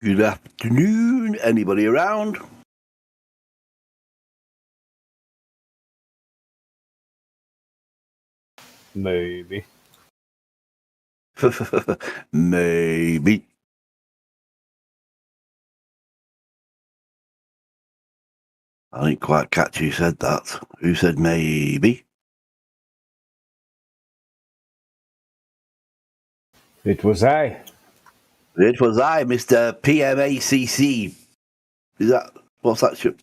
Good afternoon. Anybody around? Maybe. Maybe. I didn't quite catch who said that. Who said maybe? It was I. It was I, Mr. PMACC. What's that shit?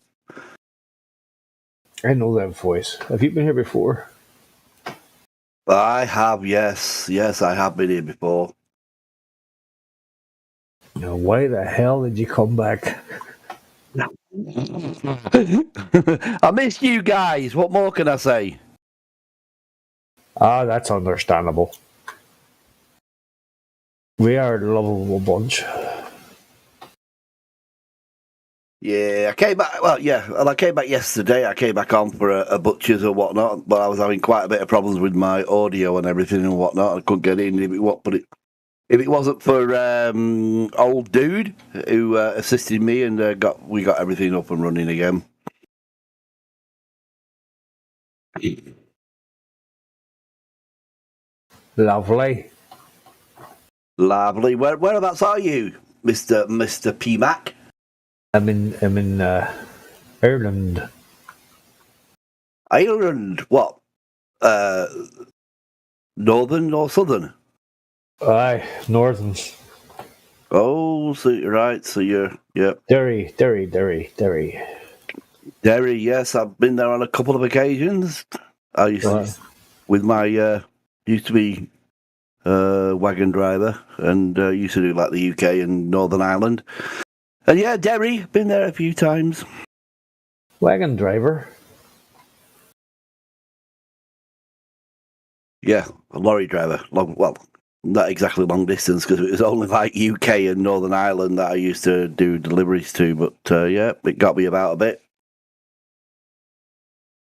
I know that voice. Have you been here before? I have, yes. Yes, I have been here before. Now, why the hell did you come back? I missed you guys. What more can I say? Ah, that's understandable. We are a lovable bunch. Yeah, I came back. Well, yeah, and I came back yesterday. I came back on for a butcher's or whatnot, but I was having quite a bit of problems with my audio and everything and whatnot. I couldn't get in. If it wasn't for old dude who assisted me and we got everything up and running again. Lovely. Lovely. Whereabouts are you, Mister PMac? I'm in Ireland. Ireland. What? Northern or southern? Aye, Northern. Oh, so right. So you're Derry. Derry. Yes, I've been there on a couple of occasions. I used to, with my used to be wagon driver and used to do like the UK and Northern Ireland. And yeah, Derry, been there a few times. Wagon driver? Yeah, a lorry driver. Not exactly long distance because it was only like UK and Northern Ireland that I used to do deliveries to. But yeah, it got me about a bit.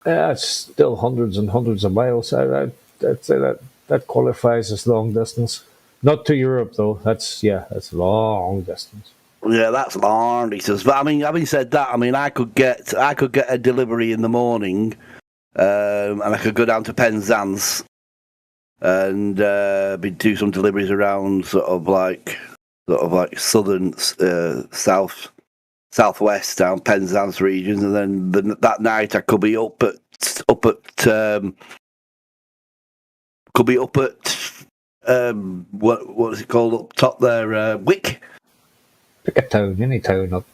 Yeah, it's still hundreds and hundreds of miles. I'd say that qualifies as long distance. Not to Europe though. That's long distance. Yeah, that's long distance. But I mean, having said that, I mean, I could get a delivery in the morning, and I could go down to Penzance and do some deliveries around sort of like southern, southwest down Penzance regions, and then that night I could be up at what is it called up top there, Wick. Pick a town, any town up.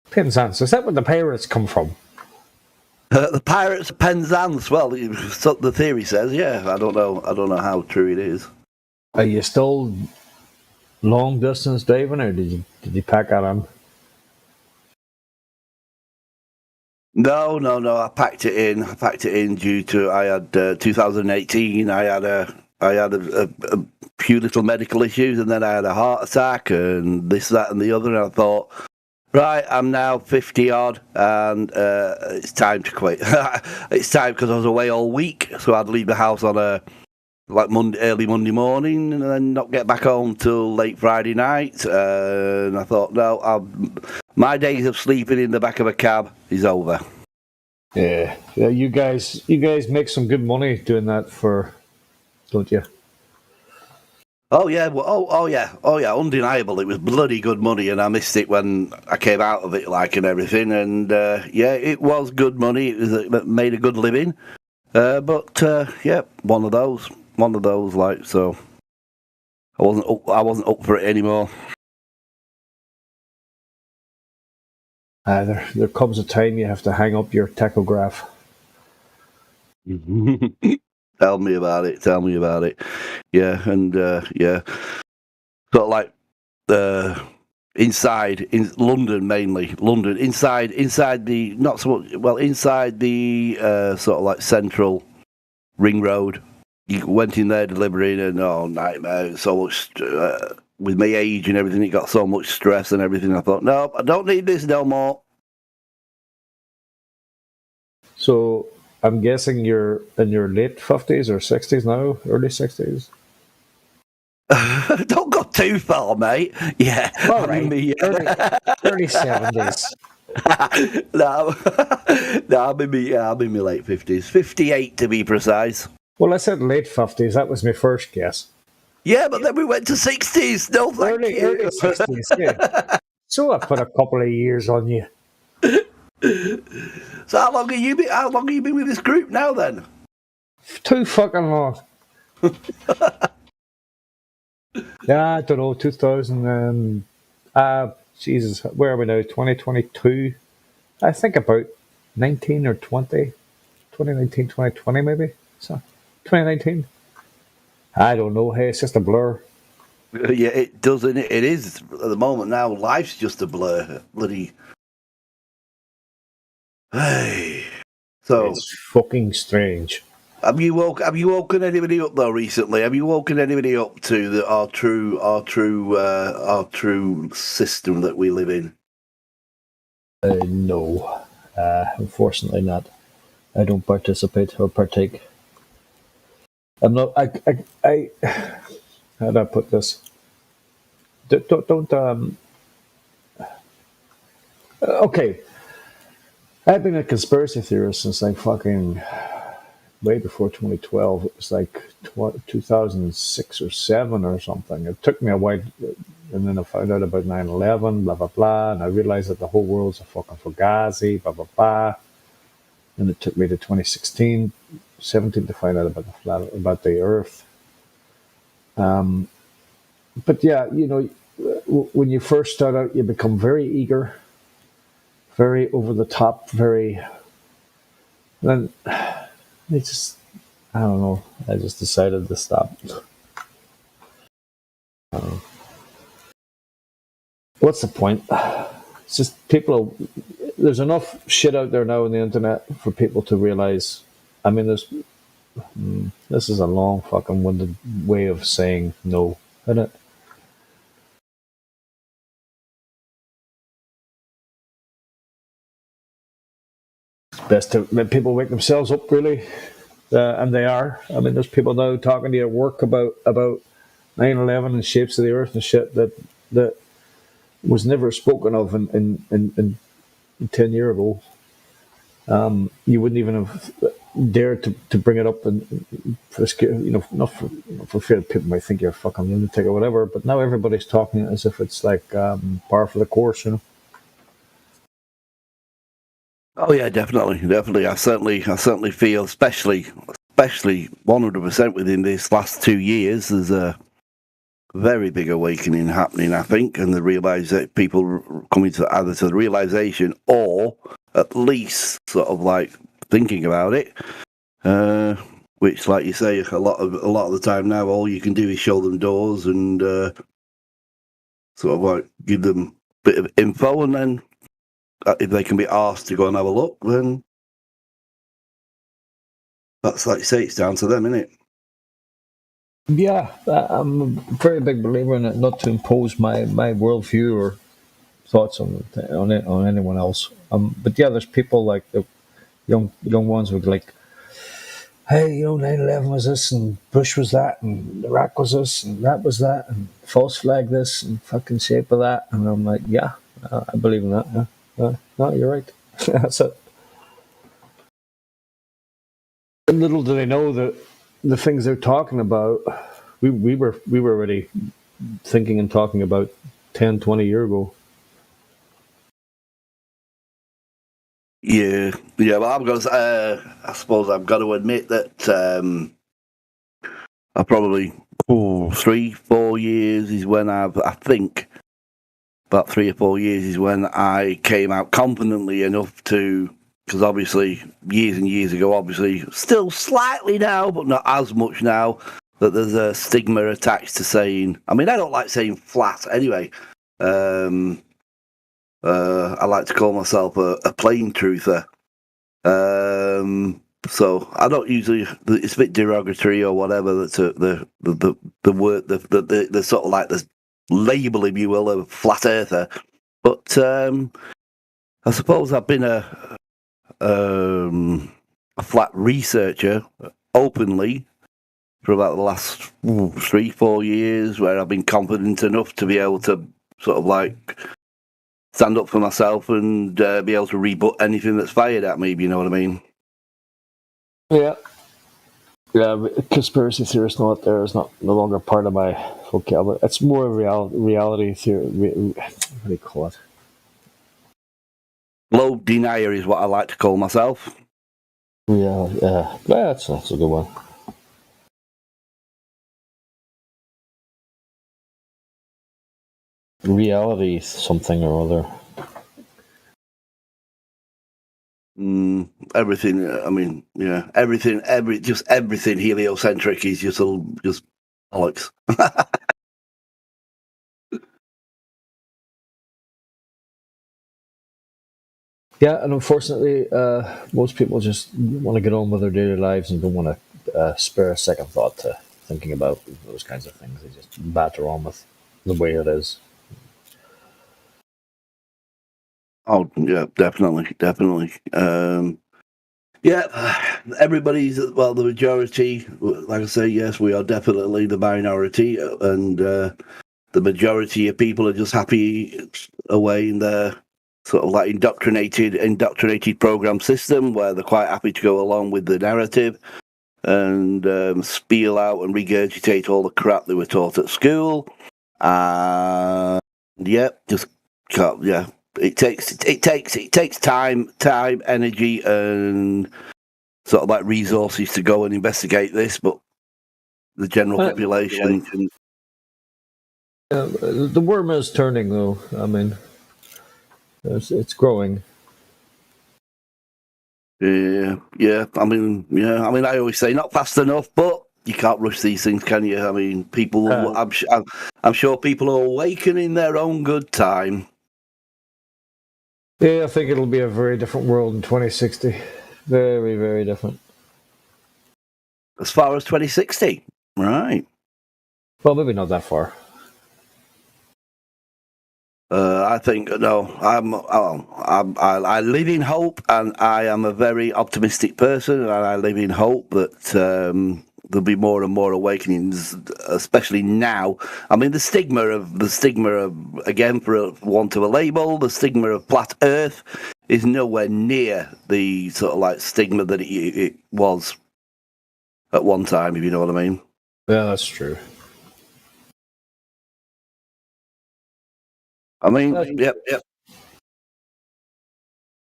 Penzance, is that where the pirates come from? The Pirates of Penzance. Well, the theory says, yeah. I don't know how true it is. Are you still long distance driving, or did you pack that on? No. I packed it in due to I had 2018. I had a few little medical issues, and then I had a heart attack, and this, that, and the other. And I thought, right, I'm now 50 odd, and it's time to quit. It's time because I was away all week, so I'd leave the house on early Monday morning, and then not get back home till late Friday night. And I thought, no, my days of sleeping in the back of a cab is over. Yeah. You guys make some good money doing that, don't you? Oh yeah, oh yeah, undeniable. It was bloody good money, and I missed it when I came out of it, and everything. And yeah, it was good money. It made a good living. But yeah, one of those, so I wasn't up for it anymore. There comes a time you have to hang up your tachograph. Tell me about it. Yeah, and yeah, sort of like inside in London, mainly London, inside the not so much, well, inside the sort of like central ring road. You went in there delivering, and nightmare. So much with my age and everything, it got so much stress and everything. I thought, no, I don't need this no more. So I'm guessing you're in your late 50s or 60s now, early 60s. Don't go too far, mate. Yeah, All I mean, right, me. early 70s. No, no, I'm in my late 50s, 58 to be precise. Well, I said late 50s. That was my first guess. Yeah, but then we went to 60s. No, thank Early you. 60s, yeah. So I put a couple of years on you. So how long have you been? How long have you been with this group now? Then Too fucking long. Yeah, I don't know, 2000 and... Jesus, where are we now? 2022? I think about 19 or 20. 2019, 2020 maybe? So, 2019? I don't know. Hey, it's just a blur. yeah, it doesn't. It is at the moment now. Life's just a blur. Bloody. Hey. So It's fucking strange. have you woken anybody up though recently? Have you woken anybody up to our true system that we live in? No. Unfortunately not. I don't participate or partake. I'm not. How do I put this? Don't. Okay. I've been a conspiracy theorist since like fucking way before 2012. It was like 2006 or 7 or something. It took me a while, and then I found out about 9/11, blah, blah, blah, and I realized that the whole world's a fucking fugazi, blah, blah, blah. And it took me to 2016, 17 to find out about the Earth. But yeah, when you first start out, you become very eager, very over the top, very. Then they just, I don't know. I just decided to stop. What's the point? It's just people. There's enough shit out there now on the internet for people to realize. I mean, this is a long fucking winded way of saying no, isn't it? Best to let people wake themselves up, really, and they are. I mean, there's people now talking to you at work about 9/11 and shapes of the Earth and shit that was never spoken of in 10 years ago. You wouldn't even have dared to bring it up and for not for fear that people might think you're a fucking lunatic or whatever. But now everybody's talking as if it's like par for the course. Oh yeah, definitely. I certainly feel, especially 100% within this last 2 years, there's a very big awakening happening, I think, and the realise that people coming to either to the realization or at least sort of like thinking about it. Which, like you say, a lot of the time now, all you can do is show them doors and sort of like give them a bit of info, and then if they can be asked to go and have a look, then that's, like you say, it's down to them, isn't it? Yeah, I'm a very big believer in it. Not to impose my worldview or thoughts on anyone else. But yeah, there's people like the young ones who like, hey, 9/11 was this, and Bush was that, and Iraq was this, and that was that, and false flag this, and fucking shape of that. And I'm like, yeah, I believe in that. Yeah. No, you're right. That's it. And little do they know that the things they're talking about, we were already thinking and talking about 10, 20 years ago. Yeah. But I suppose I've got to admit that I probably 3-4 years is when I think about 3 or 4 years is when I came out confidently enough to, because obviously years and years ago, obviously still slightly now, but not as much now, that there's a stigma attached to saying. I mean, I don't like saying flat anyway. I like to call myself a plain truther. So I don't usually. It's a bit derogatory or whatever. That's the word, the sort of like the label, if you will, of flat earther. But I suppose I've been a flat researcher openly for about the last 3-4 years, where I've been confident enough to be able to sort of like stand up for myself and be able to rebut anything that's fired at me. You know what I mean? Yeah. Yeah, but conspiracy theorist out there is no longer part of my vocabulary. It's more reality theory. What do you call it? Globe denier is what I like to call myself. Yeah, that's a good one. Reality something or other. Everything. I mean, yeah, everything. Everything heliocentric is just Alex. Yeah, and unfortunately, most people just want to get on with their daily lives and don't want to spare a second thought to thinking about those kinds of things. They just batter on with the way it is. Oh, yeah, definitely. Yeah, everybody's, well, the majority, like I say, yes, we are definitely the minority, and the majority of people are just happy away in their sort of like indoctrinated program system, where they're quite happy to go along with the narrative and spiel out and regurgitate all the crap they were taught at school. Yeah, just can't, yeah. It takes time, energy, and sort of like resources to go and investigate this, but the general population. The worm is turning, though. I mean, it's growing. Yeah. I mean, I always say not fast enough, but you can't rush these things, can you? I mean, people. I'm sure people will awaken in their own good time. Yeah, I think it'll be a very different world in 2060. Very, very different. As far as 2060, right? Well, maybe not that far. I think no. I live in hope, and I am a very optimistic person, and I live in hope that there'll be more and more awakenings, especially now. I mean, the stigma of again, for want of a label, the stigma of flat Earth is nowhere near the sort of like stigma that it was at one time, if you know what I mean. Yeah, that's true. I mean, yep.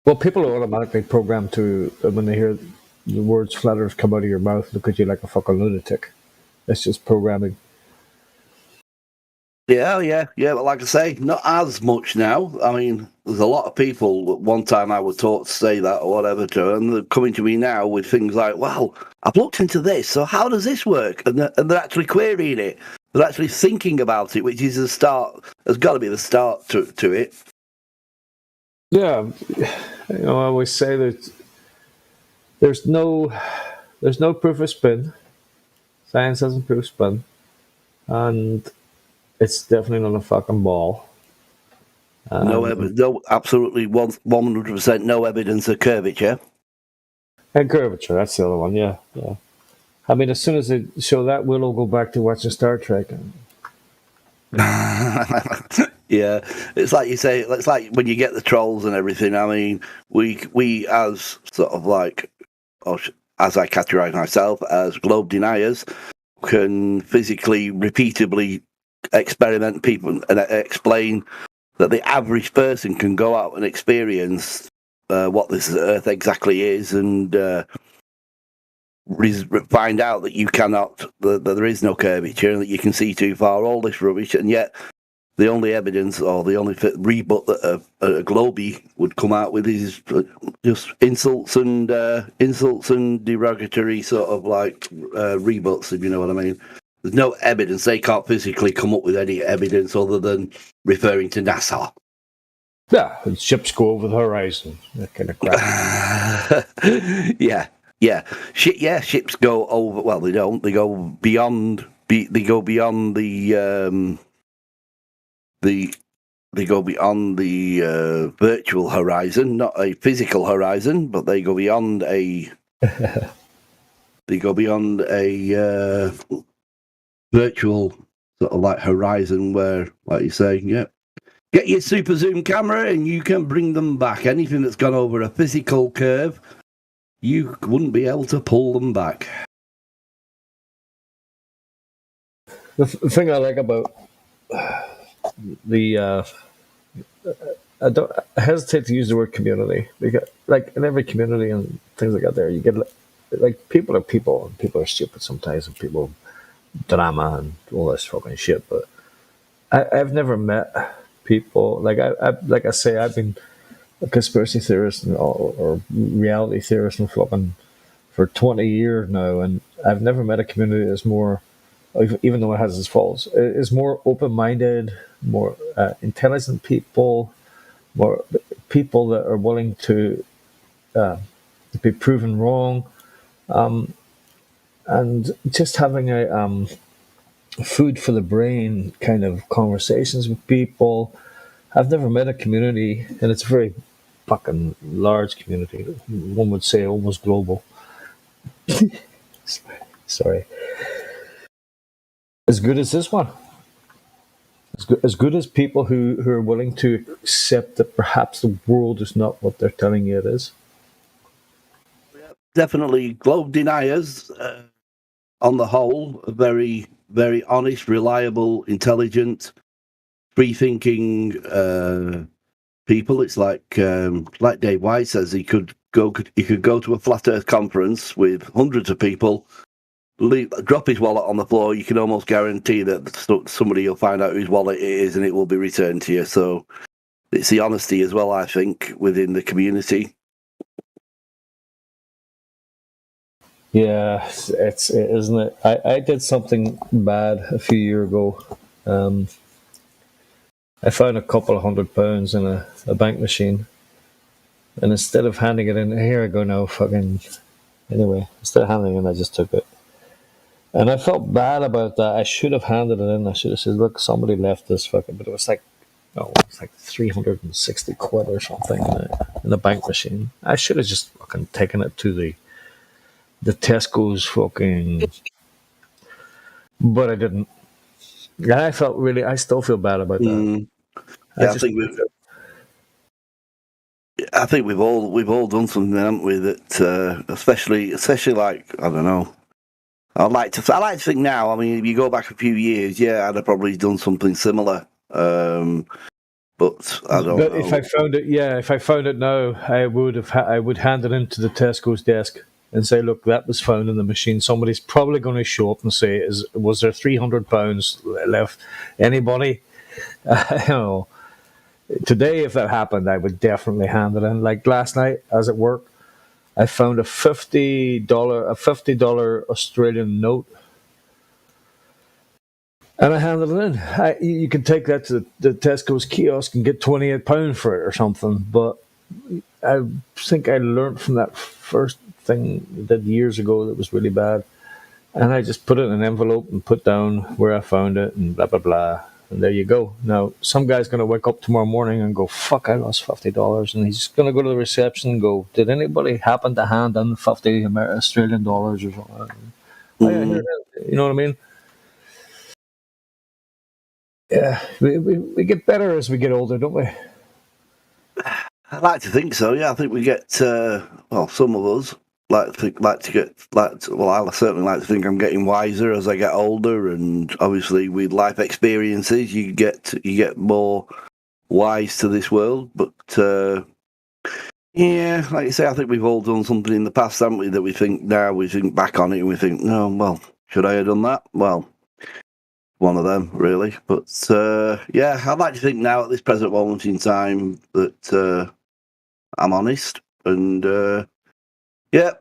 Well, people are automatically programmed to, when they hear the words flat Earth come out of your mouth, look at you like a fucking lunatic. It's just programming. Yeah. But like I say, not as much now. I mean, there's a lot of people. At one time, I was taught to say that or whatever, and they're coming to me now with things like, "Well, I've looked into this. So how does this work?" And they're actually querying it. They're actually thinking about it, which is the start. Has got to be the start to it. Yeah, I always say that there's no proof of spin. Science hasn't proved spin, and it's definitely not a fucking ball. No evidence. No, absolutely 100% no evidence of curvature. And curvature, that's the other one. Yeah. I mean, as soon as they show that, we'll all go back to watching Star Trek. Yeah, it's like you say. It's like when you get the trolls and everything. I mean, we as sort of like, as I categorize myself as globe deniers, can physically, repeatably experiment people and explain that the average person can go out and experience what this Earth exactly is, and find out that you cannot, that there is no curvature, and that you can see too far. All this rubbish, and yet the only evidence or the only rebut that a globie would come out with is just insults and derogatory sort of like rebuts, if you know what I mean. There's no evidence. They can't physically come up with any evidence other than referring to NASA. Yeah, and ships go over the horizon. That kind of crap. Yeah. Ships go over. Well, they don't. They go beyond. They go beyond the. They go beyond the virtual horizon, not a physical horizon, but they go beyond a They go beyond a virtual sort of like horizon where, like you say, yeah, get your super zoom camera and you can bring them back. Anything that's gone over a physical curve, you wouldn't be able to pull them back. The thing I like about the I hesitate to use the word community because, like, in every community and things like that, there you get like people are people and people are stupid sometimes and people drama and all this fucking shit. But I've never met people like I say I've been a conspiracy theorist or reality theorist and fucking for 20 years now, and I've never met a community that's more, even though it has its faults, is more open-minded, more intelligent people, more people that are willing to be proven wrong, and just having a food for the brain kind of conversations with people. I've never met a community, and it's a very fucking large community. One would say almost global. Sorry. As good as this one. As good as people who are willing to accept that perhaps the world is not what they're telling you it is. Definitely globe deniers, on the whole, are very, very honest, reliable, intelligent, free-thinking people. It's like Dave White says, he could go to a flat Earth conference with hundreds of people, drop his wallet on the floor. You can almost guarantee that somebody will find out whose wallet it is, and it will be returned to you. So it's the honesty as well, I think, within the community. Yeah, it's isn't it? I did something bad a few years ago. I found a couple of £100 in a bank machine, and instead of handing it in, here I go now, fucking. Anyway, instead of handing it in, I just took it, and I felt bad about that. I should have handed it in. I should have said, "Look, somebody left this fucking," but it was like, no, it's like 360 quid or something in the bank machine. I should have just fucking taken it to the Tesco's fucking, but I didn't. And I felt really. I still feel bad about that. Yeah, I think we've all done something, haven't we? That especially like, I don't know. I like to think now. I mean, if you go back a few years, yeah, I'd have probably done something similar. But I don't know. But if I found it now, I would hand it into the Tesco's desk and say, "Look, that was found in the machine. Somebody's probably going to show up and say, was there £300 left? Anybody?" You know, today, if that happened, I would definitely hand it in. Like last night, I was at work, I found a $50 Australian note. And I handed it in. You can take that to the Tesco's kiosk and get £28 for it or something. But I think I learned from that first thing that years ago that was really bad. And I just put it in an envelope and put down where I found it and blah, blah, blah. And there you go. Now, some guy's going to wake up tomorrow morning and go, fuck, I lost $50. And he's going to go to the reception and go, did anybody happen to hand in 50 Australian dollars or something? Oh, yeah, here it is. You know what I mean? Yeah, we get better as we get older, don't we? I like to think so. Yeah, I think we get some of us I certainly like to think I'm getting wiser as I get older, and obviously with life experiences, you get more wise to this world. But yeah, like you say, I think we've all done something in the past, haven't we? That we think back on it and we think, no, well, should I have done that? Well, one of them, really. But yeah, I'd like to think now at this present moment in time that I'm honest, and yeah,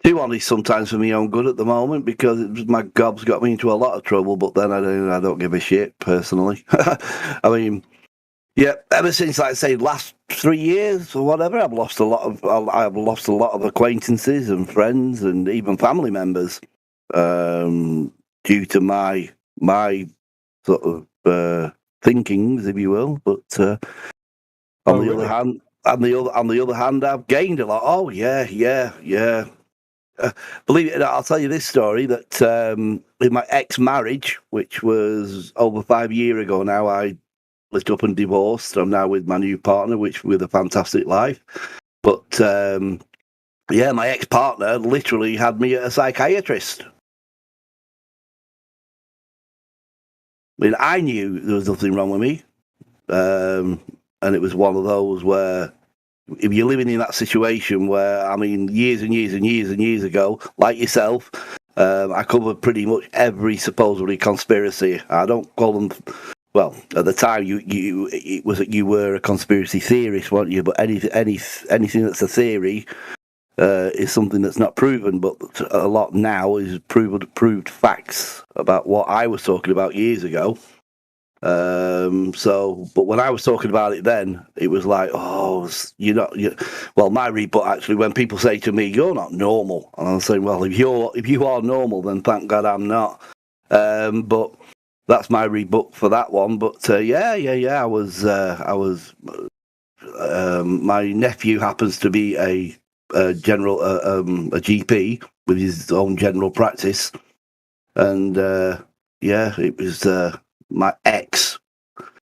too honest sometimes for me own good at the moment, because my gob's got me into a lot of trouble. But then I don't give a shit personally. I mean, yeah, ever since, like I say, last 3 years or whatever, I've lost a lot of acquaintances and friends and even family members due to my sort of thinkings, if you will. But on the other hand, I've gained a lot. Oh yeah. believe it or not, I'll tell you this story that in my ex-marriage, which was over 5 years ago now, I split up and divorced. I'm now with my new partner, which with a fantastic life. But yeah, my ex-partner literally had me at a psychiatrist. I mean, I knew there was nothing wrong with me, and it was one of those where if you're living in that situation where, I mean, years and years and years and years ago, like yourself, I covered pretty much every supposedly conspiracy. I don't call them. Well, at the time, you were a conspiracy theorist, weren't you? But anything that's a theory is something that's not proven. But a lot now is proved facts about what I was talking about years ago. But when I was talking about it then, it was like, oh, well, my rebut actually, when people say to me, you're not normal, and I'm saying, well, if you are normal, then thank God I'm not. But that's my rebut for that one. But yeah, I was. My nephew happens to be a GP with his own general practice, and yeah, it was. My ex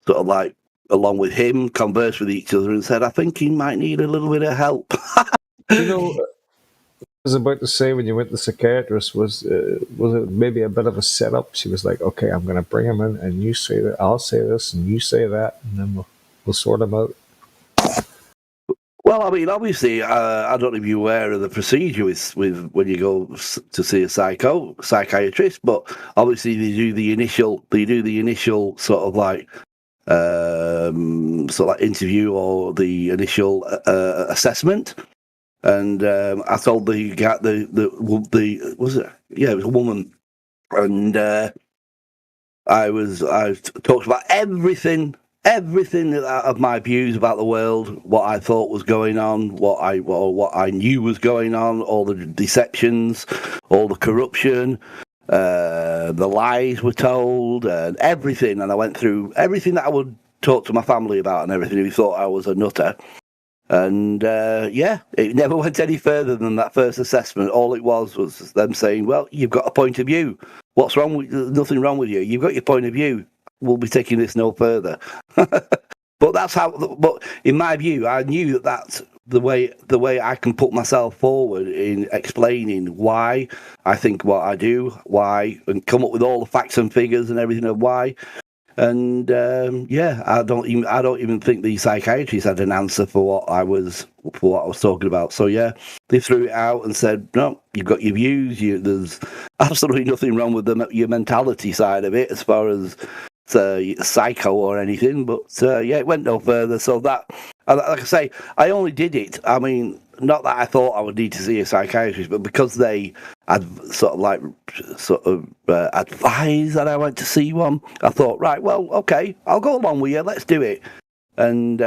sort of like, along with him, conversed with each other and said, I think he might need a little bit of help. You know, I was about to say when you went to the psychiatrist, was it maybe a bit of a setup? She was like, okay, I'm going to bring him in and you say that, I'll say this and you say that, and then we'll sort him out. Well, I mean, obviously, I don't know if you're aware of the procedure with when you go to see a psychiatrist, but obviously they do the initial sort of like interview or the initial assessment. And I told the guy, it was a woman, and I talked about everything of my views about the world, what I thought was going on, what I knew was going on, all the deceptions, all the corruption, the lies were told, and everything. And I went through everything that I would talk to my family about and everything. Who thought I was a nutter. And yeah, it never went any further than that first assessment. All it was them saying, well, you've got a point of view. What's wrong with nothing wrong with you? You've got your point of view. We'll be taking this no further. But that's how. But in my view, I knew that that's the way I can put myself forward in explaining why I think what I do, why, and come up with all the facts and figures and everything of why. And yeah, I don't even think the psychiatrist had an answer for what I was talking about. So yeah, they threw it out and said, no, you've got your views. There's absolutely nothing wrong with your mentality side of it, as far as psycho or anything. But yeah, it went no further. So that, like I say, I only did it. I mean, not that I thought I would need to see a psychiatrist, but because they had advised that I went to see one, I thought, right, well, okay, I'll go along with you. Let's do it. And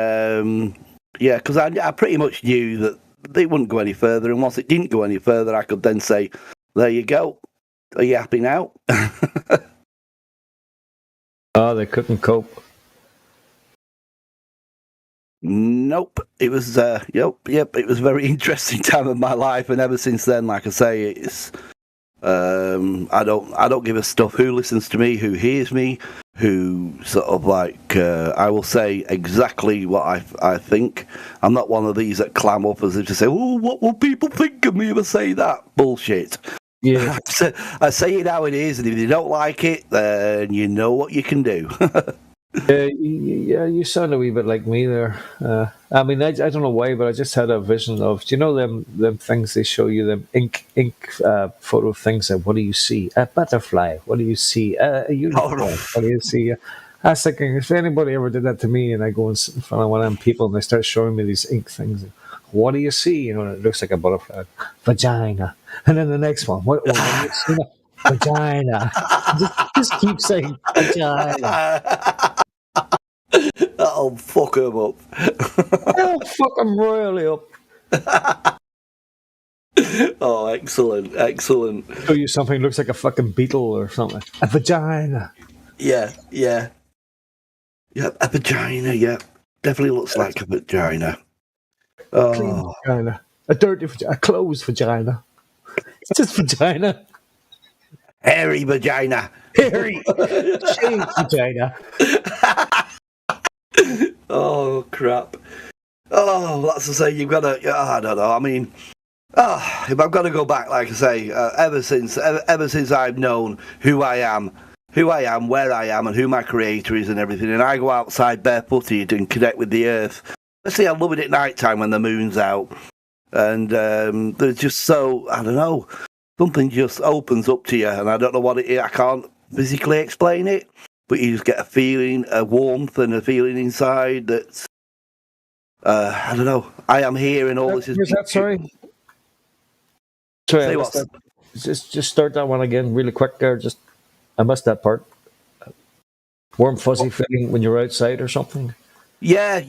yeah, because I pretty much knew that they wouldn't go any further, and once it didn't go any further, I could then say, there you go. Are you happy now? Oh, they couldn't cope. Nope. It was it was a very interesting time of my life, and ever since then, like I say, it's I don't give a stuff who listens to me, who hears me, who sort of like I will say exactly what I think. I'm not one of these that clam up as if to say, oh, what will people think of me if I say that? Bullshit. Yeah. I say it how it is, and if you don't like it, then you know what you can do. Yeah, you sound a wee bit like me there. I mean, I don't know why, but I just had a vision of, do you know them things they show you, them ink photo things? What do you see? A butterfly. What do you see? A unicorn. What do you see? I was thinking, if anybody ever did that to me, and I go and sit in front of one of them people, and they start showing me these ink things, what do you see? You know, and it looks like a butterfly. Vagina. And then the next one, what do you see? Vagina. Just keep saying vagina. That'll fuck him up. That'll fuck him royally up. Oh, excellent. Show you something looks like a fucking beetle or something. A vagina. Yeah, a vagina. Yeah, definitely looks like a vagina. Clean vagina. A dirty vagina. A closed vagina. It's just vagina. Hairy vagina. Hairy. Shaved vagina. Oh, crap. Oh, that's to say, you've got to, I don't know, I mean, if I've got to go back, like I say, ever since I've known who I am, where I am, and who my creator is and everything, and I go outside barefooted and connect with the earth, especially I love it at night time when the moon's out, and there's just so, I don't know, something just opens up to you, and I don't know what it is, I can't physically explain it, but you just get a feeling, a warmth and a feeling inside that's, I don't know, I am here and all this is... Sorry, Say what? Just start that one again really quick there. I missed that part. Warm, fuzzy feeling when you're outside or something. Yeah,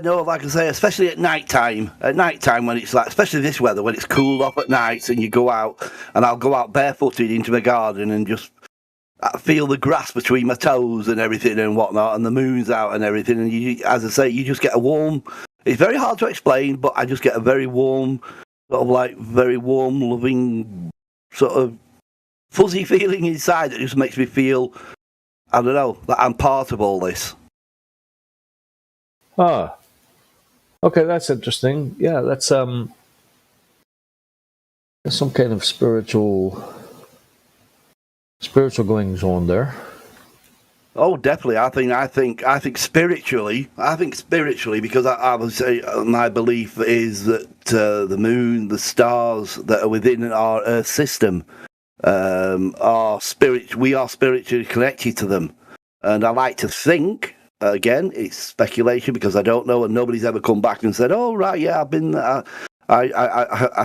no, like I say, especially at night time when it's like, especially this weather, when it's cooled off at night and you go out, and I'll go out barefooted into the garden and just feel the grass between my toes and everything and whatnot, and the moon's out and everything, and you, as I say, you just get a warm, it's very hard to explain, but I just get a very warm, sort of like, very warm, loving, sort of fuzzy feeling inside that just makes me feel, I don't know, that I'm part of all this. Ah, okay, that's interesting. Yeah, that's some kind of spiritual goings on there. Oh, definitely. I think spiritually, because I would say my belief is that the moon, the stars that are within our Earth system, are spirit. We are spiritually connected to them, and I like to think. Again, it's speculation because I don't know, and nobody's ever come back and said, "Oh, right, yeah, I've been." I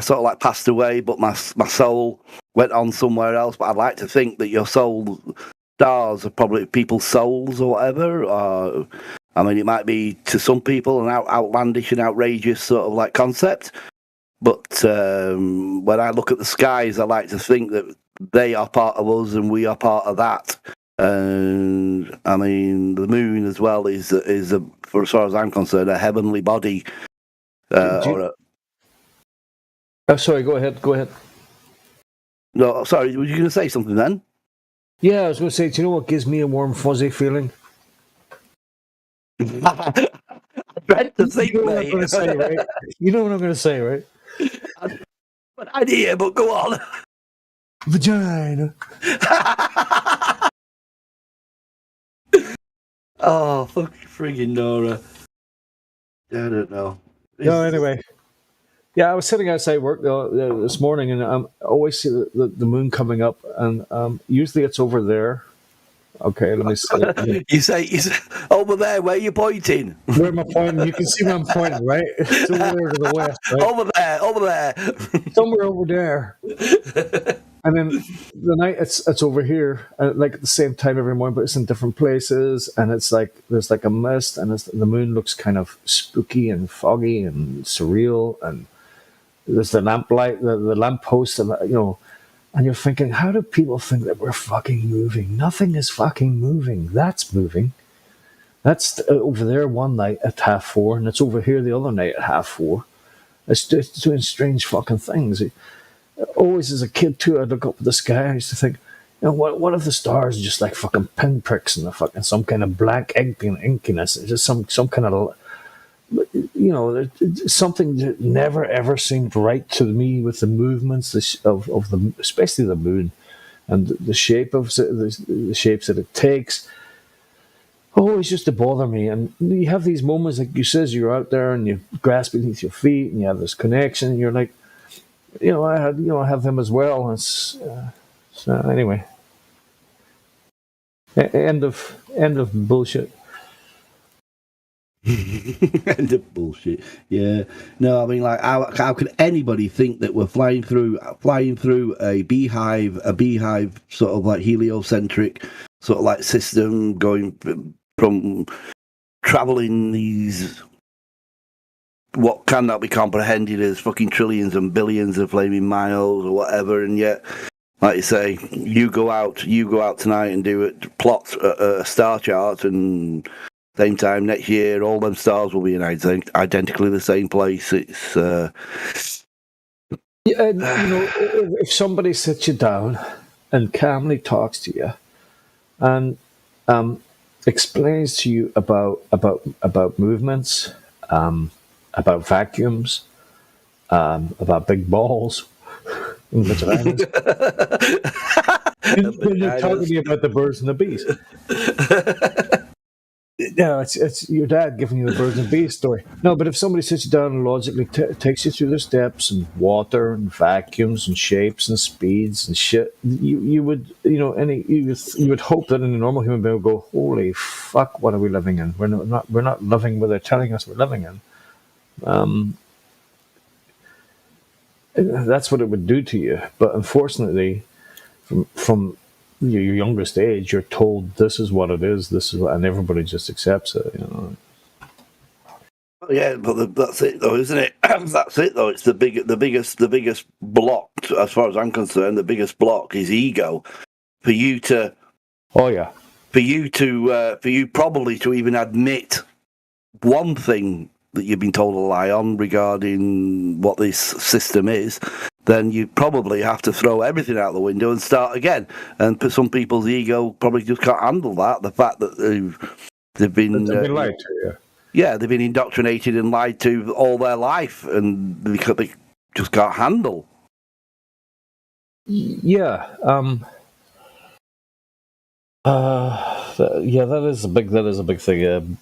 sort of like passed away, but my soul went on somewhere else. But I'd like to think that your soul, stars are probably people's souls or whatever. I mean, it might be to some people an outlandish and outrageous sort of like concept. But when I look at the skies, I like to think that they are part of us and we are part of that. And I mean, the moon as well is for as far as I'm concerned, a heavenly body. Oh, sorry. Go ahead. No, sorry. Were you going to say something then? Yeah, I was going to say. Do you know what gives me a warm, fuzzy feeling? I dread to think, mate. You know what I'm going to say, right? An idea, but go on. Vagina. Oh, fuck friggin' Nora. I don't know. No, anyway. Yeah, I was sitting outside work this morning, and I always see the moon coming up, and usually it's over there. Okay, let me see. You say over there. Where are you pointing? Where am I pointing? You can see where I'm pointing, right? It's over there to the west. Right? Over there. Somewhere over there. And then the night it's over here, like at the same time every morning, but it's in different places, and it's like there's like a mist, and the moon looks kind of spooky and foggy and surreal, and there's the lamplight, the lamppost, and and you're thinking, how do people think that we're fucking moving? Nothing is fucking moving. That's moving. That's over there one night at 4:30, and it's over here the other night at 4:30. It's doing strange fucking things. Always as a kid too, I'd look up at the sky. I used to think, what if the stars are just like fucking pinpricks in the fucking some kind of black inkiness? It's just some kind of, something that never ever seemed right to me with the movements of the, especially the moon, and the shape of the shapes that it takes. Always used to bother me, and you have these moments like you says you're out there and you grasp beneath your feet and you have this connection. And you're like, I have them as well. And so anyway, end of bullshit. End of bullshit. Yeah. No, I mean, like, how could anybody think that we're flying through a beehive sort of like heliocentric sort of like system, going from traveling these what cannot be comprehended as fucking trillions and billions of flaming miles or whatever, and yet, like you say, you go out tonight and plot a star chart, and same time next year, all them stars will be in identically the same place. It's Yeah, and, if somebody sits you down and calmly talks to you and um, explains to you about movements, about vacuums, about big balls and vaginas, then they're talking Vaginas. to you about the birds and the bees. No, it's your dad giving you the birds and bees story. No, but if somebody sits you down and logically takes you through the steps and water and vacuums and shapes and speeds and shit, you would you would hope that any normal human being would go, holy fuck, what are we living in? We're not living what they're telling us we're living in. Um, that's what it would do to you. But unfortunately, from your youngest age, you're told this is what it is. And everybody just accepts it. Yeah, but that's it, though, isn't it? That's it, though. It's the biggest block, as far as I'm concerned. The biggest block is ego. For you Oh yeah. for you probably to even admit one thing that you've been told a lie on regarding what this system is, then you probably have to throw everything out the window and start again. And some people's ego probably just can't handle that. The fact that they've been lied to you. yeah, they've been indoctrinated and lied to all their life, and they just can't handle. Yeah. Yeah. That is a big thing.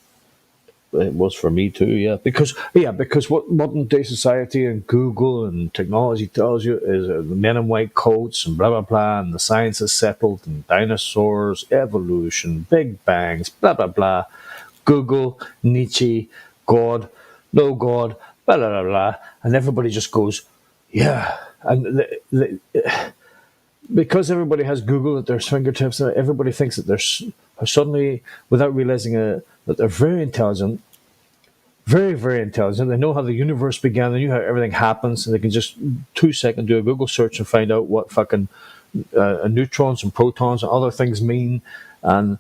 It was for me too. Yeah. Because what modern day society and Google and technology tells you is men in white coats and blah blah blah, and the science is settled, and dinosaurs, evolution, big bangs, blah blah blah. Google, Nietzsche, God, no God, blah blah blah blah, and everybody just goes, yeah. And because everybody has Google at their fingertips, everybody thinks that they're suddenly, without realizing that they're very intelligent, very, very intelligent. They know how the universe began. They know how everything happens, and they can just 2 seconds do a Google search and find out what fucking neutrons and protons and other things mean. And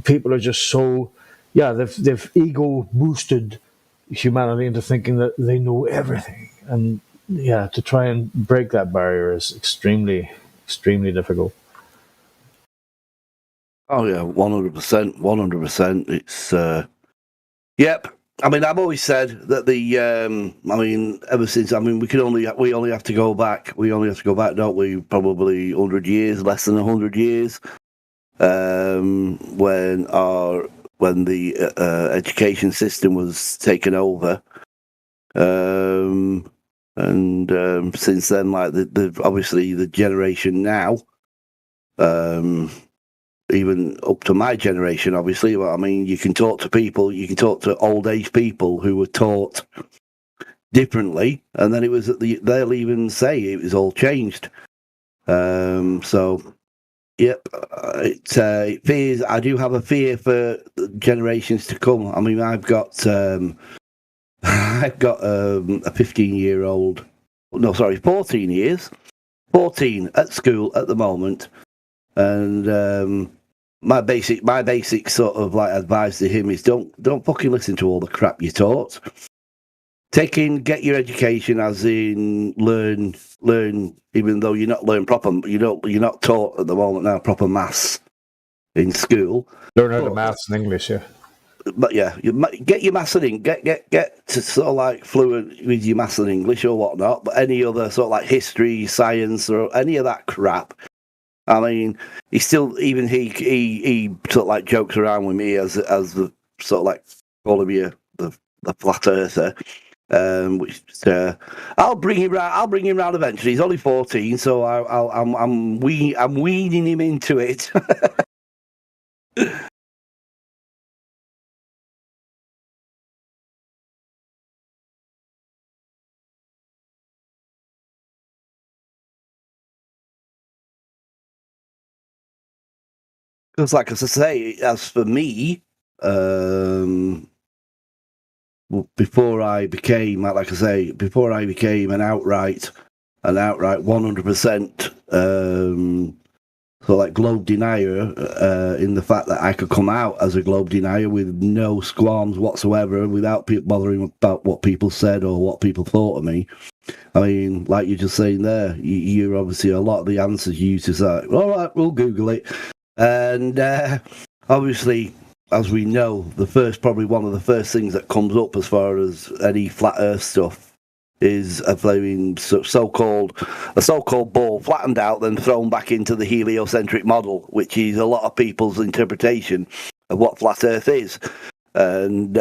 people are just so, yeah, they've ego boosted humanity into thinking that they know everything. And yeah, to try and break that barrier is extremely, extremely difficult. Oh yeah, 100%, 100%. It's yep. I mean, I've always said that ever since, we only have to go back. We only have to go back, don't we? Probably 100 years, less than 100 years, when the education system was taken over, and since then, like obviously the generation now, even up to my generation, obviously. Well, I mean, you can talk to old age people who were taught differently, and then they'll even say it was all changed. So, yep, it fears. I do have a fear for generations to come. I mean, I've got a 15-year-old. No, sorry, 14 years. 14 at school at the moment, and my basic sort of like advice to him is don't fucking listen to all the crap you're taught. Get your education, as in learn, even though you're not you're not taught at the moment now proper maths in school. Learn how to maths and English, yeah. But yeah, get your maths and English, get to sort of like fluent with your maths and English or whatnot. But any other sort of like history, science, or any of that crap, I mean, he sort of like jokes around with me as the sort of like calling me the flat earther. Which I'll bring him round. I'll bring him round eventually. He's only 14, so I'm weaning him into it. Because, like as I say, as for me, before I became, like I say, before I became an outright 100% like globe denier, in the fact that I could come out as a globe denier with no qualms whatsoever, without bothering about what people said or what people thought of me. I mean, like you're just saying there, you're obviously a lot of the answers you use is like, all right, we'll Google it, and obviously, as we know, probably one of the first things that comes up as far as any flat Earth stuff is a flaming so-called ball flattened out, then thrown back into the heliocentric model, which is a lot of people's interpretation of what flat Earth is. And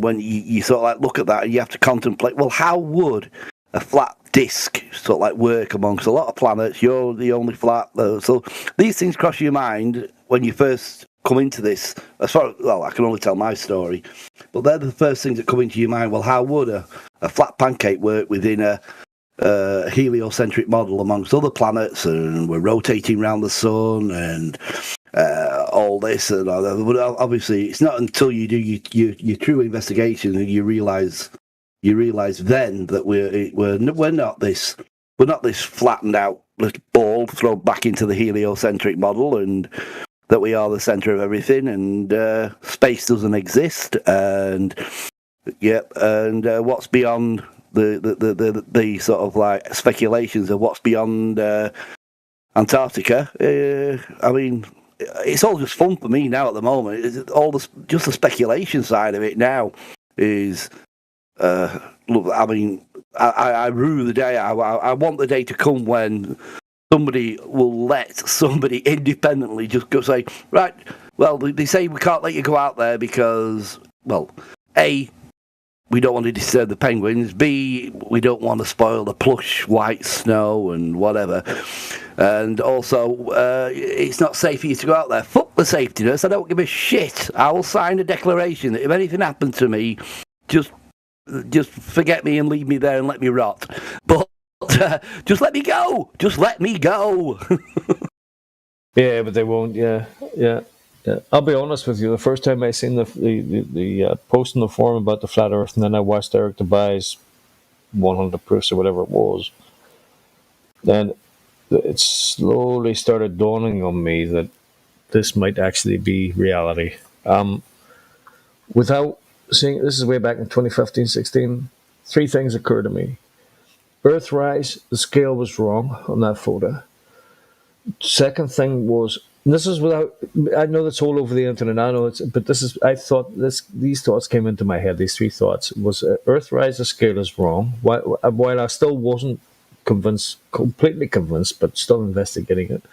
when you sort of like look at that, and you have to contemplate, well, how would a flat disk sort of like work amongst a lot of planets? You're the only flat. So these things cross your mind when you first come into this. I can only tell my story, but they're the first things that come into your mind. Well, how would a flat pancake work within a heliocentric model amongst other planets, and we're rotating around the sun and all this and all that. But obviously, it's not until you do your true investigation and you realise then that we're not this flattened out little ball thrown back into the heliocentric model, and that we are the centre of everything, and space doesn't exist, and what's beyond the sort of like speculations of what's beyond Antarctica. I mean, it's all just fun for me now at the moment. Just the speculation side of it now is. Look, I mean, I rue the day. I want the day to come when somebody will let somebody independently just go say, right, well, they say we can't let you go out there because, well, A, we don't want to disturb the penguins, B, we don't want to spoil the plush white snow and whatever, and also, it's not safe for you to go out there. Fuck the safety nurse, I don't give a shit. I will sign a declaration that if anything happened to me, just forget me and leave me there and let me rot. But just let me go. Just let me go. Yeah, but they won't. Yeah. I'll be honest with you. The first time I seen the post in the forum about the flat Earth, and then I watched Eric Dubai's 100 proofs or whatever it was, then it slowly started dawning on me that this might actually be reality. Without seeing, this is way back in 2015-16, three things occurred to me. Earthrise, the scale was wrong on that photo. Second thing was, and this is without, I know that's all over the internet, I know but this is, I thought these thoughts came into my head, these three thoughts, was Earthrise, the scale is wrong. While I still wasn't completely convinced, but still investigating it.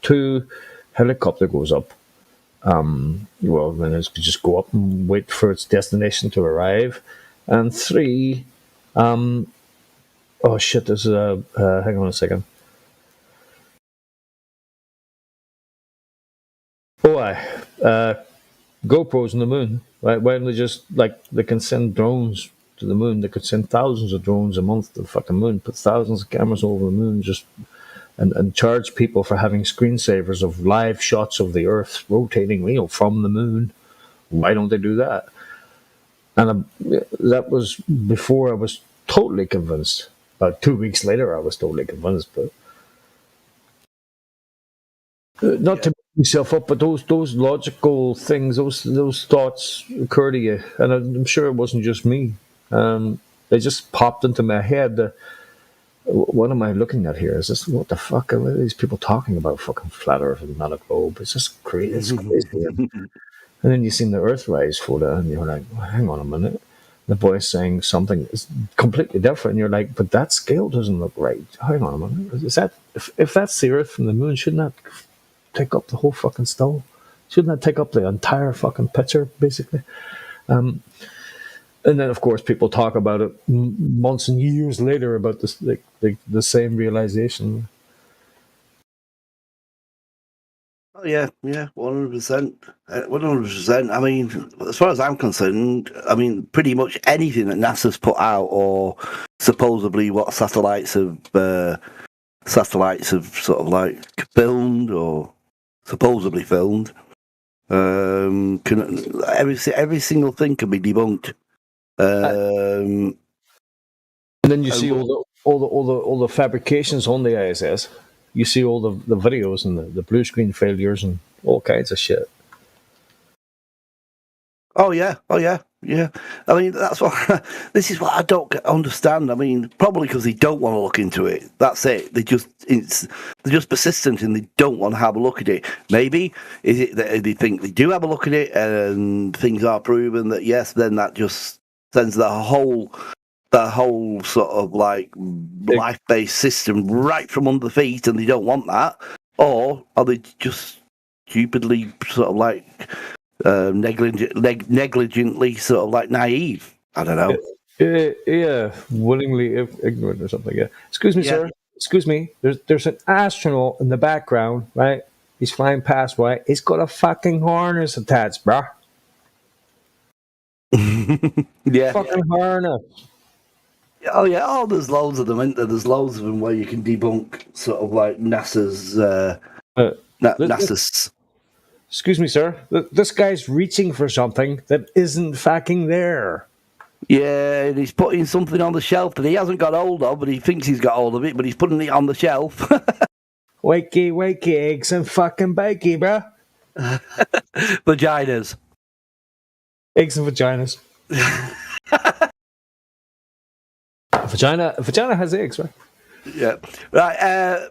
2, helicopter goes up. Well, then it could just go up and wait for its destination to arrive. And 3, oh shit, there's hang on a second. GoPros on the moon. Right? Why don't they just, like, they can send drones to the moon. They could send thousands of drones a month to the fucking moon, put thousands of cameras over the moon, just and charge people for having screensavers of live shots of the Earth rotating, from the moon. Why don't they do that? And that was before I was totally convinced. About 2 weeks later, I was totally convinced. But not to beat myself up, but those logical things, those thoughts occur to you, and I'm sure it wasn't just me. They just popped into my head. What am I looking at here? Is this, what the fuck are these people talking about? Fucking flat Earth and not a globe. It's just crazy. It's crazy. And then you see the Earthrise photo, and you're like, well, hang on a minute. The boy's saying something is completely different. You're like, but that scale doesn't look right. Hang on a minute. Is that if that's the Earth from the moon? Shouldn't that take up the whole fucking still? Shouldn't that take up the entire fucking picture, basically? And then, of course, people talk about it months and years later about this, the same realization. Oh yeah, 100%, 100%. I mean, as far as I'm concerned, I mean, pretty much anything that NASA's put out, or supposedly what satellites have sort of like filmed or supposedly filmed, every single thing can be debunked. And then you see all the fabrications on the ISS. you see all the videos and the blue screen failures and all kinds of shit. Oh yeah. Yeah. I mean, that's what. This is what I don't understand. I mean, probably because they don't want to look into it. That's it. They're just persistent and they don't want to have a look at it. Maybe is it that they think they do have a look at it and things are proven that yes, then that just sends the whole sort of like life-based system right from under the feet, and they don't want that. Or are they just stupidly sort of like negligently sort of like naive? I don't know. Yeah, willingly ignorant or something. Yeah. Excuse me, Yeah. sir. Excuse me. There's an astronaut in the background, right? He's flying past, right? He's got a fucking harness attached, bruh. Yeah. Fucking harness. Oh yeah. Oh, there's loads of them, isn't there? There's loads of them where you can debunk sort of like NASA's NASA's. Excuse me, sir. This guy's reaching for something that isn't fucking there. Yeah, and he's putting something on the shelf that he hasn't got hold of, but he thinks he's got hold of it, but he's putting it on the shelf. Wakey, eggs and fucking bakey, bruh. Vaginas. Eggs and vaginas. Vagina has eggs, right? Yeah. Right,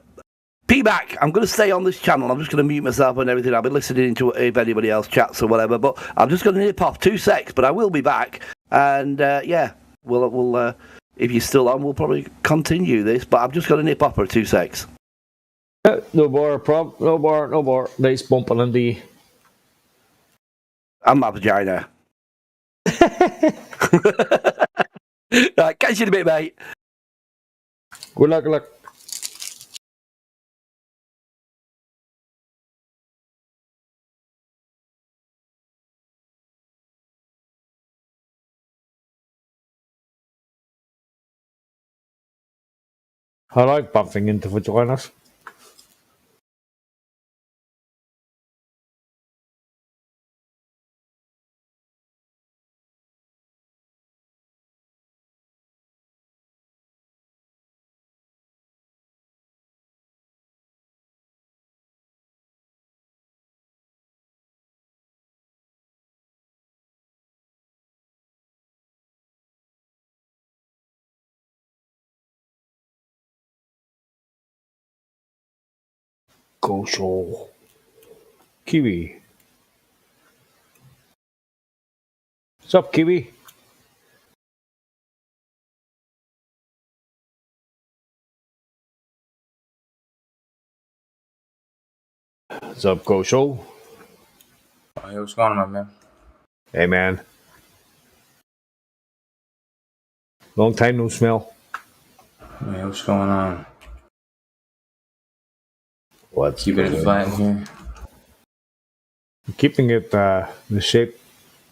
P-Mac, I'm going to stay on this channel. I'm just going to mute myself and everything. I'll be listening to if anybody else chats or whatever, but I'm just going to nip off 2 secs, but I will be back. And, yeah, we'll if you're still on, we'll probably continue this, but I'm just going to nip off for 2 secs. No more. Nice bumping in the... I'm my vagina. Right, catch you in a bit, mate. Good luck. I like bumping into vaginas. Go show. Kiwi. What's up, Kiwi? What's up, Go Show? Hey, what's going on, man? Hey, man. Long time no smell. Hey, what's going on? What's Keeping it flat in here. We're keeping it the shape.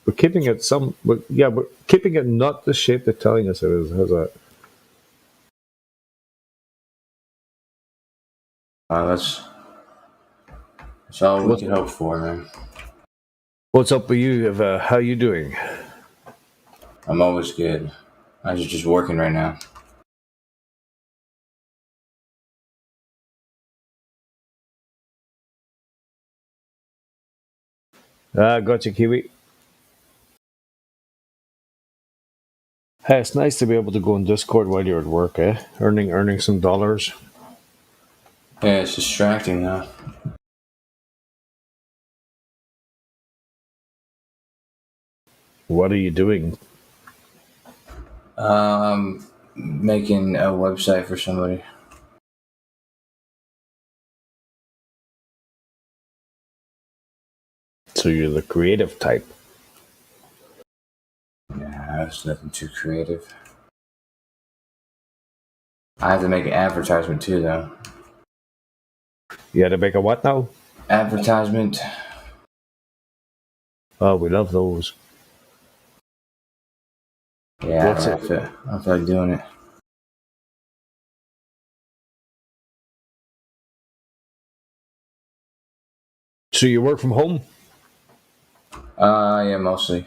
We're keeping it we're keeping it not the shape they're telling us it is. How's that? That's all we can hope for, man. What's up with you? How you doing? I'm always good. I'm just working right now. Gotcha, Kiwi. Hey, it's nice to be able to go on Discord while you're at work, eh? Earning some dollars. Yeah, it's distracting though. What are you doing? Making a website for somebody. So you're the creative type. Yeah, it's nothing too creative. I have to make an advertisement too, though. You had to make a what now? Advertisement. Oh, we love those. Yeah, What's I feel like doing it. So you work from home? Yeah, mostly.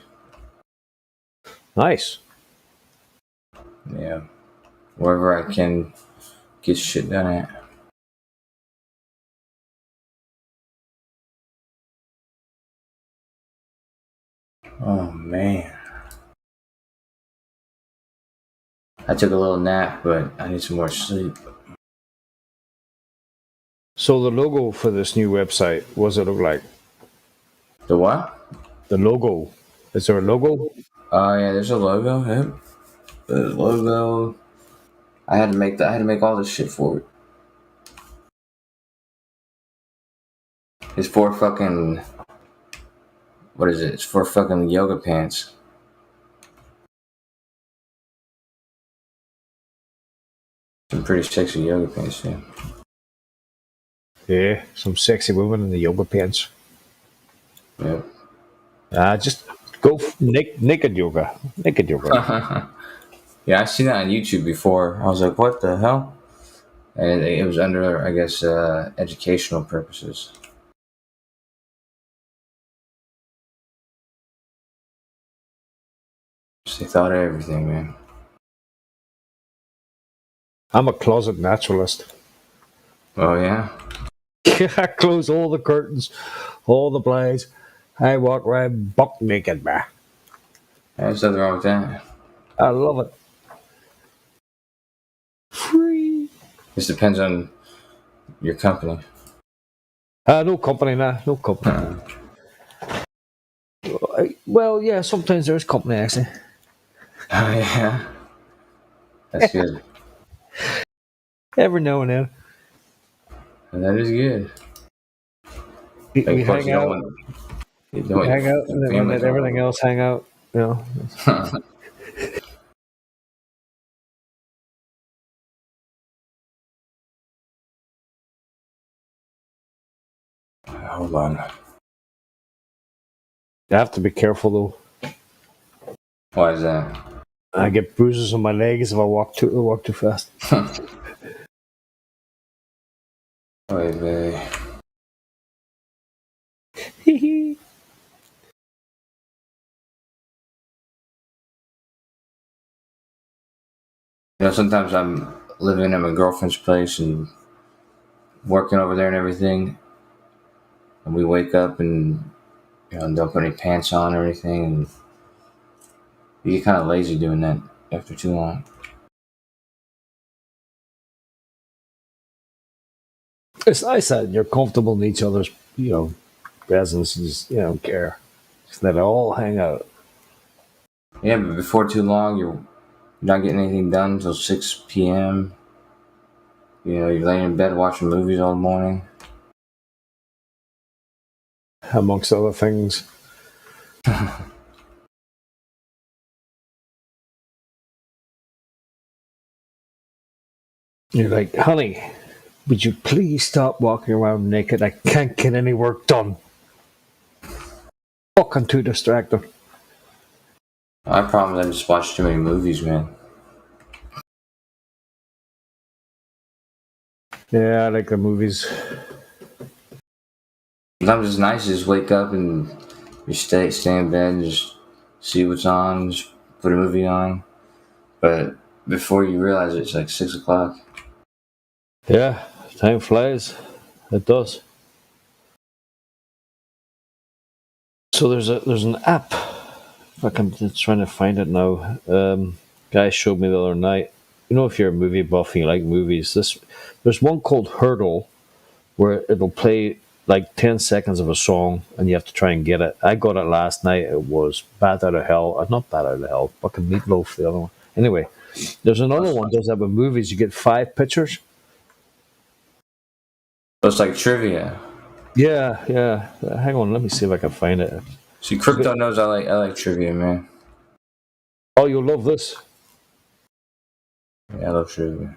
Nice. Yeah, wherever I can get shit done at. Oh man. I took a little nap, but I need some more sleep. So the logo for this new website, what does it look like? The what? The logo. Is there a logo? Oh yeah, there's a logo. Yep. There's a logo. I had to make all this shit for it. It's for fucking. What is it? It's for fucking yoga pants. Some pretty sexy yoga pants, yeah. Yeah, some sexy woman in the yoga pants. Yep. Just go naked yoga. Naked yoga. Yeah, I've seen that on YouTube before. I was like, what the hell? And it was under, I guess, educational purposes. They thought of everything, man. I'm a closet naturalist. Oh yeah. I close all the curtains, all the blinds. I walk around buck naked, man. There's nothing wrong with that. I love it. Free. This depends on your company. No company now. No company. Well, yeah, sometimes there's company actually. Oh yeah. That's good. Every now and then. And that is good. We Of course, hang you don't out. want- you don't We want hang your out and then family let to- everything else hang out. You know. Hold on. You have to be careful though. Why is that? I get bruises on my legs if I walk too fast. Wait, baby. You know, sometimes I'm living at my girlfriend's place and working over there and everything, and we wake up and don't put any pants on or anything, and you get kind of lazy doing that after too long. It's nice that you're comfortable in each other's, presence. And just don't care. Just let it all hang out. Yeah, but before too long, you're not getting anything done until 6 p.m. You're laying in bed watching movies all morning. Amongst other things. You're like, honey, would you please stop walking around naked? I can't get any work done. Fucking too distracted. My problem is I just watch too many movies, man. Yeah, I like the movies. Sometimes it's nice to just wake up and just stay in bed and just see what's on, just put a movie on. But before you realize it, it's like 6 o'clock. Yeah, time flies. It does. So there's an app. I'm just trying to find it now. Guy showed me the other night. If you're a movie buff and you like movies, there's one called Hurdle, where it'll play like 10 seconds of a song and you have to try and get it. I got it last night. It was Bat Out of Hell. Not Bat Out of Hell. Fucking Meatloaf, the other one. Anyway, there's another one that does that with movies. You get 5 pictures. So it's like trivia. Yeah. Hang on, let me see if I can find it. See, Crypto knows I like trivia, man. Oh, you'll love this. Yeah, I love trivia.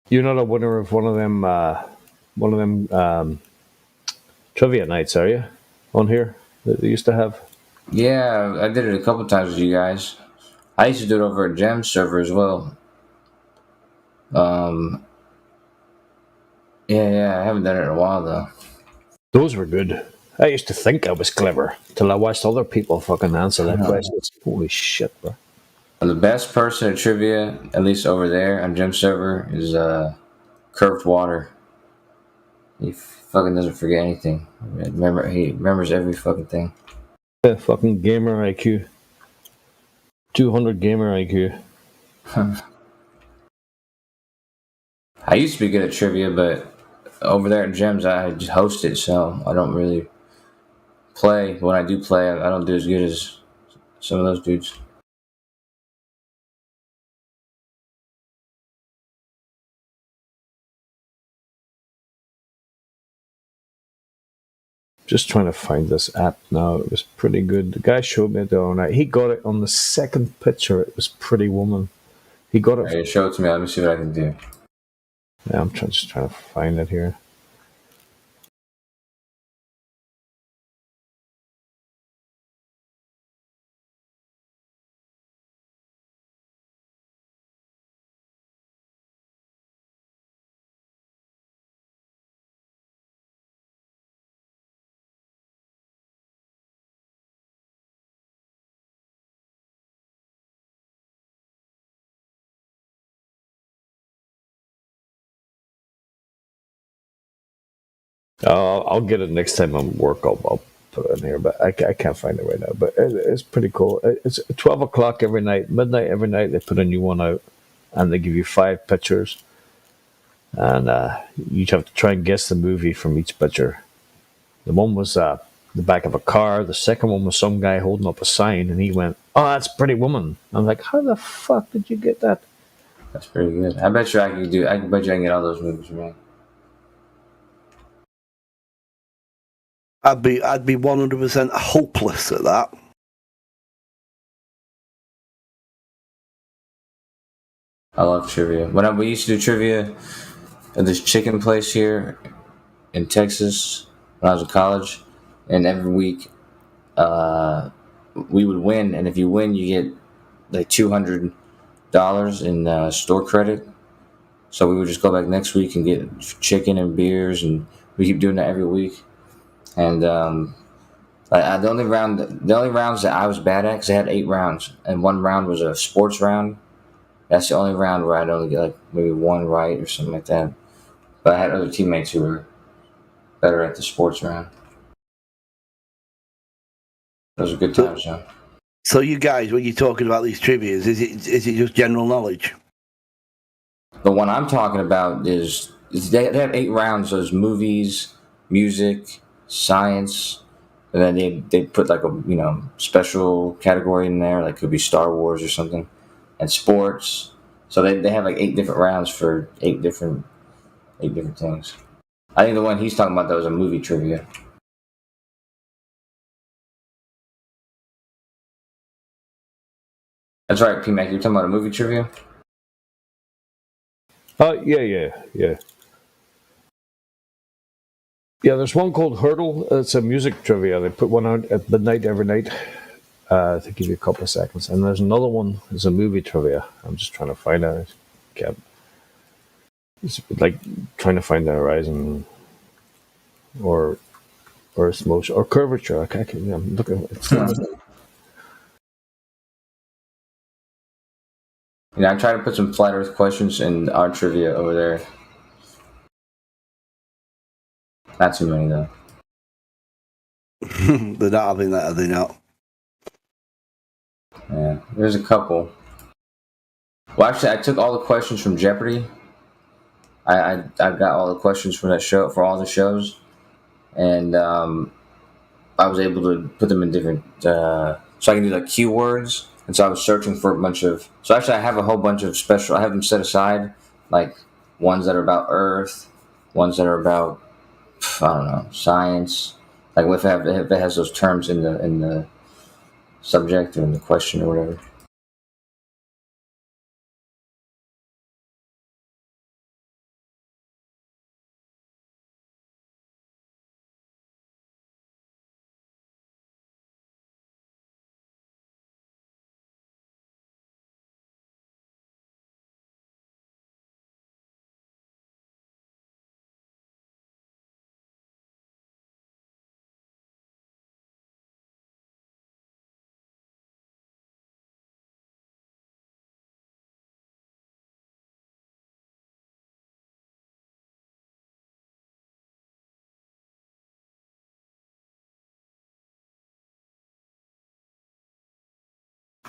You're not a winner of one of them trivia nights, are you? On here that they used to have. Yeah, I did it a couple times with you guys. I used to do it over a Gem server as well. Yeah, I haven't done it in a while though. Those were good. I used to think I was clever till I watched other people fucking answer that question. Holy shit, bro. The best person at trivia, at least over there on Gem server, is Curved Water. He fucking doesn't forget anything. He remembers every fucking thing. Yeah, fucking gamer IQ. 200 gamer IQ. I used to be good at trivia, but over there at Gems, I just host it, so I don't really play. When I do play, I don't do as good as some of those dudes. Just trying to find this app now. It was pretty good. The guy showed me it the other night. He got it on the second picture. It was Pretty Woman. He got it. Alright, show it to me. Let me see what I can do. Yeah, I'm just trying to find it here. I'll get it next time I'm work. I'll put it in here, but I can't find it right now. But it's pretty cool. It's 12 o'clock every night, midnight every night. They put a new one out, and they give you 5 pictures, and you have to try and guess the movie from each picture. The one was the back of a car. The second one was some guy holding up a sign, and he went, "Oh, that's Pretty Woman." I'm like, "How the fuck did you get that?" That's pretty good. I bet you I can do. I bet you I can get all those movies, man. I'd be 100% hopeless at that. I love trivia. We used to do trivia at this chicken place here in Texas when I was in college, and every week we would win, and if you win, you get like $200 in store credit. So we would just go back next week and get chicken and beers, and we keep doing that every week. And the only rounds that I was bad at, because they had 8 rounds, and one round was a sports round. That's the only round where I'd only get like maybe one right or something like that. But I had other teammates who were better at the sports round. Those are good So, times, John. so you guys, when you're talking about these trivias, is it just general knowledge? The one I'm talking about is they have 8 rounds. So there's movies, music, science, and then they put like a special category in there, like could be Star Wars or something, and sports. So they have like 8 different rounds for eight different things. I think the one he's talking about though is a movie trivia. That's right, P Mac. You're talking about a movie trivia. Oh, yeah. Yeah, there's one called Hurdle. It's a music trivia. They put one out at midnight every night to give you a couple of seconds. And there's another one. It's a movie trivia. I'm just trying to find out. It's like trying to find the horizon or Earth's motion or curvature. I'm looking. It's not, I try to put some flat Earth questions in our trivia over there. Not too many though. They're not having that, are they not? Yeah, there's a couple. Well, actually, I took all the questions from Jeopardy. I got all the questions from that show for all the shows, and I was able to put them in different. So I can do like keywords, and so I was searching for a bunch of. So actually, I have a whole bunch of special. I have them set aside, like ones that are about Earth, ones that are about I don't know science. Like if it has those terms in the subject or in the question or whatever.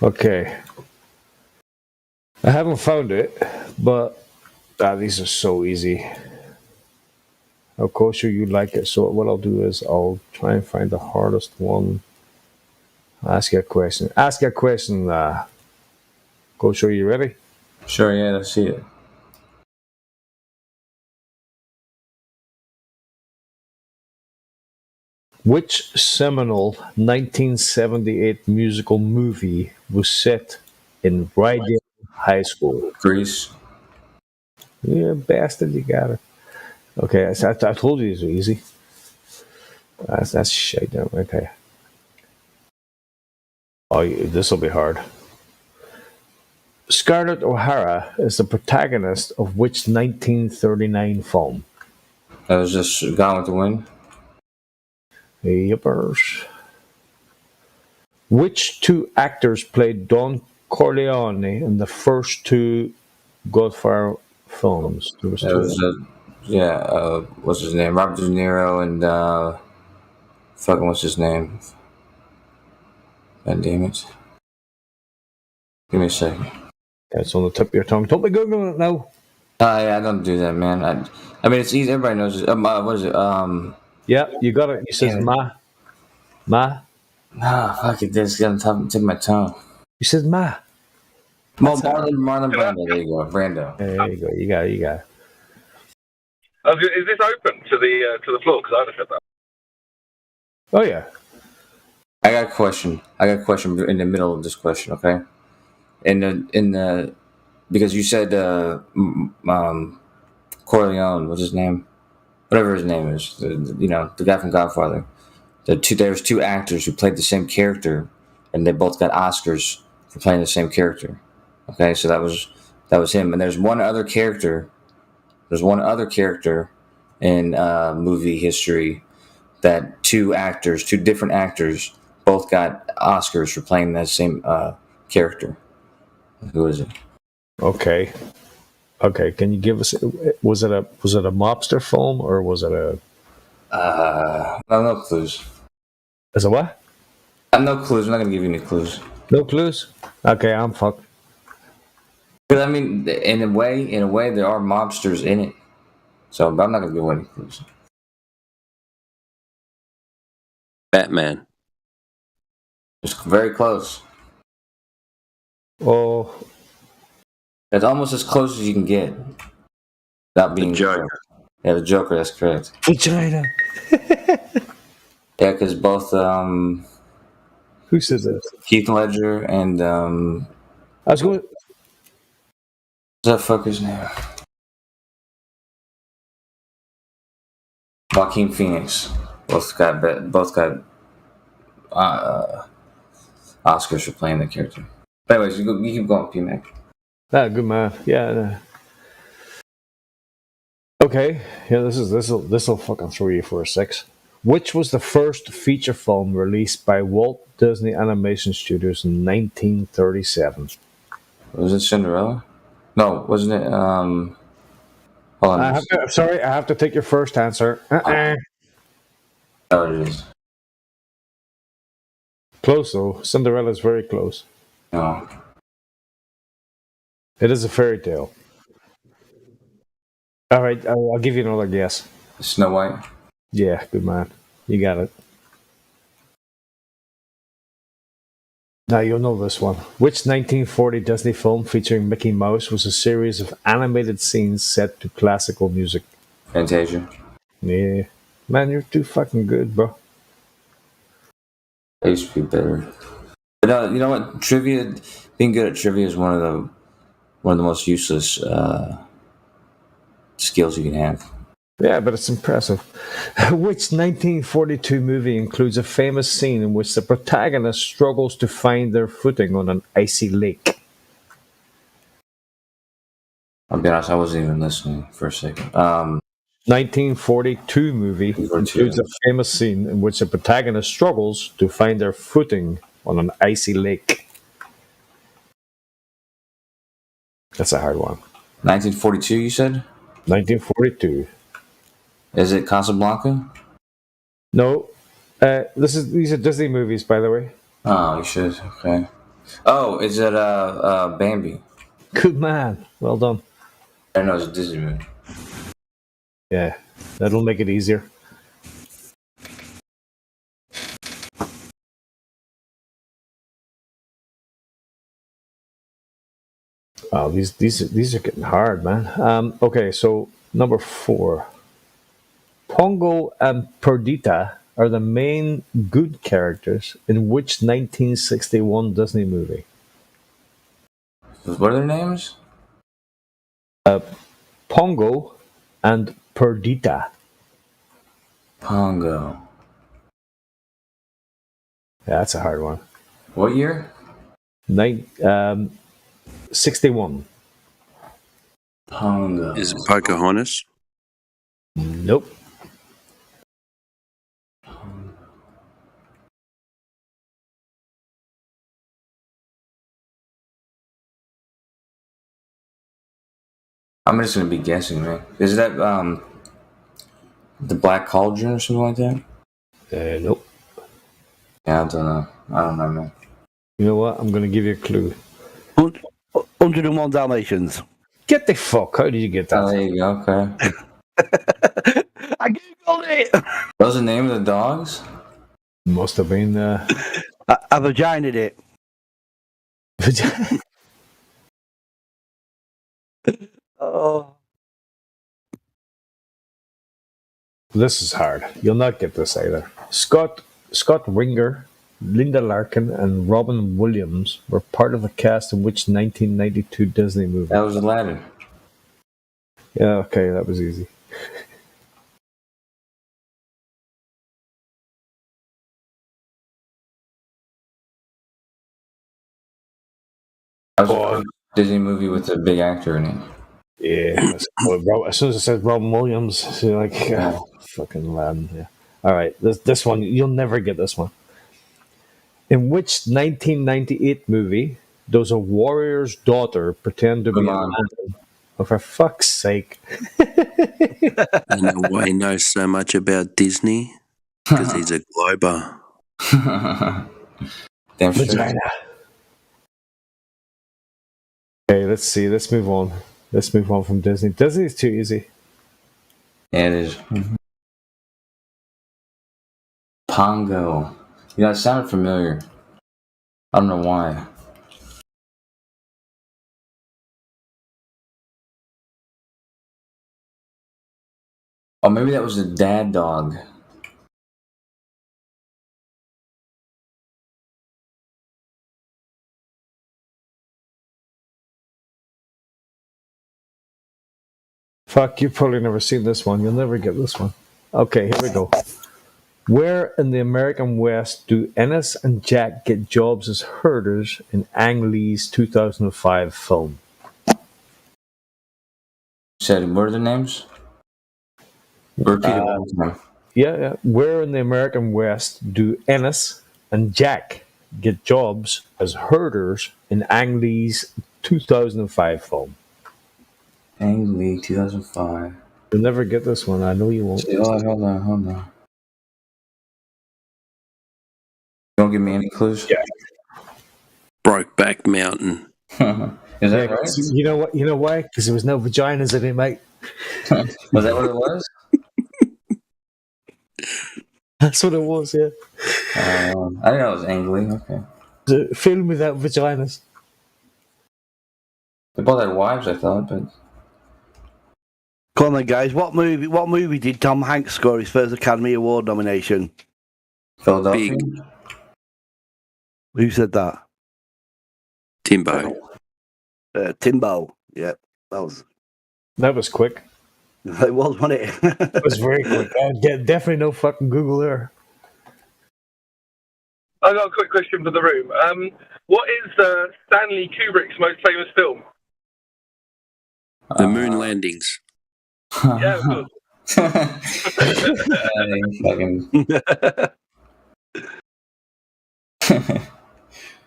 Okay. I haven't found it, but these are so easy. Of course, you like it. So what I'll do is I'll try and find the hardest one. Ask you a question. Ask you a question. Coach, are you ready? Sure, yeah, let's see it. Which seminal 1978 musical movie was set in Rydell High School? Greece. Yeah, bastard, you got it. Okay, I told you these were easy. That's shit down right there. Oh, this will be hard. Scarlett O'Hara is the protagonist of which 1939 film? That was just Gone with the Wind. Yippers. Which two actors played Don Corleone in the first two Godfather films? There was That two. was what's his name? Robert De Niro and fucking what's his name? God damn it! Give me a second. That's on the tip of your tongue. Don't be googling it now. Yeah, I don't do that, man. I mean, it's easy. Everybody knows it. What is it? Yeah, you got it. You says Damn it. ma. Fuck it. This is on top of my tongue. You says ma. Well, Marlon Brando. There you go, Brando. There you go. You got it. Is this open to the floor? Because I haven't said that. Oh yeah. I got a question. In the middle of this question. Okay. In the because you said Corleone. What's his name? Whatever his name is. The guy from Godfather. There's two actors who played the same character, and they both got Oscars for playing the same character. Okay, so that was him. And there's one other character. There's one other character in movie history that two different actors, both got Oscars for playing that same character. Who is it? Okay. Can you give us? Was it a mobster film or was it a? No clues. Is it what? No clues. I'm not gonna give you any clues. No clues. Okay, I'm fucked. Because I mean, in a way, there are mobsters in it. So, but I'm not gonna give away any clues. Batman. It's very close. Oh, It's almost as close as you can get without being Joker. Yeah, the Joker. That's correct. vagina. Yeah, because both Who says that? Heath Ledger and I was going. what's that fucker's name? Joaquin Phoenix. Both got Oscars for playing the character. But anyways, you keep going, P-Mac. Good man. Yeah. Okay. Yeah. This'll fucking throw you for a 6. Which was the first feature film released by Walt Disney Animation Studios in 1937? Was it Cinderella? No, wasn't it? Hold on. I have to take your first answer. Oh, it is. Close though. Cinderella's very close. No. It is a fairy tale. All right, I'll give you another guess. Snow White. Yeah, good man. You got it. Now you'll know this one. Which 1940 Disney film featuring Mickey Mouse was a series of animated scenes set to classical music? Fantasia. Yeah. Man, you're too fucking good, bro. I used to be better. But you know what? Trivia, being good at trivia is one of the most useless skills you can have. Yeah, but it's impressive. Which 1942 movie includes a famous scene in which the protagonist struggles to find their footing on an icy lake? I'll be honest, I wasn't even listening for a second. 1942 movie includes a famous scene in which the protagonist struggles to find their footing on an icy lake. That's a hard one. 1942, you said? 1942. Is it Casablanca? No, these are Disney movies, by the way. Oh, you should. Okay. Oh, is it Bambi? Good man. Well done. I know it's a Disney movie. Yeah, that'll make it easier. Wow, these are getting hard, man. Okay, so number 4. Pongo and Perdita are the main good characters in which 1961 Disney movie? What are their names? Pongo and Perdita. Pongo. Yeah, that's a hard one. What year? 61. Pongo. Is it Pocahontas? Nope. I'm just gonna be guessing, man. Is that the Black Cauldron or something like that? Nope. Yeah, I don't know. I don't know, man. You know what? I'm going to give you a clue. 101 Dalmatians. Get the fuck. How did you get Oh, that? there you go. Okay. I googled it. What was the name of the dogs? Must have been. I vaginaed it. Oh. This is hard. You'll not get this either. Scott Winger, Linda Larkin, and Robin Williams were part of the cast in which 1992 Disney movie? That was Aladdin. Yeah, okay, that was easy. That was a Disney movie with a big actor in it. Yeah. As soon as I said Robin Williams, you're like, fucking Aladdin. Yeah. All right, this one, you'll never get this one. In which 1998 movie does a warrior's daughter pretend to be a Mulan. man? Oh, for fuck's sake. I know why he knows so much about Disney. Because he's a glober. Damn straight. Vagina. Okay, let's see. Let's move on. Let's move on from Disney. Disney's too easy. Yeah, it is. Pongo. Yeah, it sounded familiar. I don't know why. Oh, maybe that was the dad dog. Fuck, you've probably never seen this one. You'll never get this one. Okay, here we go. Where in the American West do Ennis and Jack get jobs as herders in Ang Lee's 2005 film? Said, what are the names? Repeat it one more time. Yeah. Where in the American West do Ennis and Jack get jobs as herders in Ang Lee's 2005 film? Ang Lee, 2005. You'll never get this one. I know you won't. Hold on. Don't give me any clues? Yeah. Brokeback Mountain. Is that right? You know what? You know why? Because there was no vaginas in it, mate. Was that what it was? That's what it was. Yeah. I didn't know it was Ang Lee. Okay. The film without vaginas. They both had wives, I thought, but Come on then, guys. What movie did Tom Hanks score his first Academy Award nomination? Philadelphia. Big. Who said that? Timbo. Timbo. Yeah, That was quick. it was, wasn't it? It was very quick. Definitely no fucking Google there. I got a quick question for the room. What is Stanley Kubrick's most famous film? The moon landings. Yeah, of course.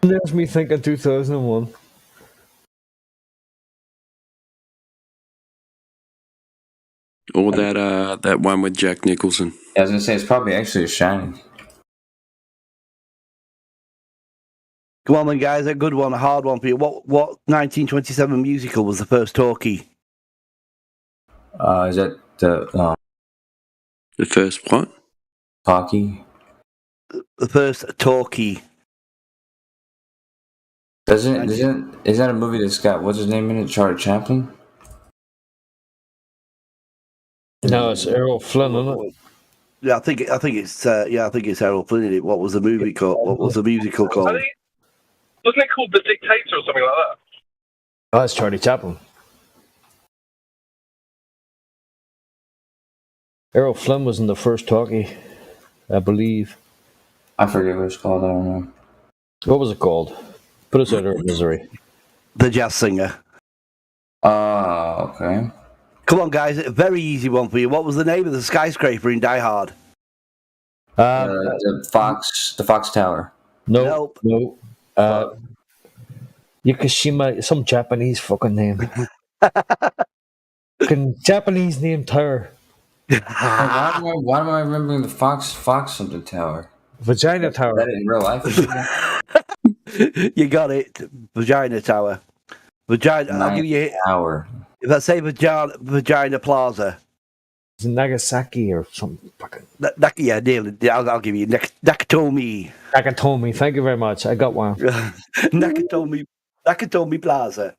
There's me thinking 2001. Or that one with Jack Nicholson. I was gonna say it's probably actually Shining. Come on then, guys. A good one, a hard one for you. What 1927 musical was the first talkie? Is that the The first what? talkie? The first talkie. Is that a movie that's got what's his name in it? Charlie Chaplin? No, it's Errol Flynn, isn't it? Yeah, I think it's Errol Flynn in it. What was the movie called? What was the musical I called? think, wasn't it called The Dictator or something like that? Oh, that's Charlie Chaplin. Errol Flynn was in the first talkie, I believe. I forget what it's called. I don't know. What was it called? Put us out of our misery. The Jazz Singer. Oh, okay. Come on, guys. A very easy one for you. What was the name of the skyscraper in Die Hard? The Fox Tower. No. Yakashima, some Japanese fucking name. Fucking Japanese name tower. Why am I remembering the Fox something tower? Vagina Is tower. that in real life? You got it. Vagina Tower. Vagina. I'll give you. Tower. If I say Vagina Plaza. It's in Nagasaki or something. Fucking Yeah, nearly. I'll give you Nakatomi. Nakatomi. Thank you very much. I got one. Nakatomi Plaza.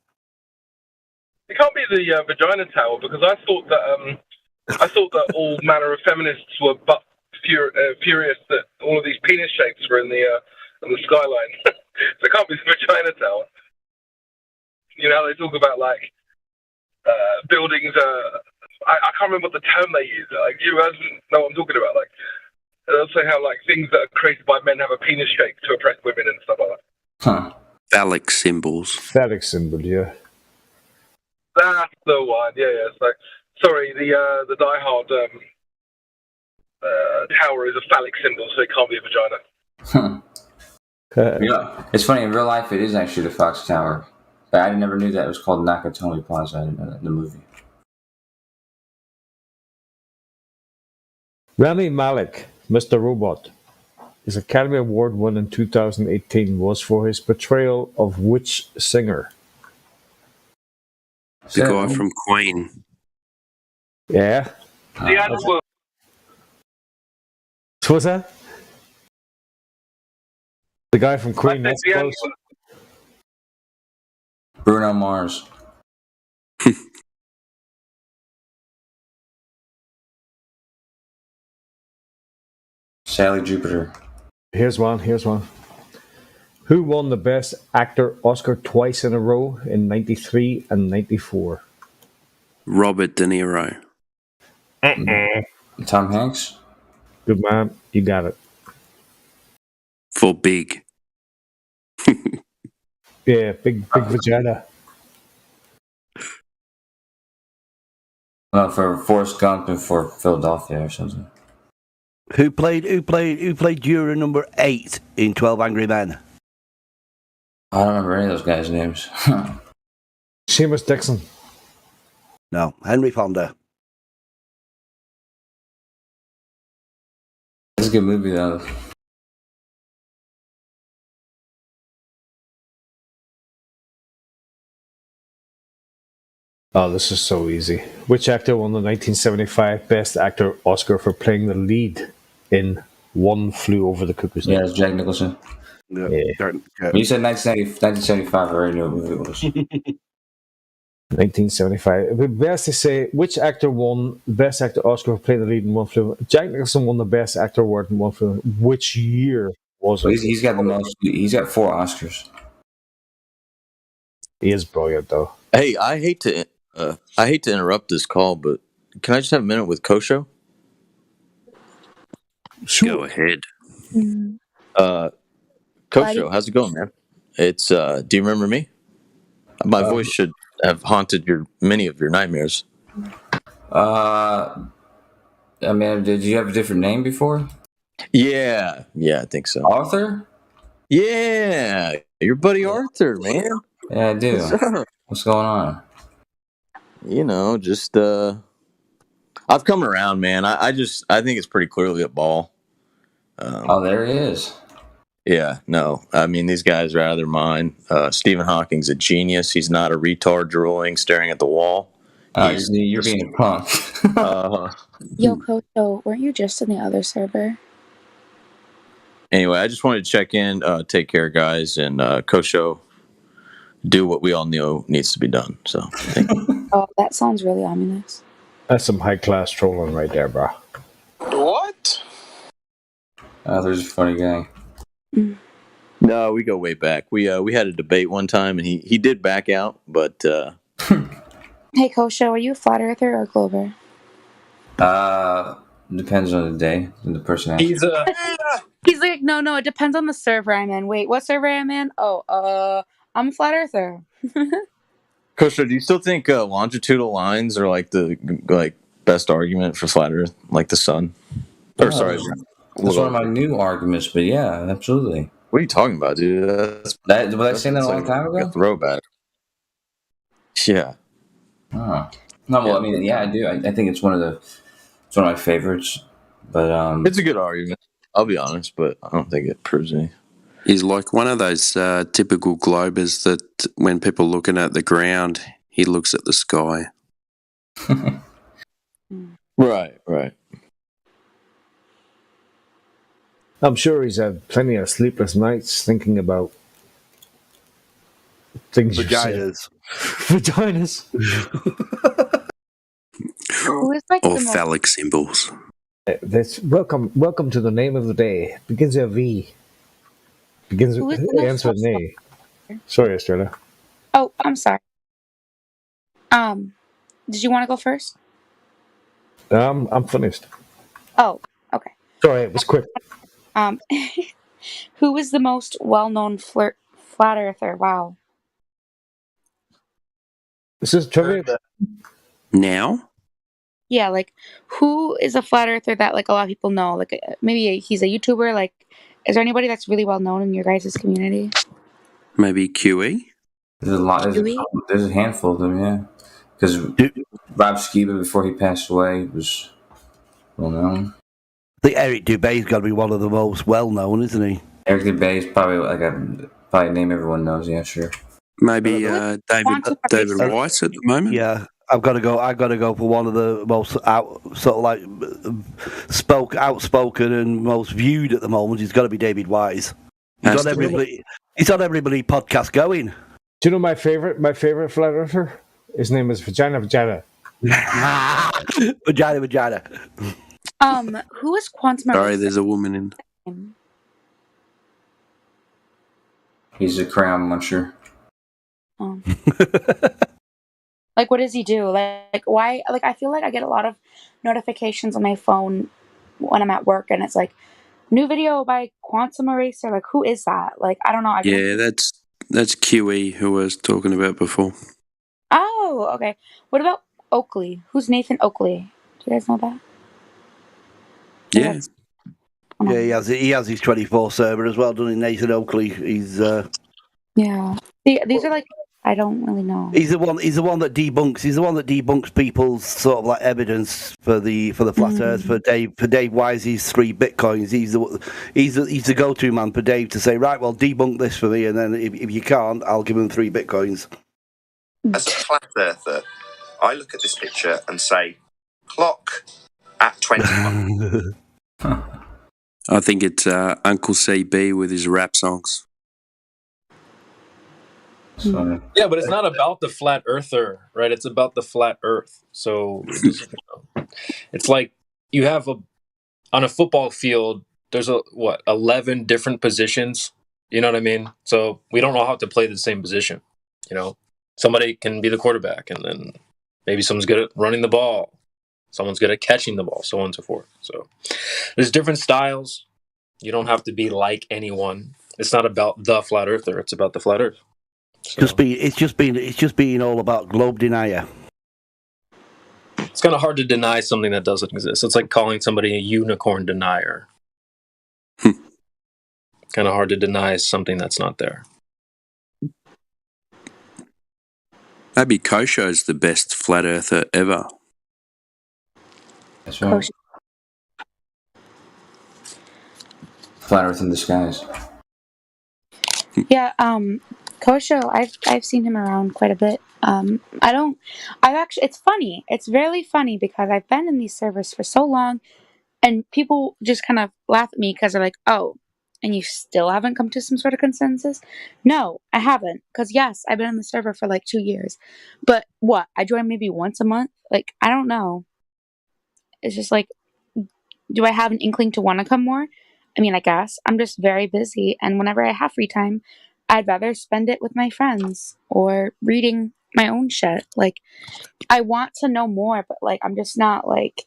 It can't be the Vagina Tower because I thought that all manner of feminists were furious that all of these penis shapes were in the skyline. So it can't be the Vagina Tower. You know how they talk about like buildings. I can't remember what the term they use. Like you guys know what I'm talking about. Like they'll say how like things that are created by men have a penis shape to oppress women and stuff like that. Huh. Phallic symbols. Phallic symbol, yeah. That's the one. Yeah. So, sorry, the Die Hard tower is a phallic symbol, so it can't be a vagina. Yeah, it's funny. In real life, it is actually the Fox Tower. But I never knew that it was called Nakatomi Plaza. I didn't know that in the movie. Rami Malek, Mr. Robot, his Academy Award won in 2018 was for his portrayal of which singer? The guy from Queen. Yeah. The answer. So what's that? The guy from Queen. That's the close. answer. Bruno Mars. Sally Jupiter. Here's one. Who won the Best Actor Oscar twice in a row in 93 and 94? Robert De Niro. Tom Hanks. Good man. You got it. For Big. Yeah, big vagina. No, for Forrest Gump and for Philadelphia or something. Who played juror number 8 in 12 Angry Men? I don't remember any of those guys' names. Seamus Dixon. No, Henry Fonda. It's a good movie though. Oh, this is so easy. Which actor won the 1975 Best Actor Oscar for playing the lead in One Flew Over the Cuckoo's Yeah, Nest? it's Jack Nicholson. Yeah. When you said 1975, I already knew what movie it was. 1975. But best to say, which actor won Best Actor Oscar for playing the lead in One Flew? Jack Nicholson won the Best Actor award in One Flew. Which year was it? He's got the most. He's got 4 Oscars. He is brilliant, though. Hey, I hate to interrupt this call, but can I just have a minute with Kosho? Go ahead. Kosho, how's it going, man? It's do you remember me? My voice should have haunted many of your nightmares. I mean, did you have a different name before? Yeah, I think so. Arthur? Yeah, your buddy Arthur, man. Yeah, I do. What's up? What's going on? You know, just I've come around, man. I think it's pretty clearly a ball. Oh, there he is. Yeah, no. I mean, these guys are out of their mind. Stephen Hawking's a genius. He's not a retard drooling, staring at the wall. He's You're being a punk. Yo, Koto, weren't you just in the other server? Anyway, I just wanted to check in. Take care, guys, and Kosho, do what we all know needs to be done. So, thank you. Oh, that sounds really ominous. That's some high class trolling right there, bro. What? There's a funny guy. No, we go way back. We had a debate one time, and he did back out, but Hey, Kosho, are you a flat earther or a glober? Depends on the day and the person. He's He's like, no, it depends on the server I'm in. Wait, what server I'm in? Oh, I'm a flat earther. Kosho, do you still think longitudinal lines are like the best argument for flat Earth, like the sun? Or sorry, That's one of my new arguments, but yeah, absolutely. what are you talking about, dude? Was I saying that a long time ago? A throwback. Yeah. Oh. No, well, I mean, yeah, I do. I think it's one of my favorites. But It's a good argument. I'll be honest, but I don't think it proves anything. He's like one of those typical globers that when people are looking at the ground, he looks at the sky. Right. I'm sure he's had plenty of sleepless nights thinking about things you said. Vaginas. Vaginas. Who is like Or the most... phallic symbols. That's welcome to the name of the day. Begins with a V. Begins Who with is the most ends with an A. Sorry, Australia. Oh, I'm sorry. Did you want to go first? I'm finished. Oh, okay. Sorry, it was quick. Who is the most well-known flat earther? Wow. This is trivia. Now? Yeah, like, who is a flat earther that, like, a lot of people know? Like, maybe he's a YouTuber. Like, is there anybody that's really well-known in your guys' community? Maybe QE? there's a lot. There's a handful of them, yeah. Because Rob Skiba, before he passed away, was well known. I think Eric Dubé's got to be one of the most well-known, isn't he? Eric Dubé is probably probably a name everyone knows. Yeah, sure. Maybe David Weiss at the moment? Yeah, I've got to go for one of the most outspoken and most viewed at the moment. He's got to be David Wise. He's on everybody podcast going. Do you know my favorite flat earther? His name is Vagina. Vagina. Who is Quantum? Sorry, there's a woman in. He's a crayon muncher. Like, what does he do? Like, why? Like, I feel like I get a lot of notifications on my phone when I'm at work, and it's like, new video by Quantum Eraser. Like, who is that? Like, I don't know. Yeah, that's QE who I was talking about before. Oh, okay. What about Oakley? Who's Nathan Oakley? Do you guys know that? Yeah. Yeah, he has his 24 server as well, doesn't he? Nathan Oakley. He's yeah. These are like, I don't really know. He's the one that debunks. He's the one that debunks people's sort of like evidence for the flat Earth for Dave Wise's 3 bitcoins. He's the go-to man for Dave to say, right, well, debunk this for me, and then if you can't, I'll give him 3 bitcoins. As a flat earther, I look at this picture and say, clock at 21. I think it's Uncle CB with his rap songs. Yeah, but it's not about the flat earther, right? It's about the flat earth. So it's like you have on a football field, there's 11 different positions. You know what I mean? So we don't know how to play the same position. You know, somebody can be the quarterback, and then maybe someone's good at running the ball. Someone's good at catching the ball, so on and so forth. So there's different styles. You don't have to be like anyone. It's not about the flat earther. It's about the flat earth. So, it's just been all about globe denier. It's kind of hard to deny something that doesn't exist. It's like calling somebody a unicorn denier. Kind of hard to deny something that's not there. Maybe Kosho's the best flat earther ever. That's right. Flat Earth in disguise. Yeah, Kosho, I've seen him around quite a bit. I've actually, it's funny. It's really funny because I've been in these servers for so long, and people just kind of laugh at me because they're like, "Oh, and you still haven't come to some sort of consensus?" No, I haven't. Because yes, I've been in the server for like 2 years, but what? I join maybe once a month. Like, I don't know. It's just like, do I have an inkling to want to come more? I mean, I guess I'm just very busy, and whenever I have free time, I'd rather spend it with my friends or reading my own shit. Like, I want to know more, but like, I'm just not like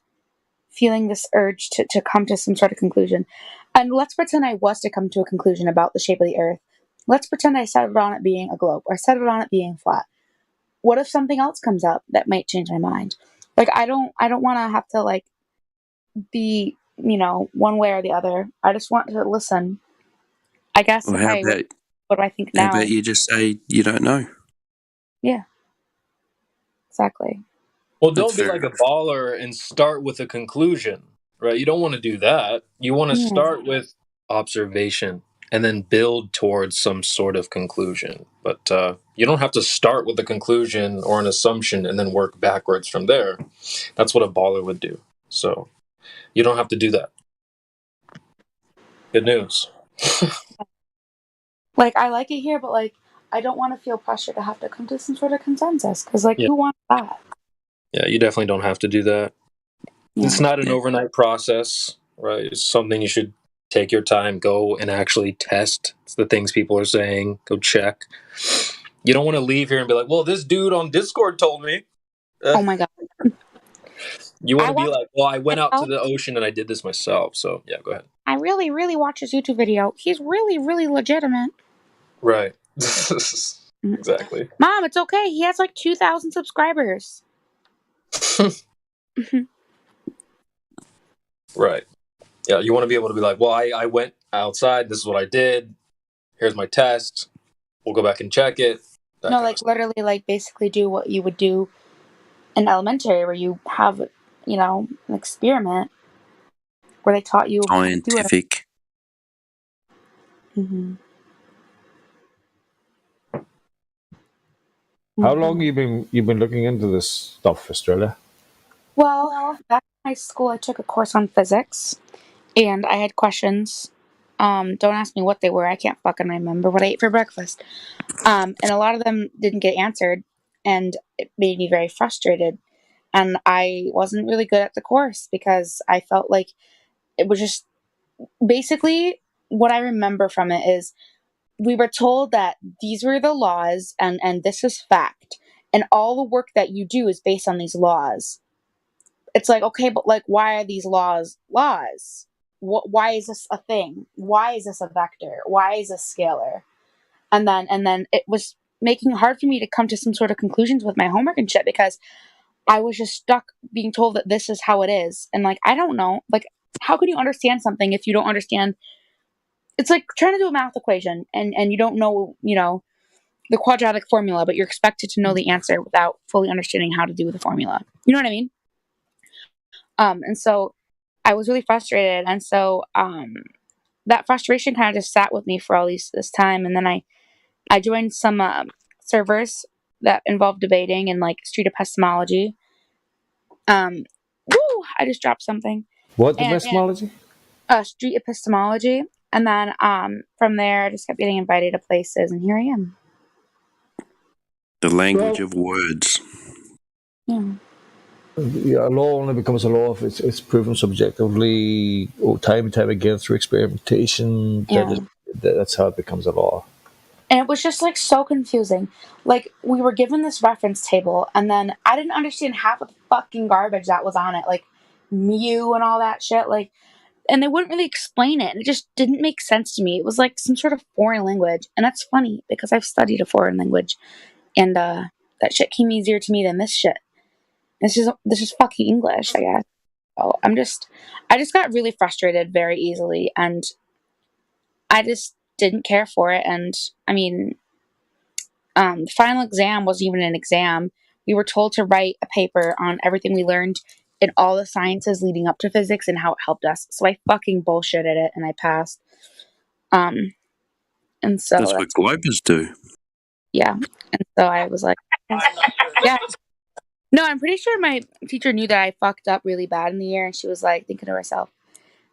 feeling this urge to come to some sort of conclusion. And let's pretend I was to come to a conclusion about the shape of the Earth. Let's pretend I settled on it being a globe or settled on it being flat. What if something else comes up that might change my mind? Like, I don't want to have to like be, one way or the other. I just want to listen. I guess Well, if I would, what do I think how about now? you just say you don't know? Yeah, exactly. Well, That's don't be fair like a enough. baller and start with a conclusion, right? You don't want to do that. You want to Yeah. start with observation and then build towards some sort of conclusion. But you don't have to start with a conclusion or an assumption and then work backwards from there. That's what a baller would do. So you don't have to do that. Good news. Like, I like it here, but like, I don't want to feel pressure to have to come to some sort of consensus because, like, Yeah, who wants that? yeah, you definitely don't have to do that. It's Yeah. not an Yeah. overnight process, right? It's something you should take your time, go and actually test the things people are saying, go check. You don't want to leave here and be like, well, this dude on Discord told me. Oh my god. You want I to be watch like, well, I went out to myself. the ocean and I did this myself. So, yeah, go ahead. I really, really watch his YouTube video. He's really, really legitimate. Right. Mhm. Exactly. Mom, it's okay. He has like 2,000 subscribers. Right. Yeah, you want to be able to be like, well, I went outside. This is what I did. Here's my test. We'll go back and check it. That No, kind of like stuff. literally, like basically do what you would do in elementary, where you have, an experiment where they taught you do it. Scientific. hmm How long hmm you've been looking into this stuff, Australia? Well, back in high school, I took a course on physics, and I had questions. Don't ask me what they were. I can't fucking remember what I ate for breakfast. And a lot of them didn't get answered, and it made me very frustrated. And I wasn't really good at the course because I felt like it was just basically what I remember from it is we were told that these were the laws and this is fact. And all the work that you do is based on these laws. It's like, okay, but like, why are these laws laws? Why is this a thing? Why is this a vector? Why is this scalar? And then it was making it hard for me to come to some sort of conclusions with my homework and shit because I was just stuck being told that this is how it is. And like, I don't know. Like, how can you understand something if you don't understand? It's like trying to do a math equation and you don't know, the quadratic formula, but you're expected to know the answer without fully understanding how to do the formula. You know what I mean? And so I was really frustrated. And so that frustration kind of just sat with me for all this time. And then I joined some servers that involved debating and like street epistemology. Woo! I just dropped something. What And epistemology? street epistemology. And then from there, I just kept getting invited to places, and here I am. The language Well, of words. Yeah. yeah, a law only becomes a law if it's proven subjectively, time and time again through experimentation. Yeah. That's how it becomes a law. And it was just like so confusing. Like, we were given this reference table, and then I didn't understand half of the fucking garbage that was on it, like mu and all that shit. Like, and they wouldn't really explain it, and it just didn't make sense to me. It was like some sort of foreign language, and that's funny because I've studied a foreign language, and that shit came easier to me than this shit. This is fucking English, I guess. Oh, I just got really frustrated very easily, and I just didn't care for it. And I mean, the final exam wasn't even an exam. We were told to write a paper on everything we learned in all the sciences leading up to physics and how it helped us. So I fucking bullshitted it and I passed. Um, And so That's what Globers do. yeah. And so I was like, yeah. No, I'm pretty sure my teacher knew that I fucked up really bad in the year, and she was like thinking to herself,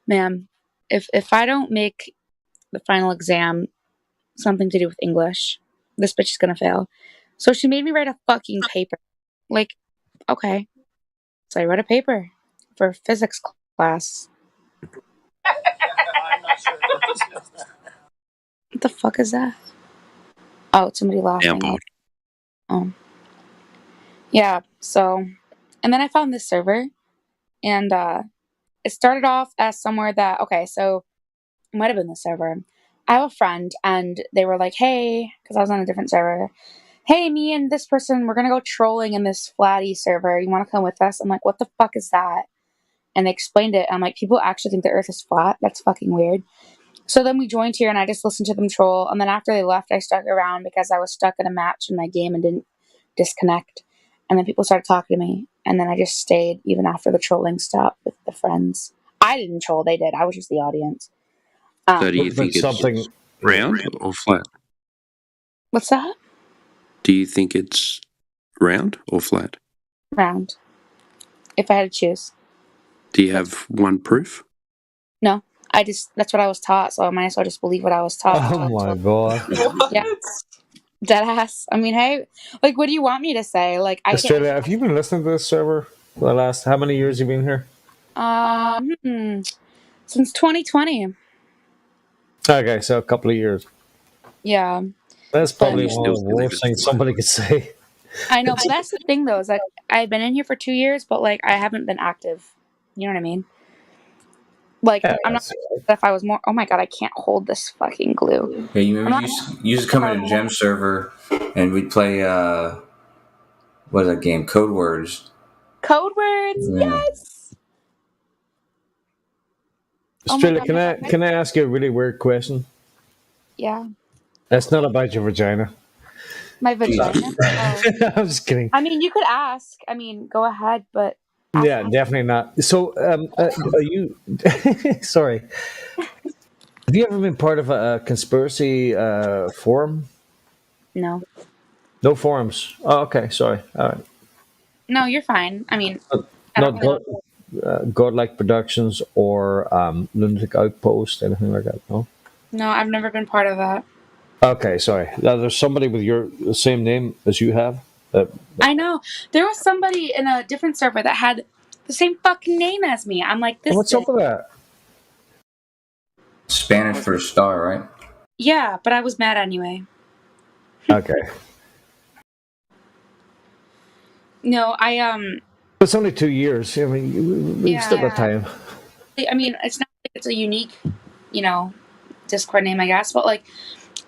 "Ma'am, if I don't make the final exam something to do with English, this bitch is gonna fail." So she made me write a fucking paper. Like, okay. So I wrote a paper for physics class. What the fuck is that? Oh, it's somebody laughing. Downboard. Oh. Yeah, so, and then I found this server, and it started off as somewhere that, okay, so it might have been the server. I have a friend, and they were like, hey, because I was on a different server, hey, me and this person, we're going to go trolling in this Flatty server. You want to come with us? I'm like, what the fuck is that? And they explained it. I'm like, people actually think the earth is flat? That's fucking weird. So then we joined here, and I just listened to them troll. And then after they left, I stuck around because I was stuck in a match in my game and didn't disconnect. And then people started talking to me. And then I just stayed even after the trolling stopped with the friends. I didn't troll, they did. I was just the audience. So do you But think it's something round or flat? What's that? Do you think it's round or flat? Round. If I had to choose. Do you have one proof? No. That's what I was taught, so I might as well just believe what I was taught. Oh my god. Yeah. Deadass. I mean, hey, like, what do you want me to say? Like, I Australia, have you been listening to this server for the last how many years you been here? Since 2020. Okay, so a couple of years. Yeah. That's probably You one of still the believe worst it's things flat. somebody could say. I know, but that's the thing, though, is like, I've been in here for 2 years, but, like, I haven't been active. You know what I mean? Like, Yeah, I'm not that's- if I was more. Oh my god, I can't hold this fucking glue. Yeah, you remember I'm you used to come in a gem server and we'd play what is that game? Code Words. Code words, Yeah. yes. Oh my Australia, god, can I ask you a really weird question? yeah, That's not about your vagina. my vagina. Oh. I'm just kidding. I mean, you could ask. I mean, go ahead, but ask Yeah, me. definitely not. So, are you? Sorry. Have you ever been part of a conspiracy forum? No, No forums. Oh, okay. Sorry. All right. no, you're fine. I mean, I don't Not really. Godlike Productions or Lunatic Outpost, anything like that. No. No, I've never been part of that. Okay, sorry. Now, there's somebody with the same name as you have. I know there was somebody in a different server that had the same fucking name as me. I'm like, this. What's up with that? Spanish for star, right? Yeah, but I was mad anyway. Okay. No, It's only 2 years. I mean, we still got time. I mean, it's not like it's a unique, Discord name, I guess, but like,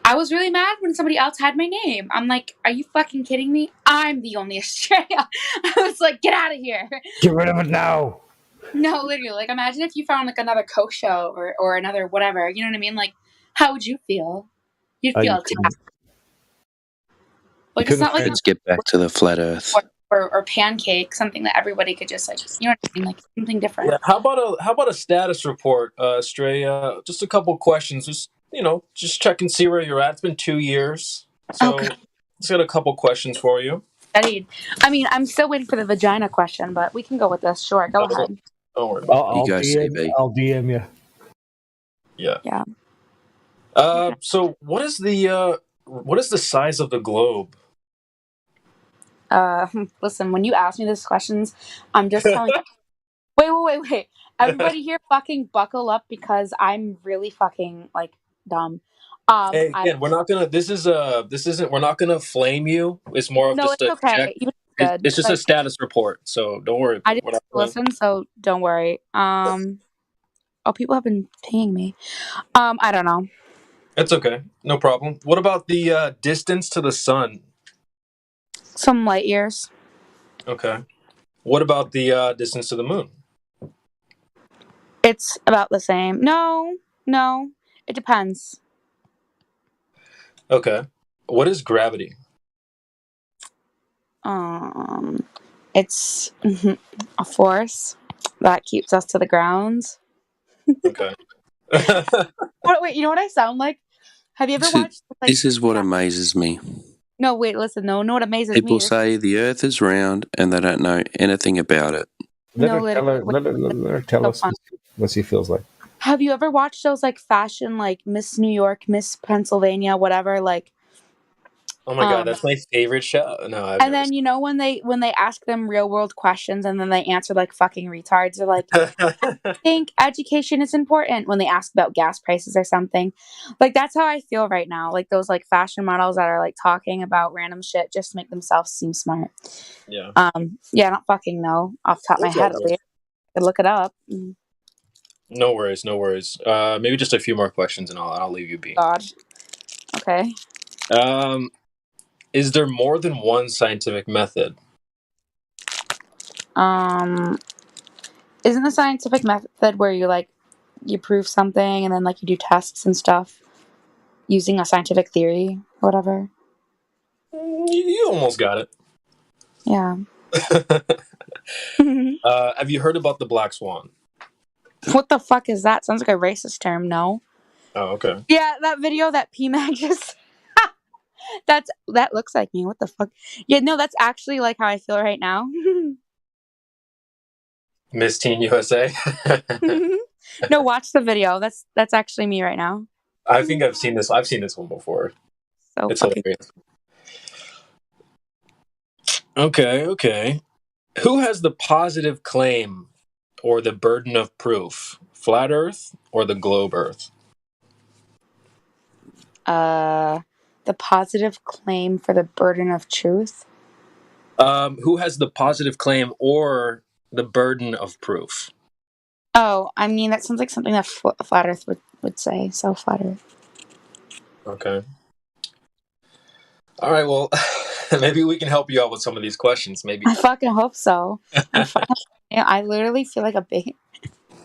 I was really mad when somebody else had my name. I'm like, are you fucking kidding me? I'm the only Australia. I was like, get out of here. Get rid of it now. No, literally. Like, imagine if you found like another Coke show or another whatever. You know what I mean? Like, how would you feel? You'd feel attacked. Like, it's not like Let's get back to the flat Earth. or pancake, something that everybody could just like, you know what I mean? Like something different. Yeah. How about a status report, Australia? Just a couple questions. Just check and see where you're at. It's been 2 years, so Okay. just got a couple questions for you. I mean, I'm still waiting for the vagina question, but we can go with this. Sure, go ahead. Don't worry. I'll go, DM, CB. I'll DM you. Yeah. Yeah. So what is the size of the globe? Listen, when you ask me these questions, I'm just telling you. Wait. Everybody here fucking buckle up because I'm really fucking like dumb. Hey, again, we're not gonna. This isn't. We're not gonna flame you. It's more of No, just it's a okay. check. Good. It's just a status report, so don't worry. I We're just not listen, so don't worry. People have been paying me. I don't know. It's okay. No problem. What about the distance to the sun? Some light years. Okay. What about the distance to the moon? It's about the same. No. It depends. Okay. What is gravity? It's a force that keeps us to the ground. Okay. Wait, you know what I sound like? Have you ever See, watched like? this is what amazes me. No, wait, listen. No, know what amazes People me? say the Earth is round and they don't know anything about it. Let No, her tell, her, let her tell so us fun. what she feels like. Have you ever watched those like fashion, like Miss New York, Miss Pennsylvania, whatever? Like, Oh my god, that's my favorite show. No, I've and never then you know when they ask them real world questions and then they answer like fucking retards. They're like, I think education is important when they ask about gas prices or something. Like that's how I feel right now. Like those like fashion models that are like talking about random shit just to make themselves seem smart. Yeah. Yeah, I don't fucking know off the top of my It's all head. good. I could look it up. No worries, no worries. Maybe just a few more questions and I'll leave you be. God. Okay. Is there more than one scientific method? Isn't the scientific method where you prove something and then like you do tests and stuff using a scientific theory or whatever? You almost got it. Yeah. Have you heard about the black swan? What the fuck is that? Sounds like a racist term. No. Oh, okay. Yeah, that video that PMAG just. That looks like me. What the fuck? Yeah, no, that's actually like how I feel right now. Miss Teen USA. No, watch the video. That's actually me right now. I think I've seen this. I've seen this one before. So It's fucking. hilarious. Okay. Who has the positive claim or the burden of proof? Flat Earth or the globe Earth? The positive claim for the burden of truth. Who has the positive claim or the burden of proof? Oh, I mean that sounds like something that Flat Earth would say. So Flat Earth. Okay. All right. Well, maybe we can help you out with some of these questions. Maybe. I fucking hope so. I literally feel like a big.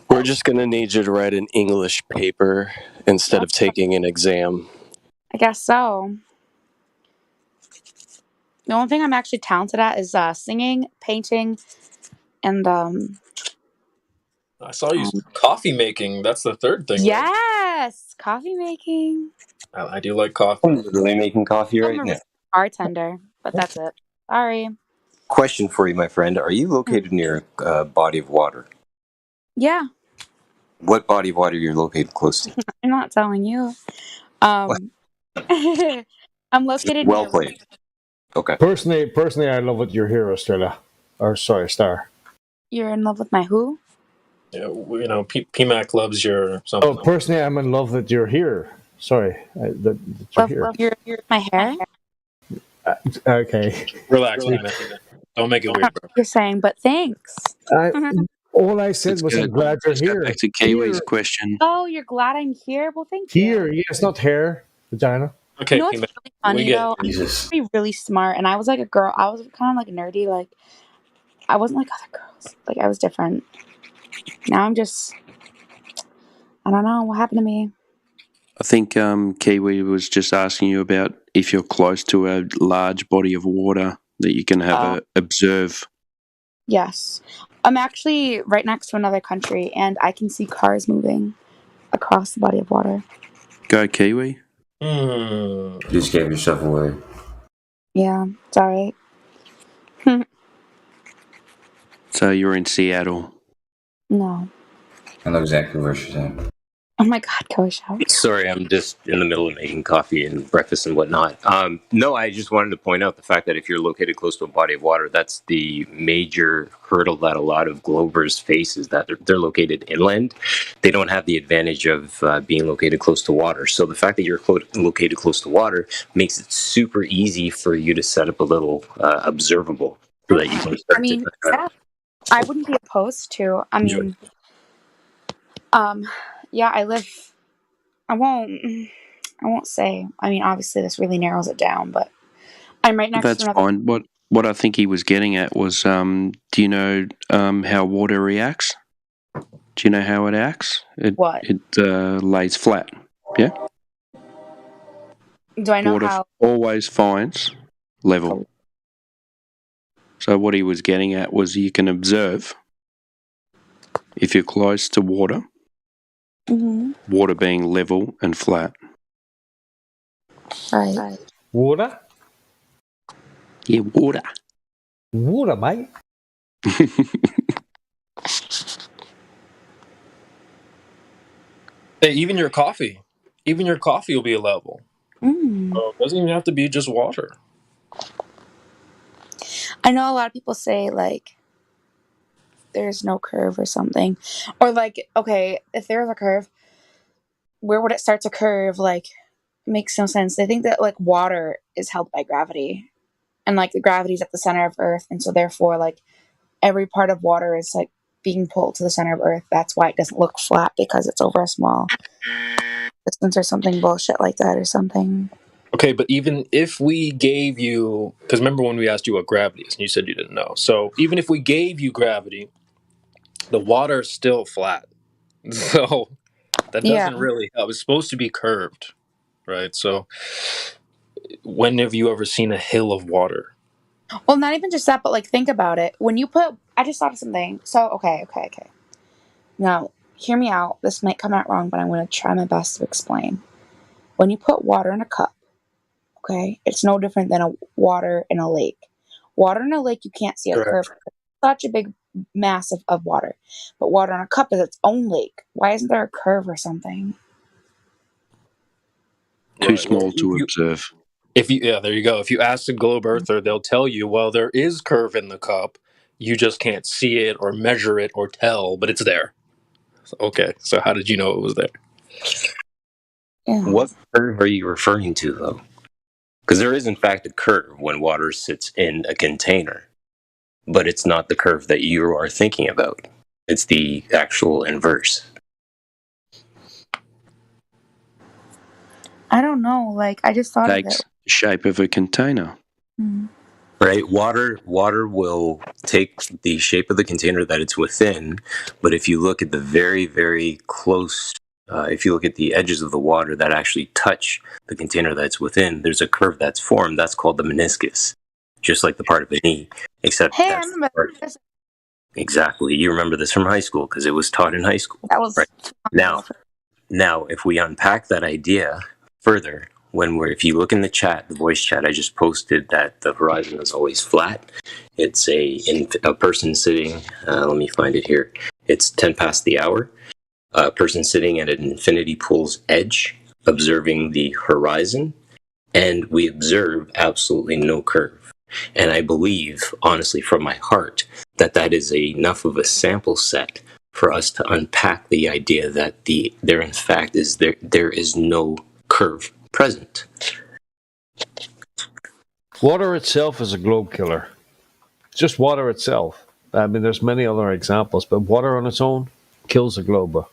We're just going to need you to write an English paper instead of taking an exam. I guess so. The only thing I'm actually talented at is singing, painting, and I saw you coffee making. That's the third thing. Yes, coffee making. Right? I do like coffee. I'm literally making coffee right I'm now. a bartender, but that's it. Sorry. Question for you, my friend. Are you located near a body of water? Yeah, What body of water are you located close to? I'm not telling you. I'm located Well near. played. Okay. Personally, I love it. You're here, Australia. Or sorry, Star. You're in love with my who? Yeah, you know, PMAC loves your something. Oh, personally, I'm in love that you're here. Sorry, that you're here. Love your my hair. Okay. Relax, PMAC. Don't make it weird, bro. You're saying, but thanks. All I said Let's was go- I'm glad you're Let's go here. back to Kiwi's Here. question. Oh, you're glad I'm here. Well, thank you. Here, yes, not hair, vagina. Okay, You know what's PMAC. really funny We get though? it. Jesus. I'm really smart, and I was like a girl. I was kind of like nerdy. Like I wasn't like other girls. Like I was different. Now I'm just. I don't know what happened to me. I think Kiwi was just asking you about if you're close to a large body of water that you can have observe. Yes, I'm actually right next to another country, and I can see cars moving across the body of water. Go Kiwi. You just gave yourself away. Yeah, it's all right. So you're in Seattle. No. I know exactly where she's at. Oh my God, go shout. Sorry, I'm just in the middle of making coffee and breakfast and whatnot. No, I just wanted to point out the fact that if you're located close to a body of water, that's the major hurdle that a lot of Globers face, is that they're located inland. They don't have the advantage of being located close to water. So the fact that you're located close to water makes it super easy for you to set up a little observable so that you can start I mean, to... yeah, I wouldn't be opposed to. I mean, yeah, I won't say. I mean, obviously, this really narrows it down, but I'm right next That's to another. fine. What I think he was getting at was, do you know how water reacts? Do you know how it acts? What? It lays flat. Yeah. Do I know Water how? always finds level. So what he was getting at was you can observe if you're close to water, Mm-hmm. water being level and flat. Right. Water? Yeah, water. Water, mate. Hey, even your coffee will be a level. Mm. So it doesn't even have to be just water. I know a lot of people say like there's no curve or something, or like okay, if there's a curve, where would it start to curve? Like, it makes no sense. They think that like water is held by gravity, and like the gravity's at the center of Earth, and so therefore like every part of water is like being pulled to the center of Earth. That's why it doesn't look flat because it's over a small distance or something bullshit like that or something. Okay, but even if we gave you, because remember when we asked you what gravity is, and you said you didn't know. So even if we gave you gravity, the water's still flat. So that Yeah. doesn't really help. It's supposed to be curved, right? So when have you ever seen a hill of water? Well, not even just that, but like think about it. When you put, I just thought of something. So okay. Now, hear me out. This might come out wrong, but I'm going to try my best to explain. When you put water in a cup, okay, it's no different than a water in a lake. Water in a lake, you can't see a curve. Correct. It's such a big mass of water. But water in a cup is its own lake. Why isn't there a curve or something? Too Right. small Well, to observe. there you go. If you ask a globe earther, they'll tell you, well, there is curve in the cup. You just can't see it or measure it or tell, but it's there. Okay, so how did you know it was there? Yeah. What curve are you referring to, though? Because there is, in fact, a curve when water sits in a container, but it's not the curve that you are thinking about. It's the actual inverse. I don't know. Like, I just thought of Takes it. the shape of a container. Hmm. Right? Water will take the shape of the container that it's within, but if you look at the very, very close, if you look at the edges of the water that actually touch the container that's within, there's a curve that's formed. That's called the meniscus, just like the part of a knee, except Hey, I that's the remember part. this. Exactly. You remember this from high school because it was taught in high school. That was Right. Now, if we unpack that idea further, if you look in the chat, the voice chat, I just posted that the horizon is always flat. It's a person sitting. Let me find it here. It's 10 past the hour. A person sitting at an infinity pool's edge, observing the horizon, and we observe absolutely no curve. And I believe, honestly, from my heart, that is enough of a sample set for us to unpack the idea that there in fact is there is no curve present. Water itself is a globe killer. Just water itself. I mean, there's many other examples, but water on its own kills a globe.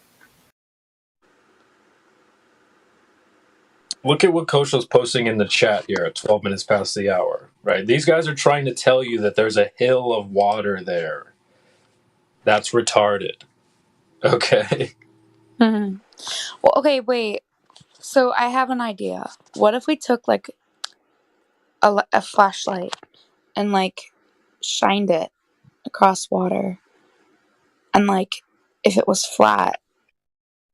Look at what Kosho's posting in the chat here at 12 minutes past the hour, right? These guys are trying to tell you that there's a hill of water there. That's retarded. Okay. Mhm. Well, okay, wait. So I have an idea. What if we took like a flashlight and like shined it across water, and like if it was flat,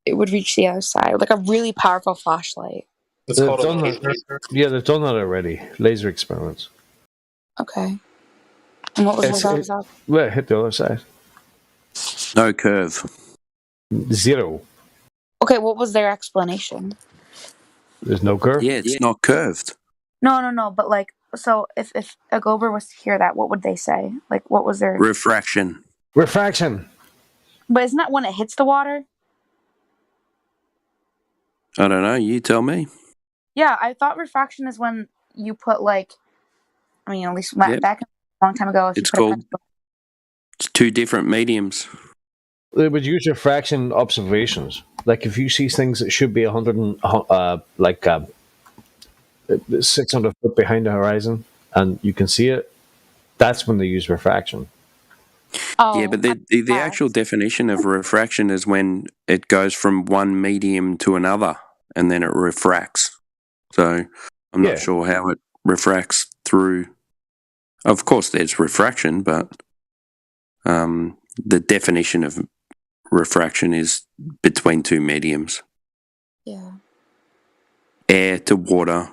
it would reach the other side, like a really powerful flashlight. It's They've called a done laser. that. Yeah, they've done that already. Laser experiments. Okay. And what was the It's- result? Well, hit the other side. No curve. Zero. Okay, what was their explanation? There's no curve. Yeah, it's not curved. No. But like, so if a glober was to hear that, what would they say? Like, what was their? Refraction. Refraction. But isn't that when it hits the water? I don't know. You tell me. Yeah, I thought refraction is when you put like, I mean, at least Yep. back a long time ago, if It's you put a called. It's two different mediums. They would use refraction observations. Like if you see things that should be 600 foot behind the horizon, and you can see it, that's when they use refraction. Oh, Yeah, but the actual definition of refraction is when it goes from one medium to another and then it refracts. So I'm Yeah. not sure how it refracts through. Of course, there's refraction, but the definition of refraction is between two mediums. yeah. Air to water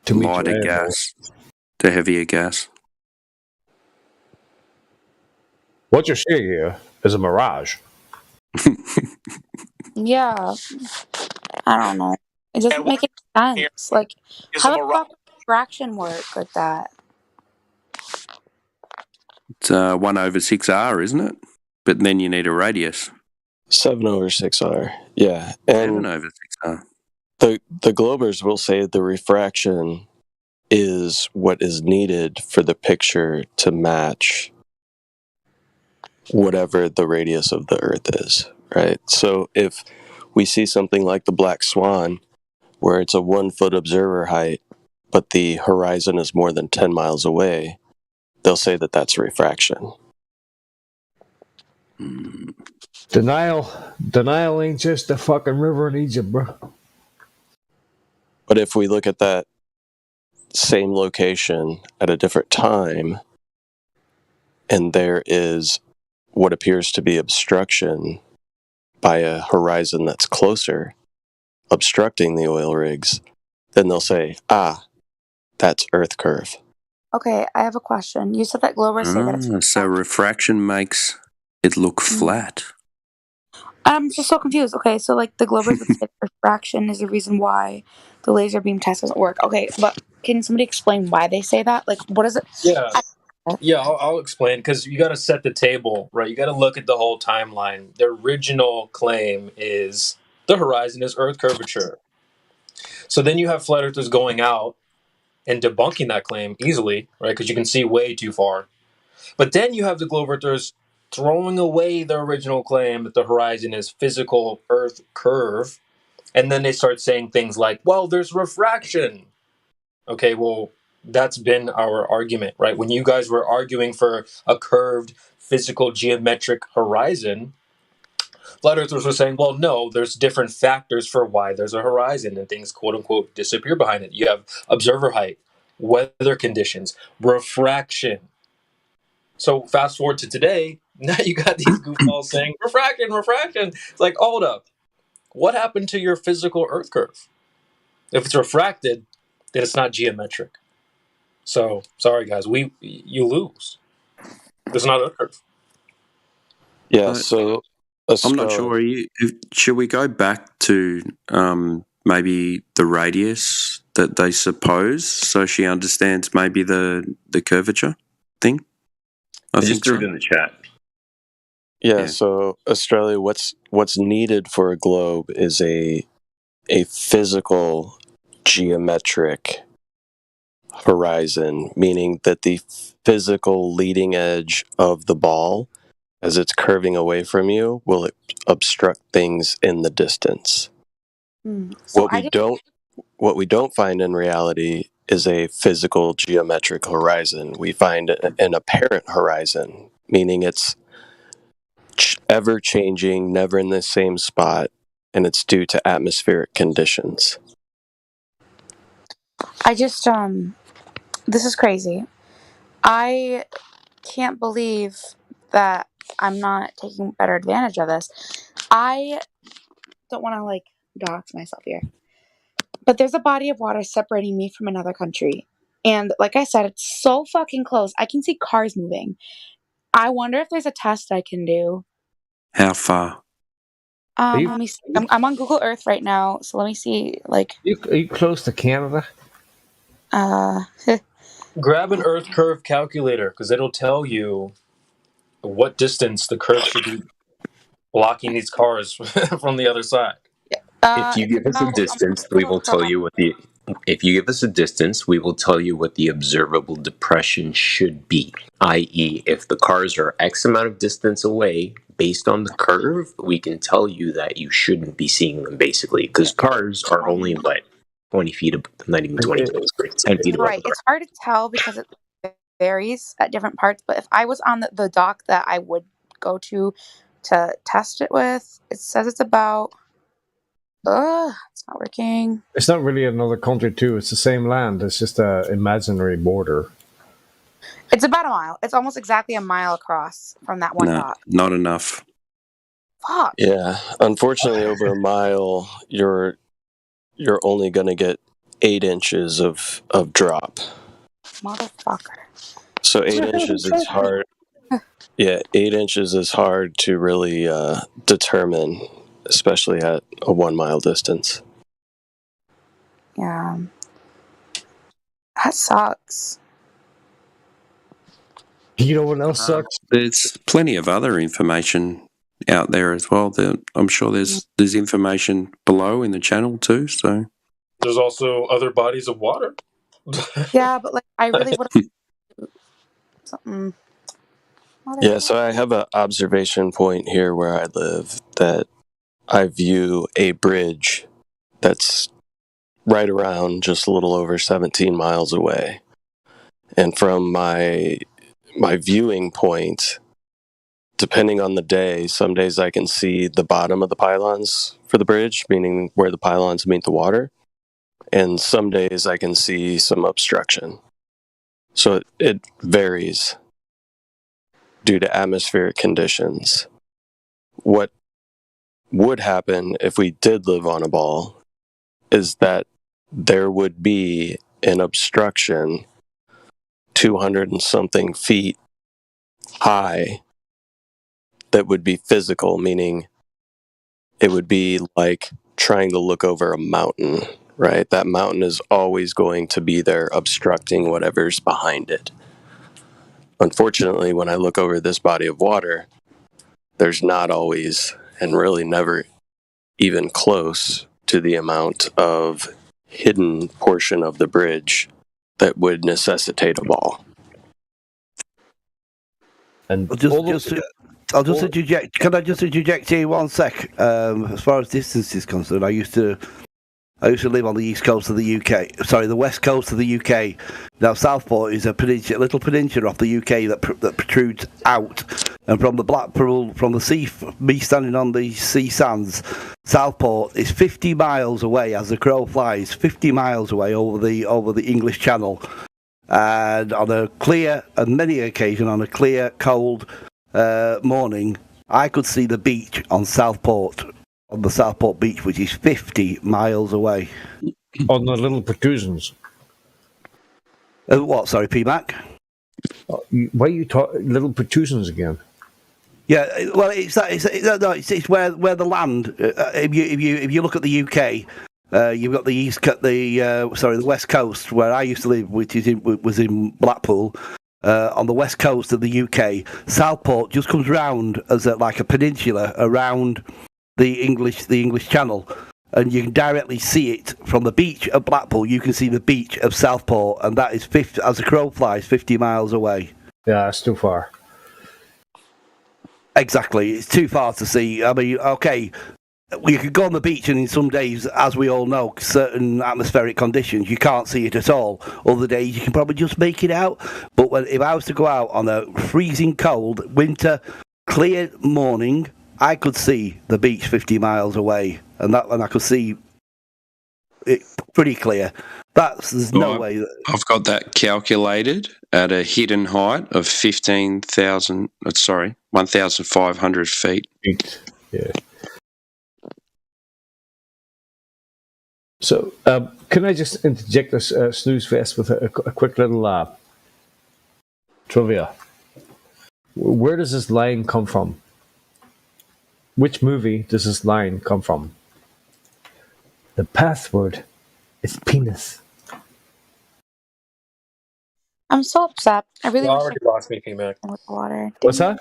to meet your lighter eyeball. gas to heavier gas. What you're seeing here is a mirage. Yeah, I don't know. It doesn't make any sense. Like, how the fuck does fraction work like that? It's 1/6R, isn't it? But then you need a radius. 7/6R. Yeah, 7/6R. the Globers will say the refraction is what is needed for the picture to match whatever the radius of the Earth is, right? So if we see something like the Black Swan, where it's a 1 foot observer height, but the horizon is more than 10 miles away, they'll say that that's refraction. Denial ain't just a fucking river in Egypt, bro. But if we look at that same location at a different time, and there is what appears to be obstruction by a horizon that's closer, obstructing the oil rigs, then they'll say, that's Earth curve. Okay, I have a question. You said that Globers say that it's So refraction makes it look flat. I'm just so confused. Okay, so like the Globers would say refraction is the reason why the laser beam test doesn't work. Okay, but can somebody explain why they say that? Like, what is it? Yeah, I'll explain, because you got to set the table, right? You got to look at the whole timeline. The original claim is the horizon is Earth curvature. So then you have flat earthers going out and debunking that claim easily, right? Because you can see way too far. But then you have the globe earthers throwing away the original claim that the horizon is physical Earth curve. And then they start saying things like, well, there's refraction. Okay, well, that's been our argument, right? When you guys were arguing for a curved physical geometric horizon, flat earthers were saying, well, no, there's different factors for why there's a horizon, and things, quote unquote, disappear behind it. You have observer height, weather conditions, refraction. So fast forward to today, now you got these goofballs saying refraction. It's like, hold up. What happened to your physical Earth curve? If it's refracted, then it's not geometric. So sorry, guys, you lose. It's not Earth curve. Yeah, so I'm not sure. Should we go back to maybe the radius that they suppose, so she understands maybe the curvature thing? I just threw it in the chat. Yeah, so Australia, what's needed for a globe is a physical geometric horizon, meaning that the physical leading edge of the ball, as it's curving away from you, will obstruct things in the distance. What we don't find in reality is a physical geometric horizon. We find an apparent horizon, meaning it's ever changing, never in the same spot, and it's due to atmospheric conditions. I just this is crazy. I can't believe that I'm not taking better advantage of this. I don't want to like dox myself here, but there's a body of water separating me from another country, and like I said, it's so fucking close. I can see cars moving. I wonder if there's a test I can do. How far? Let me see. I'm on Google Earth right now, so let me see. Like, Are you close to Canada? Grab an Earth curve calculator, because it'll tell you what distance the curve should be blocking these cars from the other side. If you give us a distance, we will tell you what the. If you give us a distance, we will tell you what the observable depression should be. I.e., if the cars are X amount of distance away, based on the curve, we can tell you that you shouldn't be seeing them, basically, because cars are only, 20 feet, not even 20 feet, 10 feet above right. It's hard to tell because it varies at different parts, but if I was on the dock that I would go to test it with, it says it's about... it's not working. It's not really another country too. It's the same land. It's just an imaginary border. It's about a mile. It's almost exactly a mile across from that one dock. Not enough. Fuck. Yeah, unfortunately, over a mile, you're only going to get 8 inches of drop. Motherfucker. So 8 inches is hard. Yeah, 8 inches is hard to really determine, especially at a 1 mile distance. Yeah. That sucks. You know what else sucks? There's plenty of other information out there as well. I'm sure there's information below in the channel too. So There's also other bodies of water. Yeah, but like I really would have something. Yeah, so I have an observation point here where I live that I view a bridge that's right around just a little over 17 miles away. And from my viewing point, depending on the day, some days I can see the bottom of the pylons for the bridge, meaning where the pylons meet the water. And some days I can see some obstruction. So it varies due to atmospheric conditions. What would happen if we did live on a ball is that there would be an obstruction 200 and something feet high that would be physical, meaning it would be like trying to look over a mountain, right? That mountain is always going to be there obstructing whatever's behind it. Unfortunately, when I look over this body of water, there's not always, and really never even close to the amount of hidden portion of the bridge that would necessitate a ball. And I'll just interject. Can I just interject here 1 sec? As far as distance is concerned, I used to live on the east coast of the UK. Sorry, the west coast of the UK. Now, Southport is a little peninsula off the UK that protrudes out, and from the Blackpool, from the sea, me standing on the sea sands, Southport is 50 miles away as the crow flies. 50 miles away over the English Channel, and on a clear, on many occasions, on a clear, cold morning, I could see the beach on Southport. On the Southport beach, which is 50 miles away. On the little protrusions. What? Sorry, PMAC? Why are you talking little protrusions again? Yeah, well, it's where the land. If you look at the UK, you've got the west coast where I used to live, which was in Blackpool. On the west coast of the UK, Southport just comes round as like a peninsula around the English Channel, and you can directly see it from the beach of Blackpool. You can see the beach of Southport, and that is 50, as a crow flies, 50 miles away. Yeah, that's too far. Exactly, it's too far to see. I mean, okay, you could go on the beach, and in some days, as we all know, certain atmospheric conditions, you can't see it at all. Other days, you can probably just make it out. But if I was to go out on a freezing cold winter clear morning, I could see the beach 50 miles away, and I could see it pretty clear. There's no way. I've got that calculated at a hidden height of 1,500 feet. Yeah. So, can I just interject this snooze fest with a quick little trivia? Where does this line come from? Which movie does this line come from? The password is penis. I'm so upset. I really You wish already lost me, PMAC. with water. What's that?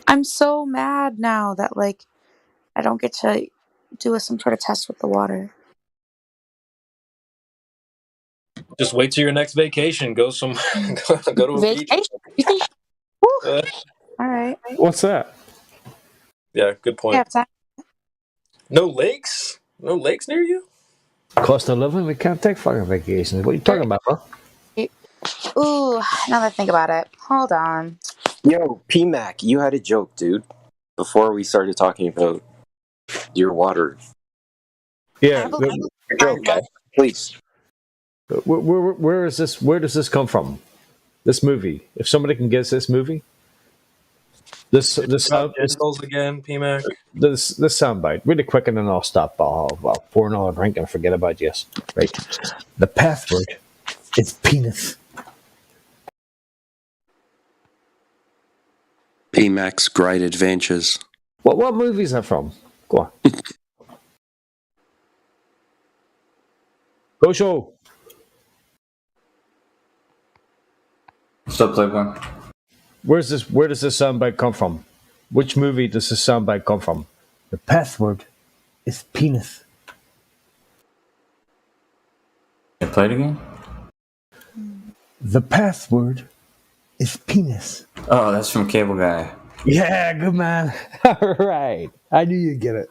I'm so mad now that like I don't get to do some sort of test with the water. Just wait till your next vacation. Go to a beach. All right. What's that? Yeah, good point. Yeah, time. No lakes? No lakes near you? Cost of living? We can't take fucking vacations. What are you talking about, bro? Ooh, now that I think about it. Hold on. Yo, PMAC, you had a joke, dude. Before we started talking about your water. Yeah. Your joke, guys. Please. Where is this? Where does this come from? This movie. If somebody can guess this movie. This Got pistols again, PMac. this soundbite really quick, and then I'll stop. I'll pour another drink and forget about you. Right. The password is penis. PMAX Great Adventures. What movie is that from? Go on. Go show. Stop, Playboy. Where does this soundbite come from? Which movie does this soundbite come from? The password is penis. Can I play it again? The password is penis. Oh, that's from Cable Guy. Yeah, good man. All right. I knew you'd get it.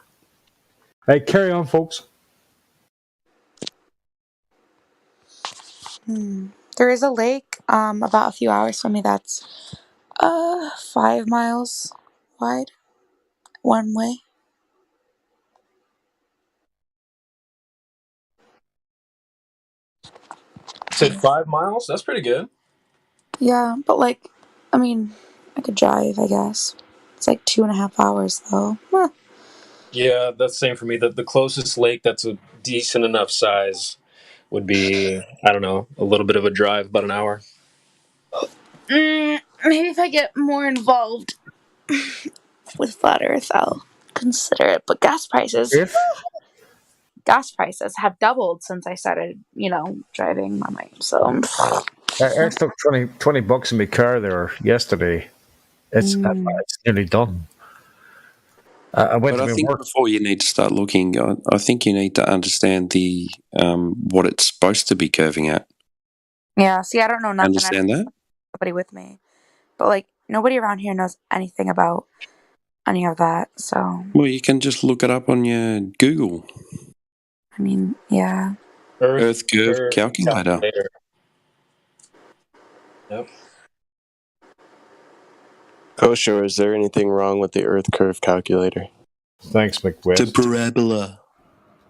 Hey, carry on, folks. There is a lake about a few hours from me that's 5 miles wide one way. Said 5 miles? That's pretty good. Yeah, but like, I mean, I could drive, I guess. It's like 2.5 hours though. Huh. Yeah, that's the same for me. The closest lake that's a decent enough size would be, I don't know, a little bit of a drive, about an hour. Maybe if I get more involved with Flat Earth, I'll consider it. But gas prices have doubled since I started, driving my mic. So I took 20 bucks in my car there yesterday. It's nearly done. I went But to I think work. before you need to start looking, I think you need to understand the what it's supposed to be curving at. yeah, see, I don't know nothing. Understand that? Nobody with me, but like nobody around here knows anything about any of that. So Well, you can just look it up on your Google. I mean, yeah. Earth curve calculator. Yep. Kosho, is there anything wrong with the Earth curve calculator? Thanks, McWest. It's a parabola.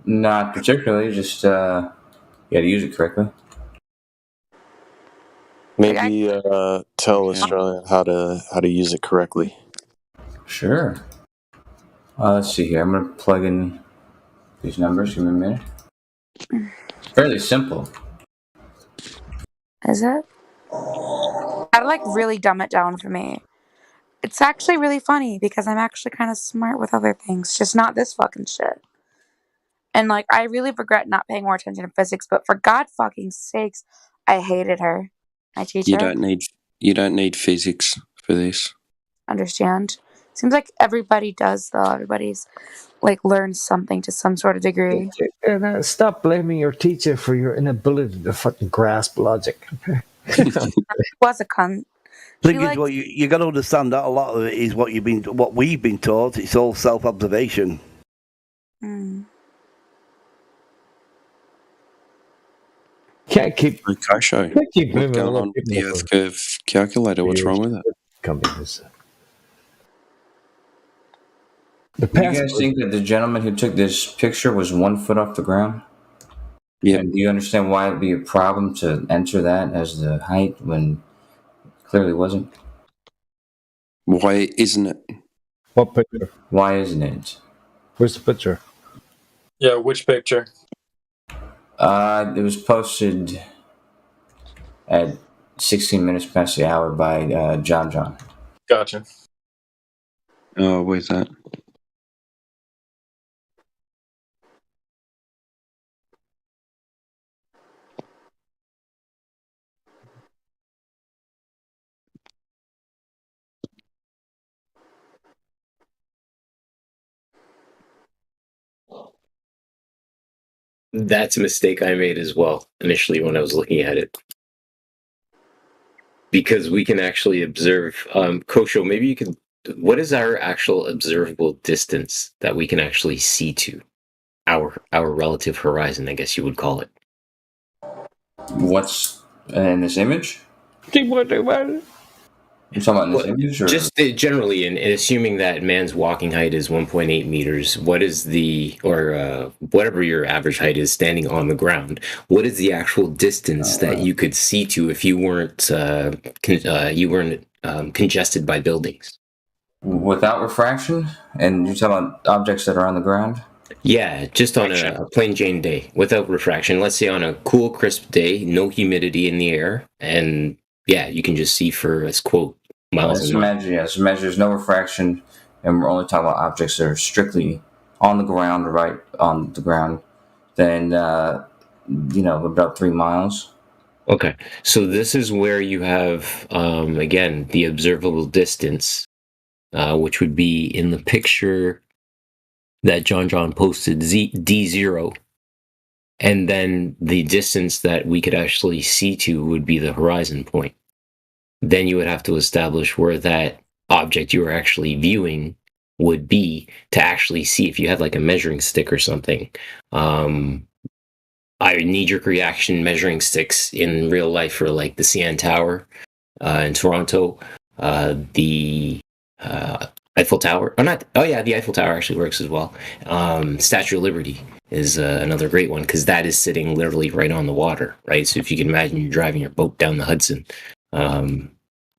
Not particularly, just you got to use it correctly. Maybe tell Australia how to use it correctly. Sure. Let's see here. I'm going to plug in these numbers. Give me a minute. Fairly simple. Is it? I'd like really dumb it down for me. It's actually really funny because I'm actually kind of smart with other things, just not this fucking shit. And like, I really regret not paying more attention to physics, but for God fucking sakes, I hated her. My teacher. You don't need physics for this. Understand? Seems like everybody does though. Everybody's like learns something to some sort of degree. And stop blaming your teacher for your inability to fucking grasp logic. Was a cunt. Thing is, what you got to understand that a lot of it is what we've been taught. It's all self-observation. Mm. Can't keep Kosho. keep What's going on with the Earth curve calculator? What's wrong with it? Companies. Do you guys think that the gentleman who took this picture was 1 foot off the ground? Yeah. And do you understand why it would be a problem to enter that as the height when it clearly wasn't? Why isn't it? What picture? Why isn't it? Where's the picture? Yeah, which picture? It was posted at 16 minutes past the hour by John. Gotcha. Oh, where's that? That's a mistake I made as well initially when I was looking at it. Because we can actually observe, Kosho, maybe you could, what is our actual observable distance that we can actually see to? Our relative horizon, I guess you would call it. What's in this image? You're talking about in this image? Or? Just generally, and assuming that man's walking height is 1.8 meters, what is whatever your average height is standing on the ground, what is the actual distance that you could see to if you weren't congested by buildings? Without refraction, and you're talking about objects that are on the ground. Yeah, just on a plain Jane day without refraction. Let's say on a cool, crisp day, no humidity in the air, and yeah, you can just see for as quote miles Let's and miles. imagine, let's imagine there's no refraction, and we're only talking about objects that are strictly on the ground, right on the ground. Then about 3 miles. Okay, so this is where you have again the observable distance, which would be in the picture that John posted, D0. And then the distance that we could actually see to would be the horizon point. Then you would have to establish where that object you are actually viewing would be to actually see if you had like a measuring stick or something. I knee-jerk reaction measuring sticks in real life for like the CN Tower in Toronto, the Eiffel Tower. The Eiffel Tower actually works as well. Statue of Liberty is another great one because that is sitting literally right on the water, right? So if you can imagine you're driving your boat down the Hudson,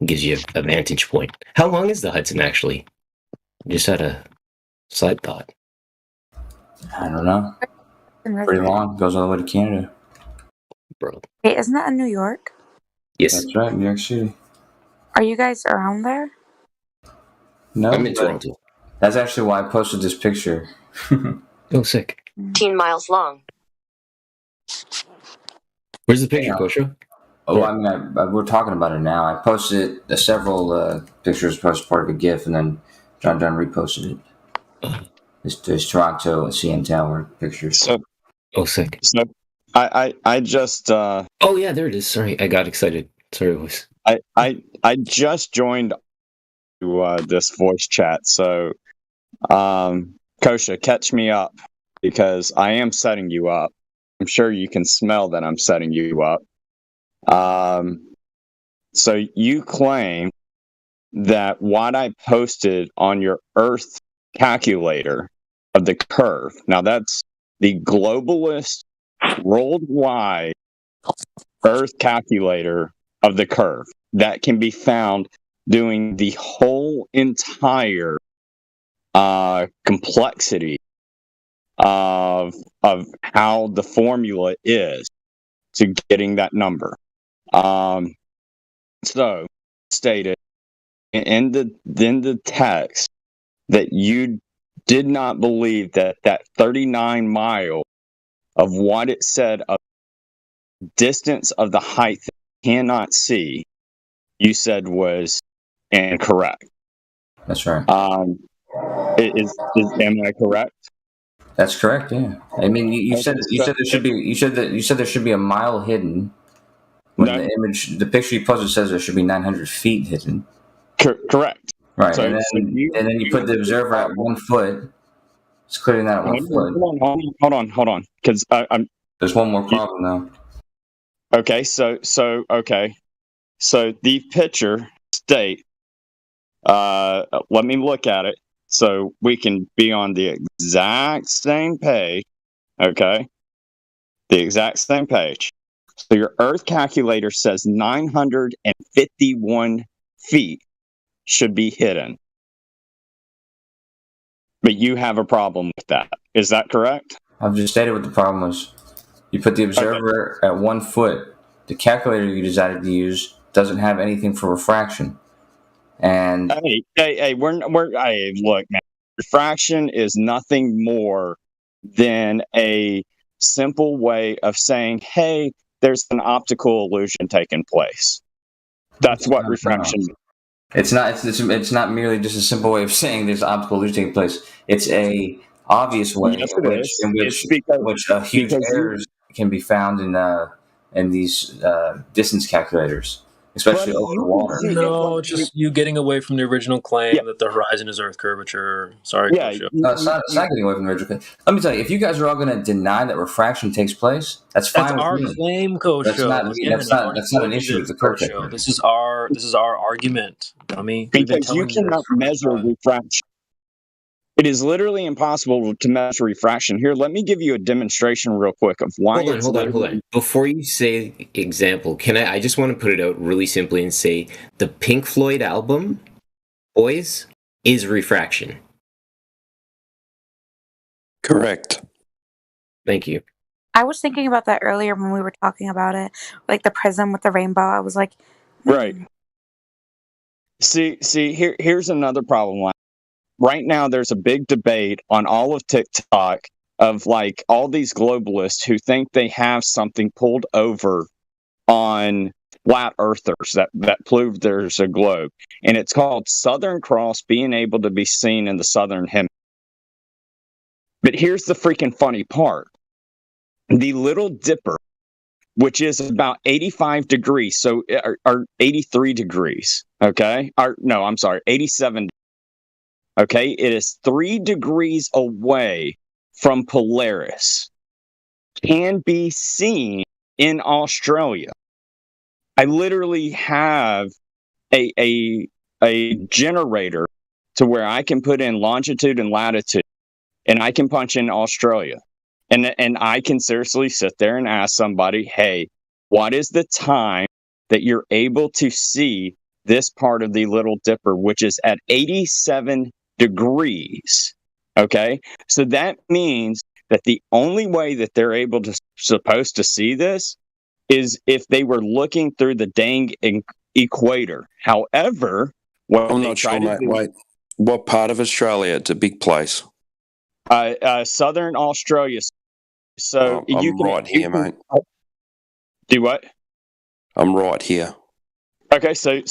gives you a vantage point. How long is the Hudson actually? Just had a side thought. I don't know. Pretty long. Goes all the way to Canada. Bro. Wait, isn't that in New York? Yes. That's right, New York City. Are you guys around there? No, I'm in Toronto. That's actually why I posted this picture. Oh, sick. 15 miles long. Where's the picture, Kosho? Oh, I mean, we're talking about it now. I posted several pictures as part of a GIF, and then John reposted it. There's Toronto and CN Tower pictures. Sick. So I just oh yeah, there it is. Sorry, I got excited. Sorry, voice. I just joined this voice chat, so Kosha, catch me up because I am setting you up. I'm sure you can smell that I'm setting you up. So you claim that what I posted on your Earth calculator of the curve. Now that's the globalist worldwide Earth calculator of the curve that can be found doing the whole entire complexity of how the formula is to getting that number. So stated in the text that you did not believe that 39 mile of what it said of distance of the height that you cannot see, you said was incorrect. That's right. Am I correct? That's correct. Yeah. I mean, you said there should be a mile hidden. When the picture you posted says there should be 900 feet hidden. Correct. Right, and then you put the observer at 1 foot. It's clearing that at 1 foot. Hold on, because there's one more problem now. Okay, so the picture state. Let me look at it so we can be on the exact same page. Okay, the exact same page. So your Earth calculator says 951 feet should be hidden. But you have a problem with that. Is that correct? I've just stated what the problem was. You put the observer at 1 foot. The calculator you decided to use doesn't have anything for refraction. And hey, look, man. Refraction is nothing more than a simple way of saying, hey, there's an optical illusion taking place. That's what refraction means. It's not merely just a simple way of saying there's optical illusion taking place. It's a obvious way in which huge errors can be found in these distance calculators, especially over the water. No, just you getting away from the original claim that the horizon is Earth curvature. Sorry, no, it's not getting away from the original claim. Let me tell you, if you guys are all going to deny that refraction takes place, that's fine. That's our claim, Kosho. That's not an issue with the curve technique. This is our argument, dummy. Because you cannot measure refraction. It is literally impossible to measure refraction. Here, let me give you a demonstration real quick of why. Hold on. Before you say example, I just want to put it out really simply and say the Pink Floyd album, boys, is refraction. Correct. Thank you. I was thinking about that earlier when we were talking about it, like the prism with the rainbow. I was like, Right. See, here's another problem. Right now, there's a big debate on all of TikTok of like all these globalists who think they have something pulled over on flat earthers that prove there's a globe. And it's called Southern Cross being able to be seen in the southern hemisphere. But here's the freaking funny part. The Little Dipper, which is about 85 degrees, so or 83 degrees, okay? No, I'm sorry, 87. Okay, it is 3 degrees away from Polaris. Can be seen in Australia. I literally have a generator to where I can put in longitude and latitude, and I can punch in Australia. And I can seriously sit there and ask somebody, hey, what is the time that you're able to see this part of the Little Dipper, which is at 87 degrees? Okay, so that means that the only way that they're supposed to see this is if they were looking through the dang equator. However, what I'm they not try sure, to mate. do, Wait, what part of Australia? It's a big place. Southern Australia. So you I'm can right here, mate. Do what? I'm right here. Okay, so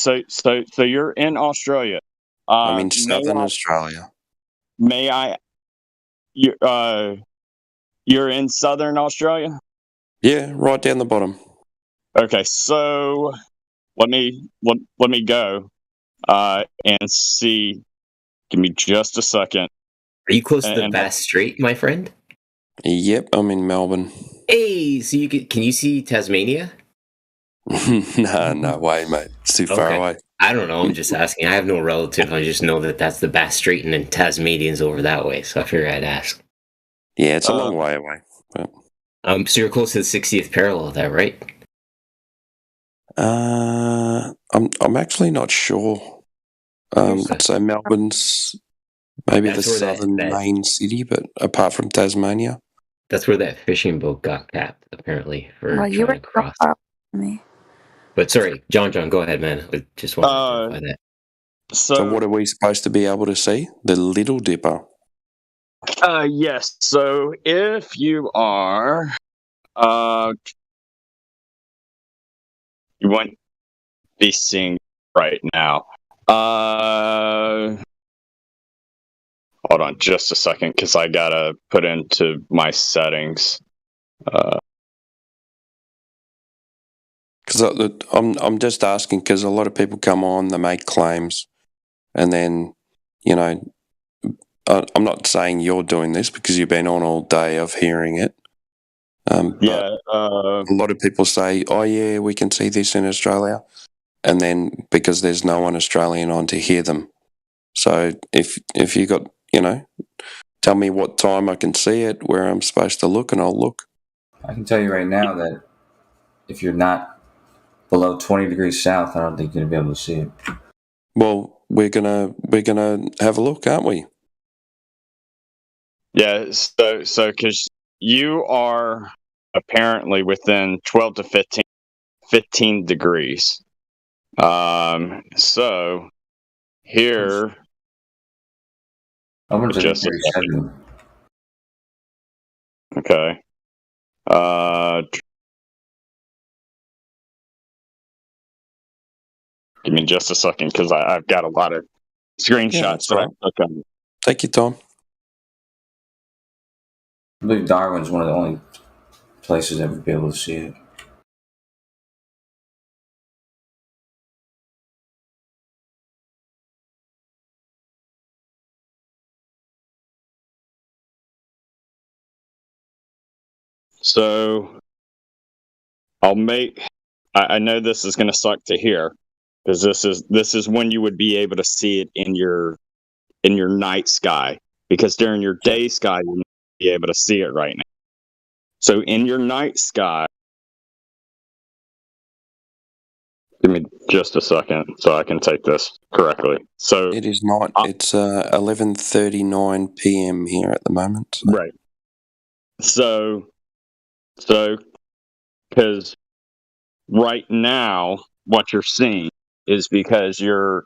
you're in Australia. I'm in southern Australia. May I? You're in southern Australia. Yeah, right down the bottom. Okay, so let me go and see. Give me just a second. Are you close to the Bass Strait, my friend? Yep, I'm in Melbourne. Hey, so can you see Tasmania? No way, mate. It's too far away. I don't know. I'm just asking. I have no relative. I just know that that's the Bass Strait, and then Tasmanian's over that way. So I figured I'd ask. Yeah, it's a long way away. But... so you're close to the 60th parallel, there, right? I'm actually not sure. So Melbourne's maybe That's the where southern main city, but apart from Tasmania, that's where that fishing boat got capped, apparently, for well, you trying were to cross. Me. But sorry, John, go ahead, man. I just wanted to clarify that. So what are we supposed to be able to see? The Little Dipper. Yes. So if you are, you won't be seeing right now. Hold on just a second, because I gotta put into my settings. Because I'm just asking because a lot of people come on, they make claims, and then, you know, I'm not saying you're doing this because you've been on all day of hearing it. Yeah. A lot of people say, "Oh yeah, we can see this in Australia," and then because there's no one Australian on to hear them. So if you got, you know, tell me what time I can see it, where I'm supposed to look, and I'll look. I can tell you right now that if you're not below 20 degrees south, I don't think you're gonna be able to see it. Well, we're gonna have a look, aren't we? Yeah. So because you are apparently within 12 to 15 degrees. So here. Just a second. Okay. Give me just a second, because I've got a lot of screenshots that I took. Take your time. I believe Darwin's one of the only places that would be able to see it. So I know this is going to suck to hear, because this is when you would be able to see it in your night sky, because during your day sky you won't be able to see it right now. So in your night sky, Give me just a second so I can take this correctly. So It is not. It's 11:39 p.m. here at the moment. So. right. So because right now what you're seeing is because you're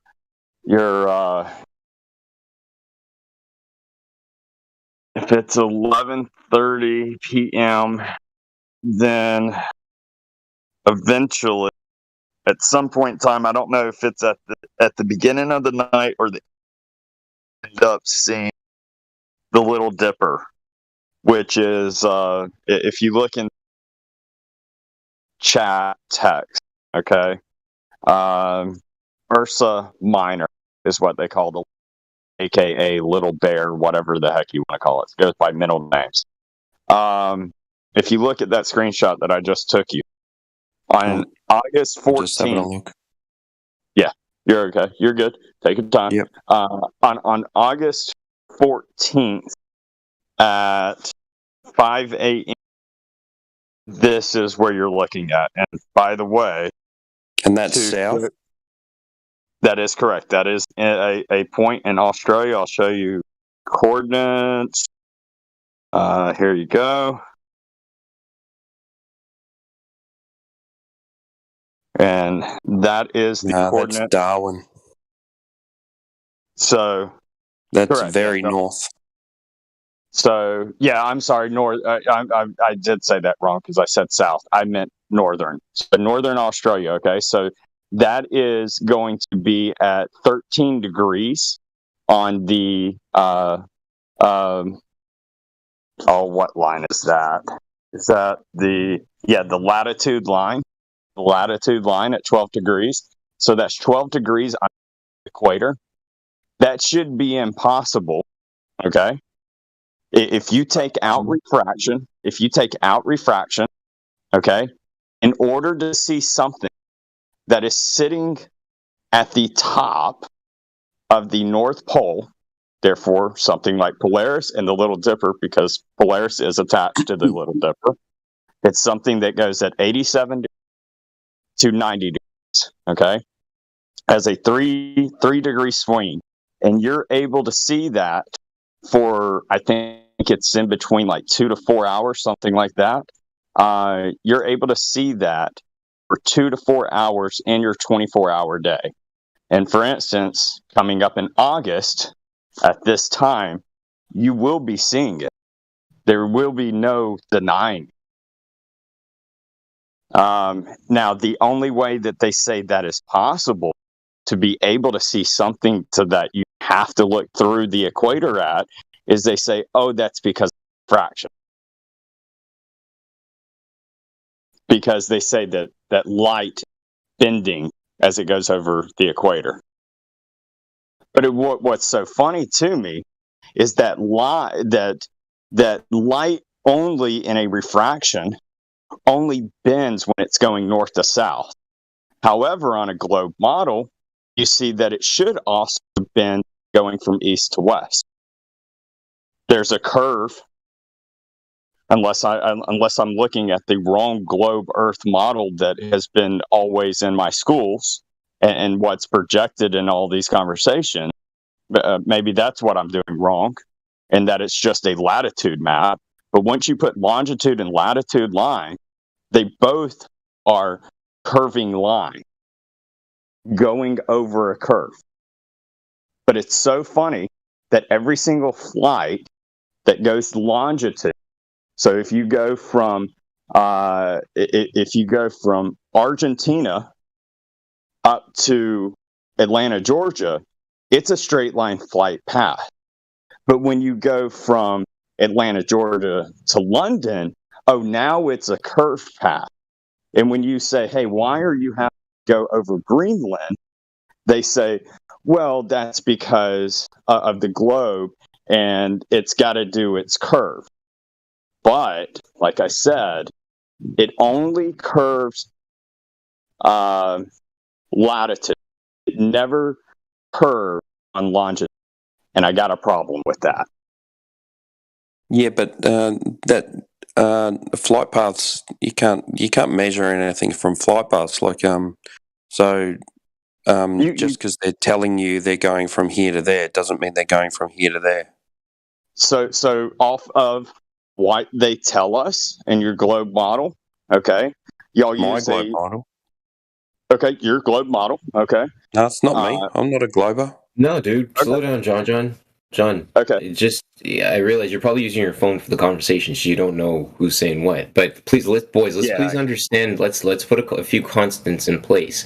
if it's 11:30 p.m., then eventually at some point in time, I don't know if it's at the beginning of the night or the end up seeing the Little Dipper, which is if you look in chat text, okay, Ursa Minor is what they call the, aka Little Bear, whatever the heck you want to call it. It goes by middle names. If you look at that screenshot that I just took you on August 14th, just having a look. Yeah, you're okay. You're good. Take your time. Yep. On August 14th at 5 a.m., this is where you're looking at. And by the way, and that's south. That is correct. That is a point in Australia. I'll show you coordinates. Here you go. And that is the coordinate. That's Darwin. So that's correct, very north. So yeah, I'm sorry, north. I did say that wrong because I said south. I meant northern. So northern Australia. Okay, so that is going to be at 13 degrees on the what line is that? Is that the latitude line? The latitude line at 12 degrees. So that's 12 degrees on the equator. That should be impossible. Okay. If you take out refraction, okay, in order to see something that is sitting at the top of the North Pole, therefore something like Polaris and the Little Dipper, because Polaris is attached to the Little Dipper, it's something that goes at 87 to 90 degrees, okay, as a three degree swing. And you're able to see that for, I think it's in between like 2 to 4 hours, something like that. You're able to see that for 2 to 4 hours in your 24-hour day. And for instance, coming up in August at this time, you will be seeing it. There will be no denying. Now, the only way that they say that is possible to be able to see something to that you have to look through the equator at is they say, oh, that's because of refraction. Because they say that light bending as it goes over the equator. But what's so funny to me is that light only in a refraction only bends when it's going north to south. However, on a globe model, you see that it should also bend going from east to west. There's a curve, unless I'm looking at the wrong globe Earth model that has been always in my schools and what's projected in all these conversations. Maybe that's what I'm doing wrong, and that it's just a latitude map. But once you put longitude and latitude line, they both are curving line going over a curve. But it's so funny that every single flight that goes longitude, so if you go from Argentina up to Atlanta, Georgia, it's a straight line flight path. But when you go from Atlanta, Georgia to London, oh, now it's a curved path. And when you say, hey, why are you having to go over Greenland? They say, well, that's because of the globe and it's got to do its curve. But like I said, it only curves latitude. It never curves on longitude. And I got a problem with that. Yeah, but that flight paths, you can't measure anything from flight paths. Like So You- just because they're telling you they're going from here to there doesn't mean they're going from here to there. So off of what they tell us in your globe model, okay? Y'all My use globe model. okay, your globe model, okay? No, it's not me. I'm not a glober. No, dude, slow down, John. Okay. I realize you're probably using your phone for the conversation, so you don't know who's saying what. But please, let's Yeah. please understand. Let's put a few constants in place.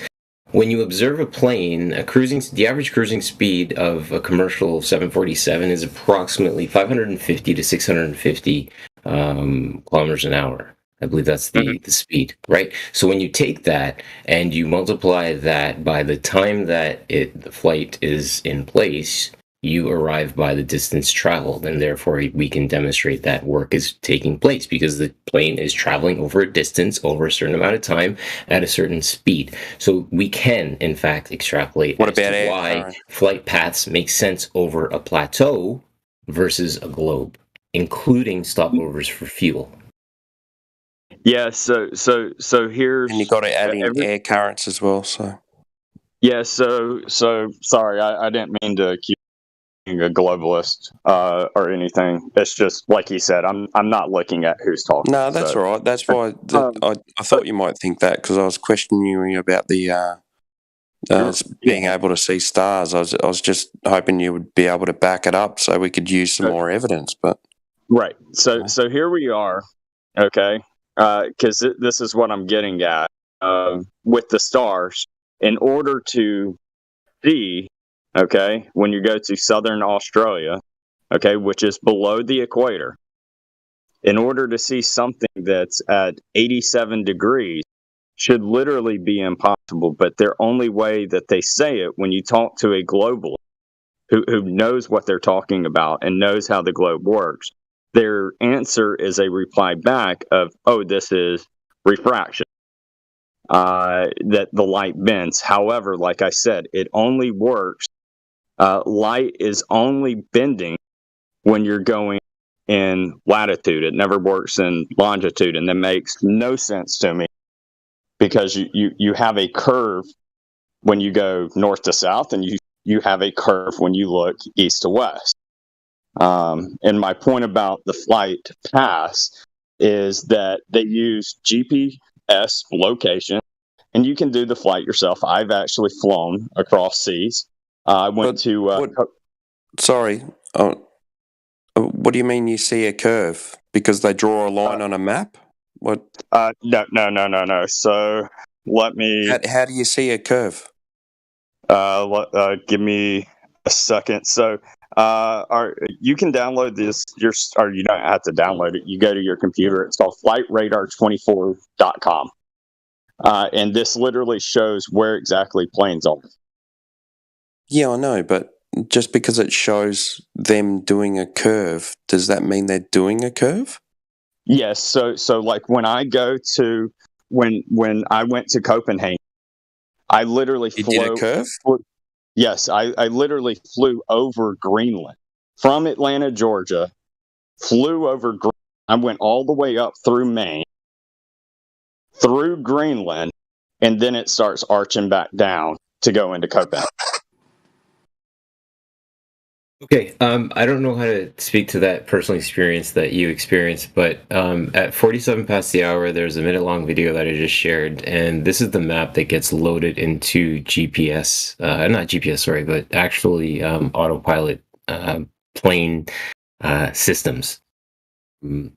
When you observe a plane, the average cruising speed of a commercial 747 is approximately 550 to 650 kilometers an hour. I believe that's the speed, right? So when you take that and you multiply that by the time that the flight is in place, you arrive by the distance traveled, and therefore we can demonstrate that work is taking place because the plane is traveling over a distance over a certain amount of time at a certain speed. So we can, in fact, extrapolate What as about to air why current? flight paths make sense over a plateau versus a globe, including stopovers for fuel. Yeah, so here's And you got to add in every- air currents as well. So yeah, so sorry, I didn't mean to accuse you of a globalist or anything. It's just like he said, I'm not looking at who's talking. no, that's so. all right. That's why I thought you might think that because I was questioning you about the being able to see stars. I was just hoping you would be able to back it up so we could use some more evidence. But Right. So here we are. Okay. Because this is what I'm getting at with the stars. In order to see, okay, when you go to southern Australia, okay, which is below the equator, in order to see something that's at 87 degrees should literally be impossible. But their only way that they say it when you talk to a globalist who knows what they're talking about and knows how the globe works, their answer is a reply back of, oh, this is refraction, that the light bends. However, like I said, it only works. Light is only bending when you're going in latitude. It never works in longitude, and that makes no sense to me because you have a curve when you go north to south, and you have a curve when you look east to west. And my point about the flight paths is that they use GPS location, and you can do the flight yourself. I've actually flown across seas. I went to. Sorry, what do you mean you see a curve? Because they draw a line on a map? What? No. So let me. How do you see a curve? Give me a second. So, you can download this. Or you don't have to download it. You go to your computer. It's called FlightRadar24.com, and this literally shows where exactly planes are. Yeah, I know, but just because it shows them doing a curve, does that mean they're doing a curve? Yes. So like when I go to when I went to Copenhagen, I literally did a curve. Yes, I literally flew over Greenland from Atlanta, Georgia. Flew over. I went all the way up through Maine, through Greenland, and then it starts arching back down to go into Copenhagen. Okay, I don't know how to speak to that personal experience that you experienced, but at 47 past the hour, there's a minute-long video that I just shared, and this is the map that gets loaded into GPS, not GPS, sorry, but actually autopilot plane systems.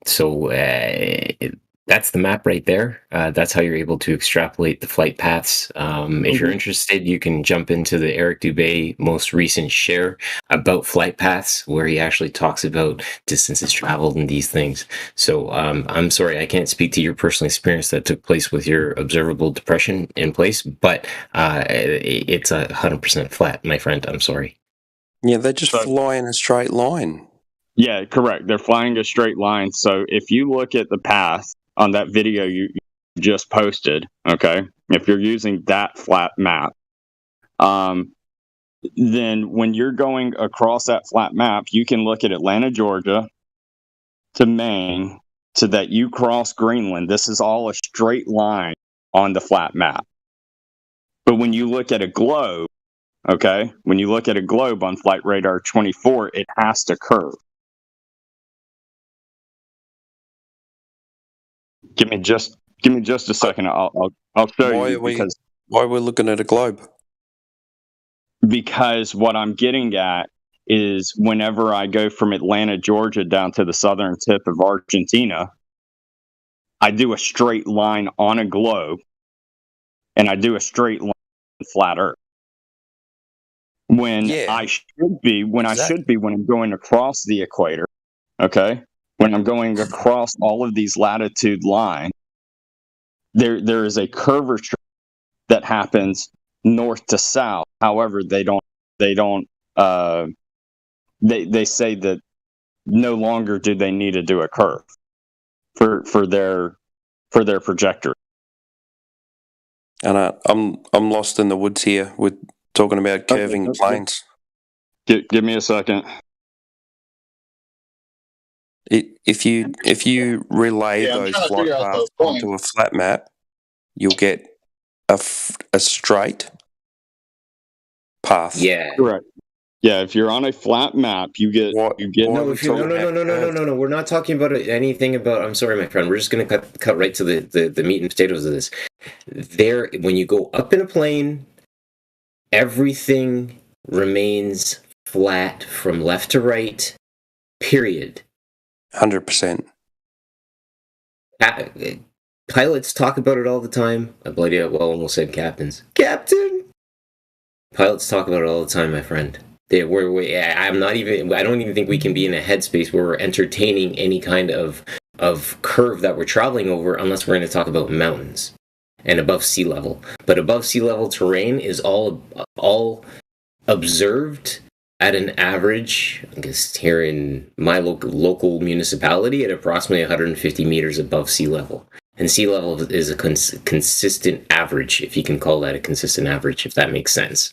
So that's the map right there. That's how you're able to extrapolate the flight paths. If you're interested, you can jump into the Eric Dubé most recent share about flight paths, where he actually talks about distances traveled and these things. So I'm sorry, I can't speak to your personal experience that took place with your observable depression in place, but it's 100% flat, my friend. I'm sorry. Yeah, they just fly in a straight line. Yeah, correct. They're flying a straight line. So if you look at the path on that video you just posted, okay, if you're using that flat map, then when you're going across that flat map, you can look at Atlanta, Georgia, to Maine, to that you cross Greenland. This is all a straight line on the flat map. But when you look at a globe, okay, when you look at a globe on Flight Radar 24, it has to curve. Give me just a second. I'll show Why you are we why we're looking at a globe? because what I'm getting at is whenever I go from Atlanta, Georgia down to the southern tip of Argentina, I do a straight line on a globe and I do a straight line on flat earth. When Yeah, I should be when exactly. I'm going across the equator, okay? When I'm going across all of these latitude lines, there is a curvature that happens north to south. However, they say that no longer do they need to do a curve for their projector. And I'm lost in the woods here. We're talking about curving Okay. planes. Give me a second. If you relay Yeah, I'm those trying to flight figure out paths the point. onto a flat map, you'll get a straight path. Yeah. Correct. Yeah, if you're on a flat map, you get Why are No, we if you no talking no about no no no no curves? no no, we're not talking about anything about. I'm sorry, my friend. We're just gonna cut right to the meat and potatoes of this. There, when you go up in a plane, everything remains flat from left to right. Period. 100%. Pilots talk about it all the time. I bloody well almost said captains. Captain. Pilots talk about it all the time, my friend. I'm not even. I don't even think we can be in a headspace where we're entertaining any kind of curve that we're traveling over, unless we're going to talk about mountains and above sea level. But above sea level terrain is all observed at an average, I guess here in my local municipality, at approximately 150 meters above sea level. And sea level is a consistent average, if you can call that a consistent average, if that makes sense.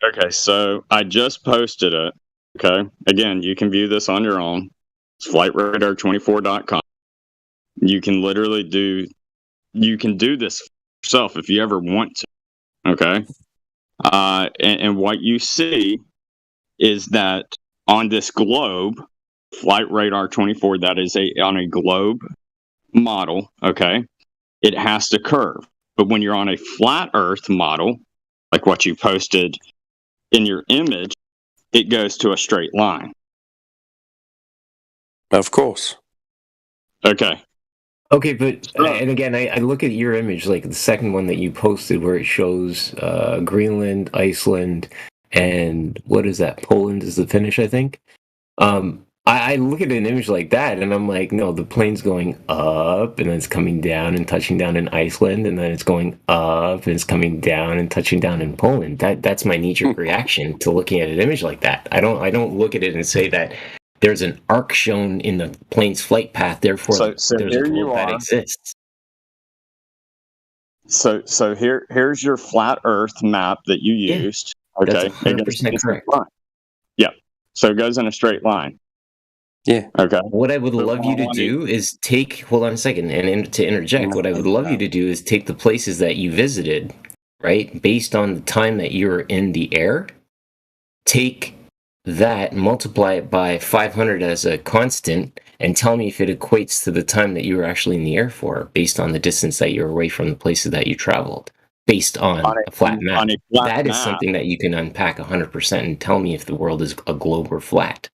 Okay, so I just posted it. Okay, again, you can view this on your own. It's flightradar24.com. You can literally do this yourself if you ever want to. Okay, and what you see is that on this globe, Flight Radar 24, that is on a globe model. Okay, it has to curve, but when you're on a flat Earth model, like what you posted in your image, it goes to a straight line. Of course. Okay. Okay, but and again, I look at your image, like the second one that you posted, where it shows Greenland, Iceland, and what is that? Poland is the finish, I think. I look at an image like that, and I'm like, no, the plane's going up, and then it's coming down and touching down in Iceland, and then it's going up, and it's coming down and touching down in Poland. That's my knee-jerk reaction to looking at an image like that. I don't look at it and say that there's an arc shown in the plane's flight path, therefore So there's a here you globe that are. exists. So here's your flat Earth map that you used. Okay, That's 100% correct. Yeah, so it goes in a straight line. Yeah. Okay. What I would love you to do is take. Hold on a second, and to interject, what I would love you to do is take the places that you visited, right, based on the time that you're in the air. Take that, multiply it by 500 as a constant, and tell me if it equates to the time that you were actually in the air for, based on the distance that you're away from the places that you traveled, based on a flat map. That is something that you can unpack 100% and tell me if the world is a globe or flat.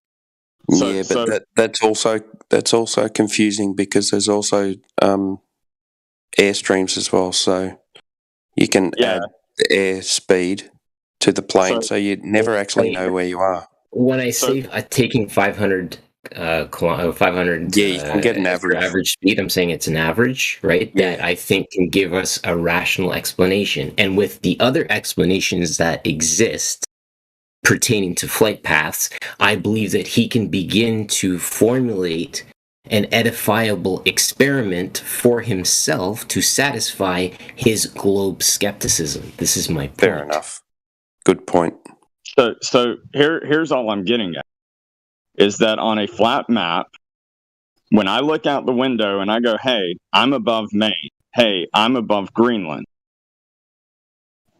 Yeah, but that's also confusing because there's also airstreams as well. So you can add the air speed to the plane, so you never actually know where you are. When I say taking 500, 500, yeah, you can get an average speed. I'm saying it's an average, right? Yeah. That I think can give us a rational explanation. And with the other explanations that exist pertaining to flight paths, I believe that he can begin to formulate an edifiable experiment for himself to satisfy his globe skepticism. This is my point. Fair enough. Good point. So here's all I'm getting at is that on a flat map, when I look out the window and I go, hey, I'm above Maine. Hey, I'm above Greenland.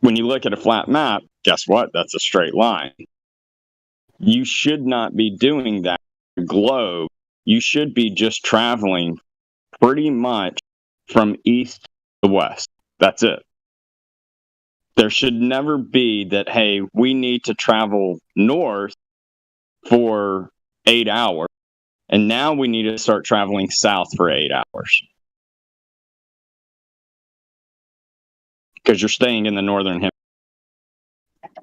when you look at a flat map, guess what? That's a straight line. You should not be doing that globe. You should be just traveling pretty much from east to west. That's it. There should never be that, hey, we need to travel north for 8 hours, and now we need to start traveling south for 8 hours. Because you're staying in the northern hemisphere.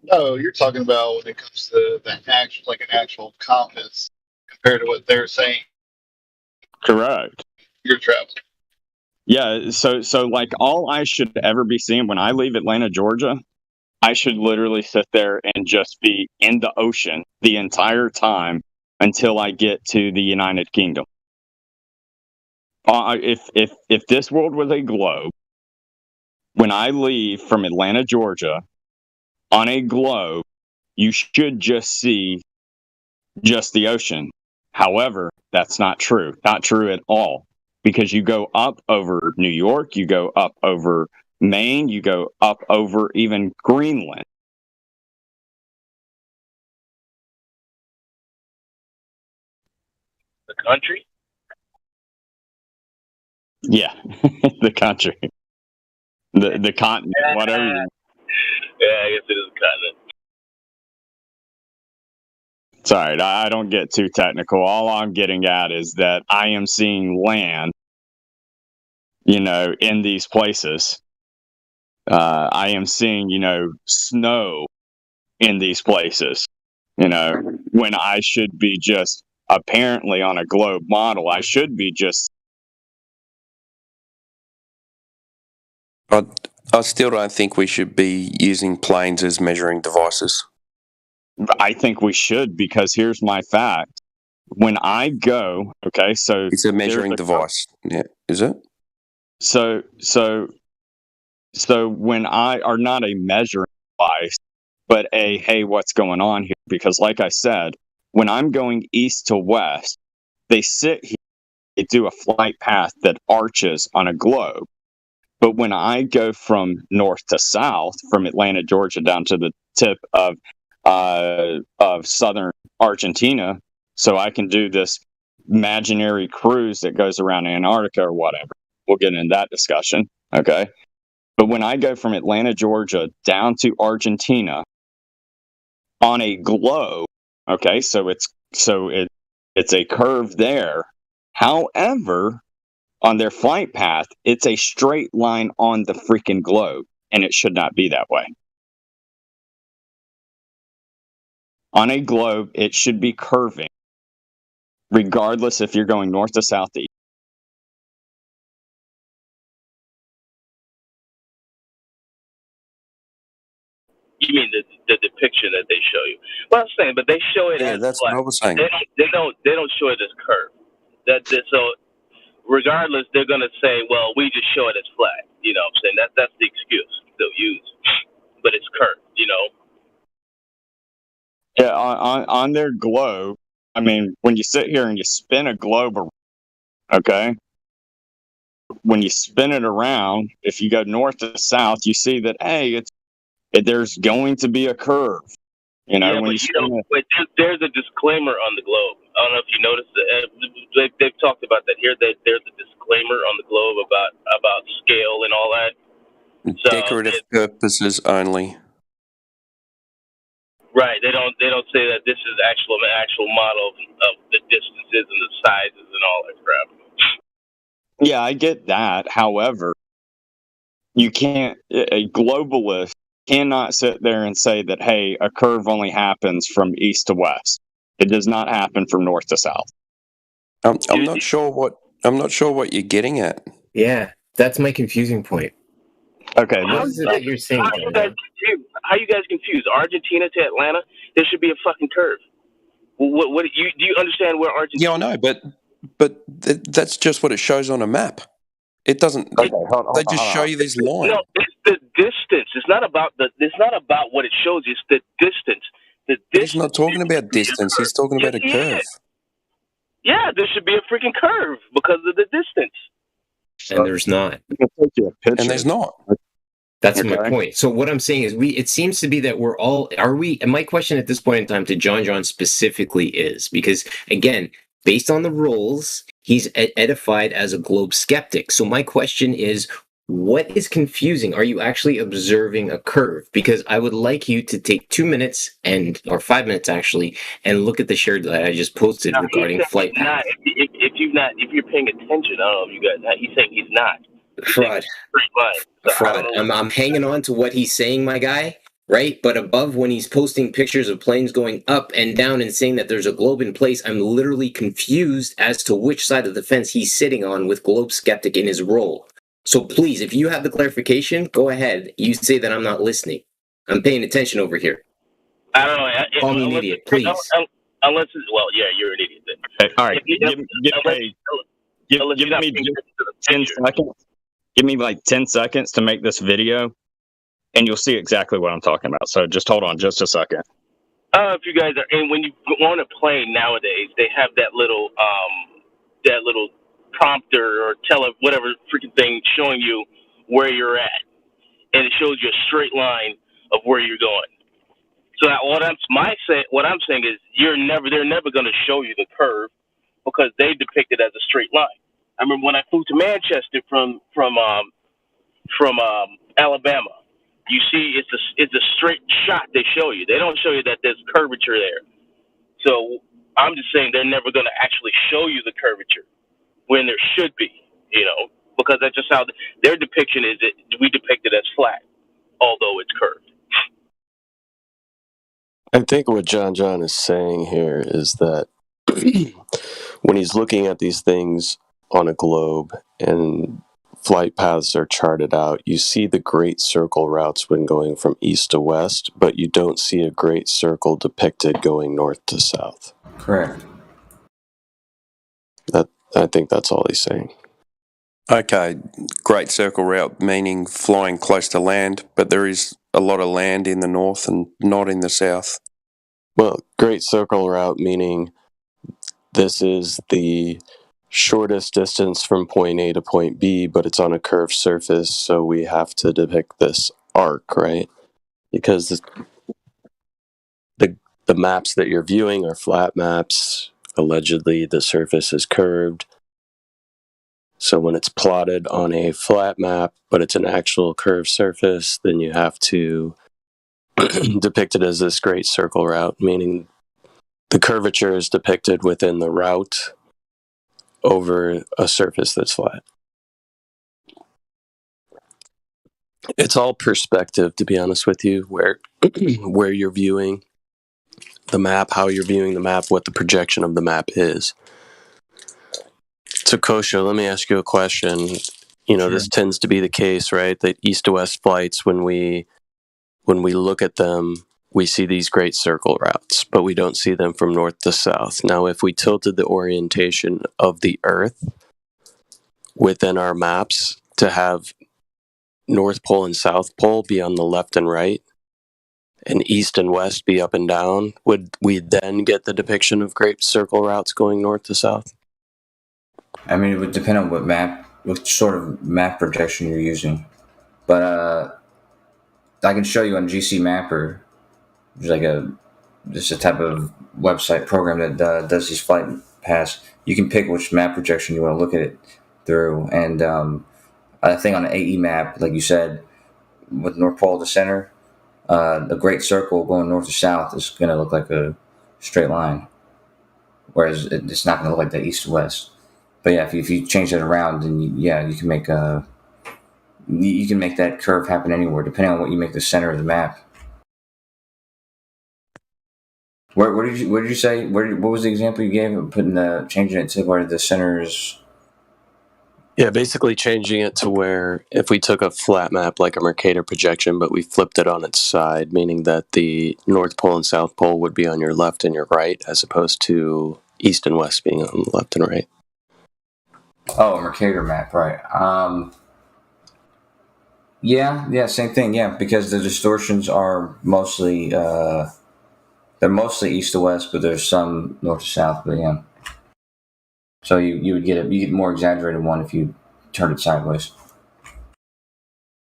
No, you're talking about when it comes to the actual, like an actual compass compared to what they're saying. Correct. You're traveling. Yeah, so like all I should ever be seeing when I leave Atlanta, Georgia, I should literally sit there and just be in the ocean the entire time until I get to the United Kingdom. If this world was a globe, when I leave from Atlanta, Georgia, on a globe, you should just see just the ocean. However, that's not true. Not true at all. Because you go up over New York, you go up over Maine, you go up over even Greenland. The country? Yeah, the country. The continent, whatever. Yeah, I guess it is a continent. Sorry, I don't get too technical. All I'm getting at is that I am seeing land, in these places. I am seeing, snow in these places, when I should be just, apparently on a globe model, I should be just. I still don't think we should be using planes as measuring devices. I think we should, because here's my fact. When I go, okay, so it's a measuring device. Yeah, is it? So when I are not a measuring device, but a, hey, what's going on here? Because like I said, when I'm going east to west, they sit here, they do a flight path that arches on a globe. But when I go from north to south, from Atlanta, Georgia, down to the tip of southern Argentina, so I can do this imaginary cruise that goes around Antarctica or whatever. We'll get into that discussion, okay? But when I go from Atlanta, Georgia, down to Argentina on a globe, okay, so it's a curve there. However, on their flight path, it's a straight line on the freaking globe, and it should not be that way. On a globe, it should be curving, regardless if you're going north to south to east. You mean the depiction that they show you? Well, I'm saying, but they show it as that's flat. what I was saying. They don't show it as curved. So regardless, they're gonna say, well, we just show it as flat. You know what I'm saying? That's the excuse they'll use. But it's curved, Yeah, on their globe, I mean, when you sit here and you spin a globe around, okay? When you spin it around, if you go north to south, you see that, hey, there's going to be a curve. Yeah, when but there's a disclaimer on the globe. I don't know if you noticed that. They've talked about that here. That there's a disclaimer on the globe about scale and all that. So decorative purposes only. Right. They don't say that this is an actual model of the distances and the sizes and all that crap. Yeah, I get that. However, you can't. A globalist cannot sit there and say that, hey, a curve only happens from east to west. It does not happen from north to south. I'm not sure what you're getting at. Yeah, that's my confusing point. Okay, What is it that you're saying? How you guys confused? Argentina to Atlanta? There should be a fucking curve. What do you understand where Argentina? Yeah, I know, but that's just what it shows on a map. It doesn't. Okay, they just show you this line. No, it's the distance. It's not about what it shows you. It's the distance. He's not talking about distance. He's talking about a curve. Yeah, there should be a freaking curve because of the distance. And there's not. And there's not. That's my Okay. point. So what I'm saying is it seems to be that and my question at this point in time to John specifically is, because again, based on the rules, he's edified as a globe skeptic. So my question is, what is confusing? Are you actually observing a curve? Because I would like you to take 2 minutes or 5 minutes actually, and look at the share that I just posted Now, he regarding said flight he's not. path. If you're paying attention, I don't know if you guys. He's saying he's not. He's saying Fraud. it's a straight line. So I Fraud. don't know. I'm hanging on to what he's saying, my guy, right? But above, when he's posting pictures of planes going up and down and saying that there's a globe in place, I'm literally confused as to which side of the fence he's sitting on with Globe Skeptic in his role. So please, if you have the clarification, go ahead. You say that I'm not listening. I'm paying attention over here. I don't know. Call me an idiot, please. Unless it's, well, yeah, you're an idiot. Then. All right. Give me just 10 seconds. Give me like 10 seconds to make this video, and you'll see exactly what I'm talking about. So just hold on just a second. If you guys are, and when you go on a plane nowadays, they have that little prompter or whatever freaking thing showing you where you're at, and it shows you a straight line of where you're going. So what I'm saying is they're never going to show you the curve because they depict it as a straight line. I remember when I flew to Manchester from Alabama. You see, it's a straight shot they show you. They don't show you that there's curvature there. So I'm just saying they're never going to actually show you the curvature when there should be, because that's just how their depiction is. We depict it as flat, although it's curved. I think what John is saying here is that when he's looking at these things on a globe and flight paths are charted out, you see the great circle routes when going from east to west, but you don't see a great circle depicted going north to south. Correct. I think that's all he's saying. Okay, great circle route, meaning flying close to land, but there is a lot of land in the north and not in the south. Well, great circle route meaning this is the shortest distance from point A to point B, but it's on a curved surface, so we have to depict this arc, right? Because the maps that you're viewing are flat maps. Allegedly, the surface is curved. So when it's plotted on a flat map, but it's an actual curved surface, then you have to depict it as this great circle route, meaning the curvature is depicted within the route over a surface that's flat. It's all perspective, to be honest with you, where you're viewing the map, how you're viewing the map, what the projection of the map is. So, Kosho, let me ask you a question. Sure. This tends to be the case, right? That east to west flights, when we look at them, we see these great circle routes, but we don't see them from north to south. Now, if we tilted the orientation of the Earth within our maps to have North Pole and South Pole be on the left and right, and east and west be up and down, would we then get the depiction of great circle routes going north to south? I mean, it would depend on what sort of map projection you're using. But I can show you on GC Mapper. There's just a type of website program that does these flight paths. You can pick which map projection you want to look at it through. And I think on an AE map, like you said, with North Pole to center, the great circle going north to south is going to look like a straight line, whereas it's not going to look like that east to west. But yeah, if you change that around, then you can make that curve happen anywhere, depending on what you make the center of the map. Where did you say? What was the example you gave of changing it to where the center is? Yeah, basically changing it to where if we took a flat map like a Mercator projection, but we flipped it on its side, meaning that the North Pole and South Pole would be on your left and your right, as opposed to east and west being on the left and right. Oh, a Mercator map, right. Yeah, same thing, yeah, because the distortions are mostly, they're mostly east to west, but there's some north to south, but yeah. So you get a more exaggerated one if you turn it sideways.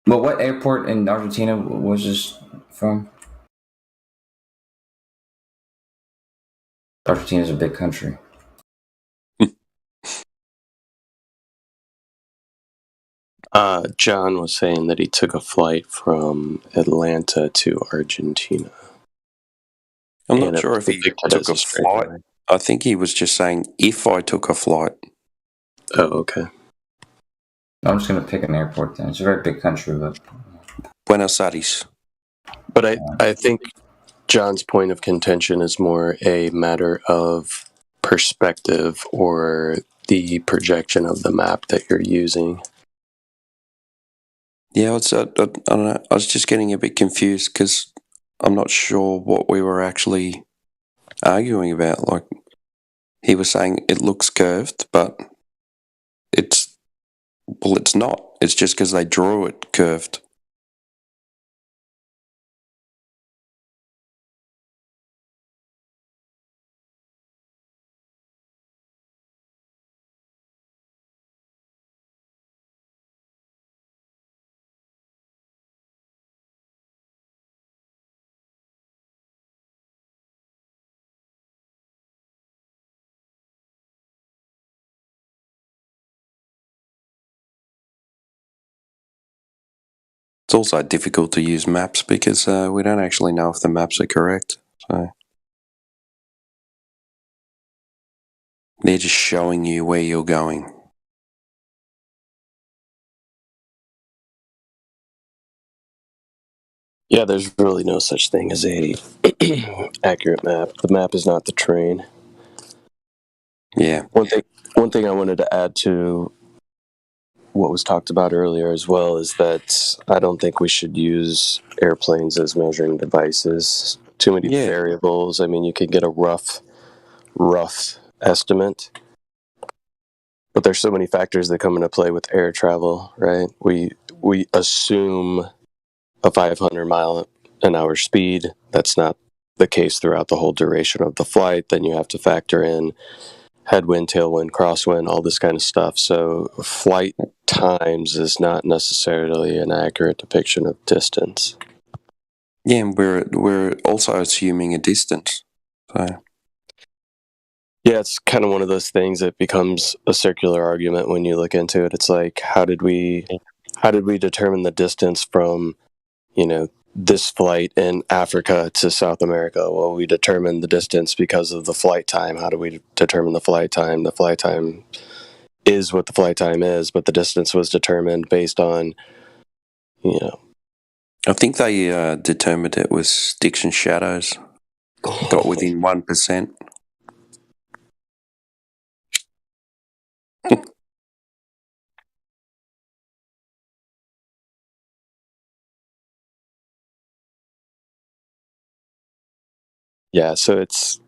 Well, what airport in Argentina was this from? Argentina's a big country. John was saying that he took a flight from Atlanta to Argentina. I'm not sure if he took a flight. I think he was just saying if I took a flight. Oh, okay. I'm just going to pick an airport then. It's a very big country, but Buenos Aires. But I think John's point of contention is more a matter of perspective or the projection of the map that you're using. Yeah, I don't know. I was just getting a bit confused because I'm not sure what we were actually arguing about. Like, he was saying it looks curved, but it's not. It's just because they drew it curved. It's also difficult to use maps because we don't actually know if the maps are correct. So they're just showing you where you're going. Yeah, there's really no such thing as a accurate map. The map is not the terrain. Yeah. One thing I wanted to add to what was talked about earlier as well is that I don't think we should use airplanes as measuring devices. Too many variables. I mean, you could get a rough estimate, but there's so many factors that come into play with air travel, right? We assume a 500-mile-an-hour speed. That's not the case throughout the whole duration of the flight. Then you have to factor in headwind, tailwind, crosswind, all this kind of stuff. So flight times is not necessarily an accurate depiction of distance. Yeah, and we're also assuming a distance. So yeah, it's kind of one of those things that becomes a circular argument when you look into it. It's like, how did we determine the distance from, this flight in Africa to South America? Well, we determined the distance because of the flight time. How do we determine the flight time? The flight time is what the flight time is, but the distance was determined based on, I think they determined it was sticks and shadows. Got within 1%. Yeah, so it's,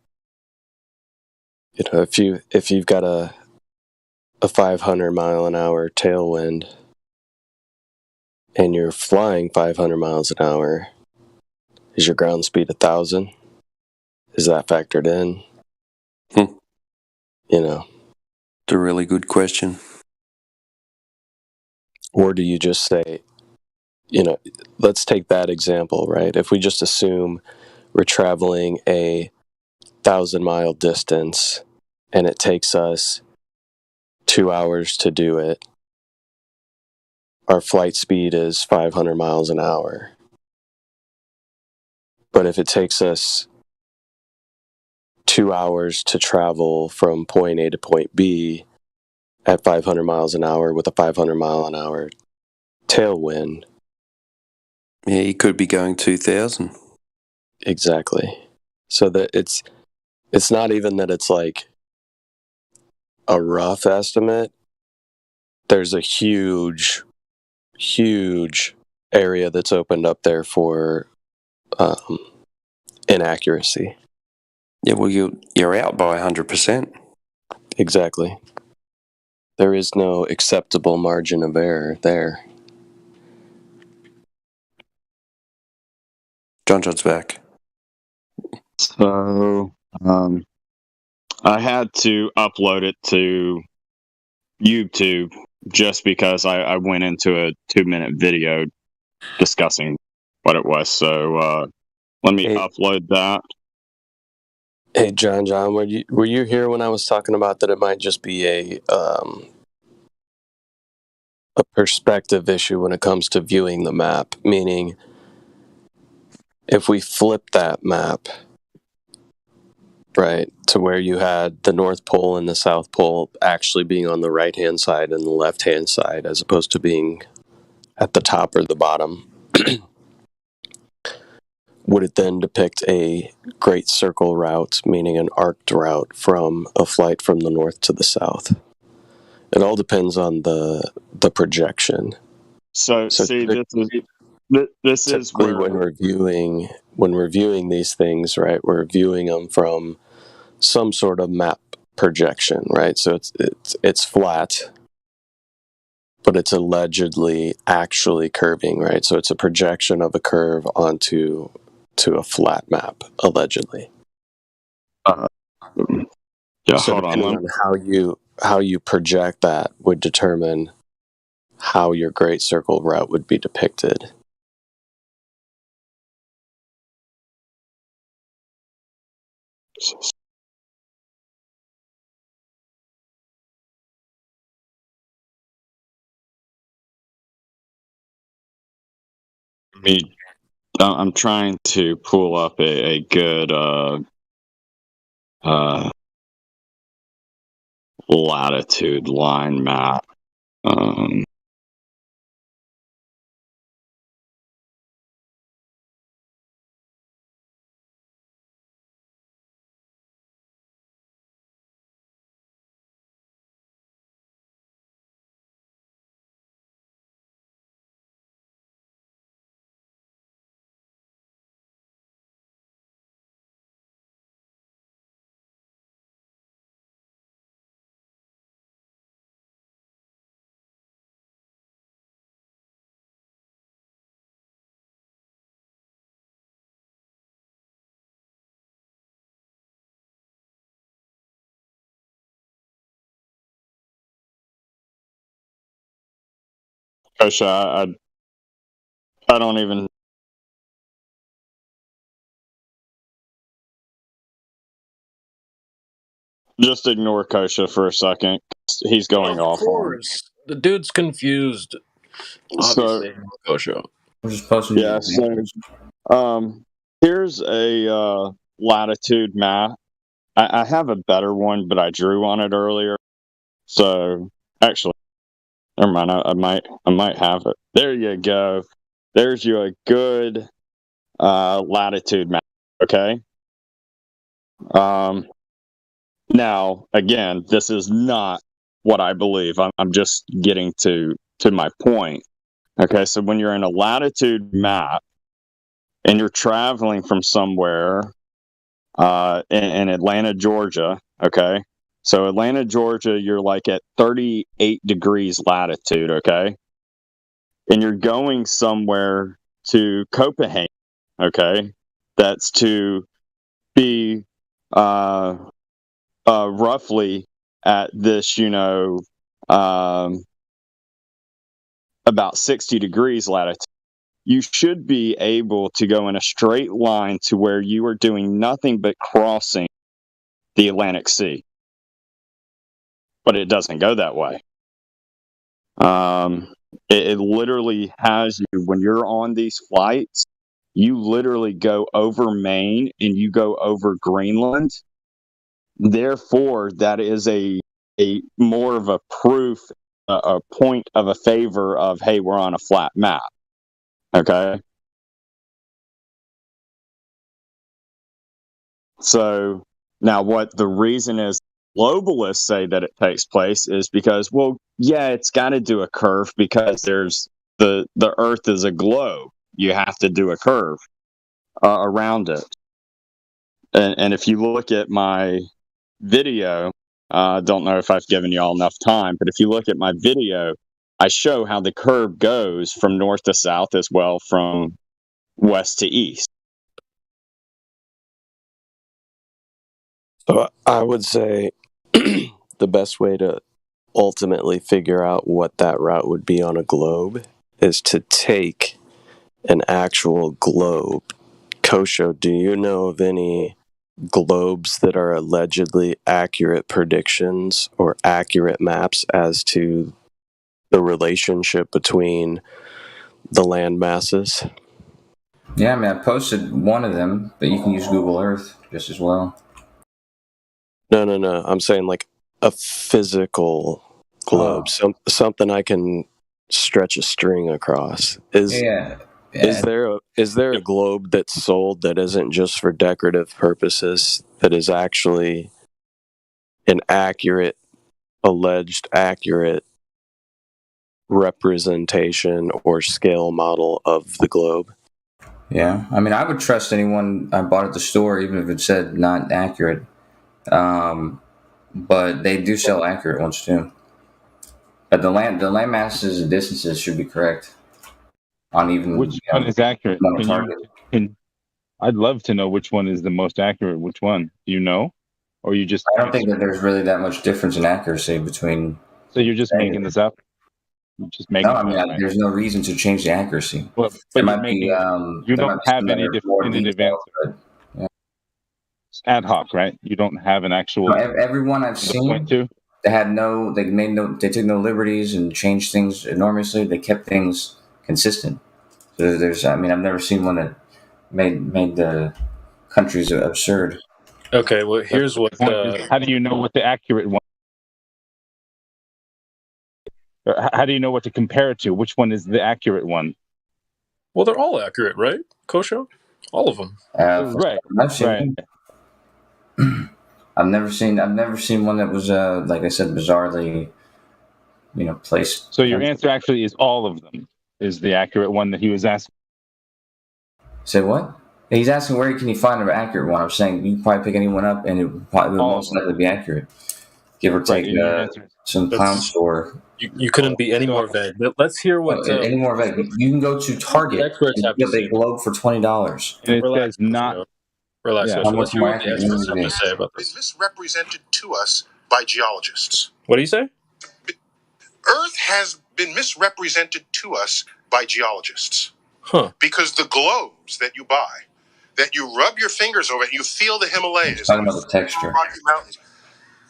if you've got a 500-mile-an-hour tailwind and you're flying 500 miles an hour, is your ground speed 1,000? Is that factored in? It's a really good question. Or do you just say, let's take that example, right? If we just assume we're traveling a 1,000-mile distance and it takes us 2 hours to do it, our flight speed is 500 miles an hour. But if it takes us 2 hours to travel from point A to point B at 500 miles an hour with a 500 mile an hour tailwind. Yeah, you could be going 2,000. Exactly. So that it's not even that it's like a rough estimate. There's a huge area that's opened up there for inaccuracy. Yeah, well, you're out by 100%. Exactly. There is no acceptable margin of error there. John's back. So, I had to upload it to YouTube just because I went into a 2-minute video discussing what it was. So let me Hey, upload that. hey, John, were you here when I was talking about that it might just be a perspective issue when it comes to viewing the map? Meaning, if we flip that map, right, to where you had the North Pole and the South Pole actually being on the right-hand side and the left-hand side, as opposed to being at the top or the bottom, would it then depict a great circle route, meaning an arced route from a flight from the north to the south? It all depends on the projection. So see, typically, this is typically where when we're viewing these things, right, we're viewing them from some sort of map projection, right? So it's flat, but it's allegedly actually curving, right? So it's a projection of a curve onto a flat map, allegedly. Yeah, so hold depending on. on how you project that would determine how your great circle route would be depicted. I'm trying to pull up a good latitude line map. Kosha, I don't even. Just ignore Kosha for a second. He's going Of off on. course, the dude's confused. Obviously, Kosho. I'm just posting. Yeah. So, here's a latitude map. I have a better one, but I drew on it earlier. So actually, never mind. I might have it. There you go. There's you a good latitude map. Okay. Now, again, this is not what I believe. I'm just getting to my point. Okay, so when you're in a latitude map and you're traveling from somewhere in Atlanta, Georgia, okay, so Atlanta, Georgia, you're like at 38 degrees latitude, okay, and you're going somewhere to Copenhagen, okay, that's to be roughly at this, about 60 degrees latitude. You should be able to go in a straight line to where you are doing nothing but crossing the Atlantic Sea. But it doesn't go that way. It literally has you, when you're on these flights, you literally go over Maine and you go over Greenland. Therefore, that is a more of a proof, a point of a favor of, hey, we're on a flat map. Okay. So now what the reason is globalists say that it takes place is because, well, yeah, it's got to do a curve because there's the Earth is a globe. You have to do a curve around it. And if you look at my video, I don't know if I've given you all enough time, but if you look at my video, I show how the curve goes from north to south as well from west to east. So I would say the best way to ultimately figure out what that route would be on a globe is to take an actual globe. Kosho, do you know of any globes that are allegedly accurate predictions or accurate maps as to the relationship between the land masses? Yeah, I mean, I posted one of them, but you can use Google Earth just as well. No. I'm saying like a physical globe, something I can stretch a string across. Is there a globe that's sold that isn't just for decorative purposes, that is actually an alleged accurate representation or scale model of the globe? Yeah, I mean, I would trust anyone I bought at the store, even if it said not accurate. But they do sell accurate ones too. But the land masses and distances should be correct. On even which one is accurate? I'd love to know which one is the most accurate. Which one? Do you know? Or you just... I don't think that there's really that much difference in accuracy between... So you're just making this up? You're just making there's no reason to change the accuracy. Well, but you don't have any definitive answer. Yeah. It's ad hoc, right? You don't have an actual... Everyone I've seen, they took no liberties and changed things enormously. They kept things consistent. So I've never seen one that made the countries absurd. Okay, well, here's what. How do you know what the accurate one? How do you know what to compare it to? Which one is the accurate one? Well, they're all accurate, right, Kosho? All of them. Right. I've never seen one that was like I said, bizarrely, placed. So your answer actually is all of them is the accurate one that he was asking. Say what? He's asking where can you find an accurate one. I'm saying you can probably pick anyone up and it would most likely be accurate, give or take some clown store. You couldn't be any more vague. Let's hear what. Any more vague? You can go to Target and get a globe for $20. And it says not. Relax. Yeah. Let's hear what the experts have to say about this. Misrepresented to us by geologists. What do you say? Earth has been misrepresented to us by geologists. Huh. Because the globes that you buy, that you rub your fingers over and you feel the Himalayas. Talking about the texture. Rocky Mountains.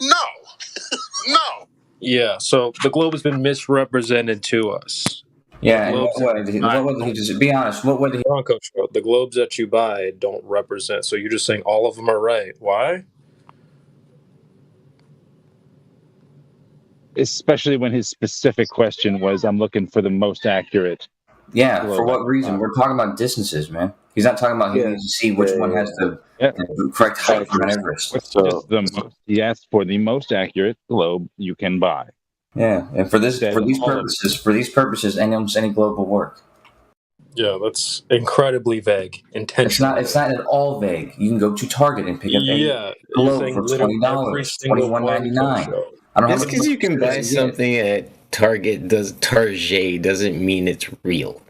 No. No. Yeah, so the globe has been misrepresented to us. Yeah, what would he just be honest? What would he? The globes that you buy don't represent. So you're just saying all of them are right. Why? Especially when his specific question was, "I'm looking for the most accurate." Yeah, for what reason? We're talking about distances, man. He's not talking about he needs to see which one has the correct height for Mount Everest. He asked for the most accurate globe you can buy. Yeah, and for these purposes, any globe will work. Yeah, that's incredibly vague. Intentionally. It's not at all vague. You can go to Target and pick up a globe for $20, $21.99. Just because you can buy something at Target doesn't mean it's real.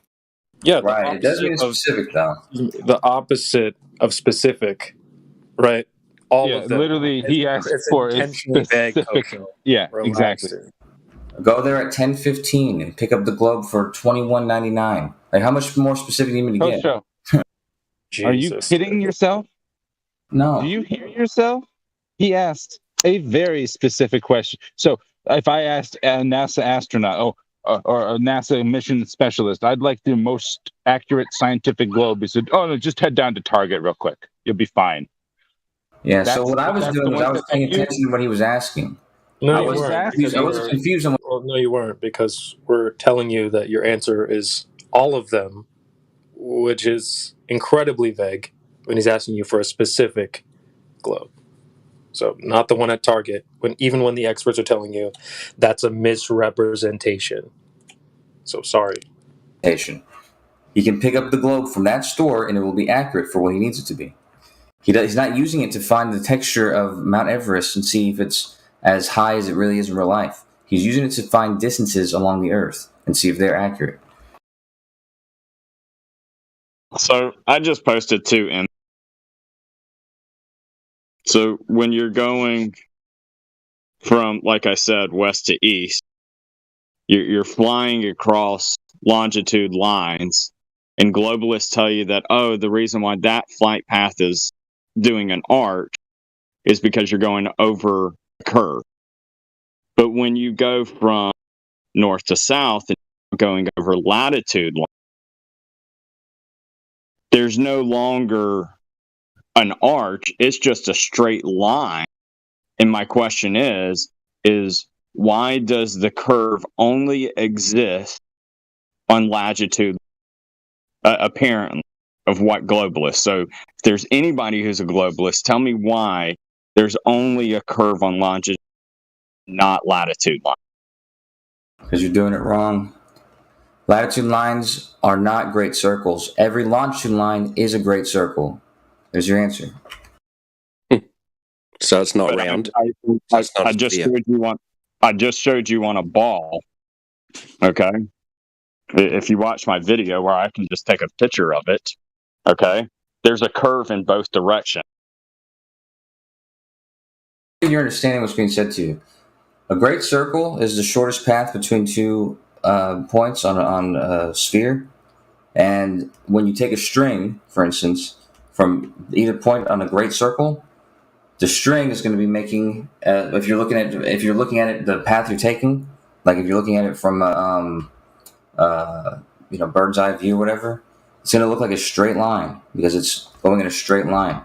Yeah, right. It does mean specific, though. The opposite of specific, right? All of them. Literally, he asked for a specific. Yeah, exactly. Go there at 10:15 and pick up the globe for $21.99. Like, how much more specific do you need to get? Are you kidding yourself? No. Do you hear yourself? He asked a very specific question. So, if I asked a NASA astronaut, or a NASA mission specialist, I'd like the most accurate scientific globe. He said, "Oh no, just head down to Target real quick. You'll be fine." Yeah. So what I was doing was I was paying attention to what he was asking. No, you weren't. I was confused. Well, no, you weren't, because we're telling you that your answer is all of them, which is incredibly vague when he's asking you for a specific globe. So not the one at Target, even when the experts are telling you that's a misrepresentation. So sorry. He can pick up the globe from that store and it will be accurate for what he needs it to be. He's not using it to find the texture of Mount Everest and see if it's as high as it really is in real life. He's using it to find distances along the Earth and see if they're accurate. So I just posted 2 in. So when you're going from, like I said, west to east, you're flying across longitude lines and globalists tell you that, oh, the reason why that flight path is doing an arc is because you're going over a curve. But when you go from north to south and going over latitude line, there's no longer an arc, it's just a straight line. And my question is why does the curve only exist on latitude, apparently, of what globalists? So if there's anybody who's a globalist, tell me why there's only a curve on longitude, not latitude line. Because you're doing it wrong. Latitude lines are not great circles. Every longitude line is a great circle. There's your answer. So it's not But round. I just showed you on a ball. Okay. If you watch my video where I can just take a picture of it, okay, there's a curve in both directions. You're understanding what's being said to you. A great circle is the shortest path between two points on a sphere. And when you take a string, for instance, from either point on a great circle, the string is going to be making. If you're looking at it, the path you're taking, like if you're looking at it from bird's eye view, or whatever, it's going to look like a straight line because it's going in a straight line.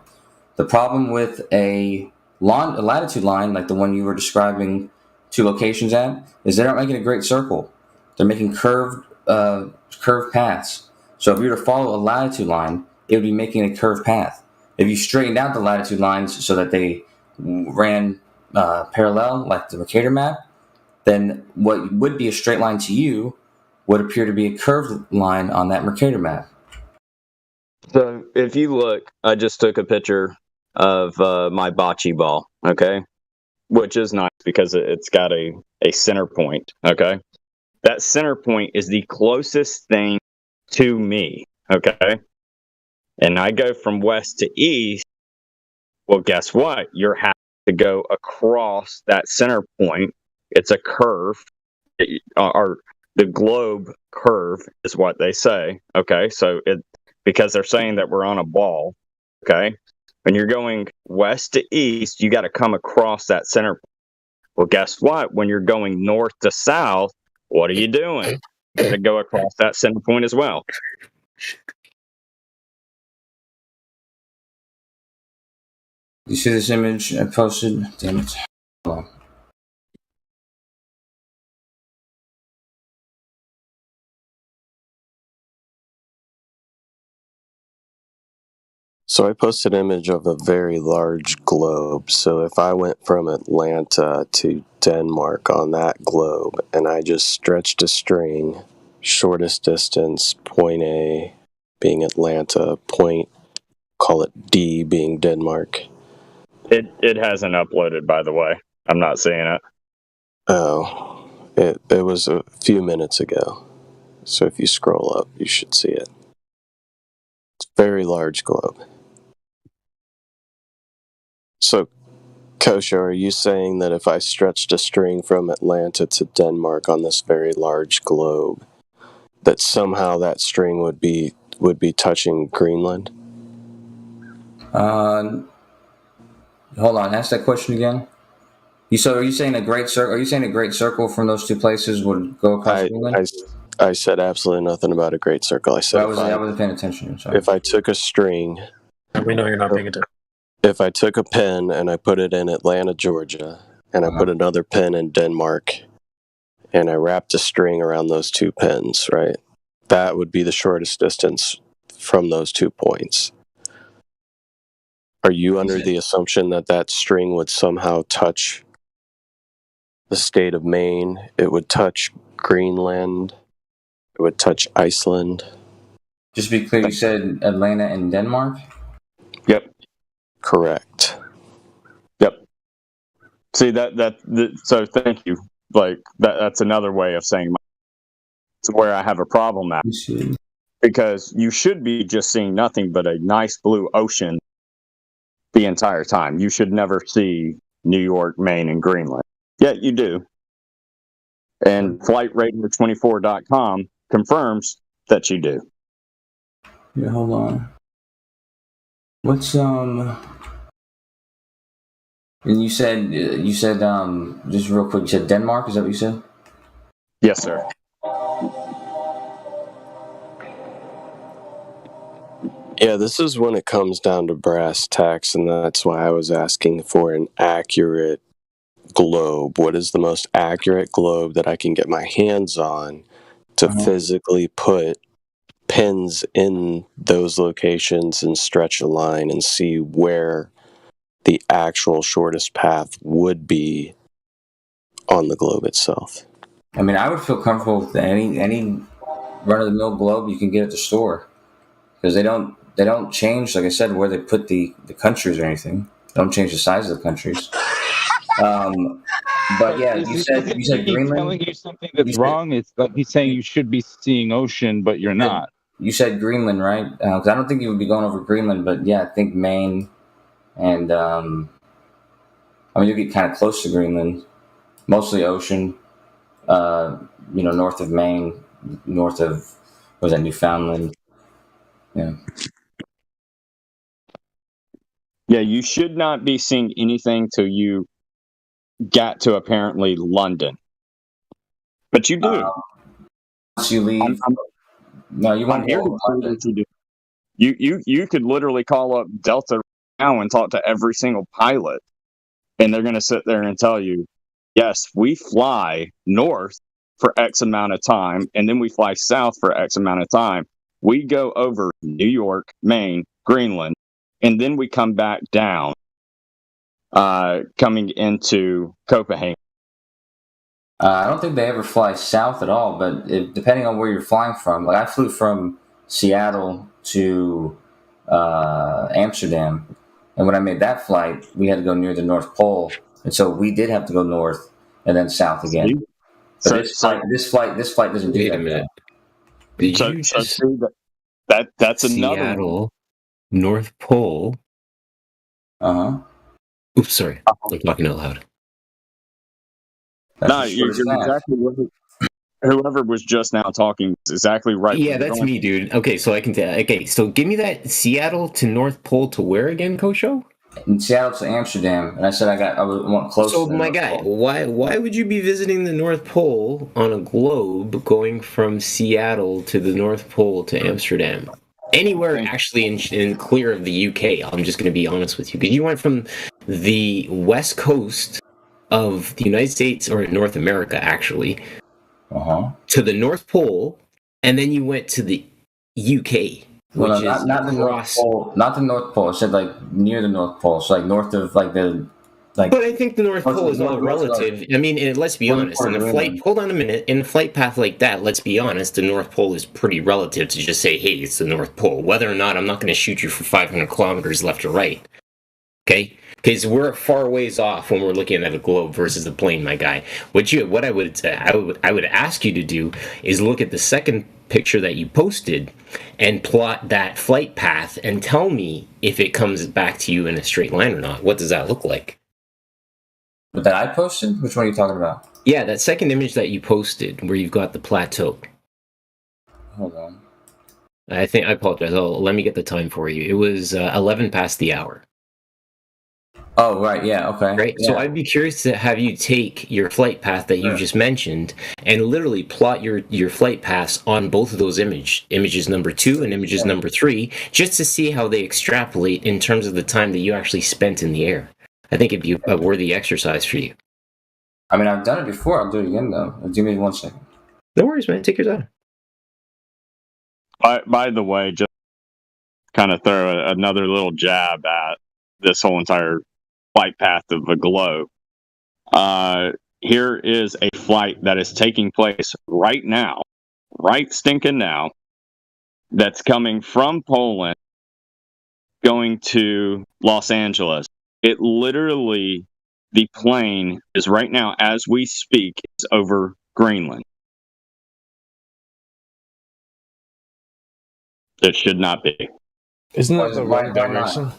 The problem with a latitude line, like the one you were describing two locations at, is they're not making a great circle. They're making curved paths. So if you were to follow a latitude line, it would be making a curved path. If you straightened out the latitude lines so that they ran parallel, like the Mercator map, then what would be a straight line to you would appear to be a curved line on that Mercator map. So if you look, I just took a picture of my bocce ball, okay, which is nice because it's got a center point, okay. That center point is the closest thing to me, okay, and I go from west to east. Well, guess what? You're having to go across that center point. It's a curve, or the globe curve is what they say, okay. So because they're saying that we're on a ball, okay. When you're going west to east, you got to come across that center point. Well, guess what? When you're going north to south, what are you doing? You got to go across that center point as well. You see this image I posted? Damn it. Hold on. So I posted an image of a very large globe. So if I went from Atlanta to Denmark on that globe and I just stretched a string, shortest distance, point A being Atlanta, point, call it D being Denmark. It hasn't uploaded, by the way. I'm not seeing it. Oh, it was a few minutes ago. So if you scroll up, you should see it. It's a very large globe. So, Kosho, are you saying that if I stretched a string from Atlanta to Denmark on this very large globe, that somehow that string would be touching Greenland? Hold on, ask that question again. Are you saying a great circle? Are you saying a great circle from those two places would go across Greenland? I said absolutely nothing about a great circle. I said I wasn't paying attention. I'm sorry. If I took a string, we know you're not paying attention. If I took a pin and I put it in Atlanta, Georgia, and I put another pin in Denmark, and I wrapped a string around those two pins, right? That would be the shortest distance from those 2 points. Are you under the assumption that that string would somehow touch the state of Maine? It would touch Greenland? It would touch Iceland? Just to be clear, you said Atlanta and Denmark? Yep. Correct. Yep. See so thank you. Like that's another way of saying it's where I have a problem at. Because you should be just seeing nothing but a nice blue ocean the entire time. You should never see New York, Maine, and Greenland. Yet you do. And FlightRadar24.com confirms that you do. Yeah, hold on. What's And you said just real quick. You said Denmark. Is that what you said? Yes, sir. Yeah, this is when it comes down to brass tacks, and that's why I was asking for an accurate globe. What is the most accurate globe that I can get my hands on to physically put pins in those locations and stretch a line and see where the actual shortest path would be on the globe itself? I mean, I would feel comfortable with any run of the mill globe you can get at the store, because they don't change, like I said, where they put the countries or anything. They don't change the size of the countries. But yeah, you said Greenland. Telling you something that's wrong. It's like he's saying you should be seeing ocean, but you're not. You said Greenland, right? Because I don't think you would be going over Greenland, but yeah, I think Maine, and I mean, you get kind of close to Greenland, mostly ocean. North of Maine, north of, what was that, Newfoundland? Yeah. Yeah, you should not be seeing anything till you got to apparently London. But you do. Once you leave, no, you want here to London. You could literally call up Delta now and talk to every single pilot, and they're going to sit there and tell you, yes, we fly north for X amount of time, and then we fly south for X amount of time. We go over New York, Maine, Greenland, and then we come back down, coming into Copenhagen. I don't think they ever fly south at all, but depending on where you're flying from. Like I flew from Seattle to Amsterdam, and when I made that flight, we had to go near the North Pole, and so we did have to go north and then south again. But this flight doesn't do that. Wait a minute. Did you just that's another Seattle, North Pole? Oops, sorry. I'm talking out loud. No, you're exactly right. Whoever was just now talking is exactly right. Yeah, that's me, dude. Okay, so I can tell. Okay, so give me that Seattle to North Pole to where again, Kosho? In Seattle to Amsterdam, and I said I want close. So, my guy, why would you be visiting the North Pole on a globe going from Seattle to the North Pole to Amsterdam? Anywhere actually in clear of the UK, I'm just going to be honest with you. Because you went from the west coast of the United States, or North America actually, to the North Pole, and then you went to the UK. Well, not the North Pole. Not the North Pole. I said like near the North Pole, so like north of like the. Like, but I think the North Pole is all relative. I mean, let's be honest. In a flight, hold on a minute. In a flight path like that, let's be honest. The North Pole is pretty relative to just say, "Hey, it's the North Pole." Whether or not, I'm not going to shoot you for 500 kilometers left or right. Okay, because we're far ways off when we're looking at a globe versus a plane, my guy. What I would ask you to do is look at the second picture that you posted and plot that flight path and tell me if it comes back to you in a straight line or not. What does that look like? That I posted? Which one are you talking about? Yeah, that second image that you posted where you've got the plateau. Hold on. I apologize. Let me get the time for you. It was 11 past the hour. Oh, right. Yeah. Okay. Right. Yeah. So I'd be curious to have you take your flight path that you just mentioned and literally plot your flight paths on both of those images number 2 and images number 3, just to see how they extrapolate in terms of the time that you actually spent in the air. I think it'd be a worthy exercise for you. I mean, I've done it before. I'll do it again, though. Give me 1 second. No worries, man. Take your time. By the way, just kind of throw another little jab at this whole entire flight path of a globe. Here is a flight that is taking place right now, right stinking now, that's coming from Poland, going to Los Angeles. It literally, the plane is right now, as we speak, is over Greenland. It should not be. Isn't that the wrong direction?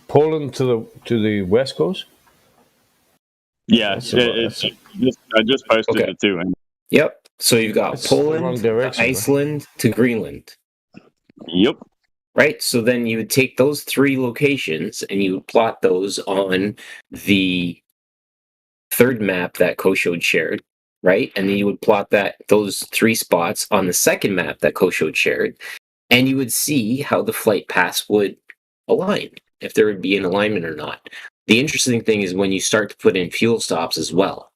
Poland to the west coast? Yeah, I just posted it too. Yep. So you've got That's the wrong Poland, direction, bro. Iceland to Greenland. Yep. Right? So then you would take those 3 locations and you would plot those on the third map that Kosho shared, right? And then you would plot those 3 spots on the second map that Kosho shared, and you would see how the flight paths would align, if there would be an alignment or not. The interesting thing is when you start to put in fuel stops as well,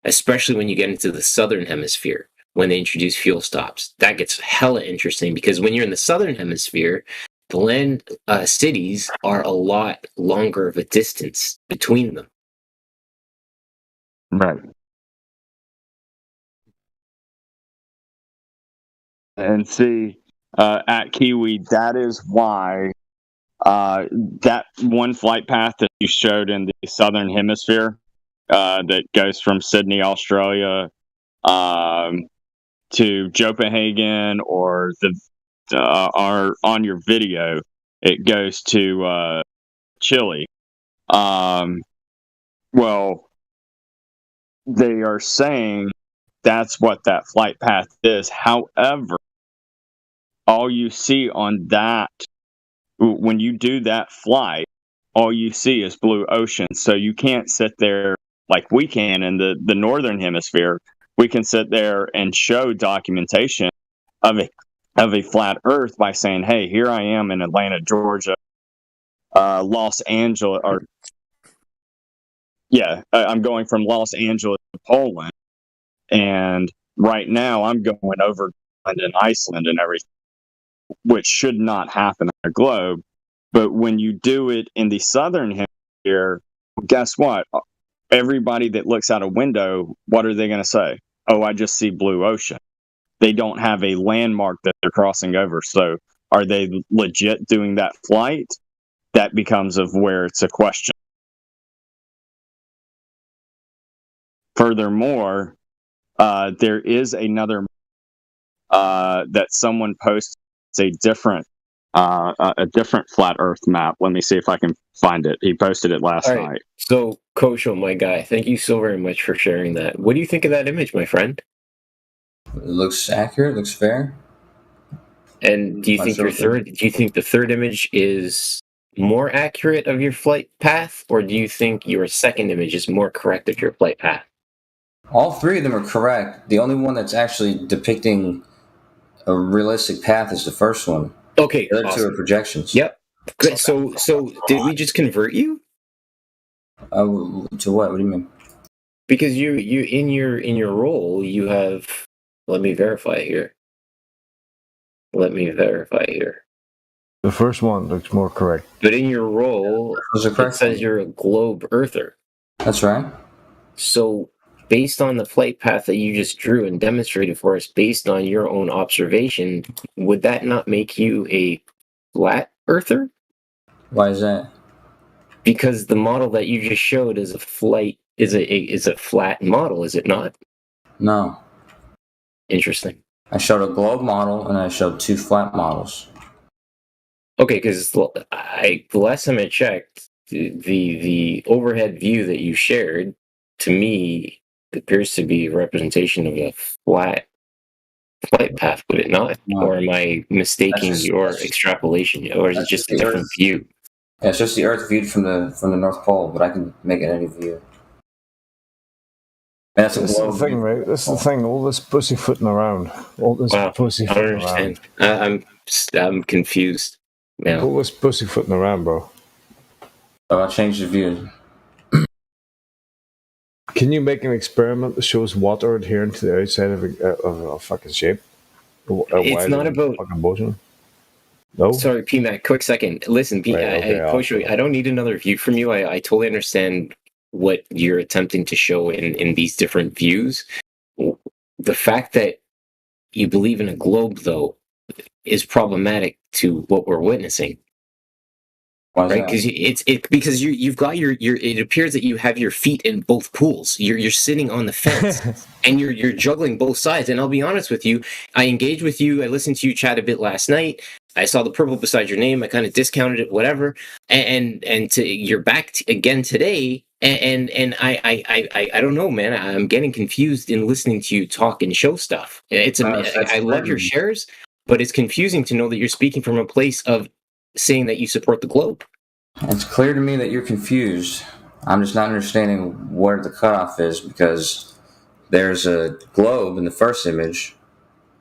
especially when you get into the southern hemisphere, when they introduce fuel stops. That gets hella interesting because when you're in the southern hemisphere, the land cities are a lot longer of a distance between them. Right. And see, at Kiwi, that is why that one flight path that you showed in the southern hemisphere that goes from Sydney, Australia, to Copenhagen, or are on your video, it goes to Chile. Well, they are saying that's what that flight path is. However, all you see on that, when you do that flight, all you see is blue ocean. So you can't sit there like we can in the northern hemisphere. We can sit there and show documentation of a flat Earth by saying, "Hey, here I am in Atlanta, Georgia, Los Angeles, or I'm going from Los Angeles to Poland, and right now I'm going over in Iceland and everything," which should not happen on a globe. But when you do it in the southern hemisphere, guess what? Everybody that looks out a window, what are they going to say? Oh, I just see blue ocean. They don't have a landmark that they're crossing over. So are they legit doing that flight? That becomes of where it's a question. Furthermore, there is another that someone posted. It's a different flat Earth map. Let me see if I can find it. He posted it last night. So, Kosho, my guy, thank you so very much for sharing that. What do you think of that image, my friend? It looks accurate. Looks fair. And do you think the third image is more accurate of your flight path, or do you think your second image is more correct of your flight path? All 3 of them are correct. The only one that's actually depicting a realistic path is the first one. Okay, the other 2 are projections. Yep. Good. So did we just convert you? To what? What do you mean? Because you in your role you have. Let me verify here. The first one looks more correct. But in your role, it says you're a globe earther. That's right. So, based on the flight path that you just drew and demonstrated for us, based on your own observation, would that not make you a flat earther? Why is that? Because the model that you just showed is a flat model, is it not? No. Interesting. I showed a globe model and I showed 2 flat models. Okay, because the last time I checked, the overhead view that you shared, to me, appears to be a representation of a flat flight path, would it not? No. Or am I mistaking your extrapolation? Or is it just a different view? Yeah, it's just the Earth viewed from the North Pole, but I can make it any view. And that's the thing, right? That's the thing. All this pussyfooting around. I don't understand. I'm confused. Yeah. All this pussyfooting around, bro. Oh, I changed the view. Can you make an experiment that shows water adhering to the outside of a fucking shape? It's not about fucking bullshit. No. Sorry, PMAC. Quick second. Listen, I don't need another view from you. I totally understand what you're attempting to show in these different views. The fact that you believe in a globe, though, is problematic to what we're witnessing. Right, because you've got your it appears that you have your feet in both pools. You're sitting on the fence and you're juggling both sides. And I'll be honest with you, I engaged with you. I listened to you chat a bit last night. I saw the purple beside your name. I kind of discounted it, whatever. And you're back again today. And I don't know, man. I'm getting confused in listening to you talk and show stuff. I love your shares, but it's confusing to know that you're speaking from a place of saying that you support the globe. It's clear to me that you're confused. I'm just not understanding where the cutoff is, because there's a globe in the first image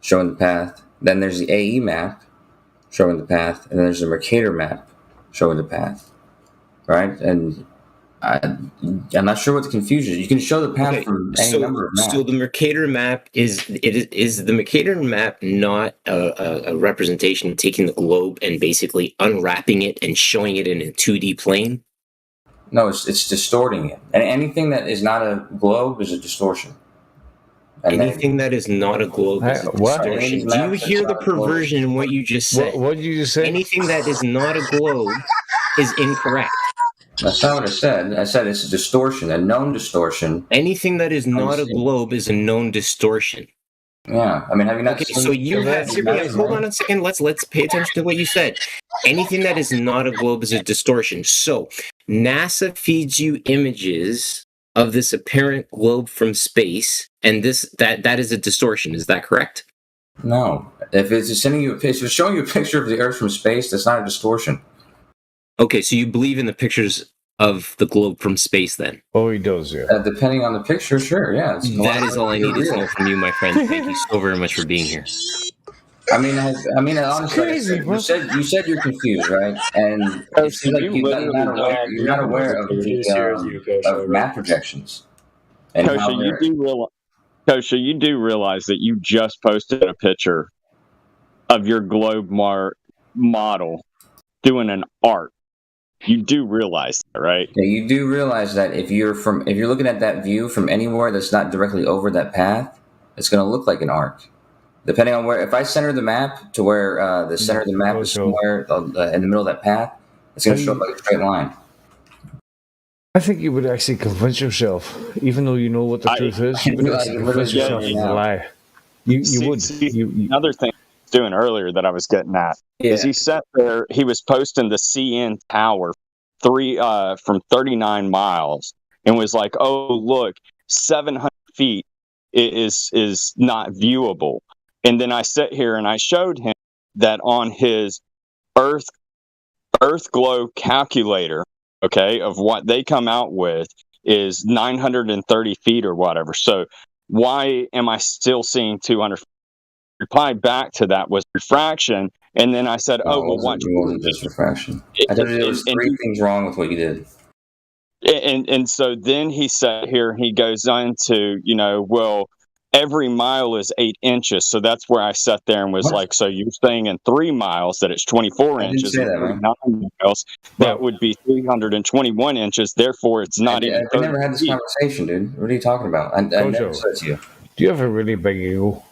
showing the path. Then there's the AE map showing the path, and then there's the Mercator map showing the path, right? And I'm not sure what the confusion is. You can show the path from any number of maps. So the Mercator map is the Mercator map not a representation of taking the globe and basically unwrapping it and showing it in a 2D plane? No, it's distorting it. And anything that is not a globe is a distortion. And anything that is not a globe is a distortion. Do you hear the perversion in what you just said? What did you just say? Anything that is not a globe is incorrect. That's not what I said. I said it's a distortion, a known distortion. Anything that is not a globe is a known distortion. Yeah, I mean, have you not? Okay, so you have. Hold on a second. Let's pay attention to what you said. Anything that is not a globe is a distortion. So NASA feeds you images of this apparent globe from space, and that is a distortion. Is that correct? No. If it's sending you if it's showing you a picture of the Earth from space, that's not a distortion. Okay, so you believe in the pictures of the globe from space, then? Oh, he does, yeah. Depending on the picture, sure, yeah. That is all I needed to know from you, my friend. Thank you so very much for being here. I mean, honestly, crazy, you said you're confused, right? And it seems like you're not aware of the map projections. And Kosha, you do realize that you just posted a picture of your globe model doing an arc. You do realize that, right? Yeah, you do realize that if you're looking at that view from anywhere that's not directly over that path, it's going to look like an arc. Depending on where, if I center the map to where the center of the map is somewhere in the middle of that path, it's going to show up like a straight line. I think you would actually convince yourself, even though you know what the truth is, you would actually convince yourself it's a lie. You would. Another thing he was doing earlier that I was getting at is he sat there, he was posting the CN Tower from 39 miles and was like, oh, look, 700 feet is not viewable. And then I sat here and I showed him that on his Earth globe calculator, okay, of what they come out with is 930 feet or whatever. So why am I still seeing 200 feet? Reply back to that was refraction. And then I said, oh, well, what? It wasn't just refraction. I told you there was three things wrong with what you did. And so then he sat here, he goes on to, well, every mile is 8 inches. So that's where I sat there and was like, so you're saying in 3 miles that it's 24 inches. Say that, 9 miles, that would be 321 inches. Therefore, it's not even. I never had this conversation, dude. What are you talking about? I never said to you. Do you have a really big ego?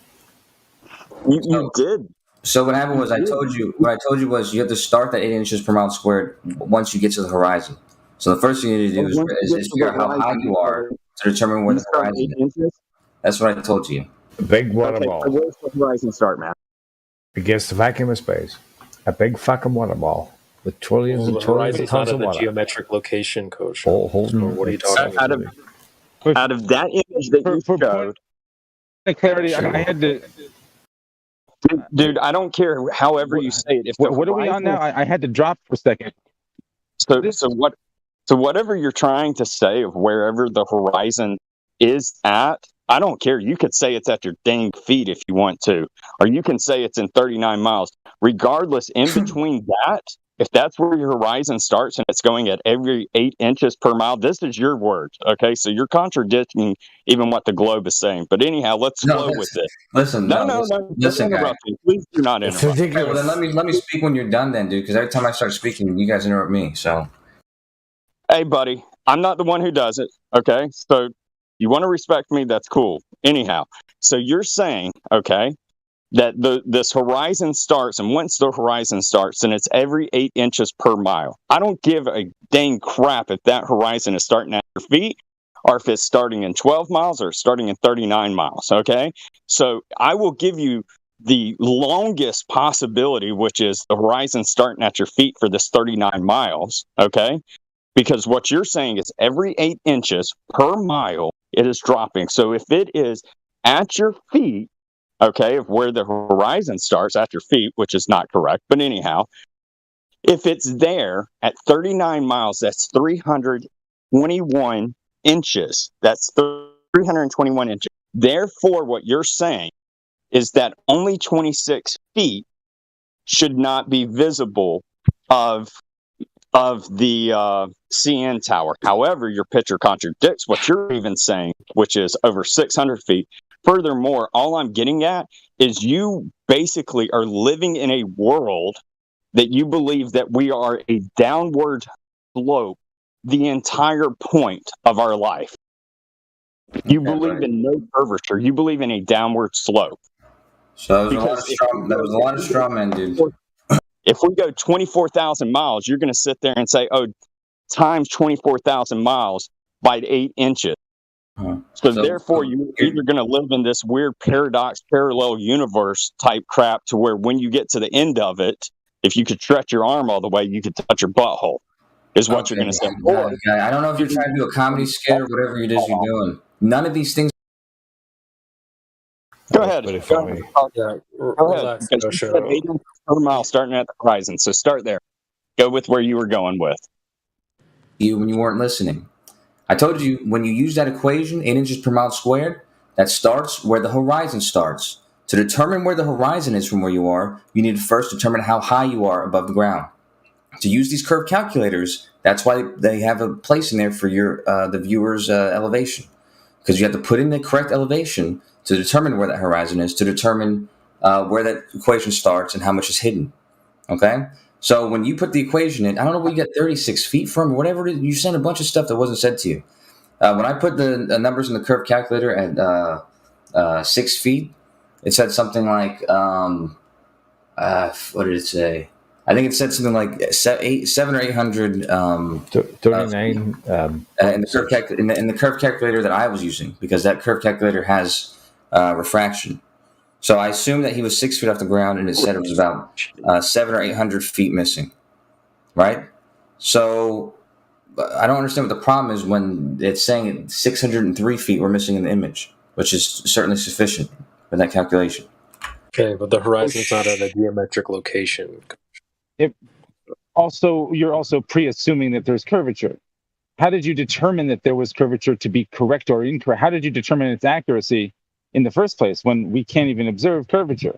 You did. So what happened was what I told you was you have to start that 8 inches per mile squared once you get to the horizon. So the first thing you need to do is figure out how high you are to determine where the horizon is. That's what I told you. A big water ball. So where's the horizon start, man? Against the vacuum of space. A big fucking water ball with trillions and trillions of tons of water. Geometric location, Coach. Hold on. Or what are you talking about? Out of that image that you showed, clarity, I had to. Dude, I don't care however you say it. What are we on now? I had to drop for a second. So whatever you're trying to say of wherever the horizon is at, I don't care. You could say it's at your dang feet if you want to, or you can say it's in 39 miles. Regardless, in between that, if that's where your horizon starts and it's going at every 8 inches per mile, this is your words, okay? So you're contradicting even what the globe is saying. But anyhow, let's flow with it. Listen, listen, interrupt me. Please do not interrupt. Okay, well, then let me speak when you're done, then, dude. Because every time I start speaking, you guys interrupt me. So, hey, buddy, I'm not the one who does it, okay? So you want to respect me? That's cool. Anyhow, so you're saying, okay, that this horizon starts, and once the horizon starts, and it's every 8 inches per mile. I don't give a dang crap if that horizon is starting at your feet, or if it's starting in 12 miles, or starting in 39 miles, okay? So I will give you the longest possibility, which is the horizon starting at your feet for this 39 miles, okay? Because what you're saying is every 8 inches per mile, it is dropping. So if it is at your feet, okay, of where the horizon starts at your feet, which is not correct, but anyhow, if it's there at 39 miles, that's 321 inches. That's 321 inches. Therefore, what you're saying is that only 26 feet should not be visible of the CN tower. However, your picture contradicts what you're even saying, which is over 600 feet. Furthermore, all I'm getting at is you basically are living in a world that you believe that we are a downward slope the entire point of our life. You believe in no curvature. You believe in a downward slope. So there was a lot of straw men, dude. If we go 24,000 miles, you're going to sit there and say, oh, times 24,000 miles by 8 inches. So therefore, you're either going to live in this weird paradox, parallel universe type crap to where when you get to the end of it, if you could stretch your arm all the way, you could touch your butthole, is what you're going to say. I don't know if you're trying to do a comedy skit or whatever it is you're doing. None of these things. Go ahead. Pretty Go funny. ahead. Go ahead. Because you said 8 inches per mile starting at the horizon. So start there. Go with where you were going with. When you weren't listening. I told you, when you use that equation, 8 inches per mile squared, that starts where the horizon starts. To determine where the horizon is from where you are, you need to first determine how high you are above the ground. To use these curve calculators, that's why they have a place in there for your the viewer's elevation. Because you have to put in the correct elevation to determine where that horizon is, to determine where that equation starts and how much is hidden. Okay? So when you put the equation in, I don't know where you got 36 feet from, or whatever it is, you sent a bunch of stuff that wasn't said to you. When I put the numbers in the curve calculator at 6 feet, it said something like, what did it say? I think it said something like 700 or 800. 39. In the curve calculator that I was using, because that curve calculator has refraction. So I assumed that he was 6 feet off the ground, and it said it was about 700 or 800 feet missing, right? So I don't understand what the problem is when it's saying 603 feet were missing in the image, which is certainly sufficient for that calculation. Okay, but the horizon's not at a geometric location. You're also pre-assuming that there's curvature. How did you determine that there was curvature to be correct or incorrect? How did you determine its accuracy in the first place when we can't even observe curvature?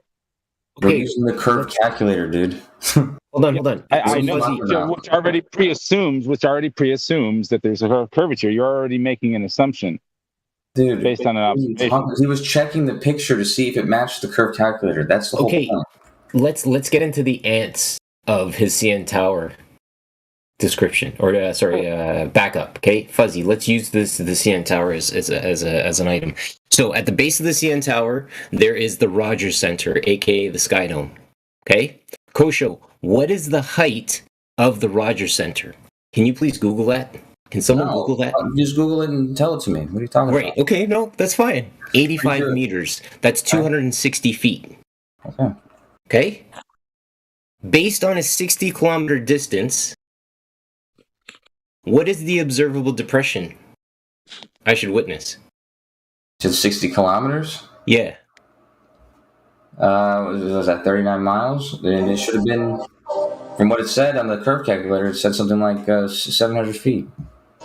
We're using the curve calculator, dude. Hold on. I know, which already preassumes that there's a curvature. You're already making an assumption, dude, based on an observation. He was checking the picture to see if it matched the curve calculator. That's the whole point. Let's get into the ants of his CN Tower description, or backup. Okay, Fuzzy. Let's use the CN Tower as an item. So at the base of the CN Tower, there is the Rogers Center, aka the Sky Dome. Okay, Kosho, what is the height of the Rogers Center? Can you please Google that? Can someone Google that? Just Google it and tell it to me. What are you talking about? Right. Okay. No, that's fine. 85 meters. That's 260 feet. Okay. Okay. Based on a 60-kilometer distance, what is the observable depression I should witness? To 60 kilometers? Yeah. Was that 39 miles? And it should have been, from what it said on the curve calculator, it said something like 700 feet.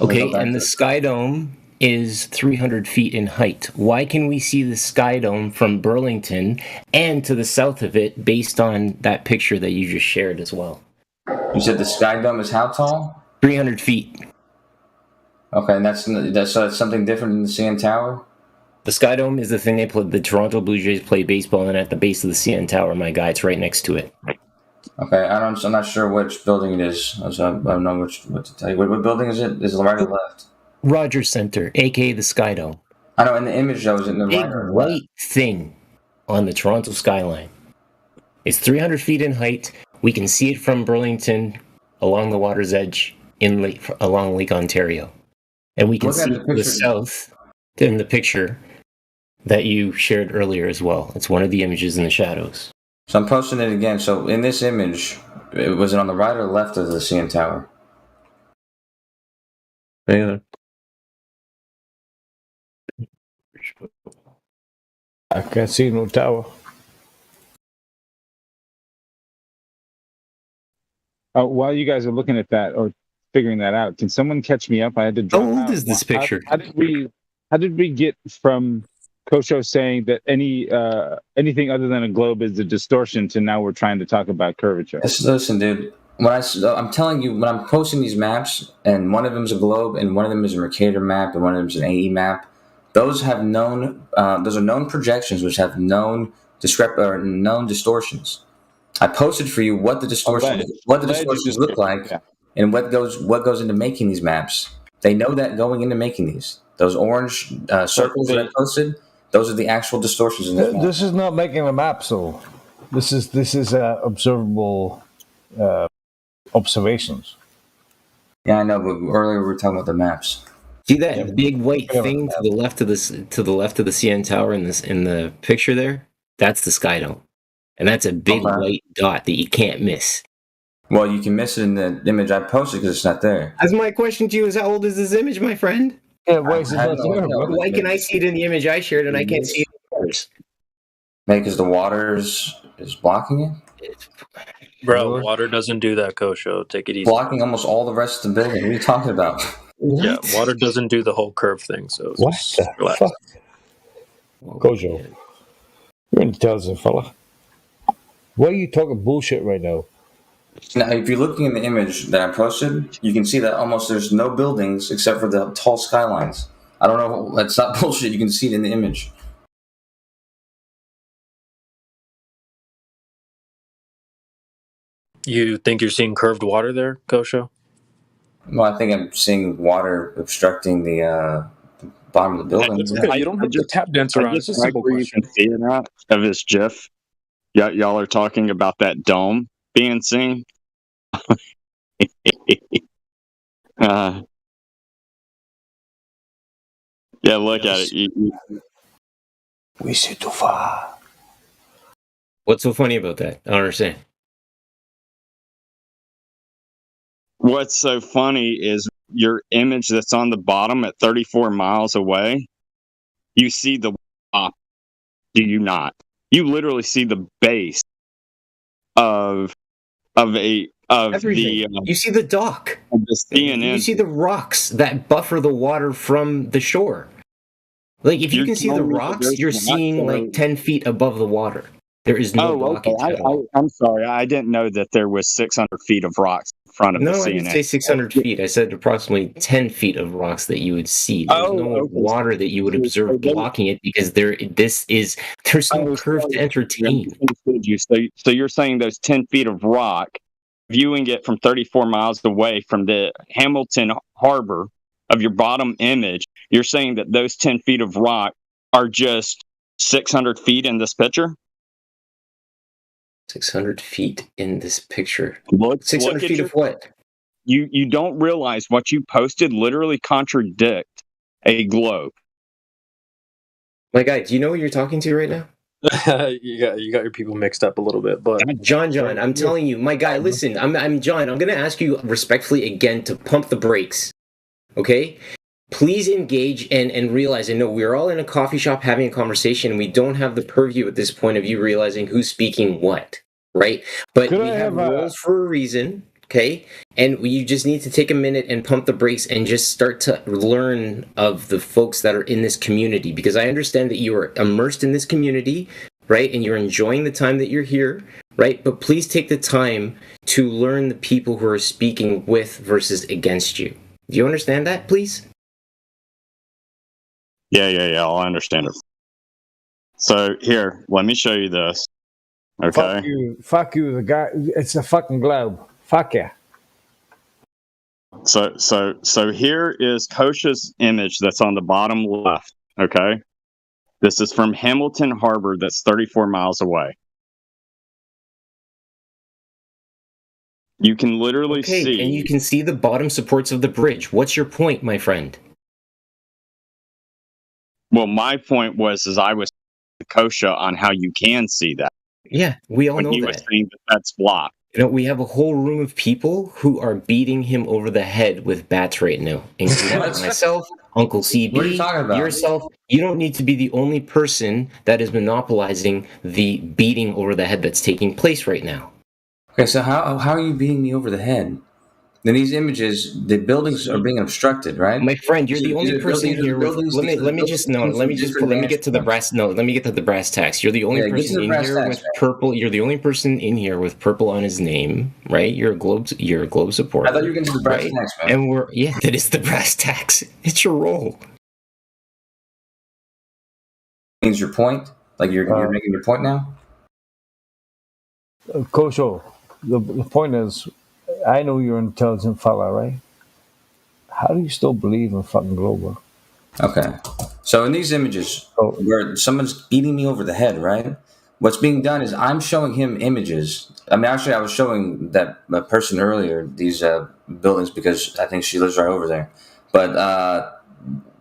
Okay, and the Sky Dome is 300 feet in height. Why can we see the Sky Dome from Burlington and to the south of it based on that picture that you just shared as well? You said the Sky Dome is how tall? 300 feet. Okay, and that's something different than the CN Tower? The Sky Dome is the thing the Toronto Blue Jays play baseball in at the base of the CN Tower, my guy. It's right next to it. Okay, I'm not sure which building it is. So I don't know what to tell you. What building is it? Is it right or left? Rogers Center, a.k.a. the Sky Dome. I know, in the image, though, is it in the big right or white left? thing on the Toronto skyline. It's 300 feet in height. We can see it from Burlington along the water's edge along Lake Ontario. And we can see the south in the picture that you shared earlier as well. It's one of the images in the shadows. So I'm posting it again. So in this image, was it on the right or left of the CN Tower? Yeah. I can't see no tower. While you guys are looking at that or figuring that out, can someone catch me up? I had to drop How old out. is this picture? How did we get from Kosho saying that anything other than a globe is a distortion to now we're trying to talk about curvature? Listen, dude. I'm telling you, when I'm posting these maps, and one of them is a globe, and one of them is a Mercator map, and one of them is an AE map, those are known projections which have known distortions. I posted for you what the distortions look like, and what goes into making these maps. They know that going into making these. Those orange circles that I posted, those are the actual distortions in this map. This is not making a map, so this is observable observations. Yeah, I know, but earlier we were talking about the maps. See that big white thing to the left of the CN Tower in the picture there? That's the Sky Dome, and that's a big white dot that you can't miss. Well, you can miss it in the image I posted because it's not there. As my question to you is, how old is this image, my friend? Yeah, why is it not there? Why can I see it in the image I shared and I can't see it in yours? Maybe because the water is blocking it? Bro, water doesn't do that, Kosho. Take it easy. Blocking almost all the rest of the building. What are you talking about? Yeah, water doesn't do the whole curve thing. So What just the relax. fuck? Kojo, you're an intelligent fella. Why are you talking bullshit right now? Now, if you're looking in the image that I posted, you can see that almost there's no buildings except for the tall skylines. I don't know. That's not bullshit. You can see it in the image. You think you're seeing curved water there, Kosho? Well, I think I'm seeing water obstructing the bottom of the building. It's okay. You don't have to tap dance around. It's a simple where question. you can see it at of this GIF. Y'all are talking about that dome being seen. Yeah, look at it. We see too far. What's so funny about that? I don't understand. What's so funny is your image that's on the bottom at 34 miles away. You see the top. Do you not? You literally see the base of Everything. You see the dock. Of the CNN. You see the rocks that buffer the water from the shore. Like, if you can see the rocks, you're seeing like 10 feet above the water. There is no blockage at all. I'm sorry. I didn't know that there was 600 feet of rocks in front of the CNN. No, I didn't say 600 feet. I said approximately 10 feet of rocks that you would see. There's no water that you would observe blocking it because there's no curve to entertain. So you're saying those 10 feet of rock, viewing it from 34 miles away from the Hamilton Harbor of your bottom image, you're saying that those 10 feet of rock are just 600 feet in this picture? 600 feet in this picture. 600 feet of what? You don't realize what you posted literally contradict a globe. My guy, do you know who you're talking to right now? you got your people mixed up a little bit, but John, I'm telling you, my guy, listen, I'm John. I'm gonna ask you respectfully again to pump the brakes. Okay? Please engage and realize, I know we're all in a coffee shop having a conversation, and we don't have the purview at this point of you realizing who's speaking what, right? But we have rules for a reason, okay? And you just need to take a minute and pump the brakes and just start to learn of the folks that are in this community, because I understand that you are immersed in this community, right? And you're enjoying the time that you're here, right? But please take the time to learn the people who are speaking with versus against you. Do you understand that, please? Yeah, I understand it. So here, let me show you this. Okay. Fuck you, the guy. It's a fucking globe. Fuck yeah. So here is Kosha's image that's on the bottom left. Okay. This is from Hamilton Harbor, that's 34 miles away. You can literally see. And you can see the bottom supports of the bridge. What's your point, my friend? Well, my point was, I was Kosha on how you can see that. Yeah, we all when know he that. was saying that that's blocked. You know, we have a whole room of people who are beating him over the head with bats right now, including myself, Uncle CB, What are you talking about? yourself. You don't need to be the only person that is monopolizing the beating over the head that's taking place right now. Okay, so how are you beating me over the head? Then these images, the buildings are being obstructed, right? My friend, you're the only person here with. Let me get to the brass tacks. You're the only person in here with purple. You're the only person in here with purple on his name, right? You're a globe supporter. I thought you were getting to the brass tacks, man. And that is the brass tacks. It's your role. Means your point? Like you're making your point now? Kosho, the point is, I know you're an intelligent fella, right? How do you still believe in fucking Glover? Okay. So in these images where someone's beating me over the head, right? What's being done is I'm showing him images. I mean, actually, I was showing that person earlier these buildings because I think she lives right over there. But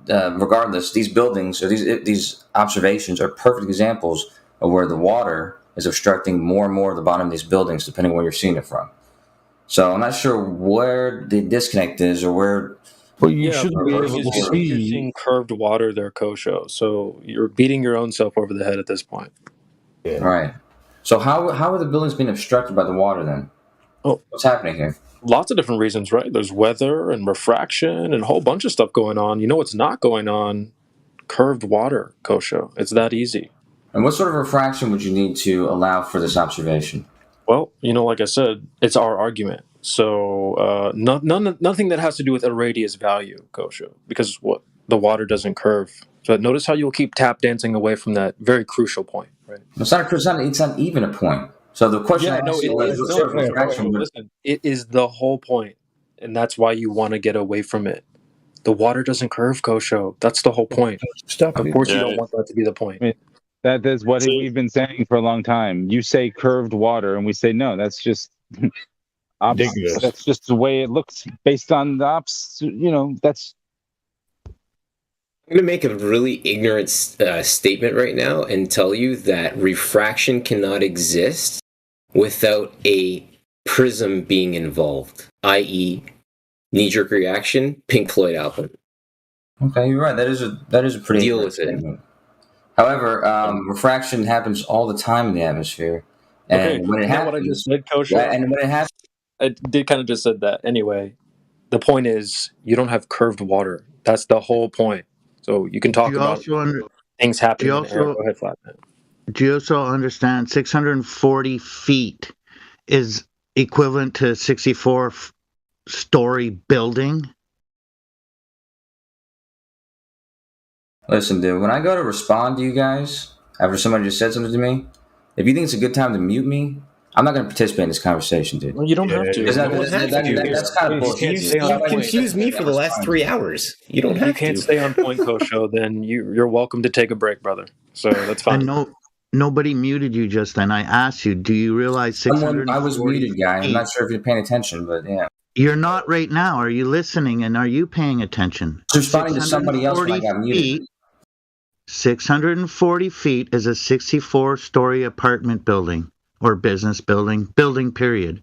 regardless, these buildings or these observations are perfect examples of where the water is obstructing more and more of the bottom of these buildings, depending on where you're seeing it from. So I'm not sure where the disconnect is or where. Well, you should be able to You're see. seeing curved water there, Kosho. So you're beating your own self over the head at this point. Yeah. Right. So how are the buildings being obstructed by the water then? Oh, what's happening here? Lots of different reasons, right? There's weather and refraction and a whole bunch of stuff going on. You know what's not going on? Curved water, Kosho. It's that easy. And what sort of refraction would you need to allow for this observation? Well, like I said, it's our argument. So nothing that has to do with a radius value, Kosho, because the water doesn't curve. So notice how you'll keep tap dancing away from that very crucial point, right? It's not even a point. So the question listen, it is the whole point, and that's why you want to get away from it. The water doesn't curve, Kosho. That's the whole point. Of course, you don't want that to be the point. That is what we've been saying for a long time. You say curved water, and we say no. That's just ridiculous. That's just the way it looks based on the that's. I'm going to make a really ignorant statement right now and tell you that refraction cannot exist without a prism being involved, i.e., knee-jerk reaction, Pink Floyd album. Okay, you're right. That is a pretty deal with it. However, refraction happens all the time in the atmosphere, and when it happens, what I just said, Kosho, and when it happens, I did kind of just said that. Anyway, the point is you don't have curved water. That's the whole point. So you can talk about things happening in the air. Go ahead, Flatman. Do you also understand 640 feet is equivalent to a 64-story building? Listen, dude, when I go to respond to you guys after somebody just said something to me, if you think it's a good time to mute me, I'm not going to participate in this conversation, dude. Well, you don't have to. That's kind of bullshit. You've confused me for the last 3 hours. You don't have to. You can't stay on point, Kosho. Then you're welcome to take a break, brother. So that's fine. And nobody muted you just then. I asked you, do you realize 640 I was muted, guy. I'm not sure if you're paying attention, but yeah. You're not right now. Are you listening and are you paying attention? I was responding to somebody else when I got muted. 640 feet is a 64-story apartment building or business building, period.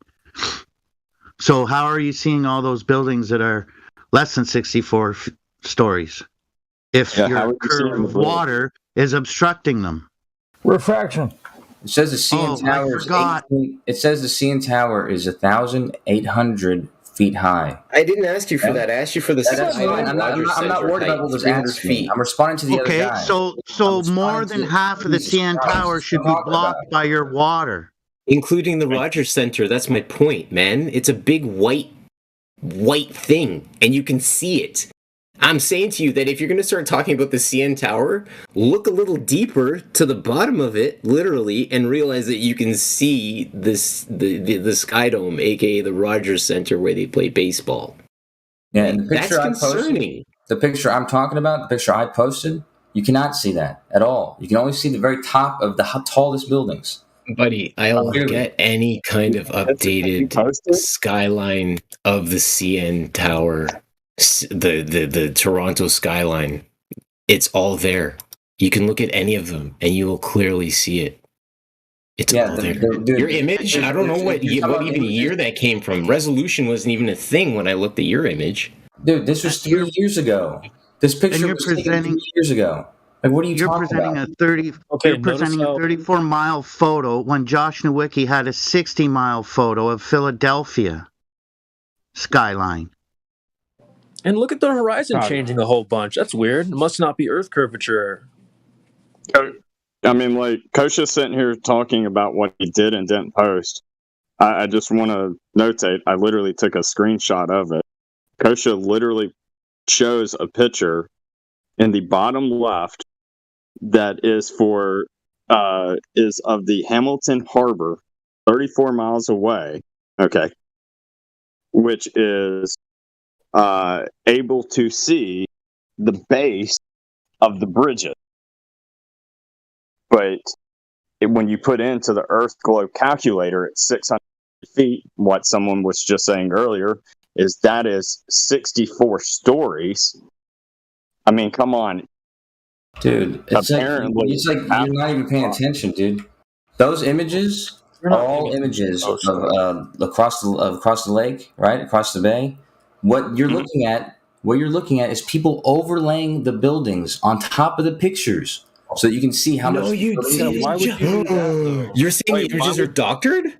So how are you seeing all those buildings that are less than 64 stories if your curved water is obstructing them? Refraction. It says the CN Tower It says the CN Tower is 1,800 feet high. I didn't ask you for that. I asked you for the. I'm not worried about what was asked me. I'm responding to the other guy. So more than half of the CN Tower should be blocked by your water, including the Rogers Center. That's my point, man. It's a big white thing, and you can see it. I'm saying to you that if you're going to start talking about the CN Tower, look a little deeper to the bottom of it, literally, and realize that you can see the Sky Dome, aka the Rogers Center, where they play baseball. Yeah, and the picture that's concerning. The picture I'm talking about, the picture I posted, you cannot see that at all. You can only see the very top of the tallest buildings. Buddy, I'll get any kind of updated skyline of the CN Tower. The Toronto skyline, it's all there. You can look at any of them and you will clearly see it. It's all there. Your image, I don't know what even year that came from. Resolution wasn't even a thing when I looked at your image. Dude, this was 3 years ago. This picture was taken 3 years ago. Like, what are you talking presenting about? You're presenting a 34-mile photo when Josh Nowicki had a 60-mile photo of Philadelphia skyline. And look at the horizon changing a whole bunch. That's weird. It must not be Earth curvature. I mean, like, Kosha's sitting here talking about what he did and didn't post. I just want to notate, I literally took a screenshot of it. Kosha literally shows a picture in the bottom left that is is of the Hamilton Harbor, 34 miles away, okay, which is able to see the base of the bridges. But when you put into the Earth globe calculator at 600 feet, what someone was just saying earlier is that is 64 stories. I mean, come on. Dude, it's like you're not even paying attention, dude. Those images are all images of across the lake, right? Across the bay. What you're looking at is people overlaying the buildings on top of the pictures so that you can see how much. Why would you do that? You're saying the images are doctored?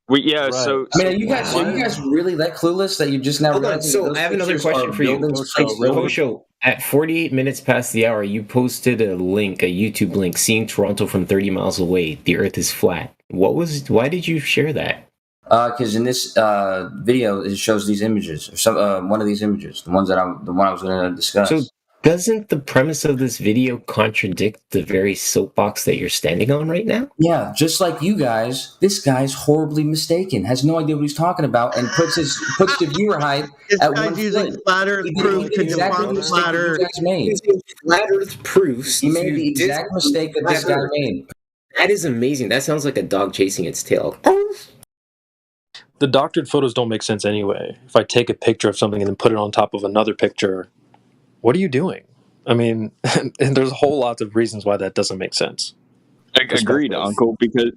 So I mean, are you guys really that clueless that you just now? Hold on. So I have another question for you. Kosho, at 48 minutes past the hour, you posted a YouTube link, seeing Toronto from 30 miles away. The Earth is flat. Why did you share that? Because in this video, it shows these images, or one of these images, the one I was going to discuss. So doesn't the premise of this video contradict the very soapbox that you're standing on right now? Yeah, just like you guys, this guy's horribly mistaken, has no idea what he's talking about, and puts the viewer height at 1 using flat Earth proof to debunk flat Earth. Flat Earth proofs. He made the exact mistake that this guy made. That is amazing. That sounds like a dog chasing its tail. The doctored photos don't make sense anyway. If I take a picture of something and then put it on top of another picture, what are you doing? I mean, and there's a whole lot of reasons why that doesn't make sense. Agreed, Uncle, because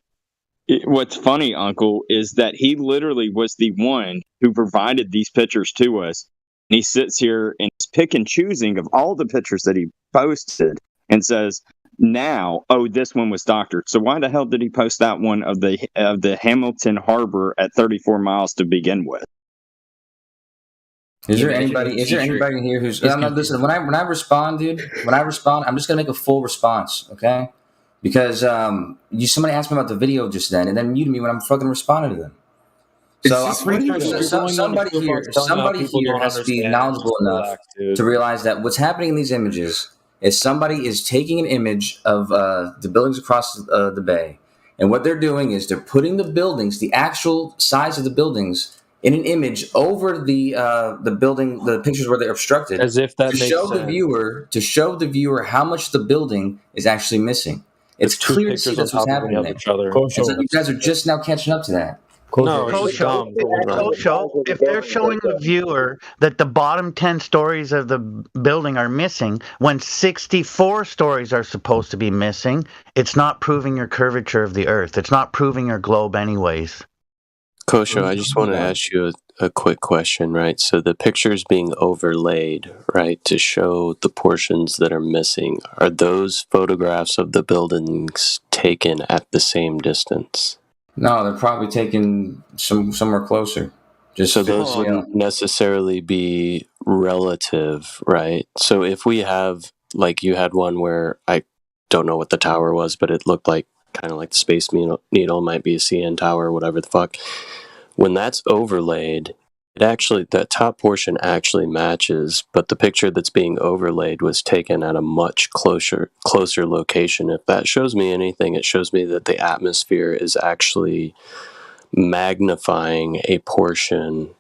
what's funny, Uncle, is that he literally was the one who provided these pictures to us. And he sits here and is pick and choosing of all the pictures that he posted and says, now, this one was doctored. So why the hell did he post that one of the Hamilton Harbor at 34 miles to begin with? Is there anybody here who's listen, when I respond, dude, I'm just gonna make a full response, okay? Because somebody asked me about the video just then and then muted me when I'm fucking responding to them. So I'm pretty sure somebody here has to be knowledgeable enough to realize that what's happening in these images is somebody is taking an image of the buildings across the bay, and what they're doing is they're putting the buildings, the actual size of the buildings, in an image over the building, the pictures where they're obstructed, as if that to makes show sense. to show the viewer how much the building is actually missing. It's clear to see that's what's happening there. So you guys are just now catching up to that. Kosho, if they're showing the viewer that the bottom 10 stories of the building are missing, when 64 stories are supposed to be missing, it's not proving your curvature of the Earth. It's not proving your globe anyways. Kosho, I just want to ask you a quick question, right? So the pictures being overlaid, right, to show the portions that are missing, are those photographs of the buildings taken at the same distance? No, they're probably taken somewhere closer. So those wouldn't necessarily be relative, right? So if we have, like you had one where I don't know what the tower was, but it looked like kind of like the Space Needle, might be a CN tower, whatever the fuck. When that's overlaid, that top portion actually matches, but the picture that's being overlaid was taken at a much closer location. If that shows me anything, it shows me that the atmosphere is actually magnifying a portion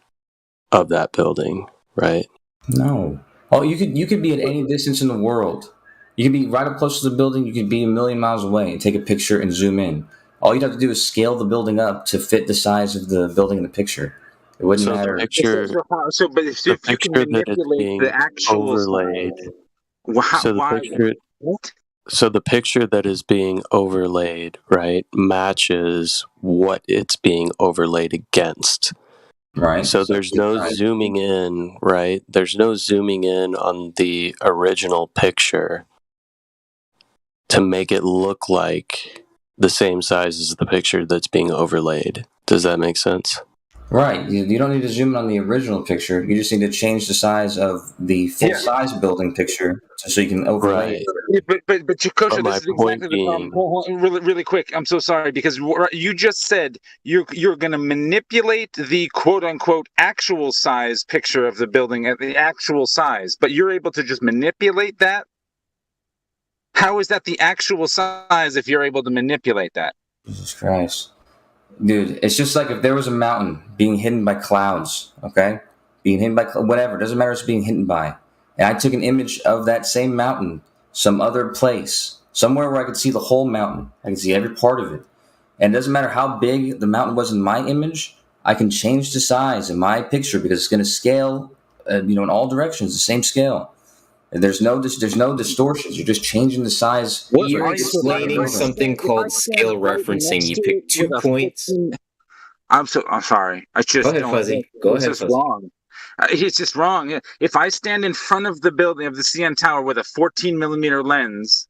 of that building, right? No. Oh, you could be at any distance in the world. You could be right up close to the building. You could be a million miles away and take a picture and zoom in. All you'd have to do is scale the building up to fit the size of the building in the picture. It wouldn't matter. But if you can manipulate the actual overlaid. What? So the picture that is being overlaid, right, matches what it's being overlaid against. Right. So there's no Right. zooming in, right? There's no zooming in on the original picture to make it look like the same size as the picture that's being overlaid. Does that make sense? Right. You don't need to zoom in on the original picture. You just need to change the size of the full size building picture so you can overlay it. Yeah, but Chikosha, my this is point exactly the problem. being- Hold on, really quick. I'm so sorry because you just said you're going to manipulate the quote unquote actual size picture of the building at the actual size, but you're able to just manipulate that. How is that the actual size if you're able to manipulate that? Jesus Christ. Dude, it's just like if there was a mountain being hidden by clouds, okay? Being hidden by whatever, doesn't matter what it's being hidden by. And I took an image of that same mountain, some other place, somewhere where I could see the whole mountain. I could see every part of it. And it doesn't matter how big the mountain was in my image, I can change the size in my picture because it's going to scale, in all directions, the same scale. And there's no distortions. You're just changing the size. You're explaining something called scale referencing. You pick 2 points. I'm sorry. I just Go ahead, don't. Fuzzy. Go It's ahead, just Fuzzy. wrong. It's just wrong. If I stand in front of the building of the CN Tower with a 14 millimeter lens,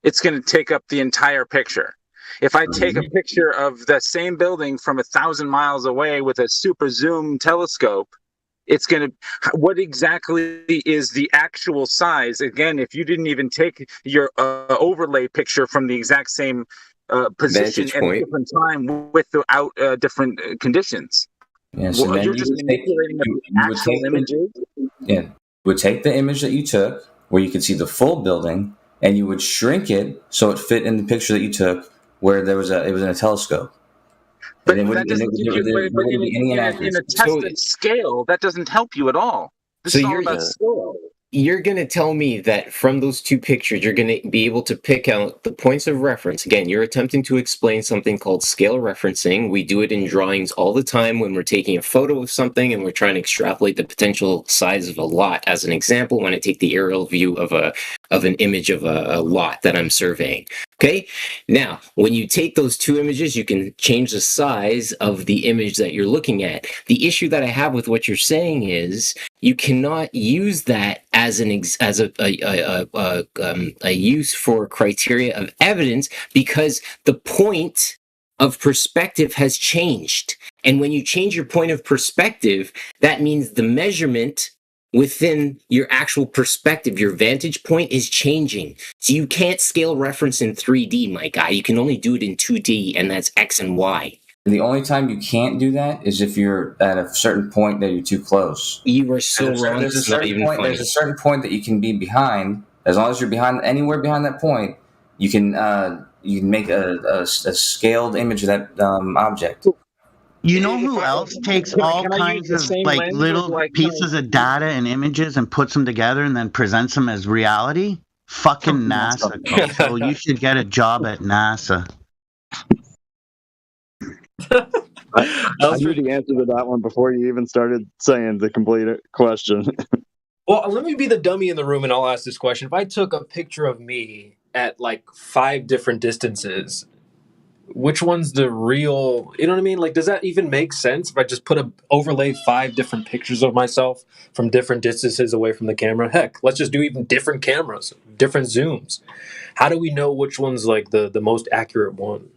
it's going to take up the entire picture. If I take a picture of the same building from 1,000 miles away with a super zoom telescope, it's going to, what exactly is the actual size? Again, if you didn't even take your overlay picture from the exact same position Vantage at a point. different time without different conditions. Yeah, so then You're you just would take, manipulating you the would actual take images. you would take the image that you took, where you could see the full building, and you would shrink it so it fit in the picture that you took, where it was in a telescope. But And it that wouldn't, doesn't give you, there but wouldn't be any in a inaccuracies. tested scale, that doesn't help you at all. This So is all you're- about scale. You're going to tell me that from those 2 pictures, you're going to be able to pick out the points of reference. Again, you're attempting to explain something called scale referencing. We do it in drawings all the time when we're taking a photo of something and we're trying to extrapolate the potential size of a lot. As an example, when I take the aerial view of an image of a lot that I'm surveying. Okay. Now, when you take those 2 images, you can change the size of the image that you're looking at. The issue that I have with what you're saying is you cannot use that as a use for criteria of evidence because the point of perspective has changed. And when you change your point of perspective, that means the measurement within your actual perspective, your vantage point is changing. So you can't scale reference in 3D, my guy. You can only do it in 2D, and that's X and Y. The only time you can't do that is if you're at a certain point that you're too close. You are so wrong. There's a It's not certain even point. funny. There's a certain point that you can be behind. As long as you're behind anywhere behind that point, you can make a scaled image of that object. You know who else takes all can I use kinds the of same like lens or little do I pieces of data and images and puts them together and then presents them as reality? Fucking NASA, Coco. You should get a job at NASA. I knew the answer to that one before you even started saying the complete question. Well, let me be the dummy in the room and I'll ask this question. If I took a picture of me at like 5 different distances, which one's the real, you know what I mean? Like, does that even make sense if I just overlay 5 different pictures of myself from different distances away from the camera? Heck, let's just do even different cameras, different zooms. How do we know which one's like the most accurate one?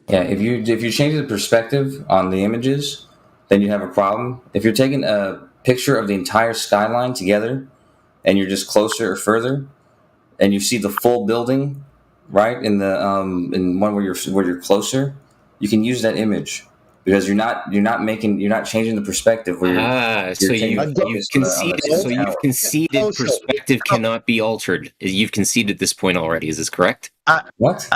Yeah, if you change the perspective on the images, then you have a problem. If you're taking a picture of the entire skyline together, and you're just closer or further, and you see the full building, right in the in one where you're closer, you can use that image because you're not changing the perspective. Where So taking you've the focus conceded. on the So you've tower. conceded perspective cannot be altered. You've conceded this point already. Is this correct? What?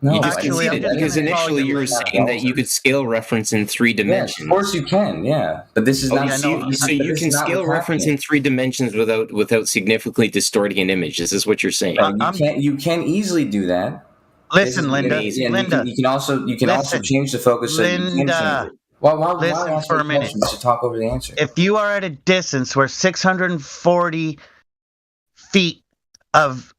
No, You just actually, conceded I'm because gonna call initially you you were Linda. saying that you could scale reference in 3 Yes, dimensions. of course you can. Yeah, but this is not. So you can scale reference in 3 dimensions without significantly distorting an image. Is this what you're saying? You can easily do that. Listen, Linda. And Linda. you can also change the focus. So you can change Linda. it. Well, why Listen ask for me a minute. questions to talk over the answer? If you are at a distance where 640 feet of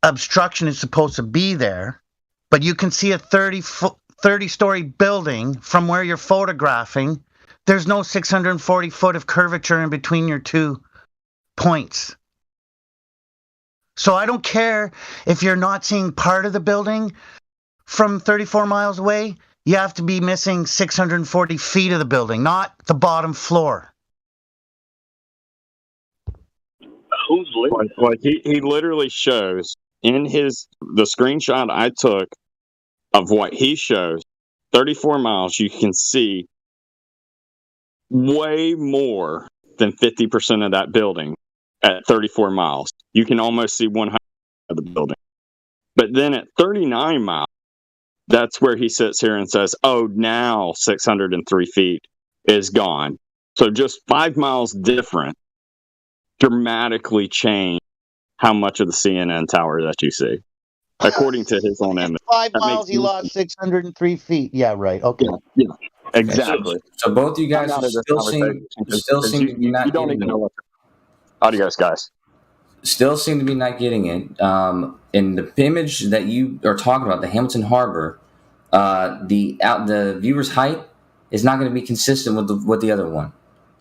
obstruction is supposed to be there, but you can see a 30-story building from where you're photographing. There's no 640 foot of curvature in between your 2 points. So I don't care if you're not seeing part of the building from 34 miles away. You have to be missing 640 feet of the building, not the bottom floor. Who's Linda? Like he literally shows in the screenshot I took of what he shows, 34 miles, you can see way more than 50% of that building at 34 miles. You can almost see 100% of the building. But then at 39 miles, that's where he sits here and says, oh, now 603 feet is gone. So just 5 miles different dramatically change how much of the CNN tower that you see, according to his own image. 5 miles, he lost 603 feet. Yeah, right. Okay. Yeah, exactly. So both you guys still seem to be not getting it. Adios, guys. Still seem to be not getting it. In the image that you are talking about, the Hamilton Harbor, the viewer's height is not going to be consistent with the other one.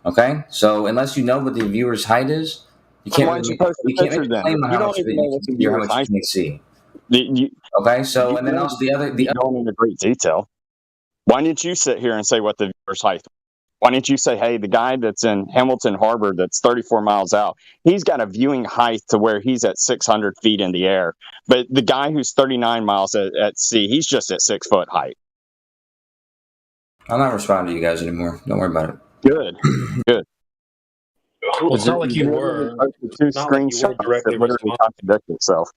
Okay, so unless you know what the viewer's height is, you can't make a claim on how much you can see. Okay, so and then also the going into great detail. Why didn't you sit here and say what the viewer's height? Why didn't you say, hey, the guy that's in Hamilton Harbor that's 34 miles out, he's got a viewing height to where he's at 600 feet in the air. But the guy who's 39 miles at sea, he's just at 6 foot height. I'm not responding to you guys anymore. Don't worry about it. Good. Good. Well, it's not like you were. Two screenshots that literally contradict itself.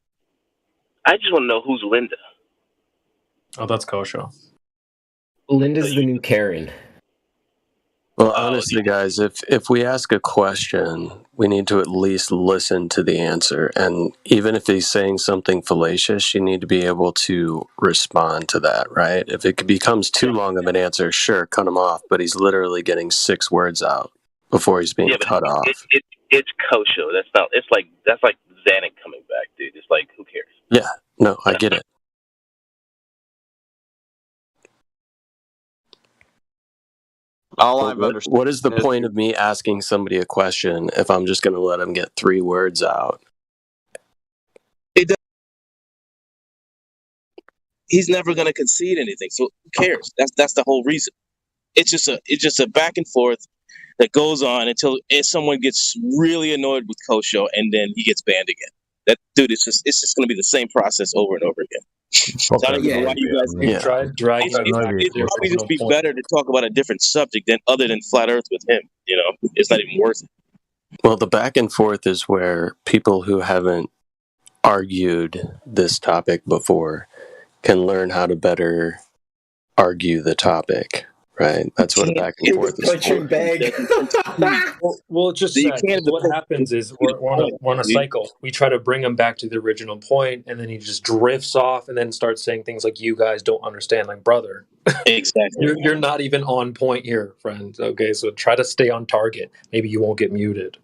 I just want to know who's Linda. Oh, that's Kosho. Linda's the new Karen. Well, honestly, guys, if we ask a question, we need to at least listen to the answer. And even if he's saying something fallacious, you need to be able to respond to that, right? If it becomes too long of an answer, sure, cut him off. But he's literally getting 6 words out before he's being cut off. It's Kosho. That's like Zanuck coming back, dude. It's like, who cares? Yeah, no, I get it. What is the point of me asking somebody a question if I'm just going to let him get 3 words out? He's never going to concede anything, so who cares? That's the whole reason. It's just a back and forth that goes on until someone gets really annoyed with Kosho, and then he gets banned again. That dude, it's just going to be the same process over and over again. So I don't know why you guys tried dragging. It'd probably just be better to talk about a different subject other than flat Earth with him. You know, it's not even worth it. Well, the back and forth is where people who haven't argued this topic before can learn how to better argue the topic. Right, that's what a back and forth is for. Well, just what happens is we're on a cycle. We try to bring him back to the original point, and then he just drifts off, and then starts saying things like, "You guys don't understand." Like, brother, exactly. You're not even on point here, friends. Okay, so try to stay on target. Maybe you won't get muted.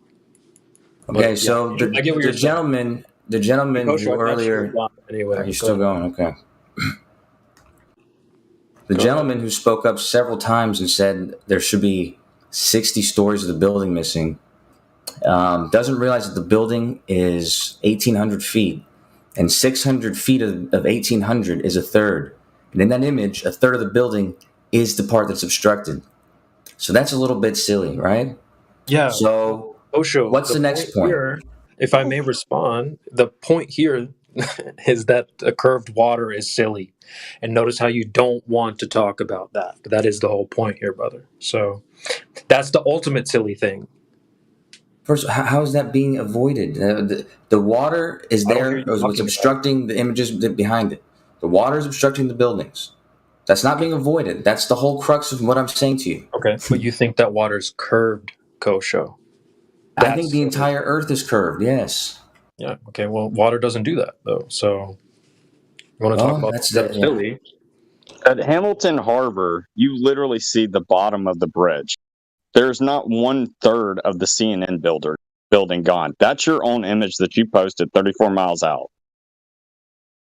Okay, but, so the gentleman who earlier. Anyway, you're still going. Okay. The gentleman who spoke up several times and said there should be 60 stories of the building missing doesn't realize that the building is 1,800 feet, and 600 feet of 1,800 is a third. And in that image, a third of the building is the part that's obstructed. So that's a little bit silly, right? Yeah. So Osho, what's the next point? Here, if I may respond, the point here is that a curved water is silly. And notice how you don't want to talk about that. But that is the whole point here, brother. So that's the ultimate silly thing. First, how is that being avoided? The water is there. What's obstructing the images behind it? The water is obstructing the buildings. That's not being avoided. That's the whole crux of what I'm saying to you. Okay, but you think that water's curved, Kosho? I think the entire Earth is curved, yes. Yeah, okay, well, water doesn't do that, though. So you want to talk about that's silly. At Hamilton Harbor, you literally see the bottom of the bridge. There's not 1/3 of the CNN building gone. That's your own image that you posted 34 miles out.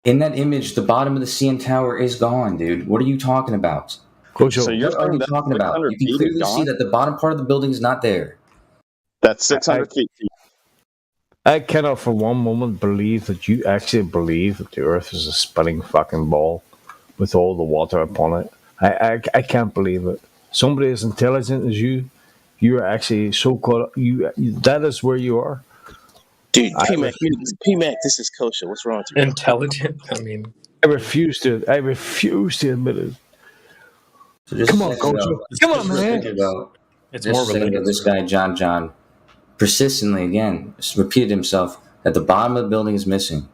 In that image, the bottom of the CN Tower is gone, dude. What are you talking about? So you're What are saying you that talking about? 600 You can feet is clearly see gone? that the bottom part of the building is not there. That's 600 feet. I cannot for one moment believe that you actually believe that the Earth is a spinning fucking ball with all the water upon it. I can't believe it. Somebody as intelligent as you are actually so caught up. That is where you are. Dude, P-Mac, this is kosher. What's wrong with you? Intelligent. I mean, I refuse to admit it. So just Come a on, second Coach. ago- Come on, just a man. second ago- It's just more a second ago, related this guy, John, persistently again repeated himself that the bottom of the building is missing.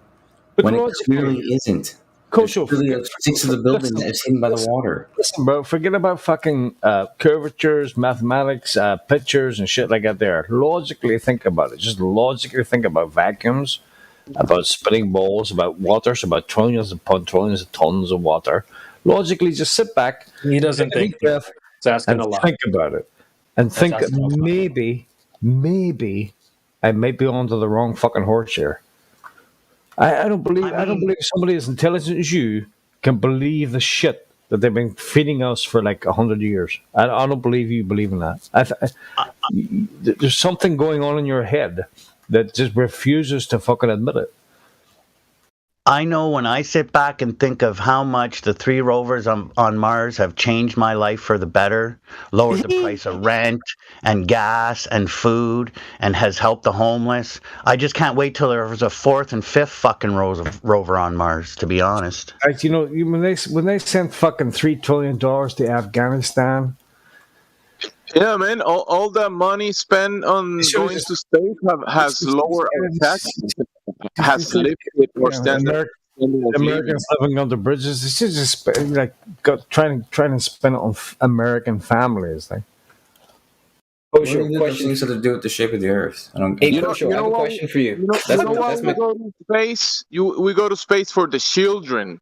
When it clearly isn't. Coach, There's clearly a six of the building that is hidden by the water. Listen, bro, forget about fucking curvatures, mathematics, pictures, and shit like that there. Logically think about it. Just logically think about vacuums, about spinning balls, about waters, about trillions upon trillions of tons of water. Logically, just sit back. He doesn't take a think. deep breath, It's asking and a lot. think about it. And That's think that asking a lot. maybe I might be onto the wrong fucking horse here. I don't believe somebody as intelligent as you can believe the shit that they've been feeding us for like 100 years. I don't believe you believe in that. There's something going on in your head that just refuses to fucking admit it. I know when I sit back and think of how much the 3 rovers on Mars have changed my life for the better, lowered the price of rent and gas and food, and has helped the homeless, I just can't wait till there was a 4th and 5th fucking rover on Mars, to be honest. You know, when they sent fucking $3 trillion to Afghanistan, Yeah, man. All that money spent on going to space has lower taxes, has lifted or standard. Americans living under bridges. It's just like trying to spend it on American families. Like, What do those things have to do with the shape of the Earth? I don't. Hey, Kosho, I have a question for you. You know why we go to space? We go to space for the children.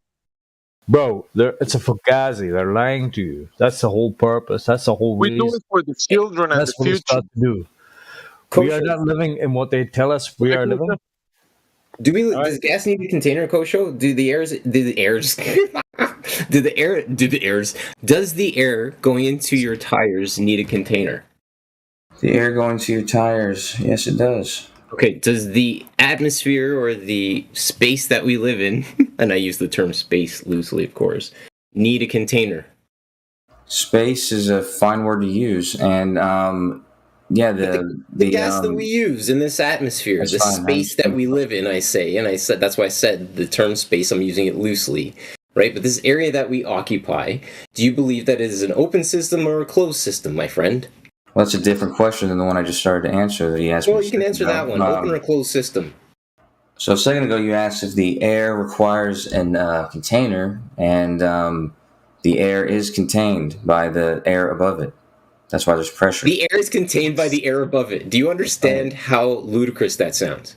bro, it's a fugazi. They're lying to you. That's the whole purpose. That's the whole We reason. do it for the children and That's the what we future. start to do. We are not living in what they tell us we are living. Does gas need a container, Kosho? Does the air going into your tires need a container? The air going to your tires, yes, it does. Okay, does the atmosphere or the space that we live in, and I use the term space loosely, of course, need a container? Space is a fine word to use, and the gas that we use in this atmosphere, the space that we live in, I said that's why I said the term space, I'm using it loosely, right? But this area that we occupy, do you believe that it is an open system or a closed system, my friend? Well, that's a different question than the one I just started to answer that he asked me. Well, you can answer that one, open or closed system. So a second ago, you asked if the air requires a container, and the air is contained by the air above it. That's why there's pressure. The air is contained by the air above it. Do you understand how ludicrous that sounds?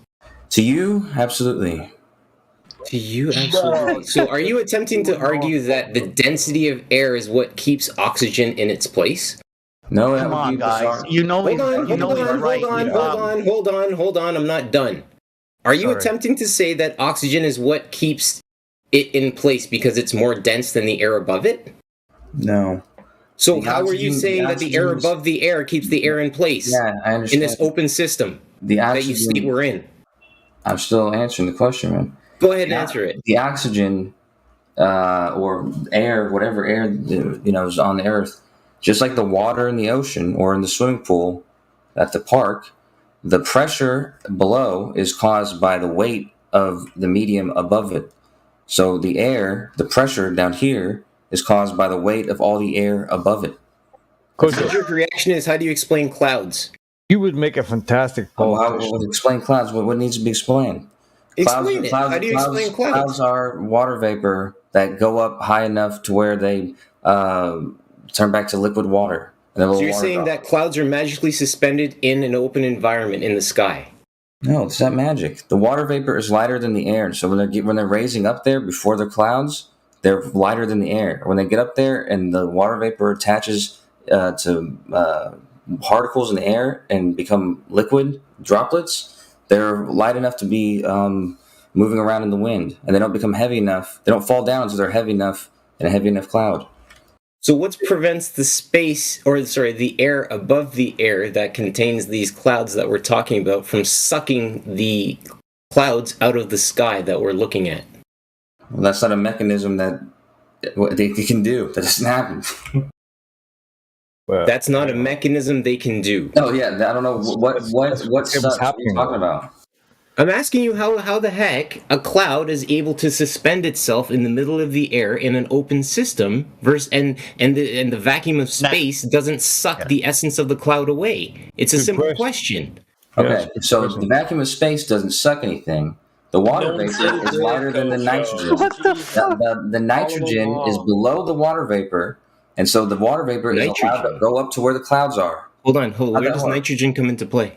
To you, absolutely. To you, absolutely. So are you attempting to argue that the density of air is what keeps oxygen in its place? No, that Come would on, be guys. bizarre. You know Hold on. I'm not done. Are you attempting to say that oxygen is what keeps it in place because it's more dense than the air above it? No. So how are you saying that the air above the air keeps the air in place? Yeah, I understand. In this open system that you state we're in? I'm still answering the question, man. Go ahead and answer it. The oxygen or air, whatever air is on the Earth, just like the water in the ocean or in the swimming pool at the park, the pressure below is caused by the weight of the medium above it. So the air, the pressure down here, is caused by the weight of all the air above it. Your reaction is, how do you explain clouds? You would make a fantastic politician. How would explain clouds? What needs to be explained? Explain it. How do you explain clouds? Clouds are water vapor that go up high enough to where they turn back to liquid water. So you're saying that clouds are magically suspended in an open environment in the sky? No, it's not magic. The water vapor is lighter than the air. So when they're raising up there before they're clouds, they're lighter than the air. When they get up there and the water vapor attaches to particles in the air and become liquid droplets, they're light enough to be moving around in the wind, and they don't become heavy enough. They don't fall down until they're heavy enough in a heavy enough cloud. So what prevents the air above the air that contains these clouds that we're talking about from sucking the clouds out of the sky that we're looking at? Well, that's not a mechanism that they can do. That doesn't happen. That's not a mechanism they can do. Oh yeah, I don't know what sucks are you talking about. I'm asking you how the heck a cloud is able to suspend itself in the middle of the air in an open system and the vacuum of space doesn't suck the essence of the cloud away. It's a simple question. Okay, so the vacuum of space doesn't suck anything. The water vapor is lighter than the nitrogen. The nitrogen is below the water vapor, and so the water vapor is allowed to go up to where the clouds are. Hold on. Where does nitrogen come into play?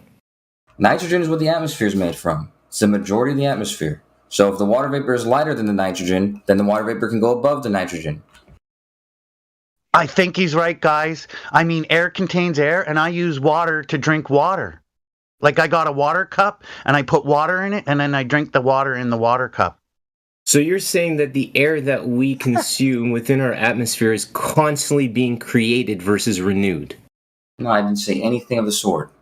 Nitrogen is what the atmosphere is made from. It's the majority of the atmosphere. So if the water vapor is lighter than the nitrogen, then the water vapor can go above the nitrogen. I think he's right, guys. I mean, air contains air, and I use water to drink water. Like I got a water cup, and I put water in it, and then I drink the water in the water cup. So you're saying that the air that we consume within our atmosphere is constantly being created versus renewed? No, I didn't say anything of the sort.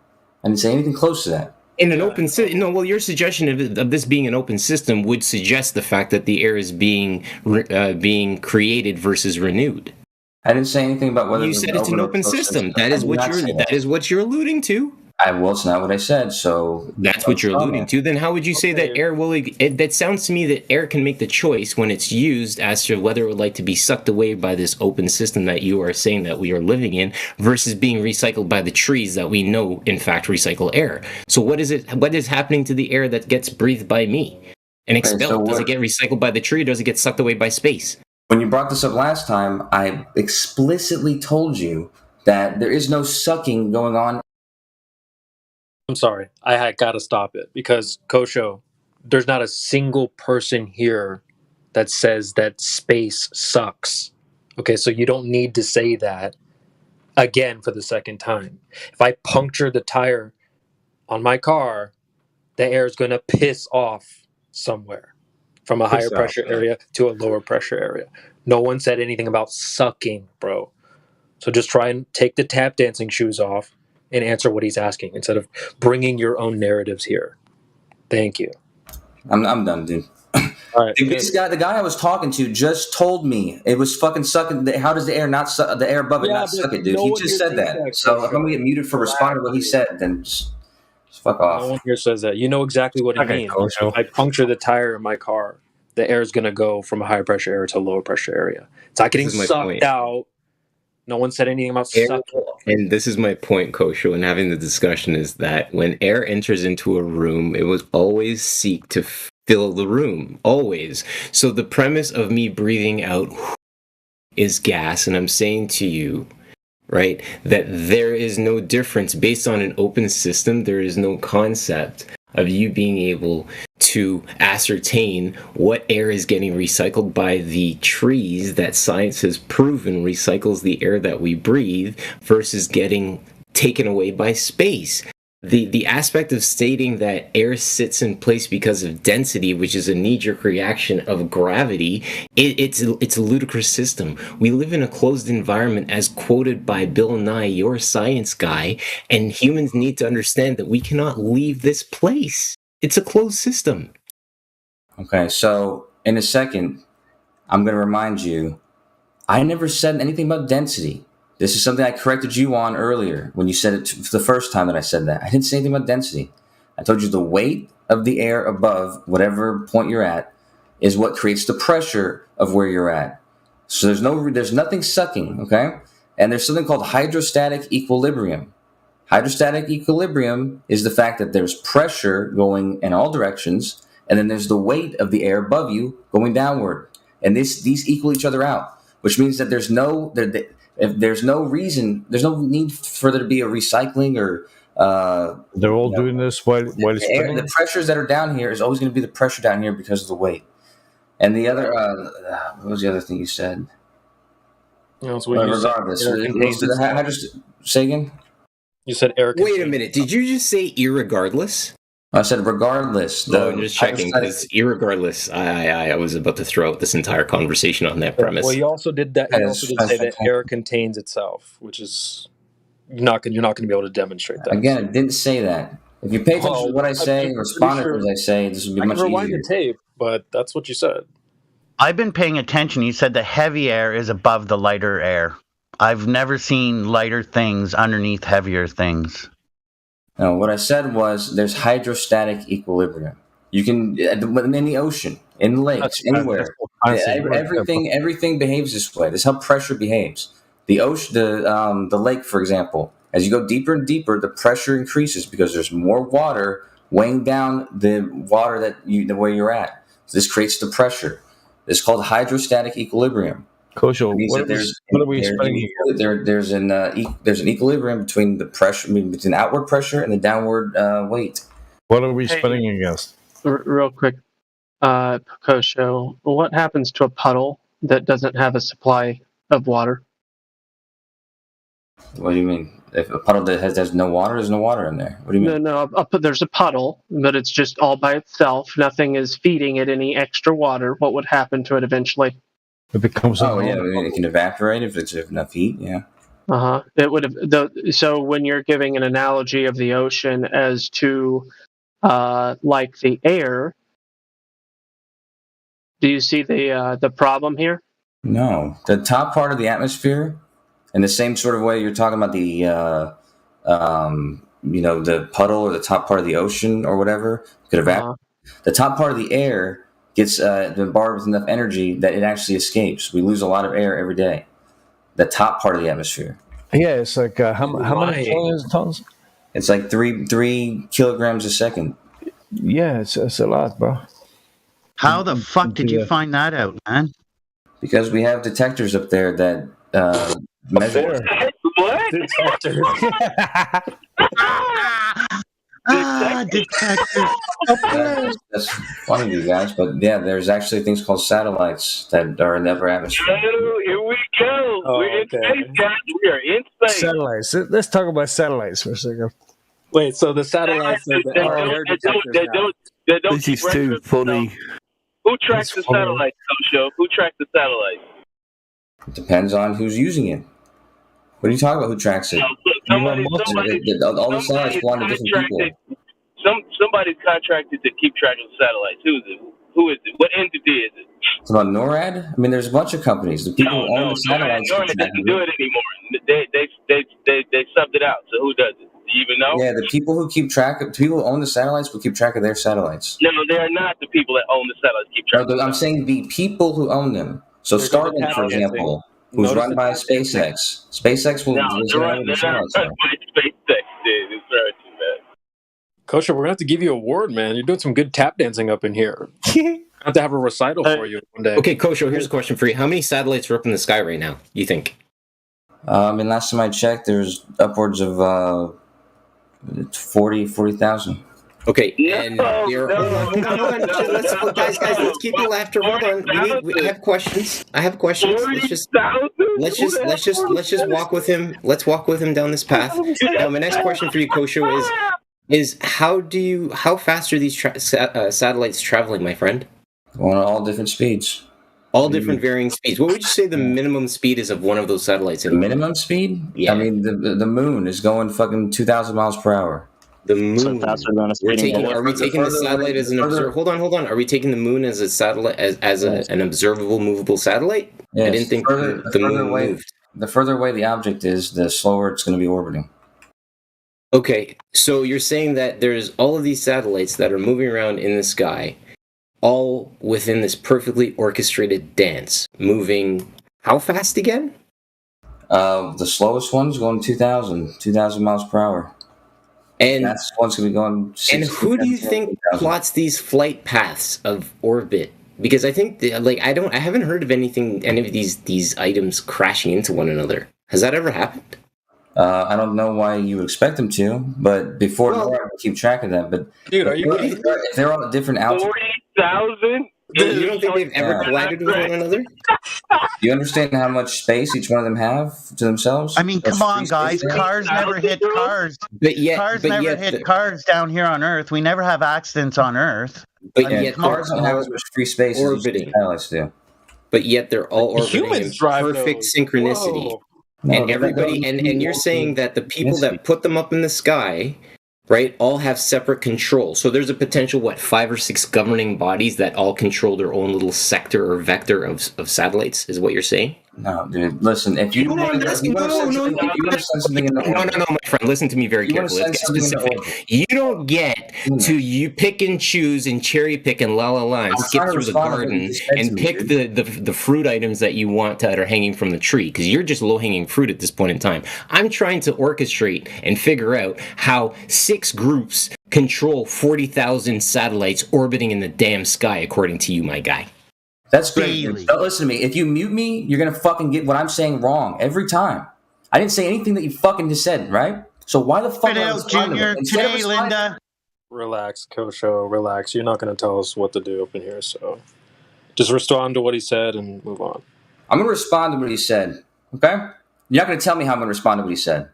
I didn't say anything close to that. In an open system, no. Well, your suggestion of this being an open system would suggest the fact that the air is being created versus renewed. I didn't say anything about whether you said it's an open system. That is what you're alluding to. Well, it's not what I said. So that's what you're alluding to. Then how would you say that air will? That sounds to me that air can make the choice when it's used as to whether it would like to be sucked away by this open system that you are saying that we are living in, versus being recycled by the trees that we know in fact recycle air. So what is it? What is happening to the air that gets breathed by me and expelled? Does it get recycled by the tree? Or does it get sucked away by space? When you brought this up last time, I explicitly told you that there is no sucking going on. I'm sorry. I got to stop it because, Kosho, there's not a single person here that says that space sucks. Okay, so you don't need to say that again for the second time. If I puncture the tire on my car, the air is going to piss off somewhere from a higher pressure area to a lower pressure area. No one said anything about sucking, bro. So just try and take the tap dancing shoes off and answer what he's asking instead of bringing your own narratives here. Thank you. I'm done, dude. All right. The guy I was talking to just told me it was fucking sucking. How does the air not suck? The air above it not suck it, dude? He just said that. So if I'm gonna get muted for responding to what he said, then just fuck off. No one here says that. You know exactly what he means. If I puncture the tire in my car, the air is gonna go from a higher pressure area to a lower pressure area. It's not getting sucked out. No one said anything about sucking. And this is my point, Kosho, in having the discussion is that when air enters into a room, it will always seek to fill the room. Always. So the premise of me breathing out is gas, and I'm saying to you, right, that there is no difference based on an open system. There is no concept of you being able to ascertain what air is getting recycled by the trees that science has proven recycles the air that we breathe versus getting taken away by space. The aspect of stating that air sits in place because of density, which is a knee-jerk reaction of gravity, it's a ludicrous system. We live in a closed environment, as quoted by Bill Nye, your science guy, and humans need to understand that we cannot leave this place. It's a closed system. Okay, so in a second, I'm going to remind you, I never said anything about density. This is something I corrected you on earlier when you said it the first time that I said that. I didn't say anything about density. I told you the weight of the air above whatever point you're at is what creates the pressure of where you're at. So there's nothing sucking, okay? And there's something called hydrostatic equilibrium. Hydrostatic equilibrium is the fact that there's pressure going in all directions, and then there's the weight of the air above you going downward. And these equal each other out, which means that there's no need for there to be a recycling or they're all doing this while it's spinning. The pressures that are down here is always going to be the pressure down here because of the weight. And the other, what was the other thing you said? Regardless, say again. You said air. Wait a minute. Did you just say irregardless? I said regardless. No, I'm just checking because irregardless, I was about to throw out this entire conversation on that premise. Well, you also did that. You also did say that air contains itself, which is you're not going to be able to demonstrate that. Again, I didn't say that. If you pay attention to what I say, respond to what I say, this would be much easier. Rewind the tape, but that's what you said. I've been paying attention. You said the heavy air is above the lighter air. I've never seen lighter things underneath heavier things. No, what I said was there's hydrostatic equilibrium. You can in the ocean, in lakes, anywhere. Everything behaves this way. This is how pressure behaves. The ocean, the lake, for example. As you go deeper and deeper, the pressure increases because there's more water weighing down the water where you're at. So this creates the pressure. This is called hydrostatic equilibrium. Kosho, what are we explaining here? There's an equilibrium between the pressure, between outward pressure and the downward weight. What are we spinning against? Real quick, Kosho, what happens to a puddle that doesn't have a supply of water? What do you mean? If a puddle that has no water, there's no water in there. What do you mean? No, there's a puddle, but it's just all by itself. Nothing is feeding it any extra water. What would happen to it eventually? It becomes it can evaporate if it's enough heat. Yeah. It would have. So when you're giving an analogy of the ocean as to like the air, do you see the problem here? No, the top part of the atmosphere, in the same sort of way you're talking about the the puddle or the top part of the ocean or whatever could evaporate. The top part of the air gets bombarded with enough energy that it actually escapes. We lose a lot of air every day. The top part of the atmosphere. Yeah, it's like how many tons? It's like 3 kilograms a second. Yeah, it's a lot, bro. How the fuck did you find that out, man? Because we have detectors up there that measure. What? Detectors. Detectors. That's funny, you guys, but yeah, there's actually things called satellites that are in the upper atmosphere. Oh, here we go. We're in space, guys. We are in space. Satellites. Let's talk about satellites for a second. Wait, so the satellites are air detectors now. This is too funny. Who tracks the satellites, Kosho? Who tracks the satellites? It depends on who's using it. What are you talking about? Who tracks it? All the satellites belong to different people. Somebody's contracted to keep track of the satellites. Who is it? What entity is it? It's about NORAD. I mean, there's a bunch of companies. The people who own the satellites. NORAD doesn't do it anymore. They subbed it out. So who does it? Do you even know? Yeah, the people who own the satellites will keep track of their satellites. No, they are not the people that own the satellites. Keep track. No, I'm saying the people who own them. So Starlink, for example, who's run by SpaceX. SpaceX will. They're not run by SpaceX, dude. It's right too bad. Kosher, we're gonna have to give you a award, man. You're doing some good tap dancing up in here. I have to have a recital for you one day. Okay, Kosher, here's a question for you. How many satellites are up in the sky right now, you think? Last time I checked, there's upwards of 40,000. Okay, and hold on. Guys, let's keep the laughter. Hold on. I have questions. Let's just walk with him. Let's walk with him down this path. Now, my next question for you, Kosho, is how fast are these satellites traveling, my friend? Going at all different speeds. All different varying speeds. What would you say the minimum speed is of one of those satellites? The minimum speed? Yeah. I mean, the moon is going fucking 2,000 miles per hour. The moon. Are we taking the satellite as an observer? Hold on. Are we taking the moon as a satellite, as an observable, movable satellite? Yes. I didn't think the moon moved. The further away the object is, the slower it's going to be orbiting. Okay, so you're saying that there's all of these satellites that are moving around in the sky, all within this perfectly orchestrated dance, moving how fast again? The slowest one's going 2,000 miles per hour. And that's one's going to be going 60, and who do you think plots these flight paths of orbit? Because I think I haven't heard of any of these items crashing into one another. Has that ever happened? I don't know why you would expect them to, but before NORAD would keep track of that. But dude, if they're on different altitudes, 40,000. You don't think they've ever collided with one another? you understand how much space each one of them have to themselves? I mean, come on, guys. Cars never hit cars. Cars never hit cars down here on Earth. We never have accidents on Earth. But yet cars don't have as much free space orbiting. as satellites do. But yet they're all orbiting Humans in drive perfect those. synchronicity. Whoa. And everybody, and you're saying that the people that put them up in the sky, right, all have separate control. So there's a potential, 5 or 6 governing bodies that all control their own little sector or vector of satellites, is what you're saying? No, dude. Listen, if you want to send something in the orbit, no, my friend. Listen to me very carefully. Let's get specific. You don't get to you pick and choose and cherry pick and and skip through the garden and pick the fruit items that you want that are hanging from the tree, because you're just low hanging fruit at this point in time. I'm trying to orchestrate and figure out how 6 groups control 40,000 satellites orbiting in the damn sky, according to you, my guy. That's great. Don't listen to me. If you mute me, you're gonna fucking get what I'm saying wrong every time. I didn't say anything that you fucking just said, right? So why the fuck? Junior, today, Linda. Relax, Kosho. Relax. You're not going to tell us what to do up in here, so just respond to what he said and move on. I'm gonna respond to what he said. Okay? You're not gonna tell me how I'm gonna respond to what he said.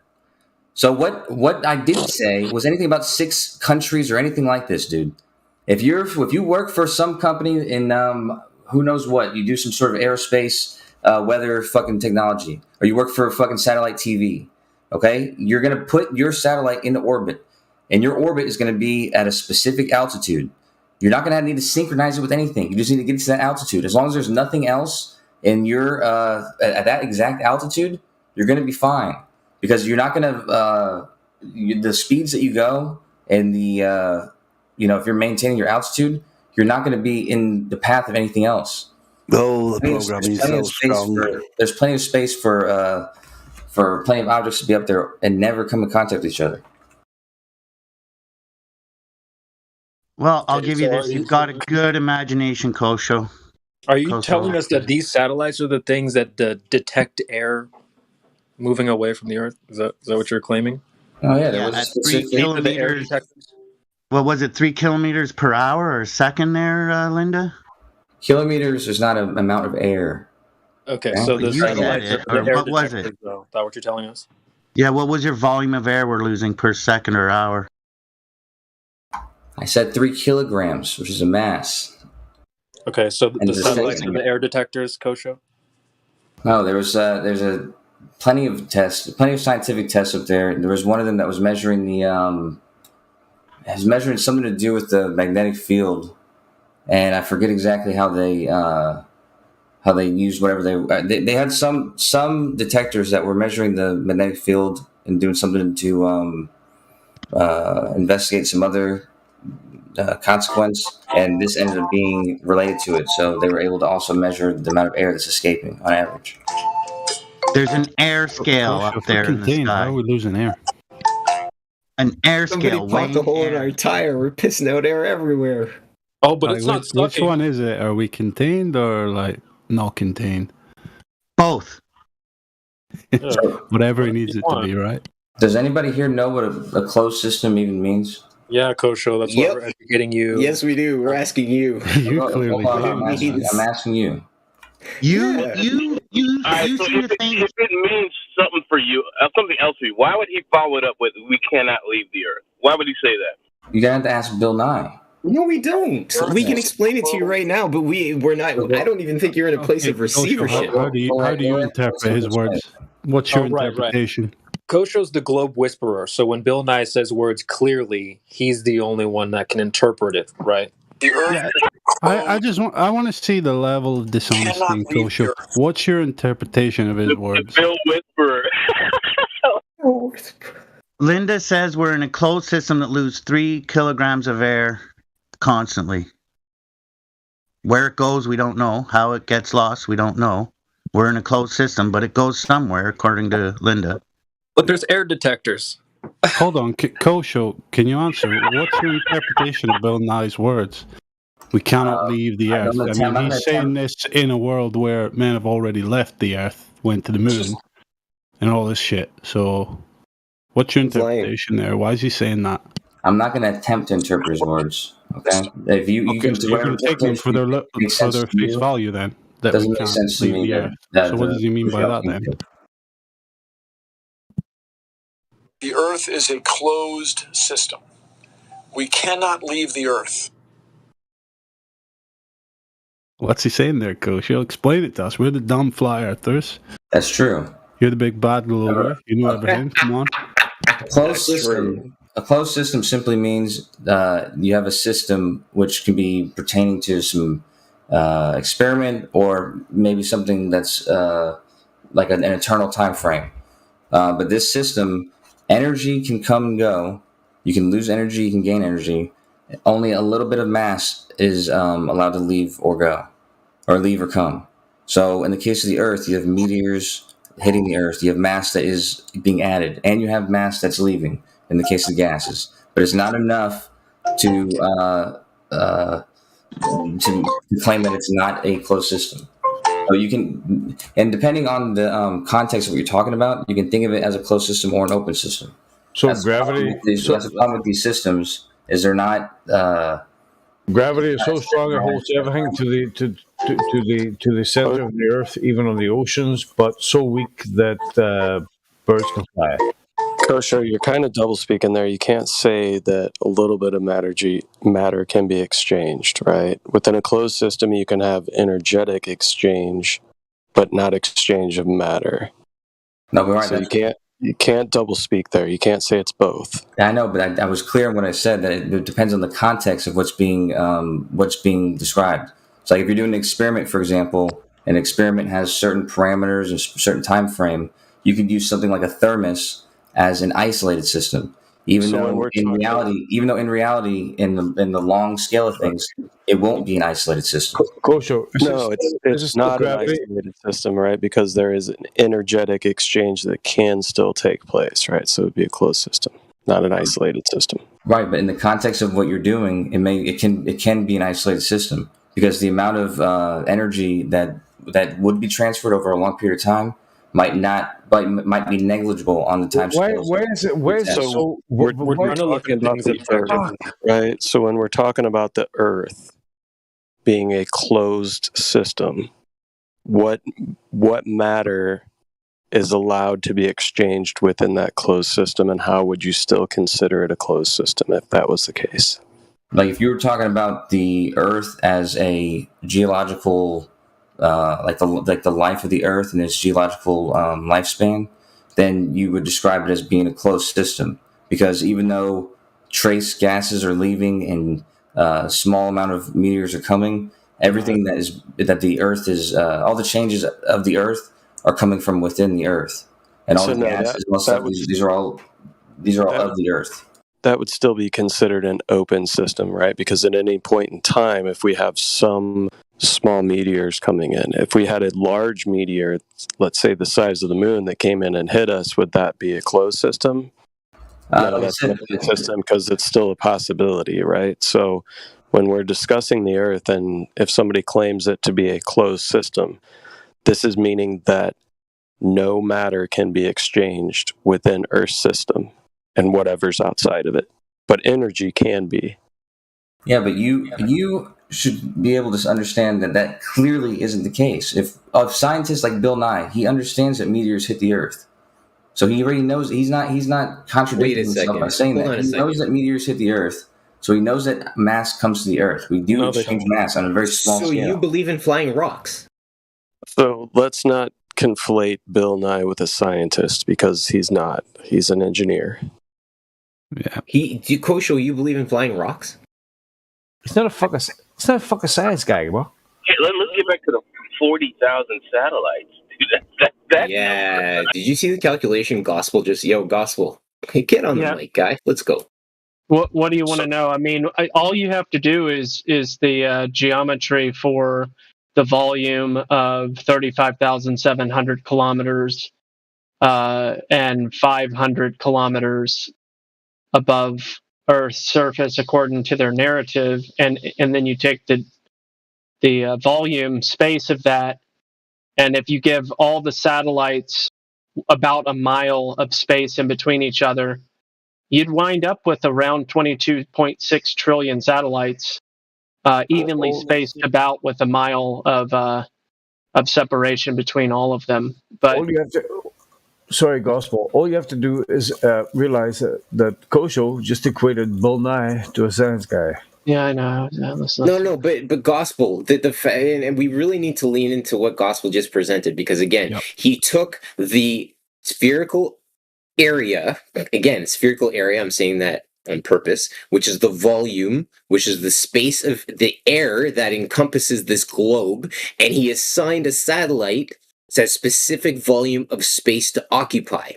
So what I didn't say was anything about 6 countries or anything like this, dude. If you work for some company in who knows what, you do some sort of aerospace, weather fucking technology, or you work for fucking satellite TV, okay? You're going to put your satellite into orbit, and your orbit is going to be at a specific altitude. You're not going to need to synchronize it with anything. You just need to get to that altitude. As long as there's nothing else in your at that exact altitude, you're going to be fine, because you're not going to the speeds that you go and the if you're maintaining your altitude, you're not going to be in the path of anything else. Oh, the programming is so strong. There's plenty of space for plenty of objects to be up there and never come in contact with each other. Well, I'll give you this. You've got a good imagination, Kosho. Are you telling us that these satellites are the things that detect air moving away from the Earth? Is that what you're claiming? Oh, yeah. Yeah, at 3 kilometers. What was it, 3 kilometers per hour or a second there, Linda? Kilometers is not an amount of air. Okay, so the satellites are the air what was it? detectors, though. Is that what you're telling us? Yeah, what was your volume of air we're losing per second or hour? I said 3 kilograms, which is a mass. Okay, so the satellites are the air detectors, Kosho? No, there's plenty of scientific tests up there. There was one of them that was measuring measuring something to do with the magnetic field, and I forget exactly how they used whatever they had some detectors that were measuring the magnetic field and doing something to investigate some other consequence, and this ended up being related to it. So they were able to also measure the amount of air that's escaping on average. There's an air scale up there in the sky. How are we losing air? An air scale. Somebody popped a hole in our tire. We're pissing out air everywhere. Oh, but it's not which one is it? Are we contained or not contained? Both. Whatever it needs it to be, right? Does anybody here know what a closed system even means? Yeah, Kosho, that's why we're educating you. Yes, we do. We're asking you. You clearly I'm asking you. If it means something for you, something else for you, why would he follow it up with "We cannot leave the Earth"? Why would he say that? You gotta have to ask Bill Nye. No, we don't. We can explain it to you right now, but we're not. I don't even think you're in a place of receivership. How do you interpret his words? What's your interpretation? Right. Kosho's the globe whisperer, so when Bill Nye says words clearly, he's the only one that can interpret it, right? Yeah. I want to see the level of dishonesty in Kosho. What's your interpretation of his words? Bill Whisperer. Linda says we're in a closed system that loses 3 kilograms of air constantly. Where it goes, we don't know. How it gets lost, we don't know. We're in a closed system, but it goes somewhere, according to Linda. But there's air detectors. Hold on, Kosho, can you answer? What's your interpretation of Bill Nye's words? We cannot leave the Earth. I mean, he's saying this in a world where men have already left the Earth, went to the moon, and all this shit. So, what's your interpretation there? Why is he saying that? I'm not going to attempt to interpret his words. Okay, if you can take them for their face value, then that Doesn't we make can't sense to leave me the that, Earth. that So what does he mean by that then? The Earth is a closed system. We cannot leave the Earth. What's he saying there, Coach? You'll explain it to us. We're the dumb fly earthers. That's true. You're the big bad glober. You know everything. Come on. A closed system simply means you have a system which can be pertaining to some experiment or maybe something that's like an eternal time frame. But this system, energy can come and go. You can lose energy, you can gain energy. Only a little bit of mass is allowed to leave or go, or leave or come. So in the case of the Earth, you have meteors hitting the Earth. You have mass that is being added, and you have mass that's leaving in the case of gases. But it's not enough to claim that it's not a closed system. So you can, and depending on the context of what you're talking about, you can think of it as a closed system or an open system. So that's gravity. That's the problem with these systems is they're not. Gravity is so strong it holds everything to the center of the Earth, even on the oceans, but so weak that birds can fly. Kosho, you're kind of double speaking there. You can't say that a little bit of matter can be exchanged, right? Within a closed system, you can have energetic exchange, but not exchange of matter. No, but right. So you can't double speak there. You can't say it's both. I know, but I was clear when I said that it depends on the context of what's being described. So, like if you're doing an experiment, for example, an experiment has certain parameters and certain time frame. You could use something like a thermos as an isolated system, even though in reality, in the long scale of things, it won't be an isolated system. Kosho, no, it's not an isolated system, right? Because there is an energetic exchange that can still take place, right? So it'd be a closed system, not an isolated system. Right, but in the context of what you're doing, it can be an isolated system because the amount of energy that would be transferred over a long period of time might be negligible on the time scale. Why is it so? We're trying to look at the Earth, right? So when we're talking about the Earth being a closed system, what matter is allowed to be exchanged within that closed system, and how would you still consider it a closed system if that was the case? Like if you were talking about the Earth as a geological like the life of the Earth and its geological lifespan, then you would describe it as being a closed system. Because even though trace gases are leaving and a small amount of meteors are coming, everything that the Earth is, all the changes of the Earth are coming from within the Earth, and all the gases, these are all of the Earth. That would still be considered an open system, right? Because at any point in time, if we have some small meteors coming in, if we had a large meteor, let's say the size of the moon, that came in and hit us, would that be a closed system? No, that's an open system because it's still a possibility, right? So when we're discussing the Earth, and if somebody claims it to be a closed system, this is meaning that no matter can be exchanged within Earth's system and whatever's outside of it. But energy can be. Yeah, but you should be able to understand that clearly isn't the case. If a scientist like Bill Nye, he understands that meteors hit the Earth. So he already knows he's not contradicting himself by saying that. He knows that meteors hit the Earth. So he knows that mass comes to the Earth. We do exchange mass on a very small scale. So you believe in flying rocks? So let's not conflate Bill Nye with a scientist because he's not. He's an engineer. Yeah. Kosho, you believe in flying rocks? It's not a fucking science guy, bro. Hey, let's get back to the 40,000 satellites. Dude, that yeah. Did you see the calculation? Gospel Gospel. Hey, get on the mic, guy. Let's go. What do you want to know? I mean, all you have to do is the geometry for the volume of 35,700 kilometers and 500 kilometers above Earth's surface, according to their narrative, and then you take the volume space of that, and if you give all the satellites about a mile of space in between each other, you'd wind up with around 22.6 trillion satellites, evenly spaced about with a mile of separation between all of them. But all you have to, sorry, Gospel. All you have to do is realize that Kosho just equated Bill Nye to a science guy. yeah, I know. No, but Gospel, and we really need to lean into what Gospel just presented, because again, he took the spherical area, I'm saying that on purpose, which is the volume, which is the space of the air that encompasses this globe, and he assigned a satellite that specific volume of space to occupy.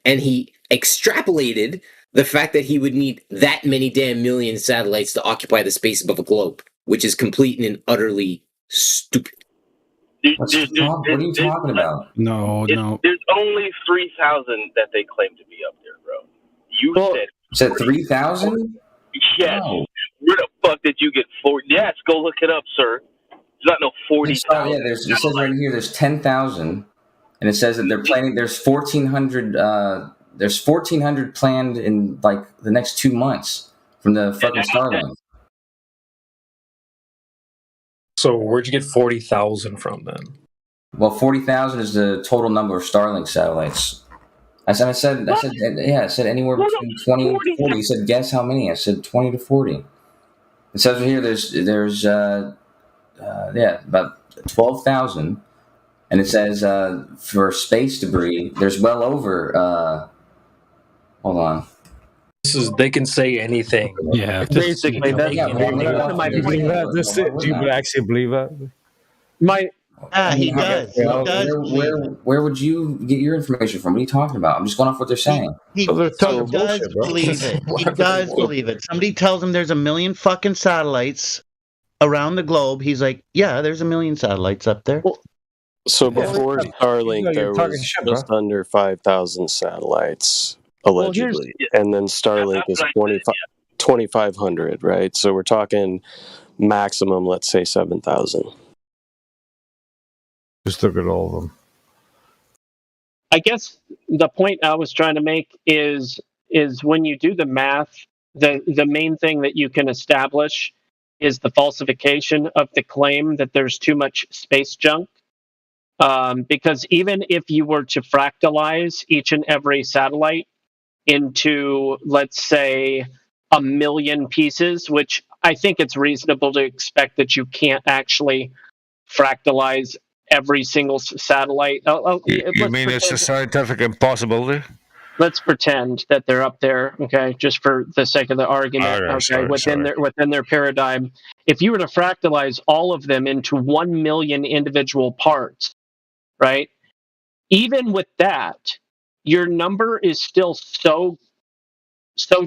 And he extrapolated the fact that he would need that many damn million satellites to occupy the space above a globe, which is complete and utterly stupid. What are you talking about? No. There's only 3,000 that they claim to be up there, bro. You said 3,000? Yes. No. Where the fuck did you get 40? Yes, go look it up, sir. There's not no 40,000. Yeah, it says right here there's 10,000, and it says that they're planning. There's 1,400. There's 1,400 planned in like the next 2 months from the fucking Starlink. So where'd you get 40,000 from then? Well, 40,000 is the total number of Starlink satellites. I said anywhere between 20 and 40. He said, guess how many? I said 20 to 40. It says right here there's about 12,000, and it says for space debris there's well over. Hold on. They can say anything. Yeah, basically that's my point. Do you actually believe that? He does. Where would you get your information from? What are you talking about? I'm just going off what they're saying. He does believe it. He does believe it. Somebody tells him there's a million fucking satellites around the globe. He's like, yeah, there's a million satellites up there. So before Starlink, there was just under 5,000 satellites, allegedly. And then Starlink is 2,500, right? So we're talking maximum, let's say, 7,000. Just look at all of them. I guess the point I was trying to make is when you do the math, the main thing that you can establish is the falsification of the claim that there's too much space junk. Because even if you were to fractalize each and every satellite into, let's say, 1 million pieces, which I think it's reasonable to expect that you can't actually fractalize every single satellite. You mean it's a scientific impossibility? Let's pretend that they're up there, okay, just for the sake of the argument, within their paradigm. If you were to fractalize all of them into 1 million individual parts, right? Even with that, your number is still so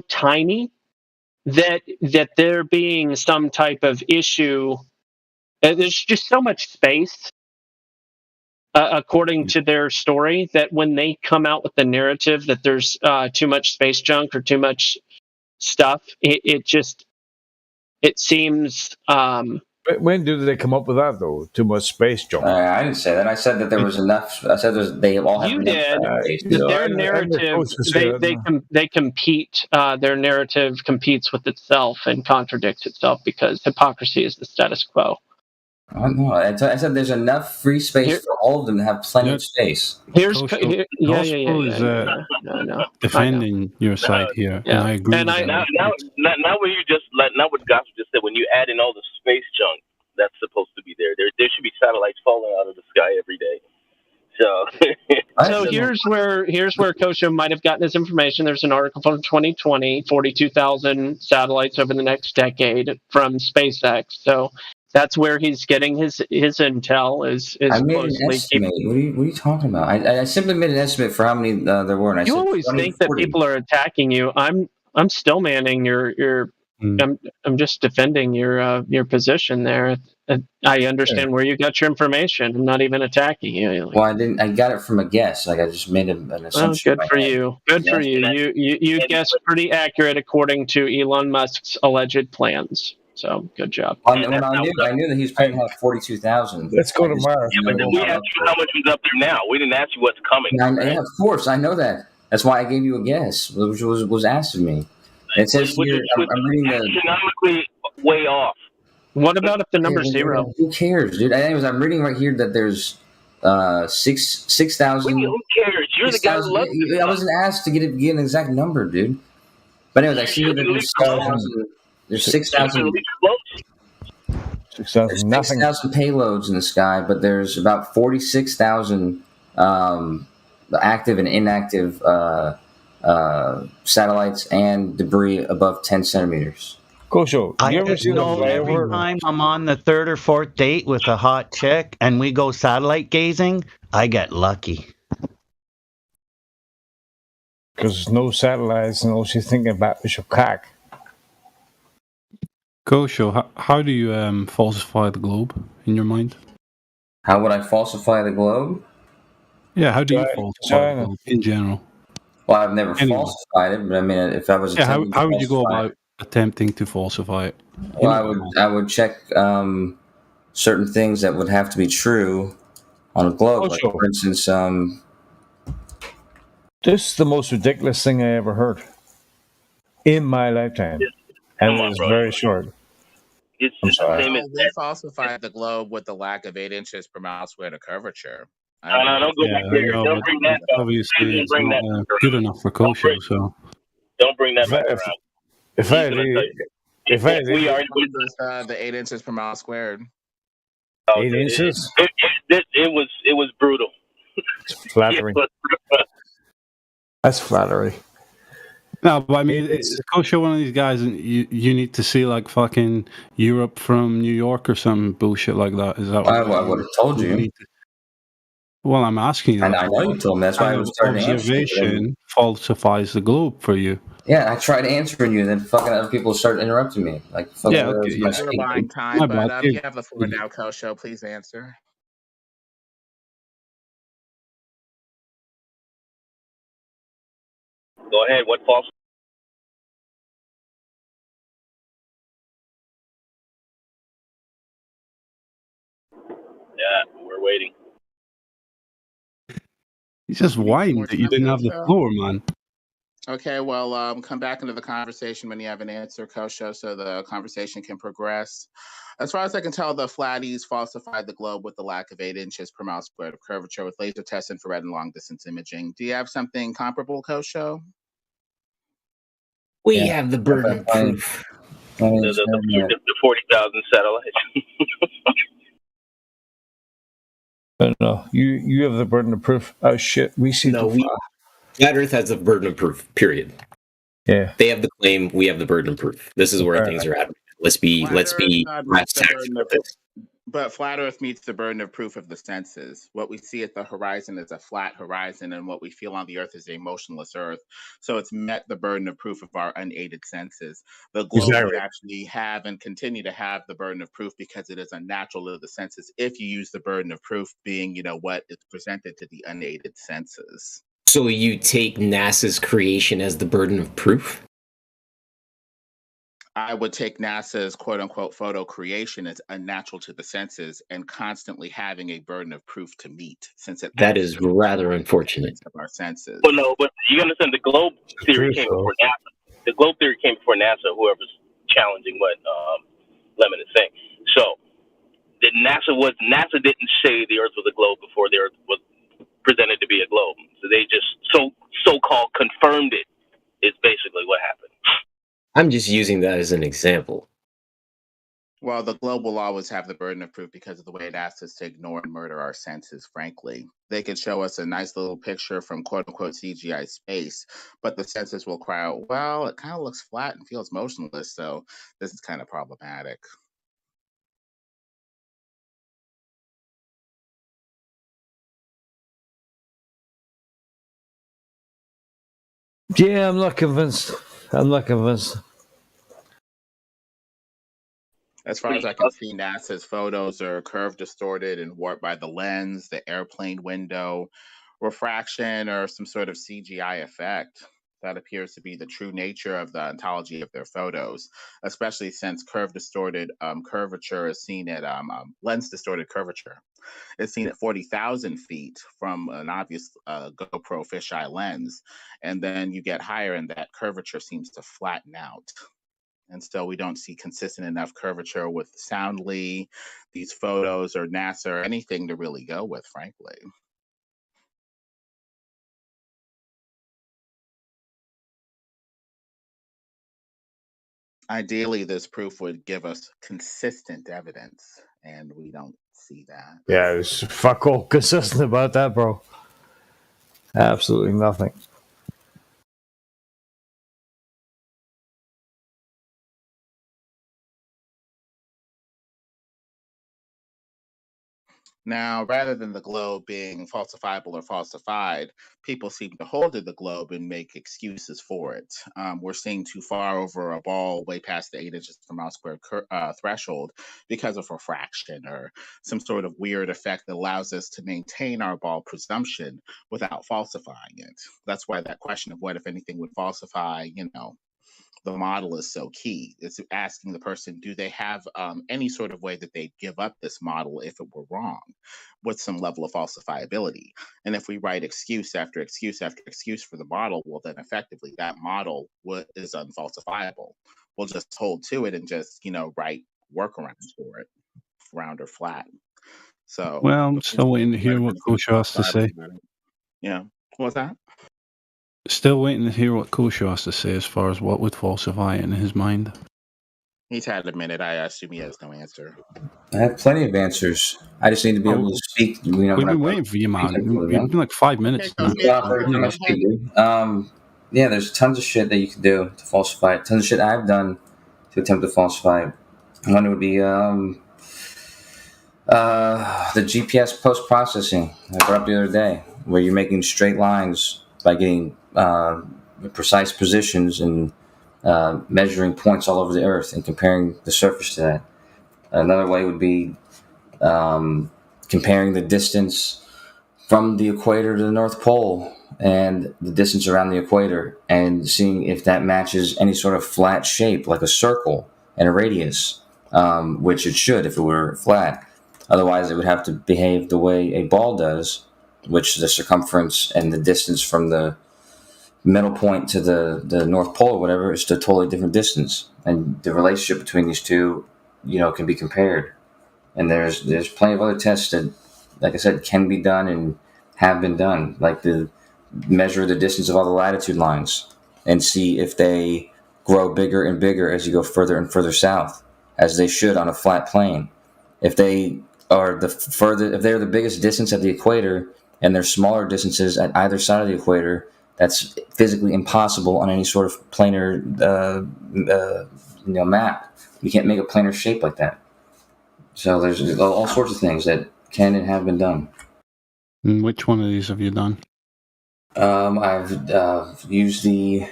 tiny that there being some type of issue. There's just so much space. According to their story, that when they come out with the narrative that there's too much space junk or too much stuff, it seems. When did they come up with that though? Too much space junk. I didn't say that. I said that there was enough. I said they all have. You enough did. Their narrative, they compete. Their narrative competes with itself and contradicts itself because hypocrisy is the status quo. No, I said there's enough free space for all of them to have plenty of space. Defending your side here, and I agree. And now when you now what Gospel just said, when you add in all the space junk that's supposed to be there should be satellites falling out of the sky every day. So here's where Kosho might have gotten his information. There's an article from 2020, 42,000 satellites over the next decade from SpaceX. So that's where he's getting his intel. I made an estimate. What are you talking about? I simply made an estimate for how many there were. And you always think that people are attacking you. I'm still manning your. I'm just defending your position there. I understand where you got your information. I'm not even attacking you. Well, I didn't. I got it from a guess. Like I just made an assumption. Good for you. Good for you. You guessed pretty accurate according to Elon Musk's alleged plans. So good job. I knew that he was planning to have 42,000. Let's go to Mars. Yeah, but we asked you how much was up there now. We didn't ask you what's coming. Yeah, of course, I know that. That's why I gave you a guess, which was asked of me. It says here, I'm reading astronomically way off. What about if the number's zero? Who cares, dude? Anyways, I'm reading right here that there's 6,000. Who cares? You're the guy who loves it. I wasn't asked to get an exact number, dude. But anyways, I see that there's 6,000. There's 6,000. 6,000 nothing. 6,000 payloads in the sky, but there's about 46,000 active and inactive satellites and debris above 10 centimeters. Kosho, I just know every time I'm on the third or fourth date with a hot chick and we go satellite gazing, I get lucky. Because there's no satellites and all she's thinking about is your cock. Kosho, how do you falsify the globe in your mind? How would I falsify the globe? Yeah, how do you falsify the globe in general? Well, I've never falsified it, but I mean, if I was how would you go about attempting to falsify it? Well, I would check certain things that would have to be true on a globe. Like, for instance, this is the most ridiculous thing I ever heard in my lifetime, and it was very short. It's I'm sorry. We falsified the globe with the lack of 8 inches per mile squared of curvature. Don't go back there. Don't bring that up. Obviously, it's not good enough for Kosho, so don't bring that back around. If I we are the 8 inches per mile squared. 8 inches. It was brutal. It's flattering. That's flattery. No, but I mean, it's Kosho, one of these guys, and you need to see like fucking Europe from New York or some bullshit like that. Is that? I would have told you. Well, I'm asking you. And I know you told me. That's why I was starting to answer. Observation falsifies the globe for you. Yeah, I tried answering you, and then fucking other people start interrupting me. Like, yeah, okay, You're buying time, but you have the floor now, Kosho. Please answer. Go ahead. What false? Yeah, we're waiting. You just whined that you didn't have the floor, man. Okay, well, come back into the conversation when you have an answer, Kosho, so the conversation can progress. As far as I can tell, the flatties falsified the globe with the lack of 8 inches per mile squared of curvature with laser test, infrared, and long distance imaging. Do you have something comparable, Kosho? We have the burden of proof. The 40,000 satellites. No, you have the burden of proof. Oh shit, we see. No, Flat Earth has the burden of proof. Period. Yeah, they have the claim. We have the burden of proof. This is where things are at. Let's be But Flat Earth meets the burden of proof of the senses. What we see at the horizon is a flat horizon, and what we feel on the Earth is a motionless Earth. So it's met the burden of proof of our unaided senses. The globe would actually have and continue to have the burden of proof because it is unnatural to the senses if you use the burden of proof being, what is presented to the unaided senses. So you take NASA's creation as the burden of proof? I would take NASA's quote-unquote photo creation as unnatural to the senses and constantly having a burden of proof to meet, since that is rather unfortunate. Of our senses. Well, no, but you understand the globe theory came before NASA. The globe theory came before NASA. Whoever's challenging what Lemon is saying. So, NASA didn't say the Earth was a globe before the Earth was presented to be a globe. So they just so-called confirmed it. Is basically what happened. I'm just using that as an example. Well, the globe will always have the burden of proof because of the way it asks us to ignore and murder our senses, frankly. They could show us a nice little picture from quote-unquote CGI space, but the senses will cry out, well, it kind of looks flat and feels motionless, so this is kind of problematic. Yeah, I'm not convinced. As far as I can see, NASA's photos are curved, distorted, and warped by the lens, the airplane window, refraction, or some sort of CGI effect. That appears to be the true nature of the ontology of their photos, especially since curvature is seen at lens-distorted curvature. It's seen at 40,000 feet from an obvious GoPro fisheye lens, and then you get higher and that curvature seems to flatten out. And still, we don't see consistent enough curvature with Soundly, these photos, or NASA, or anything to really go with, frankly. Ideally, this proof would give us consistent evidence, and we don't see that. Yeah, it's fuck all consistent about that, bro. Absolutely nothing. Now, rather than the globe being falsifiable or falsified, people seem to hold to the globe and make excuses for it. We're seeing too far over a ball way past the 8 inches per mile squared threshold because of refraction or some sort of weird effect that allows us to maintain our ball presumption without falsifying it. That's why that question of what, if anything, would falsify, the model is so key. It's asking the person, do they have any sort of way that they'd give up this model if it were wrong with some level of falsifiability? And if we write excuse after excuse after excuse for the model, well, then effectively that model is unfalsifiable. We'll just hold to it and just, write workarounds for it, round or flat. So, well, I'm still waiting to hear what Kosho has to say. Yeah. What was that? Still waiting to hear what Kosho has to say as far as what would falsify it in his mind. He's had a minute. I assume he has no answer. I have plenty of answers. I just need to be able to speak. We've been waiting for you, man. It's been like 5 minutes. Yeah, there's tons of shit that you can do to falsify it. Tons of shit I've done to attempt to falsify it. One would be the GPS post-processing I brought up the other day, where you're making straight lines by getting precise positions and measuring points all over the Earth and comparing the surface to that. Another way would be comparing the distance from the equator to the North Pole and the distance around the equator and seeing if that matches any sort of flat shape, like a circle and a radius, which it should if it were flat. Otherwise, it would have to behave the way a ball does, which the circumference and the distance from the middle point to the North Pole or whatever is a totally different distance. And the relationship between these two, can be compared. And there's plenty of other tests that, like I said, can be done and have been done, like the measure the distance of all the latitude lines and see if they grow bigger and bigger as you go further and further south, as they should on a flat plane. If they are if they're the biggest distance at the equator and there's smaller distances at either side of the equator, that's physically impossible on any sort of planar map. You can't make a planar shape like that. So there's all sorts of things that can and have been done. And which one of these have you done? I've used the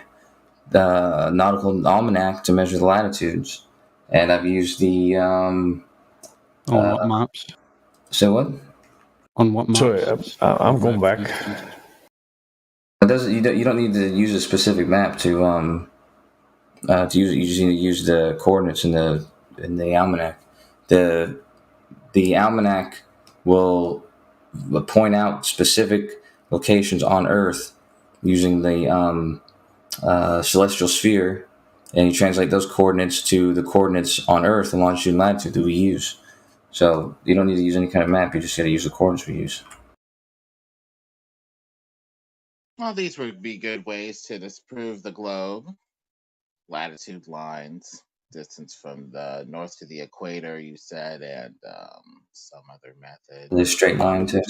Nautical Almanac to measure the latitudes, and I've used the on what maps? So what? On what maps? Sorry, I'm going back. You don't need to use a specific map to use it. You just need to use the coordinates in the almanac. The almanac will point out specific locations on Earth using the celestial sphere, and you translate those coordinates to the coordinates on Earth and longitude and latitude that we use. So you don't need to use any kind of map. You just got to use the coordinates we use. Well, these would be good ways to disprove the globe. Latitude lines, distance from the north to the equator, you said, and some other method. The straight line test.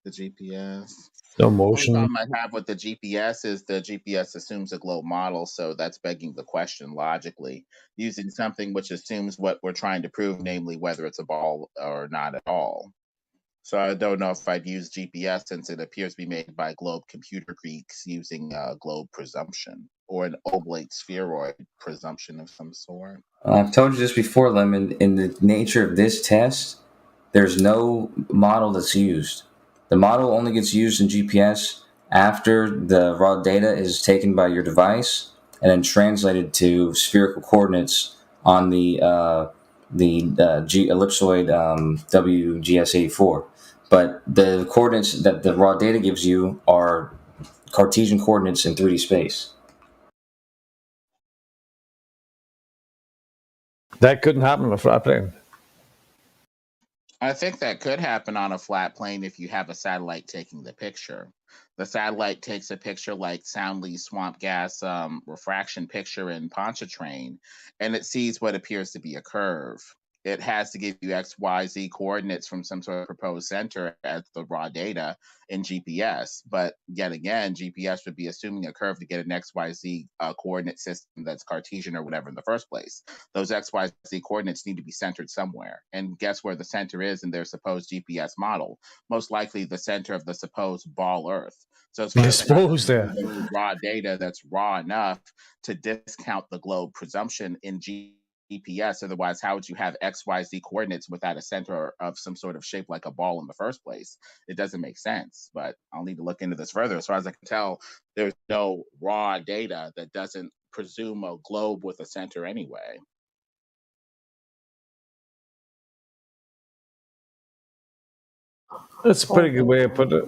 The GPS. No motion. The problem I have with the GPS is the GPS assumes a globe model, so that's begging the question logically, using something which assumes what we're trying to prove, namely whether it's a ball or not at all. So I don't know if I'd use GPS since it appears to be made by globe computer geeks using globe presumption or an oblate spheroid presumption of some sort. I've told you this before, Lemon. In the nature of this test, there's no model that's used. The model only gets used in GPS after the raw data is taken by your device and then translated to spherical coordinates on the ellipsoid WGS84. But the coordinates that the raw data gives you are Cartesian coordinates in 3D space. That couldn't happen on a flat plane. I think that could happen on a flat plane if you have a satellite taking the picture. The satellite takes a picture like Soundly's swamp gas refraction picture in Pontchartrain, and it sees what appears to be a curve. It has to give you X, Y, Z coordinates from some sort of proposed center as the raw data in GPS. But yet again, GPS would be assuming a curve to get an X, Y, Z coordinate system that's Cartesian or whatever in the first place. Those X, Y, Z coordinates need to be centered somewhere. And guess where the center is in their supposed GPS model? Most likely the center of the supposed ball Earth. So as far as raw data that's raw enough to discount the globe presumption in GPS. Otherwise, how would you have X, Y, Z coordinates without a center of some sort of shape like a ball in the first place? It doesn't make sense, but I'll need to look into this further. As far as I can tell, there's no raw data that doesn't presume a globe with a center anyway. That's a pretty good way to put it.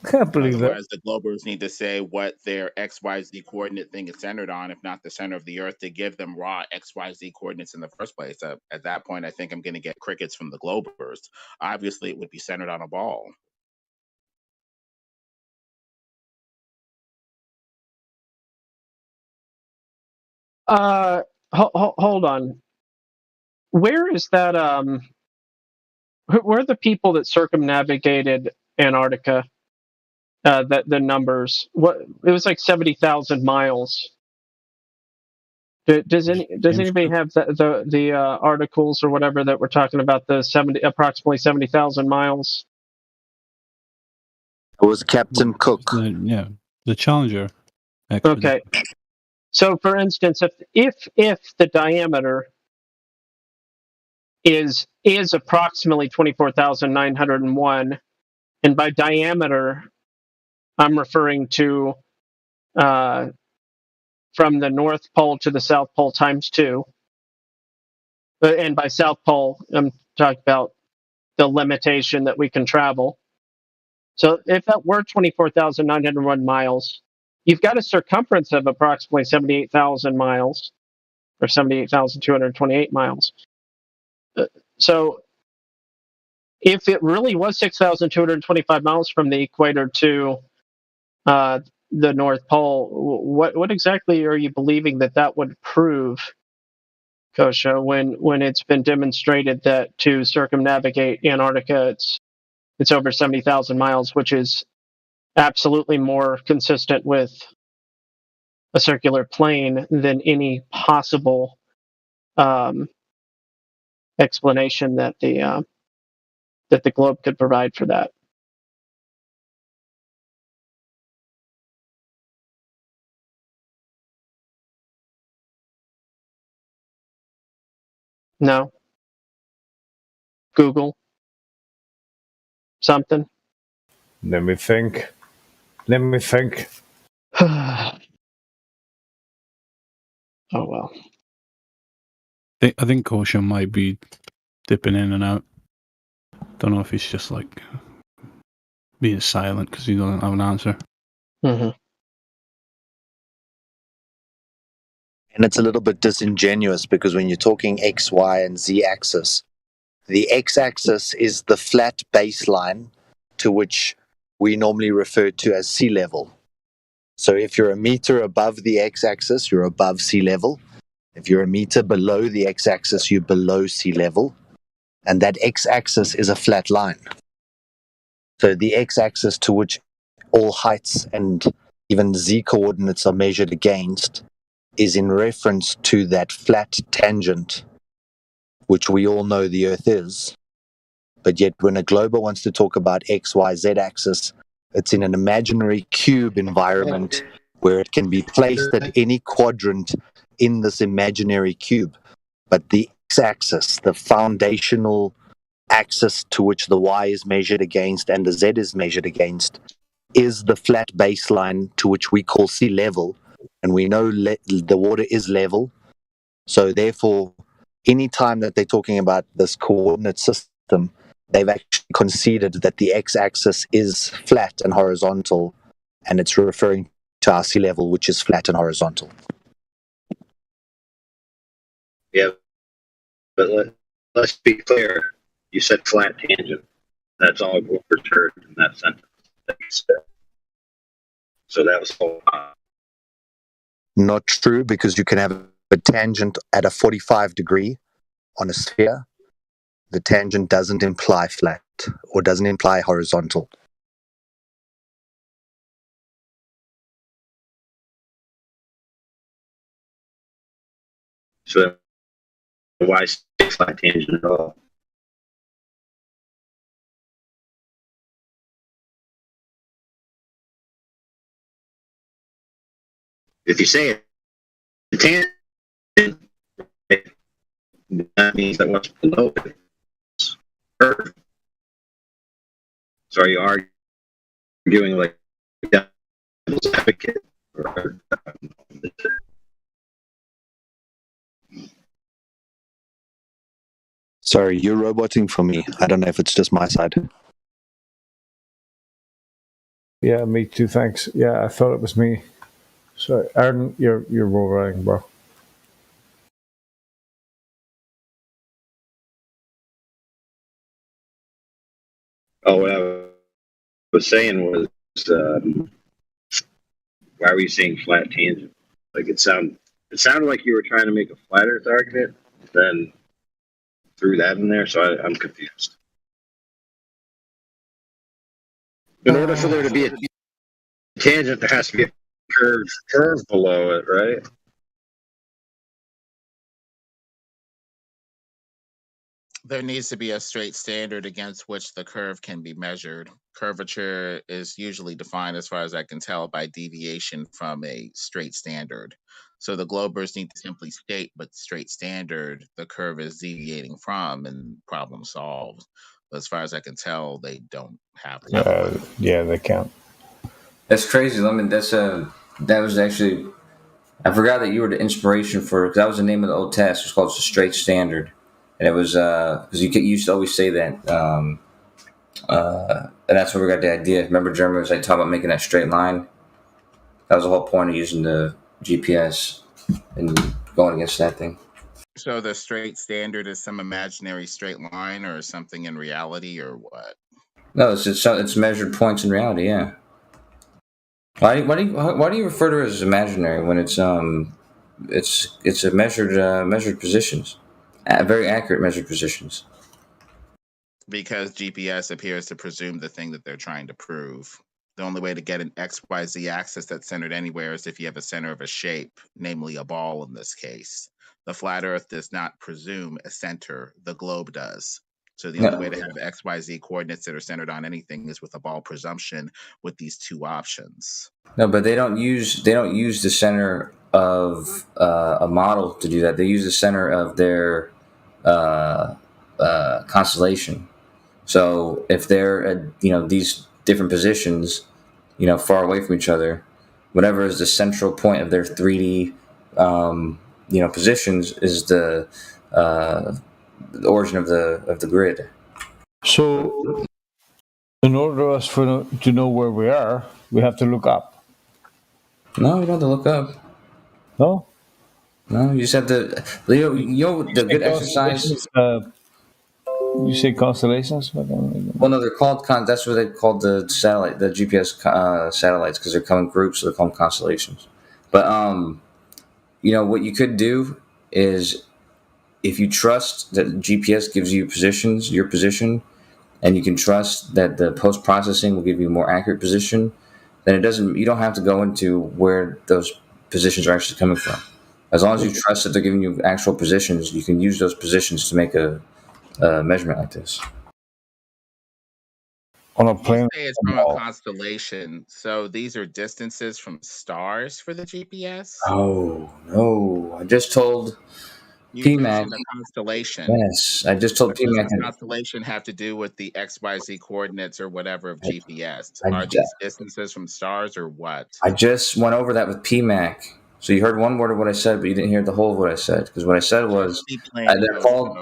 Can't believe that. Whereas the globers need to say what their XYZ coordinate thing is centered on, if not the center of the Earth, to give them raw XYZ coordinates in the first place. At that point, I think I'm going to get crickets from the globers. Obviously, it would be centered on a ball. Hold on. Where is that? Where are the people that circumnavigated Antarctica? That the numbers. What it was like 70,000 miles. Does anybody have the articles or whatever that we're talking about, the approximately 70,000 miles? It was Captain Cook. Yeah, the Challenger. Okay. So, for instance, if the diameter is approximately 24,901, and by diameter, I'm referring to from the North Pole to the South Pole times 2. And by South Pole, I'm talking about the limitation that we can travel. So if that were 24,901 miles, you've got a circumference of approximately 78,000 miles, or 78,228 miles. So if it really was 6,225 miles from the equator to the North Pole, what exactly are you believing that would prove, Kosha, when it's been demonstrated that to circumnavigate Antarctica, it's over 70,000 miles, which is absolutely more consistent with a circular plane than any possible explanation that the globe could provide for that. No. Google. Something. Let me think. Oh, well. I think Kosha might be dipping in and out. Don't know if he's just like being silent because he doesn't have an answer. Mm-hmm. And it's a little bit disingenuous because when you're talking X, Y, and Z axis, the X axis is the flat baseline to which we normally refer to as sea level. So if you're a meter above the X axis, you're above sea level. If you're a meter below the X axis, you're below sea level. And that X axis is a flat line. So the X axis to which all heights and even Z coordinates are measured against is in reference to that flat tangent, which we all know the Earth is. But yet when a glober wants to talk about X, Y, Z axis, it's in an imaginary cube environment where it can be placed at any quadrant in this imaginary cube. But the X-axis, the foundational axis to which the Y is measured against and the Z is measured against, is the flat baseline to which we call sea level. And we know the water is level. So therefore, any time that they're talking about this coordinate system, they've actually conceded that the X-axis is flat and horizontal, and it's referring to our sea level, which is flat and horizontal. Yeah, but let's be clear. You said flat tangent. That's all Gilbert heard in that sentence that you said. So that was all. Not true, because you can have a tangent at a 45 degree on a sphere. The tangent doesn't imply flat or doesn't imply horizontal. So why say flat tangent at all? If you say it, the tangent, that means that what's below it is Earth. So are you arguing like devil's advocate? Or, Sorry, you're roboting for me. I don't know if it's just my side. Yeah, me too. Thanks. Yeah, I thought it was me. Sorry, Arden, you're roboting, bro. oh, what I was saying was, why were you saying flat tangent? Like it sounded like you were trying to make a flat Earth argument, then threw that in there. So I'm confused. In order for there to be a tangent, there has to be a curve below it, right? There needs to be a straight standard against which the curve can be measured. Curvature is usually defined, as far as I can tell, by deviation from a straight standard. So the globers need to simply state what straight standard the curve is deviating from, and problem solved. But as far as I can tell, they don't have one. Yeah, they count. That's crazy. That was actually, I forgot that you were the inspiration for, because that was the name of the old test. It's called the straight standard. And it was, because you used to always say that. And that's where we got the idea. Remember, Jeremy was like talking about making that straight line? That was the whole point of using the GPS and going against that thing. So the straight standard is some imaginary straight line or something in reality, or what? No, it's measured points in reality, yeah. Why do you refer to it as imaginary when it's a measured positions, very accurate measured positions? Because GPS appears to presume the thing that they're trying to prove. The only way to get an XYZ axis that's centered anywhere is if you have a center of a shape, namely a ball in this case. The flat Earth does not presume a center, the globe does. So the only way to have XYZ coordinates that are centered on anything is with a ball presumption with these two options. No, but they don't use the center of a model to do that. They use the center of their constellation. So if they're at these different positions, far away from each other, whatever is the central point of their 3D positions is the origin of the grid. So, in order for us to know where we are, we have to look up. No, you don't have to look up. No? No, you just have to. The good exercise. You say constellations? Well, no, they're called. That's what they called the satellite, the GPS satellites, because they're coming groups, so they're called constellations. But what you could do is, if you trust that GPS gives you your position, and you can trust that the post processing will give you a more accurate position, then you don't have to go into where those positions are actually coming from. As long as you trust that they're giving you actual positions, you can use those positions to make a measurement like this. On a plane. You say it's from a constellation, so these are distances from stars for the GPS? Oh no! I just told You mentioned a constellation. Yes, I just told PMAC. Does the constellation have to do with the XYZ coordinates or whatever of GPS? Are these distances from stars or what? I just went over that with PMAC. So you heard one word of what I said, but you didn't hear the whole of what I said, because what I said was they're called.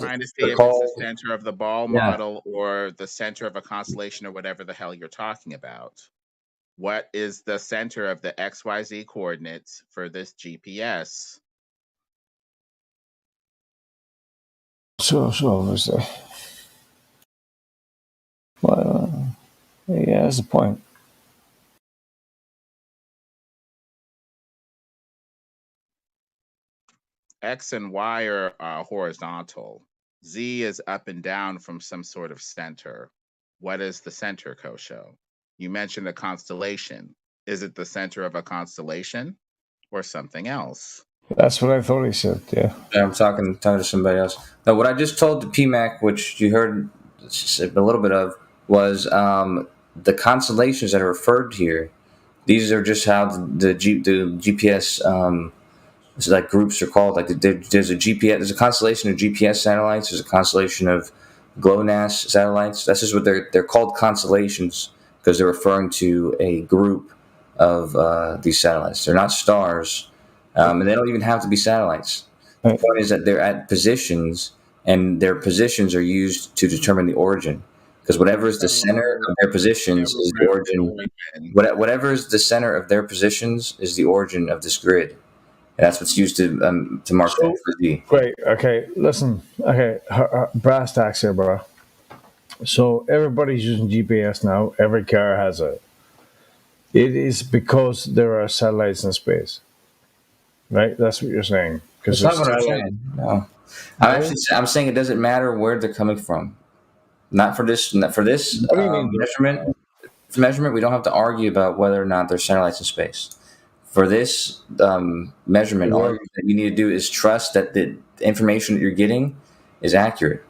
Trying to see if it's the center of the ball model or the center of a constellation or whatever the hell you're talking about. What is the center of the XYZ coordinates for this GPS? So was well, yeah, that's the point. X and Y are horizontal. Z is up and down from some sort of center. What is the center, Kosho? You mentioned a constellation. Is it the center of a constellation or something else? That's what I thought he said. Yeah. I'm talking to somebody else. No, what I just told the PMAC, which you heard a little bit of, was the constellations that are referred here. These are just how the GPS like groups are called. Like there's a GPS, there's a constellation of GPS satellites. There's a constellation of GLONASS satellites. That's just what they're called, constellations, because they're referring to a group of these satellites. They're not stars, and they don't even have to be satellites. The point is that they're at positions, and their positions are used to determine the origin. Because whatever is the center of their positions is the origin. Whatever is the center of their positions is the origin of this grid. And that's what's used to mark that for Z. Great. Okay. Listen. Okay. Brass tacks here, bro. So everybody's using GPS now. Every car has it. It is because there are satellites in space, right? That's what you're saying. That's not what I'm saying. No, I'm saying it doesn't matter where they're coming from. Not for this. Measurement. For measurement, we don't have to argue about whether or not there's satellites in space. For this measurement, all that you need to do is trust that the information that you're getting is accurate.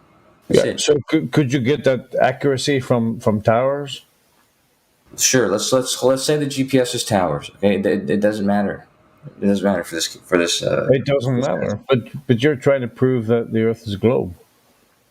Yeah. So could you get that accuracy from towers? Sure. Let's say the GPS is towers. Okay, it doesn't matter. It doesn't matter for this. It doesn't matter. But you're trying to prove that the Earth is a globe.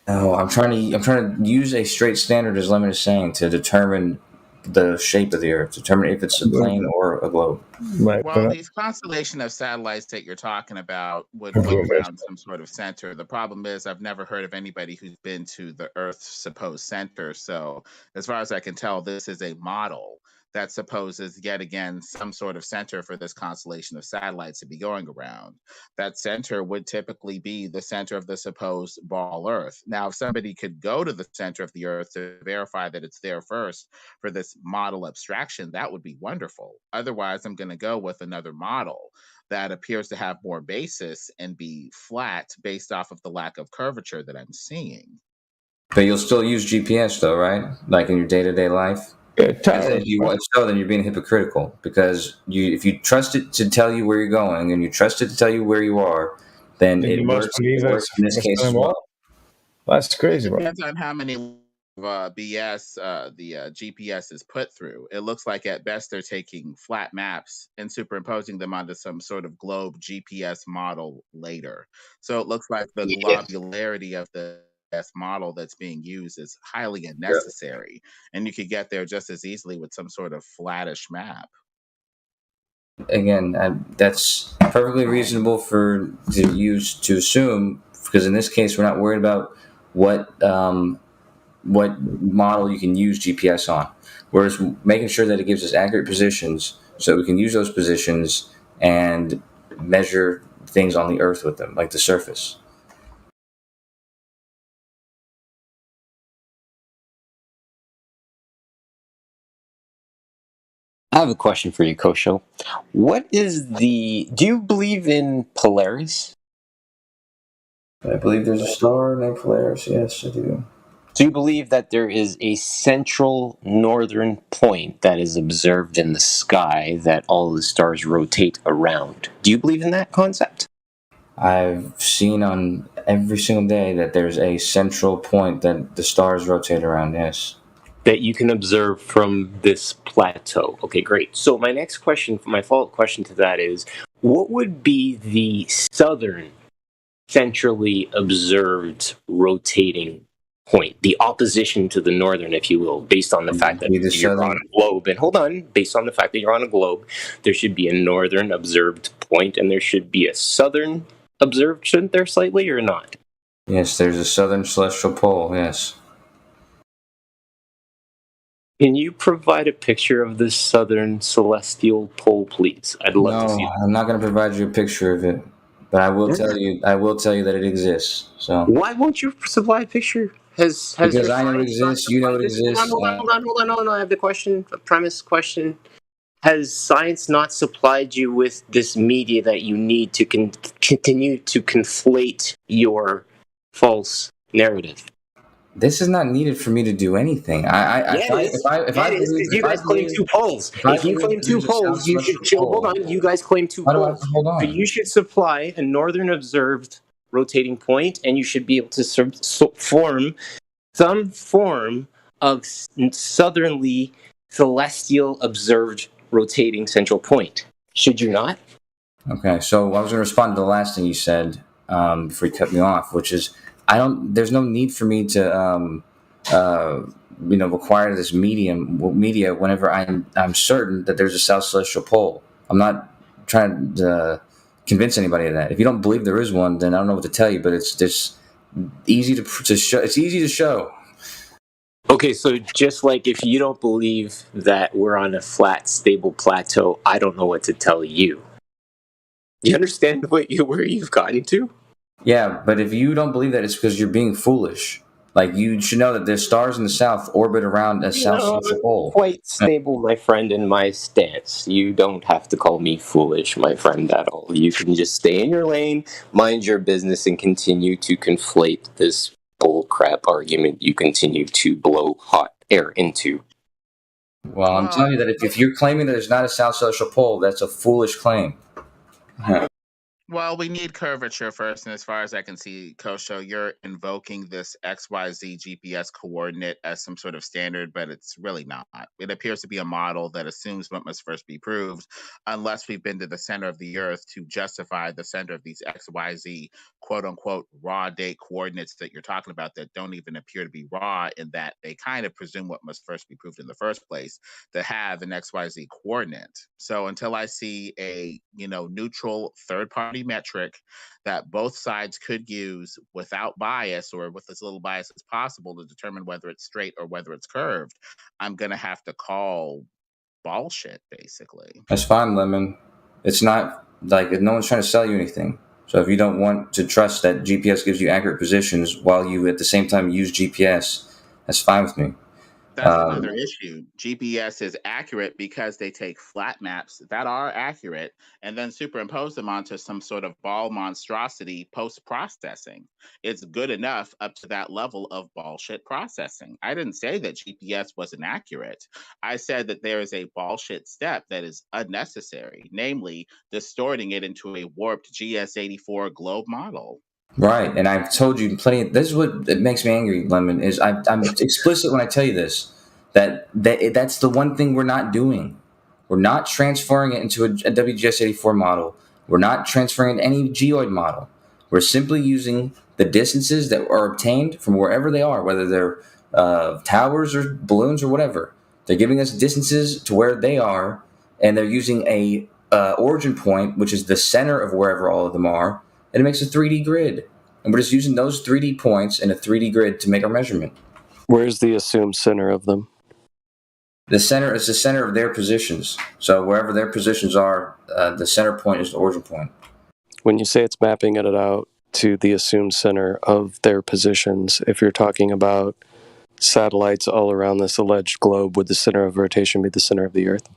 No, I'm trying to use a straight standard, as Lemon is saying, to determine the shape of the Earth, determine if it's a plane or a globe. Right. Well, these constellation of satellites that you're talking about would look around some sort of center. The problem is I've never heard of anybody who's been to the Earth's supposed center. So as far as I can tell, this is a model that supposes yet again some sort of center for this constellation of satellites to be going around. That center would typically be the center of the supposed ball Earth. Now, if somebody could go to the center of the Earth to verify that it's there first for this model abstraction, that would be wonderful. Otherwise, I'm going to go with another model that appears to have more basis and be flat based off of the lack of curvature that I'm seeing. But you'll still use GPS though, right? Like in your day-to-day life? Then you're being hypocritical, because if you trust it to tell you where you're going and you trust it to tell you where you are, then it works in this case as well. That's crazy. It depends on how many BS the GPS is put through. It looks like at best they're taking flat maps and superimposing them onto some sort of globe GPS model later. So it looks like the globularity of the model that's being used is highly unnecessary, and you could get there just as easily with some sort of flattish map. Again, that's perfectly reasonable to assume, because in this case we're not worried about what model you can use GPS on. We're just making sure that it gives us accurate positions so we can use those positions and measure things on the Earth with them, like the surface. I have a question for you, Kosho. Do you believe in Polaris? I believe there's a star named Polaris. Yes, I do. Do you believe that there is a central northern point that is observed in the sky that all the stars rotate around? Do you believe in that concept? I've seen on every single day that there's a central point that the stars rotate around, yes. That you can observe from this plateau. Okay, great. So my next question, my follow-up question to that is, what would be the southern centrally observed rotating point, the opposition to the northern, if you will, based on the fact that you're on a globe? And hold on, based on the fact that you're on a globe, there should be a northern observed point and there should be a southern observed, shouldn't there, slightly, or not? Yes, there's a southern celestial pole, yes. Can you provide a picture of this southern celestial pole, please? I'd love to see it. I'm not going to provide you a picture of it. But I will tell you that it exists. So why won't you supply a picture? Has because your I know it science not exists, you know supplied it this? exists. Hold on. I have the question, a premise question. Has science not supplied you with this media that you need to continue to conflate your false narrative? This is not needed for me to do anything. If you guys claim two poles. If you claim two poles, you should hold on. You guys claim two poles. Hold on. So you should supply a northern observed rotating point, and you should be able to form some form of southerly celestial observed rotating central point. Should you not? Okay, so I was going to respond to the last thing you said before you cut me off, which is there's no need for me to require this media whenever I'm certain that there's a south celestial pole. I'm not trying to convince anybody of that. If you don't believe there is one, then I don't know what to tell you. But it's just easy to show. It's easy to show. Okay, so just like if you don't believe that we're on a flat, stable plateau, I don't know what to tell you. You understand where you've gotten to? Yeah, but if you don't believe that, it's because you're being foolish. Like, you should know that there's stars in the south orbit around a south central pole. Quite stable, my friend, in my stance. You don't have to call me foolish, my friend, at all. You can just stay in your lane, mind your business, and continue to conflate this bullcrap argument you continue to blow hot air into. Well, I'm telling you that if you're claiming that there's not a south celestial pole, that's a foolish claim. Well, we need curvature first, and as far as I can see, Kosho, you're invoking this XYZ GPS coordinate as some sort of standard, but it's really not. It appears to be a model that assumes what must first be proved, unless we've been to the center of the Earth to justify the center of these XYZ quote-unquote raw date coordinates that you're talking about that don't even appear to be raw, in that they kind of presume what must first be proved in the first place to have an XYZ coordinate. So until I see a neutral third-party metric that both sides could use without bias, or with as little bias as possible, to determine whether it's straight or whether it's curved, I'm going to have to call bullshit, basically. That's fine, Lemon. It's not like no one's trying to sell you anything. So if you don't want to trust that GPS gives you accurate positions while you at the same time use GPS, that's fine with me. That's another issue. GPS is accurate because they take flat maps that are accurate and then superimpose them onto some sort of ball monstrosity post-processing. It's good enough up to that level of bullshit processing. I didn't say that GPS wasn't accurate. I said that there is a bullshit step that is unnecessary, namely distorting it into a warped GS84 globe model. Right, and I've told you plenty. This is what it makes me angry, Lemon. Is I'm explicit when I tell you this. That's the one thing we're not doing. We're not transferring it into a WGS84 model. We're not transferring it any geoid model. We're simply using the distances that are obtained from wherever they are, whether they're towers or balloons or whatever. They're giving us distances to where they are, and they're using a origin point, which is the center of wherever all of them are. And it makes a 3D grid. And we're just using those 3D points in a 3D grid to make our measurement. Where's the assumed center of them? The center is the center of their positions. So wherever their positions are, the center point is the origin point. When you say it's mapping it out to the assumed center of their positions, if you're talking about satellites all around this alleged globe, would the center of rotation be the center of the Earth?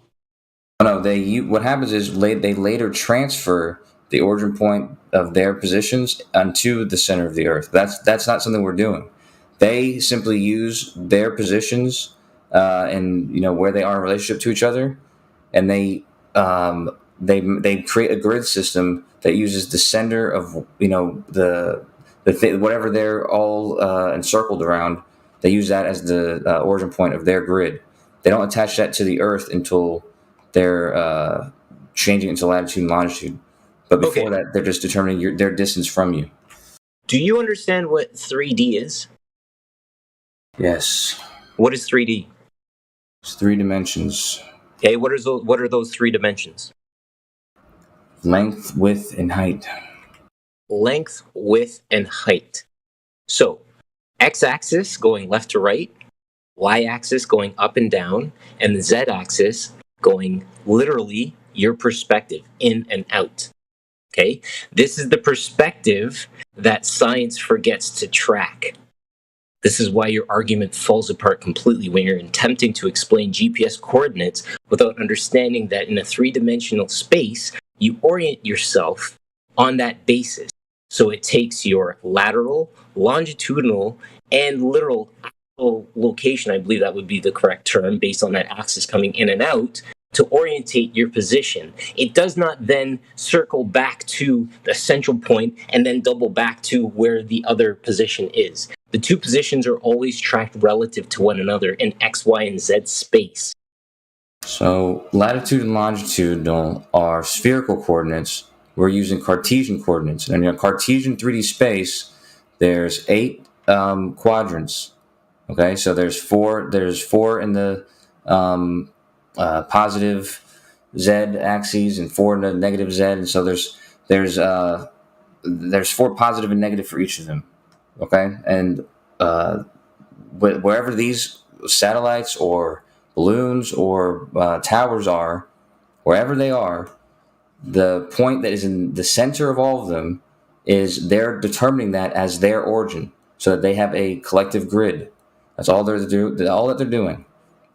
No, what happens is they later transfer the origin point of their positions onto the center of the Earth. That's not something we're doing. They simply use their positions and where they are in relationship to each other, and they create a grid system that uses the center of whatever they're all encircled around. They use that as the origin point of their grid. They don't attach that to the Earth until they're changing it to latitude and longitude. But before that, they're just determining their distance from you. Do you understand what 3D is? Yes. What is 3D? It's 3 dimensions. Okay, what are those 3 dimensions? Length, width, and height. Length, width, and height. So, x-axis going left to right, y-axis going up and down, and the z-axis going literally your perspective, in and out. Okay? This is the perspective that science forgets to track. This is why your argument falls apart completely when you're attempting to explain GPS coordinates without understanding that in a three-dimensional space, you orient yourself on that basis. So it takes your lateral, longitudinal, and literal location, I believe that would be the correct term, based on that axis coming in and out, to orientate your position. It does not then circle back to the central point and then double back to where the other position is. The two positions are always tracked relative to one another in X, Y, and Z space. So latitude and longitudinal are spherical coordinates. We're using Cartesian coordinates. And in a Cartesian 3D space, there's 8 quadrants. Okay, so there's four in the positive Z axes and 4 in the negative Z, and so there's 4 positive and negative for each of them. Okay, and wherever these satellites or balloons or towers are, wherever they are, the point that is in the center of all of them is they're determining that as their origin, so that they have a collective grid. That's all all that they're doing.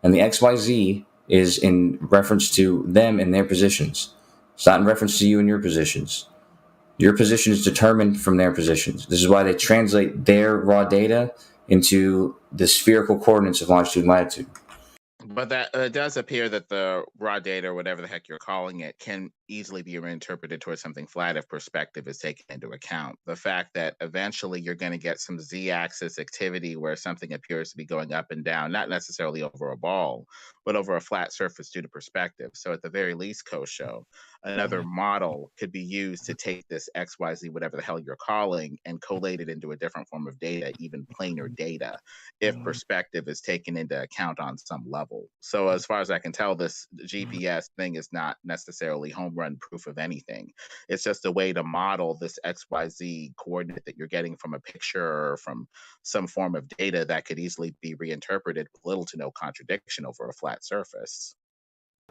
And the XYZ is in reference to them and their positions. It's not in reference to you and your positions. Your position is determined from their positions. This is why they translate their raw data into the spherical coordinates of longitude and latitude. But that it does appear that the raw data, or whatever the heck you're calling it, can easily be reinterpreted towards something flat if perspective is taken into account. The fact that eventually you're going to get some z-axis activity where something appears to be going up and down, not necessarily over a ball, but over a flat surface due to perspective. So at the very least, Kosho, another model could be used to take this XYZ, whatever the hell you're calling, and collate it into a different form of data, even planar data, if perspective is taken into account on some level. So as far as I can tell, this GPS thing is not necessarily home run proof of anything. It's just a way to model this XYZ coordinate that you're getting from a picture or from some form of data that could easily be reinterpreted with little to no contradiction over a flat surface.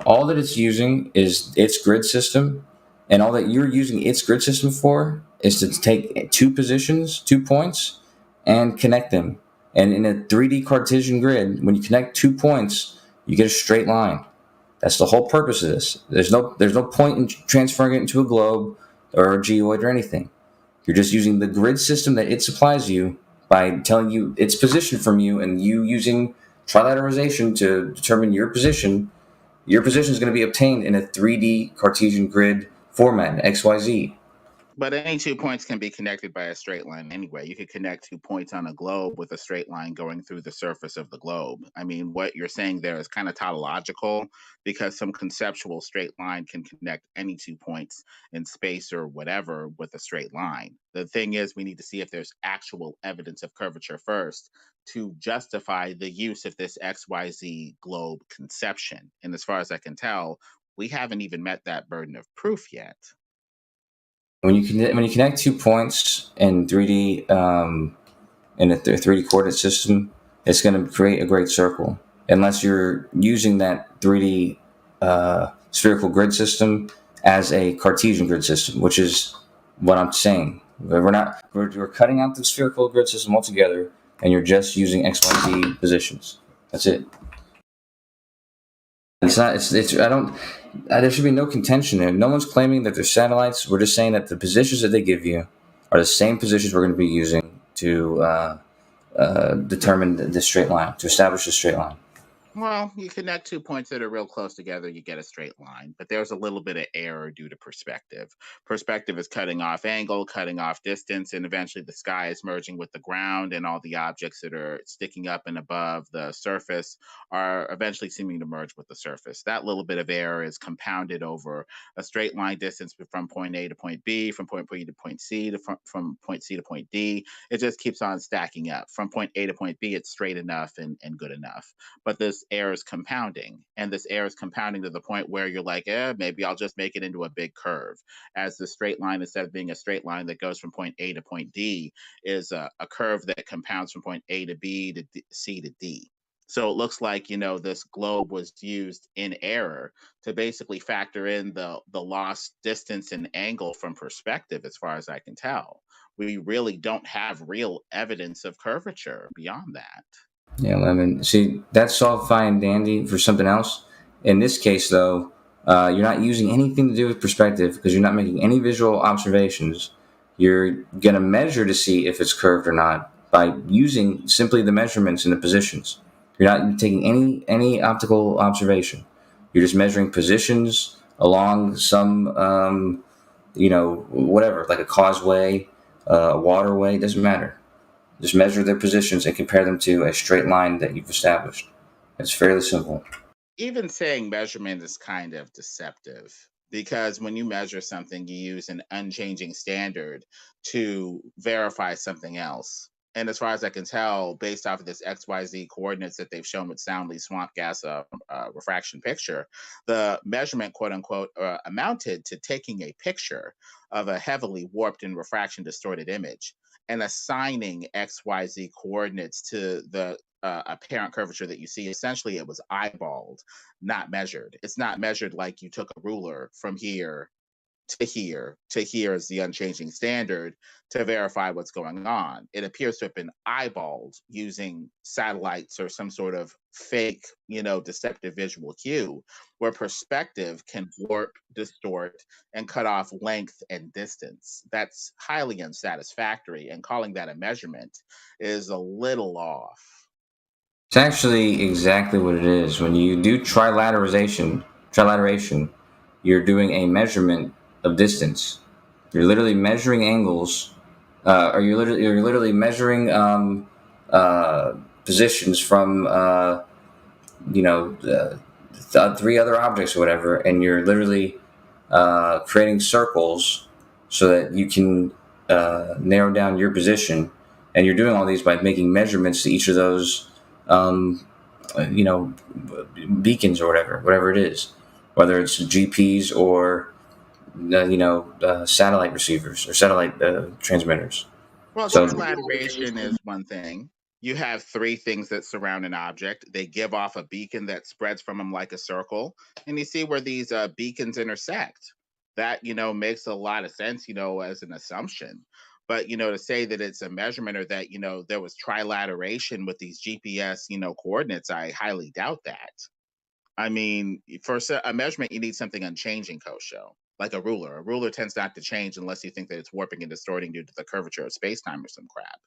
All that it's using is its grid system, and all that you're using its grid system for is to take 2 positions, 2 points, and connect them. And in a 3D Cartesian grid, when you connect 2 points, you get a straight line. That's the whole purpose of this. There's no point in transferring it into a globe or a geoid or anything. You're just using the grid system that it supplies you by telling you its position from you, and you using trilateralization to determine your position. Your position is going to be obtained in a 3D Cartesian grid format, XYZ. But any 2 points can be connected by a straight line anyway. You could connect 2 points on a globe with a straight line going through the surface of the globe. I mean, what you're saying there is kind of tautological, because some conceptual straight line can connect any 2 points in space or whatever with a straight line. The thing is, we need to see if there's actual evidence of curvature first to justify the use of this XYZ globe conception. And as far as I can tell, we haven't even met that burden of proof yet. When you connect 2 points in 3D in a 3D coordinate system, it's going to create a great circle. Unless you're using that 3D spherical grid system as a Cartesian grid system, which is what I'm saying. We're cutting out the spherical grid system altogether, and you're just using XYZ positions. That's it. It's not. I don't. There should be no contention there. No one's claiming that they're satellites. We're just saying that the positions that they give you are the same positions we're going to be using to determine the straight line, to establish the straight line. Well, you connect 2 points that are real close together, you get a straight line, but there's a little bit of error due to perspective. Perspective is cutting off angle, cutting off distance, and eventually the sky is merging with the ground, and all the objects that are sticking up and above the surface are eventually seeming to merge with the surface. That little bit of error is compounded over a straight line distance from point A to point B, from point B to point C, from point C to point D. It just keeps on stacking up. From point A to point B, it's straight enough and good enough. But this error is compounding, and this error is compounding to the point where you're like, maybe I'll just make it into a big curve, as the straight line, instead of being a straight line that goes from point A to point D, is a curve that compounds from point A to B to C to D. So it looks like, this globe was used in error to basically factor in the lost distance and angle from perspective, as far as I can tell. We really don't have real evidence of curvature beyond that. Yeah, Lemon. See, that's all fine and dandy for something else. In this case, though, you're not using anything to do with perspective because you're not making any visual observations. You're going to measure to see if it's curved or not by using simply the measurements and the positions. You're not taking any optical observation. You're just measuring positions along some, whatever, like a causeway, a waterway, doesn't matter. Just measure their positions and compare them to a straight line that you've established. It's fairly simple. Even saying measurement is kind of deceptive, because when you measure something, you use an unchanging standard to verify something else. And as far as I can tell, based off of this XYZ coordinates that they've shown with Soundly swamp gas refraction picture, the measurement, quote unquote, amounted to taking a picture of a heavily warped and refraction distorted image and assigning XYZ coordinates to the apparent curvature that you see. Essentially, it was eyeballed, not measured. It's not measured like you took a ruler from here to here to here is the unchanging standard to verify what's going on. It appears to have been eyeballed using satellites or some sort of fake, deceptive visual cue, where perspective can warp, distort, and cut off length and distance. That's highly unsatisfactory, and calling that a measurement is a little off. It's actually exactly what it is. When you do trilateration, you're doing a measurement of distance. You're literally measuring angles, or you're literally measuring positions from three other objects or whatever, and you're literally creating circles so that you can narrow down your position. And you're doing all these by making measurements to each of those, beacons or whatever it is, whether it's GPs or satellite receivers or satellite transmitters. Well, trilateration is one thing. You have three things that surround an object. They give off a beacon that spreads from them like a circle, and you see where these beacons intersect. That makes a lot of sense, as an assumption. But to say that it's a measurement or that there was trilateration with these GPS coordinates, I highly doubt that. I mean, for a measurement, you need something unchanging, Kosho, like a ruler. A ruler tends not to change unless you think that it's warping and distorting due to the curvature of space-time or some crap.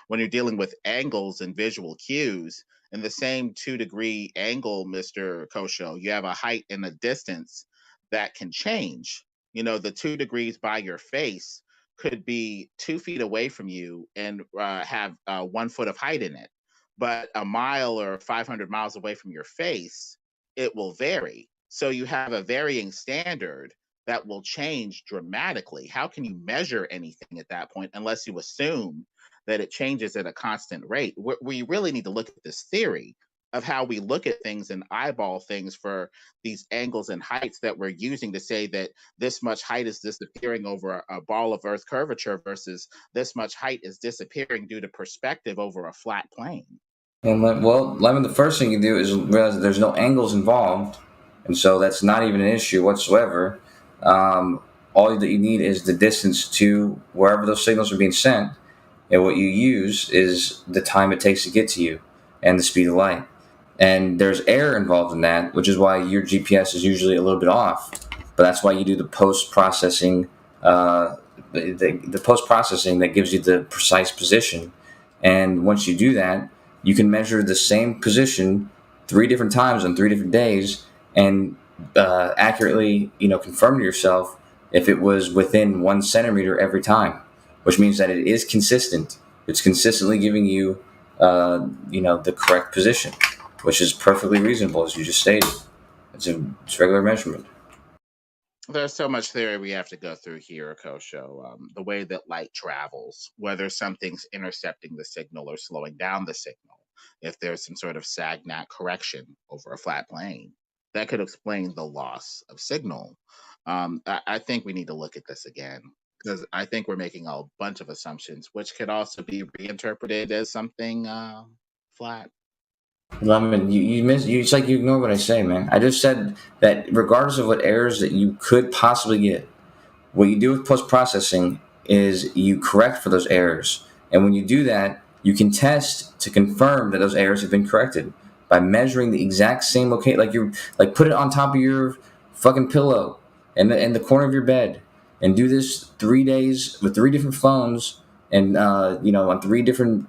When you're dealing with angles and visual cues, in the same 2-degree angle, Mr. Kosho, you have a height and a distance that can change. The 2 degrees by your face could be 2 feet away from you and have 1 foot of height in it. But a mile or 500 miles away from your face, it will vary. So you have a varying standard that will change dramatically. How can you measure anything at that point unless you assume that it changes at a constant rate? We really need to look at this theory of how we look at things and eyeball things for these angles and heights that we're using to say that this much height is disappearing over a ball of Earth curvature versus this much height is disappearing due to perspective over a flat plane. And Lemon, the first thing you do is realize that there's no angles involved, and so that's not even an issue whatsoever. All that you need is the distance to wherever those signals are being sent, and what you use is the time it takes to get to you and the speed of light. And there's error involved in that, which is why your GPS is usually a little bit off. But that's why you do the post-processing, the post-processing that gives you the precise position. And once you do that, you can measure the same position 3 different times on 3 different days and accurately, confirm to yourself if it was within 1 centimeter every time, which means that it is consistent. It's consistently giving you, the correct position, which is perfectly reasonable, as you just stated. It's regular measurement. There's so much theory we have to go through here, Kosho. The way that light travels, whether something's intercepting the signal or slowing down the signal, if there's some sort of SAGNAT correction over a flat plane, that could explain the loss of signal. I think we need to look at this again, because I think we're making a bunch of assumptions, which could also be reinterpreted as something flat. Lemon, it's like you ignore what I say, man. I just said that regardless of what errors that you could possibly get, what you do with post-processing is you correct for those errors. And when you do that, you can test to confirm that those errors have been corrected by measuring the exact same location. Like put it on top of your fucking pillow in the corner of your bed, and do this 3 days with 3 different phones, and on 3 different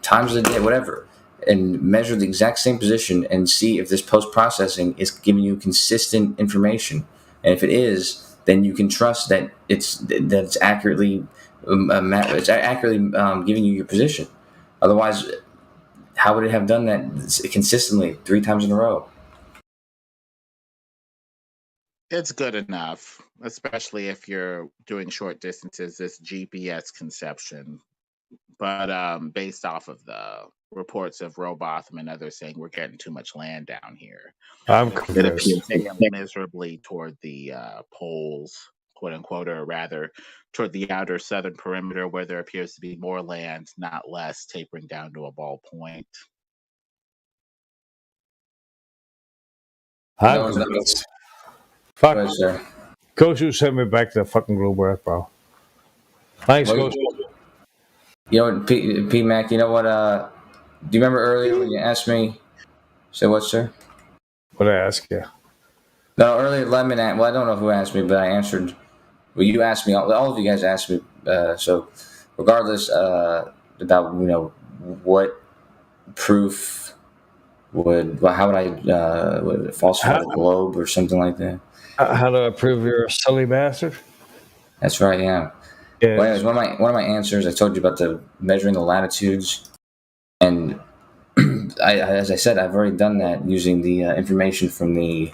times of the day, whatever, and measure the exact same position and see if this post-processing is giving you consistent information. And if it is, then you can trust that it's accurately giving you your position. Otherwise, how would it have done that consistently 3 times in a row? It's good enough, especially if you're doing short distances, this GPS conception. But based off of the reports of Robotham and others saying we're getting too much land down here, I'm it convinced. appears miserably toward the poles, quote unquote, or rather toward the outer southern perimeter, where there appears to be more land, not less, tapering down to a ball point. I'm convinced. Fuck. Koshu sent me back to the fucking Globe Earth, bro. Thanks, Koshu. You know what, P Mac, you know what, do you remember earlier when you asked me, say what, sir? What did I ask you? No, earlier Lemon, well, I don't know who asked me, but I answered, well, you asked me, all of you guys asked me, so regardless, about, what proof how would I falsify the globe or something like that? How do I prove you're a silly bastard? That's right, yeah. Yeah. Well, anyways, one of my answers, I told you about the measuring the latitudes, and as I said, I've already done that using the information from the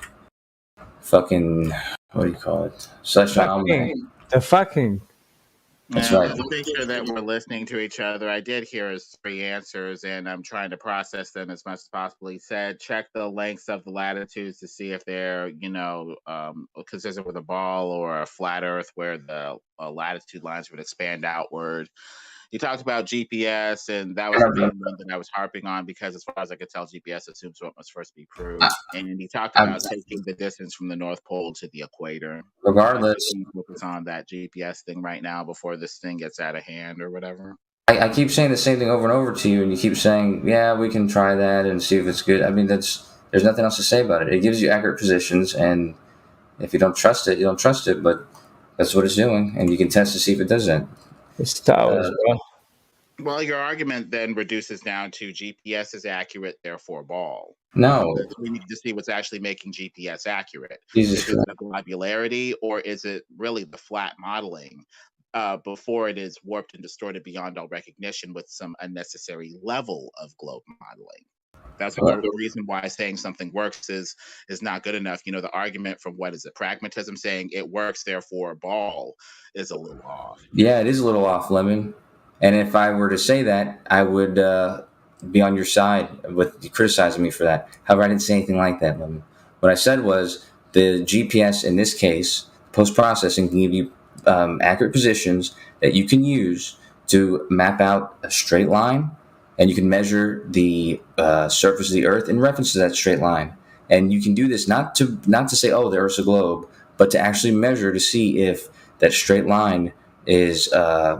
fucking, what do you call it? That's right. To make sure that we're listening to each other, I did hear his 3 answers, and I'm trying to process them as much as possible. He said, check the lengths of the latitudes to see if they're, consistent with a ball or a flat Earth where the latitude lines would expand outward. He talked about GPS, and that was the main one that I was harping on because, as far as I could tell, GPS assumes what must first be proved. And he talked about taking the distance from the North Pole to the equator. Regardless, focus on that GPS thing right now before this thing gets out of hand or whatever. I keep saying the same thing over and over to you, and you keep saying, "Yeah, we can try that and see if it's good." I mean, there's nothing else to say about it. It gives you accurate positions, and if you don't trust it, you don't trust it. But that's what it's doing, and you can test to see if it does that. It's towers, well, your argument then reduces down to GPS is accurate, therefore ball. No. We need to see what's actually making GPS accurate. Jesus is it the globularity, or is it really the flat modeling before it is warped and distorted beyond all recognition with some unnecessary level of globe modeling? That's the reason why saying something works is not good enough. The argument from pragmatism, saying it works, therefore ball, is a little off. Yeah, it is a little off, Lemon. And if I were to say that, I would be on your side with criticizing me for that. However, I didn't say anything like that, Lemon. What I said was the GPS, in this case, post-processing, can give you accurate positions that you can use to map out a straight line, and you can measure the surface of the Earth in reference to that straight line. And you can do this not to say, oh, the Earth's a globe, but to actually measure to see if that straight line is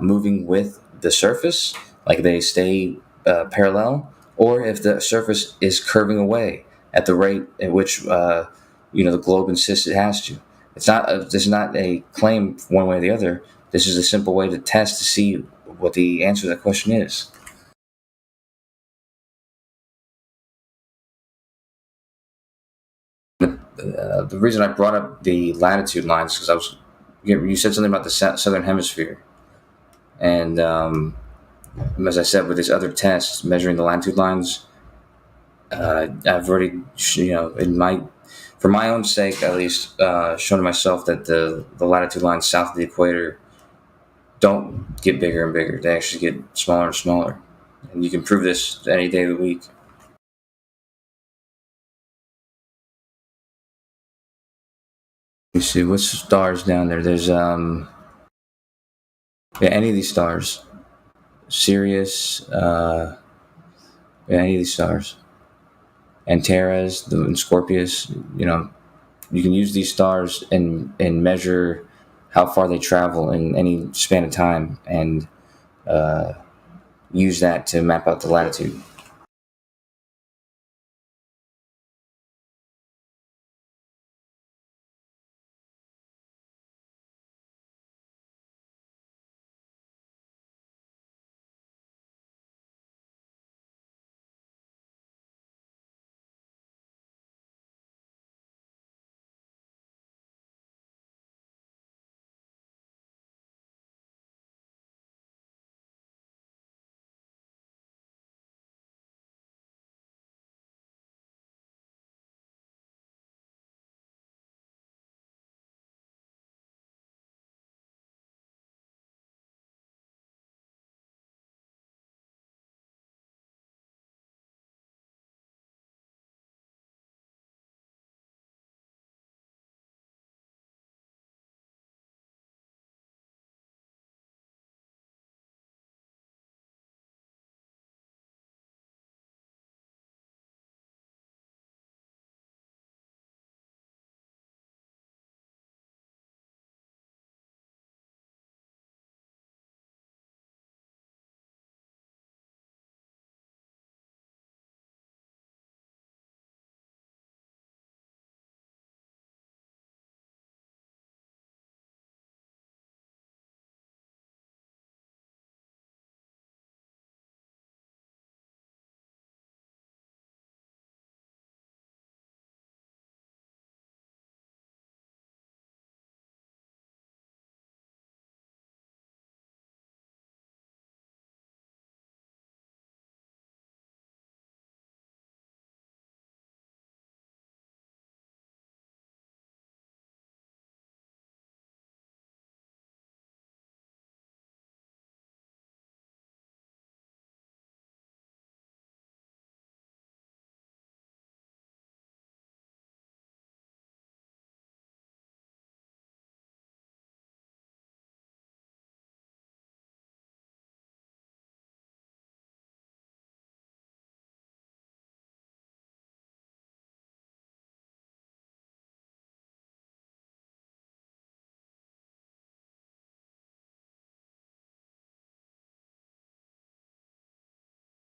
moving with the surface, like they stay parallel, or if the surface is curving away at the rate at which the globe insists it has to. This is not a claim one way or the other. This is a simple way to test to see what the answer to that question is. The reason I brought up the latitude lines is because you said something about the southern hemisphere, and as I said, with these other tests measuring the latitude lines, I've already, for my own sake at least, shown to myself that the latitude lines south of the equator don't get bigger and bigger. They actually get smaller and smaller, and you can prove this any day of the week. Let me see, what's stars down there? There's any of these stars. Sirius, any of these stars. Antares, and Scorpius. You know, you can use these stars and measure how far they travel in any span of time, and use that to map out the latitude.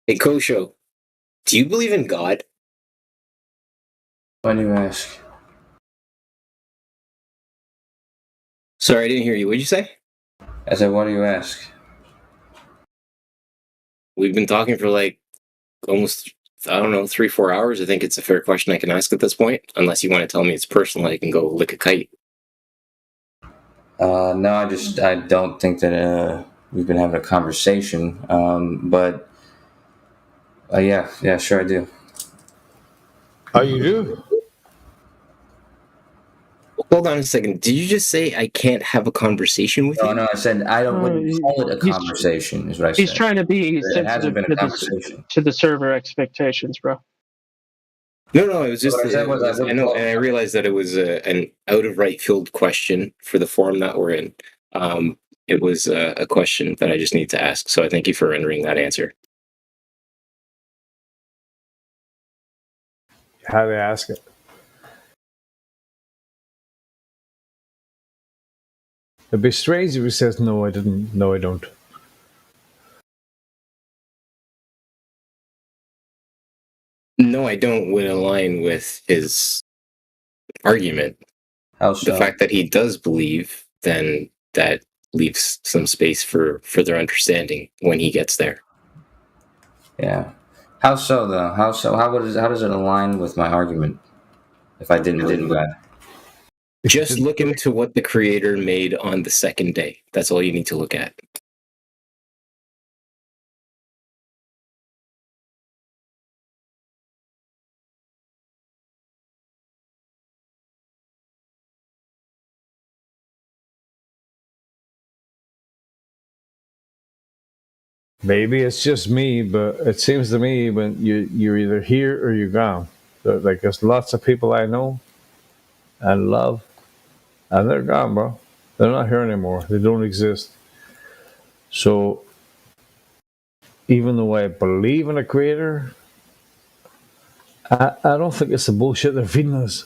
Hey, Kosho, do you believe in God? Why do you ask? Sorry, I didn't hear you. What'd you say? I said, why do you ask? We've been talking for like almost, I don't know, 3-4 hours. I think it's a fair question I can ask at this point, unless you want to tell me it's personal. I can go lick a kite. No, I don't think that we've been having a conversation. But yeah, sure I do. Oh, you do? Hold on a second. Did you just say I can't have a conversation with you? No, I said I wouldn't call it a conversation. Is what I said. He's trying to be It hasn't sensitive been a conversation. to the server expectations, bro. No, it was just. What I said was I know, and I realized that it was an out of right field question for the forum that we're in. It was a question that I just need to ask. So I thank you for rendering that answer. How to ask it? It'd be strange if he says, "No, I didn't. No, I don't." No, I don't would align with his argument. How so? The fact that he does believe, then that leaves some space for further understanding when he gets there. Yeah. How so though? How so? How does it align with my argument? If I didn't believe in God. Just look into what the creator made on the second day. That's all you need to look at. Maybe it's just me, but it seems to me when you're either here or you're gone. Like there's lots of people I know and love, and they're gone, bro. They're not here anymore. They don't exist. So even though I believe in a creator, I don't think it's the bullshit they're feeding us.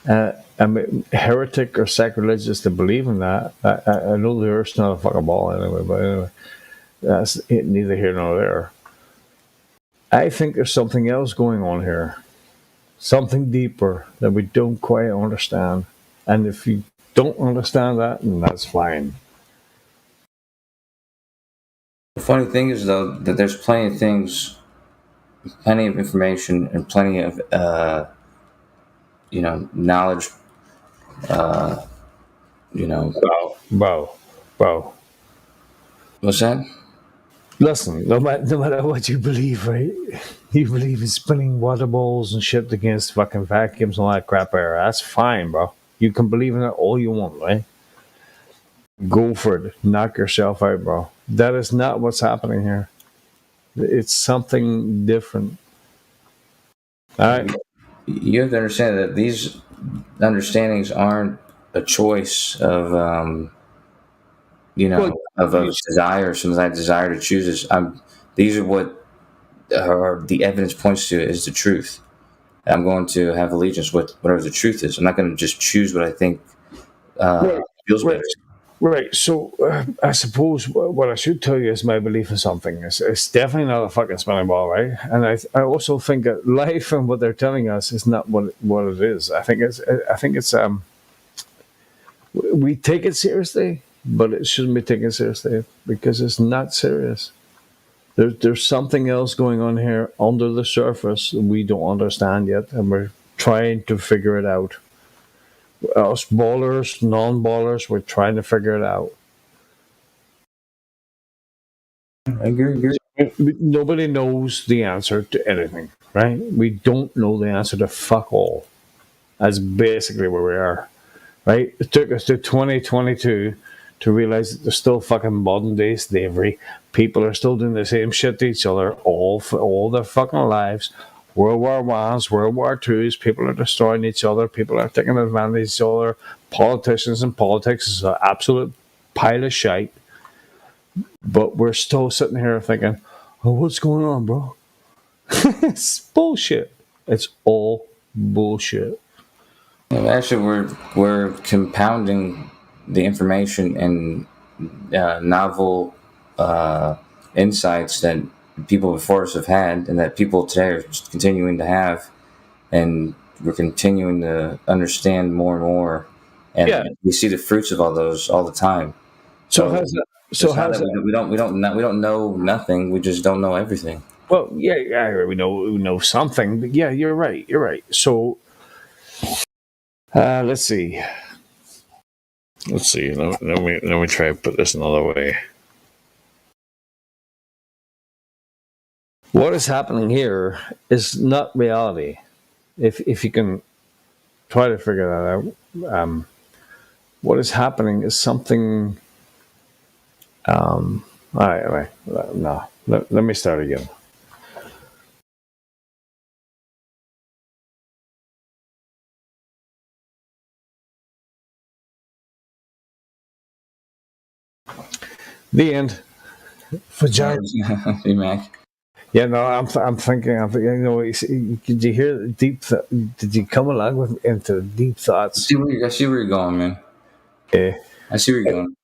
I mean, heretic or sacrilegious to believe in that. I know the Earth's not a fucking ball anyway, but anyway, that's neither here nor there. I think there's something else going on here, something deeper that we don't quite understand. And if you don't understand that, then that's fine. The funny thing is, though, that there's plenty of things, plenty of information, and plenty of knowledge. Bro. What's that? Listen, no matter what you believe, right? You believe in spinning water balls and shit against fucking vacuums and all that crap there. That's fine, bro. You can believe in it all you want, right? Go for it. Knock yourself out, bro. That is not what's happening here. It's something different. All right. You have to understand that these understandings aren't a choice of, of a desire, something I desire to choose. These are what the evidence points to is the truth. I'm going to have allegiance with whatever the truth is. I'm not going to just choose what I think feels better. Right. So I suppose what I should tell you is my belief in something. It's definitely not a fucking spinning ball, right? And I also think that life and what they're telling us is not what it is. I think it's we take it seriously, but it shouldn't be taken seriously because it's not serious. There's something else going on here under the surface that we don't understand yet, and we're trying to figure it out. Us ballers, non-ballers, we're trying to figure it out. I agree. Nobody knows the answer to anything, right? We don't know the answer to fuck all. That's basically where we are, right? It took us to 2022 to realize that there's still fucking modern day slavery. People are still doing the same shit to each other all their fucking lives. World War I's, World War II's, people are destroying each other, people are taking advantage of each other. Politicians and politics is an absolute pile of shite. But we're still sitting here thinking, oh, what's going on, bro? It's bullshit. It's all bullshit. Actually, we're compounding the information and novel insights that people before us have had, and that people today are continuing to have, and we're continuing to understand more and more, and we see the fruits of all those all the time. So how's that? So how's that? We don't know nothing. We just don't know everything. Well, yeah, we know something. But yeah, you're right. So let's see. Let me try to put this another way. What is happening here is not reality. If you can try to figure that out, what is happening is something. All right. No, let me start again. The end. Vagina. Hey, Mac. Yeah, no, I'm thinking. Did you hear the deep? Did you come along into the deep thoughts? I see where you're going, man. Yeah, I see where you're going.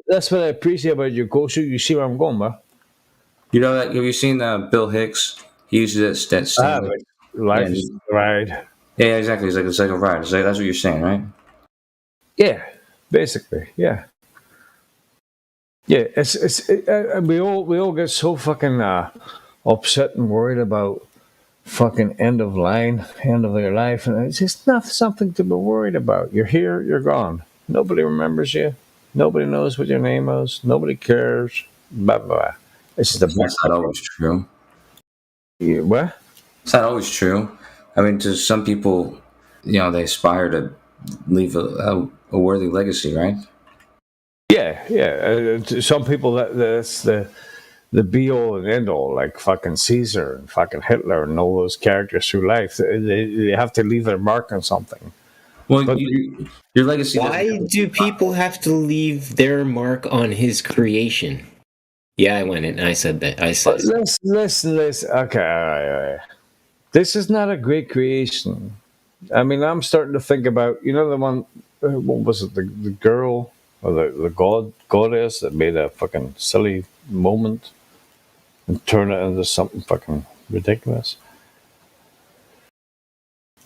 That's what I appreciate about your go-show. You see where I'm going, bro. You know that? Have you seen Bill Hicks? He uses that stand. Life is a ride. Yeah, exactly. It's like a ride. That's what you're saying, right? Yeah, basically, yeah. Yeah, we all get so fucking upset and worried about fucking end of their life, and it's just not something to be worried about. You're here, you're gone. Nobody remembers you. Nobody knows what your name is. Nobody cares. Blah blah blah. It's just That's not always true. Yeah, what? It's not always true. I mean, to some people, they aspire to leave a worthy legacy, right? Yeah. To some people, that's the be all and end all, like fucking Caesar and fucking Hitler and all those characters through life. They have to leave their mark on something. Well, your legacy. Why do people have to leave their mark on his creation? Yeah, I went in and I said that. I said, listen. Okay, all right. This is not a great creation. I mean, I'm starting to think about, you know, the one, what was it, the girl or the goddess that made a fucking silly moment and turn it into something fucking ridiculous.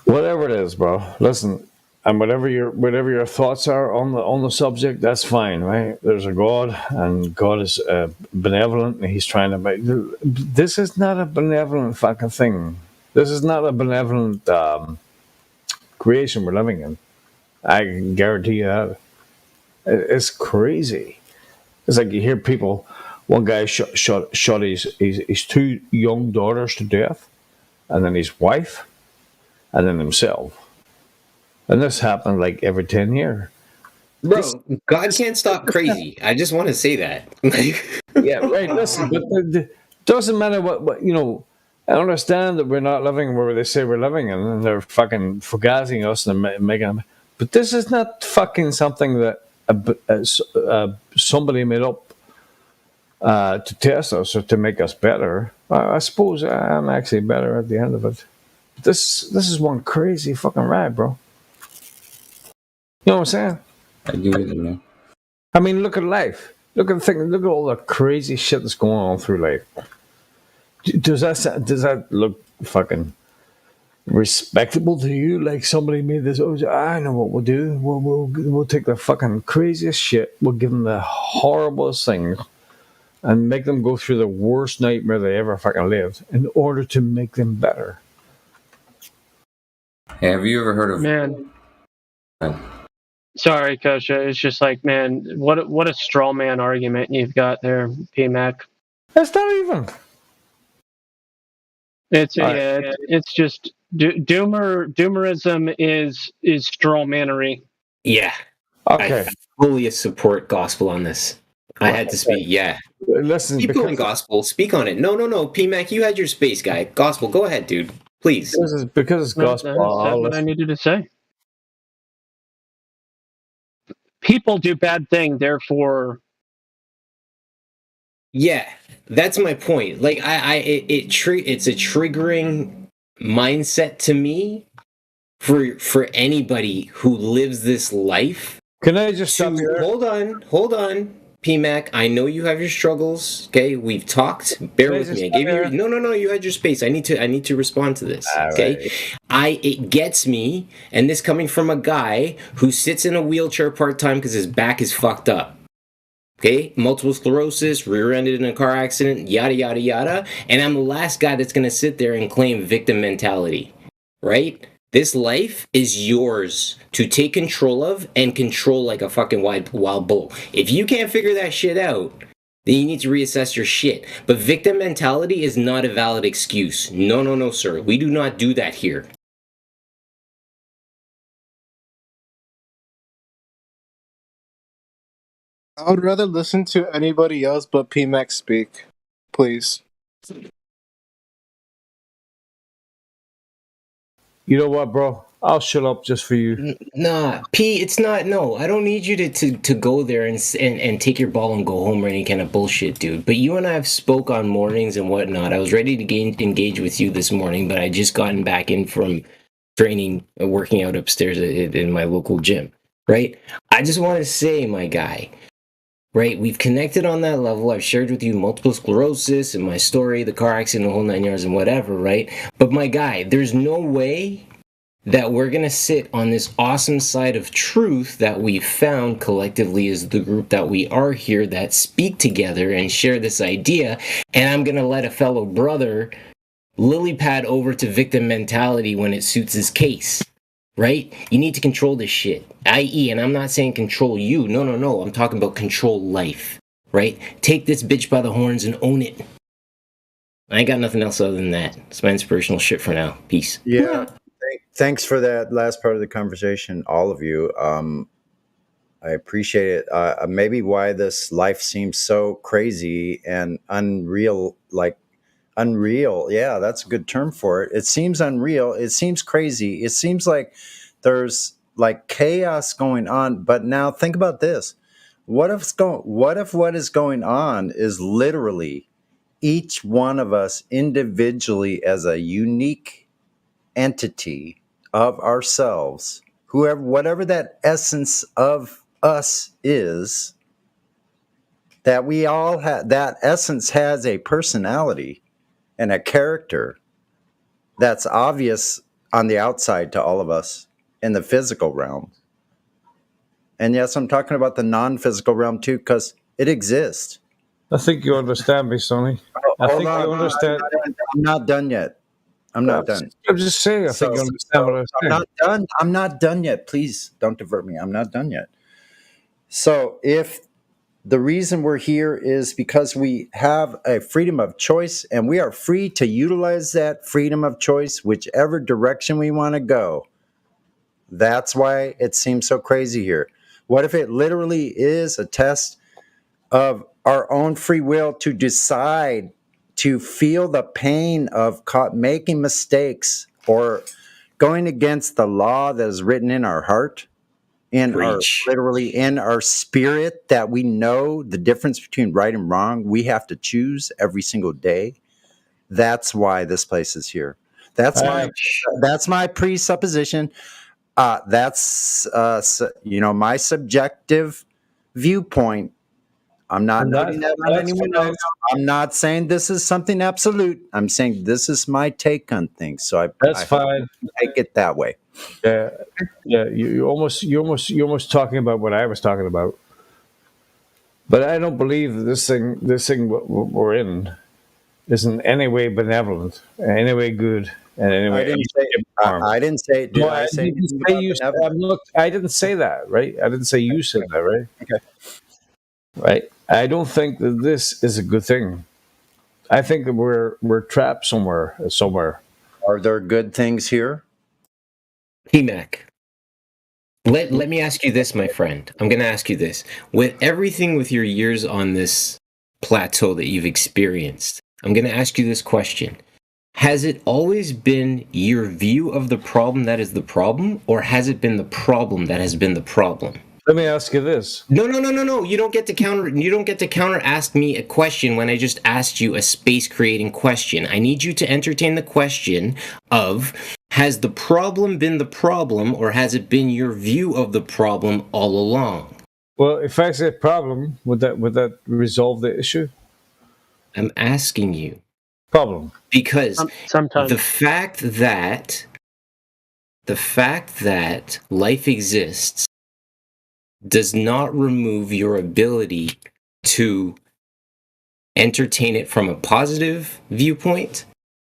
Whatever it is, bro. Listen, and whatever your thoughts are on the subject, that's fine, right? There's a God, and God is benevolent, and He's trying to make. This is not a benevolent fucking thing. This is not a benevolent creation we're living in. I can guarantee you that. It's crazy. It's like you hear people. One guy shot his two young daughters to death, and then his wife, and then himself. And this happened like every 10 years. bro, God can't stop crazy. I just want to say that. Yeah, right. Listen, but it doesn't matter what you know. I understand that we're not living where they say we're living, and they're fucking fugazzing us and making. But this is not fucking something that somebody made up to test us or to make us better. I suppose I'm actually better at the end of it. This is one crazy fucking ride, bro. You know what I'm saying? I agree with you, man. I mean, look at life. Look at all the crazy shit that's going on through life. Does that look fucking respectable to you? Like somebody made this? Oh, I know what we'll do. We'll take the fucking craziest shit. We'll give them the horriblest things and make them go through the worst nightmare they ever fucking lived in order to make them better. Hey, have you ever heard of Man? Sorry, Kosha. It's just like, man, what a straw man argument you've got there, PMAC. That's not even. It's just doomerism is straw mannery. Yeah. Okay. I fully support gospel on this. I had to speak. Yeah. Listen, keep going, gospel. Speak on it. No. PMAC, you had your space, guy. Gospel, go ahead, dude. Please. Because it's gospel. That's what I needed to say. People do bad things, therefore. Yeah, that's my point. Like it's a triggering mindset to me for anybody who lives this life. Can I just stop you there? Hold on, PMAC. I know you have your struggles. Okay, we've talked. Bear with me. I gave you no. You had your space. I need to respond to this. Okay, right. It gets me, and this coming from a guy who sits in a wheelchair part time because his back is fucked up. Okay, multiple sclerosis, rear-ended in a car accident, yada, yada, yada. And I'm the last guy that's going to sit there and claim victim mentality, right? This life is yours to take control of and control like a fucking wild bull. If you can't figure that shit out, then you need to reassess your shit. But victim mentality is not a valid excuse. No, sir. We do not do that here. I would rather listen to anybody else but PMAC speak, please. You know what, bro? I'll shut up just for you. Nah, P, it's not. No, I don't need you to go there and take your ball and go home or any kind of bullshit, dude. But you and I have spoke on mornings and whatnot. I was ready to engage with you this morning, but I just gotten back in from training, working out upstairs in my local gym, right? I just want to say, my guy, right, we've connected on that level. I've shared with you multiple sclerosis and my story, the car accident, the whole 9 yards and whatever, right? But my guy, there's no way that we're going to sit on this awesome side of truth that we've found collectively as the group that we are here that speak together and share this idea, and I'm going to let a fellow brother lily pad over to victim mentality when it suits his case. Right? You need to control this shit. I.e., and I'm not saying control you. No. I'm talking about control life. Right? Take this bitch by the horns and own it. I ain't got nothing else other than that. It's my inspirational shit for now. Peace. Yeah. Thanks for that last part of the conversation, all of you. I appreciate it. Maybe why this life seems so crazy and unreal, unreal. Yeah, that's a good term for it. It seems unreal. It seems crazy. It seems like there's like chaos going on. But now think about this. What if what is going on is literally each one of us individually as a unique entity of ourselves, whatever that essence of us is, that we all have, that essence has a personality and a character that's obvious on the outside to all of us in the physical realm. And yes, I'm talking about the non-physical realm too, because it exists. I think you understand me, Sonny. I think you understand. I'm not done yet. I'm not done. I'm just saying, I think you understand what I'm saying. I'm not done. I'm not done yet. Please don't divert me. I'm not done yet. So if the reason we're here is because we have a freedom of choice and we are free to utilize that freedom of choice whichever direction we want to go, that's why it seems so crazy here. What if it literally is a test of our own free will to decide to feel the pain of making mistakes or going against the law that is written in our heart, literally in our spirit, that we know the difference between right and wrong? We have to choose every single day. That's why this place is here. That's my presupposition. That's my subjective viewpoint. I'm not noting that on anyone else. I'm not saying this is something absolute. I'm saying this is my take on things. So that's fine. Take it that way. Yeah. You're almost talking about what I was talking about. But I don't believe that this thing we're in is in any way benevolent, in any way good, and anyway. I didn't say. Did I say? I didn't say that, right? I didn't say you said that, right? Okay. Right. I don't think that this is a good thing. I think that we're trapped somewhere. Are there good things here? PMAC. Let me ask you this, my friend. I'm going to ask you this. With everything with your years on this plateau that you've experienced, I'm going to ask you this question. Has it always been your view of the problem that is the problem, or has it been the problem that has been the problem? Let me ask you this. No. You don't get to counter ask me a question when I just asked you a space creating question. I need you to entertain the question of, has the problem been the problem, or has it been your view of the problem all along? Well, if I say problem, would that resolve the issue? I'm asking you. Problem. Because sometimes the fact that life exists does not remove your ability to entertain it from a positive viewpoint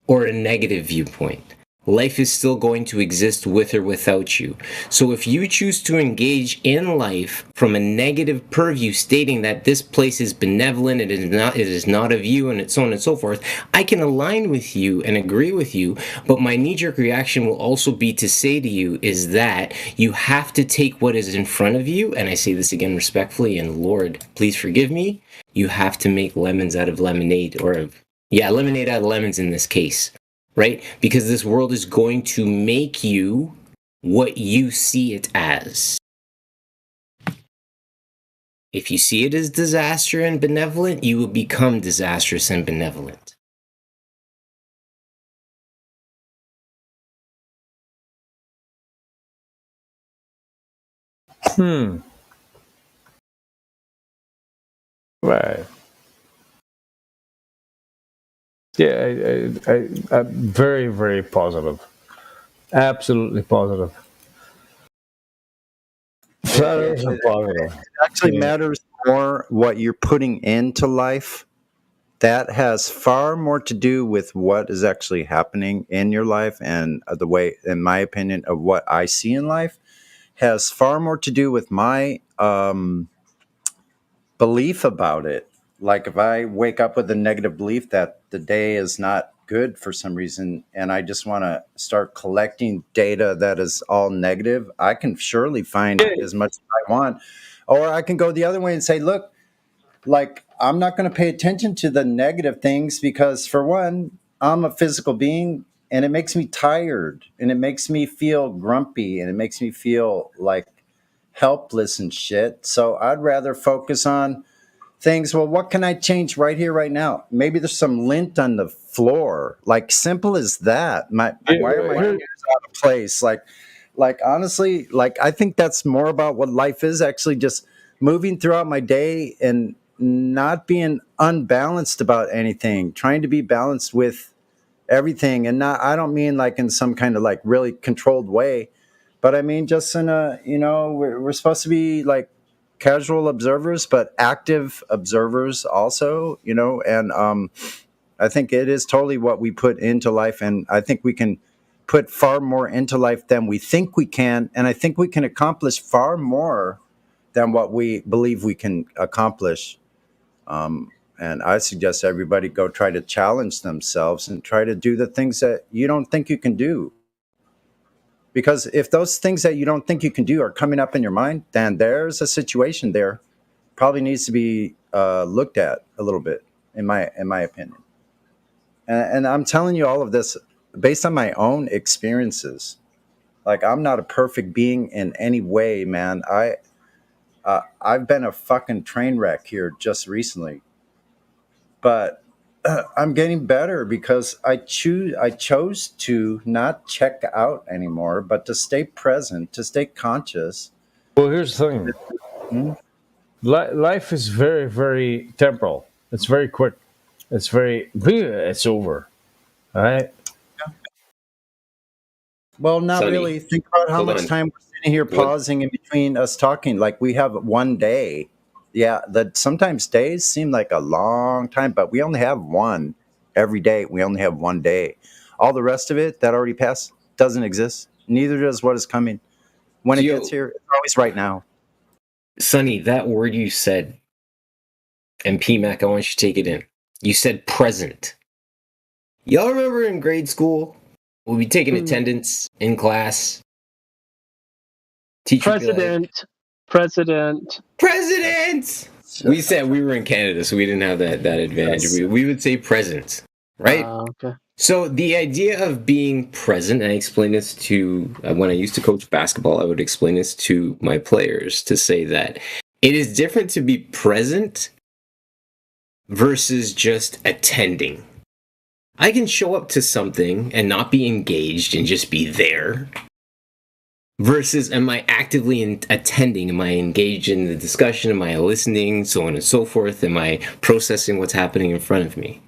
or a negative viewpoint. Life is still going to exist with or without you. So if you choose to engage in life from a negative purview, stating that this place is benevolent, it is not of you, and so on and so forth, I can align with you and agree with you, but my knee-jerk reaction will also be to say to you is that you have to take what is in front of you, and I say this again respectfully, and Lord, please forgive me, you have to make lemons out of lemonade, lemonade out of lemons in this case. Right? Because this world is going to make you what you see it as. If you see it as disaster and benevolent, you will become disastrous and benevolent. Right. Yeah, I'm very, very positive. Absolutely positive. It actually matters more what you're putting into life. That has far more to do with what is actually happening in your life, and the way, in my opinion, of what I see in life has far more to do with my belief about it. Like if I wake up with a negative belief that the day is not good for some reason, and I just want to start collecting data that is all negative, I can surely find as much as I want. Or I can go the other way and say, look, like I'm not going to pay attention to the negative things because, for one, I'm a physical being and it makes me tired and it makes me feel grumpy and it makes me feel like helpless and shit. So I'd rather focus on things. Well, what can I change right here, right now? Maybe there's some lint on the floor. Like simple as that. Why are my ears out of place? Like honestly, like I think that's more about what life is, actually just moving throughout my day and not being unbalanced about anything, trying to be balanced with everything. And not, I don't mean like in some kind of like really controlled way, but I mean just in a, we're supposed to be like casual observers, but active observers also, and I think it is totally what we put into life. And I think we can put far more into life than we think we can. And I think we can accomplish far more than what we believe we can accomplish. And I suggest everybody go try to challenge themselves and try to do the things that you don't think you can do. Because if those things that you don't think you can do are coming up in your mind, then there's a situation there. Probably needs to be looked at a little bit, in my opinion. And I'm telling you all of this based on my own experiences. Like, I'm not a perfect being in any way, man. I've been a fucking train wreck here just recently, but I'm getting better because I chose to not check out anymore, but to stay present, to stay conscious. Well, here's the thing. Life is very, very temporal. It's very quick. It's over. All right. Well, not Sonny, really. Think about how hold much on. time we're sitting here pausing in between us talking. Like we have one day. Yeah, that sometimes days seem like a long time, but we only have one every day. We only have one day. All the rest of it that already passed doesn't exist. Neither does what is coming. When it gets here, it's always right now. Sonny, that word you said, and PMAC, I want you to take it in. You said present. Y'all remember in grade school, we'd be taking attendance in class. Teacher would be like, President! We said we were in Canada, so we didn't have that advantage. Yes. We would say present, right? Okay. So the idea of being present, and I explain this to, when I used to coach basketball, I would explain this to my players to say that it is different to be present versus just attending. I can show up to something and not be engaged and just be there. Versus, am I actively attending? Am I engaged in the discussion? Am I listening? So on and so forth. Am I processing what's happening in front of me?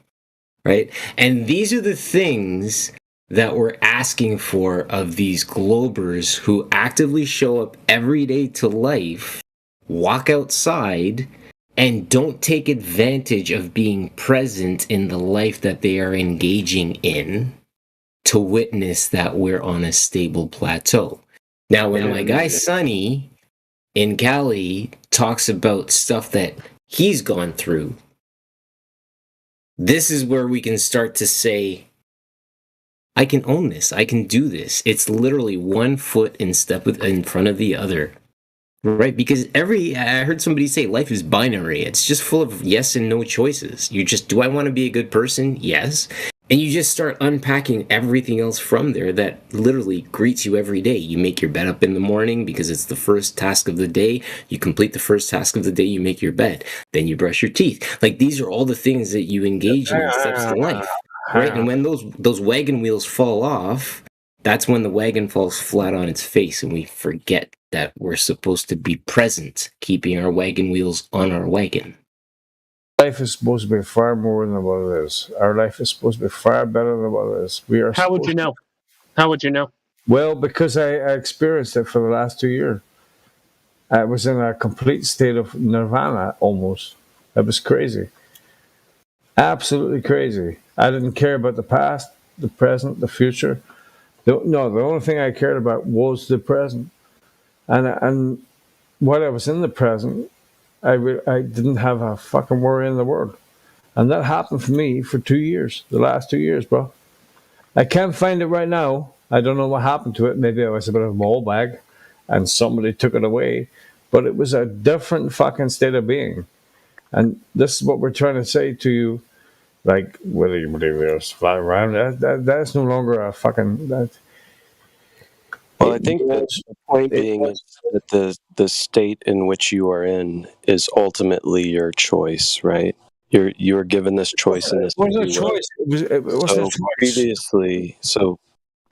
Right? And these are the things that we're asking for of these globers who actively show up every day to life, walk outside, and don't take advantage of being present in the life that they are engaging in to witness that we're on a stable plateau. Now, when my guy Sonny in Cali talks about stuff that he's gone through, this is where we can start to say, I can own this. I can do this. It's literally one foot in front of the other. Right? Because I heard somebody say life is binary. It's just full of yes and no choices. Do I want to be a good person? Yes. And you just start unpacking everything else from there that literally greets you every day. You make your bed up in the morning because it's the first task of the day. You complete the first task of the day, you make your bed. Then you brush your teeth. Like, these are all the things that you engage in steps to life. Right? And when those wagon wheels fall off, that's when the wagon falls flat on its face and we forget that we're supposed to be present, keeping our wagon wheels on our wagon. Life is supposed to be far more than what it is. Our life is supposed to be far better than what it is. How would you know? How would you know? Well, because I experienced it for the last 2 years. I was in a complete state of nirvana, almost. It was crazy. Absolutely crazy. I didn't care about the past, the present, the future. The only thing I cared about was the present. And while I was in the present, I didn't have a fucking worry in the world. And that happened for me for 2 years, the last 2 years, bro. I can't find it right now. I don't know what happened to it. Maybe I was a bit of a mole bag and somebody took it away. But it was a different fucking state of being. And this is what we're trying to say to you. Like, whether you believe there's flying around, that's no longer a fucking... Well, I think that the point being is that the state in which you are in is ultimately your choice, right? You're given this choice in this It wasn't a free will. choice. It wasn't a choice.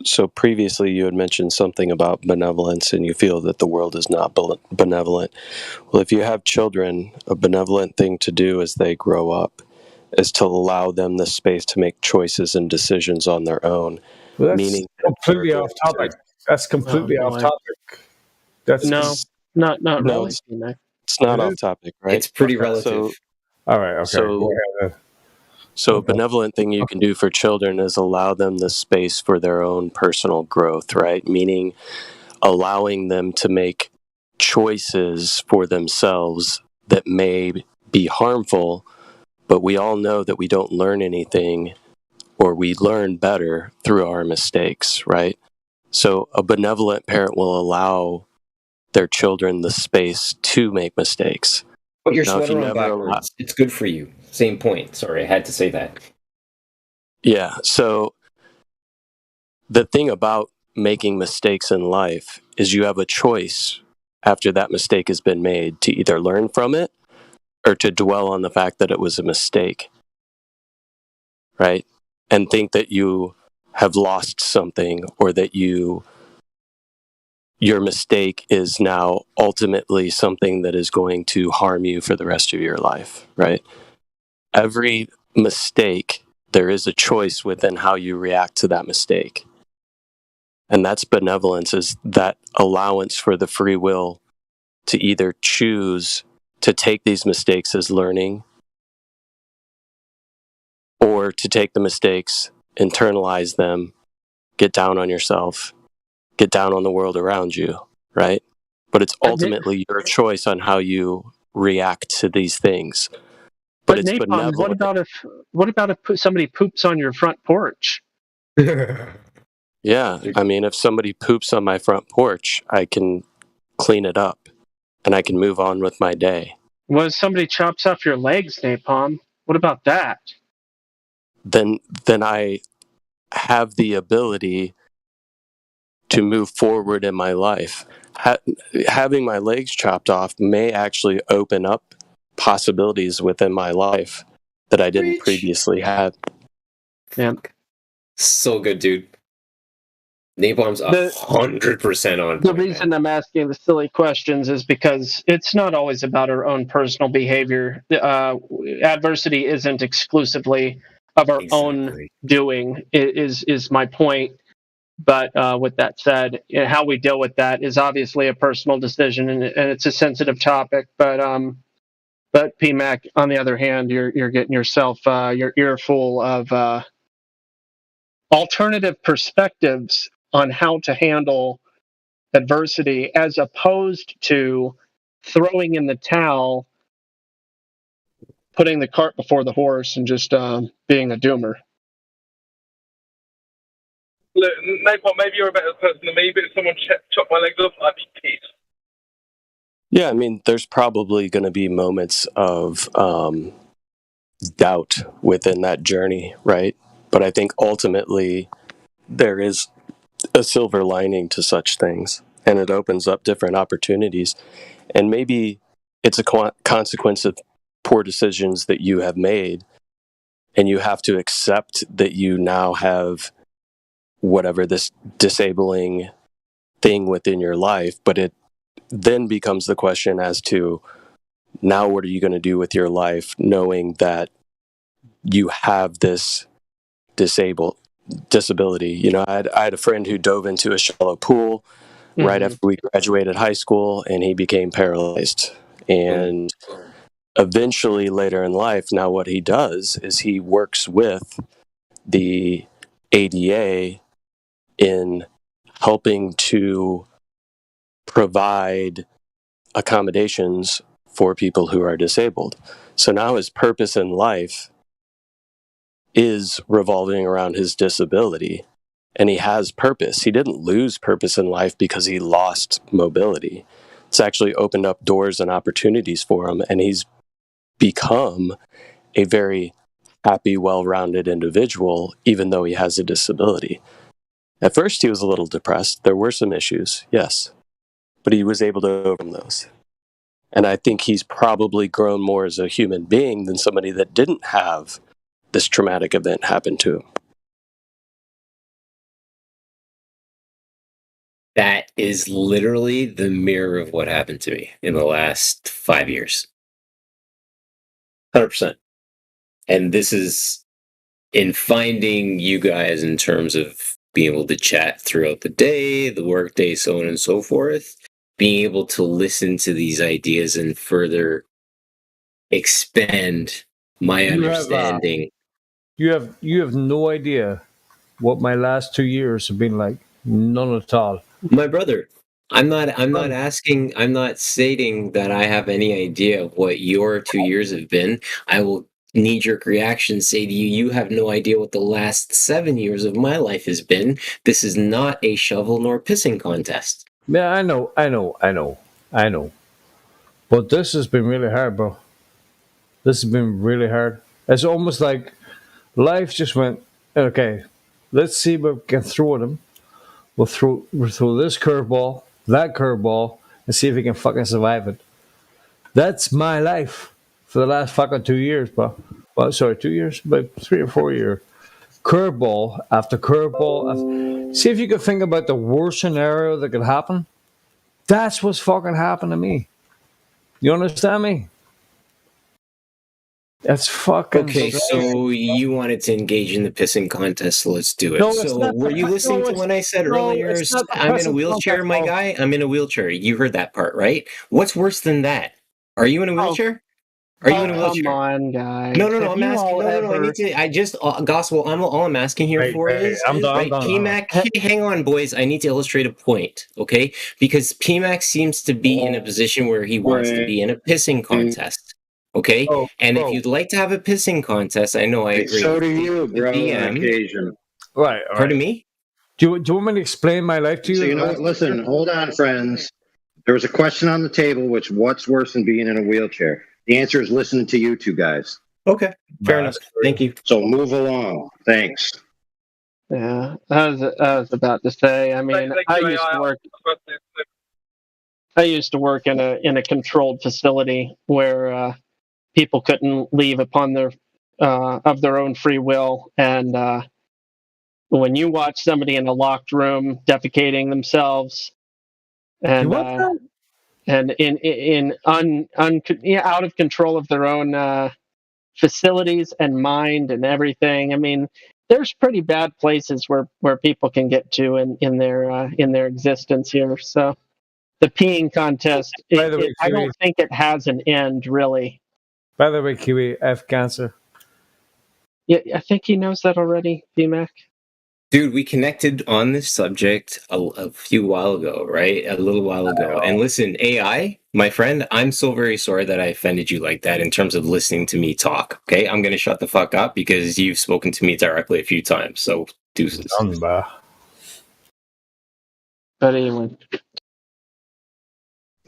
So previously you had mentioned something about benevolence, and you feel that the world is not benevolent. Well, if you have children, a benevolent thing to do as they grow up is to allow them the space to make choices and decisions on their own. Well, that's Meaning completely off topic. That's completely Oh, off boy. topic. That's No, not No, really. it's not It off is? topic, right? It's pretty Okay. relative. All right. Okay. So, Go ahead. so a Okay. benevolent thing you can do for children is allow them the space for their own personal growth, right? Meaning allowing them to make choices for themselves that may be harmful, but we all know that we don't learn anything, or we learn better through our mistakes, right? So a benevolent parent will allow their children the space to make mistakes. Put your Now, if you sweater on never allow, backwards. It's good for you. Same point. Sorry, I had to say that. yeah, so the thing about making mistakes in life is you have a choice after that mistake has been made to either learn from it or to dwell on the fact that it was a mistake, right? And think that you have lost something, or that your mistake is now ultimately something that is going to harm you for the rest of your life, right? Every mistake, there is a choice within how you react to that mistake. And that's benevolence, is that allowance for the free will to either choose to take these mistakes as learning, or to take the mistakes, internalize them, get down on yourself, get down on the world around you, right? But it's ultimately your choice on how you react to these things. But it's Napalm, benevolent. what about if somebody poops on your front porch? Yeah, I mean, if somebody poops on my front porch, I can clean it up and I can move on with my day. What if somebody chops off your legs, Napalm? What about that? Then I have the ability to move forward in my life. Having my legs chopped off may actually open up possibilities within my life that I didn't previously have. Yeah. So good, dude. Napalm's 100% on The point, reason man. I'm asking the silly questions is because it's not always about our own personal behavior. Adversity isn't exclusively of our own doing, is my point. But with that said, how we deal with that is obviously a personal decision, and it's a sensitive topic. But PMAC, on the other hand, you're getting yourself your earful of alternative perspectives on how to handle adversity, as opposed to throwing in the towel, putting the cart before the horse, and just being a doomer. Look, Napalm, maybe you're a better person than me, but if someone chopped my legs off, I'd be pissed. Yeah, I mean, there's probably going to be moments of doubt within that journey, right? But I think ultimately there is a silver lining to such things, and it opens up different opportunities. And maybe it's a consequence of poor decisions that you have made, and you have to accept that you now have whatever this disabling thing within your life. But it then becomes the question as to, now what are you going to do with your life, knowing that you have this disability? You know, I had a friend who dove into a shallow pool right after we graduated high school, and he became paralyzed. And eventually later in life, now what he does is he works with the ADA in helping to provide accommodations for people who are disabled. So now his purpose in life is revolving around his disability, and he has purpose. He didn't lose purpose in life because he lost mobility. It's actually opened up doors and opportunities for him, and he's become a very happy, well-rounded individual, even though he has a disability. At first, he was a little depressed. There were some issues, yes, but he was able to overcome those. And I think he's probably grown more as a human being than somebody that didn't have this traumatic event happen to him. That is literally the mirror of what happened to me in the last 5 years. 100%. And this is in finding you guys in terms of being able to chat throughout the day, the workday, so on and so forth, being able to listen to these ideas and further expand my understanding. You have no idea what my last 2 years have been like. None at all. My brother, I'm not stating that I have any idea of what your 2 years have been. I will knee-jerk reaction say to you, you have no idea what the last 7 years of my life has been. This is not a shovel nor pissing contest. Yeah, I know. But this has been really hard, bro. This has been really hard. It's almost like life just went, okay, let's see what we can throw at him. We'll throw this curveball, that curveball, and see if we can fucking survive it. That's my life for the last fucking 2 years, bro. Well, sorry, 2 years? About 3 or 4 years. Curveball after curveball. See if you could think about the worst scenario that could happen. That's what's fucking happened to me. You understand me? That's fucking... Okay, so you wanted to engage in the pissing contest, so let's do it. No, so were you listening to when I said earlier, I'm in a wheelchair, my guy? I'm in a wheelchair. You heard that part, right? What's worse than that? Are you in a wheelchair? Are you in a wheelchair? Come on, guys. No, I'm asking. No, I need to. Gospel. All I'm asking here is, I'm done. PMAC. Hang on, boys. I need to illustrate a point, okay? Because PMAC seems to be in a position where he wants to be in a pissing contest, okay? If you'd like to have a pissing contest, I know I agree. So do you, bro. On occasion. Right. Pardon me? Do you want me to explain my life to you? So listen, hold on, friends. There was a question on the table, what's worse than being in a wheelchair? The answer is listening to you two guys. Okay, fair enough. Thank you. So move along. Thanks. Yeah, I was about to say. I mean, I used to work in a controlled facility where people couldn't leave upon their of their own free will, and when you watch somebody in a locked room defecating themselves, and out of control of their own facilities and mind and everything. I mean, there's pretty bad places where people can get to in their existence here. So the peeing contest, I don't think it has an end, really. By the way, Kiwi, I have cancer. Yeah, I think he knows that already, BMAC. Dude, we connected on this subject a little while ago, right? A little while ago. And listen, AI, my friend, I'm so very sorry that I offended you like that in terms of listening to me talk, okay? I'm going to shut the fuck up because you've spoken to me directly a few times, so deuces. But anyway.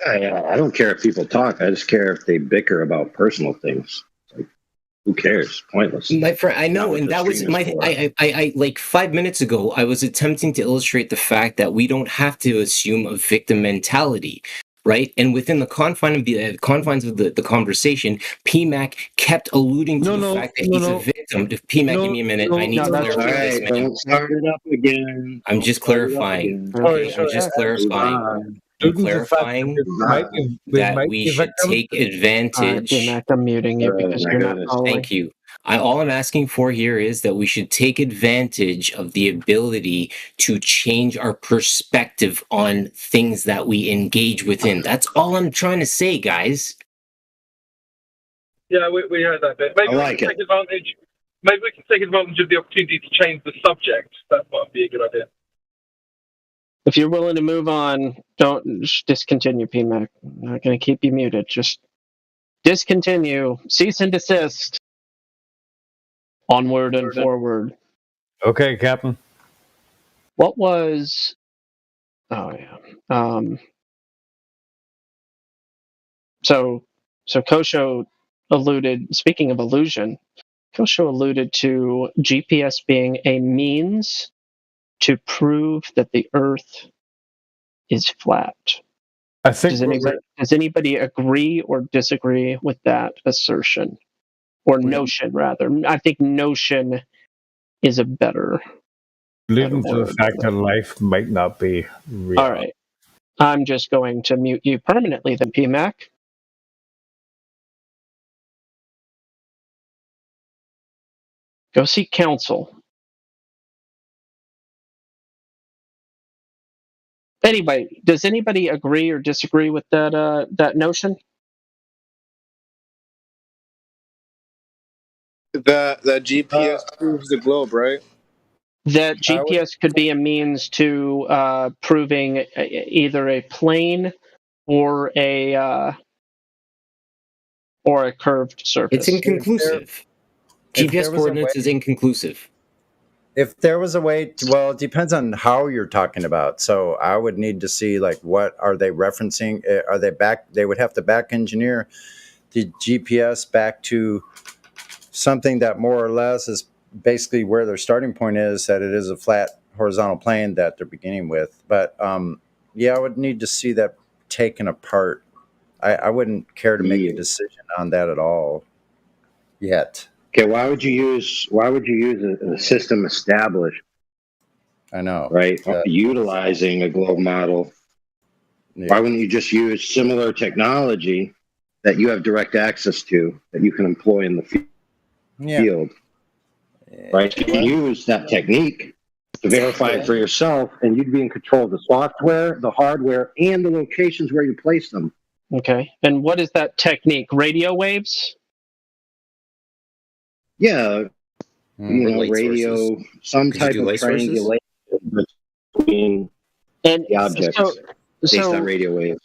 I don't care if people talk. I just care if they bicker about personal things. Who cares? Pointless. My friend, I know, and that was my. I like 5 minutes ago. I was attempting to illustrate the fact that we don't have to assume a victim mentality, right? And within the confines of the conversation, PMAC kept alluding to the fact that he's a victim. PMAC, give me a minute. I need to clarify this, man. Don't start it up again. I'm just clarifying. Okay, I'm just clarifying. I'm clarifying that we should take advantage. I'm muting you because you're not following. Thank you. All I'm asking for here is that we should take advantage of the ability to change our perspective on things that we engage within. That's all I'm trying to say, guys. Yeah, we heard that bit. Maybe we can take advantage. Maybe we can take advantage of the opportunity to change the subject. That might be a good idea. If you're willing to move on, don't discontinue, PMAC. I'm not going to keep you muted. Just discontinue. Cease and desist. Onward and forward. Okay, Captain. What was... Oh, yeah. So Kosho alluded... Speaking of illusion, Kosho alluded to GPS being a means to prove that the Earth is flat. I think does anybody agree or disagree with that assertion? Or notion, rather. I think notion is a better Leading to the word. fact that life might not be real. All right. I'm just going to mute you permanently then, PMAC. Go seek counsel. Anyway, does anybody agree or disagree with that notion? That GPS proves the globe, right? That GPS could be a means to proving either a plane or a curved surface. It's inconclusive. GPS coordinates is inconclusive. If there was a way to, well, it depends on how you're talking about. So I would need to see, like, what are they referencing? Are they back? They would have to back engineer the GPS back to something that more or less is basically where their starting point is, that it is a flat horizontal plane that they're beginning with. But yeah, I would need to see that taken apart. I wouldn't care to make a decision on that at all yet. Okay, why would you use a system established? I know, right? Utilizing a globe model. Yeah. Why wouldn't you just use similar technology that you have direct access to, that you can employ in the field? Right? You can use that technique to verify it for yourself, and you'd be in control of the software, the hardware, and the locations where you place them. Okay. And what is that technique? Radio waves? Yeah. Radio, some type of triangulation between the objects based on radio waves.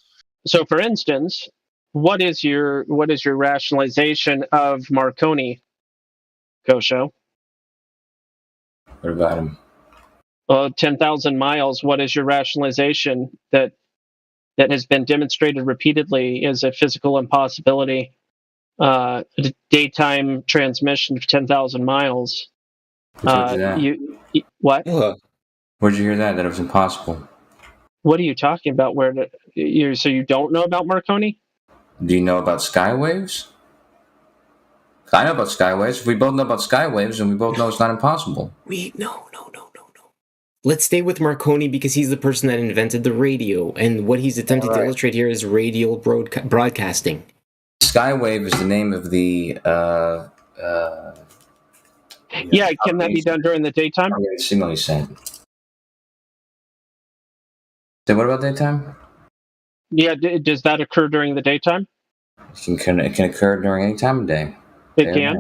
So, for instance, what is your rationalization of Marconi, Kosho? What about him? 10,000 miles. What is your rationalization that has been demonstrated repeatedly is a physical impossibility? Daytime transmission of 10,000 miles. What? Where'd you hear that? That it was impossible. What are you talking about? So you don't know about Marconi? Do you know about skywaves? I know about skywaves. If we both know about skywaves, and we both know it's not impossible. No. Let's stay with Marconi because he's the person that invented the radio, and what he's attempting to illustrate here is radial broadcasting. Skywave is the name of the. Can that be done during the daytime? Signal you sent. So what about daytime? Yeah, does that occur during the daytime? It can occur during any time of day. It can?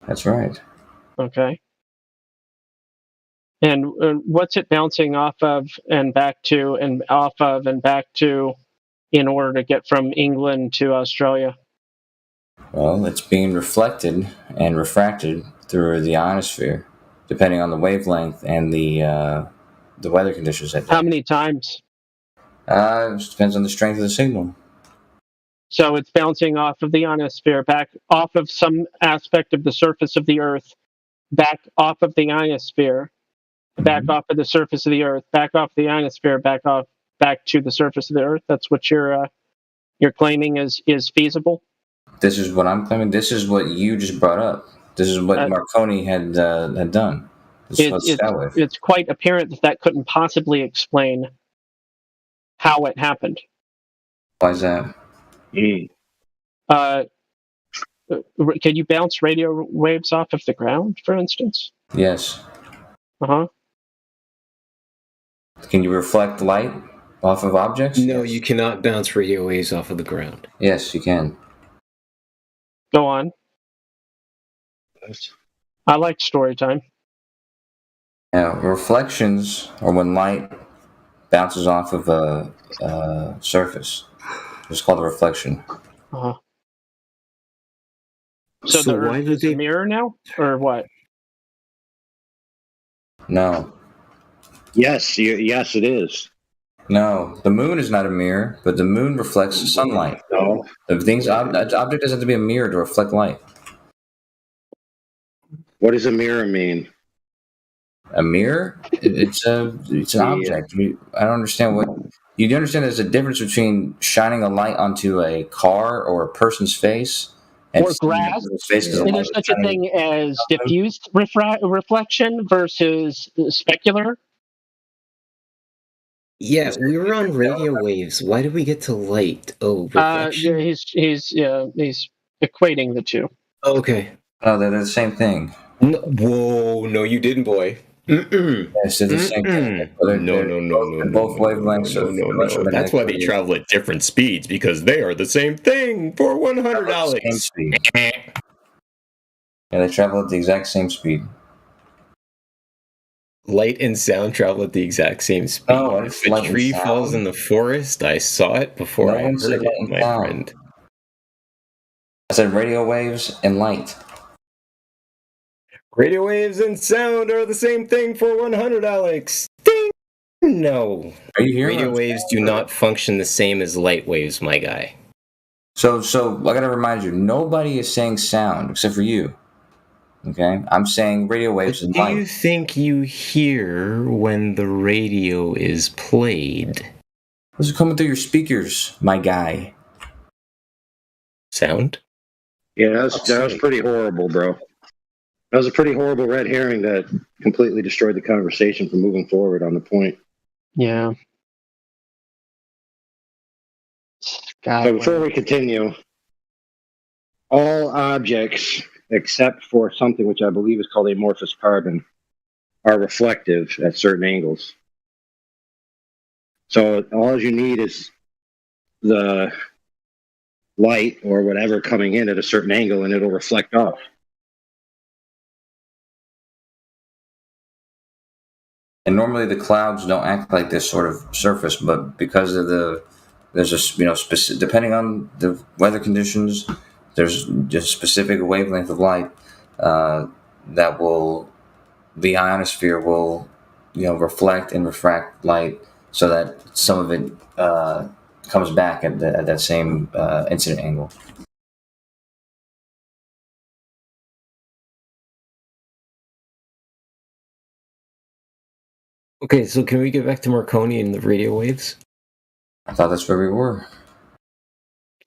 That's right. Okay. And what's it bouncing off of and back to and off of and back to in order to get from England to Australia? Well, it's being reflected and refracted through the ionosphere, depending on the wavelength and the weather conditions. How many times? It depends on the strength of the signal. So it's bouncing off of the ionosphere, back off of some aspect of the surface of the Earth, back off of the ionosphere, back off of the surface of the Earth, back off the ionosphere, back to the surface of the Earth. That's what you're claiming is feasible. This is what I'm claiming. This is what you just brought up. This is what Marconi had done. It's quite apparent that couldn't possibly explain how it happened. Why is that? Can you bounce radio waves off of the ground, for instance? Yes. Uh-huh. Can you reflect light off of objects? No, you cannot bounce radio waves off of the ground. Yes, you can. Go on. I like story time. Now, reflections are when light bounces off of a surface. It's called a reflection. Uh-huh. So the Earth is a mirror now, or what? No. Yes, yes, it is. No, the moon is not a mirror, but the moon reflects sunlight. No. The object doesn't have to be a mirror to reflect light. What does a mirror mean? A mirror? It's an object. I don't understand what you do. Understand there's a difference between shining a light onto a car or a person's face and or grass. And there's such a thing as diffused reflection versus specular. Yeah, we were on radio waves. Why did we get to light? Oh, reflection. He's equating the two. Okay. Oh, they're the same thing. No, whoa, no, you didn't, boy. Yes, they're the same thing. No. Both wavelengths of no. That's why they travel at different speeds, because they are the same thing for $100. Same speed. Yeah, they travel at the exact same speed. Light and sound travel at the exact same speed. Oh, if a tree falls in the forest, I saw it before I heard it, my friend. I said radio waves and light. Radio waves and sound are the same thing for $100, Alex. Ding! No. Are you hearing? Radio waves do not function the same as light waves, my guy. So I gotta remind you, nobody is saying sound except for you. Okay? I'm saying radio waves and light. Do you think you hear when the radio is played? What's coming through your speakers, my guy? Sound? Yeah, that was pretty horrible, bro. That was a pretty horrible red herring that completely destroyed the conversation from moving forward on the point. Yeah. So before we continue, all objects except for something which I believe is called amorphous carbon are reflective at certain angles. So all you need is the light or whatever coming in at a certain angle and it'll reflect off. And normally the clouds don't act like this sort of surface, but because of there's a specific, depending on the weather conditions, there's just specific wavelength of light that will, the ionosphere will, reflect and refract light so that some of it comes back at that same incident angle. Okay, so can we get back to Marconi and the radio waves? I thought that's where we were.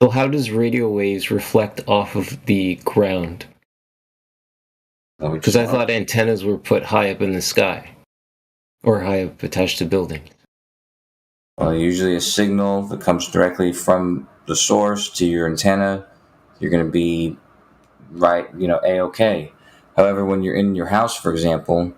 So how does radio waves reflect off of the ground? Because I thought antennas were put high up in the sky, or high up attached to buildings. Well, usually a signal that comes directly from the source to your antenna, you're going to be right, A-OK. However, when you're in your house, for example,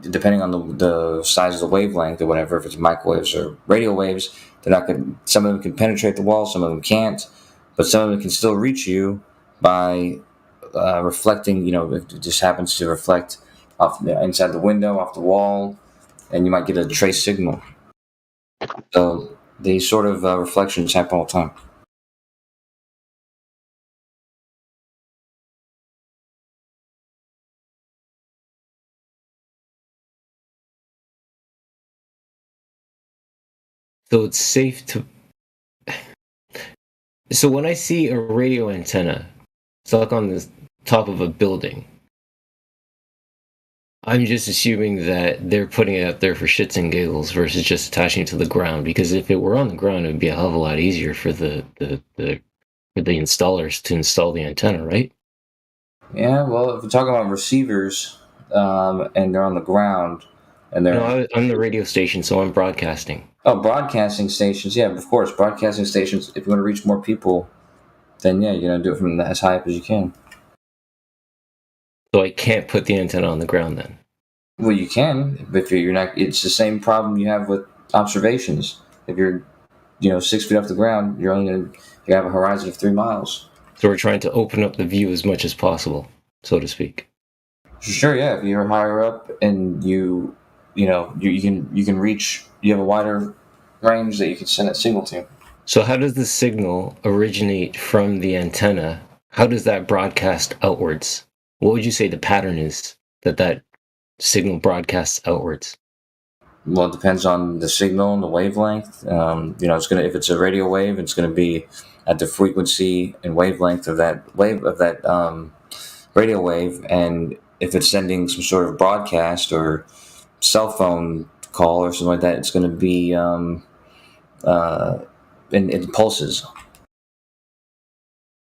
depending on the size of the wavelength or whatever, if it's microwaves or radio waves, some of them can penetrate the wall, some of them can't, but some of them can still reach you by reflecting, if it just happens to reflect off inside the window, off the wall, and you might get a trace signal. So these sort of reflections happen all the time. So it's safe to... So when I see a radio antenna stuck on the top of a building, I'm just assuming that they're putting it out there for shits and giggles versus just attaching it to the ground. Because if it were on the ground, it would be a hell of a lot easier for the installers to install the antenna, right? Yeah, well, if we're talking about receivers and they're on the ground, and they're... No, I'm the radio station, so I'm broadcasting. Oh, broadcasting stations, yeah, of course. Broadcasting stations, if you want to reach more people, then yeah, you're going to do it from as high up as you can. So I can't put the antenna on the ground then? Well, you can, but if you're not, it's the same problem you have with observations. If you're, 6 feet off the ground, you're only going to have a horizon of 3 miles. So we're trying to open up the view as much as possible, so to speak. Sure, yeah. If you're higher up and you can reach, you have a wider range that you can send that signal to. So how does the signal originate from the antenna? How does that broadcast outwards? What would you say the pattern is that signal broadcasts outwards? Well, it depends on the signal and the wavelength. If it's a radio wave, it's going to be at the frequency and wavelength of that radio wave, and if it's sending some sort of broadcast or cell phone call or something like that, it's going to be in pulses.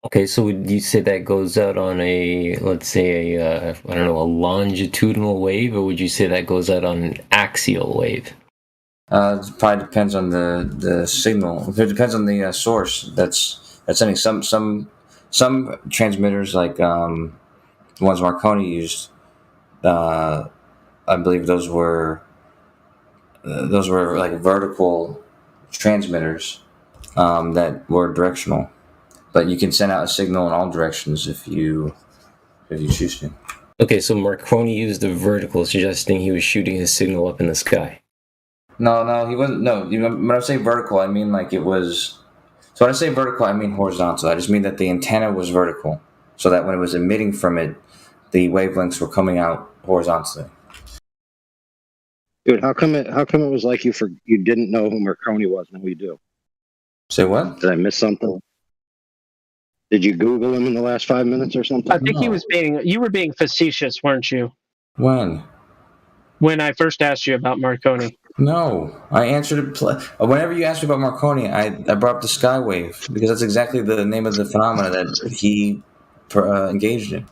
Okay, so would you say that goes out on a, let's say, I don't know, a longitudinal wave, or would you say that goes out on an axial wave? It probably depends on the signal. It depends on the source that's sending. Some transmitters, like the ones Marconi used, I believe those were like vertical transmitters that were directional. But you can send out a signal in all directions if you choose to. Okay, so Marconi used the vertical, suggesting he was shooting his signal up in the sky. No, he wasn't. No, when I say vertical, I mean like it was. So when I say vertical, I mean horizontal. I just mean that the antenna was vertical, so that when it was emitting from it, the wavelengths were coming out horizontally. Dude, how come it was like you didn't know who Marconi was, and we do? Say what? Did I miss something? Did you Google him in the last 5 minutes or something? I think you were being facetious, weren't you? When? When I first asked you about Marconi. No, I answered it. Whenever you asked me about Marconi, I brought up the skywave because that's exactly the name of the phenomena that he engaged in.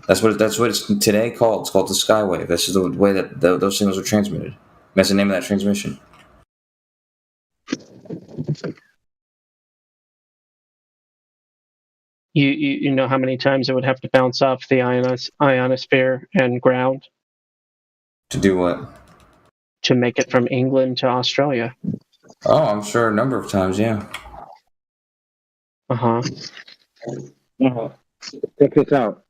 That's what it's today called. It's called the skywave. This is the way that those signals are transmitted. That's the name of that transmission. You know how many times it would have to bounce off the ionosphere and ground? To do what? To make it from England to Australia. Oh, I'm sure a number of times, yeah. Check this out.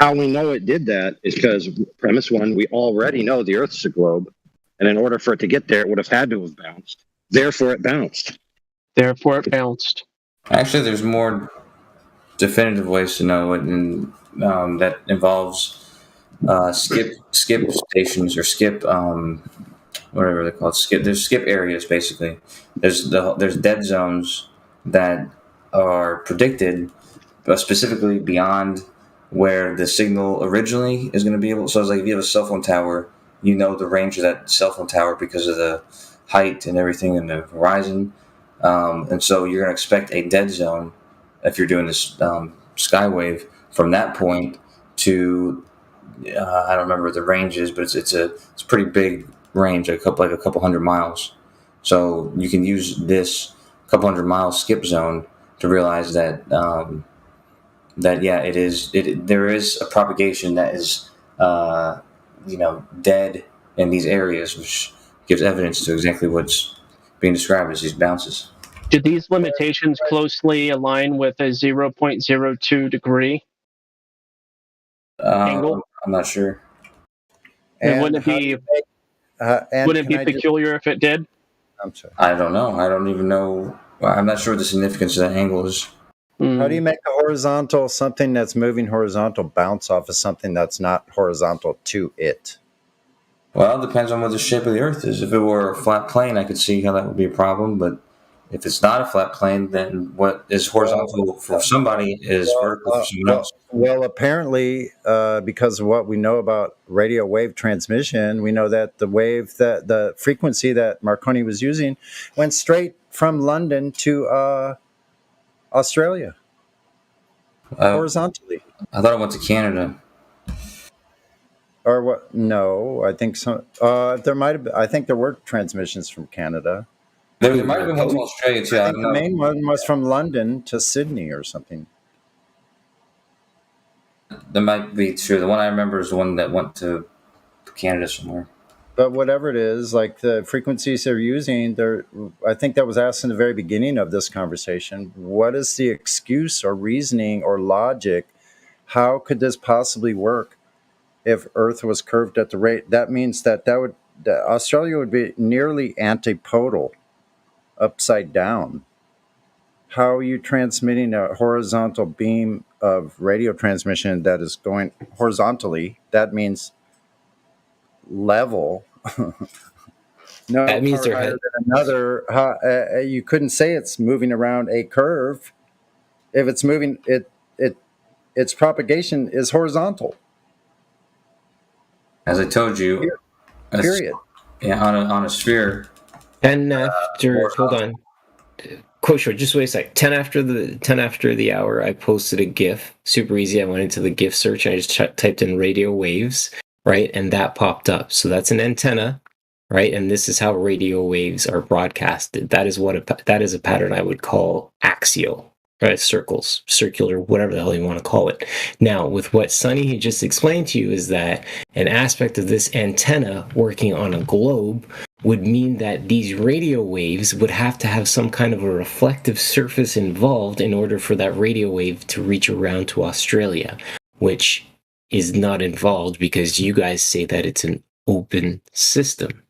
How we know it did that is because, premise one, we already know the Earth's a globe, and in order for it to get there, it would have had to have bounced. Therefore, it bounced. Actually, there's more definitive ways to know it, and that involves skip stations or skip whatever they're called. There's skip areas basically. There's dead zones that are predicted, specifically beyond where the signal originally is going to be able. So it's like if you have a cell phone tower, you know the range of that cell phone tower because of the height and everything in the horizon, and so you're going to expect a dead zone if you're doing this skywave from that point to I don't remember what the range is, but it's a pretty big range, like a couple 100 miles. So you can use this couple 100 mile skip zone to realize that there is a propagation that is dead in these areas, which gives evidence to exactly what's being described as these bounces. Do these limitations closely align with a 0.02 degree angle? I'm not sure. And wouldn't it be peculiar if it did? I'm sorry. I don't know. I don't even know. I'm not sure what the significance of that angle is. How do you make a horizontal, something that's moving horizontal, bounce off of something that's not horizontal to it? Well, it depends on what the shape of the Earth is. If it were a flat plane, I could see how that would be a problem. But if it's not a flat plane, then what is horizontal for somebody is vertical for someone else. Well, apparently, because of what we know about radio wave transmission, we know that the frequency that Marconi was using went straight from London to Australia, horizontally. I thought it went to Canada. Or what? No, I think so. There might have been, I think there were transmissions from Canada. There might have been one from Australia too. I think the main one was from London to Sydney or something. That might be true. The one I remember is the one that went to Canada somewhere. But whatever it is, like the frequencies they're using, I think that was asked in the very beginning of this conversation. What is the excuse or reasoning or logic? How could this possibly work if Earth was curved at the rate? That means that Australia would be nearly antipodal, upside down. How are you transmitting a horizontal beam of radio transmission that is going horizontally? That means level. No, that means they're higher than another. You couldn't say it's moving around a curve. If it's moving, its propagation is horizontal. as I told you, Period. Yeah, on a sphere. 10 after. Hold on. Kosho, just wait a sec. 10 after the hour, I posted a GIF. Super easy. I went into the GIF search and I just typed in radio waves, right? And that popped up. So that's an antenna, right? And this is how radio waves are broadcasted. That is a pattern I would call axial, right? Circles, circular, whatever the hell you want to call it. Now, with what Sonny had just explained to you is that an aspect of this antenna working on a globe would mean that these radio waves would have to have some kind of a reflective surface involved in order for that radio wave to reach around to Australia, which is not involved because you guys say that it's an open system.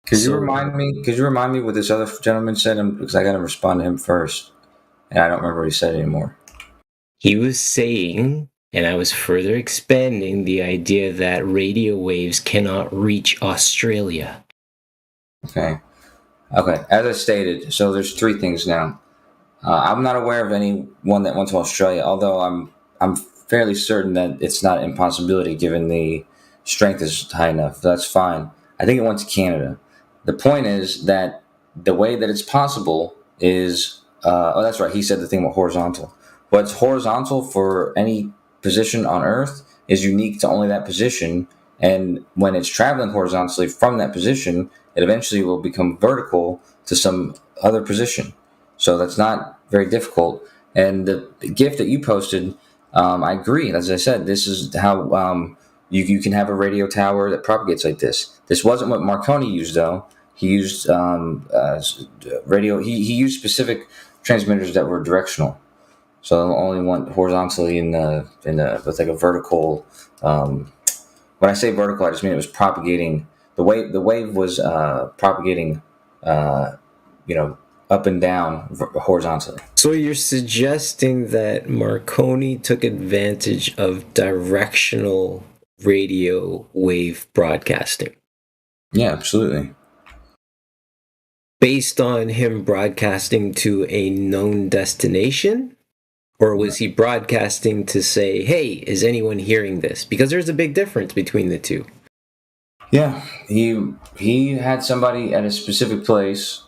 Could you remind me what this other gentleman said? Because I got to respond to him first, and I don't remember what he said anymore. He was saying, and I was further expanding the idea that radio waves cannot reach Australia. Okay. As I stated, so there's three things now. I'm not aware of anyone that went to Australia, although I'm fairly certain that it's not an impossibility given the strength is high enough. That's fine. I think it went to Canada. The point is that the way that it's possible is, that's right, he said the thing about horizontal. What's horizontal for any position on Earth is unique to only that position, and when it's traveling horizontally from that position, it eventually will become vertical to some other position. So that's not very difficult. And the GIF that you posted, I agree. As I said, this is how you can have a radio tower that propagates like this. This wasn't what Marconi used, though. He used radio. He used specific transmitters that were directional. So only one horizontally with like a vertical. When I say vertical, I just mean it was propagating. The wave was propagating, up and down horizontally. So you're suggesting that Marconi took advantage of directional radio wave broadcasting? Yeah, absolutely. Based on him broadcasting to a known destination? Or was he broadcasting to say, hey, is anyone hearing this? Because there's a big difference between the two. Yeah, he had somebody at a specific place,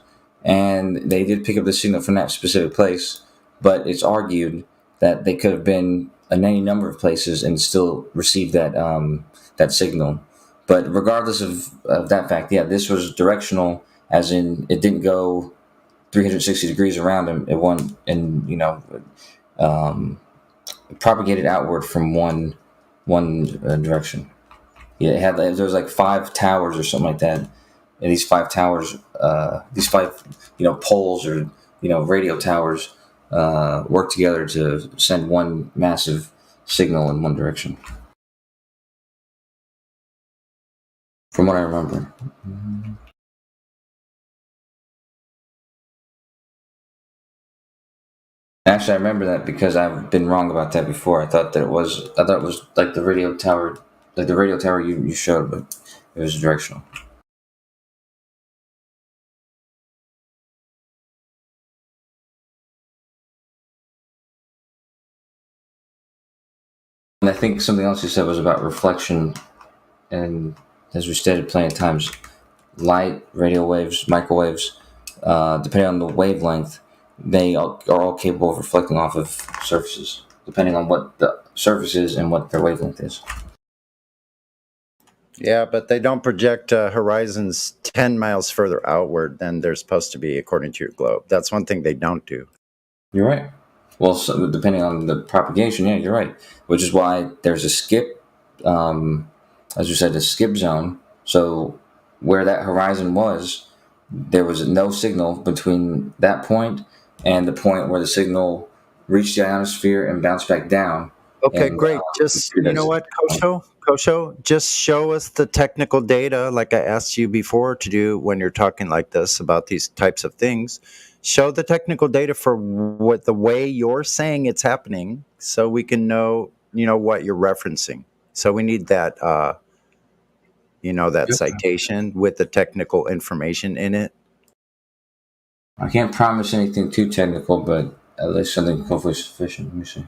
and they did pick up the signal from that specific place, but it's argued that they could have been in any number of places and still received that signal. But regardless of that fact, yeah, this was directional, as in it didn't go 360 degrees around him. It went and propagated outward from one direction. Yeah, there was like 5 towers or something like that, and these 5 towers, these 5 poles or radio towers work together to send one massive signal in one direction. From what I remember. Actually, I remember that because I've been wrong about that before. I thought it was like the radio tower, you showed, but it was directional. And I think something else you said was about reflection, and as we stated plenty of times, light, radio waves, microwaves, depending on the wavelength, they are all capable of reflecting off of surfaces, depending on what the surface is and what their wavelength is. Yeah, but they don't project horizons 10 miles further outward than they're supposed to be according to your globe. That's one thing they don't do. You're right. Well, so depending on the propagation, yeah, you're right. Which is why there's a skip, as you said, a skip zone. So where that horizon was, there was no signal between that point and the point where the signal reached the ionosphere and bounced back down. Okay, great. Just, you know what, Kosho, just show us the technical data like I asked you before to do when you're talking like this about these types of things. Show the technical data for what the way you're saying it's happening so we can know, what you're referencing. So we need that, that citation with the technical information in it. I can't promise anything too technical, but at least something hopefully sufficient. Let me see.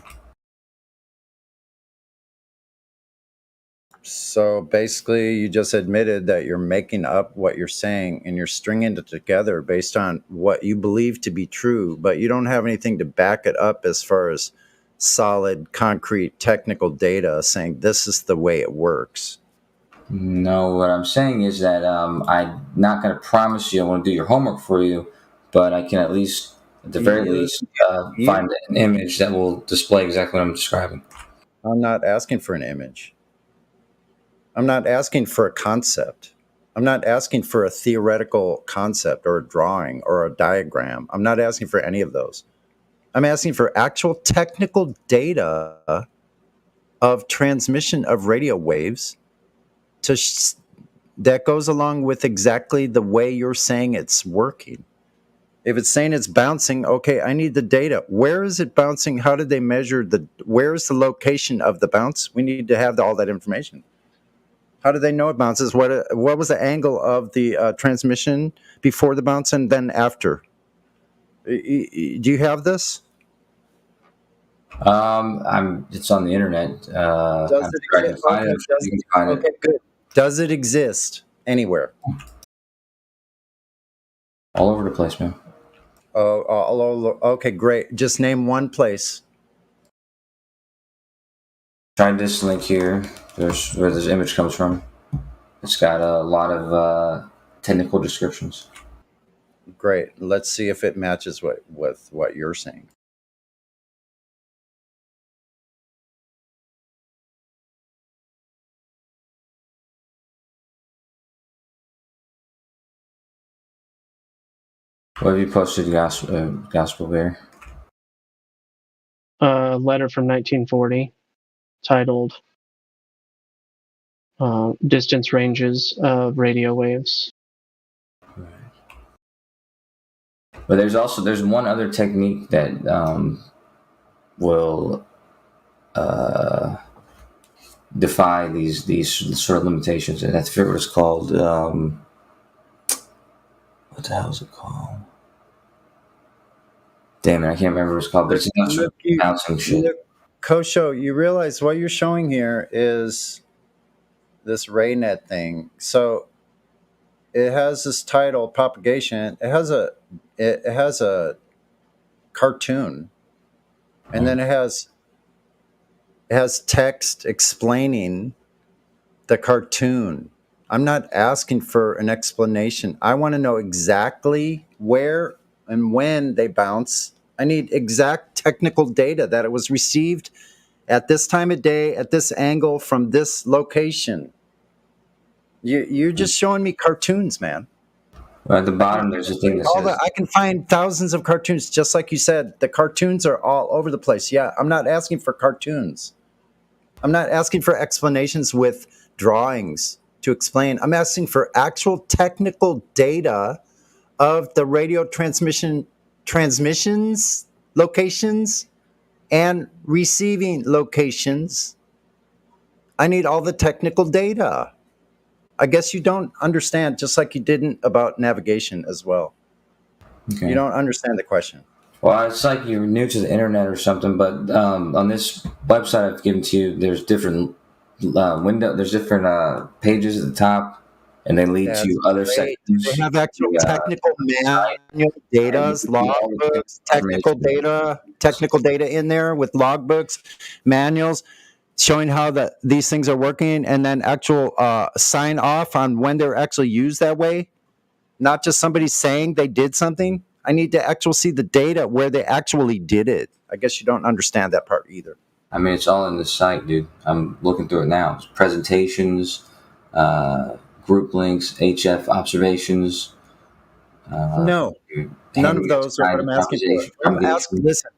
So basically, you just admitted that you're making up what you're saying and you're stringing it together based on what you believe to be true, but you don't have anything to back it up as far as solid, concrete, technical data saying this is the way it works. No, what I'm saying is that I'm not going to promise you I want to do your homework for you, but I can at least, at the very least, find an image that will display exactly what I'm describing. I'm not asking for an image. I'm not asking for a concept. I'm not asking for a theoretical concept or a drawing or a diagram. I'm not asking for any of those. I'm asking for actual technical data of transmission of radio waves that goes along with exactly the way you're saying it's working. If it's saying it's bouncing, okay, I need the data. Where is it bouncing? How did they measure where's the location of the bounce? We need to have all that information. How do they know it bounces? What was the angle of the transmission before the bounce and then after? Do you have this? It's on the internet. Does it exist? Okay, good. Does it exist anywhere? All over the place, man. Oh, all over. Okay, great. Just name one place. Try this link here. There's where this image comes from. It's got a lot of technical descriptions. Great. Let's see if it matches with what you're saying. What have you posted, Gospel Bear? A letter from 1940 titled Distance Ranges of Radio Waves. But there's one other technique that will defy these sort of limitations, and I forget what it's called. What the hell is it called? Damn it, I can't remember what it's called, but it's not bouncing shit. Kosho, you realize what you're showing here is this RayNet thing. So it has this title, propagation. It has a cartoon, and then it has text explaining the cartoon. I'm not asking for an explanation. I want to know exactly where and when they bounce. I need exact technical data that it was received at this time of day, at this angle, from this location. You're just showing me cartoons, man. Well, at the bottom, there's a thing that says... I can find thousands of cartoons, just like you said. The cartoons are all over the place. Yeah, I'm not asking for cartoons. I'm not asking for explanations with drawings to explain. I'm asking for actual technical data of the radio transmissions locations and receiving locations. I need all the technical data. I guess you don't understand, just like you didn't about navigation as well. Okay. You don't understand the question. Well, it's like you're new to the internet or something, but on this website I've given to you, there's different there's different pages at the top, and they lead to other sections. They have actual technical manual data, logbooks, technical data in there with logbooks, manuals, showing how these things are working, and then actual sign off on when they're actually used that way. Not just somebody saying they did something. I need to actually see the data where they actually did it. I guess you don't understand that part either. I mean, it's all in the site, dude. I'm looking through it now. It's presentations, group links, HF observations. No, none of those are what I'm asking for.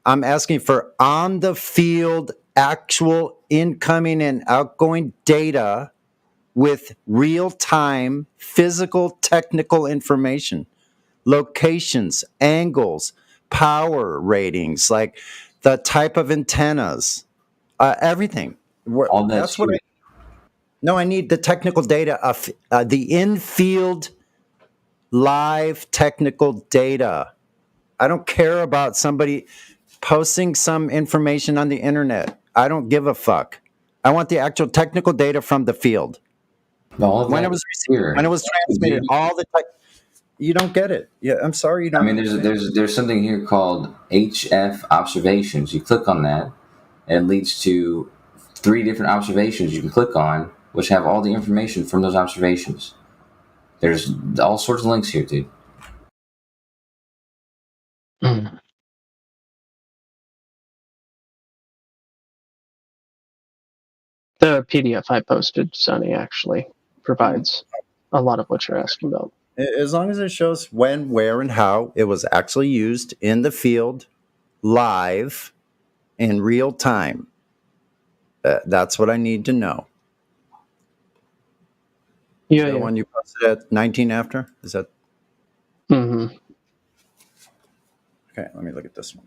I'm asking for on the field, actual incoming and outgoing data with real time physical technical information, locations, angles, power ratings, like the type of antennas, everything. That's what I need the technical data of the in-field live technical data. I don't care about somebody posting some information on the internet. I don't give a fuck. I want the actual technical data from the field. All of When that it was here. when it was transmitted, all the you don't get it. Yeah, I'm sorry you don't. I mean, there's something here called HF observations. You click on that, and it leads to 3 different observations you can click on, which have all the information from those observations. There's all sorts of links here, dude. The PDF I posted, Sonny, actually provides a lot of what you're asking about. As long as it shows when, where, and how it was actually used in the field, live, in real time. That's what I need to know. Yeah, the one you posted at 19 after? Is that? Mm-hmm. Okay, let me look at this one.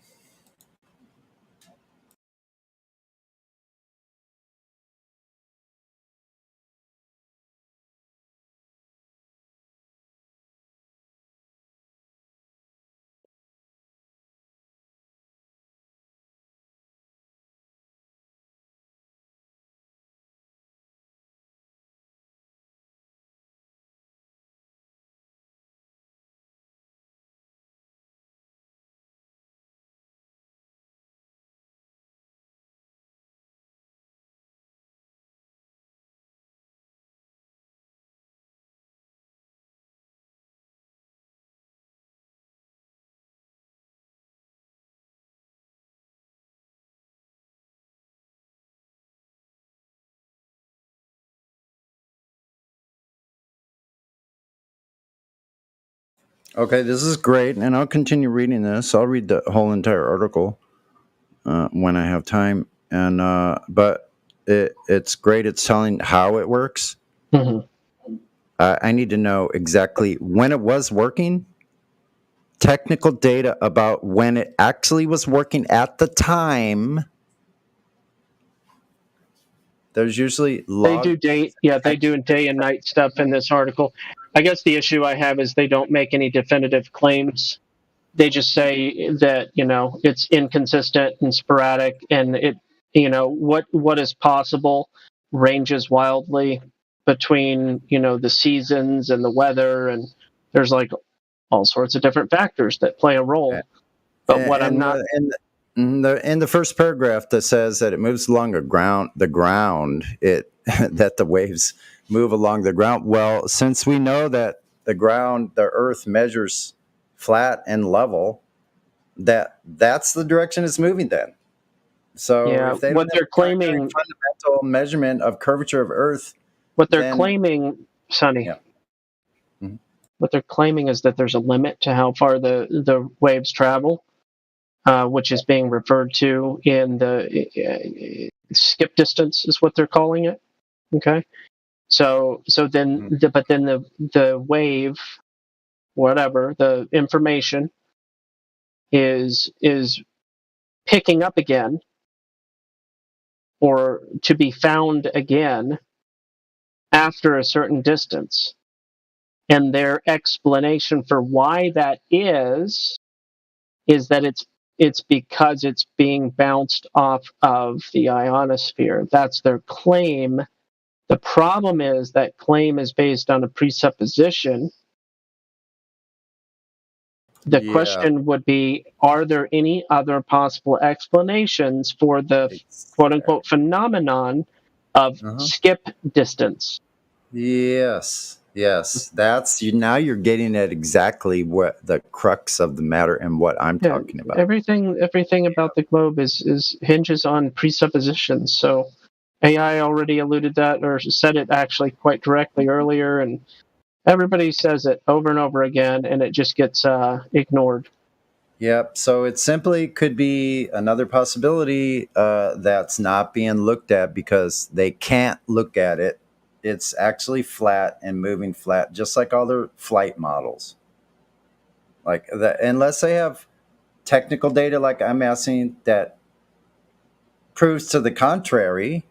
Okay, this is great, and I'll continue reading this. I'll read the whole entire article when I have time. And but it's great. It's telling how it works. Mm-hmm. I need to know exactly when it was working, technical data about when it actually was working at the time. There's usually they do day and night stuff in this article. I guess the issue I have is they don't make any definitive claims. They just say that, it's inconsistent and sporadic, and it, what is possible ranges wildly between, the seasons and the weather, and there's like all sorts of different factors that play a role. But what I'm not in the first paragraph that says that it moves along the ground, that the waves move along the ground. Well, since we know that the Earth measures flat and level, that's the direction it's moving then. So if they what they're claiming, fundamental measurement of curvature of Earth, what they're claiming, Sonny. Yeah. Mm-hmm. What they're claiming is that there's a limit to how far the waves travel, which is being referred to in the skip distance, is what they're calling it. Okay, so then, but then the wave, whatever the information is picking up again, or to be found again after a certain distance. And their explanation for why that is that it's because it's being bounced off of the ionosphere. That's their claim. The problem is that claim is based on a presupposition. The question would be, are there any other possible explanations for the quote-unquote phenomenon of skip distance? Yes. That's now you're getting at exactly what the crux of the matter and what I'm talking about. Everything about the globe is hinges on presuppositions. So AI already alluded that, or said it actually quite directly earlier, and everybody says it over and over again, and it just gets ignored. Yep. So it simply could be another possibility that's not being looked at because they can't look at it. It's actually flat and moving flat, just like all their flight models. Like that, unless they have technical data, like I'm asking, that proves to the contrary.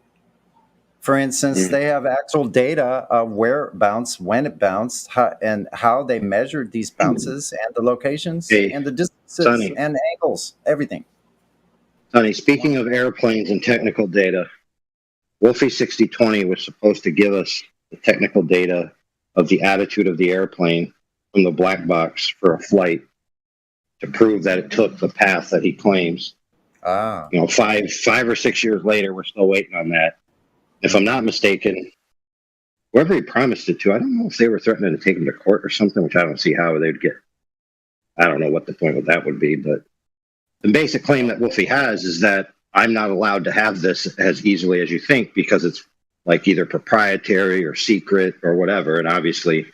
For instance, they have actual data of where it bounced, when it bounced, and how they measured these bounces, and the locations, and the distances, and angles, everything. Sonny, speaking of airplanes and technical data, Wolfie 6020 was supposed to give us the technical data of the attitude of the airplane from the black box for a flight to prove that it took the path that he claims. Ah. 5 or 6 years later, we're still waiting on that. If I'm not mistaken, whoever he promised it to, I don't know if they were threatening to take him to court or something, which I don't see how they'd get. I don't know what the point of that would be, but the basic claim that Wolfie has is that I'm not allowed to have this as easily as you think because it's like either proprietary or secret or whatever. And obviously,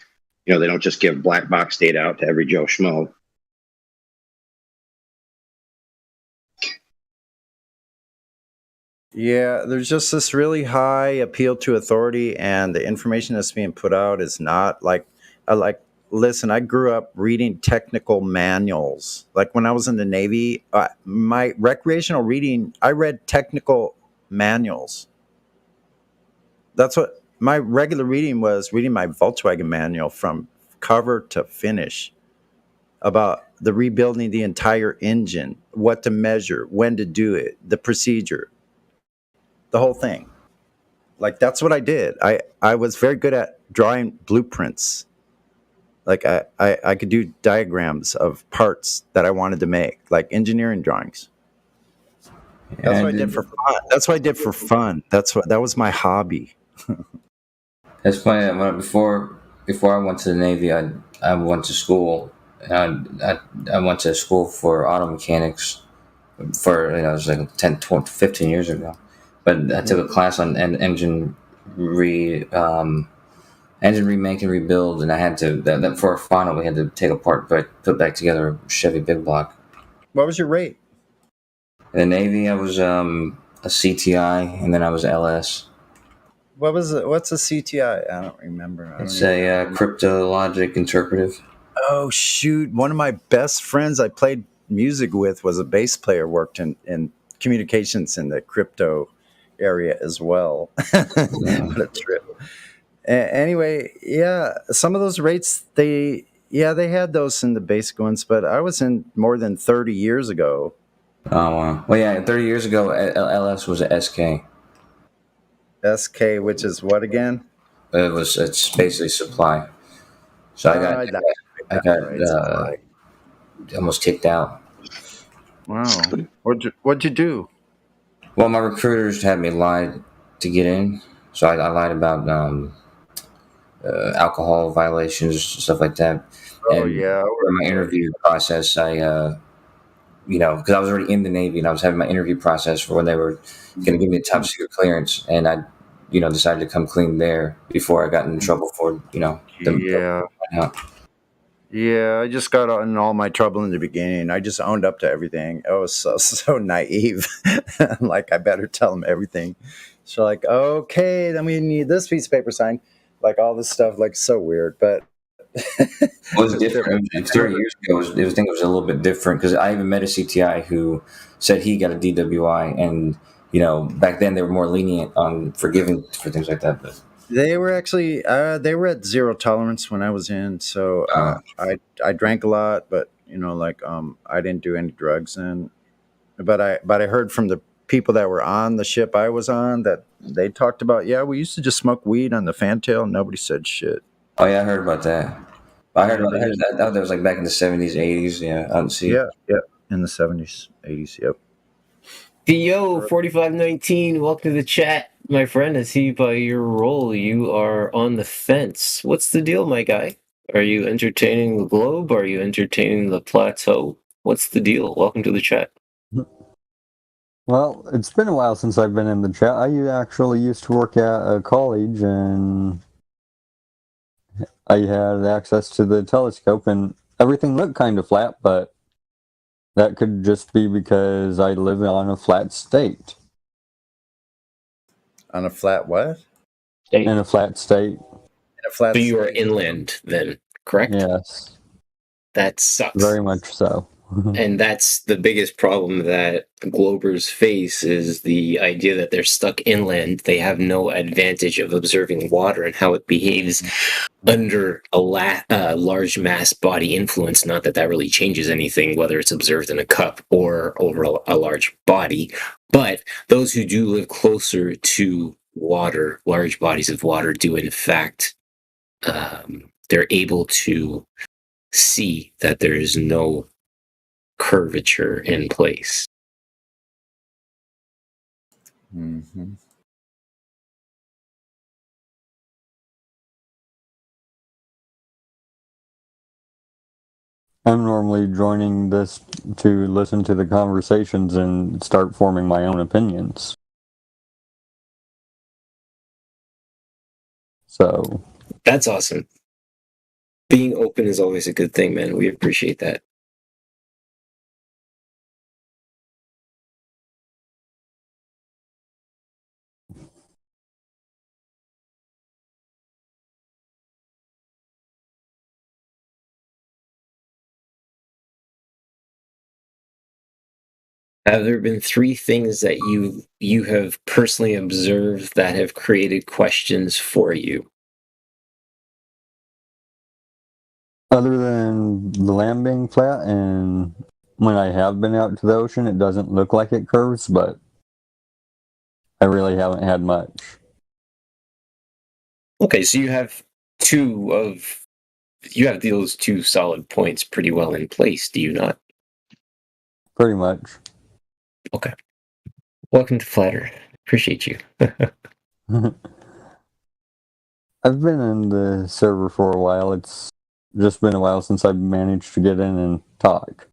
they don't just give black box data out to every Joe Schmo. Yeah, there's just this really high appeal to authority, and the information that's being put out is not listen, I grew up reading technical manuals. Like when I was in the Navy, my recreational reading, I read technical manuals. That's what my regular reading was, reading my Volkswagen manual from cover to finish about the rebuilding the entire engine, what to measure, when to do it, the procedure, the whole thing. Like that's what I did. I was very good at drawing blueprints. Like I could do diagrams of parts that I wanted to make, like engineering drawings. That's what I did for fun. That was my hobby. That's funny. Before I went to the Navy, I went to school. I went to school for auto mechanics for, it was like 10, 12, 15 years ago. But I took a class on engine remake and rebuild, and I had to, that for a final, we had to take apart but put back together a Chevy Big Block. What was your rate? In the Navy, I was a CTI, and then I was LS. What's a CTI? I don't remember. It's a cryptologic interpretive. Oh, shoot. One of my best friends I played music with was a bass player, worked in communications in the crypto area as well. What a trip. Anyway, yeah, some of those rates, they had those in the basic ones, but I was in more than 30 years ago. Oh, wow. Well, yeah, 30 years ago, LS was a SK. SK, which is what again? It's basically supply. So I got almost kicked out. Wow. What'd you do? Well, my recruiters had me lie to get in. So I lied about alcohol violations, stuff like that. Oh, and yeah. For my interview process, I, because I was already in the Navy and I was having my interview process for when they were going to give me a top secret clearance. And I, decided to come clean there before I got in trouble for, Yeah, I just got in all my trouble in the beginning. I just owned up to everything. I was so naive. Like, I better tell them everything. So like, okay, then we need this piece of paper signed. Like all this stuff, like so weird. But it was different. 30 years ago, I think it was a little bit different because I even met a CTI who said he got a DWI, and back then they were more lenient on forgiving for things like that. But they were actually they were at zero tolerance when I was in. So I drank a lot, but I didn't do any drugs then. But I heard from the people that were on the ship I was on that they talked about, we used to just smoke weed on the fantail and nobody said shit. Oh yeah, I heard about that. I heard that. That was like back in the 70s, 80s. Yeah, I didn't see. Yeah, in the 70s, 80s. Yep. Theo 4519, welcome to the chat, my friend. I see by your role you are on the fence. What's the deal, my guy? Are you entertaining the globe? Are you entertaining the plateau? What's the deal? Welcome to the chat. Well, it's been a while since I've been in the chat. I actually used to work at a college, and I had access to the telescope, and everything looked kind of flat, but that could just be because I live on a flat state. On a flat what? In a flat state. In a flat so you are inland then, correct? Yes. That sucks. Very much so. And that's the biggest problem that Globers face, is the idea that they're stuck inland. They have no advantage of observing water and how it behaves under a large mass body influence. Not that really changes anything, whether it's observed in a cup or over a large body. But those who do live closer to water, large bodies of water, do in fact, they're able to see that there is no curvature in place. Mm-hmm. I'm normally joining this to listen to the conversations and start forming my own opinions. So that's awesome. Being open is always a good thing, man. We appreciate that. Have there been 3 things that you have personally observed that have created questions for you? Other than the land being flat, and when I have been out to the ocean, it doesn't look like it curves, but I really haven't had much. Okay, so you have those 2 solid points pretty well in place, do you not? Pretty much. Okay. Welcome to Flat Earth. Appreciate you. I've been in the server for a while. It's just been a while since I've managed to get in and talk.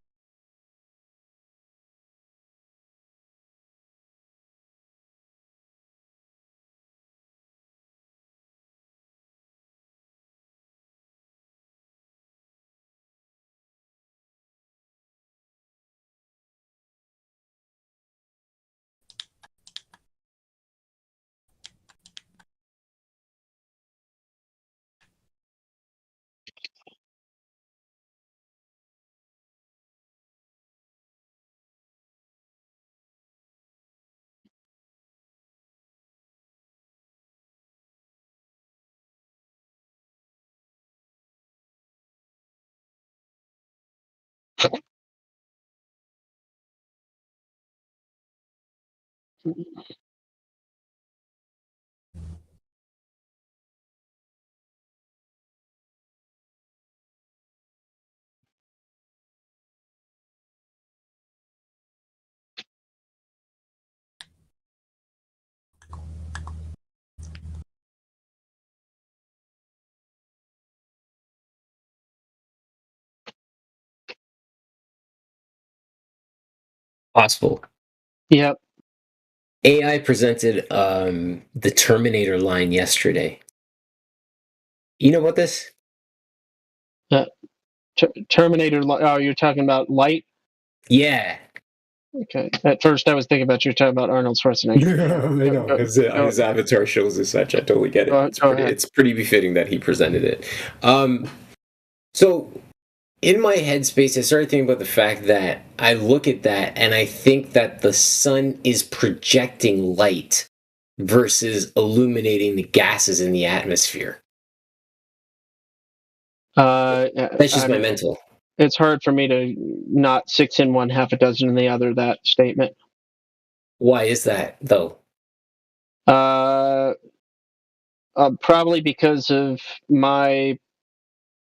Possible. Yep. AI presented the Terminator line yesterday. You know about this? Terminator. Oh, you're talking about light? Yeah. Okay. At first, I was thinking about you're talking about Arnold Schwarzenegger. I know. His avatar shows as such. I totally get it. It's pretty befitting that he presented it. So, in my headspace, I started thinking about the fact that I look at that and I think that the sun is projecting light versus illuminating the gases in the atmosphere. That's just my mental. It's hard for me to not 6 in one, half a dozen in the other, that statement. Why is that, though? Probably because of my,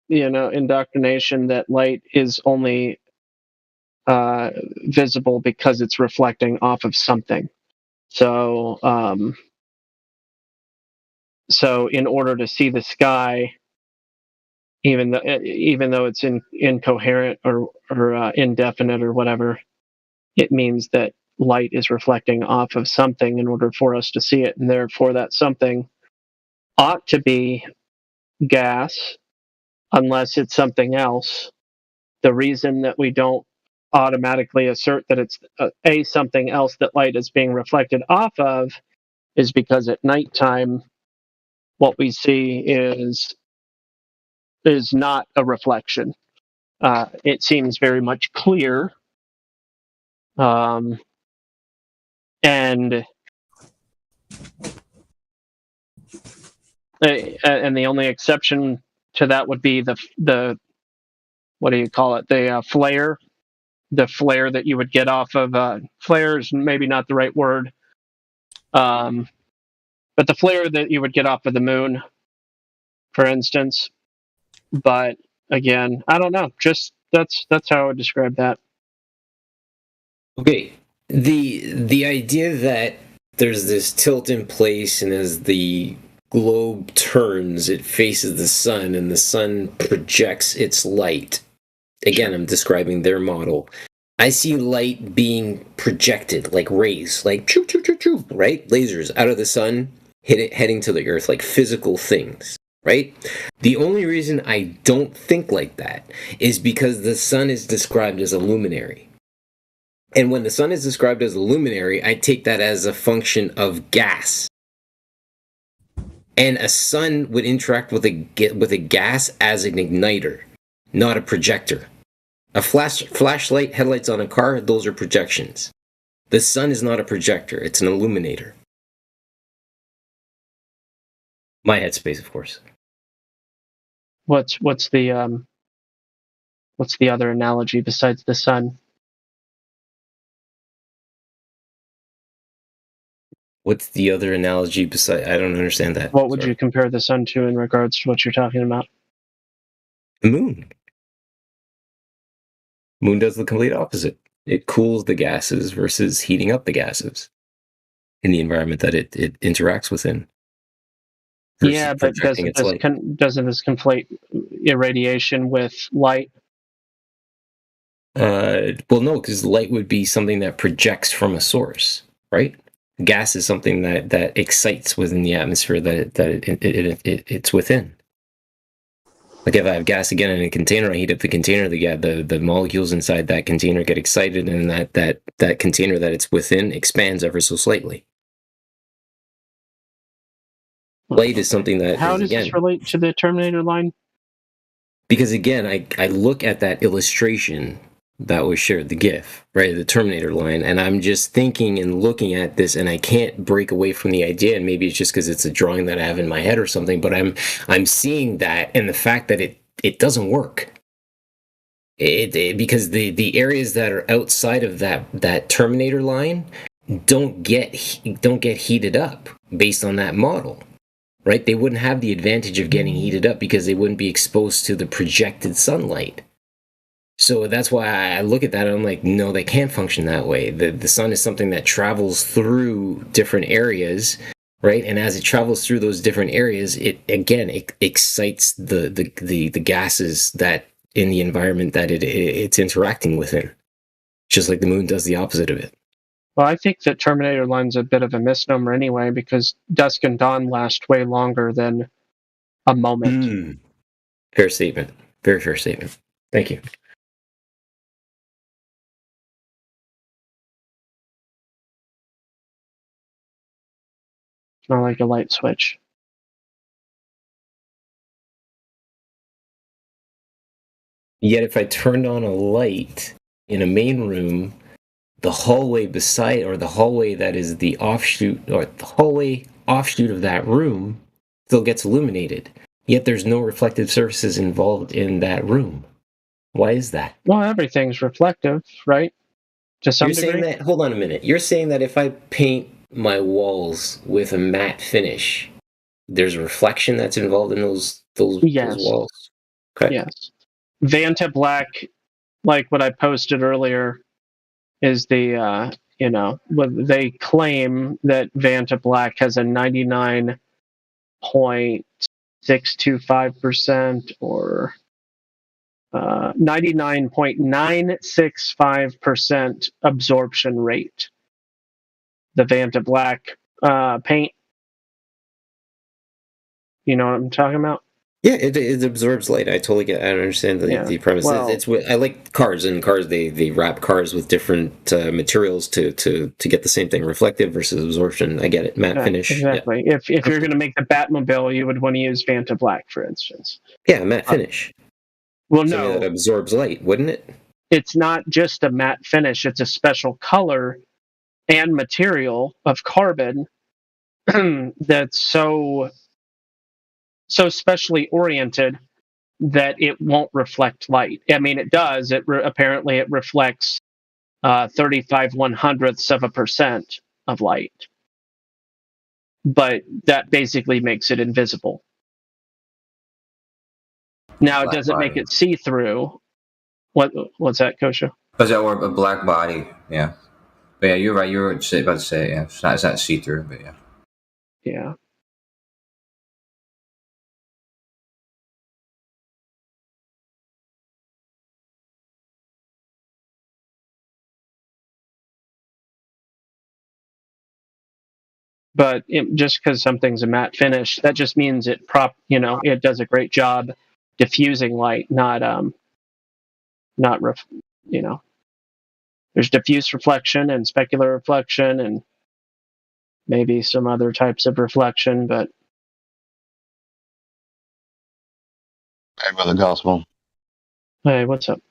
indoctrination that light is only visible because it's reflecting off of something. So in order to see the sky, even though it's incoherent or indefinite or whatever, it means that light is reflecting off of something in order for us to see it, and therefore that something ought to be gas unless it's something else. The reason that we don't automatically assert that it's something else that light is being reflected off of is because at nighttime what we see is not a reflection. It seems very much clear, and the only exception to that would be the what do you call it? The flare. The flare that you would get off of flare is maybe not the right word. but the flare that you would get off of the moon, for instance. But again, I don't know. Just that's how I would describe that. Okay, the idea that there's this tilt in place, and as the globe turns, it faces the sun, and the sun projects its light. Again, I'm describing their model. I see light being projected, like rays, like choo choo choo choo, right? Lasers out of the sun, heading to the earth, like physical things, right? The only reason I don't think like that is because the sun is described as a luminary. And when the sun is described as a luminary, I take that as a function of gas. And a sun would interact with a gas as an igniter, not a projector. A flashlight, headlights on a car, those are projections. The sun is not a projector, it's an illuminator. My headspace, of course. What's the other analogy besides the sun? What's the other analogy besides? I don't understand that. What would you compare the sun to in regards to what you're talking about? The moon. Moon does the complete opposite. It cools the gases versus heating up the gases in the environment that it interacts within. Yeah, but doesn't this conflate irradiation with light? Well, no, because light would be something that projects from a source, right? Gas is something that excites within the atmosphere that it's within. Like if I have gas again in a container, I heat up the container, the molecules inside that container get excited, and that container that it's within expands ever so slightly. Light is something that How does this relate to the Terminator line? Because again, I look at that illustration that was shared, the GIF, right, the Terminator line, and I'm just thinking and looking at this, and I can't break away from the idea. And maybe it's just because it's a drawing that I have in my head or something, but I'm seeing that, and the fact that it doesn't work. Because the areas that are outside of that Terminator line don't get heated up based on that model. Right? They wouldn't have the advantage of getting heated up because they wouldn't be exposed to the projected sunlight. So that's why I look at that and I'm like, no, they can't function that way. The sun is something that travels through different areas, right? And as it travels through those different areas, it excites the gases that in the environment that it's interacting within. Just like the moon does the opposite of it. Well, I think that Terminator line's a bit of a misnomer anyway, because dusk and dawn last way longer than a moment. Fair statement. Very fair statement. Thank you. It's not like a light switch. Yet if I turned on a light in a main room, the hallway beside, or the hallway that is the offshoot, or the hallway offshoot of that room still gets illuminated. Yet there's no reflective surfaces involved in that room. Why is that? Well, everything's reflective, right? To some degree. Saying that, hold on a minute. You're saying that if I paint my walls with a matte finish, there's a reflection that's involved in those walls? Okay. Yes. Vanta Black, like what I posted earlier, is the, they claim that Vanta Black has a 99.625% or 99.965% absorption rate. The Vanta Black paint. You know what I'm talking about? Yeah, it absorbs light. I totally get. I understand the premise. Well, I like cars. In cars, they wrap cars with different materials to get the same thing: reflective versus absorption. I get it. Matte finish. Exactly. Yeah. If you're going to make the Batmobile, you would want to use Vanta Black, for instance. Yeah, matte finish. Well, something no, that absorbs light, wouldn't it? It's not just a matte finish. It's a special color and material of carbon that's so specially oriented that it won't reflect light. I mean, it does. Apparently it reflects 35/100ths of a percent of light. but that basically makes it invisible. Now, it doesn't make it see-through. What's that, Kosha? But that or a black body, yeah. But yeah, you're right. You were about to say, yeah, it's not see-through, but yeah. Yeah. But just because something's a matte finish, that just means it does a great job diffusing light, not there's diffuse reflection and specular reflection and maybe some other types of reflection, but Hey, Brother Gospel. hey, what's up?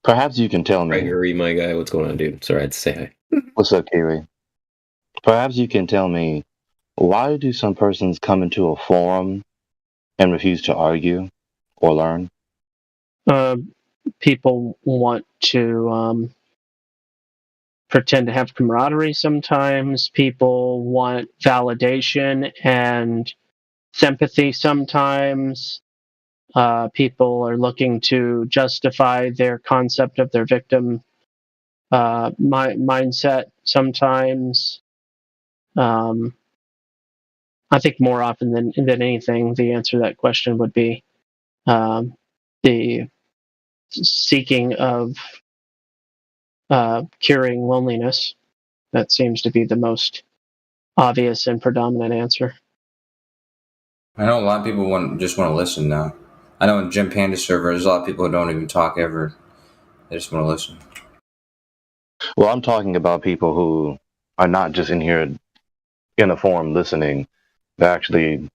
Perhaps you can tell me. Gregory, my guy, what's going on, dude? Sorry, I had to say hi. What's up, Kiwi? Perhaps you can tell me, why do some persons come into a forum and refuse to argue or learn? People want to pretend to have camaraderie sometimes. People want validation and sympathy sometimes. People are looking to justify their concept of their victim mindset sometimes. I think more often than anything, the answer to that question would be the seeking of curing loneliness. That seems to be the most obvious and predominant answer. I know a lot of people just want to listen now. I know in Jim Panda server, there's a lot of people who don't even talk ever. They just want to listen. Well, I'm talking about people who are not just in here in a forum listening. They're actually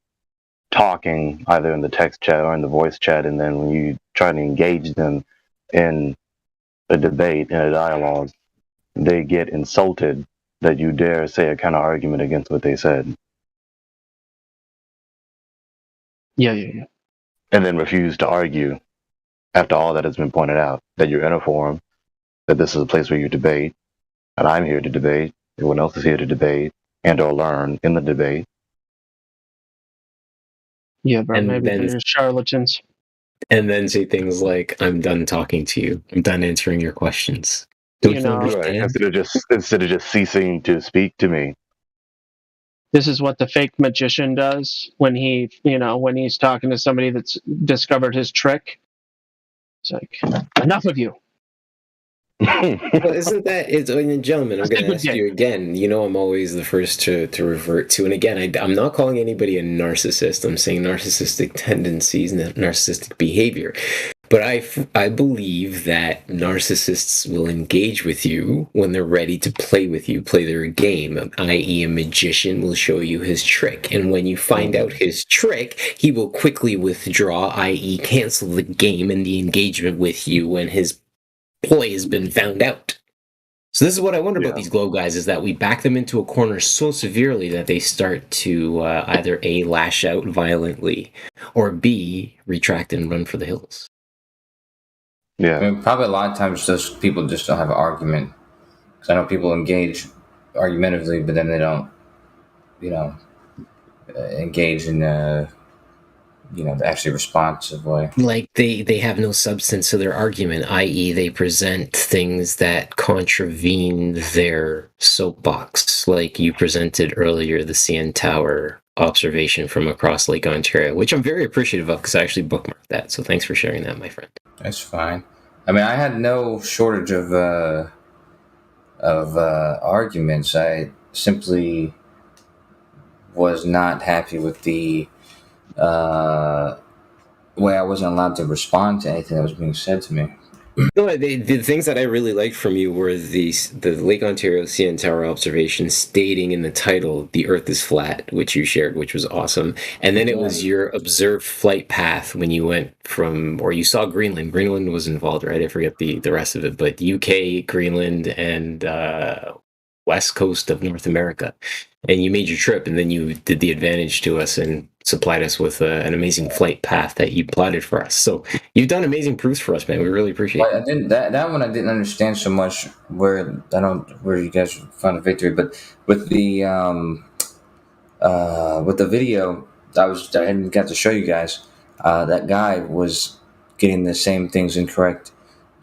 talking either in the text chat or in the voice chat, and then when you try to engage them in a debate, in a dialogue, they get insulted that you dare say a kind of argument against what they said. Yeah. And then refuse to argue after all that has been pointed out, that you're in a forum, that this is a place where you debate, and I'm here to debate, everyone else is here to debate and or learn in the debate. Yeah, but maybe they're charlatans. And then say things like, I'm done talking to you. I'm done answering your questions. Don't you understand? Instead of just ceasing to speak to me. This is what the fake magician does when he's talking to somebody that's discovered his trick. It's like, enough of you. Well, isn't that gentlemen, I'm going to ask you again. I'm always the first to revert to, and again, I'm not calling anybody a narcissist. I'm saying narcissistic tendencies and narcissistic behavior. But I believe that narcissists will engage with you when they're ready to play with you, play their game, i.e. a magician will show you his trick. And when you find out his trick, he will quickly withdraw, i.e. cancel the game and the engagement with you when his ploy has been found out. So this is what I wonder about these glow guys, is that we back them into a corner so severely that they start to either A, lash out violently, or B, retract and run for the hills. Yeah. I mean, probably a lot of times people just don't have an argument. Because I know people engage argumentatively, but then they don't, engage in the actually responsive way. Like they have no substance to their argument, i.e. they present things that contravene their soapbox. Like you presented earlier, the CN Tower observation from across Lake Ontario, which I'm very appreciative of because I actually bookmarked that. So thanks for sharing that, my friend. That's fine. I mean, I had no shortage of arguments. I simply was not happy with the way I wasn't allowed to respond to anything that was being said to me. No, the things that I really liked from you were the Lake Ontario CN Tower observation stating in the title, "The Earth is flat," which you shared, which was awesome. And then it was your observed flight path when you went or you saw Greenland. Greenland was involved, right? I forget the rest of it, but UK, Greenland, and west coast of North America. And you made your trip, and then you did the advantage to us and supplied us with an amazing flight path that you plotted for us. So you've done amazing proofs for us, man. We really appreciate it. I didn't that one I didn't understand so much where you guys found a victory, but with the video I hadn't got to show you guys. That guy was getting the same things incorrect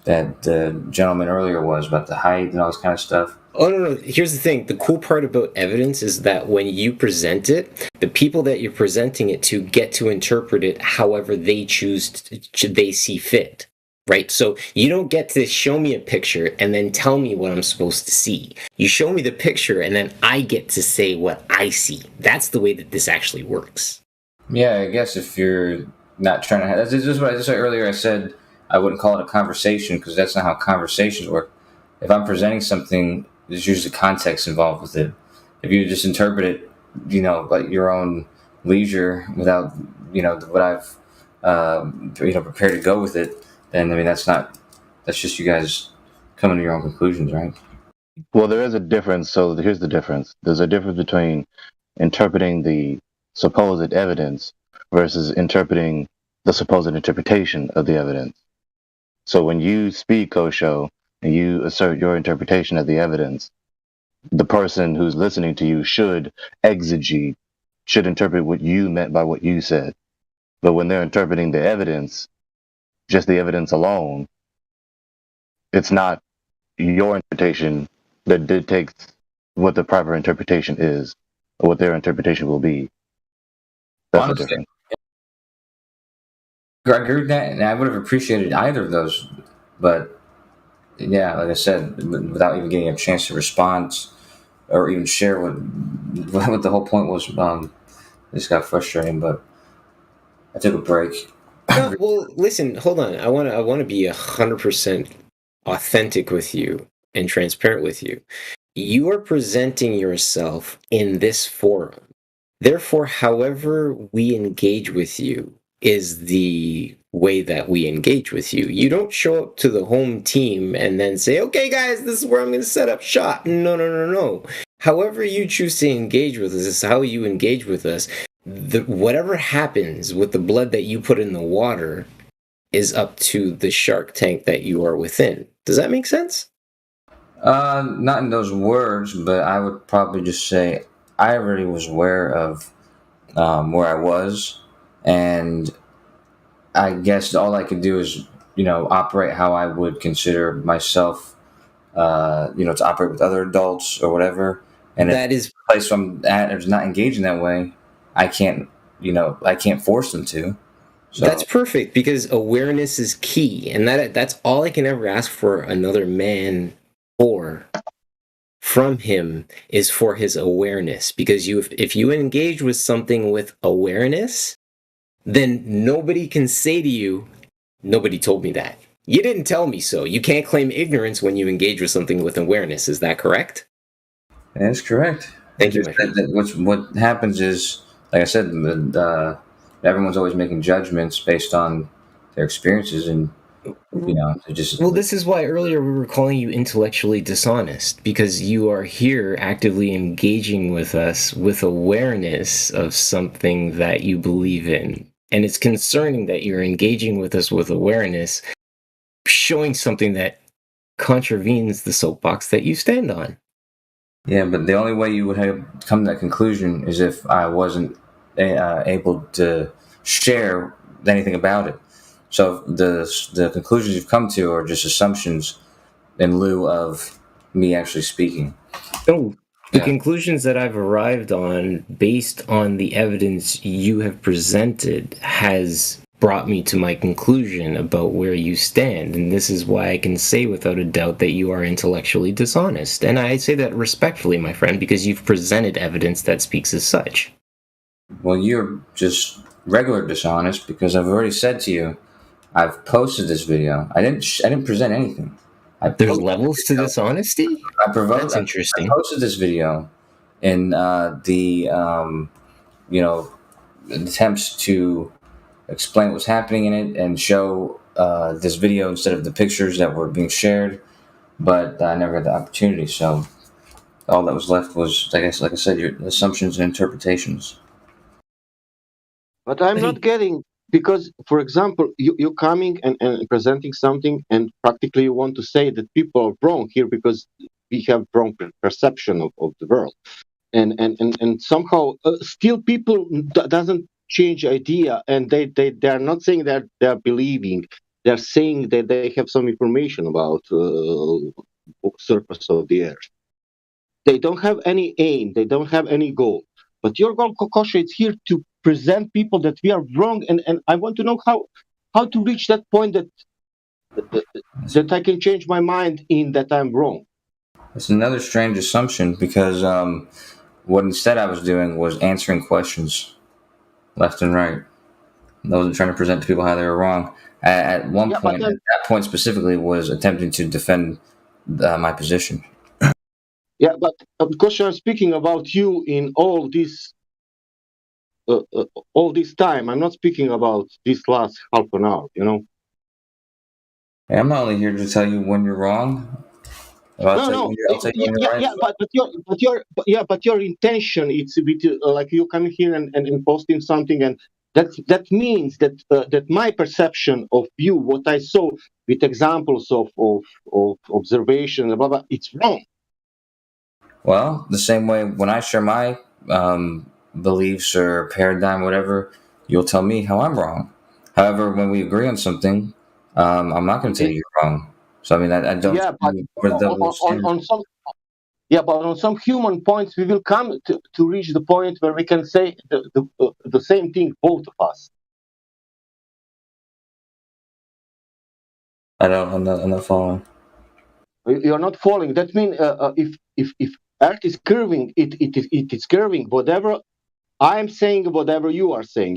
that the gentleman earlier was about the height and all this kind of stuff. Oh, no. Here's the thing. The cool part about evidence is that when you present it, the people that you're presenting it to get to interpret it however they they see fit, right? So you don't get to show me a picture and then tell me what I'm supposed to see. You show me the picture and then I get to say what I see. That's the way that this actually works. Yeah, I guess if you're not trying to have... This is what earlier I said I wouldn't call it a conversation because that's not how conversations work. If I'm presenting something, there's usually context involved with it. If you just interpret it, like your own leisure without, what I've, prepared to go with it, then, that's just you guys coming to your own conclusions, right? Well, there is a difference. So here's the difference. There's a difference between interpreting the supposed evidence versus interpreting the supposed interpretation of the evidence. So when you speak, Kosho, and you assert your interpretation of the evidence, the person who's listening to you should exegete, should interpret what you meant by what you said. But when they're interpreting the evidence, just the evidence alone, it's not your interpretation that dictates what the proper interpretation is or what their interpretation will be. That's the difference. I agree with that, and I would have appreciated either of those, but yeah, like I said, without even getting a chance to respond or even share what the whole point was, this got frustrating. But I took a break. No, well, listen, hold on. I want to be 100% authentic with you and transparent with you. You are presenting yourself in this forum. Therefore, however we engage with you is the way that we engage with you. You don't show up to the home team and then say, okay, guys, this is where I'm going to set up shop. No. However you choose to engage with us is how you engage with us. Whatever happens with the blood that you put in the water is up to the shark tank that you are within. Does that make sense? Not in those words, but I would probably just say I already was aware of where I was, and I guess all I could do is, operate how I would consider myself, to operate with other adults or whatever. And that is the place where I'm at is not engaging that way. I can't force them to. So. That's perfect, because awareness is key, and that's all I can ever ask for another man from him is for his awareness. Because if you engage with something with awareness, then nobody can say to you, nobody told me that. You didn't tell me so. You can't claim ignorance when you engage with something with awareness. Is that correct? That's correct. Thank you. What happens is, like I said, everyone's always making judgments based on their experiences, and just... Well, this is why earlier we were calling you intellectually dishonest, because you are here actively engaging with us with awareness of something that you believe in. And it's concerning that you're engaging with us with awareness, showing something that contravenes the soapbox that you stand on. Yeah, but the only way you would have come to that conclusion is if I wasn't able to share anything about it. So the conclusions you've come to are just assumptions in lieu of me actually speaking. Oh, the conclusions that I've arrived on based on the evidence you have presented has brought me to my conclusion about where you stand. And this is why I can say without a doubt that you are intellectually dishonest. And I say that respectfully, my friend, because you've presented evidence that speaks as such. Well, you're just regular dishonest, because I've already said to you, I've posted this video. I didn't present anything. There's levels to dishonesty? That's interesting. I posted this video in attempts to explain what was happening in it and show this video instead of the pictures that were being shared, but I never had the opportunity. So all that was left was, I guess, like I said, your assumptions and interpretations. But I'm not getting, because, for example, you're coming and presenting something, and practically you want to say that people are wrong here because we have wrong perception of the world. And somehow still people doesn't change idea, and they are not saying that they're believing. They're saying that they have some information about surface of the earth. They don't have any aim. They don't have any goal. But your goal, Kokosha, is here to present people that we are wrong, and I want to know how to reach that point that I can change my mind in that I'm wrong. It's another strange assumption because what instead I was doing was answering questions left and right. I wasn't trying to present to people how they were wrong. At one point, at that point specifically, was attempting to defend my position. Yeah, but because I'm speaking about you in all this time, I'm not speaking about this last half an hour. Hey, I'm not only here to tell you when you're wrong. But your intention it's a bit like you coming here and posting something, and that means that my perception of you, what I saw with examples of observation, blah blah, it's wrong. Well, the same way when I share my beliefs or paradigm, whatever, you'll tell me how I'm wrong. However, when we agree on something, I'm not going to tell you you're wrong. So I mean, I don't. Yeah, but on some human points, we will come to reach the point where we can say the same thing, both of us. I'm not following. You're not following. That means if Earth is curving, it is curving. Whatever I'm saying, whatever you are saying,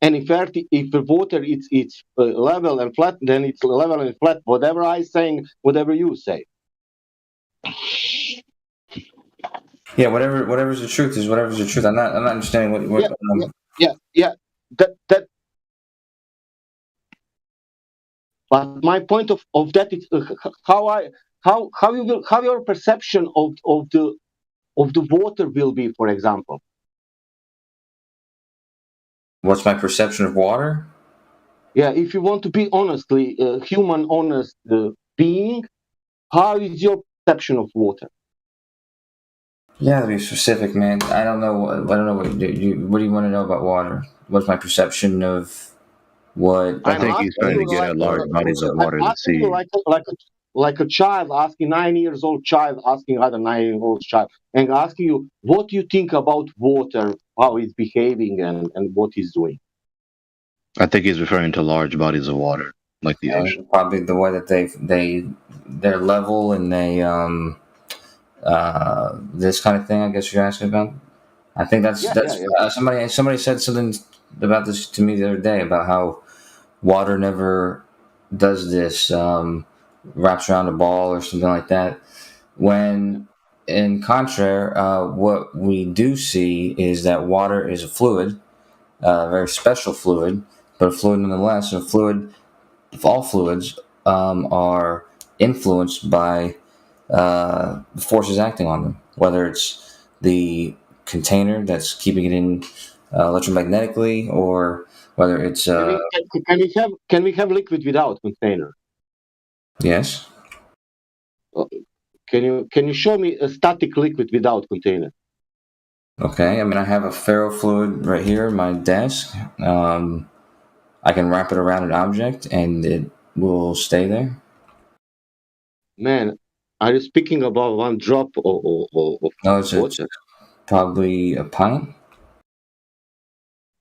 And if the water it's level and flat, then it's level and flat. Whatever I'm saying, whatever you say. Yeah, whatever's the truth is whatever's the truth. I'm not understanding what. Yeah. That. But my point of that is how your perception of the water will be, for example. What's my perception of water? Yeah, if you want to be honestly human, honest being, how is your perception of water? Yeah, to be specific, man. I don't know what do you want to know about water? What's my perception of what? I think he's trying to get at large bodies of water, the sea. Like a child asking 9 years old child asking other 9 years old child and asking you what do you think about water, how it's behaving and what it's doing. I think he's referring to large bodies of water, like the ocean. Probably the way that they're level and they this kind of thing. I guess you're asking about. I think that's somebody said something about this to me the other day about how water never does this, wraps around a ball or something like that. When in contrary, what we do see is that water is a fluid, a very special fluid, but a fluid nonetheless. And a fluid, if all fluids are influenced by forces acting on them, whether it's the container that's keeping it in electromagnetically, or whether it's can we have liquid without container? Yes. Can you show me a static liquid without container? Okay, I mean I have a ferrofluid right here in my desk. I can wrap it around an object and it will stay there. Man, are you speaking about one drop of no, it's probably a pint.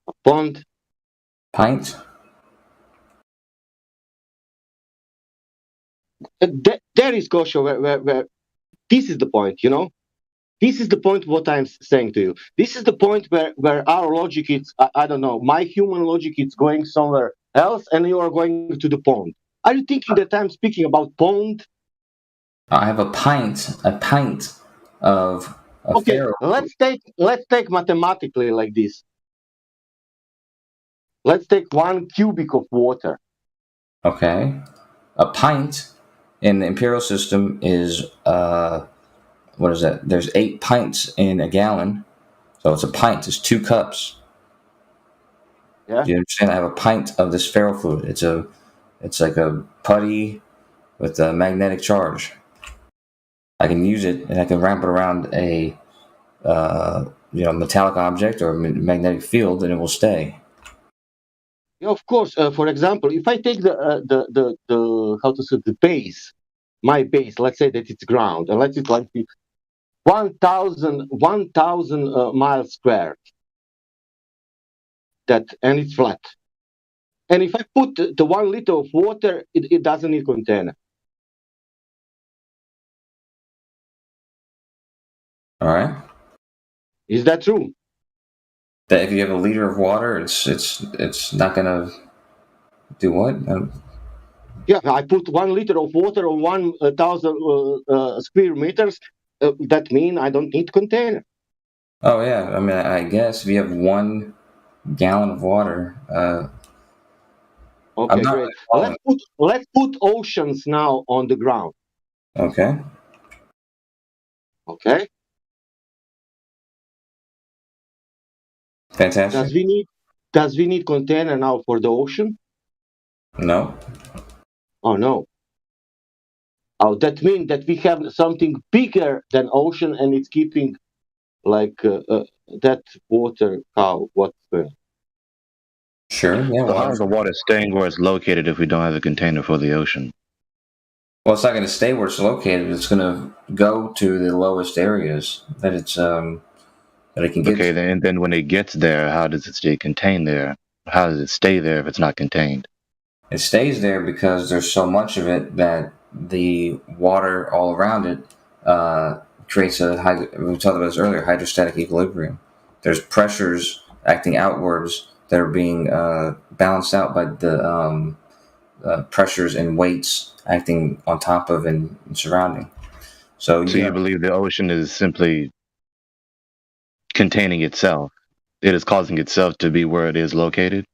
A pond? Pint? There is Gosha where this is the point, This is the point what I'm saying to you. This is the point where our logic is, I don't know, my human logic is going somewhere else and you are going to the pond. Are you thinking that I'm speaking about pond? I have a pint of okay, let's take mathematically like this. Let's take 1 cubic of water. Okay. A pint in the imperial system is what is that? There's 8 pints in a gallon. So it's a pint, it's 2 cups. Do you understand? I have a pint of this ferrofluid. It's like a putty with a magnetic charge. I can use it and I can wrap it around a metallic object or magnetic field, and it will stay. Yeah, of course. For example, if I take the how to say the base, my base, let's say that it's ground, and let's say like 1,000 miles squared. And it's flat. And if I put the 1 liter of water, it doesn't need container. All right. Is that true? That if you have a liter of water, it's not gonna do what? Yeah, I put 1 liter of water on 1,000 square meters. That means I don't need container. Oh yeah, I mean, I guess if you have 1 gallon of water. Okay, great. Let's put oceans now on the ground. Okay. Okay. Fantastic. Does we need container now for the ocean? No. Oh no. Oh, that means that we have something bigger than ocean, and it's keeping like that water cow. Sure. Yeah. So how is the water staying where it's located if we don't have a container for the ocean? Well, it's not going to stay where it's located. It's going to go to the lowest areas that it can get. Okay, then when it gets there, how does it stay contained there? How does it stay there if it's not contained? It stays there because there's so much of it that the water all around it creates we talked about this earlier, hydrostatic equilibrium. There's pressures acting outwards that are being balanced out by the pressures and weights acting on top of and surrounding. So you believe the ocean is simply containing itself? It is causing itself to be where it is located?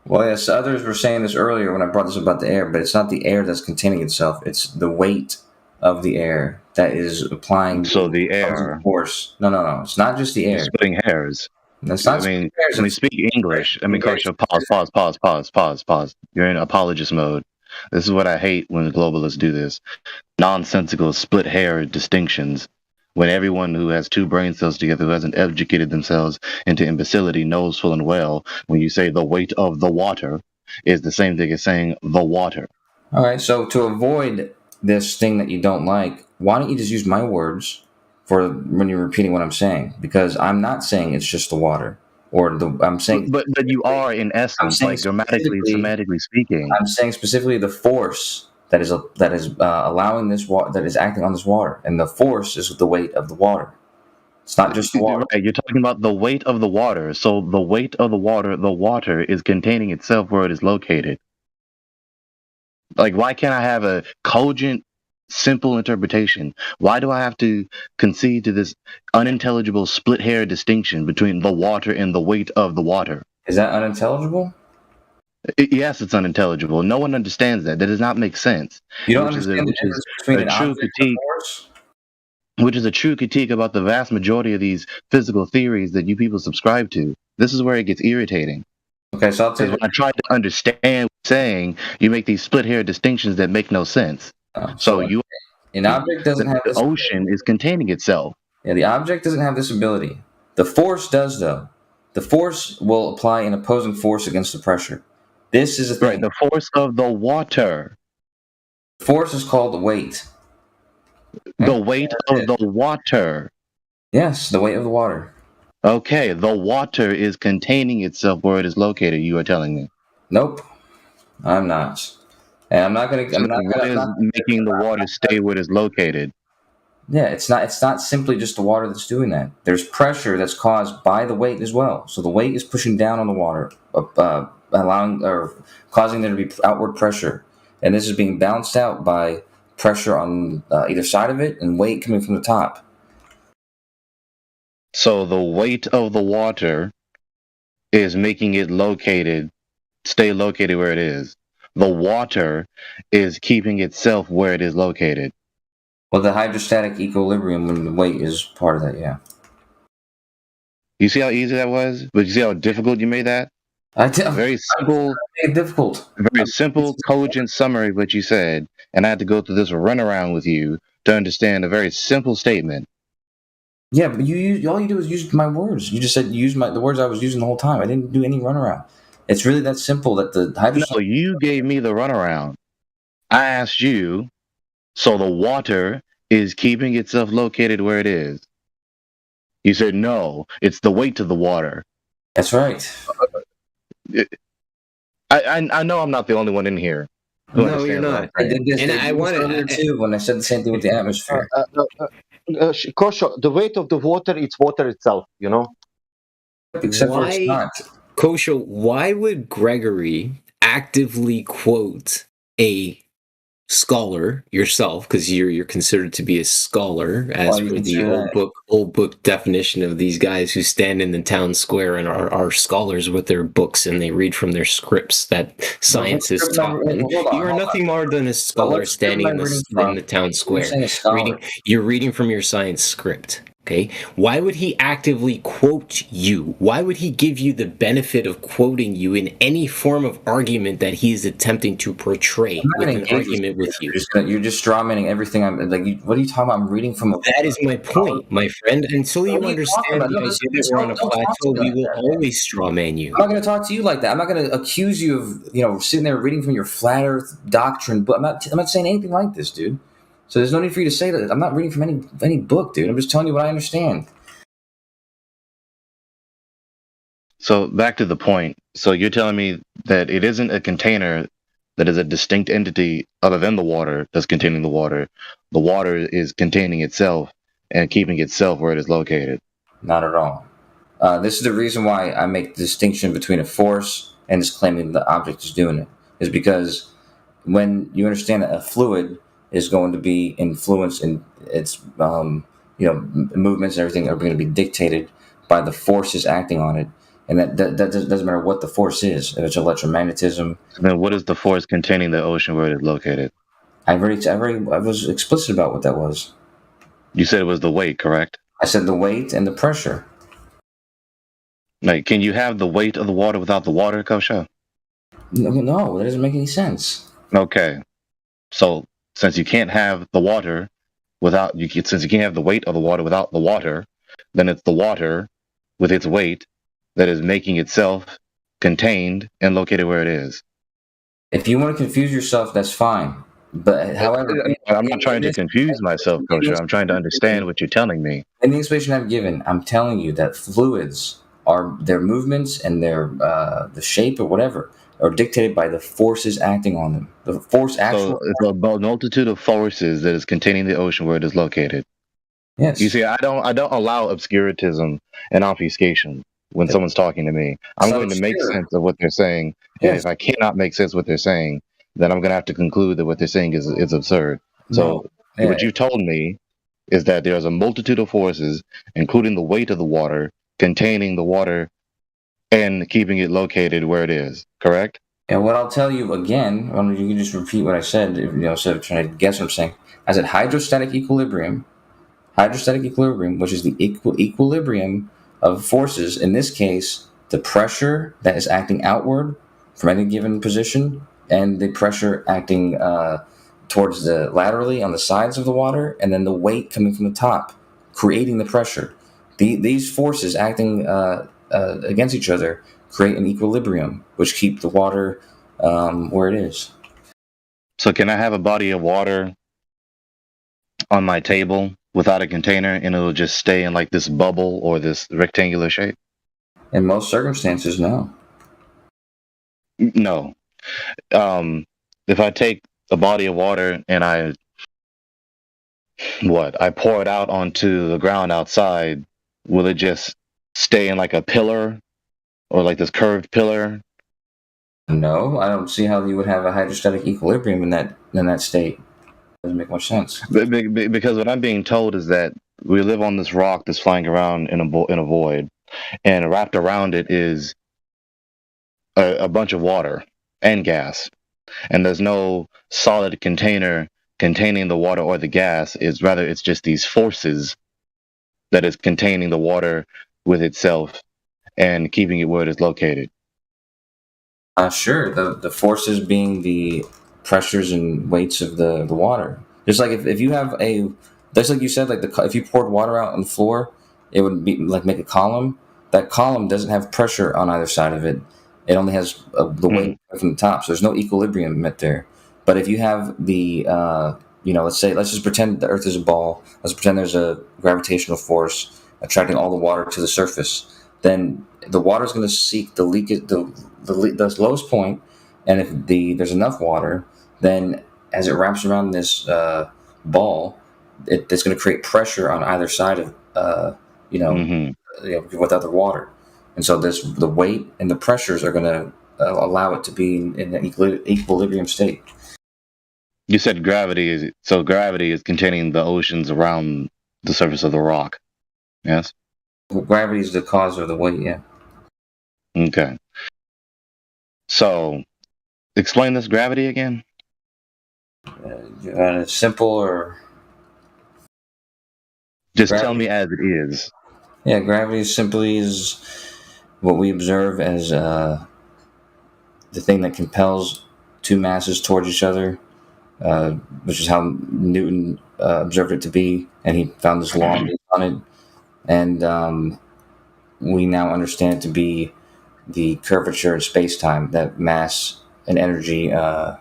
Well, yes, others were saying this earlier when I brought this about the air, but it's not the air that's containing itself. It's the weight of the air that is applying. So the air. Force. No. It's not just the air. You're splitting hairs. That's not. I mean, when we speak English, Kosho, pause. You're in apologist mode. This is what I hate when globalists do this. Nonsensical split hair distinctions. When everyone who has 2 brain cells together who hasn't educated themselves into imbecility knows full and well when you say the weight of the water is the same thing as saying the water. All right, so to avoid this thing that you don't like, why don't you just use my words for when you're repeating what I'm saying? Because I'm not saying it's just the water, I'm saying. But you are in essence, like grammatically, semantically speaking. I'm saying specifically the force that is allowing this water, that is acting on this water, and the force is the weight of the water. It's not just the water. Right, you're talking about the weight of the water. So the weight of the water is containing itself where it is located. Like, why can't I have a cogent, simple interpretation? Why do I have to concede to this unintelligible split hair distinction between the water and the weight of the water? Is that unintelligible? Yes, it's unintelligible. No one understands that. That does not make sense. You don't understand the difference between an object and force? Which is a true critique about the vast majority of these physical theories that you people subscribe to. This is where it gets irritating. Okay, so I'll tell you. When I try to understand what you're saying, you make these split hair distinctions that make no sense. So an object doesn't have the ocean is containing itself. Yeah, the object doesn't have this ability. The force does, though. The force will apply an opposing force against the pressure. This is a thing. Right, the force of the water. Force is called weight. The weight of the water. Yes, the weight of the water. Okay, the water is containing itself where it is located, you are telling me. Nope, I'm not. And I'm not going to... What is making the water stay where it is located? Yeah, it's not simply just the water that's doing that. There's pressure that's caused by the weight as well. So the weight is pushing down on the water, causing there to be outward pressure. And this is being balanced out by pressure on either side of it and weight coming from the top. So the weight of the water is making it stay located where it is. The water is keeping itself where it is located. Well, the hydrostatic equilibrium when the weight is part of that, yeah. You see how easy that was? But you see how difficult you made that? Very simple, difficult. Very simple, cogent summary of what you said, and I had to go through this runaround with you to understand a very simple statement. Yeah, but all you do is use my words. You just said use the words I was using the whole time. I didn't do any runaround. It's really that simple that the hydrogen. No, you gave me the runaround. I asked you, so the water is keeping itself located where it is. You said no, it's the weight of the water. That's right. I know I'm not the only one in here. No, you're not. I did this. And I wanted too when I said the same thing with the atmosphere. Kosho, the weight of the water, it's water itself, you know? Except for it's not. Kosho, why would Gregory actively quote a scholar yourself, because you're considered to be a scholar as per the old book definition of these guys who stand in the town square and are scholars with their books and they read from their scripts that scientists taught them. You are nothing more than a scholar standing in the town square. You're reading from your science script. Okay, why would he actively quote you? Why would he give you the benefit of quoting you in any form of argument that he is attempting to portray with an argument with you? You're just strawmanning everything. What are you talking about? I'm reading from a. That is my point, my friend. Until you understand the idea that we're on a plateau, we will always strawman you. I'm not going to talk to you like that. I'm not going to accuse you of sitting there reading from your flat Earth doctrine. But I'm not saying anything like this, dude. So there's no need for you to say that. I'm not reading from any book, dude. I'm just telling you what I understand. So back to the point. So you're telling me that it isn't a container that is a distinct entity other than the water that's containing the water. The water is containing itself and keeping itself where it is located. Not at all. This is the reason why I make the distinction between a force and just claiming the object is doing it. Is because when you understand that a fluid is going to be influenced in its movements and everything are going to be dictated by the forces acting on it, and that doesn't matter what the force is. If it's electromagnetism. So then, what is the force containing the ocean where it is located? I was explicit about what that was. You said it was the weight, correct? I said the weight and the pressure. Like, can you have the weight of the water without the water, Kosho? No, that doesn't make any sense. Okay, so since you can't have the water since you can't have the weight of the water without the water, then it's the water with its weight that is making itself contained and located where it is. If you want to confuse yourself, that's fine. But however, I'm not trying to confuse myself, Kosho. I'm trying to understand what you're telling me. In the explanation I've given, I'm telling you that fluids are their movements and their the shape or whatever are dictated by the forces acting on them. The force So it's a multitude of forces that is containing the ocean where it is located. Yes. You see, I don't allow obscurantism and obfuscation when someone's talking to me. I'm going to make sense of what they're saying. And if I cannot make sense of what they're saying, then I'm going to have to conclude that what they're saying is absurd. So what you told me is that there's a multitude of forces, including the weight of the water, containing the water and keeping it located where it is, correct? And what I'll tell you again, you can just repeat what I said, instead of trying to guess what I'm saying. I said hydrostatic equilibrium, which is the equilibrium of forces. In this case, the pressure that is acting outward from any given position and the pressure acting towards the laterally on the sides of the water, and then the weight coming from the top, creating the pressure. These forces acting against each other create an equilibrium, which keep the water where it is. So can I have a body of water on my table without a container and it'll just stay in like this bubble or this rectangular shape? In most circumstances, no. No. If I take a body of water and I pour it out onto the ground outside, will it just stay in like a pillar or like this curved pillar? No, I don't see how you would have a hydrostatic equilibrium in that state. Doesn't make much sense. Because what I'm being told is that we live on this rock that's flying around in a void, and wrapped around it is a bunch of water and gas, and there's no solid container containing the water or the gas. It's just these forces that is containing the water with itself and keeping it where it is located. Sure. The forces being the pressures and weights of the water. Just like if you have just like you said, like if you poured water out on the floor, it would be like make a column. That column doesn't have pressure on either side of it. It only has the weight from the top. So there's no equilibrium met there. But if you have the, let's just pretend the Earth is a ball. Let's pretend there's a gravitational force attracting all the water to the surface. Then the water is going to seek the lowest point, and if there's enough water, then as it wraps around this ball, it's going to create pressure on either side of with other water, and so the weight and the pressures are going to allow it to be in an equilibrium state. You said gravity is containing the oceans around the surface of the rock. Yes. Well, gravity is the cause of the weight. Yeah. Okay. So, explain this gravity again. Simple or just tell me as it is. Yeah, gravity simply is what we observe as the thing that compels two masses towards each other, which is how Newton observed it to be, and he found this law on it. And we now understand it to be the curvature in space-time, that mass and energy. This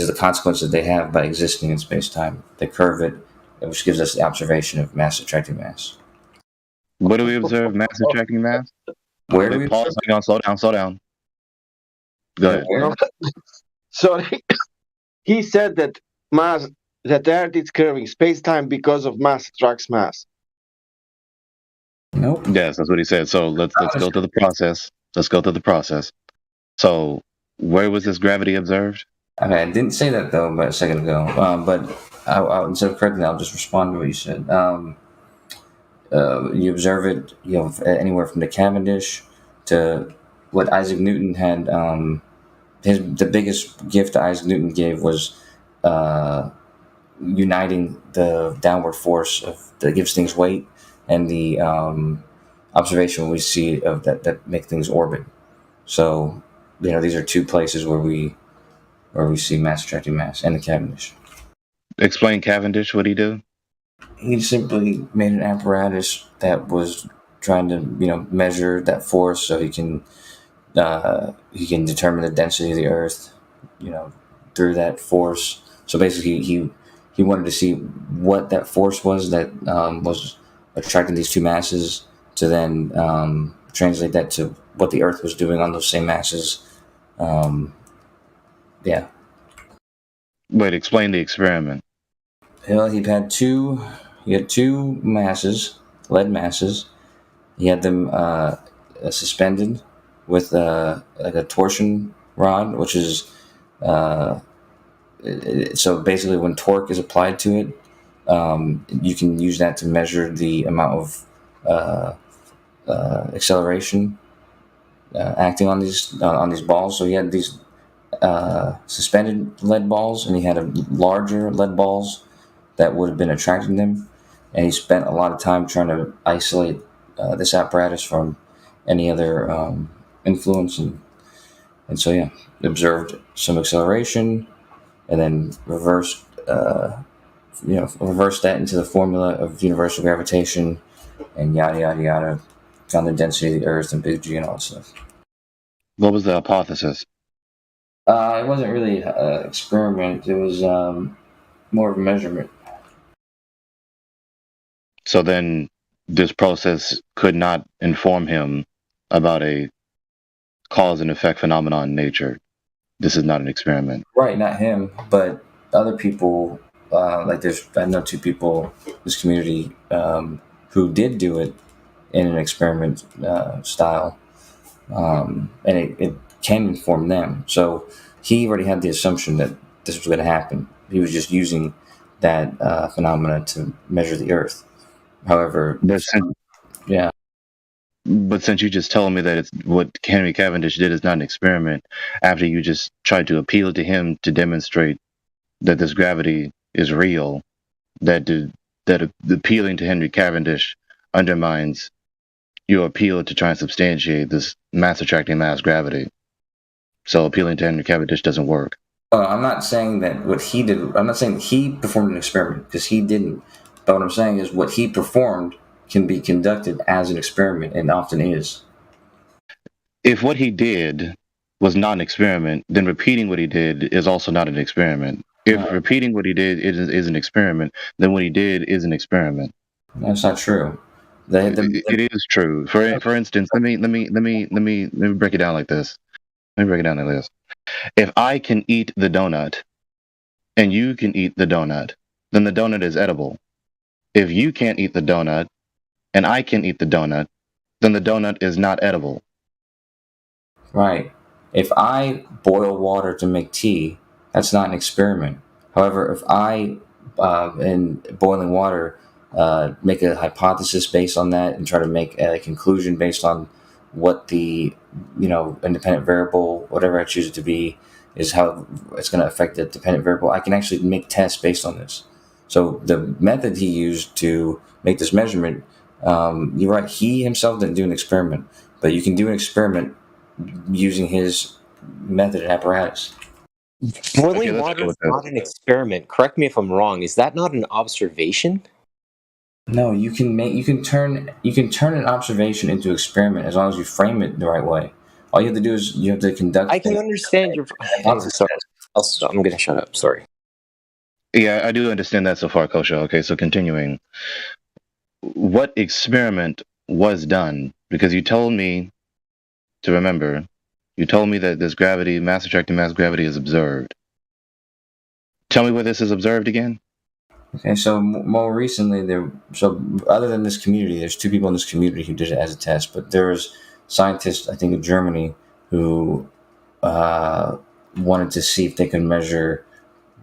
is the consequence that they have by existing in space-time. They curve it, which gives us the observation of mass attracting mass. What do we observe? Mass attracting mass? Where do we pause? Hang on, slow down. Go ahead. Sorry. He said that Earth is curving space-time because of mass attracts mass. Nope. Yes, that's what he said. So let's go through the process. Let's go through the process. So where was this gravity observed? Okay, I didn't say that though, but a second ago. But instead of correcting that, I'll just respond to what you said. You observe it, anywhere from the Cavendish to what Isaac Newton had. The biggest gift that Isaac Newton gave was uniting the downward force that gives things weight and the observation we see of that make things orbit. So, these are two places where we see mass attracting mass, and the Cavendish. Explain Cavendish. What did he do? He simply made an apparatus that was trying to, measure that force, so he can determine the density of the Earth, through that force. So basically, he wanted to see what that force was that was attracting these two masses, to then translate that to what the Earth was doing on those same masses. Yeah. Wait, explain the experiment. He had two masses, lead masses. He had them suspended with like a torsion rod, which is so basically when torque is applied to it, you can use that to measure the amount of acceleration acting on these balls. So he had these suspended lead balls, and he had larger lead balls that would have been attracting them. And he spent a lot of time trying to isolate this apparatus from any other influence, and so observed some acceleration, and then reversed that into the formula of universal gravitation, and yada yada yada. Found the density of the Earth and big G and all that stuff. What was the hypothesis? It wasn't really an experiment. It was more of a measurement. So then this process could not inform him about a cause and effect phenomenon in nature. This is not an experiment. Right, not him, but other people. I know two people in this community who did do it in an experiment style, and it can inform them. So he already had the assumption that this was going to happen. He was just using that phenomena to measure the Earth. However, But since you just told me that it's what Henry Cavendish did is not an experiment, after you just tried to appeal to him to demonstrate that this gravity is real, that appealing to Henry Cavendish undermines your appeal to try and substantiate this mass attracting mass gravity. So appealing to Henry Cavendish doesn't work. I'm not saying that what he did. I'm not saying he performed an experiment because he didn't. But what I'm saying is what he performed can be conducted as an experiment and often is. If what he did was not an experiment, then repeating what he did is also not an experiment. If repeating what he did is an experiment, then what he did is an experiment. That's not true. It is true. For instance, let me break it down like this. If I can eat the donut and you can eat the donut, then the donut is edible. If you can't eat the donut and I can eat the donut, then the donut is not edible. Right. If I boil water to make tea, that's not an experiment. However, if I, in boiling water, make a hypothesis based on that and try to make a conclusion based on what the, independent variable, whatever I choose it to be, is how it's going to affect the dependent variable, I can actually make tests based on this. So the method he used to make this measurement, you're right, he himself didn't do an experiment, but you can do an experiment using his method and apparatus. Boiling water is not an experiment. Correct me if I'm wrong. Is that not an observation? No, you can turn an observation into an experiment as long as you frame it the right way. All you have to do is you have to conduct. I can understand your. Sorry, I'm going to shut up. Sorry. Yeah, I do understand that so far, Kosho. Okay, so continuing. What experiment was done? Because you told me to remember. You told me that this gravity, mass attracting mass gravity, is observed. Tell me where this is observed again. Okay, so more recently, other than this community, there's two people in this community who did it as a test, but there was scientists, I think in Germany, who wanted to see if they could measure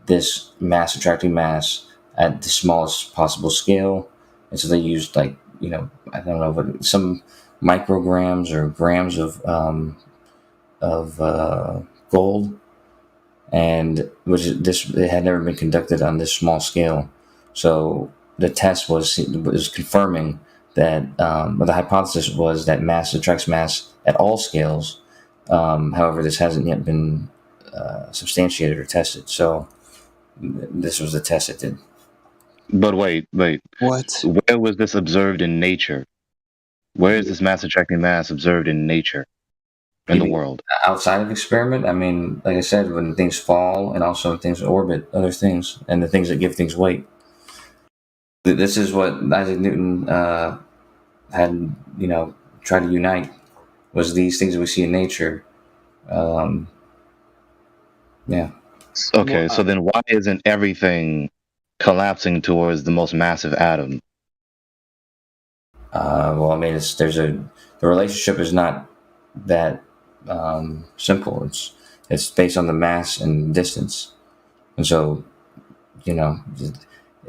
this mass attracting mass at the smallest possible scale, and so they used I don't know, but some micrograms or grams of gold, and it had never been conducted on this small scale. So the test was confirming that, the hypothesis was that mass attracts mass at all scales. However, this hasn't yet been substantiated or tested. So this was the test it did. But wait. What? Where was this observed in nature? Where is this mass attracting mass observed in nature? In the world? Outside of experiment, I mean, like I said, when things fall and also things orbit other things and the things that give things weight. This is what Isaac Newton had, tried to unite, was these things that we see in nature. Yeah. Okay, so then why isn't everything collapsing towards the most massive atom? Well, I mean, the relationship is not that simple. It's based on the mass and distance, and so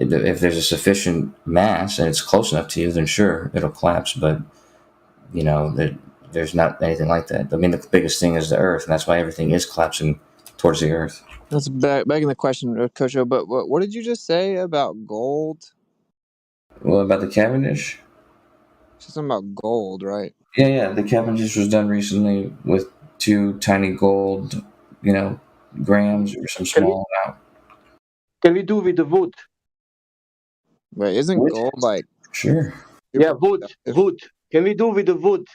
if there's a sufficient mass and it's close enough to you, then sure, it'll collapse. But there's not anything like that. I mean, the biggest thing is the Earth, and that's why everything is collapsing towards the Earth. That's begging the question, Kosho. But what did you just say about gold? Well, about the Cavendish. Something about gold, right? Yeah. The Cavendish was done recently with 2 tiny gold, grams or some small amount. Can we do with the wood? Wait, isn't gold like? Sure. Yeah, wood. Can we do with the wood?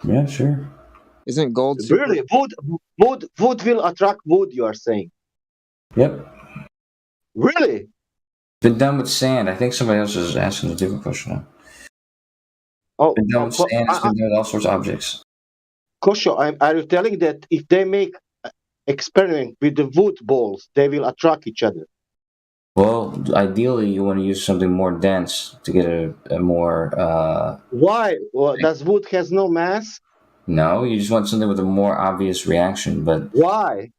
Yeah, sure. Isn't gold really wood will attract wood? You are saying? Yep. Really? Been done with sand. I think somebody else is asking a different question now. Oh, been done with sand. It's been done with all sorts of objects. Kosho, are you telling that if they make experiment with the wood balls, they will attract each other? Well, ideally, you want to use something more dense to get a more. Why? Well, does wood has no mass? No, you just want something with a more obvious reaction. But why?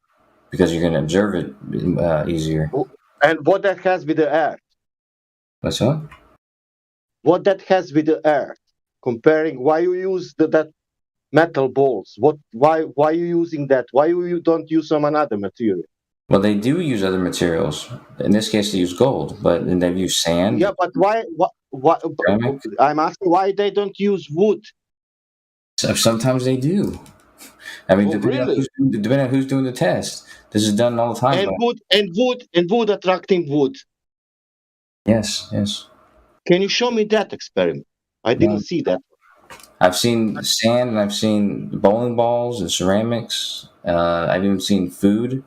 Because you're going to observe it easier. And what that has with the earth? What's that? What that has with the earth? Comparing why you use that metal balls? Why you using that? Why you don't use some another material? Well, they do use other materials. In this case, they use gold, but then they use sand. Yeah, but why? I'm asking why they don't use wood. Sometimes they do. I mean, Oh, really? depending on who's doing the test. This is done all the time. And wood attracting wood. Yes, yes. Can you show me that experiment? I didn't see that. I've seen sand, and I've seen bowling balls and ceramics. I've even seen food,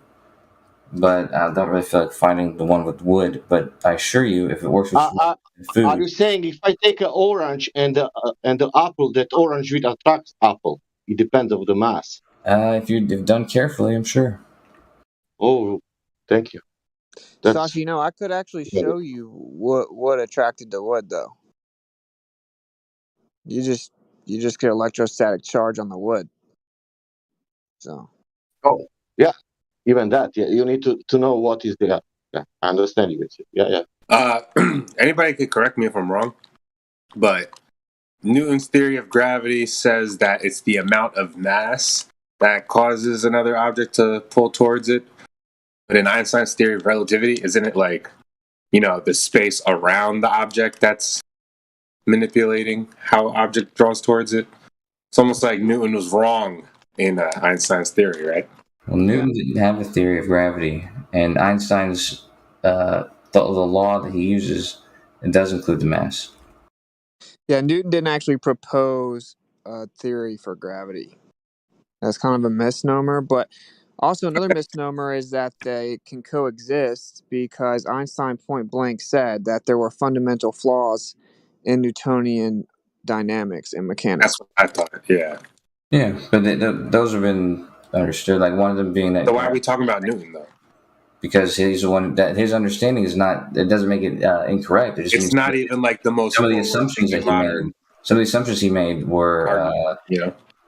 but I don't really feel like finding the one with wood. But I assure you, if it works with food, Are you saying if I take an orange and the apple, that orange will attract apple? It depends on the mass. if you've done carefully, I'm sure. Oh, thank you. Sasha, I could actually show you what attracted to wood, though. You just get electrostatic charge on the wood. So. Oh, yeah. Even that, yeah. You need to know what is there. Yeah, I understand you. Yeah. Anybody could correct me if I'm wrong, but Newton's theory of gravity says that it's the amount of mass that causes another object to pull towards it. But in Einstein's theory of relativity, isn't it like, the space around the object that's manipulating how object draws towards it? It's almost like Newton was wrong in Einstein's theory, right? Well, Newton didn't have a theory of gravity, and Einstein's the law that he uses, it does include the mass. Yeah, Newton didn't actually propose a theory for gravity. That's kind of a misnomer, but also another misnomer is that they can coexist because Einstein point blank said that there were fundamental flaws in Newtonian dynamics and mechanics. That's what I thought, yeah. Yeah, but those have been understood, like one of them being that... So why are we talking about Newton, though? Because he's the one that his understanding is not, it doesn't make it incorrect. It just it's not even like the most... Some of the assumptions that he made, some of the assumptions he made were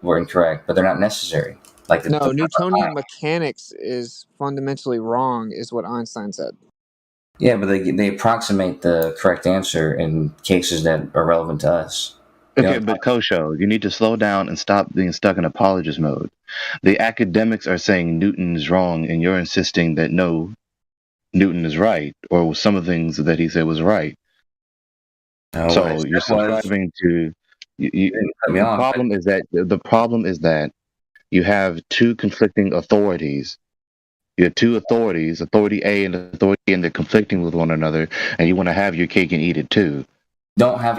incorrect, but they're not necessary. Like Newtonian mechanics is fundamentally wrong, is what Einstein said. Yeah, but they approximate the correct answer in cases that are relevant to us. Okay, but Kosho, you need to slow down and stop being stuck in apologist mode. The academics are saying Newton is wrong, and you're insisting that no, Newton is right, or some of the things that he said was right. No, so you're subscribing to. The problem is that you have two conflicting authorities. You have two authorities, authority A and authority B, and they're conflicting with one another, and you want to have your cake and eat it too. Don't have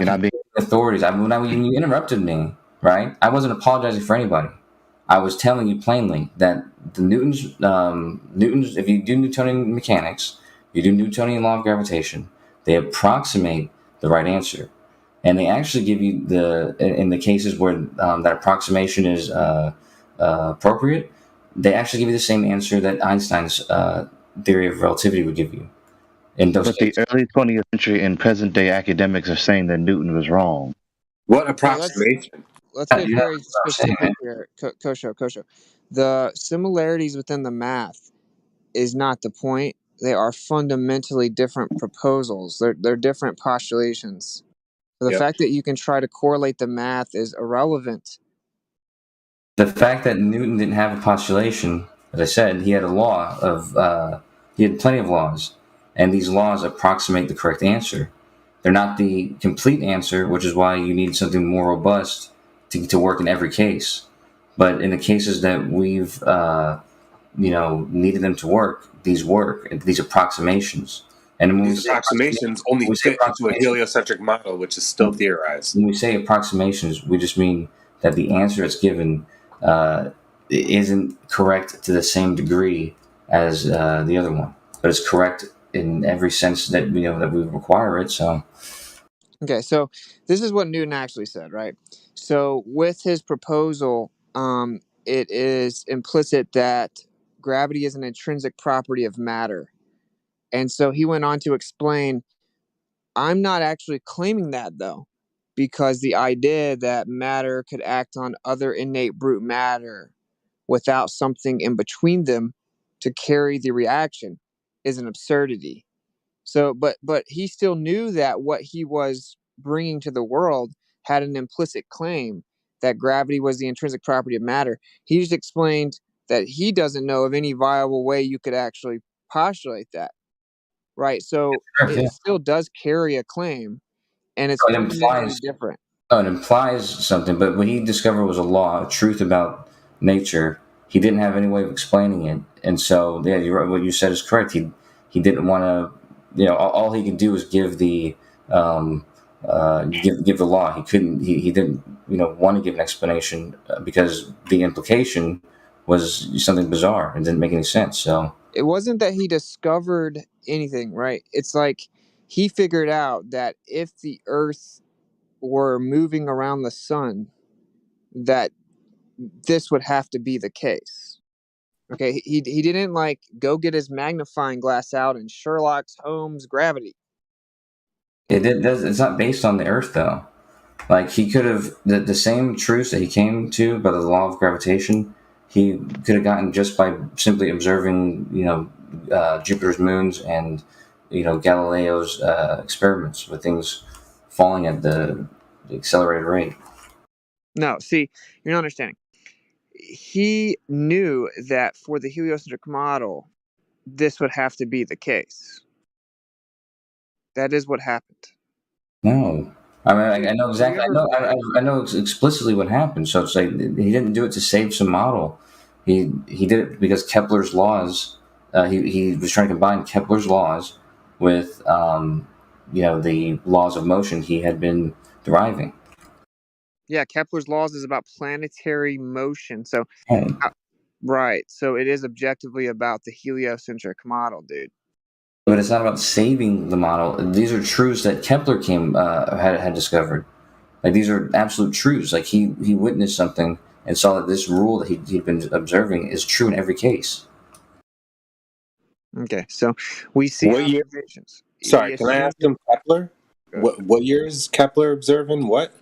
authorities. When you interrupted me, right? I wasn't apologizing for anybody. I was telling you plainly that the Newton's, if you do Newtonian mechanics, you do Newtonian law of gravitation, they approximate the right answer. And they actually give you in the cases where that approximation is appropriate, they actually give you the same answer that Einstein's theory of relativity would give you. But the early 20th century and present day academics are saying that Newton was wrong. What approximation? Let's get very specific here, Kosho. The similarities within the math is not the point. They are fundamentally different proposals. They're different postulations. So the fact that you can try to correlate the math is irrelevant. The fact that Newton didn't have a postulation, as I said, he had a law of he had plenty of laws, and these laws approximate the correct answer. They're not the complete answer, which is why you need something more robust to work in every case. But in the cases that we've needed them to work, these approximations. And when these approximations only fit into a heliocentric model, which is still theorized. When we say approximations, we just mean that the answer that's given isn't correct to the same degree as the other one, but it's correct in every sense that that we require it. So, okay, so this is what Newton actually said, right? So with his proposal, it is implicit that gravity is an intrinsic property of matter. And so he went on to explain, I'm not actually claiming that, though, because the idea that matter could act on other innate brute matter without something in between them to carry the reaction is an absurdity. So, but he still knew that what he was bringing to the world had an implicit claim that gravity was the intrinsic property of matter. He just explained that he doesn't know of any viable way you could actually postulate that. Right, so it still does carry a claim, and it's fundamentally different. Oh, it implies something, but what he discovered was a law, a truth about nature he didn't have any way of explaining it, and so yeah, you're right, what you said is correct. He didn't want to, all he could do was give the give the law. He couldn't. He didn't want to give an explanation because the implication was something bizarre and didn't make any sense. So It wasn't that he discovered anything, right? It's like he figured out that if the Earth were moving around the sun, that this would have to be the case. Okay, he didn't like go get his magnifying glass out and Sherlock Holmes gravity. it's not based on the Earth though. Like he could have the same truths that he came to by the law of gravitation. He could have gotten just by simply observing, Jupiter's moons and Galileo's experiments with things falling at the accelerated rate. No, see, you're not understanding. He knew that for the heliocentric model, this would have to be the case. That is what happened. No, I mean I know exactly. I know explicitly what happened. So it's like he didn't do it to save some model. He did it because Kepler's laws. He was trying to combine Kepler's laws with the laws of motion he had been deriving. Yeah, Kepler's laws is about planetary motion. So, right. So it is objectively about the heliocentric model, dude. But it's not about saving the model. These are truths that Kepler had discovered. Like these are absolute truths. Like he witnessed something and saw that this rule that he'd been observing is true in every case. Okay, so we see what year? Sorry, can I ask him Kepler? What year is Kepler observing? What?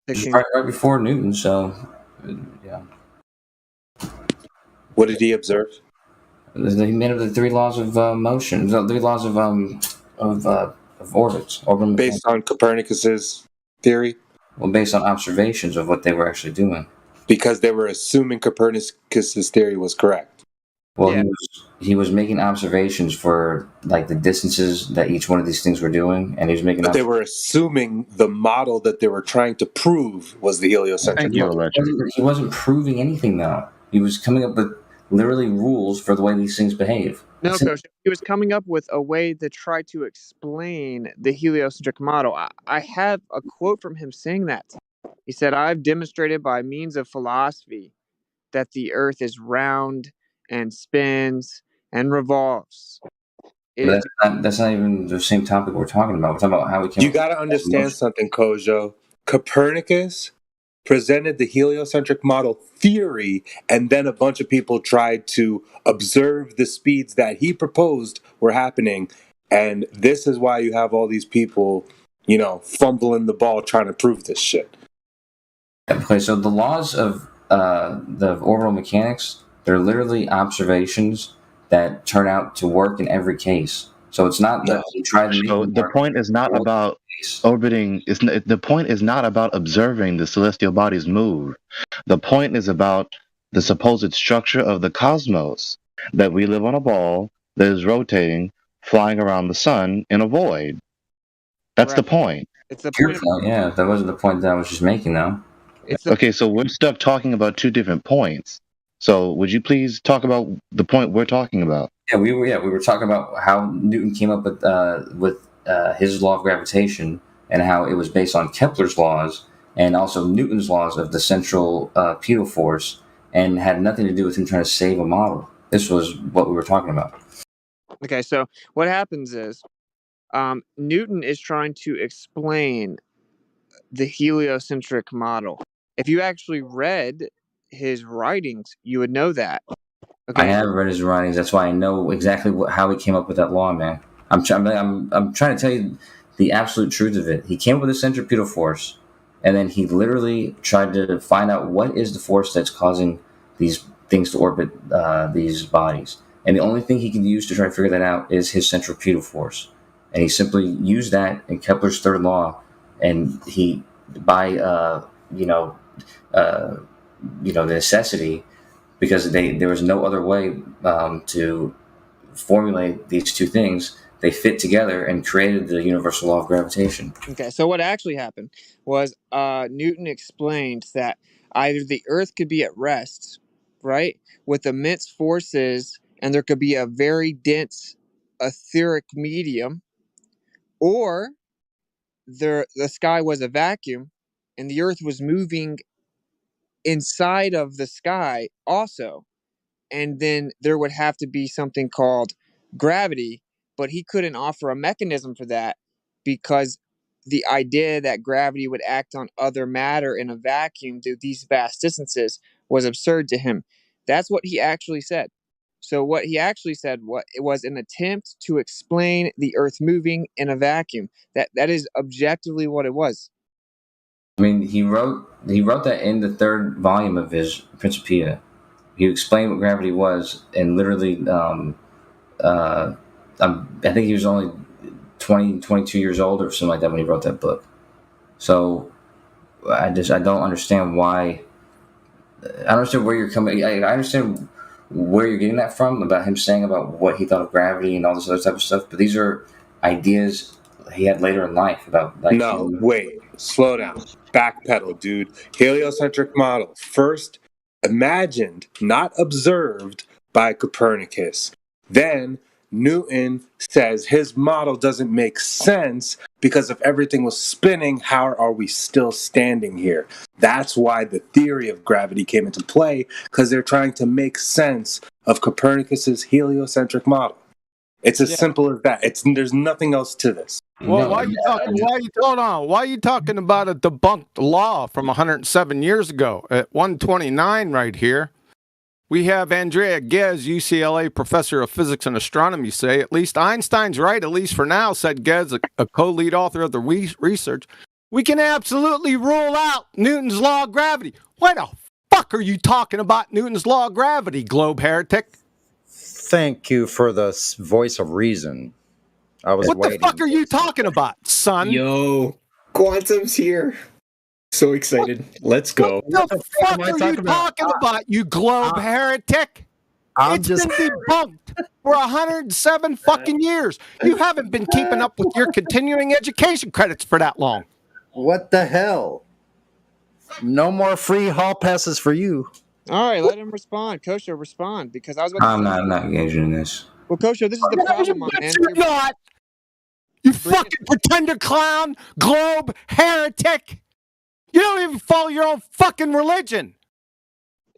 Right before Newton. So, yeah. What did he observe? He made up the three laws of motion. The three laws of orbits. Based on Copernicus's theory? Well, based on observations of what they were actually doing. Because they were assuming Copernicus's theory was correct. Well, yeah. He was making observations for like the distances that each one of these things were doing, and he was making. But they were assuming the model that they were trying to prove was the heliocentric model. He wasn't proving anything, though. He was coming up with literally rules for the way these things behave. No, Coach. He was coming up with a way to try to explain the heliocentric model. I have a quote from him saying that. He said, "I've demonstrated by means of philosophy that the Earth is round and spins and revolves." That's not even the same topic we're talking about. We're talking about how we can. You got to understand something, Kojo. Copernicus presented the heliocentric model theory, and then a bunch of people tried to observe the speeds that he proposed were happening. And this is why you have all these people, fumbling the ball trying to prove this shit. Okay, so the laws of the orbital mechanics, they're literally observations that turn out to work in every case. So it's not that you try to. So the point is not about orbiting. The point is not about observing the celestial bodies move. The point is about the supposed structure of the cosmos, that we live on a ball that is rotating, flying around the sun in a void. That's the point. It's the point. Yeah, that wasn't the point that I was just making, though. Okay, so we're stuck talking about two different points. So would you please talk about the point we're talking about? Yeah, we were talking about how Newton came up with his law of gravitation and how it was based on Kepler's laws and also Newton's laws of the central pedal force, and had nothing to do with him trying to save a model. This was what we were talking about. Okay, so what happens is Newton is trying to explain the heliocentric model. If you actually read his writings, you would know that. Okay. I have read his writings. That's why I know exactly how he came up with that law, man. I'm trying to tell you the absolute truth of it. He came up with the centripetal force, and then he literally tried to find out what is the force that's causing these things to orbit these bodies. And the only thing he can use to try to figure that out is his centripetal force. And he simply used that in Kepler's third law, and he by the necessity, because there was no other way to formulate these two things. They fit together and created the universal law of gravitation. Okay, so what actually happened was Newton explained that either the Earth could be at rest right, with immense forces, and there could be a very dense etheric medium, or the sky was a vacuum and the earth was moving inside of the sky also, and then there would have to be something called gravity, but he couldn't offer a mechanism for that because the idea that gravity would act on other matter in a vacuum through these vast distances was absurd to him. That's what he actually said. So what he actually said was an attempt to explain the earth moving in a vacuum. That is objectively what it was. I mean, he wrote that in the 3rd volume of his Principia. He explained what gravity was, and literally, I think he was only 20, 22 years old or something like that when he wrote that book. So I don't understand why. I don't understand where you're coming. I understand where you're getting that from about him saying about what he thought of gravity and all this other type of stuff, but these are ideas he had later in life about. Like, no, wait, slow down, backpedal, dude. Heliocentric model, first imagined, not observed by Copernicus. Then Newton says his model doesn't make sense because if everything was spinning, how are we still standing here? That's why the theory of gravity came into play, because they're trying to make sense of Copernicus's heliocentric model. It's as simple as that. There's nothing else to this. Well, why are you talking about a debunked law from 107 years ago? At 129 right here, we have Andrea Ghez, UCLA professor of physics and astronomy, say, at least Einstein's right, at least for now, said Ghez, a co-lead author of the research. We can absolutely rule out Newton's law of gravity. Why the fuck are you talking about Newton's law of gravity, globe heretic? Thank you for the voice of reason. I was What waiting. the fuck are you talking about, son? Yo, Quantum's here. So excited. Let's go. What the fuck are you talking about, you globe heretic? It's been debunked for 107 fucking years. You haven't been keeping up with your continuing education credits for that long. What the hell? No more free hall passes for you. All right, let him respond. Kosho, respond, because I was about to I'm not engaging in this. Well, Kosho, this is the problem, my man. You're not. You fucking pretender clown, globe heretic. You don't even follow your own fucking religion.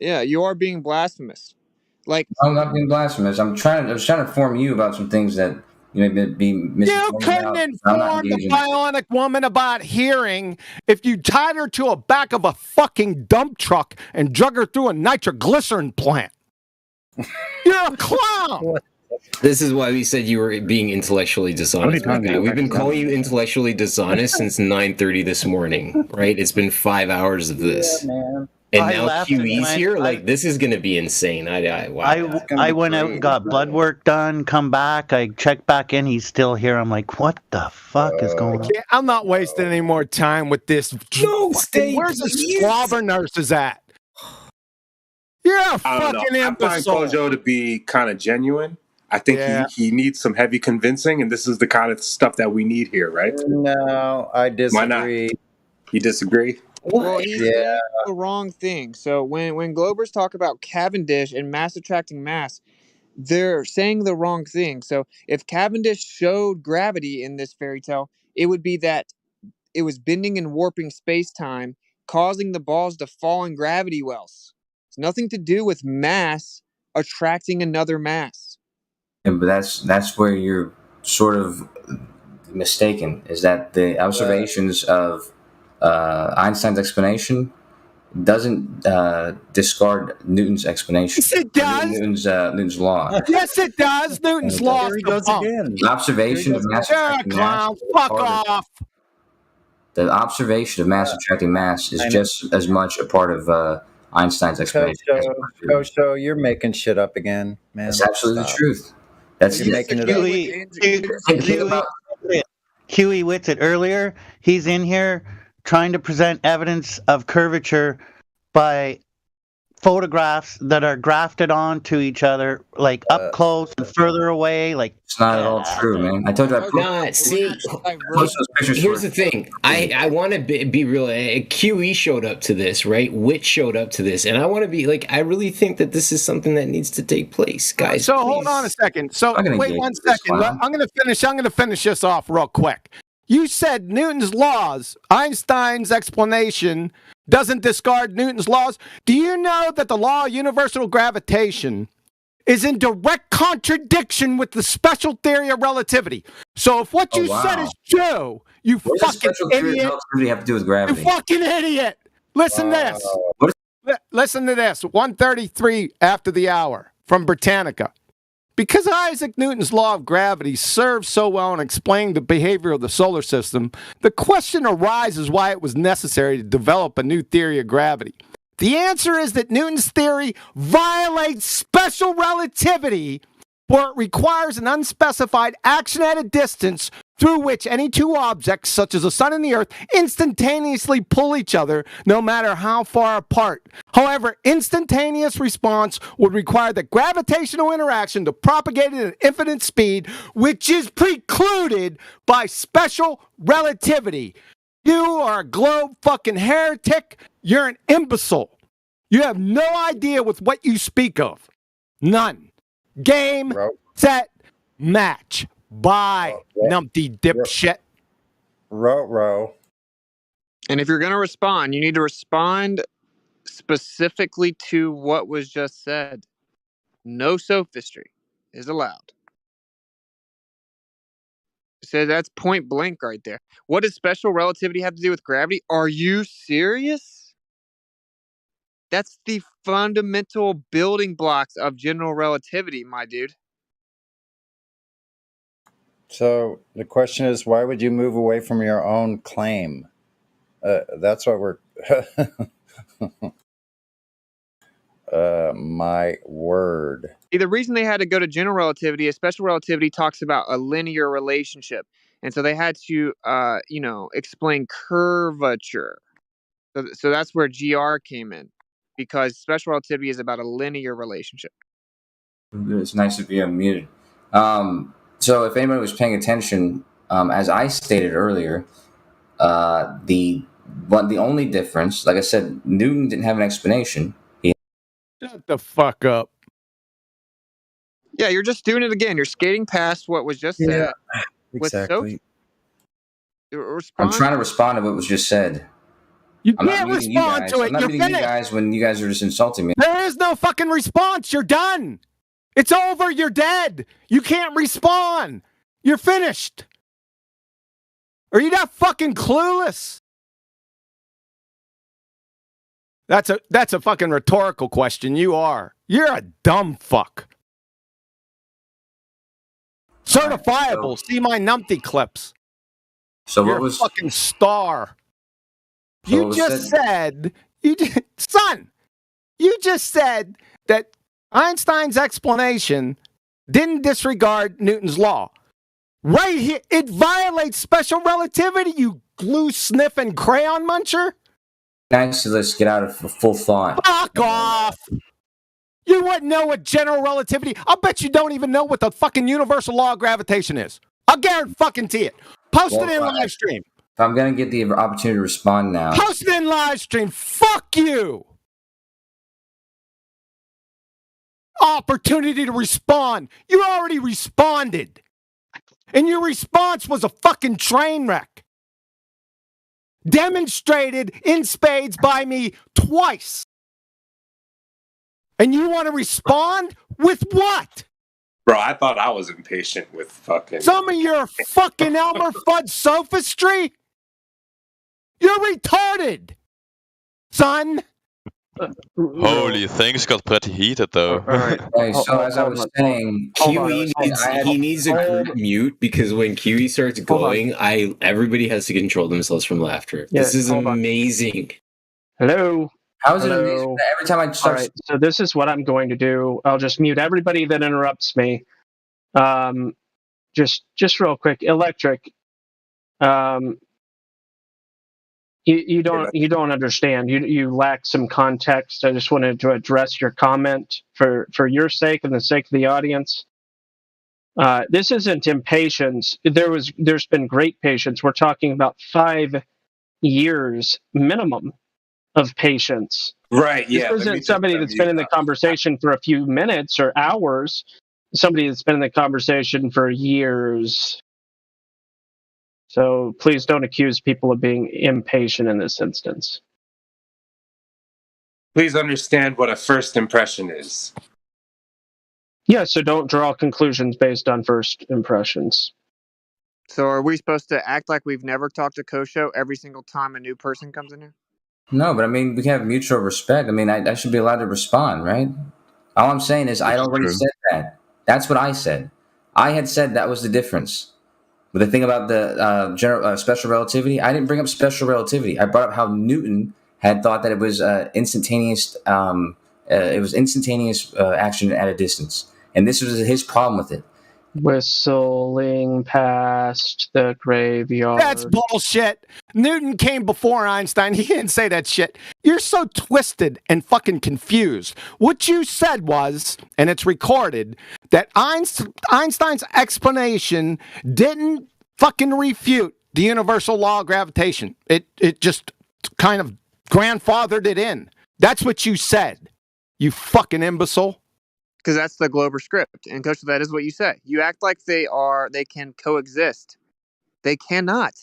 Yeah, you are being blasphemous. Like, I'm not being blasphemous. I was trying to inform you about some things that you may be misinformed. You couldn't inform the bionic woman about hearing if you tied her to a back of a fucking dump truck and drug her through a nitroglycerin plant. You're a clown. This is why we said you were being intellectually dishonest. We've been calling you intellectually dishonest since 9:30 this morning, right? It's been 5 hours of this. Yeah, and now QE's here? Like, this is going to be insane. Wow. I went out and got blood work done, come back, I checked back in, he's still here. I'm like, what the fuck is going on? I'm not wasting any more time with this. No, stay. Where's the squabber nurses at? You're a fucking imbecile. I find Kojo to be kind of genuine. I think he needs some heavy convincing, and this is the kind of stuff that we need here, right? No, I disagree. Why not? You disagree? Well, he's saying the wrong thing. So when Globers talk about Cavendish and mass attracting mass, they're saying the wrong thing. So if Cavendish showed gravity in this fairy tale, it would be that it was bending and warping space-time, causing the balls to fall in gravity wells. It's nothing to do with mass attracting another mass. Yeah, but that's where you're sort of mistaken, is that the observations of Einstein's explanation doesn't discard Newton's explanation. Yes, it does. Newton's law. Yes, it does. Newton's law. Here he goes again. The observation of mass attracting mass. Fuck off. The observation of mass attracting mass is just as much a part of Einstein's explanation. Kosho, you're making shit up again, man. That's absolutely the truth. That's making it up. Huey Whitsitt earlier, he's in here trying to present evidence of curvature by photographs that are grafted onto each other, like up close and further away. Like It's not at all true, man. I told you I Nah, posted those pictures. Here's the thing. I want to be real. QE showed up to this, right? Witch showed up to this, and I want to be like, I really think that this is something that needs to take place, guys. So hold on a second. So wait 1 second. I'm going to finish this off real quick. You said Newton's laws, Einstein's explanation doesn't discard Newton's laws. Do you know that the law of universal gravitation is in direct contradiction with the special theory of relativity? So if what you said is true, you fucking idiot. What does have to do with gravity? You fucking idiot. Listen to this. Listen to this. 1:33 after the hour from Britannica. Because Isaac Newton's law of gravity served so well in explaining the behavior of the solar system, the question arises why it was necessary to develop a new theory of gravity. The answer is that Newton's theory violates special relativity, for it requires an unspecified action at a distance through which any two objects, such as the sun and the earth, instantaneously pull each other, no matter how far apart. However, instantaneous response would require the gravitational interaction to propagate at an infinite speed, which is precluded by special relativity. You are a globe fucking heretic. You're an imbecile. You have no idea with what you speak of. None. Game, set, match. Bye, numpty dipshit. Row. And if you're going to respond, you need to respond specifically to what was just said. No sophistry is allowed. So that's point blank right there. What does special relativity have to do with gravity? Are you serious? That's the fundamental building blocks of general relativity, my dude. So the question is, why would you move away from your own claim? That's what we're... my word. The reason they had to go to general relativity is special relativity talks about a linear relationship. And so they had to, explain curvature. So that's where GR came in, because special relativity is about a linear relationship. It's nice to be unmuted. So if anybody was paying attention, as I stated earlier, the only difference, like I said, Newton didn't have an explanation. Shut the fuck up. Yeah, you're just doing it again. You're skating past what was just said. Exactly. I'm trying to respond to what was just said. You can't respond to it. I'm not You're meeting finished. you guys when you guys are just insulting me. There is no fucking response. You're done. It's over. You're dead. You can't respond. You're finished. Are you not fucking clueless? That's a fucking rhetorical question. You are. You're a dumb fuck. Certifiable. See my numpty clips. So You're what was a fucking star? So You what was just said, son, you just said that Einstein's explanation didn't disregard Newton's law. Right here, it violates special relativity, you glue sniffing crayon muncher. nice to let's get out of full thought. Fuck off. You wouldn't know what general relativity. I'll bet you don't even know what the fucking universal law of gravitation is. I'll guarantee it. Post it in live stream. If I'm gonna get the opportunity to respond now, Post it in live stream. Fuck you. Opportunity to respond. You already responded. And your response was a fucking train wreck. Demonstrated in spades by me twice. And you want to respond with what? Bro, I thought I was impatient with fucking... Some of your fucking Elmer Fudd sophistry? You're retarded, son. Holy, things got pretty heated though. Okay, so as I was saying, He needs a group mute because when QE starts going, everybody has to control themselves from laughter. Yeah, this is hold on. amazing. Hello. How is it Hello. amazing that every time I start... All right, so this is what I'm going to do. I'll just mute everybody that interrupts me. Just real quick. Electric. You don't understand. You lack some context. I just wanted to address your comment for your sake and the sake of the audience. This isn't impatience. There's been great patience. We're talking about 5 years minimum of patience. Right. Yeah. This isn't somebody that's been in the conversation for a few minutes or hours. Somebody that's been in the conversation for years. So please don't accuse people of being impatient in this instance. Please understand what a first impression is. Yeah, so don't draw conclusions based on first impressions. So are we supposed to act like we've never talked to Kosho every single time a new person comes in here? No, but I mean, we can have mutual respect. I mean, I should be allowed to respond, right? All I'm saying is I already said that. That's what I said. I had said that was the difference. But the thing about the special relativity, I didn't bring up special relativity. I brought up how Newton had thought that it was instantaneous. It was instantaneous action at a distance, and this was his problem with it. Whistling past the graveyard. That's bullshit. Newton came before Einstein. He didn't say that shit. You're so twisted and fucking confused. What you said was, and it's recorded, that Einstein's explanation didn't fucking refute the universal law of gravitation. It just kind of grandfathered it in. That's what you said, you fucking imbecile. Because that's the Glober script. And Coach, that is what you say. You act like they can coexist. They cannot.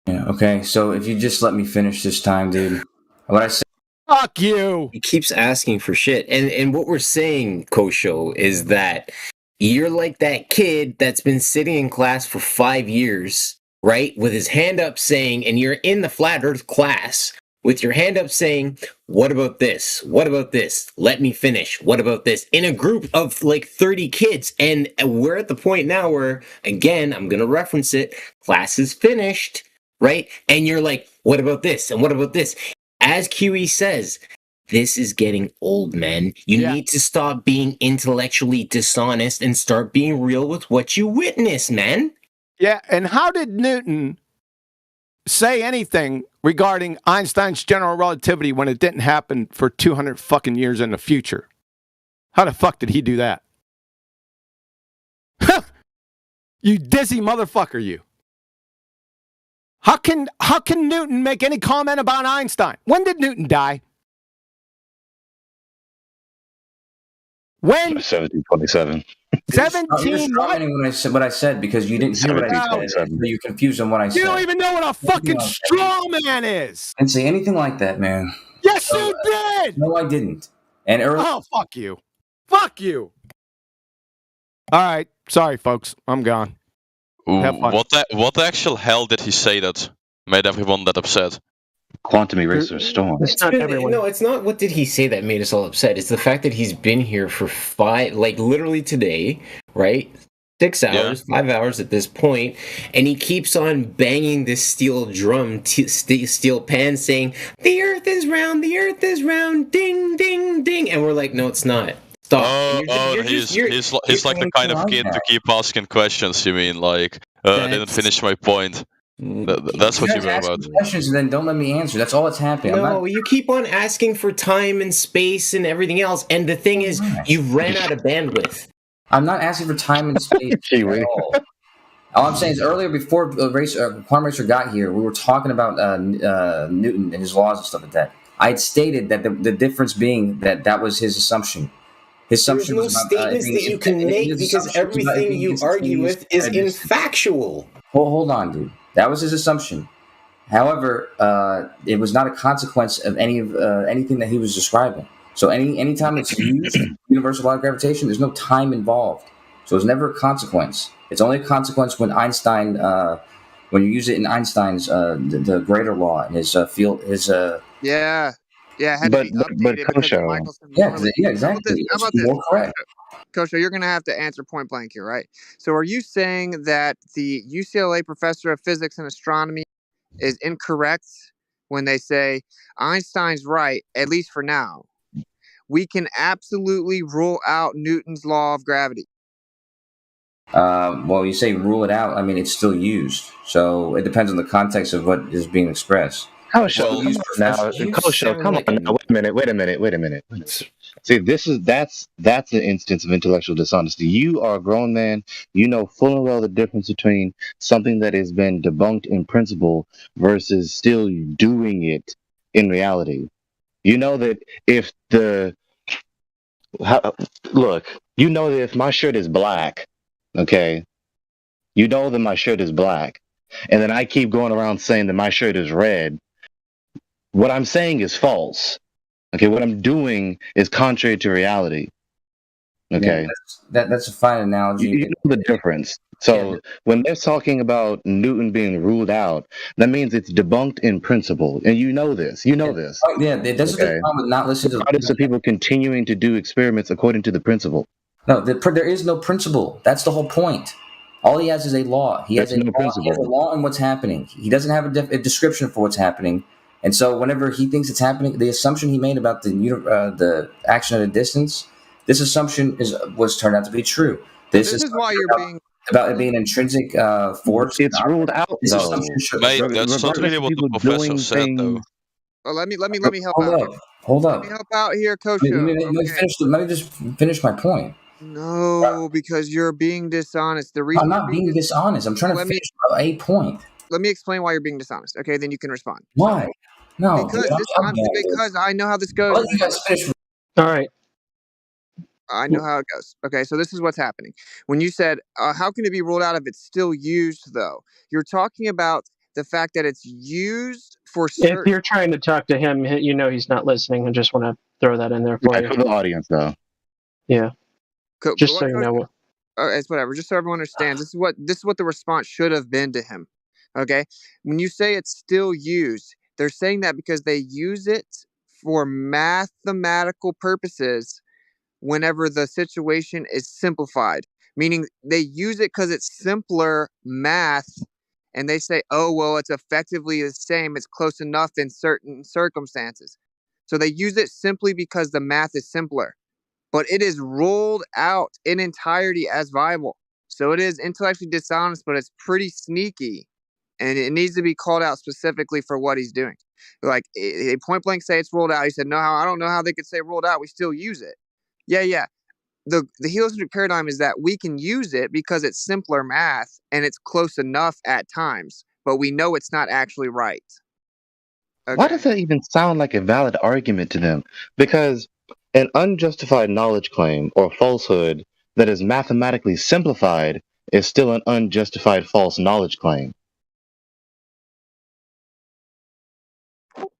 Yeah, okay. So if you just let me finish this time, dude. What I said. Fuck you. He keeps asking for shit. And what we're saying, Kosho, is that you're like that kid that's been sitting in class for 5 years, right? With his hand up saying, and you're in the flat earth class with your hand up saying, what about this? What about this? Let me finish. What about this? In a group of like 30 kids. And we're at the point now where, again, I'm going to reference it. Class is finished, right? And you're like, what about this? And what about this? As QE says, this is getting old, man. You need to stop being intellectually dishonest and start being real with what you witness, man. Yeah, and how did Newton say anything regarding Einstein's general relativity when it didn't happen for 200 fucking years in the future? How the fuck did he do that? You dizzy motherfucker, you. How can Newton make any comment about Einstein? When did Newton die? When? 1727. 17 what? What I said because you didn't hear what I said. You're confused on what I said. You don't even know what a fucking straw man is. I didn't say anything like that, man. Yes, you did. No, I didn't. And oh, fuck you. Fuck you. All right. Sorry, folks. I'm gone. What the actual hell did he say that made everyone that upset? Quantum Eraser Storm. It's not everyone. No, it's not what did he say that made us all upset. It's the fact that he's been here for 5, like literally today, right? 6 hours, 5 hours at this point, and he keeps on banging this steel drum, steel pan, saying, the earth is round, ding, ding, ding. And we're like, no, it's not. Stop. He's like the kind of kid to keep asking questions, you mean? Like, I didn't finish my point. That's what you mean about. Questions and then don't let me answer. That's all that's happening. No, you keep on asking for time and space and everything else. And the thing is, you ran out of bandwidth. I'm not asking for time and space at all. All I'm saying is earlier, before Quantum Racer got here, we were talking about Newton and his laws and stuff like that. I had stated that the difference being that was his assumption. His assumption There's no statements that you can make because everything you argue with is infactual. Well, hold on, dude. That was his assumption. However, it was not a consequence of anything that he was describing. So any time it's used, universal law of gravitation, there's no time involved. So it's never a consequence. It's only a consequence when Einstein, when you use it in Einstein's the greater law and his field, his yeah. It had to be updated because of Michelson. Yeah, exactly. How about this? Correct. Kosho, you're going to have to answer point blank here, right? So are you saying that the UCLA professor of physics and astronomy is incorrect when they say Einstein's right, at least for now? We can absolutely rule out Newton's law of gravity. Well, you say rule it out. I mean, it's still used, so it depends on the context of what is being expressed. Kosho, come on now. Wait a minute. See, that's an instance of intellectual dishonesty. You are a grown man. You know full and well the difference between something that has been debunked in principle versus still doing it in reality. You know that if you know that if my shirt is black, okay, you know that my shirt is black, and then I keep going around saying that my shirt is red. What I'm saying is false. Okay, what I'm doing is contrary to reality. Okay, that's a fine analogy. You know the difference. So when they're talking about Newton being ruled out, that means it's debunked in principle, and you know this. You know this. Oh, yeah, it doesn't take time with not listening to. Regardless of people continuing to do experiments according to the principle. No, there is no principle. That's the whole point. All he has is a law. He has a law in what's happening. He doesn't have a description for what's happening. And so whenever he thinks it's happening, the assumption he made about the action at a distance, this assumption was turned out to be true. This is why you're being about it being intrinsic force. It's ruled out, though. Mate, that's not really what the professor said, though. Oh, let me help out. Hold up. Let me help out here, Coach. Let me just finish my point. No, because you're being dishonest. The reason I'm not being dishonest. I'm trying to finish a point. Let me explain why you're being dishonest. Okay, then you can respond. Why? No, because I know how this goes. Let you guys finish. All right. I know how it goes. Okay, so this is what's happening. When you said, how can it be ruled out if it's still used, though? You're talking about the fact that it's used for certain... If you're trying to talk to him, you know he's not listening. I just want to throw that in there for you. For the audience, though. Yeah. Just so you know. It's whatever. Just so everyone understands, this is what the response should have been to him. Okay? When you say it's still used, they're saying that because they use it for mathematical purposes whenever the situation is simplified, meaning they use it because it's simpler math, and they say, oh, well, it's effectively the same. It's close enough in certain circumstances. So they use it simply because the math is simpler, but it is ruled out in entirety as viable. So it is intellectually dishonest, but it's pretty sneaky, and it needs to be called out specifically for what he's doing. Like, they point blank say it's ruled out. He said, no, I don't know how they could say ruled out. We still use it. Yeah. The heliocentric paradigm is that we can use it because it's simpler math and it's close enough at times, but we know it's not actually right. Okay. Why does that even sound like a valid argument to them? Because an unjustified knowledge claim or falsehood that is mathematically simplified is still an unjustified false knowledge claim.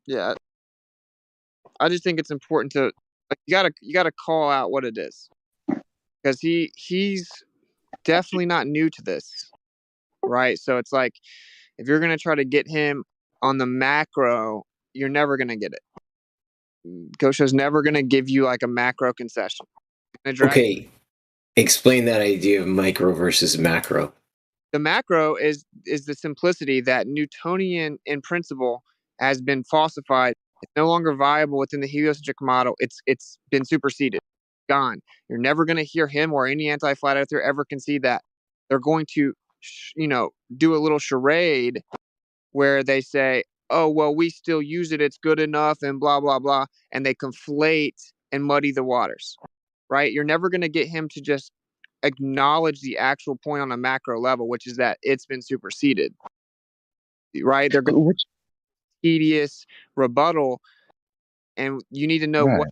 Yeah. I just think it's important to you gotta call out what it is, because he's definitely not new to this, right? So it's like, if you're gonna try to get him on the macro, you're never gonna get it. Kosho's never gonna give you like a macro concession. Okay, explain that idea of micro versus macro. The macro is the simplicity that Newtonian in principle has been falsified. It's no longer viable within the heliocentric model. It's been superseded, gone. You're never going to hear him or any anti-flat earther ever concede that. They're going to, do a little charade where they say, "Oh, well, we still use it. It's good enough," and blah blah blah, and they conflate and muddy the waters. Right? You're never going to get him to just acknowledge the actual point on a macro level, which is that it's been superseded. Right? They're going to tedious rebuttal, and you need to know what to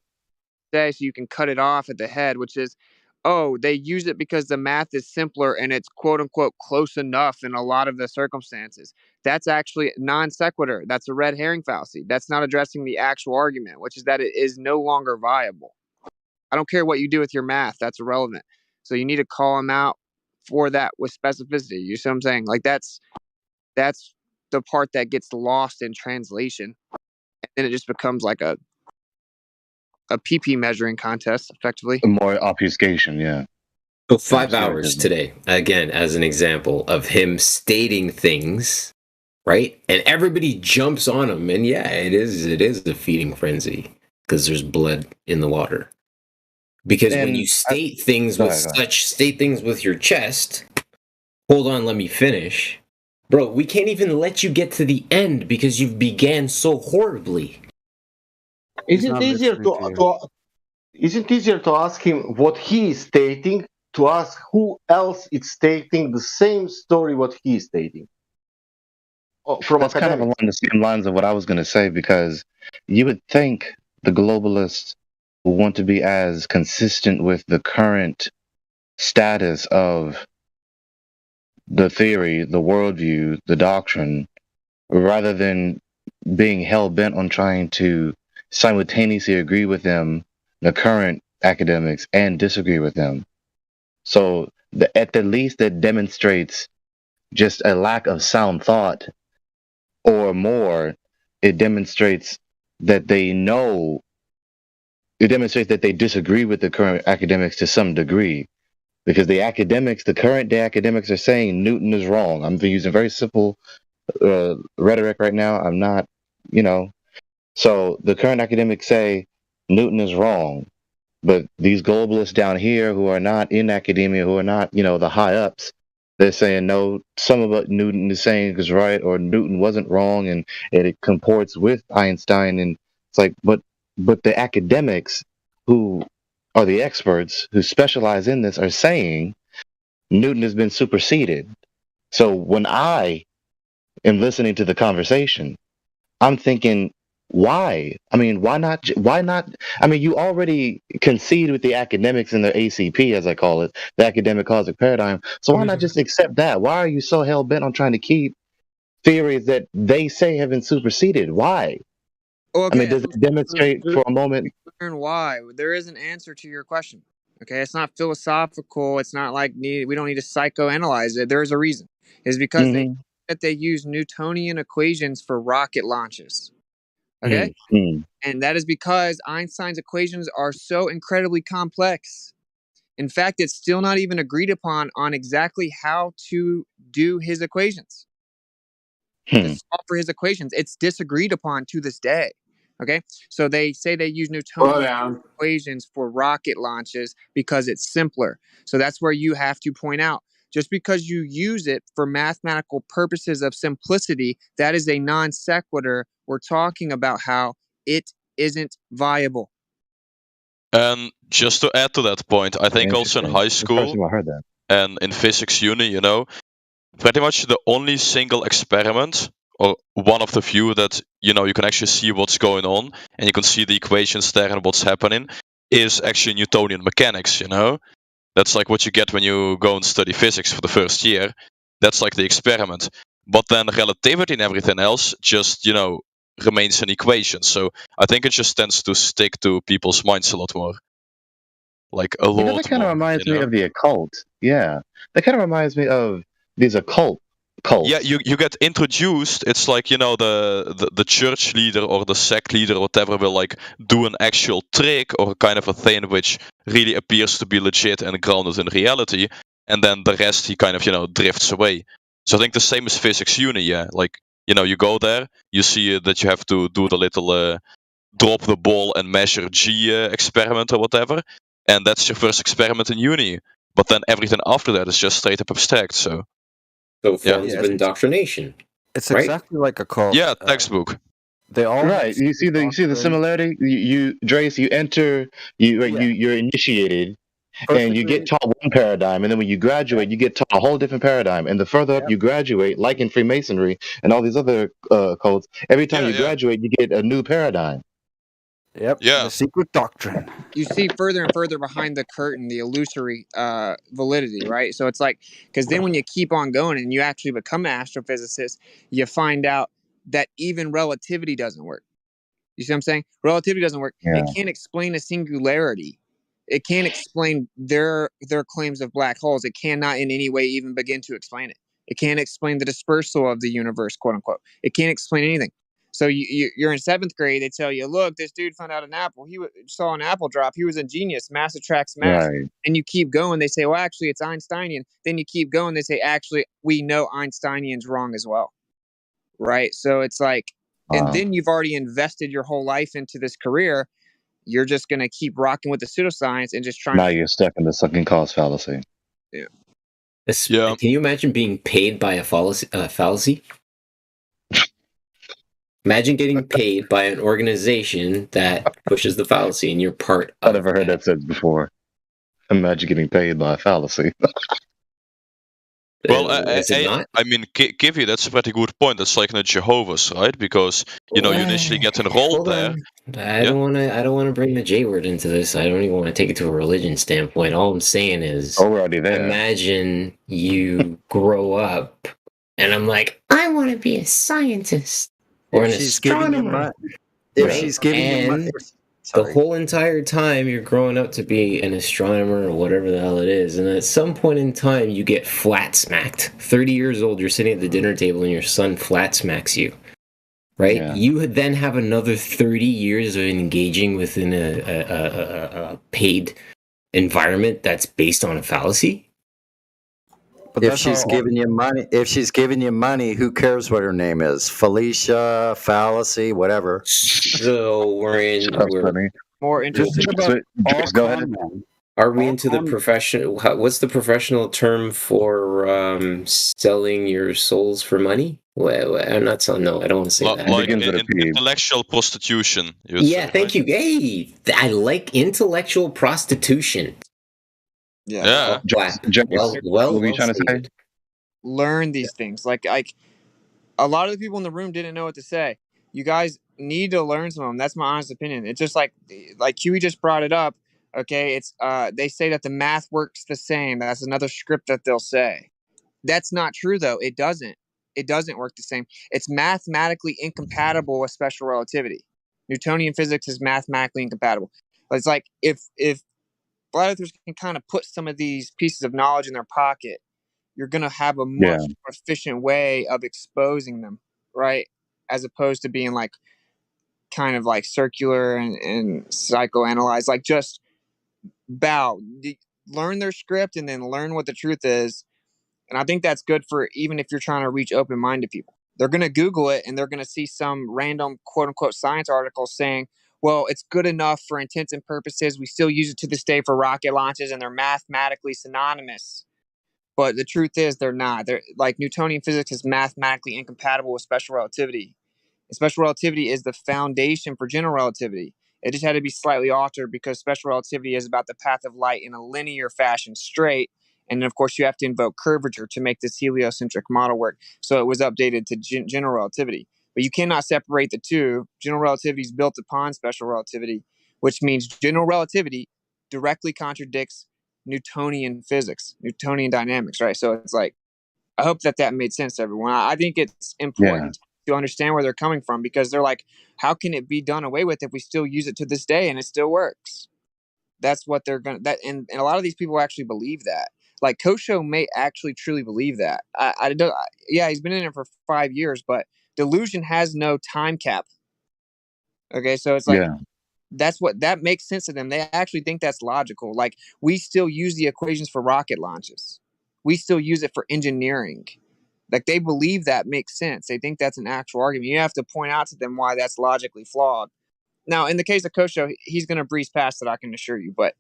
say so you can cut it off at the head, which is, oh, they use it because the math is simpler and it's quote unquote close enough in a lot of the circumstances. That's actually non sequitur. That's a red herring fallacy. That's not addressing the actual argument, which is that it is no longer viable. I don't care what you do with your math. That's irrelevant. So you need to call them out for that with specificity. You see what I'm saying? Like, that's the part that gets lost in translation, and then it just becomes like a PP measuring contest, effectively. More obfuscation, yeah. So 5 hours today, again, as an example of him stating things, right? And everybody jumps on him, and yeah, it is a feeding frenzy because there's blood in the water. Because when you state things with your chest, Hold on, let me finish. Bro, we can't even let you get to the end because you've began so horribly. Isn't easier to ask him what he is stating to ask who else is stating the same story what he is stating? From That's kind of along the same lines of what I was going to say, because you would think the globalists would want to be as consistent with the current status of the theory, the worldview, the doctrine, rather than being hell bent on trying to simultaneously agree with them, the current academics, and disagree with them. So at the least, that demonstrates just a lack of sound thought, or more, it demonstrates that they know. It demonstrates that they disagree with the current academics to some degree, because the academics, the current day academics, are saying Newton is wrong. I'm using very simple rhetoric right now. I'm not, So the current academics say Newton is wrong, but these globalists down here who are not in academia, who are not, the high ups, they're saying no. Some of what Newton is saying is right, or Newton wasn't wrong, and it comports with Einstein. And it's like, but the academics who are the experts who specialize in this are saying Newton has been superseded. So when I am listening to the conversation, I'm thinking, why? I mean, why not? Why not? I mean, you already concede with the academics in their ACP, as I call it, the academic cosmic paradigm. So why not just accept that? Why are you so hell bent on trying to keep theories that they say have been superseded? Why? Okay, I mean, does it demonstrate for a moment? Learn why. There is an answer to your question. Okay, it's not philosophical. It's not like we don't need to psychoanalyze it. There is a reason. It's because they use Newtonian equations for rocket launches. Okay, and that is because Einstein's equations are so incredibly complex. In fact, it's still not even agreed upon on exactly how to do his equations. To solve for his equations, it's disagreed upon to this day. Okay, so they say they use Newtonian equations for rocket launches because it's simpler. So that's where you have to point out, just because you use it for mathematical purposes of simplicity, that is a non sequitur. We're talking about how it isn't viable. And just to add to that point, I think also in high school and in physics uni, pretty much the only single experiment, or one of the few that you can actually see what's going on and you can see the equations there and what's happening, is actually Newtonian mechanics. That's like what you get when you go and study physics for the first year. That's like the experiment. But then relativity and everything else just remains an equation. So I think it just tends to stick to people's minds a lot more. Like a lot. That kind of reminds me of the occult. Yeah, that kind of reminds me of these occult cults. Yeah, you get introduced. It's like the church leader or the sect leader or whatever will like do an actual trick or kind of a thing which really appears to be legit and grounded in reality, and then the rest he kind of drifts away. So I think the same as physics uni. Yeah, like you go there, you see that you have to do the little drop the ball and measure G experiment or whatever, and that's your first experiment in uni. But then everything after that is just straight up abstract. So forms of indoctrination. It's right? exactly like a cult. Yeah, textbook. They all right. You see the similarity. You Drace, you enter. You're initiated. And you get taught one paradigm, and then when you graduate, you get taught a whole different paradigm. And the further up you graduate, like in Freemasonry and all these other cults, every time you graduate, you get a new paradigm. Yep. Yeah. The secret doctrine. You see further and further behind the curtain the illusory validity, right? So it's like, because then when you keep on going and you actually become an astrophysicist, you find out that even relativity doesn't work. You see what I'm saying? Relativity doesn't work. Yeah. It can't explain a singularity. It can't explain their claims of black holes. It cannot in any way even begin to explain it. It can't explain the dispersal of the universe, quote unquote. It can't explain anything. So you're in 7th grade. They tell you, look, this dude found out an apple. He saw an apple drop. He was a genius. Mass attracts mass. Right. And you keep going. They say, well, actually, it's Einsteinian. Then you keep going. They say, actually, we know Einsteinian's wrong as well. Right. So it's like, and then you've already invested your whole life into this career. You're just going to keep rocking with the pseudoscience and just trying Now to... you're stuck in the sunken cost fallacy. Yeah. Yeah. Can you imagine being paid by a fallacy? Imagine getting paid by an organization that pushes the fallacy, and you're part of I've never heard that said before. Imagine getting paid by a fallacy. Well, Is it not? I mean, Kivy, that's a pretty good point. That's like in the Jehovah's, right? Because you initially get enrolled there. I don't want to bring the J word into this. I don't even want to take it to a religion standpoint. All I'm saying is, we're already there. Imagine you grow up, and I'm like, I want to be a scientist or an astronomer. If she's giving you money. The whole entire time you're growing up to be an astronomer or whatever the hell it is, and at some point in time you get flat smacked. 30 years old, you're sitting at the dinner table and your son flat smacks you. Right? Yeah. You then have another 30 years of engaging within a paid environment that's based on a fallacy. But if she's giving you money, who cares what her name is? Felicia, fallacy, whatever. So we're more interested about go ahead. Are we into the profession? What's the professional term for selling your souls for money? Well, I'm not selling. No, I don't want to say that. Like intellectual prostitution. Yeah, thank you. Hey, I like intellectual prostitution. Yeah. Well, what were you trying to say? Learn these things. Like a lot of the people in the room didn't know what to say. You guys need to learn some of them. That's my honest opinion. It's just like Huey just brought it up. Okay, it's they say that the math works the same. That's another script that they'll say. That's not true though. It doesn't. It doesn't work the same. It's mathematically incompatible with special relativity. Newtonian physics is mathematically incompatible. It's like if flat earthers can kind of put some of these pieces of knowledge in their pocket, you're going to have a much more efficient way of exposing them, right? As opposed to being like kind of like circular and psychoanalyzed, like just learn their script and then learn what the truth is. And I think that's good for even if you're trying to reach open-minded people. They're going to Google it and they're going to see some random quote unquote science article saying, well, it's good enough for intents and purposes. We still use it to this day for rocket launches and they're mathematically synonymous. But the truth is they're not. They're like Newtonian physics is mathematically incompatible with special relativity. And special relativity is the foundation for general relativity. It just had to be slightly altered because special relativity is about the path of light in a linear fashion, straight. And then, of course, you have to invoke curvature to make this heliocentric model work. So it was updated to general relativity. But you cannot separate the two. General relativity is built upon special relativity, which means general relativity directly contradicts Newtonian physics, Newtonian dynamics, right? So it's like, I hope that made sense to everyone. I think it's important to understand where they're coming from because they're like, how can it be done away with if we still use it to this day and it still works? That's what they're going to, and a lot of these people actually believe that. Like Kosho may actually truly believe that. I don't. Yeah, he's been in it for 5 years, but delusion has no time cap. Okay, so it's like that makes sense to them. They actually think that's logical. Like we still use the equations for rocket launches. We still use it for engineering. Like they believe that makes sense. They think that's an actual argument. You have to point out to them why that's logically flawed. Now, in the case of Kosho, he's going to breeze past it, I can assure you. But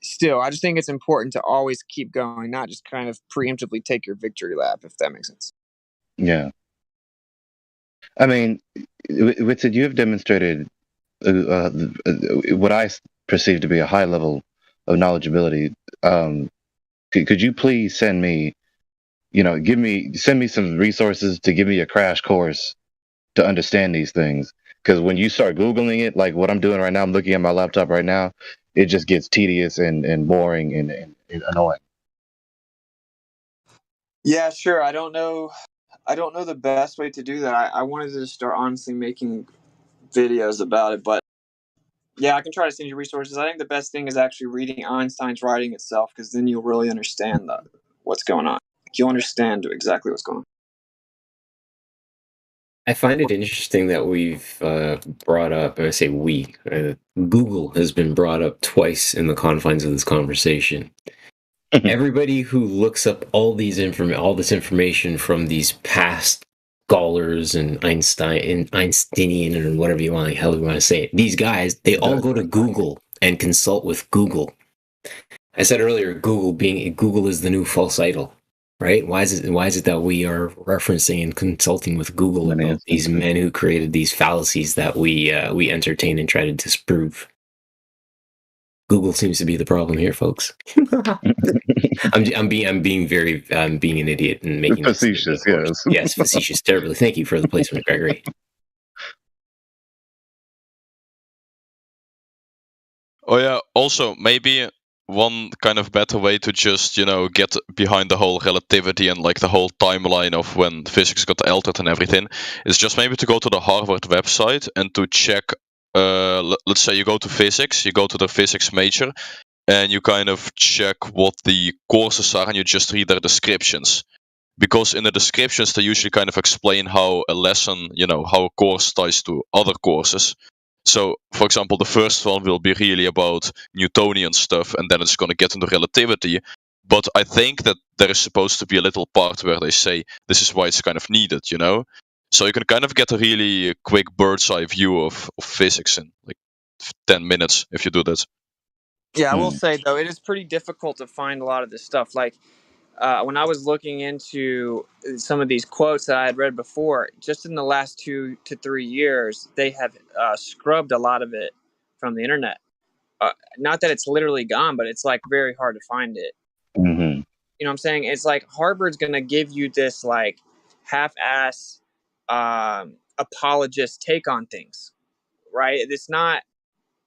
still, I just think it's important to always keep going, not just kind of preemptively take your victory lap, if that makes sense. Yeah. I mean, Whitsett, you have demonstrated what I perceive to be a high level of knowledgeability. Could you please send me, send me some resources to give me a crash course to understand these things? Because when you start Googling it, like what I'm doing right now, I'm looking at my laptop right now, it just gets tedious and boring and annoying. Yeah, sure. I don't know the best way to do that. I wanted to start honestly making videos about it, but yeah, I can try to send you resources. I think the best thing is actually reading Einstein's writing itself, because then you'll really understand what's going on. You'll understand exactly what's going on. I find it interesting that we've brought up, I say we, Google has been brought up twice in the confines of this conversation. Everybody who looks up all this information from these past scholars and Einsteinian or whatever you want, hell you want to say it, these guys, they all go to Google and consult with Google. I said earlier, Google is the new false idol, right? Why is it that we are referencing and consulting with Google about these men who created these fallacies that we entertain and try to disprove? Google seems to be the problem here, folks. I'm being an idiot and making facetious. Yes, yes, facetious. Terribly. Thank you for the placement, Gregory. Oh yeah. Also, maybe one kind of better way to just get behind the whole relativity and like the whole timeline of when physics got altered and everything is just maybe to go to the Harvard website and to check. Let's say you go to physics, you go to the physics major, and you kind of check what the courses are, and you just read their descriptions. Because in the descriptions they usually kind of explain how a lesson, how a course ties to other courses. So, for example, the first one will be really about Newtonian stuff, and then it's going to get into relativity. But I think that there is supposed to be a little part where they say this is why it's kind of needed, So you can kind of get a really quick bird's eye view of physics in like 10 minutes if you do that. Yeah, I will say though, it is pretty difficult to find a lot of this stuff. Like when I was looking into some of these quotes that I had read before, just in the last 2 to 3 years, they have scrubbed a lot of it from the internet. Not that it's literally gone, but it's like very hard to find it. Mm-hmm. You know what I'm saying? It's like Harvard's going to give you this like half-ass apologist take on things, right?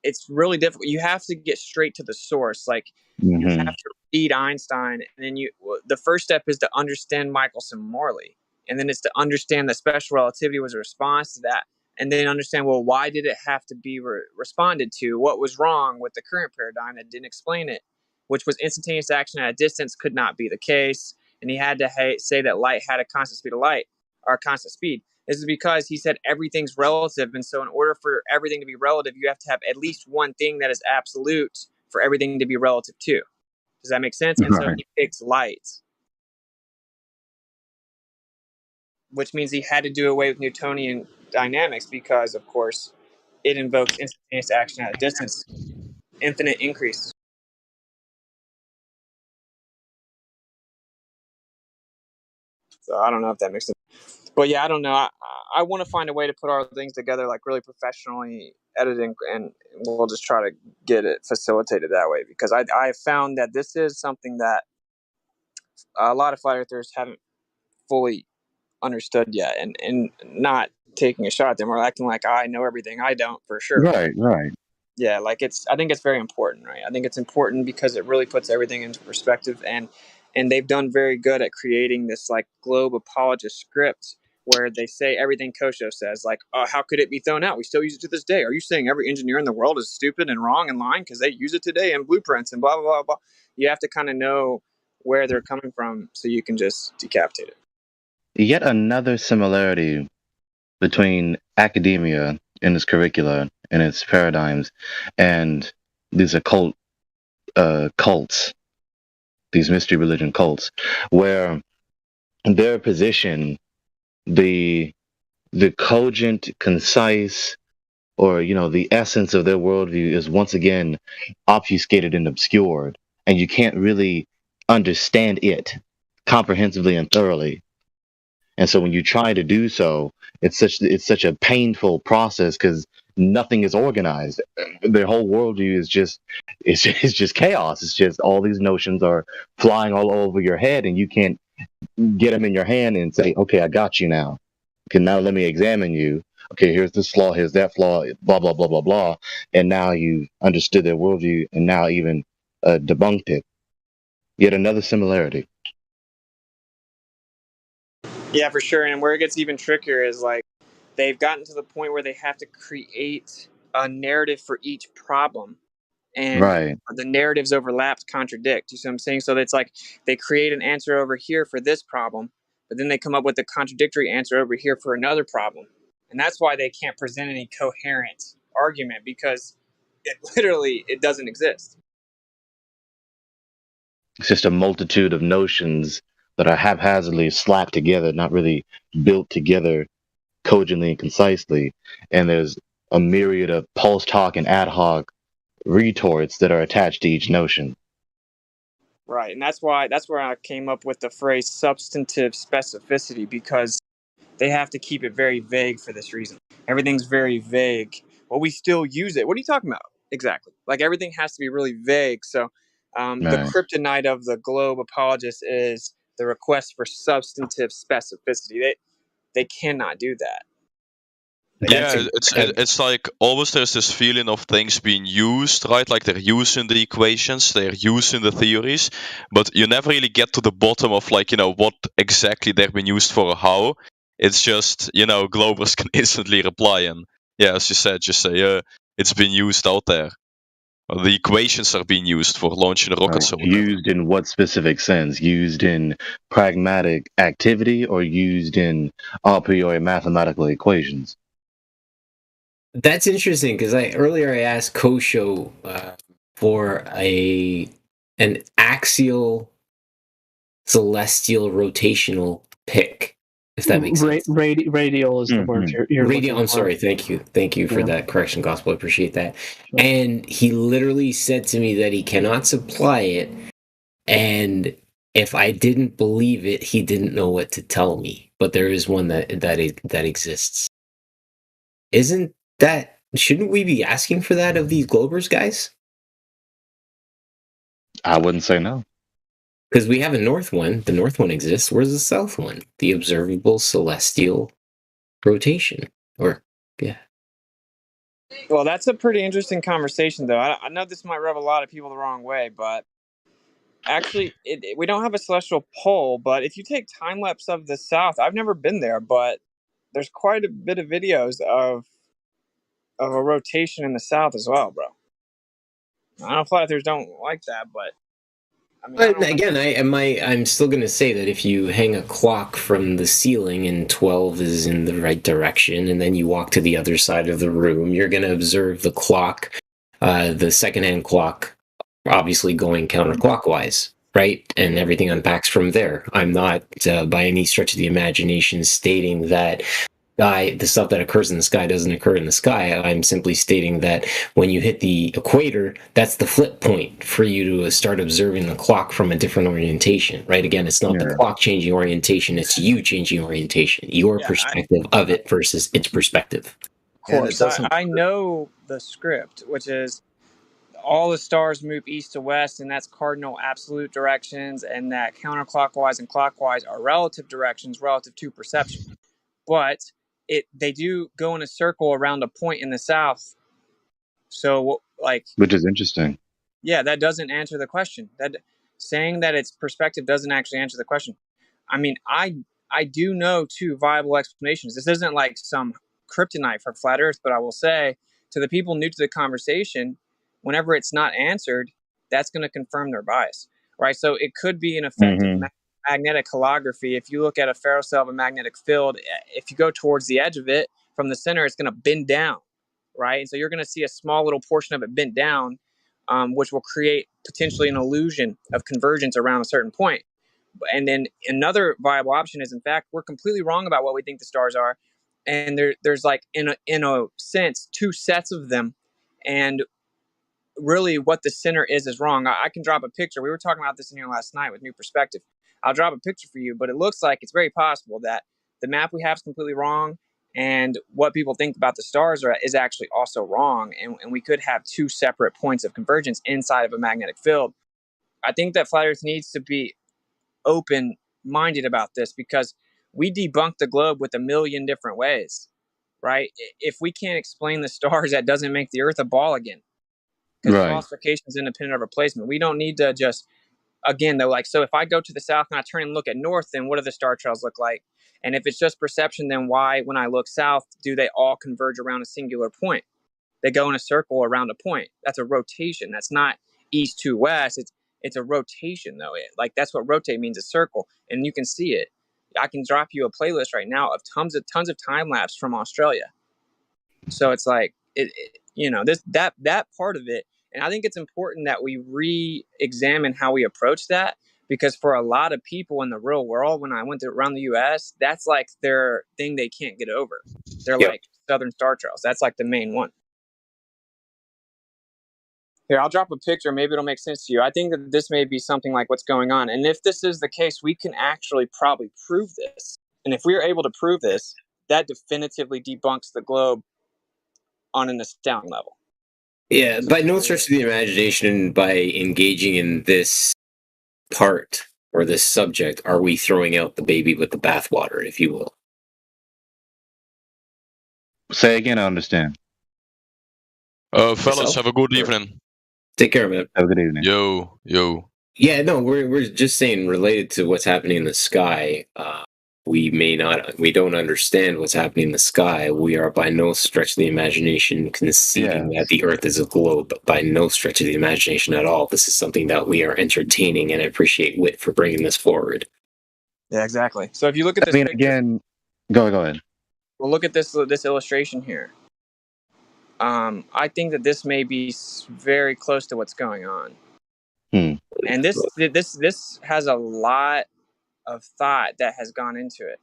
It's really difficult. You have to get straight to the source. Like you have to read Einstein, and then the first step is to understand Michelson-Morley, and then it's to understand that special relativity was a response to that, and then understand, well, why did it have to be responded to? What was wrong with the current paradigm that didn't explain it? Which was instantaneous action at a distance could not be the case, and he had to say that light had a constant speed of light, or a constant speed. This is because he said everything's relative, and so in order for everything to be relative, you have to have at least one thing that is absolute for everything to be relative to. Does that make sense? And so he picks light, which means he had to do away with Newtonian dynamics because, of course, it invokes instantaneous action at a distance, infinite increase. So I don't know if that makes sense. But yeah, I don't know. I want to find a way to put our things together like really professionally editing, and we'll just try to get it facilitated that way, because I found that this is something that a lot of flat earthers haven't fully understood yet, and not taking a shot at them or acting like I know everything. I don't, for sure. Right. Yeah, like I think it's very important, right? I think it's important because it really puts everything into perspective, and they've done very good at creating this like globe apologist script where they say everything Kosho says, like, how could it be thrown out? We still use it to this day. Are you saying every engineer in the world is stupid and wrong and lying because they use it today in blueprints and blah, blah, blah, blah? You have to kind of know where they're coming from so you can just decapitate it. Yet another similarity between academia and its curricula and its paradigms and these occult cults, these mystery religion cults, where their position, the cogent, concise, or the essence of their worldview is once again obfuscated and obscured, and you can't really understand it comprehensively and thoroughly. And so when you try to do so, it's such a painful process because nothing is organized. Their whole worldview is just chaos. It's just all these notions are flying all over your head, and you can't get them in your hand and say, okay, I got you now. Okay, now let me examine you. Okay, here's this flaw, here's that flaw, blah, blah, blah, blah, blah. And now you've understood their worldview and now even debunked it. Yet another similarity. Yeah, for sure. And where it gets even trickier is like they've gotten to the point where they have to create a narrative for each problem. And right. The narratives overlapped contradict. You see what I'm saying? So it's like they create an answer over here for this problem, but then they come up with a contradictory answer over here for another problem. And that's why they can't present any coherent argument, because it doesn't exist. It's just a multitude of notions that are haphazardly slapped together, not really built together cogently and concisely. And there's a myriad of post hoc and ad hoc retorts that are attached to each notion. Right, and that's where I came up with the phrase substantive specificity, because they have to keep it very vague for this reason. Everything's very vague. Well, we still use it. What are you talking about? Exactly. Like everything has to be really vague. So the Right. kryptonite of the globe apologists is the request for substantive specificity. They cannot do that. Yeah, it's like always there's this feeling of things being used, right? Like they're using the equations, they're using the theories, but you never really get to the bottom of like, what exactly they're being used for or how. It's just, Globers can instantly reply and, yeah, as you said, just say, it's been used out there. Or the equations are being used for launching the rockets or whatever. Used in what specific sense? Used in pragmatic activity or used in a priori mathematical equations? That's interesting because earlier I asked Kosho for an axial celestial rotational pick, if that makes sense. Radial is the word you're looking Radial. I'm for. sorry. Thank you for that correction, Gospel. I appreciate that. And he literally said to me that he cannot supply it, and if I didn't believe it, he didn't know what to tell me. But there is one that exists. Shouldn't we be asking for that of these Globers guys? I wouldn't say no. Because we have a north one. The north one exists. Where's the south one? The observable celestial rotation. Well, that's a pretty interesting conversation, though. I know this might rub a lot of people the wrong way, but actually, we don't have a celestial pole. But if you take time lapse of the south, I've never been there, but there's quite a bit of videos of a rotation in the south as well, bro. I know flat earthers don't like that, but I mean, But again, I'm still going to say that if you hang a clock from the ceiling and 12 is in the right direction, and then you walk to the other side of the room, you're going to observe the clock, the secondhand clock, obviously going counterclockwise, right? And everything unpacks from there. I'm not, by any stretch of the imagination, stating that the stuff that occurs in the sky doesn't occur in the sky. I'm simply stating that when you hit the equator, that's the flip point for you to start observing the clock from a different orientation, right? Again, it's not the clock changing orientation, it's you changing orientation, your perspective of it versus its perspective. Of course, I know the script, which is all the stars move east to west, and that's cardinal absolute directions, and that counterclockwise and clockwise are relative directions relative to perception. But they do go in a circle around a point in the south. So, which is interesting. Yeah, that doesn't answer the question. That saying that it's perspective doesn't actually answer the question. I mean, I do know two viable explanations. This isn't like some kryptonite for flat Earth, but I will say to the people new to the conversation, whenever it's not answered, that's going to confirm their bias, right? So it could be an effect of magnetic holography. If you look at a ferrocell of a magnetic field, if you go towards the edge of it from the center, it's going to bend down, right? And so you're going to see a small little portion of it bent down, which will create potentially an illusion of convergence around a certain point. And then another viable option is, in fact, we're completely wrong about what we think the stars are, and there's like in a sense two sets of them, and really what the center is wrong. I can drop a picture. We were talking about this in here last night with New Perspective. I'll drop a picture for you, but it looks like it's very possible that the map we have is completely wrong, and what people think about the stars is actually also wrong, and we could have two separate points of convergence inside of a magnetic field. I think that Flat Earth needs to be open-minded about this, because we debunk the globe with a million different ways, right? If we can't explain the stars, that doesn't make the Earth a ball again. Because falsification is independent of replacement. We don't need to just, again, though, so if I go to the south and I turn and look at north, then what do the star trails look like? And if it's just perception, then why, when I look south, do they all converge around a singular point? They go in a circle around a point. That's a rotation. That's not east to west. It's a rotation, though. That's what rotate means, a circle. And you can see it. I can drop you a playlist right now of tons of time lapse from Australia. So it's like that part of it. And I think it's important that we re-examine how we approach that, because for a lot of people in the real world, when I went around the U.S., that's like their thing they can't get over. They're like Southern Star Trails. That's like the main one. Here, I'll drop a picture. Maybe it'll make sense to you. I think that this may be something like what's going on. And if this is the case, we can actually probably prove this. And if we are able to prove this, that definitively debunks the globe on an astounding level. Yeah, by no stretch of the imagination, by engaging in this part or this subject, are we throwing out the baby with the bathwater, if you will. Say again, I understand. Fellas, have a good evening. Take care, man. Have a good evening. Yo. Yeah, no, we're just saying related to what's happening in the sky. We don't understand what's happening in the sky. We are by no stretch of the imagination conceding that the Earth is a globe. By no stretch of the imagination at all. This is something that we are entertaining, and I appreciate Wit for bringing this forward. Yeah, exactly. So if you look at this picture, again, go ahead. Well, look at this illustration here. I think that this may be very close to what's going on. And this has a lot of thought that has gone into it.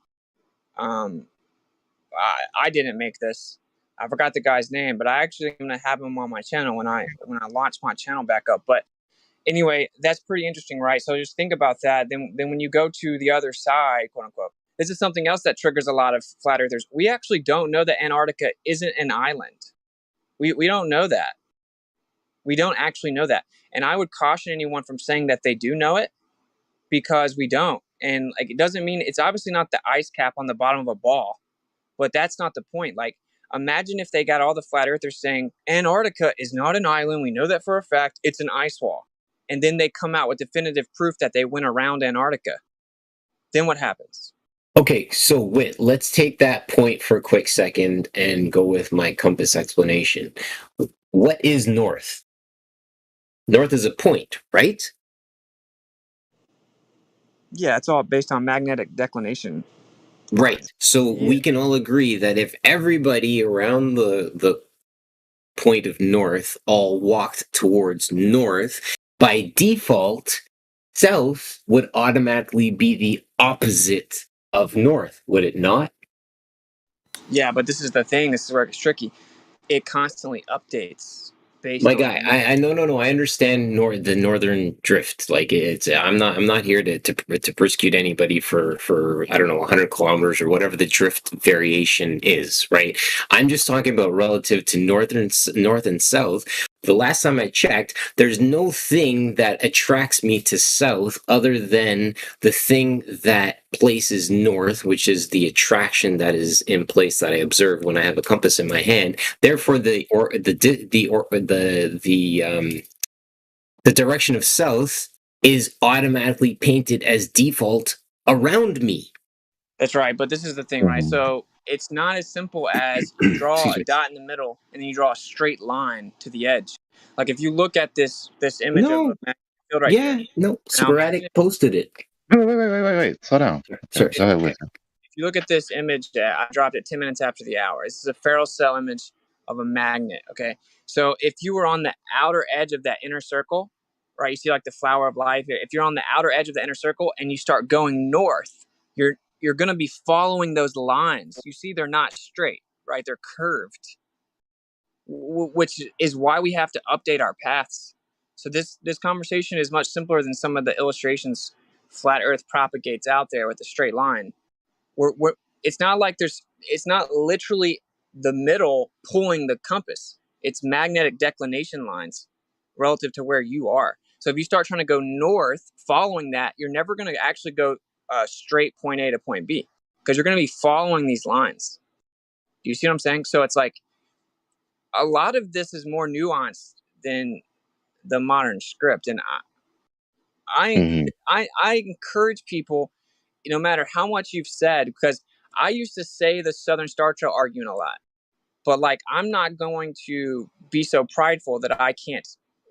I didn't make this. I forgot the guy's name, but I actually am going to have him on my channel when I launch my channel back up. But anyway, that's pretty interesting, right? So just think about that. Then when you go to the other side, quote unquote, this is something else that triggers a lot of flat earthers. We actually don't know that Antarctica isn't an island. We don't know that. We don't actually know that. And I would caution anyone from saying that they do know it, because we don't. And like, it doesn't mean, it's obviously not the ice cap on the bottom of a ball, but that's not the point. Like, imagine if they got all the flat earthers saying Antarctica is not an island. We know that for a fact. It's an ice wall. And then they come out with definitive proof that they went around Antarctica. Then what happens? Okay, so Wit, let's take that point for a quick second and go with my compass explanation. What is north? North is a point, right? Yeah, it's all based on magnetic declination. Right. So we can all agree that if everybody around the point of north all walked towards north, by default, south would automatically be the opposite of north, would it not? Yeah, but this is the thing. This is where it's tricky. It constantly updates. My guy, I no, I understand the northern drift. Like, it's I'm not here to persecute anybody for I don't know 100 kilometers or whatever the drift variation is, right? I'm just talking about relative to north and south. The last time I checked, there's no thing that attracts me to south other than the thing that places north, which is the attraction that is in place that I observe when I have a compass in my hand. Therefore, the direction of south is automatically painted as default around me. That's right, but this is the thing, right? So it's not as simple as you draw a dot in the middle and then you draw a straight line to the edge. Like, if you look at this image of a magnetic field right here. Sporadic posted it. Wait. Slow down. Sorry. Go ahead, listen. If you look at this image, I dropped it 10 minutes after the hour. This is a ferrule cell image of a magnet, okay? So if you were on the outer edge of that inner circle, right, you see like the flower of life here. If you're on the outer edge of the inner circle and you start going north, you're going to be following those lines. You see, they're not straight, right? They're curved, which is why we have to update our paths. So this conversation is much simpler than some of the illustrations Flat Earth propagates out there with a straight line. It's not like it's not literally the middle pulling the compass. It's magnetic declination lines relative to where you are. So if you start trying to go north following that, you're never going to actually go straight point A to point B, because you're going to be following these lines. Do you see what I'm saying? So it's like a lot of this is more nuanced than the modern script. And I encourage people, no matter how much you've said, because I used to say the Southern Star Trail argument a lot, but like, I'm not going to be so prideful that I can't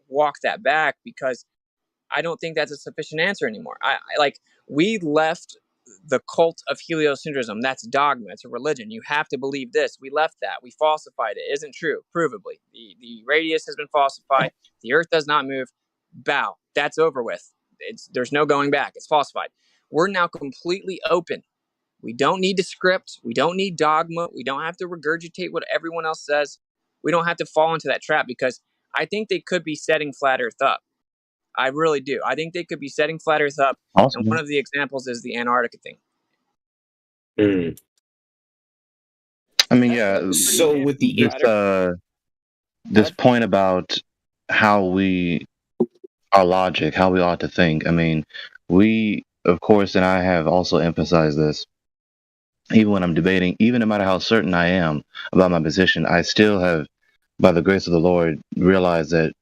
walk that back, because I don't think that's a sufficient answer anymore. We left the cult of heliocentrism. That's dogma. It's a religion. You have to believe this. We left that. We falsified it. It isn't true, provably. The radius has been falsified. The Earth does not move. Bow. That's over with. There's no going back. It's falsified. We're now completely open. We don't need to script. We don't need dogma. We don't have to regurgitate what everyone else says. We don't have to fall into that trap, because I think they could be setting flat Earth up. I really do. I think they could be setting flat Earth up. Awesome. And one of the examples is the Antarctica thing. I mean, yeah. So with the this point about how our logic, how we ought to think. I mean, we, of course, and I have also emphasized this, even when I'm debating, even no matter how certain I am about my position, I still have, by the grace of the Lord, realized that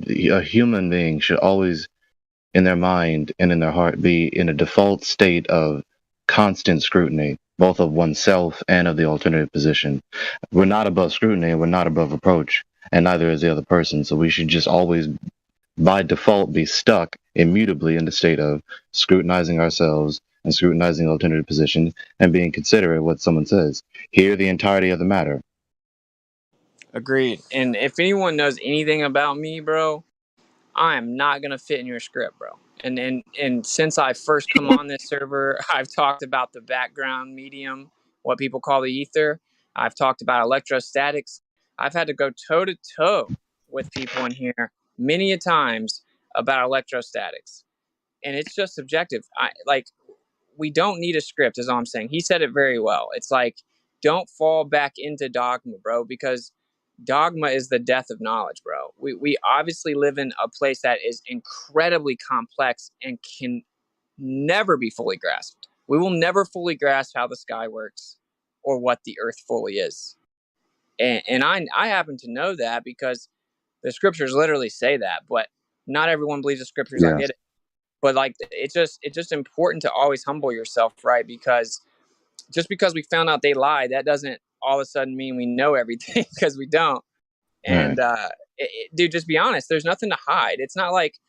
a human being should always, in their mind and in their heart, be in a default state of constant scrutiny, both of oneself and of the alternative position. We're not above scrutiny, and we're not above reproach, and neither is the other person. So we should just always, by default, be stuck immutably in the state of scrutinizing ourselves and scrutinizing the alternative position and being considerate of what someone says. Hear the entirety of the matter. Agreed. And if anyone knows anything about me, bro, I am not gonna fit in your script, bro. And since I first come on this server, I've talked about the background medium, what people call the ether. I've talked about electrostatics. I've had to go toe to toe with people in here many a times about electrostatics, and it's just subjective. We don't need a script, is all I'm saying. He said it very well. It's like, don't fall back into dogma, bro, because dogma is the death of knowledge, bro. We obviously live in a place that is incredibly complex and can never be fully grasped. We will never fully grasp how the sky works or what the earth fully is. And I happen to know that because the scriptures literally say that, but not everyone believes the scriptures. I Yeah. get it. But like, it's just important to always humble yourself, right? Because just because we found out they lie, that doesn't all of a sudden mean we know everything, because we don't. And dude, just be honest. There's nothing to hide. It's not like,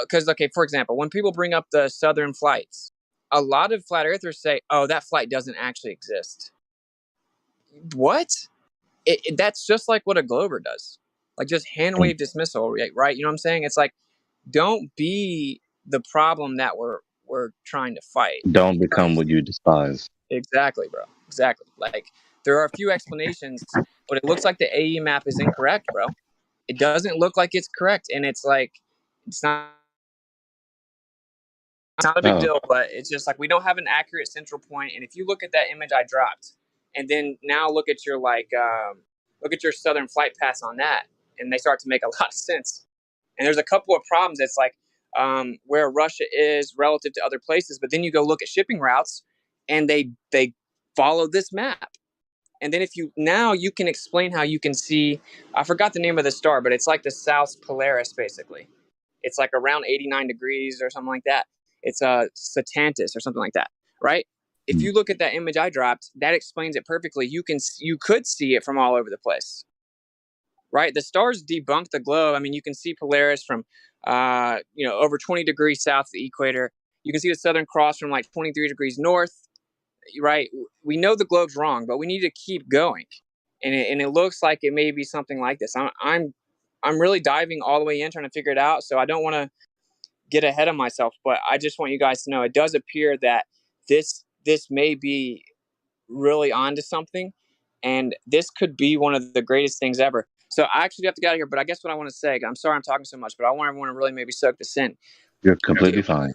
because okay, for example, when people bring up the Southern flights, a lot of flat earthers say, "Oh, that flight doesn't actually exist." What? That's just like what a Glober does, like just hand wave dismissal, right? You know what I'm saying? It's like, don't be the problem that we're trying to fight. Don't become what you despise. Exactly, bro. Exactly. Like, there are a few explanations, but it looks like the AE map is incorrect, bro. It doesn't look like it's correct, and it's like, it's not a big deal, but it's just like we don't have an accurate central point. And if you look at that image I dropped, and then now look at your look at your Southern flight paths on that, and they start to make a lot of sense. And there's a couple of problems. It's like where Russia is relative to other places, but then you go look at shipping routes, and they follow this map. And then you can explain how you can see, I forgot the name of the star, but it's like the South Polaris, basically. It's like around 89 degrees or something like that. It's Satantis or something like that, right? If you look at that image I dropped, that explains it perfectly. You could see it from all over the place, right? The stars debunk the globe. I mean, you can see Polaris from, over 20 degrees south of the equator. You can see the Southern Cross from like 23 degrees north, right? We know the globe's wrong, but we need to keep going. And it looks like it may be something like this. I'm really diving all the way in, trying to figure it out. So I don't want to get ahead of myself, but I just want you guys to know it does appear that this may be really onto something, and this could be one of the greatest things ever. So I actually have to get out of here, but I guess what I want to say, I'm sorry I'm talking so much, but I want everyone to really maybe soak this in. You're completely fine.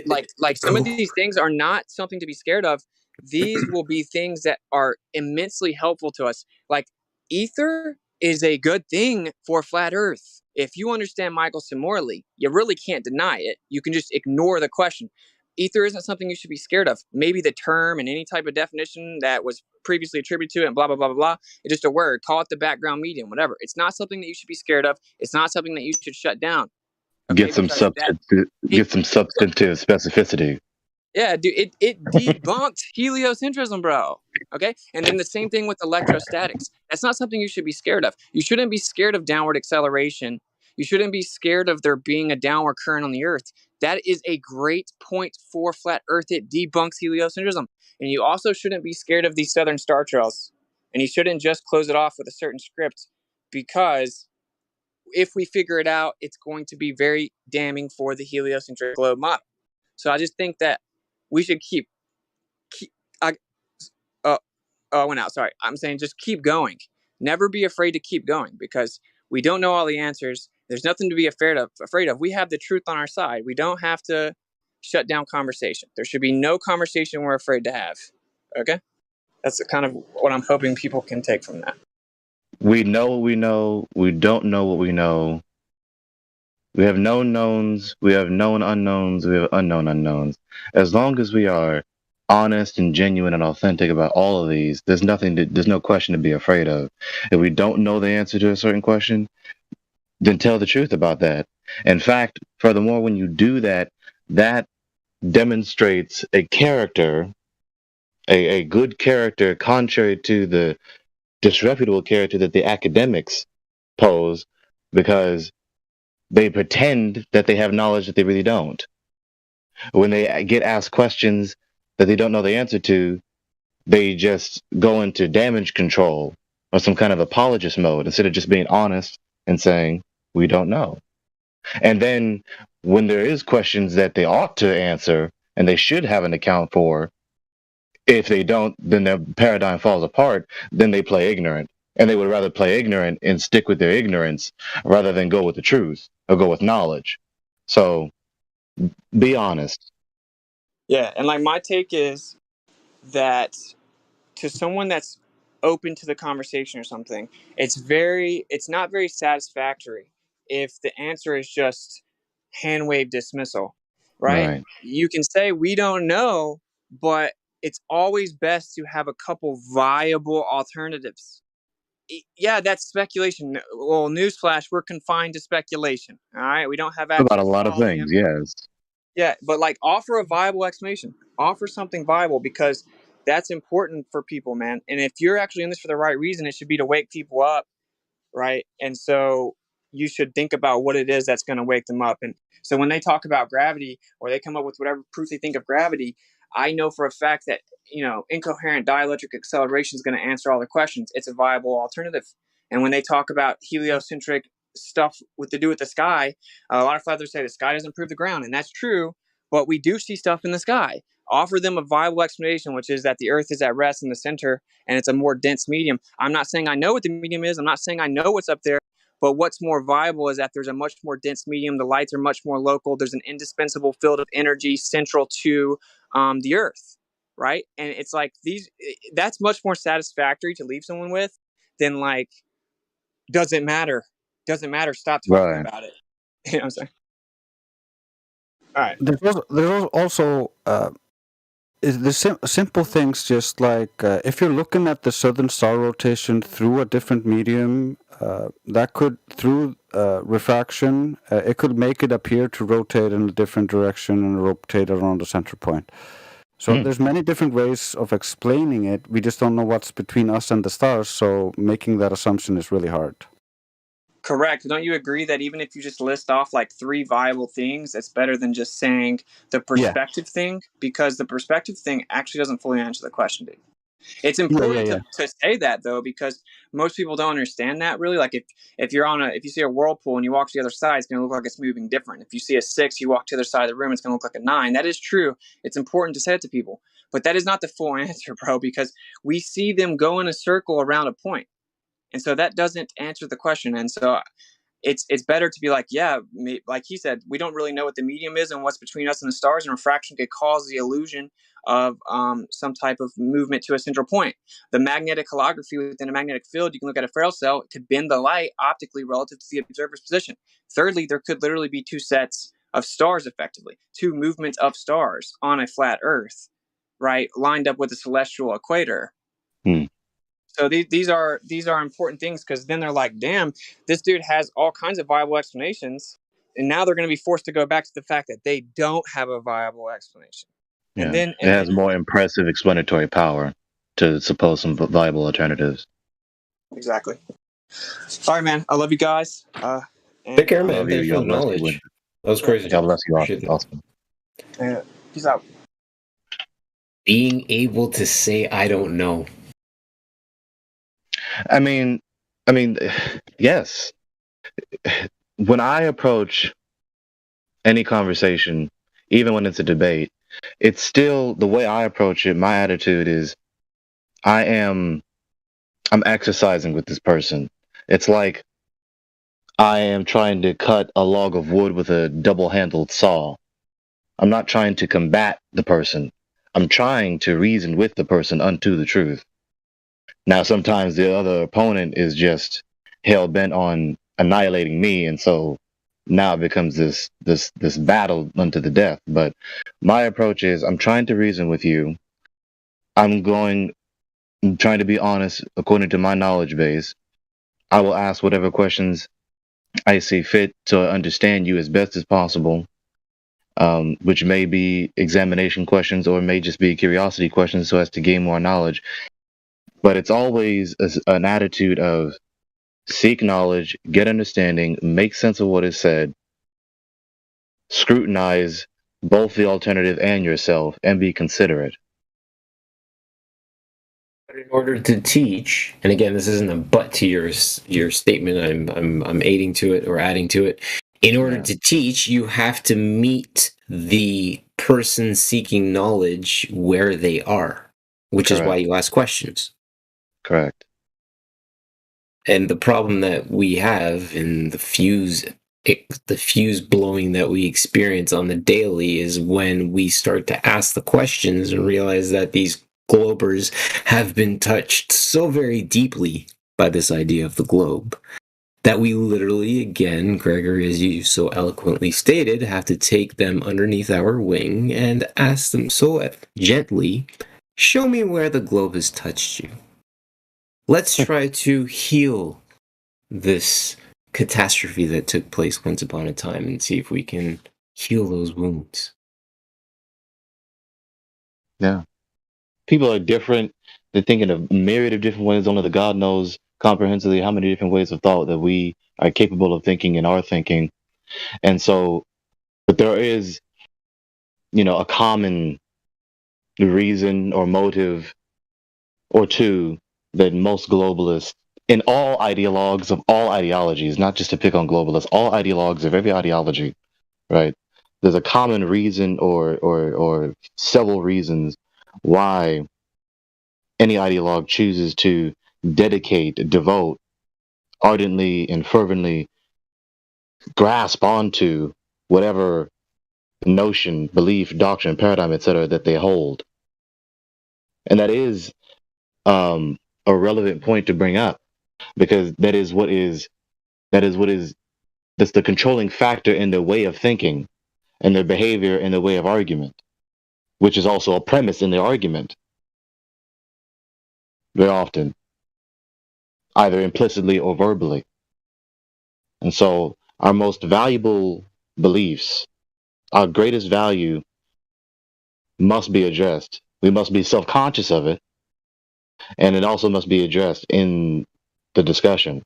Like some of these things are not something to be scared of. These will be things that are immensely helpful to us. Like, ether is a good thing for flat earth. If you understand Michelson Morley, you really can't deny it. You can just ignore the question. Ether isn't something you should be scared of. Maybe the term and any type of definition that was previously attributed to it and blah, blah, blah, blah, blah. It's just a word. Call it the background medium, whatever. It's not something that you should be scared of. It's not something that you should shut down. Get some substantive specificity. Yeah, dude, it debunked heliocentrism, bro. Okay? And then the same thing with electrostatics. That's not something you should be scared of. You shouldn't be scared of downward acceleration. You shouldn't be scared of there being a downward current on the earth. That is a great point for flat earth. It debunks heliocentrism. And you also shouldn't be scared of these southern star trails. And you shouldn't just close it off with a certain script, because if we figure it out, it's going to be very damning for the heliocentric globe model. So I just think that we should keep I went out. Sorry. I'm saying just keep going. Never be afraid to keep going, because We don't know all the answers. There's nothing to be afraid of. We have the truth on our side. We don't have to shut down conversation. There should be no conversation we're afraid to have. Okay? That's kind of what I'm hoping people can take from that. We know what we know. We don't know what we know. We have known knowns. We have known unknowns. We have unknown unknowns. As long as we are honest and genuine and authentic about all of these, there's no question to be afraid of. If we don't know the answer to a certain question, then tell the truth about that. In fact, furthermore, when you do that, that demonstrates a character, a good character, contrary to the disreputable character that the academics pose, because they pretend that they have knowledge that they really don't. When they get asked questions that they don't know the answer to, they just go into damage control or some kind of apologist mode instead of just being honest and saying, we don't know. And then when there is questions that they ought to answer and they should have an account for, if they don't, then their paradigm falls apart, then they play ignorant. And they would rather play ignorant and stick with their ignorance rather than go with the truth or go with knowledge. So be honest. Yeah, and like my take is that to someone that's open to the conversation or something, it's not very satisfactory if the answer is just hand wave dismissal, right? You can say we don't know, but it's always best to have a couple viable alternatives. Yeah, that's speculation. Well, newsflash, we're confined to speculation. All right, we don't have access About a lot to of all the things, yes. Yeah, but like offer a viable explanation. Offer something viable, because that's important for people, man. And if you're actually in this for the right reason, it should be to wake people up, right? And so you should think about what it is that's going to wake them up. And so when they talk about gravity, or they come up with whatever proof they think of gravity, I know for a fact that, incoherent dielectric acceleration is going to answer all the questions. It's a viable alternative. And when they talk about heliocentric stuff to do with the sky, a lot of flat earthers say the sky doesn't prove the ground, and that's true, but we do see stuff in the sky. Offer them a viable explanation, which is that the Earth is at rest in the center and it's a more dense medium. I'm not saying I know what the medium is. I'm not saying I know what's up there, but what's more viable is that there's a much more dense medium. The lights are much more local. There's an indispensable field of energy central to the Earth, right? And it's like that's much more satisfactory to leave someone with than like, doesn't matter. Stop talking about it. You know what I'm saying? All right. There's also simple things, just like if you're looking at the southern star rotation through a different medium, that could, through refraction, it could make it appear to rotate in a different direction and rotate around the center point. So there's many different ways of explaining it. We just don't know what's between us and the stars, so making that assumption is really hard. Correct. Don't you agree that even if you just list off like 3 viable things, it's better than just saying the perspective thing? Because the perspective thing actually doesn't fully answer the question, dude. It's important to say that, though, because most people don't understand that really. Like if you see a whirlpool and you walk to the other side, it's going to look like it's moving different. If you see a 6, you walk to the other side of the room, it's going to look like a 9. That is true. It's important to say it to people, but that is not the full answer, bro, because we see them go in a circle around a point. And so that doesn't answer the question. And so it's better to be like, yeah, like he said, we don't really know what the medium is and what's between us and the stars, and refraction could cause the illusion of some type of movement to a central point. The magnetic holography within a magnetic field, you can look at a Farrell cell, it could bend the light optically relative to the observer's position. Thirdly, there could literally be 2 sets of stars, effectively 2 movements of stars on a flat Earth, right, lined up with the celestial equator. So these are important things, because then they're like, damn, this dude has all kinds of viable explanations, and now they're going to be forced to go back to the fact that they don't have a viable explanation. Yeah. And then it has more impressive explanatory power to suppose some viable alternatives. Exactly. Sorry, man. I love you guys. Take care, man. Thanks for the knowledge. That was crazy. God bless you. Awesome. Peace out. Being able to say I don't know. I mean, yes. When I approach any conversation, even when it's a debate, it's still the way I approach it. My attitude is, I'm exercising with this person. It's like I am trying to cut a log of wood with a double-handled saw. I'm not trying to combat the person. I'm trying to reason with the person unto the truth. Now, sometimes the other opponent is just hell-bent on annihilating me, and so now it becomes this battle unto the death. But my approach is, I'm trying to reason with you. I'm trying to be honest according to my knowledge base. I will ask whatever questions I see fit to understand you as best as possible, which may be examination questions or may just be curiosity questions so as to gain more knowledge. But it's always an attitude of seek knowledge, get understanding, make sense of what is said, scrutinize both the alternative and yourself, and be considerate. In order to teach, and again, this isn't a but to your statement. I'm aiding to it or adding to it. In order to teach, you have to meet the person seeking knowledge where they are, which is why you ask questions. Correct. And the problem that we have in the fuse blowing that we experience on the daily is when we start to ask the questions and realize that these globers have been touched so very deeply by this idea of the globe that we literally, again, Gregory, as you so eloquently stated, have to take them underneath our wing and ask them so gently, show me where the globe has touched you. Let's try to heal this catastrophe that took place once upon a time and see if we can heal those wounds. Yeah. People are different. They're thinking of a myriad of different ways. Only the God knows comprehensively how many different ways of thought that we are capable of thinking and are thinking. And so, but there is, a common reason or motive or two that most globalists, in all ideologues of all ideologies, not just to pick on globalists, all ideologues of every ideology, right? There's a common reason or several reasons why any ideologue chooses to devote, ardently and fervently grasp onto whatever notion, belief, doctrine, paradigm, etc., that they hold. And that is a relevant point to bring up, because that's the controlling factor in their way of thinking and their behavior in their way of argument, which is also a premise in their argument. Very often, either implicitly or verbally. And so our most valuable beliefs, our greatest value, must be addressed. We must be self-conscious of it, and it also must be addressed in the discussion.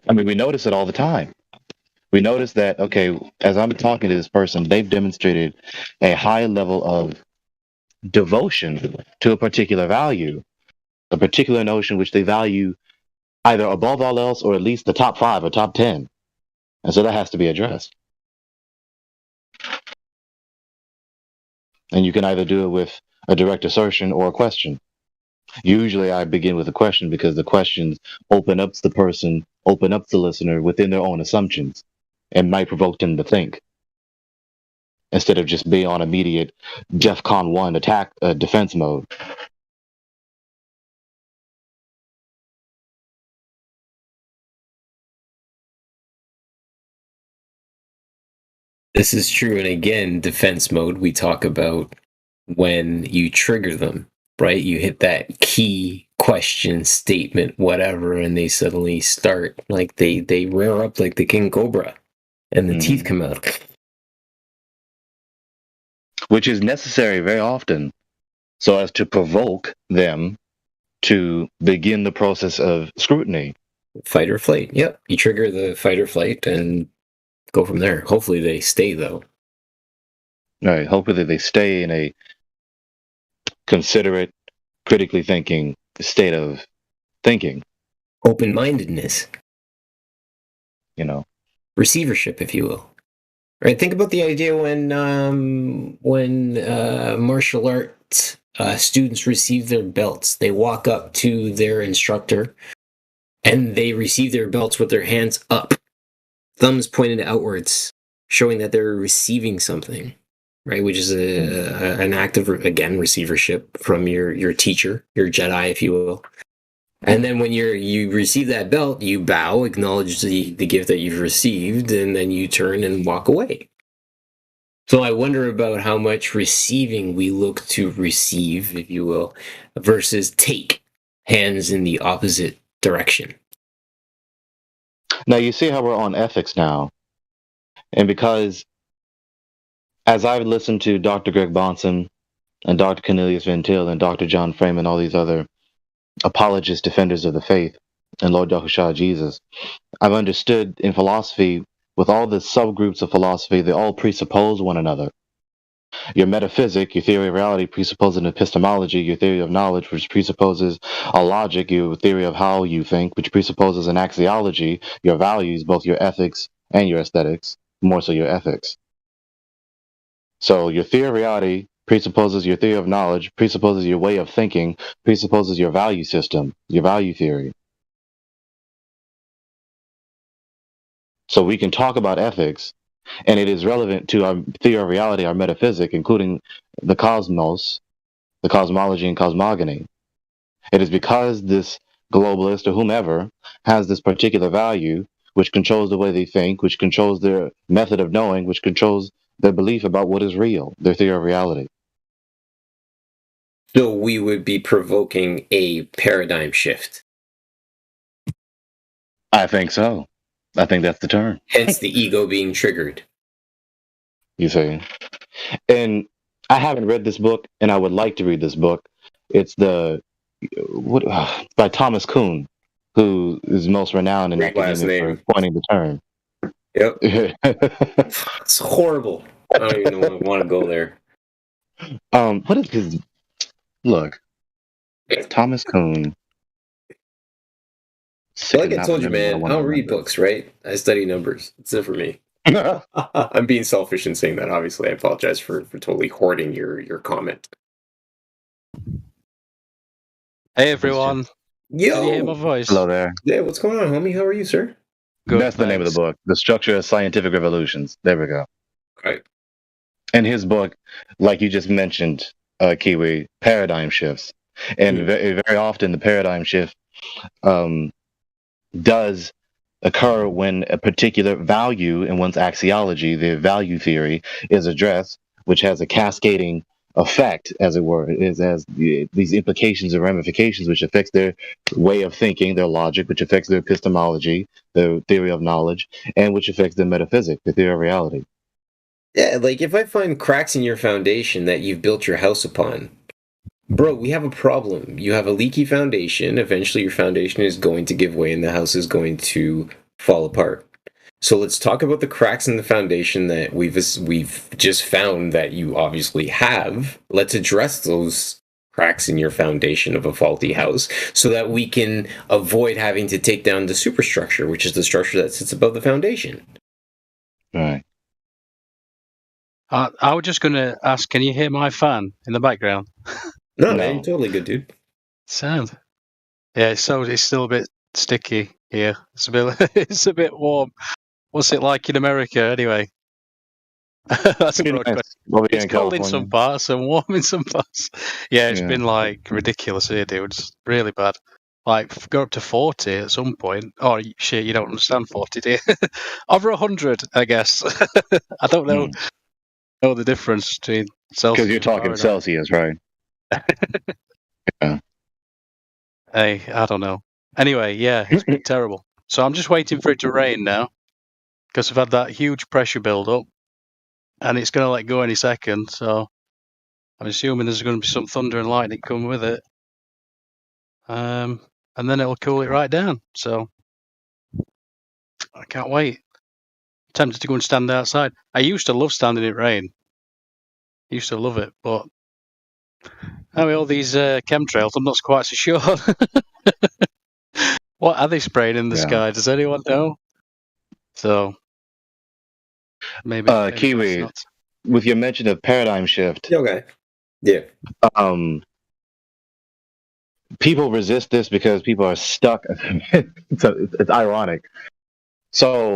I mean, we notice it all the time. We notice that, okay, as I'm talking to this person, they've demonstrated a high level of devotion to a particular value, a particular notion which they value either above all else or at least the top 5 or top 10. And so that has to be addressed. And you can either do it with a direct assertion or a question. Usually I begin with a question because the questions open up the person, open up the listener within their own assumptions and might provoke them to think, instead of just being on immediate DEFCON 1 attack defense mode. This is true. And again, defense mode, we talk about when you trigger them, right? You hit that key question, statement, whatever, and they suddenly start, like they rear up like the king cobra and the teeth come out. Which is necessary very often so as to provoke them to begin the process of scrutiny. Fight or flight. Yep. You trigger the fight or flight and go from there. Hopefully they stay, though. Right. Hopefully they stay in a considerate, critically thinking state of thinking. Open-mindedness. Receivership, if you will. Right. Think about the idea when martial arts students receive their belts. They walk up to their instructor and they receive their belts with their hands up, thumbs pointed outwards, showing that they're receiving something, right? Which is an act of, again, receivership from your teacher, your Jedi, if you will. And then when you receive that belt, you bow, acknowledge the gift that you've received, and then you turn and walk away. So I wonder about how much receiving we look to receive, if you will, versus take, hands in the opposite direction. Now, you see how we're on ethics now. And because as I've listened to Dr. Greg Bonson and Dr. Cornelius Van Til and Dr. John Frame and all these other apologists, defenders of the faith, and Lord Yahushua Jesus, I've understood in philosophy, with all the subgroups of philosophy, they all presuppose one another. Your metaphysic, your theory of reality, presupposes an epistemology, your theory of knowledge, which presupposes a logic, your theory of how you think, which presupposes an axiology, your values, both your ethics and your aesthetics, more so your ethics. So your theory of reality presupposes your theory of knowledge, presupposes your way of thinking, presupposes your value system, your value theory. So we can talk about ethics, and it is relevant to our theory of reality, our metaphysic, including the cosmos, the cosmology and cosmogony. It is because this globalist or whomever has this particular value, which controls the way they think, which controls their method of knowing, which controls their belief about what is real, their theory of reality. So we would be provoking a paradigm shift. I think so. I think that's the term. Hence the ego being triggered. You see. And I haven't read this book, and I would like to read this book. It's by Thomas Kuhn, who is most renowned in academia for coining the term. Yep. It's horrible. I don't even want to go there. What is his... Look, Thomas Kuhn. Like I told you, man, I don't read books, right? I study numbers. That's it for me. I'm being selfish in saying that, obviously. I apologize for totally hoarding your comment. Hey, everyone. Yo! Can you hear my voice? Hello there. Yeah, what's going on, homie? How are you, sir? Good, That's the name of the book. The Structure of Scientific Revolutions. There we go. Right. And his book, like you just mentioned, Kiwi, paradigm shifts. And very often the paradigm shift does occur when a particular value in one's axiology, the value theory, is addressed, which has a cascading effect, as it were. It has these implications and ramifications, which affects their way of thinking, their logic, which affects their epistemology, their theory of knowledge, and which affects their metaphysics, the theory of reality. Yeah, like if I find cracks in your foundation that you've built your house upon, bro, we have a problem. You have a leaky foundation. Eventually your foundation is going to give way and the house is going to fall apart. So let's talk about the cracks in the foundation that we've just found that you obviously have. Let's address those cracks in your foundation of a faulty house so that we can avoid having to take down the superstructure, which is the structure that sits above the foundation. Right. I was just going to ask, can you hear my fan in the background? No, man, totally good, dude. Sound. Yeah, it's still a bit sticky here. It's a bit warm. What's it like in America, anyway? That's a broad question. It's cold in some parts and warm in some parts. Yeah, it's been like ridiculous here, dude. It's really bad. Like, go up to 40 at some point. Oh, shit, you don't understand 40, do you? Over 100, I guess. I don't know the difference between Celsius. Because you're talking Celsius, right? Yeah. Hey, I don't know. Anyway, yeah, it's been terrible. So I'm just waiting for it to rain now, because I've had that huge pressure build up, and it's going to let go any second. So I'm assuming there's going to be some thunder and lightning coming with it, and then it'll cool it right down. So I can't wait. I'm tempted to go and stand outside. I used to love standing in rain. I used to love it, but now with all these chemtrails, I'm not quite so sure. What are they spraying in the sky? Does anyone know? So maybe Kiwi, with your mention of paradigm shift. Okay. Yeah. people resist this because people are stuck. It's ironic. So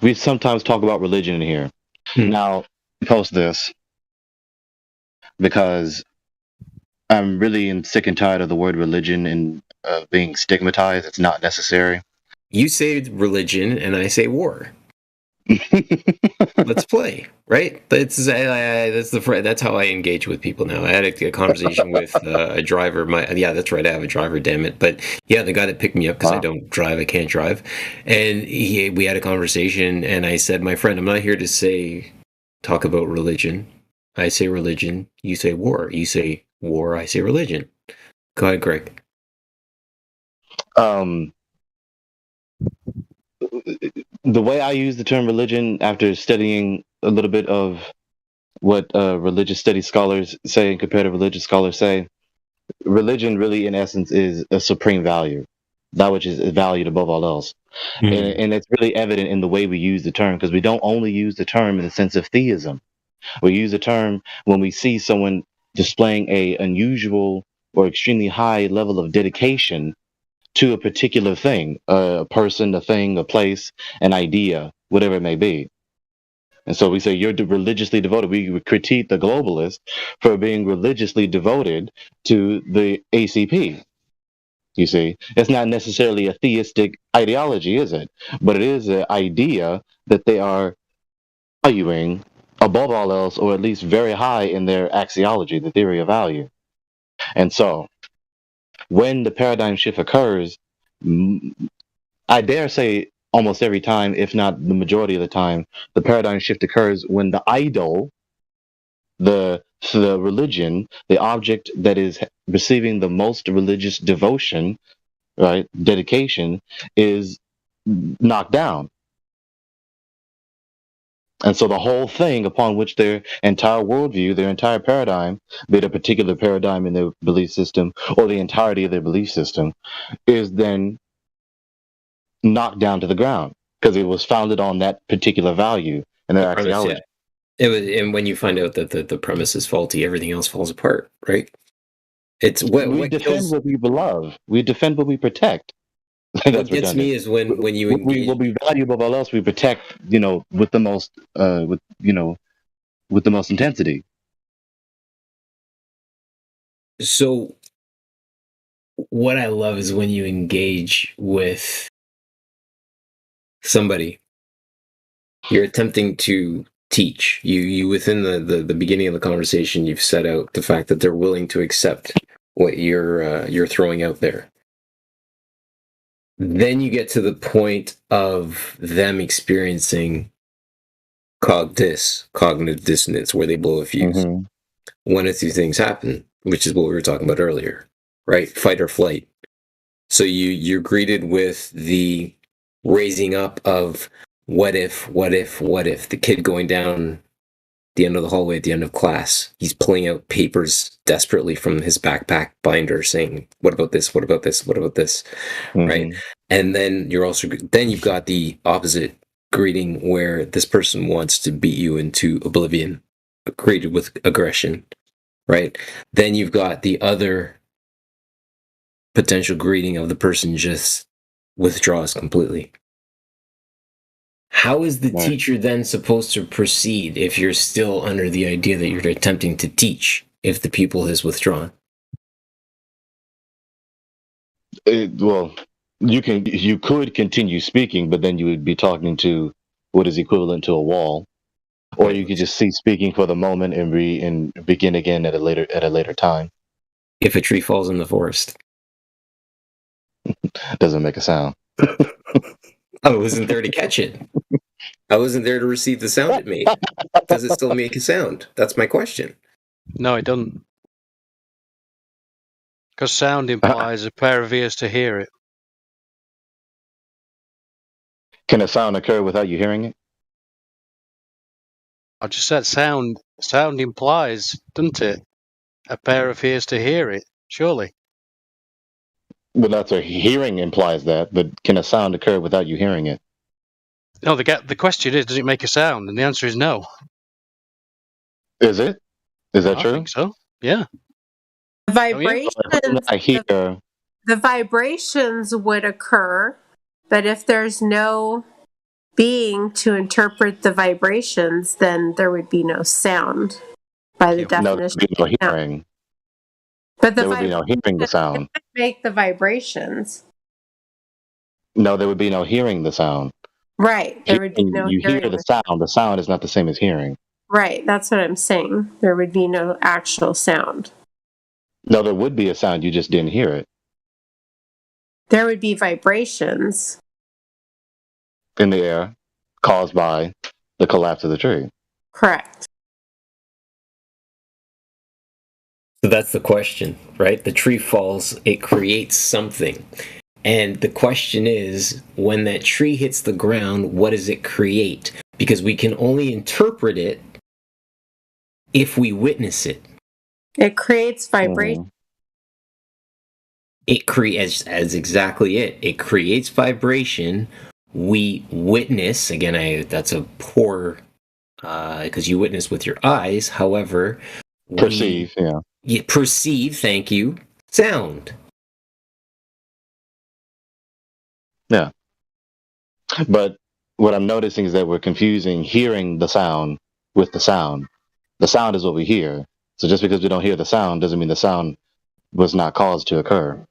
we sometimes talk about religion in here. Now, post this because I'm really sick and tired of the word religion and being stigmatized. It's not necessary. You say religion, and I say war. Let's play, right? That's how I engage with people now. I had a conversation with a driver. That's right. I have a driver. Damn it! But yeah, the guy that picked me up because I don't drive, I can't drive, and we had a conversation, and I said, my friend, I'm not here to talk about religion. I say religion. You say war. You say war. I say religion. Go ahead, Greg. The way I use the term religion after studying a little bit of what religious studies scholars say and comparative religious scholars say, religion really in essence is a supreme value, that which is valued above all else. And it's really evident in the way we use the term, because we don't only use the term in the sense of theism. We use the term when we see someone displaying a unusual or extremely high level of dedication to a particular thing, a person, a thing, a place, an idea, whatever it may be. And so we say you're religiously devoted. We critique the globalists for being religiously devoted to the ACP. You see, it's not necessarily a theistic ideology, is it? But it is an idea that they are valuing above all else, or at least very high in their axiology, the theory of value. And so when the paradigm shift occurs, I dare say almost every time, if not the majority of the time, the paradigm shift occurs when the idol, the religion, the object that is receiving the most religious devotion, right, dedication, is knocked down. And so the whole thing upon which their entire worldview, their entire paradigm, be it a particular paradigm in their belief system or the entirety of their belief system, is then knocked down to the ground because it was founded on that particular value and their axiology. And when you find out that the premise is faulty, everything else falls apart, right? It's we defend what we love. We defend what we protect. What gets me is when you engage. What we value above all else, we protect. With the most, with the most intensity. So, what I love is when you engage with somebody, you're attempting to teach. You within the beginning of the conversation, you've set out the fact that they're willing to accept what you're throwing out there. Then you get to the point of them experiencing cognitive dissonance, where they blow a fuse. One of two things happen, which is what we were talking about earlier, right? Fight or flight. So you're greeted with the raising up of what if, the kid going down the end of the hallway at the end of class, he's pulling out papers desperately from his backpack binder saying, what about this? What about this? What about this? Right? And then you've got the opposite greeting where this person wants to beat you into oblivion, greeted with aggression, right? Then you've got the other potential greeting of the person just withdraws completely. How is the teacher then supposed to proceed if you're still under the idea that you're attempting to teach if the pupil has withdrawn? Well, you could continue speaking, but then you would be talking to what is equivalent to a wall, or you could just cease speaking for the moment and begin again at a later time. If a tree falls in the forest, doesn't make a sound. I wasn't there to catch it. I wasn't there to receive the sound it made. Does it still make a sound? That's my question. No, it doesn't. Because sound implies a pair of ears to hear it. Can a sound occur without you hearing it? I just said sound implies, doesn't it? A pair of ears to hear it, surely. Well, that's a hearing implies that, but can a sound occur without you hearing it? No, the question is, does it make a sound? And the answer is no. Is it? Is that true? I think so, yeah. From I hear. The vibrations would occur, but if there's no being to interpret the vibrations, then there would be no sound by the No, there definition. would be no hearing. But there would be no hearing the sound. Make the vibrations. No, there would be no hearing the sound. Right. There would be no you hearing. hear the sound. The sound is not the same as hearing. Right. That's what I'm saying. There would be no actual sound. No, there would be a sound. You just didn't hear it. There would be vibrations in the air caused by the collapse of the tree. Correct. So that's the question, right? The tree falls, it creates something. And the question is, when that tree hits the ground, what does it create? Because we can only interpret it if we witness it. It creates vibration. It creates, as exactly it. It creates vibration. We witness, again, that's a poor, because you witness with your eyes. However, perceive, perceive, thank you, sound. Yeah. But what I'm noticing is that we're confusing hearing the sound with the sound. The sound is what we hear. So just because we don't hear the sound doesn't mean the sound was not caused to occur.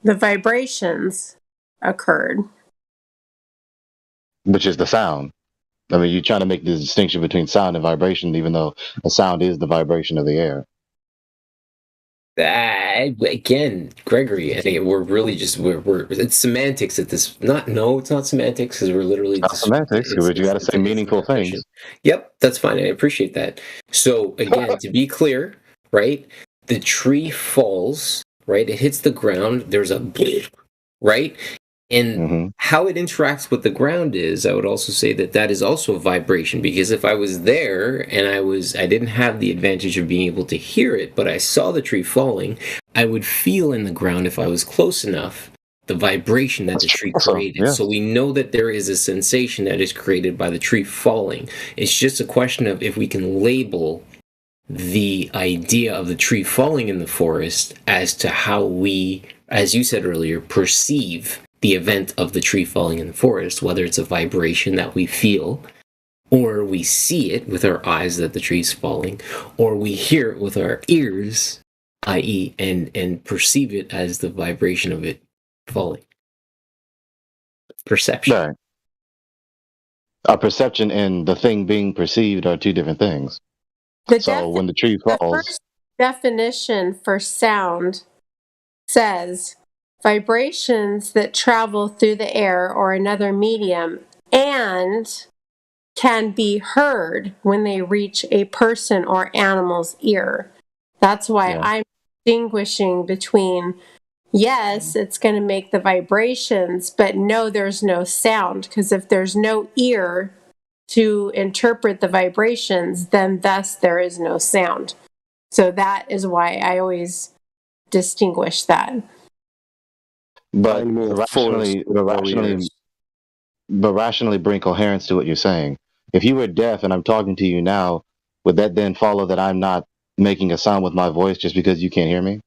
The vibrations occurred. Which is the sound. I mean, you're trying to make the distinction between sound and vibration, even though a sound is the vibration of the air. Again, Gregory, I think we're really just we're it's semantics at this. It's not semantics because we're literally not semantics. But you got to say meaningful things. Yep, that's fine. I appreciate that. So again, to be clear, right? The tree falls, right? It hits the ground. There's a right. And how it interacts with the ground is, I would also say that is also a vibration, because if I was there and I didn't have the advantage of being able to hear it, but I saw the tree falling, I would feel in the ground, if I was close enough, the vibration that the tree created. Yeah. So we know that there is a sensation that is created by the tree falling. It's just a question of if we can label the idea of the tree falling in the forest as to how we, as you said earlier, perceive the event of the tree falling in the forest, whether it's a vibration that we feel, or we see it with our eyes that the tree's falling, or we hear it with our ears, i.e., and perceive it as the vibration of it falling. Perception. Right. A perception and the thing being perceived are two different things. So when the tree falls... The first definition for sound says vibrations that travel through the air or another medium and can be heard when they reach a person or animal's ear. That's why I'm distinguishing between, yes, it's going to make the vibrations, but no, there's no sound. Because if there's no ear to interpret the vibrations, then thus there is no sound. So that is why I always distinguish that. But rationally bring coherence to what you're saying. If you were deaf and I'm talking to you now, would that then follow that I'm not making a sound with my voice just because you can't hear me?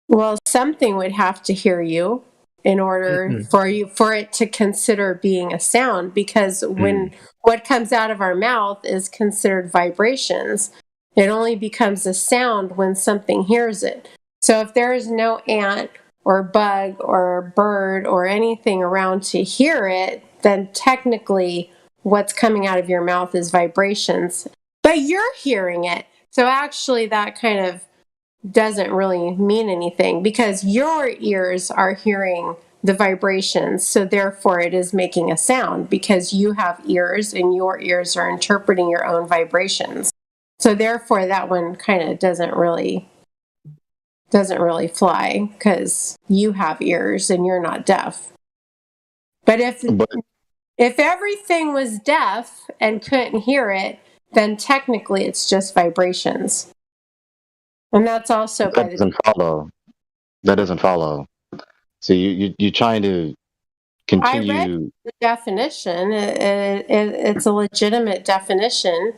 Well, something would have to hear you in order for it to consider being a sound, because when what comes out of our mouth is considered vibrations. It only becomes a sound when something hears it. So if there is no ant or bug or bird or anything around to hear it, then technically what's coming out of your mouth is vibrations. But you're hearing it. So actually that kind of doesn't really mean anything, because your ears are hearing the vibrations. So therefore it is making a sound because you have ears and your ears are interpreting your own vibrations. So therefore, that one kind of doesn't really fly, because you have ears and you're not deaf. But if everything was deaf and couldn't hear it, then technically it's just vibrations. And that's also that doesn't follow. So you're trying to I read continue. the definition. It's a legitimate definition.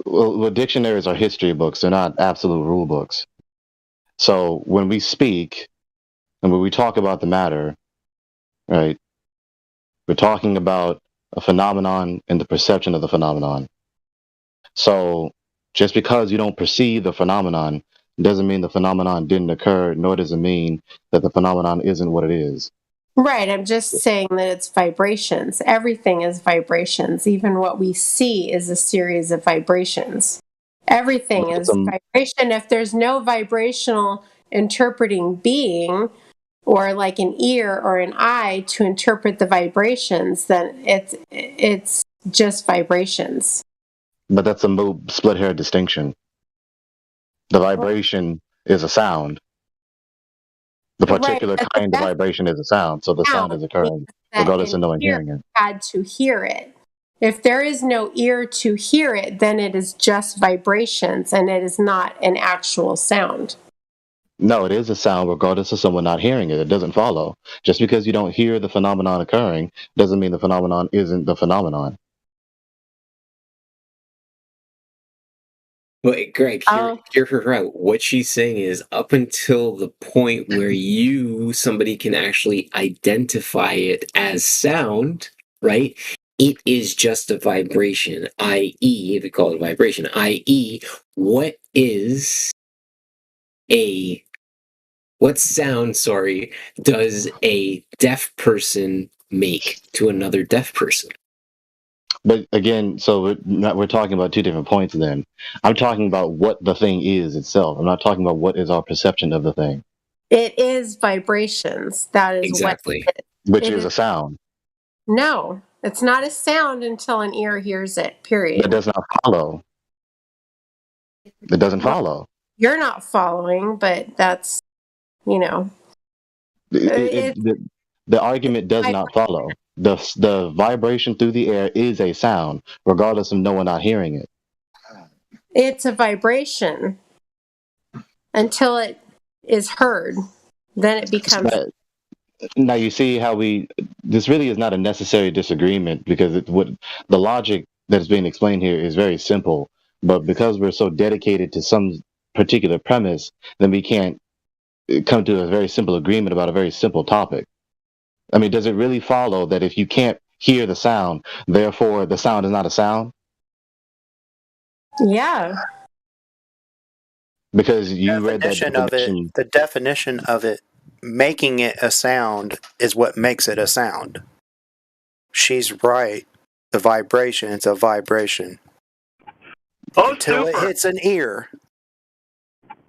Well, dictionaries are history books; they're not absolute rule books. So when we speak and when we talk about the matter, right, we're talking about a phenomenon and the perception of the phenomenon. So just because you don't perceive the phenomenon doesn't mean the phenomenon didn't occur, nor does it mean that the phenomenon isn't what it is. Right. I'm just saying that it's vibrations. Everything is vibrations. Even what we see is a series of vibrations. Everything is vibration. If there's no vibrational interpreting being, or like an ear or an eye to interpret the vibrations, then it's just vibrations. But that's a split-hair distinction. The vibration is a sound. The particular kind of vibration is a sound, so the sound is occurring, regardless of no one hearing it. Had to hear it. If there is no ear to hear it, then it is just vibrations, and it is not an actual sound. No, it is a sound, regardless of someone not hearing it. It doesn't follow. Just because you don't hear the phenomenon occurring doesn't mean the phenomenon isn't the phenomenon. But Greg, hear her out. What she's saying is up until the point where somebody can actually identify it as sound, right? It is just a vibration, i.e., they call it a vibration, i.e., what sound, does a deaf person make to another deaf person? But again, so we're talking about two different points then. I'm talking about what the thing is itself. I'm not talking about what is our perception of the thing. It is vibrations. That is exactly what it is. Which is a sound. No, it's not a sound until an ear hears it, period. That does not follow. It doesn't follow. You're not following, but that's, the argument does not follow. The vibration through the air is a sound, regardless of no one not hearing it. It's a vibration until it is heard. Then it becomes. Now you see how this really is not a necessary disagreement, because the logic that's being explained here is very simple. But because we're so dedicated to some particular premise, then we can't come to a very simple agreement about a very simple topic. I mean, does it really follow that if you can't hear the sound, therefore the sound is not a sound? Yeah. Because you read that definition. The definition of it, making it a sound, is what makes it a sound. She's right. The vibration, it's a vibration. Until it hits an ear,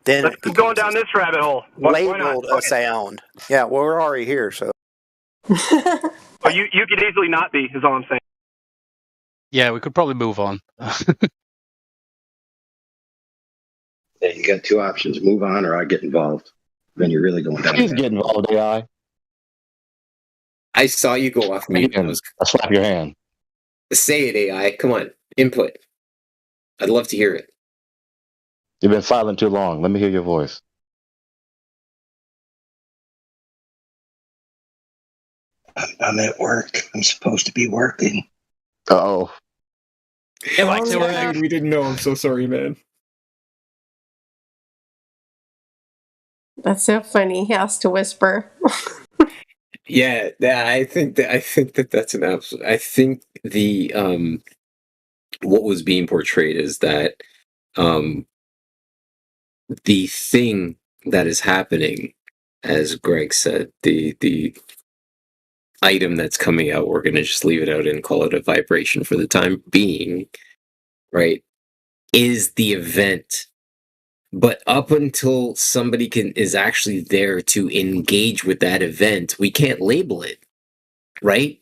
then let's keep going down this rabbit hole. Labeled a sound. Yeah, well, we're already here, so. Well, you could easily not be, is all I'm saying. Yeah, we could probably move on. Yeah, you got two options: move on, or I get involved. Then you're really going down. Please get involved, AI. I saw you go off mute. I slap your hand. Say it, AI. Come on, input. I'd love to hear it. You've been silent too long. Let me hear your voice. I'm at work. I'm supposed to be working. Uh-oh. We didn't know. I'm so sorry, man. That's so funny. He has to whisper. Yeah, I think that's an absolute. I think the what was being portrayed is that the thing that is happening, as Greg said, the item that's coming out, we're going to just leave it out and call it a vibration for the time being, right, is the event. But up until somebody is actually there to engage with that event, we can't label it, right?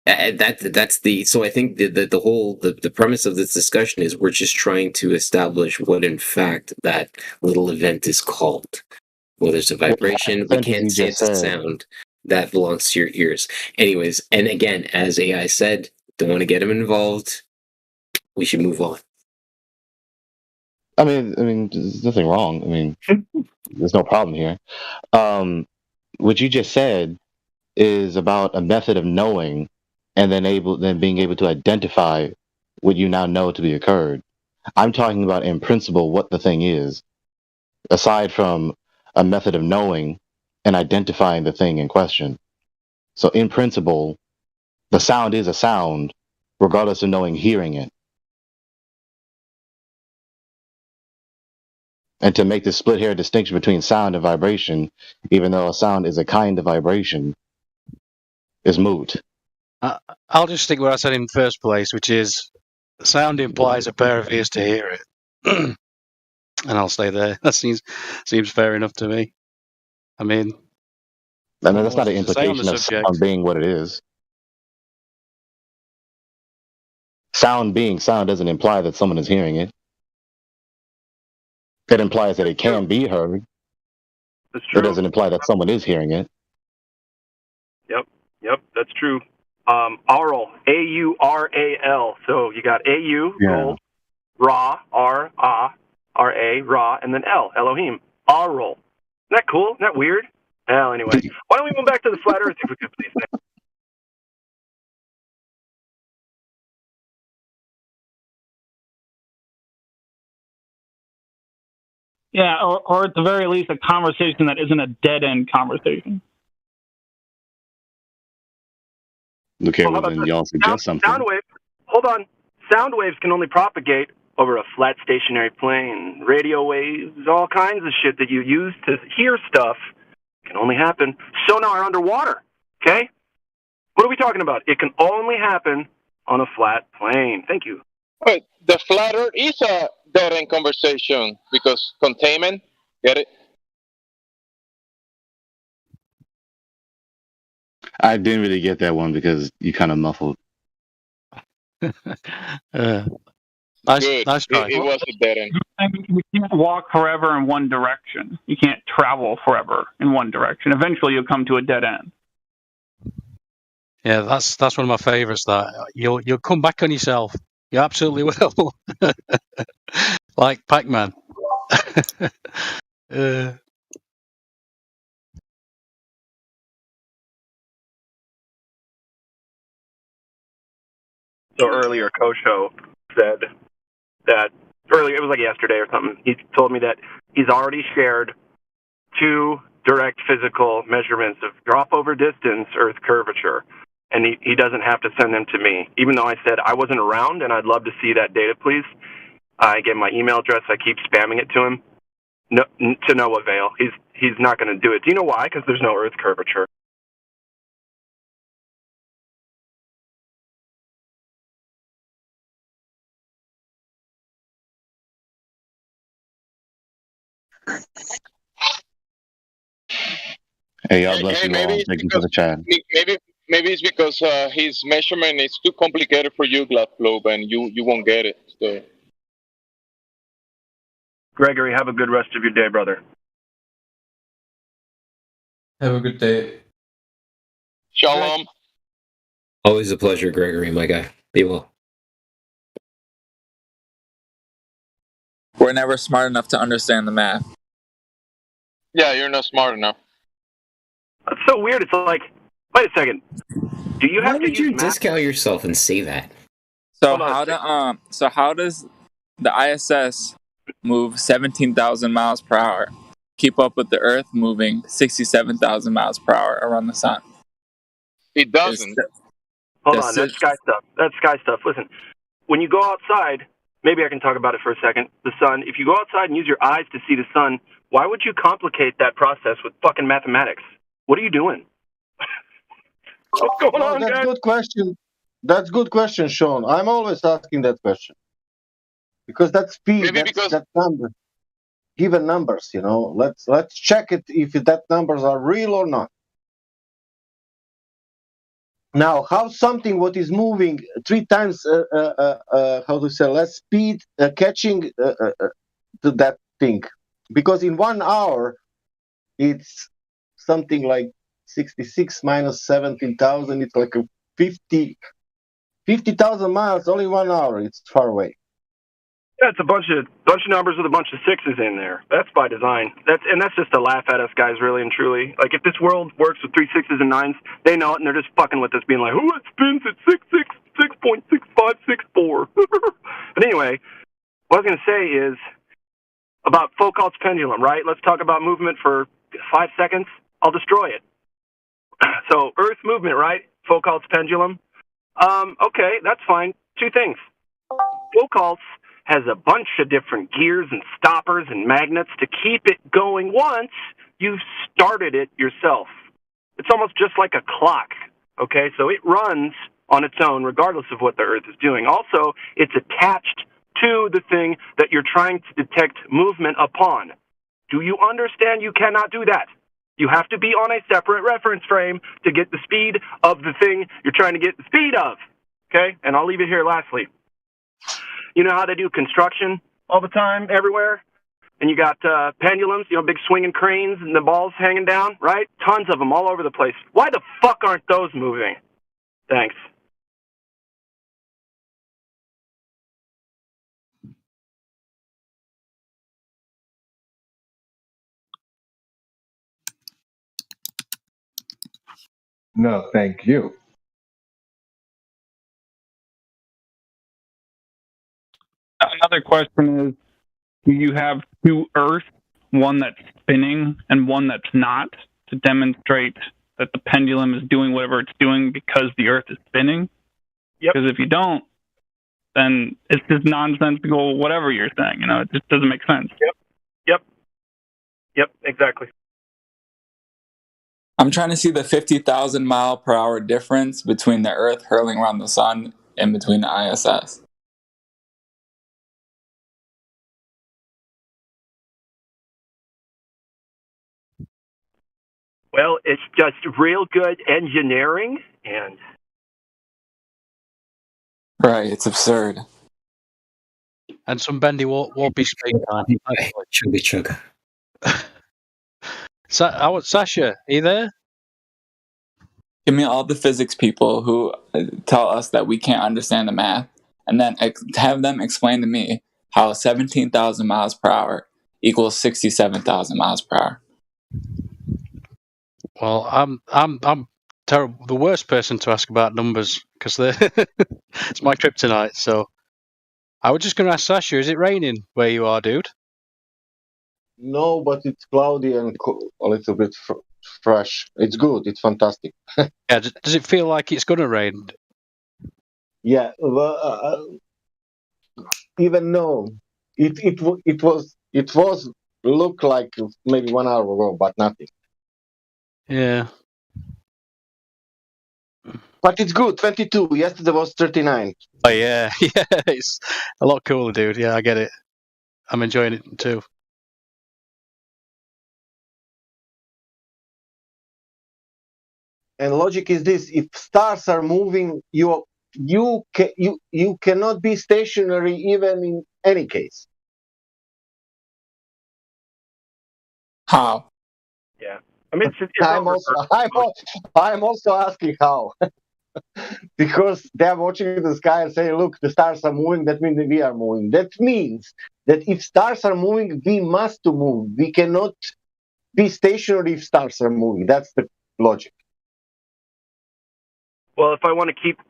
So I think the whole premise of this discussion is we're just trying to establish what in fact that little event is called. Whether it's a vibration, we can't say it's a sound. That belongs to your ears. Anyways, and again, as AI said, don't want to get him involved. We should move on. I mean, there's nothing wrong. I mean, there's no problem here. What you just said is about a method of knowing and then being able to identify what you now know to be occurred. I'm talking about in principle what the thing is, aside from a method of knowing and identifying the thing in question. So in principle, the sound is a sound, regardless of knowing hearing it. And to make the split hair distinction between sound and vibration, even though a sound is a kind of vibration, is moot. I'll just stick what I said in first place, which is sound implies a pair of ears to hear it. And I'll stay there. That seems fair enough to me. I mean, that's not an implication of sound being what it is. Sound being sound doesn't imply that someone is hearing it. It implies that it can be heard. That's true. It doesn't imply that someone is hearing it. Yep, that's true. Aural, A-U-R-A-L. So you got A-U, gold, Ra, R-A, Ra, and then L, Elohim. Aural. Isn't that cool? Isn't that weird? Well, anyway, why don't we move back to the flat Earth if we could, please? Yeah, or at the very least, a conversation that isn't a dead-end conversation. Okay, well then y'all suggest something. Sound wave. Hold on. Sound waves can only propagate over a flat stationary plane. Radio waves, all kinds of shit that you use to hear stuff can only happen. Sonar underwater. Okay? What are we talking about? It can only happen on a flat plane. Thank you. But the flat Earth is a dead-end conversation because containment. Get it? I didn't really get that one because you kind of muffled. Nice try. It was a dead end. You can't walk forever in one direction. You can't travel forever in one direction. Eventually, you'll come to a dead end. Yeah, that's one of my favourites. That you'll come back on yourself. You absolutely will. Like Pac-Man. So earlier, Kosho said that earlier, it was like yesterday or something, he told me that he's already shared 2 direct physical measurements of drop over distance, Earth curvature, and he doesn't have to send them to me. Even though I said I wasn't around and I'd love to see that data, please. I gave my email address. I keep spamming it to him. No, to no avail. He's not going to do it. Do you know why? Because there's no Earth curvature. Hey, y'all bless you all. Thank you for the chat. Maybe it's because his measurement is too complicated for you, Glassglobe, and you won't get it. So. Gregory, have a good rest of your day, brother. Have a good day. Shalom. Always a pleasure, Gregory, my guy. Be well. We're never smart enough to understand the math. Yeah, you're not smart enough. That's so weird. It's like, wait a second. Do you have Why to would you use math? discount yourself and say that? So how does the ISS move 17,000 miles per hour, keep up with the Earth moving 67,000 miles per hour around the sun? It doesn't. Hold on, that's sky stuff. That's sky stuff. Listen, when you go outside, maybe I can talk about it for a second. The sun, if you go outside and use your eyes to see the sun, why would you complicate that process with fucking mathematics? What are you doing? What's going on, that's guys? Good question. That's good question, Sean. I'm always asking that question because that's speed. That's number, given numbers. You know, let's check it if that numbers are real or not. Now, how something what is moving 3 times less speed catching to that thing, because in 1 hour it's something like 66 minus 17,000. It's like a 50,000 miles only 1 hour. It's far away. That's a bunch of numbers with a bunch of sixes in there. That's by design. That's just to laugh at us guys, really and truly. Like, if this world works with 3 6s and 9s, they know it, and they're just fucking with us, being like, "Oh, it spins at 6.6564." But anyway, what I was going to say is about Foucault's pendulum, right? Let's talk about movement for 5 seconds. I'll destroy it. So, Earth movement, right? Foucault's pendulum. Okay, that's fine. 2 things. Foucault's has a bunch of different gears and stoppers and magnets to keep it going once you've started it yourself. It's almost just like a clock, okay? So it runs on its own regardless of what the Earth is doing. Also, it's attached to the thing that you're trying to detect movement upon. Do you understand? You cannot do that. You have to be on a separate reference frame to get the speed of the thing you're trying to get the speed of, okay? And I'll leave it here lastly. You know how they do construction all the time, everywhere? And you got pendulums, big swinging cranes and the balls hanging down, right? Tons of them all over the place. Why the fuck aren't those moving? Thanks. No, thank you. Another question is, do you have 2 Earths, one that's spinning and one that's not, to demonstrate that the pendulum is doing whatever it's doing because the Earth is spinning? Yep. Because if you don't, then it's just nonsensical, whatever you're saying. It just doesn't make sense. Yep, exactly. I'm trying to see the 50,000 mile per hour difference between the Earth hurling around the sun and between the ISS. Well, it's just real good engineering, and right, it's absurd. And some bendy warpy space time. Chugga chugga. Sasha, are you there? Give me all the physics people who tell us that we can't understand the math, and then have them explain to me how 17,000 miles per hour equals 67,000 miles per hour. Well, I'm terrible, the worst person to ask about numbers because it's my kryptonite. So I was just going to ask Sasha: is it raining where you are, dude? No, but it's cloudy and a little bit fresh. It's good. It's fantastic. Yeah. Does it feel like it's going to rain? Yeah. Even no, it was looked like maybe 1 hour ago, but nothing. Yeah. But it's good. 22. Yesterday was 39. Oh yeah, yeah. It's a lot cooler, dude. Yeah, I get it. I'm enjoying it too. And logic is this: if stars are moving, you cannot be stationary even in any case. How? Yeah. I mean, I'm also asking how. Because they're watching the sky and say, look, the stars are moving, that means we are moving. That means that if stars are moving, we must move. We cannot be stationary if stars are moving. That's the logic. Well, if I want to keep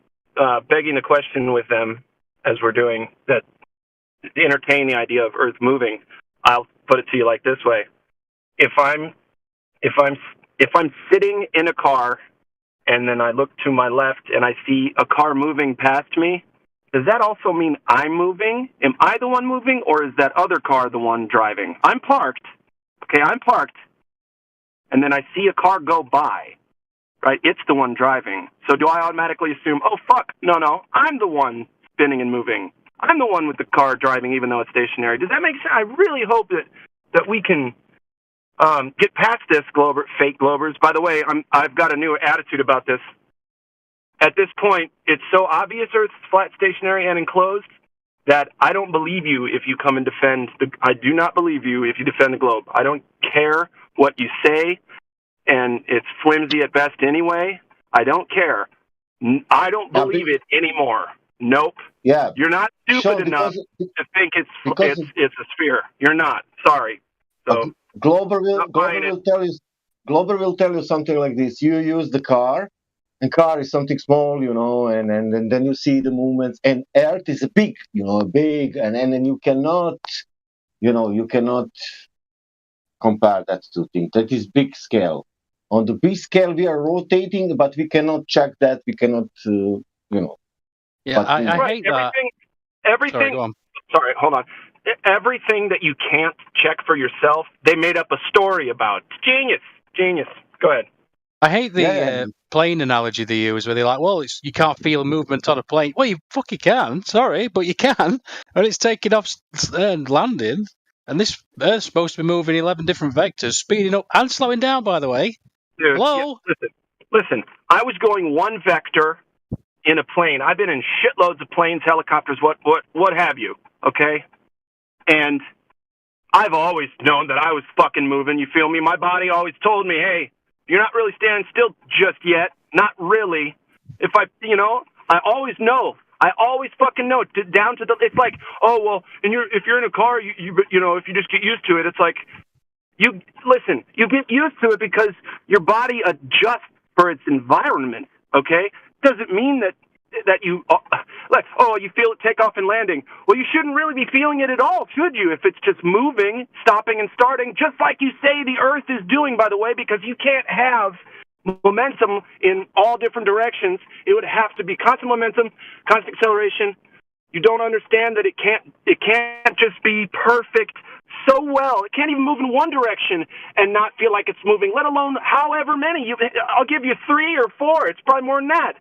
begging the question with them, as we're doing, that entertain the idea of Earth moving, I'll put it to you like this way: if I'm sitting in a car and then I look to my left and I see a car moving past me, does that also mean I'm moving? Am I the one moving, or is that other car the one driving? I'm parked. Okay, I'm parked. And then I see a car go by. Right? It's the one driving. So do I automatically assume, oh, fuck, no, I'm the one spinning and moving. I'm the one with the car driving, even though it's stationary. Does that make sense? I really hope that we can get past this, fake Globers. By the way, I've got a new attitude about this. At this point, it's so obvious Earth's flat, stationary, and enclosed that I don't believe you if you come and defend I do not believe you if you defend the globe. I don't care what you say, and it's flimsy at best anyway. I don't care. I don't believe it anymore. Nope. Yeah. You're not stupid Sean, enough to think it's a sphere. You're not. Sorry. So Glover will tell you something like this. You use the car, and car is something small, you know, and then you see the movements, and Earth is big, you know, big, and then you cannot compare that to things. That is big scale. On the big scale, we are rotating, but we cannot check that. We cannot, Yeah, but I hate that. Everything. Sorry, go on. Sorry, hold on. Everything that you can't check for yourself, they made up a story about. Genius. Go ahead. I hate the plane analogy they use, where they're like, "Well, you can't feel movement on a plane." Well, you fucking can. Sorry, but you can. When it's taking off and landing, and this Earth's supposed to be moving 11 different vectors, speeding up and slowing down. By the way, Dude, hello. Yeah, listen. I was going one vector in a plane. I've been in shitloads of planes, helicopters, what have you. Okay, and I've always known that I was fucking moving. You feel me? My body always told me, "Hey, you're not really standing still just yet. Not really." If I always know. I always fucking know. Down to the. It's like, oh well, and if you're in a car, if you just get used to it, it's like, you get used to it because your body adjusts for its environment. Okay, doesn't mean that you you feel it take off and landing. Well, you shouldn't really be feeling it at all, should you? If it's just moving, stopping and starting, just like you say the Earth is doing, by the way, because you can't have momentum in all different directions. It would have to be constant momentum, constant acceleration. You don't understand that it can't just be perfect so well. It can't even move in one direction and not feel like it's moving, let alone however many. I'll give you 3 or 4. It's probably more than that.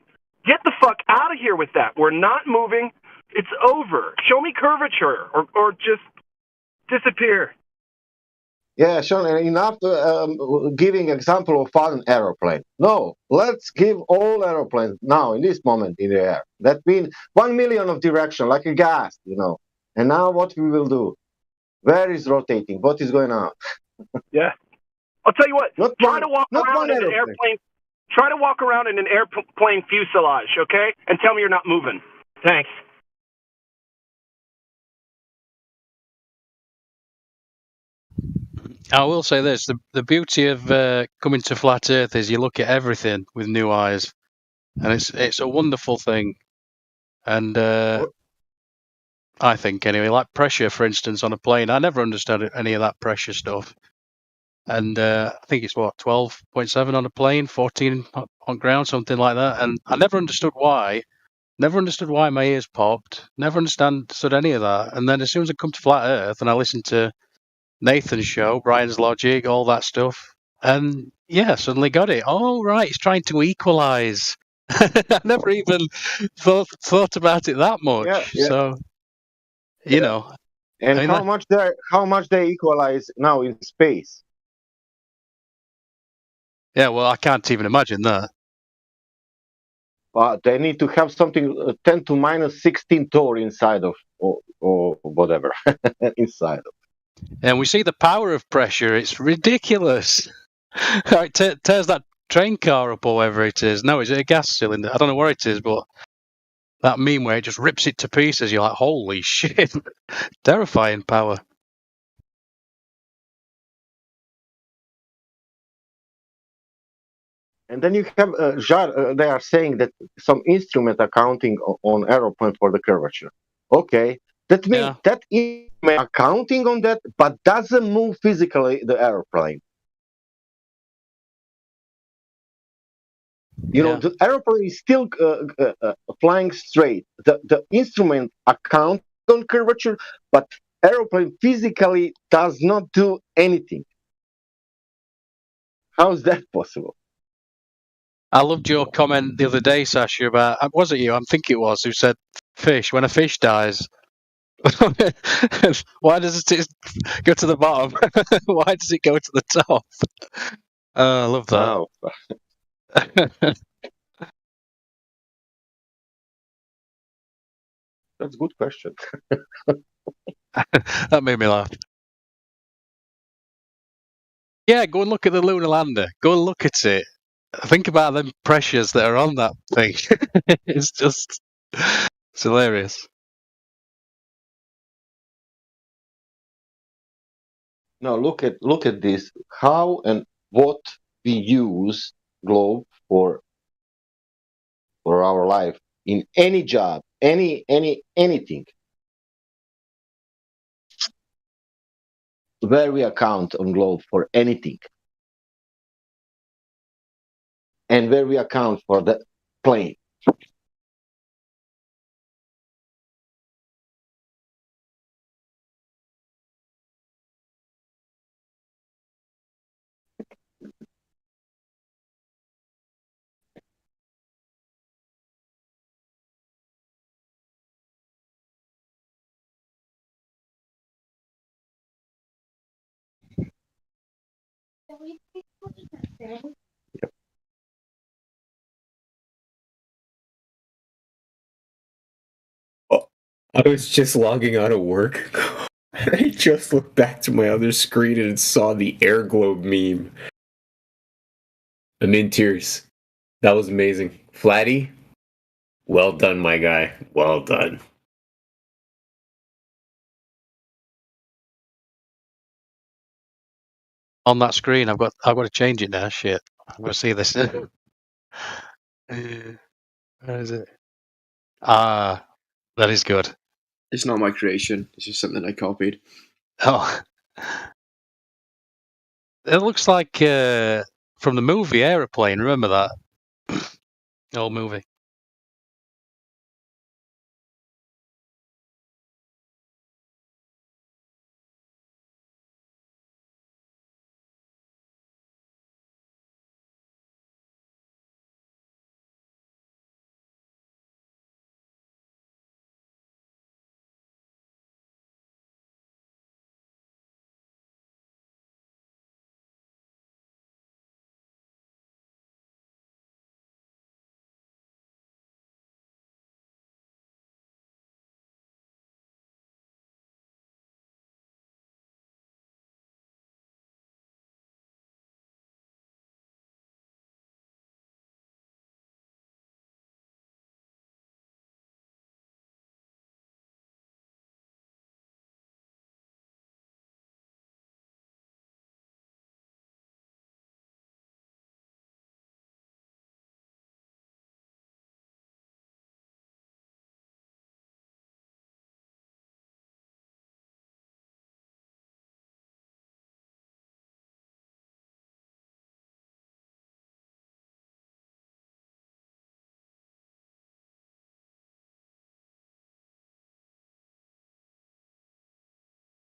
Get the fuck out of here with that. We're not moving. It's over. Show me curvature or just disappear. Yeah, Sean, enough giving example of an aeroplane. No, let's give all aeroplanes now, in this moment, in the air. That means 1 million of direction, like a gas, And now what we will do? Where is rotating? What is going on? Yeah. I'll tell you what. Try to walk around in an airplane. Try to walk around in an airplane fuselage, okay? And tell me you're not moving. Thanks. I will say this: the beauty of coming to flat Earth is you look at everything with new eyes, and it's a wonderful thing. And I think anyway, like pressure, for instance, on a plane, I never understood any of that pressure stuff. And I think it's 12.7 on a plane, 14 on ground, something like that. And I never understood why. Never understood why my ears popped. Never understood any of that. And then as soon as I come to flat Earth and I listen to Nathan's show, Brian's Logic, all that stuff, and yeah, suddenly got it. Oh right, he's trying to equalize. I never even thought about it that much. Yeah. So And how much they equalize now in space? Yeah, well, I can't even imagine that. They need to have something 10 to minus 16 torr inside of, or whatever, inside of. And we see the power of pressure. It's ridiculous. It tears that train car up or whatever it is. No, is it a gas cylinder? I don't know where it is, but that meme where it just rips it to pieces. You're like, holy shit. Terrifying power. And then you have, they are saying that some instrument are counting on aeroplane for the curvature. Okay. That means that instrument are counting on that, but doesn't move physically the airplane. The airplane is still flying straight. The instrument account on curvature, but airplane physically does not do anything. How is that possible? I loved your comment the other day, Sasha, about, was it you? I think it was, who said fish. When a fish dies, why does it go to the bottom? Why does it go to the top? I love that. Wow. That's a good question. That made me laugh. Yeah, go and look at the lunar lander. Go and look at it. Think about them pressures that are on that thing. It's just It's hilarious. Now look at this. How and what we use globe for our life in any job, anything. Where we account on globe for anything, and where we account for the plane. I was just logging out of work. I just looked back to my other screen and saw the air globe meme. I'm in tears. That was amazing. Flatty, well done, my guy. Well done. On that screen, I've got to change it now. Shit, I'm going to see this. Where is it? Ah, that is good. It's not my creation. It's just something I copied. Oh, it looks like from the movie Aeroplane. Remember that old movie?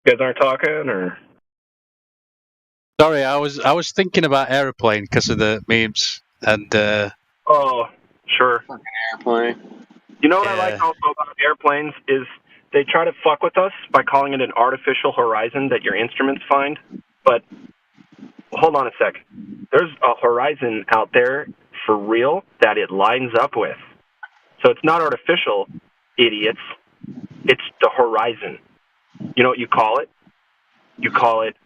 You guys aren't talking, or? Sorry, I was thinking about Aeroplane because of the memes and. Oh, sure. Fucking airplane. You know what I like also about airplanes is they try to fuck with us by calling it an artificial horizon that your instruments find. But hold on a sec. There's a horizon out there for real that it lines up with. So it's not artificial, idiots. It's the horizon. You know what you call it? You call it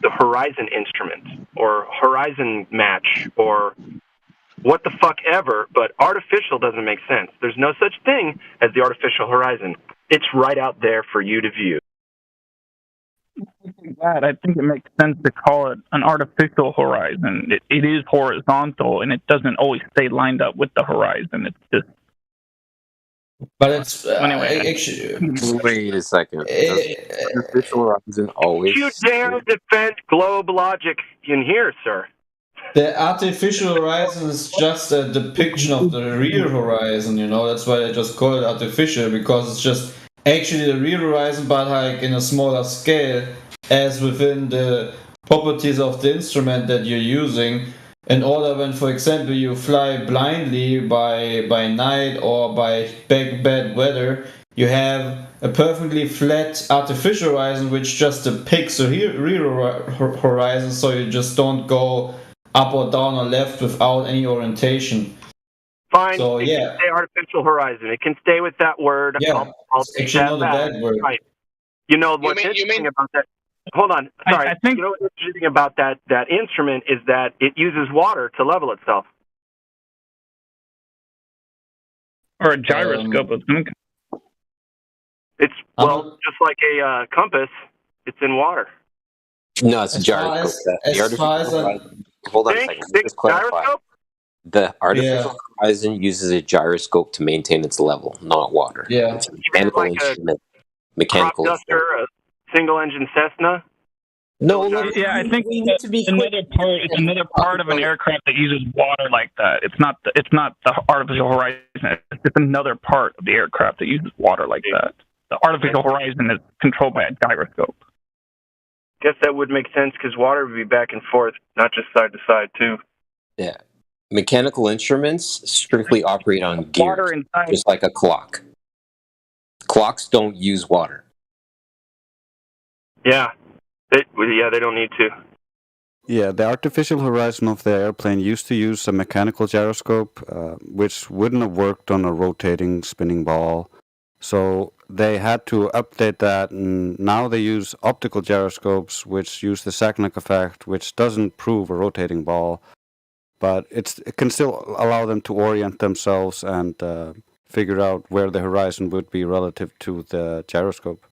the horizon instrument or horizon match or what the fuck ever, but artificial doesn't make sense. There's no such thing as the artificial horizon. It's right out there for you to view. That I think it makes sense to call it an artificial horizon. It is horizontal, and it doesn't always stay lined up with the horizon. It's just. But it's anyway. Wait a second. Does artificial horizon always? You dare defend globe logic in here, sir? The artificial horizon is just a depiction of the real horizon, you know. That's why I just call it artificial, because it's just actually the real horizon, but like in a smaller scale, as within the properties of the instrument that you're using. In order when, for example, you fly blindly by night or by bad weather, you have a perfectly flat artificial horizon which just depicts a real horizon, so you just don't go up or down or left without any orientation. Fine. So, it yeah. can stay artificial horizon. It can stay with that word. Yeah, I'll it's take actually that not a back. bad word. Right. You know what's interesting about that? Hold on. Sorry. I think, you know what's interesting about that instrument is that it uses water to level itself. Or a gyroscope of some kind. Well, just like a compass, it's in water. No, it's a As far gyroscope. as The as artificial far as horizon. Hold on a second. Let me just clarify. Gyroscope? The artificial Yeah. horizon uses a gyroscope to maintain its level, not water. Yeah. It's a mechanical like a instrument. Crop Mechanical duster, instrument. a single-engine Cessna. No, Yeah, I think it's another part of an aircraft that uses water like that. It's not the artificial horizon. It's another part of the aircraft that uses water like that. The artificial horizon is controlled by a gyroscope. Guess that would make sense because water would be back and forth, not just side to side too. Yeah. Mechanical instruments strictly operate on gears, Water inside. just like a clock. Clocks don't use water. Yeah. They don't need to. Yeah, the artificial horizon of the airplane used to use a mechanical gyroscope, which wouldn't have worked on a rotating spinning ball. So they had to update that, and now they use optical gyroscopes, which use the Sagnac effect, which doesn't prove a rotating ball, but it can still allow them to orient themselves and figure out where the horizon would be relative to the gyroscope.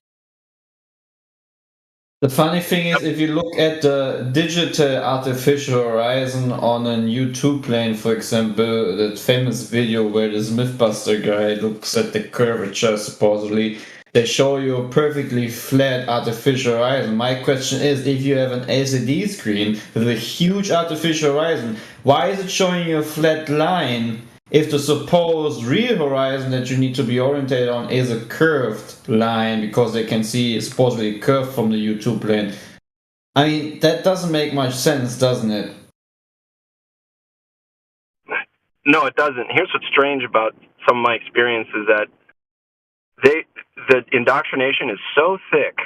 The funny thing is, if you look at the digital artificial horizon on a U2 plane, for example, that famous video where this Mythbuster guy looks at the curvature, supposedly, they show you a perfectly flat artificial horizon. My question is, if you have an LCD screen with a huge artificial horizon, why is it showing you a flat line if the supposed real horizon that you need to be oriented on is a curved line, because they can see supposedly curved from the U2 plane? I mean, that doesn't make much sense, doesn't it? No, it doesn't. Here's what's strange about some of my experiences: that the indoctrination is so thick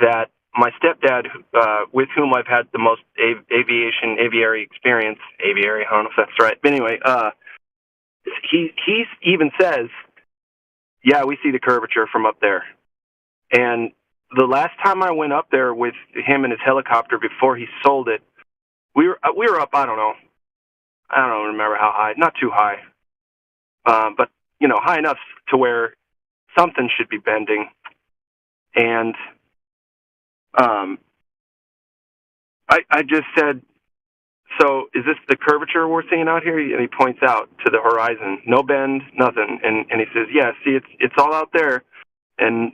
that my stepdad, with whom I've had the most aviary experience, I don't know if that's right, but anyway, he even says, yeah, we see the curvature from up there. And the last time I went up there with him in his helicopter before he sold it, we were up, I don't remember how high, not too high, but high enough to where something should be bending. And I just said, so is this the curvature we're seeing out here? And he points out to the horizon, no bend, nothing. And he says, yeah, see, it's all out there. And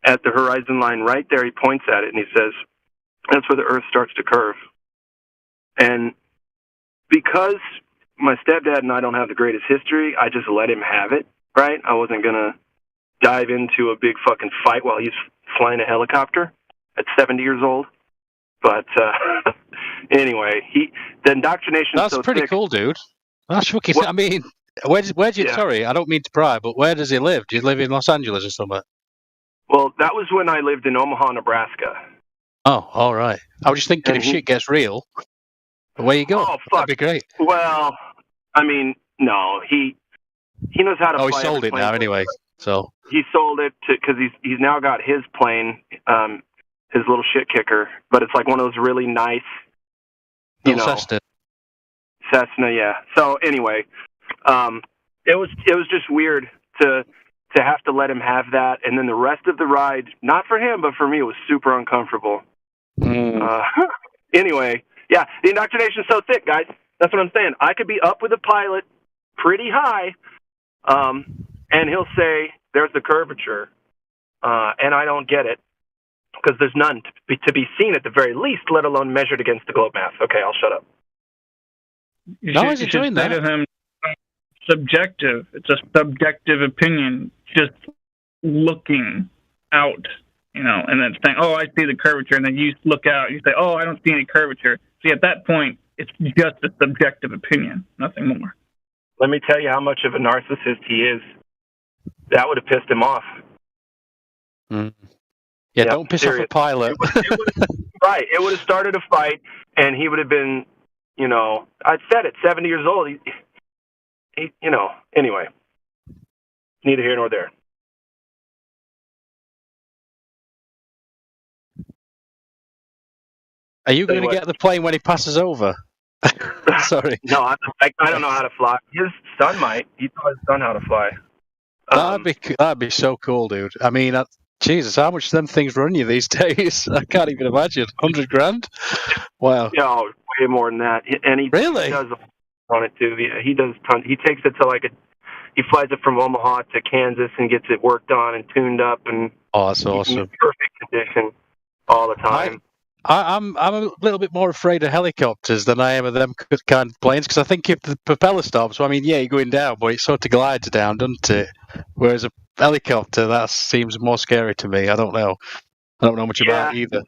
at the horizon line right there, he points at it and he says, that's where the Earth starts to curve. And because my stepdad and I don't have the greatest history, I just let him have it, right? I wasn't going to dive into a big fucking fight while he's flying a helicopter at 70 years old. But anyway, the indoctrination. That's so pretty thick. cool, dude. That's fucking. I mean, where do you? Yeah. Sorry, I don't mean to pry, but where does he live? Do you live in Los Angeles or somewhere? Well, that was when I lived in Omaha, Nebraska. Oh, all right. I was just thinking, if shit gets real, away you go. Oh, fuck. That'd be great. Well, I mean, no, he knows how to. Oh, he fly sold every it plane. now anyway. So He sold it because he's now got his plane, his little shit kicker, but it's like one of those really nice, Cessna. Cessna, yeah. So anyway, it was just weird to have to let him have that, and then the rest of the ride, not for him, but for me, it was super uncomfortable. Anyway, yeah, the indoctrination's so thick, guys. That's what I'm saying. I could be up with a pilot pretty high, and he'll say, there's the curvature, and I don't get it, because there's none to be seen at the very least, let alone measured against the globe math. Okay, I'll shut up. You should say to him, subjective. It's a subjective opinion. Just looking out, and then saying, "Oh, I see the curvature," and then you look out, and you say, "Oh, I don't see any curvature." See, at that point, it's just a subjective opinion, nothing more. Let me tell you how much of a narcissist he is. That would have pissed him off. Yeah, don't piss off a pilot. Right. It would have started a fight, and he would have been, I said it, 70 years old. He anyway. Neither here nor there. Are you going to get the plane when he passes over? Sorry. No, I don't know how to fly. His son might. He taught his son how to fly. That'd be so cool, dude. I mean, Jesus, how much them things run you these days? I can't even imagine. 100 grand? Wow. Yeah, way more than that. And he Really? does on it too. Yeah, he does tons. He takes it to he flies it from Omaha to Kansas and gets it worked on and tuned up and Oh, that's awesome. in perfect condition all the time. I'm a little bit more afraid of helicopters than I am of them kind of planes, because I think if the propeller stops, well, I mean, yeah, you're going down, but it sort of glides down, doesn't it? Whereas a helicopter, that seems more scary to me. I don't know much about it either.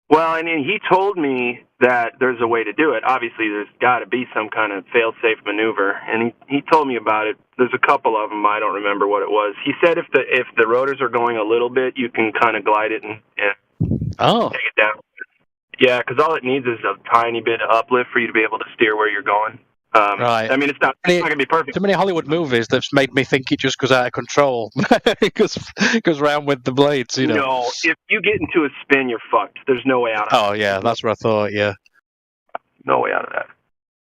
Well, and he told me that there's a way to do it. Obviously, there's got to be some kind of fail-safe maneuver, and he told me about it. There's a couple of them. I don't remember what it was. He said if the rotors are going a little bit, you can kind of glide it and take it down. Yeah, because all it needs is a tiny bit of uplift for you to be able to steer where you're going. Right. I mean, it's not going to be perfect. Too many Hollywood movies that's made me think it just goes out of control. It goes round with the blades, you know. No, if you get into a spin, you're fucked. There's no way out of it. Oh, yeah, that's what I thought, yeah. No way out of that.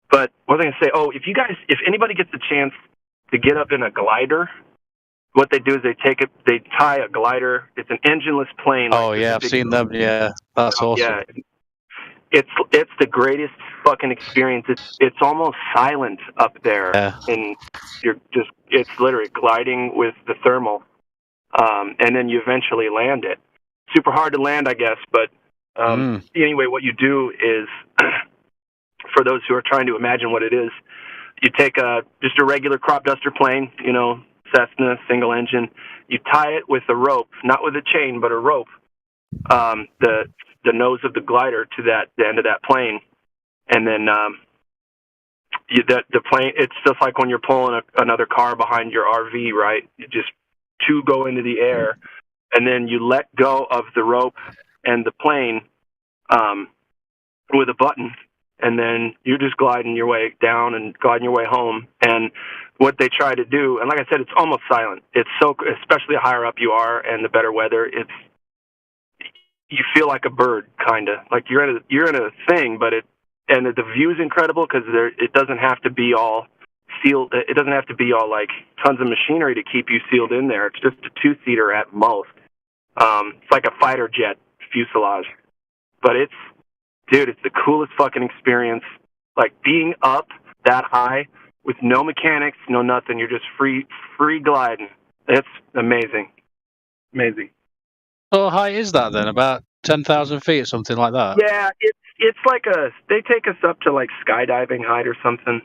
But what was I going to say? Oh, if anybody gets the chance to get up in a glider, what they do is they tie a glider. It's an engineless plane. Oh, yeah, I've seen them, yeah. That's awesome. Yeah. It's the greatest fucking experience. It's almost silent up there, and it's literally gliding with the thermal, and then you eventually land it. Super hard to land, I guess, but anyway, what you do is, for those who are trying to imagine what it is, you take just a regular crop duster plane, Cessna single engine. You tie it with a rope, not with a chain, but a rope. The nose of the glider to the end of that plane, and then the plane. It's just like when you're pulling another car behind your RV, right? You just two go into the air, and then you let go of the rope and the plane with a button, and then you're just gliding your way down and gliding your way home. And what they try to do, and like I said, it's almost silent. It's so, especially the higher up you are and the better weather, you feel like a bird, kind of like you're in a thing, but the view is incredible because it doesn't have to be all sealed. It doesn't have to be all like tons of machinery to keep you sealed in there. It's just a two-seater at most. It's like a fighter jet fuselage, but it's the coolest fucking experience. Like being up that high with no mechanics, no nothing. You're just free gliding. It's amazing. Amazing. So how high is that then? About 10,000 feet or something like that? Yeah, it's like they take us up to like skydiving height or something,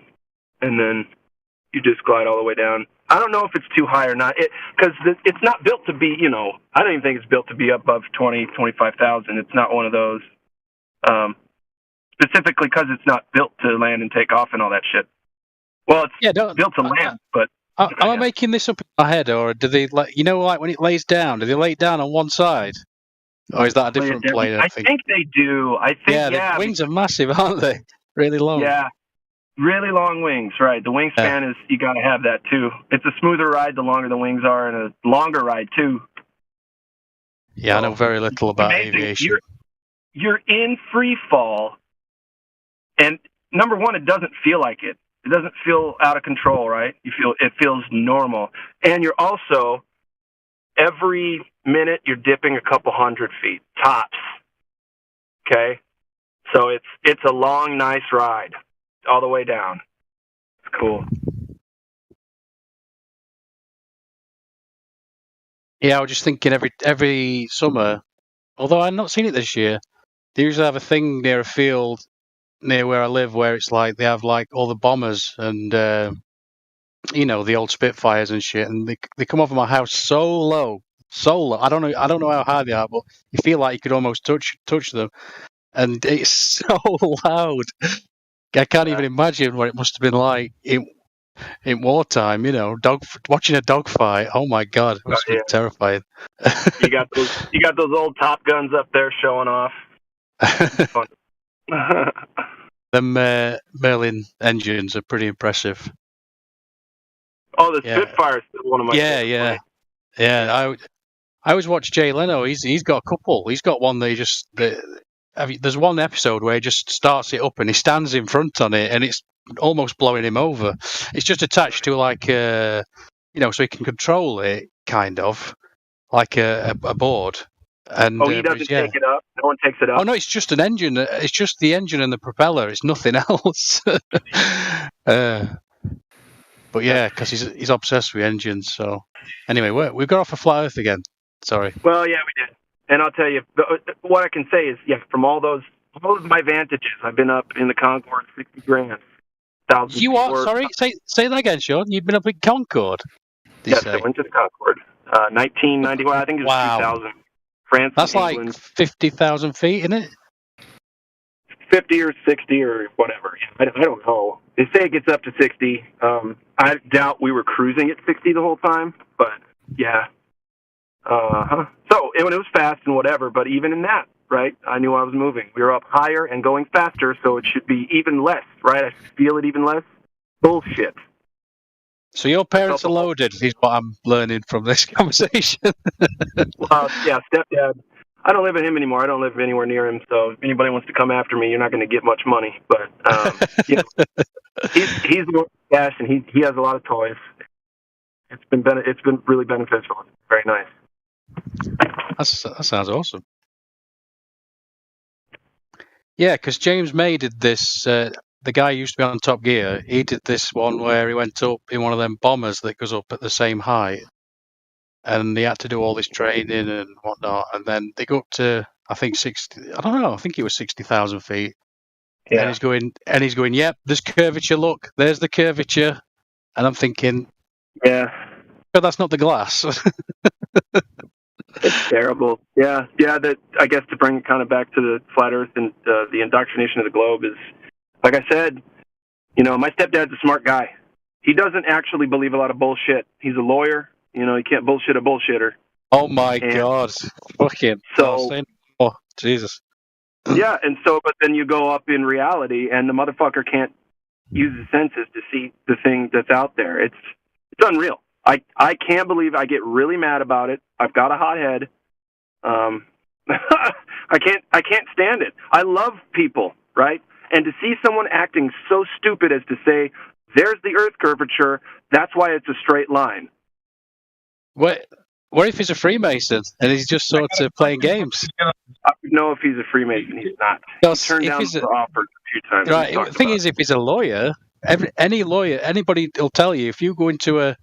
and then you just glide all the way down. I don't know if it's too high or not, because it's not built to be, I don't even think it's built to be above 25,000. It's not one of those, specifically because it's not built to land and take off and all that shit. Well, it's built to land, but... Am I making this up in my head, or do they, like when it lays down, do they lay it down on one side? Or is that a different plane? I think they do. The wings are massive, aren't they? Really long. Yeah, really long wings, right. The wingspan is, you got to have that too. It's a smoother ride the longer the wings are, and a longer ride too. Yeah, I know very little about aviation. You're in free fall, and number one, it doesn't feel like it. It doesn't feel out of control, right? It feels normal. And you're also, every minute you're dipping a couple 100 feet, tops. Okay? So it's a long, nice ride all the way down. It's cool. Yeah, I was just thinking every summer, although I've not seen it this year, they usually have a thing near a field near where I live where it's like they have like all the bombers and the old Spitfires and shit, and they come over my house so low. I don't know how high they are, but you feel like you could almost touch them, and it's so loud. I can't even imagine what it must have been like in wartime. Watching a dogfight. Oh my god, it must have been terrifying. You got those old Top Guns up there showing off. Fun. Them Merlin engines are pretty impressive. Oh, the Spitfire is one of my favorites. Yeah. I always watch Jay Leno. He's got a couple. He's got one that there's one episode where he just starts it up and he stands in front on it and it's almost blowing him over. It's just attached to like so he can control it, kind of, like a board. And he doesn't take it up. No one takes it up. Oh no, it's just an engine. It's just the engine and the propeller. It's nothing else. But yeah, because he's obsessed with engines. So anyway, we got off of Flat Earth again. Sorry. Well, yeah, we did. And I'll tell you, what I can say is, from all of my vantages, I've been up in the Concorde, 60 grand. You are? Sorry? Say that again, Sean. You've been up in Concorde? Yes, I went to the Concorde. 1990, I think it was 2000. France, That's England. like 50,000 feet, isn't it? 50 or 60 or whatever. I don't know. They say it gets up to 60. I doubt we were cruising at 60 the whole time, but yeah. So it was fast and whatever, but even in that, right, I knew I was moving. We were up higher and going faster, so it should be even less, right? I feel it even less. Bullshit. So your parents are loaded, is what I'm learning from this conversation. Well, yeah, stepdad. I don't live with him anymore. I don't live anywhere near him, so if anybody wants to come after me, you're not going to get much money. But he's the cash, and he has a lot of toys. It's been really beneficial. It's very nice. That sounds awesome. Yeah, because James May did this. The guy who used to be on Top Gear. He did this one where he went up in one of them bombers that goes up at the same height, and he had to do all this training and whatnot. And then they go up to, I think 60. I don't know. I think it was 60,000 feet. Yeah. And he's going. Yep, there's curvature. Look, there's the curvature. And I'm thinking, yeah, but that's not the glass. It's terrible. Yeah. That, I guess, to bring it kind of back to the flat Earth and the indoctrination of the globe is, like I said, my stepdad's a smart guy. He doesn't actually believe a lot of bullshit. He's a lawyer. He can't bullshit a bullshitter. Oh my God! Fucking. So. Oh Jesus. Yeah, and so, but then you go up in reality, and the motherfucker can't use his senses to see the thing that's out there. It's unreal. I can't believe I get really mad about it. I've got a hot head. I can't stand it. I love people, right? And to see someone acting so stupid as to say, there's the Earth curvature, that's why it's a straight line. What if he's a Freemason and he's just sort of playing games? I would know if he's a Freemason. He's not. He turned down the offer a few times. Right. The thing is, if he's a lawyer, any lawyer, anybody will tell you, if you go into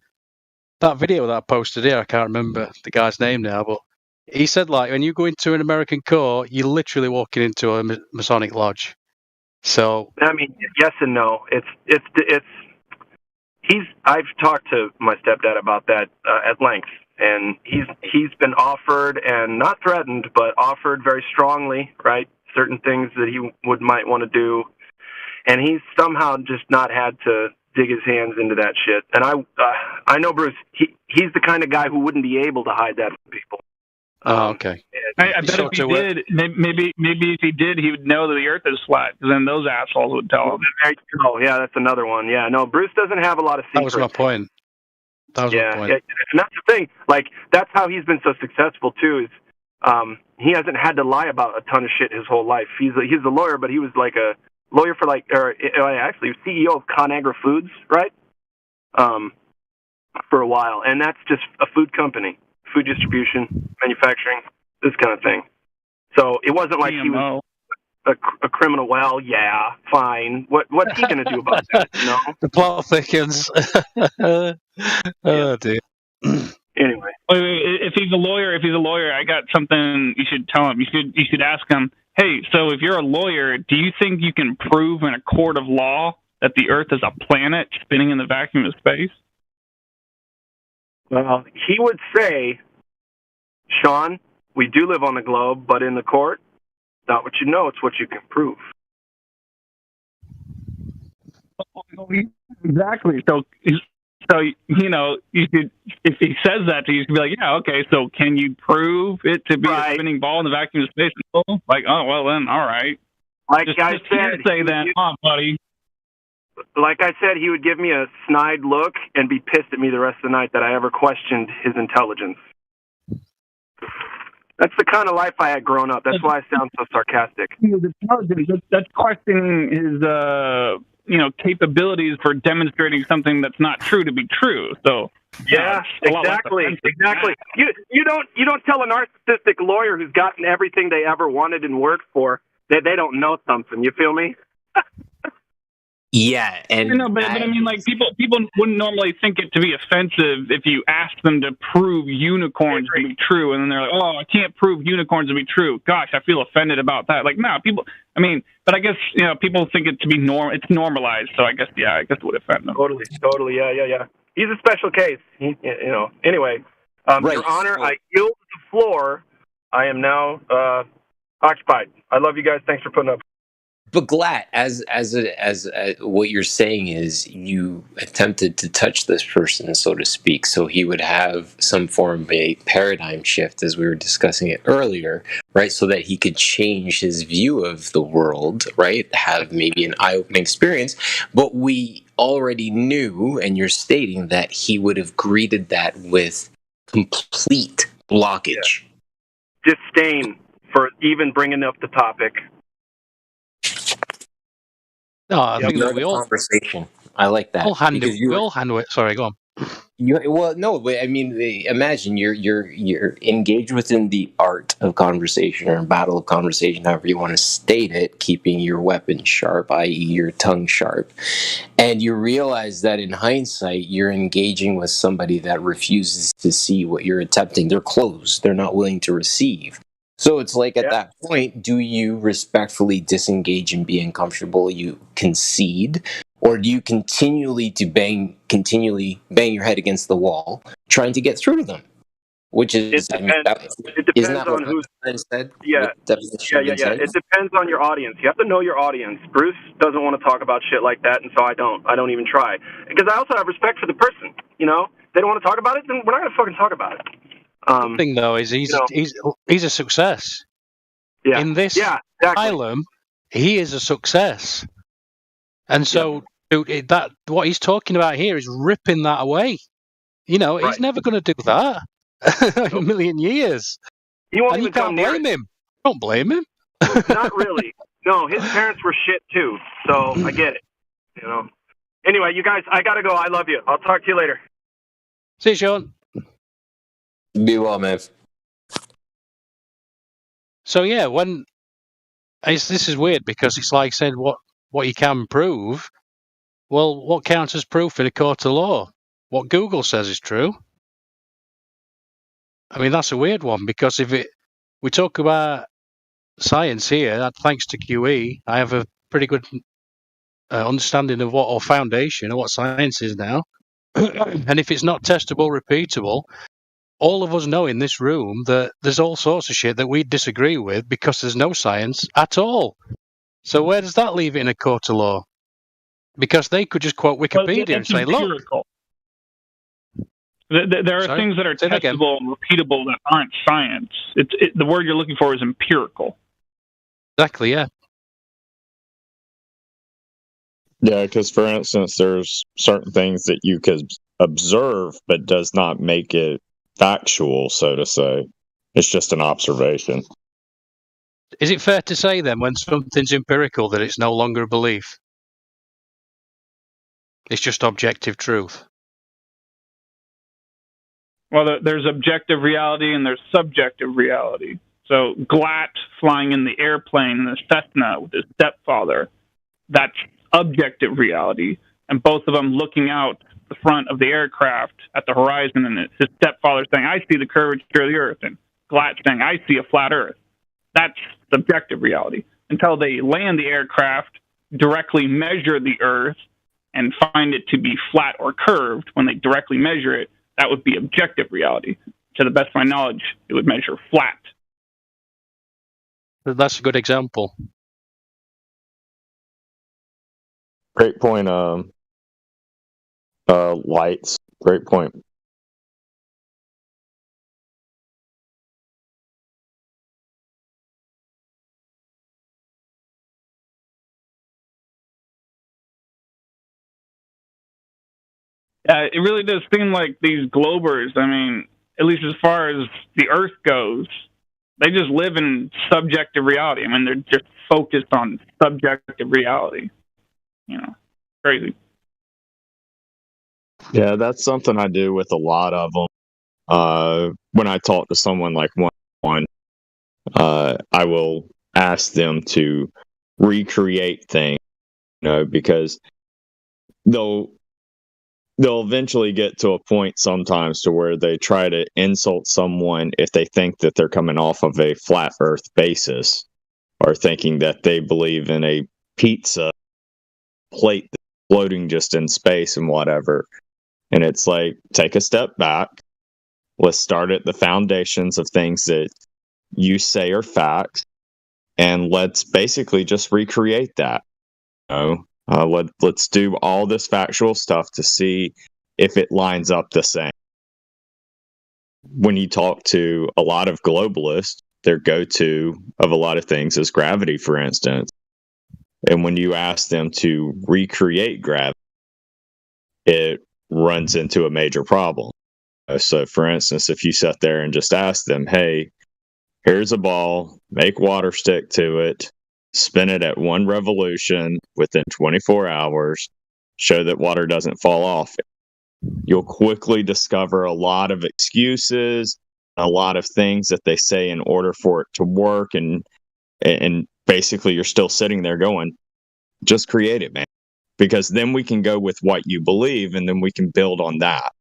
that video that I posted here, I can't remember the guy's name now, but he said, like, when you go into an American court, you're literally walking into a Masonic lodge. So I mean, yes and no. I've talked to my stepdad about that at length, and he's been offered and not threatened, but offered very strongly, right? Certain things that he might want to do, and he's somehow just not had to dig his hands into that shit. And I know Bruce. He's the kind of guy who wouldn't be able to hide that from people. Oh, okay. I bet if he did, maybe if he did, he would know that the Earth is flat. Because then those assholes would tell him. Oh, yeah, that's another one. Yeah, no, Bruce doesn't have a lot of secrets. That was my point. Yeah, and that's the thing. Like, that's how he's been so successful too. Is he hasn't had to lie about a ton of shit his whole life. He's a lawyer, but he was like a lawyer for actually CEO of ConAgra Foods, right? For a while, and that's just a food company. Food distribution, manufacturing, this kind of thing. So it wasn't like he was a criminal. Well, yeah, fine. What's he going to do about that? The plot thickens. Oh dear. Anyway, if he's a lawyer, I got something you should tell him. You should ask him. Hey, so if you're a lawyer, do you think you can prove in a court of law that the Earth is a planet spinning in the vacuum of space? Well, he would say, Sean, we do live on the globe, but in the court, not what you know, it's what you can prove. Exactly. So you should, if he says that to you, you should be like, yeah, okay, so can you prove it to be a spinning ball in the vacuum of space? Like, oh, well then, all right. Like I said, say that, buddy. Like I said, he would give me a snide look and be pissed at me the rest of the night that I ever questioned his intelligence. That's the kind of life I had growing up. That's why I sound so sarcastic. His intelligence, that's questioning his, capabilities for demonstrating something that's not true to be true. So Yeah, a lot less exactly, offensive. exactly. You don't tell a narcissistic lawyer who's gotten everything they ever wanted and worked for that they don't know something. You feel me? Yeah, and No, but I mean, like people wouldn't normally think it to be offensive if you asked them to prove unicorns to be true, and then they're like, "Oh, I can't prove unicorns to be true." Gosh, I feel offended about that. Like, no, people. I mean, but I guess people think it to be It's normalized, so I guess it would offend them. Totally. Yeah. He's a special case. Anyway, Right, Your Honor, I yield the floor. I am now occupied. I love you guys. Thanks for putting up. But Glatt, as what you're saying is you attempted to touch this person, so to speak, so he would have some form of a paradigm shift, as we were discussing it earlier, right? So that he could change his view of the world, right? Have maybe an eye-opening experience. But we already knew, and you're stating that he would have greeted that with complete blockage. Disdain for even bringing up the topic. No, I think You're that we the all conversation. I like that. all handle. Because We all handle it. Sorry, go on. No, but I mean, imagine you're engaged within the art of conversation or battle of conversation, however you want to state it, keeping your weapon sharp, i.e., your tongue sharp, and you realize that in hindsight you're engaging with somebody that refuses to see what you're attempting. They're closed. They're not willing to receive. So it's like at that point, do you respectfully disengage and be uncomfortable? You concede, or do you continually bang your head against the wall, trying to get through to them? Which is, It depends on who said. Yeah. It depends on your audience. You have to know your audience. Bruce doesn't want to talk about shit like that, and so I don't. I don't even try because I also have respect for the person. They don't want to talk about it, then we're not going to fucking talk about it. The thing though is he's a success. Yeah. In this asylum, he is a success, and so that what he's talking about here is ripping that away. He's never going to do that in a million years. He won't and even you can't come near blame it. him. Don't blame him. Not really. No, his parents were shit too, so I get it. Anyway, you guys, I gotta go. I love you. I'll talk to you later. See you, Sean. Be well, man. So yeah, this is weird because it's like said what you can prove. Well, what counts as proof in a court of law? What Google says is true. I mean, that's a weird one because we talk about science here, thanks to QE, I have a pretty good understanding of or foundation of what science is now. And if it's not testable, repeatable, all of us know in this room that there's all sorts of shit that we disagree with because there's no science at all. So where does that leave it in a court of law? Because they could just quote Wikipedia and say, empirical. There are things that are testable and repeatable that aren't science. The word you're looking for is empirical. Exactly, yeah. Yeah, because for instance, there's certain things that you could observe, but does not make it factual, so to say. It's just an observation. Is it fair to say then, when something's empirical, that it's no longer a belief? It's just objective truth. Well, there's objective reality and there's subjective reality. So Glatt flying in the airplane in the Cessna with his stepfather, that's objective reality. And both of them looking out the front of the aircraft at the horizon, and his stepfather saying, I see the curvature of the Earth, and Glatt saying, I see a flat Earth. That's subjective reality. Until they land the aircraft, directly measure the Earth, and find it to be flat or curved, when they directly measure it, that would be objective reality. To the best of my knowledge, it would measure flat. That's a good example. Great point. Lights. Great point. It really does seem like these globers, I mean, at least as far as the Earth goes, they just live in subjective reality. I mean, they're just focused on subjective reality. Crazy. Yeah, that's something I do with a lot of them. When I talk to someone like one, I will ask them to recreate things, because they'll eventually get to a point sometimes to where they try to insult someone if they think that they're coming off of a flat earth basis, or thinking that they believe in a pizza plate that's floating just in space and whatever. And it's like, take a step back. Let's start at the foundations of things that you say are facts, and let's basically just recreate that. Let's do all this factual stuff to see if it lines up the same. When you talk to a lot of globalists, their go-to of a lot of things is gravity, for instance. And when you ask them to recreate gravity, it runs into a major problem. So, for instance, if you sit there and just ask them, hey, here's a ball, make water stick to it, spin it at 1 revolution within 24 hours, show that water doesn't fall off, you'll quickly discover a lot of excuses, a lot of things that they say in order for it to work. And basically you're still sitting there going, just create it, man. Because then we can go with what you believe, and then we can build on that.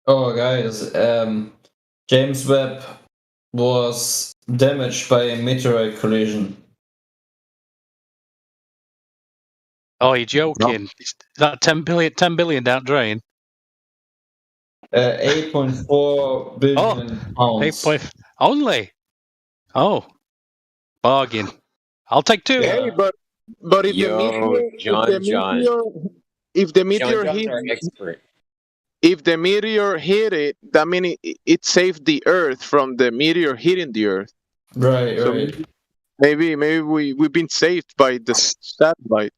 Oh, guys, James Webb was damaged by a meteorite collision. Oh, you're joking. Is that 10 billion down drain? 8.4 billion pounds. Only? Oh, bargain. I'll take 2. Hey, but if the meteor, if the meteor hit, if the meteor hit it, that means it saved the Earth from the meteor hitting the Earth. Right, so right. Maybe we've been saved by the satellite.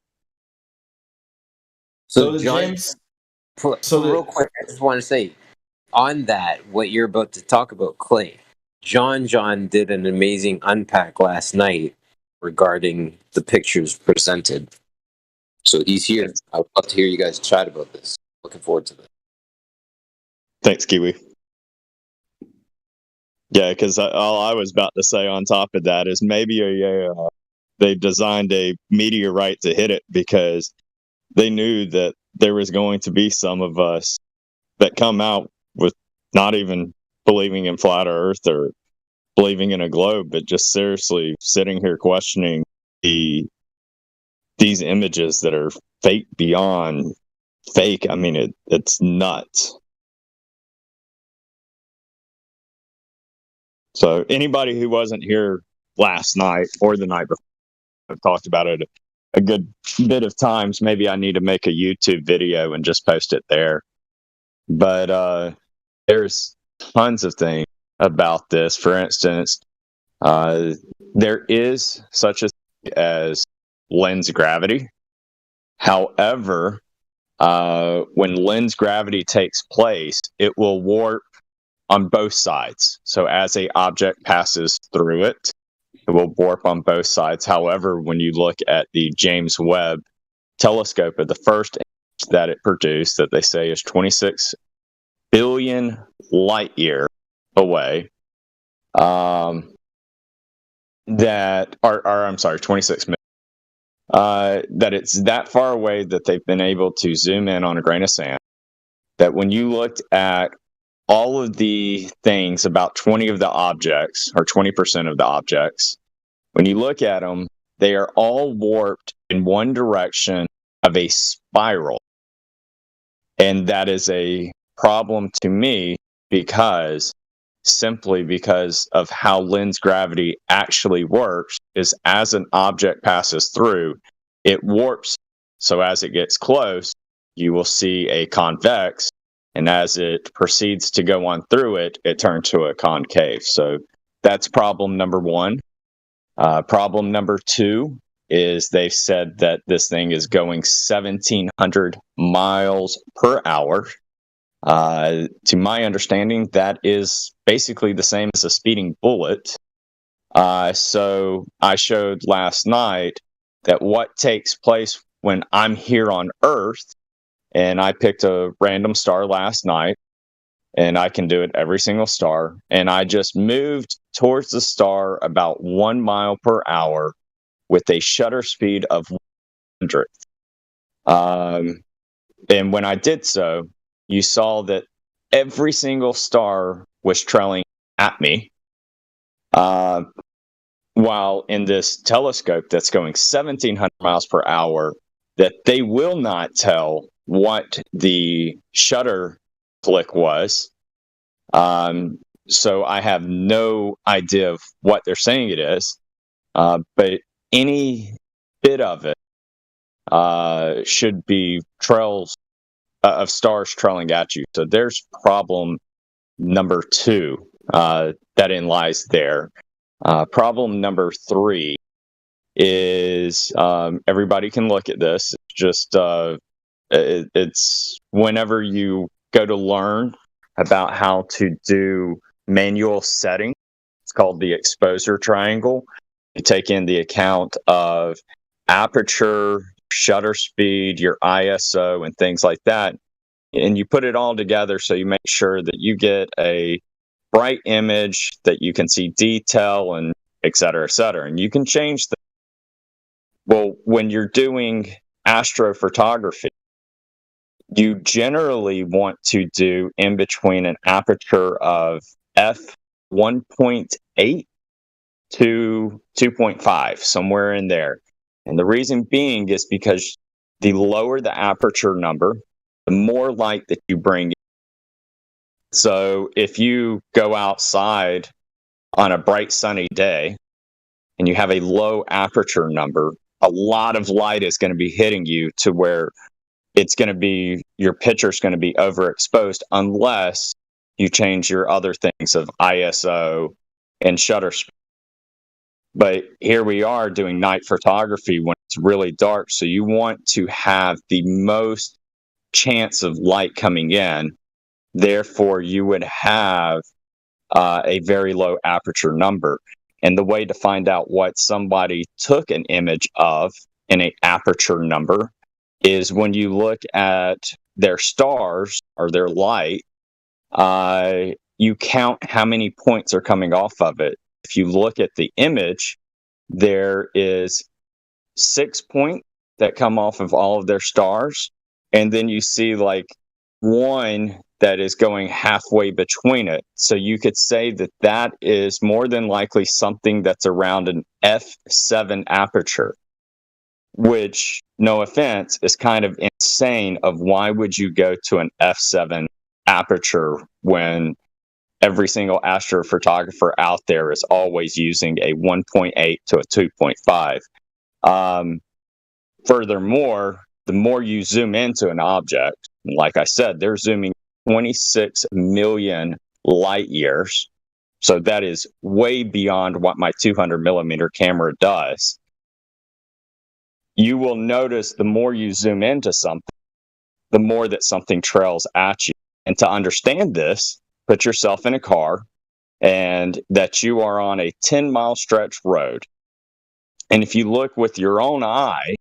So John, real quick, I just want to say on that, what you're about to talk about, Clay. John did an amazing unpack last night regarding the pictures presented. So he's here. I would love to hear you guys chat about this. Looking forward to this. Thanks, Kiwi. Yeah, because all I was about to say on top of that is maybe they designed a meteorite to hit it because they knew that there was going to be some of us that come out with not even believing in flat Earth or believing in a globe, but just seriously sitting here questioning these images that are fake beyond fake. I mean, it's nuts. So anybody who wasn't here last night or the night before, I've talked about it a good bit of times. Maybe I need to make a YouTube video and just post it there. But there's tons of things about this. For instance, there is such a thing as lens gravity. However, when lens gravity takes place, it will warp on both sides. So as a object passes through it, it will warp on both sides. However, when you look at the James Webb telescope, at the first image that it produced, that they say is 26 billion light year away, I'm sorry, 26 million. that it's that far away that they've been able to zoom in on a grain of sand. That when you looked at all of the things, about 20 of the objects, or 20% of the objects, when you look at them, they are all warped in one direction of a spiral. And that is a problem to me simply because of how lens gravity actually works, is as an object passes through, it warps. So as it gets close, you will see a convex, and as it proceeds to go on through it, it turns to a concave. So that's problem number one. Problem number two is they've said that this thing is going 1,700 miles per hour. To my understanding, that is basically the same as a speeding bullet. So I showed last night that what takes place when I'm here on Earth, and I picked a random star last night, and I can do it every single star, and I just moved towards the star about 1 mile per hour with a shutter speed of 100th. And when I did so, you saw that every single star was trailing at me, while in this telescope that's going 1,700 miles per hour, that they will not tell what the shutter click was. So I have no idea of what they're saying it is, but any bit of it should be trails of stars trailing at you. So there's problem number two that lies there. Problem number three is everybody can look at this. It's just it's whenever you go to learn about how to do manual setting, it's called the exposure triangle. You take in the account of aperture, shutter speed, your ISO, and things like that, and you put it all together so you make sure that you get a bright image that you can see detail and et cetera, and you can change that. Well, when you're doing astrophotography, you generally want to do in between an aperture of f1.8 to 2.5, somewhere in there. And the reason being is because the lower the aperture number, the more light that you bring in. So if you go outside on a bright sunny day and you have a low aperture number, a lot of light is going to be hitting you to where it's going to be, your picture's going to be overexposed unless you change your other things of ISO and shutter speed. But here we are doing night photography when it's really dark, so you want to have the most chance of light coming in. Therefore, you would have a very low aperture number. And the way to find out what somebody took an image of in an aperture number is when you look at their stars or their light, you count how many points are coming off of it. If you look at the image, there is 6 points that come off of all of their stars. And then you see like one that is going halfway between it. So you could say that that is more than likely something that's around an f7 aperture, which, no offense, is kind of insane of why would you go to an f7 aperture when every single astrophotographer out there is always using a 1.8 to a 2.5. Furthermore, the more you zoom into an object, like I said, they're zooming 26 million light years. So that is way beyond what my 200 millimeter camera does. You will notice the more you zoom into something, the more that something trails at you. And to understand this, put yourself in a car and that you are on a 10-mile stretch road. And if you look with your own eye,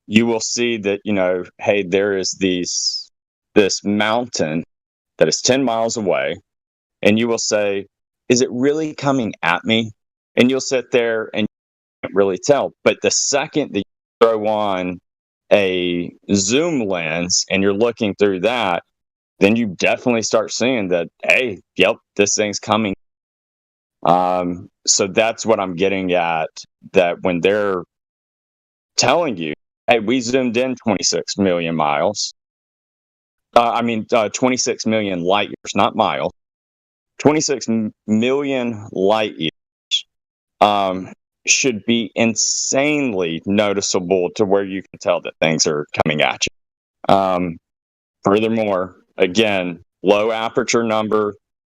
you will see that, hey, there is this mountain that is 10 miles away. And you will say, is it really coming at me? And you'll sit there and you can't really tell. But the second that you throw on a zoom lens and you're looking through that, then you definitely start seeing that, hey, yep, this thing's coming. So that's what I'm getting at, that when they're telling you, hey, we zoomed in 26 million miles. 26 million light years, not miles. 26 million light years should be insanely noticeable to where you can tell that things are coming at you. Furthermore, again, low aperture number.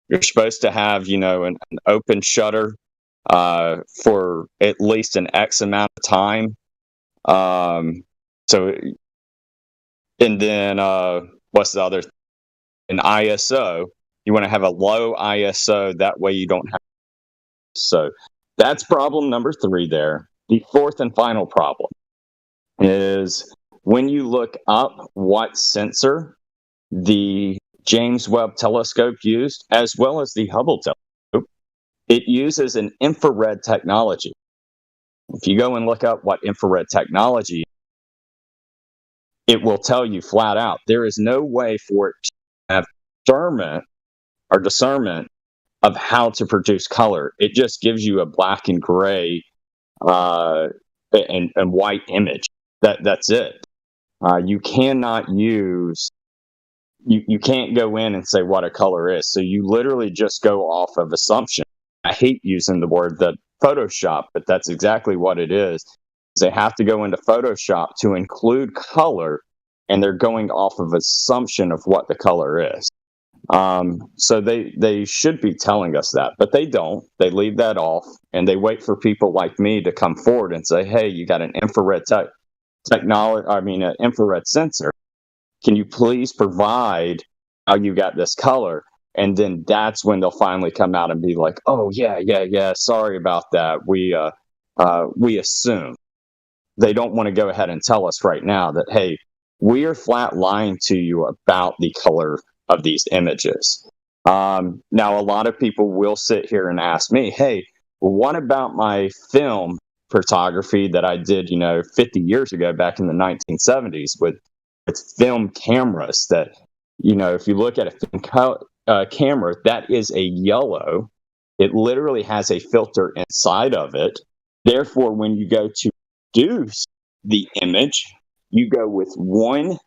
You're supposed to have, an open shutter for at least an X amount of time. And then what's the other thing? An ISO. You want to have a low ISO. That way you don't have. So that's problem number 3 there. The fourth and final problem is when you look up what sensor the James Webb Telescope used, as well as the Hubble Telescope, it uses an infrared technology. If you go and look up what infrared technology, it will tell you flat out, there is no way for it to have discernment of how to produce color. It just gives you a black and gray and white image. That's it. You cannot use, you can't go in and say what a color is. So you literally just go off of assumption. I hate using the word that Photoshop, but that's exactly what it is. They have to go into Photoshop to include color, and they're going off of assumption of what the color is. So they should be telling us that, but they don't. They leave that off, and they wait for people like me to come forward and say, hey, you got an infrared an infrared sensor. Can you please provide how you got this color? And then that's when they'll finally come out and be like, oh, yeah, sorry about that. We assume. They don't want to go ahead and tell us right now that, hey, we are flat lying to you about the color of these images. Now, a lot of people will sit here and ask me, hey, what about my film photography that I did, 50 years ago back in the 1970s with film cameras that, if you look at a film camera, that is a yellow. It literally has a filter inside of it. Therefore, when you go to produce the image, you go with one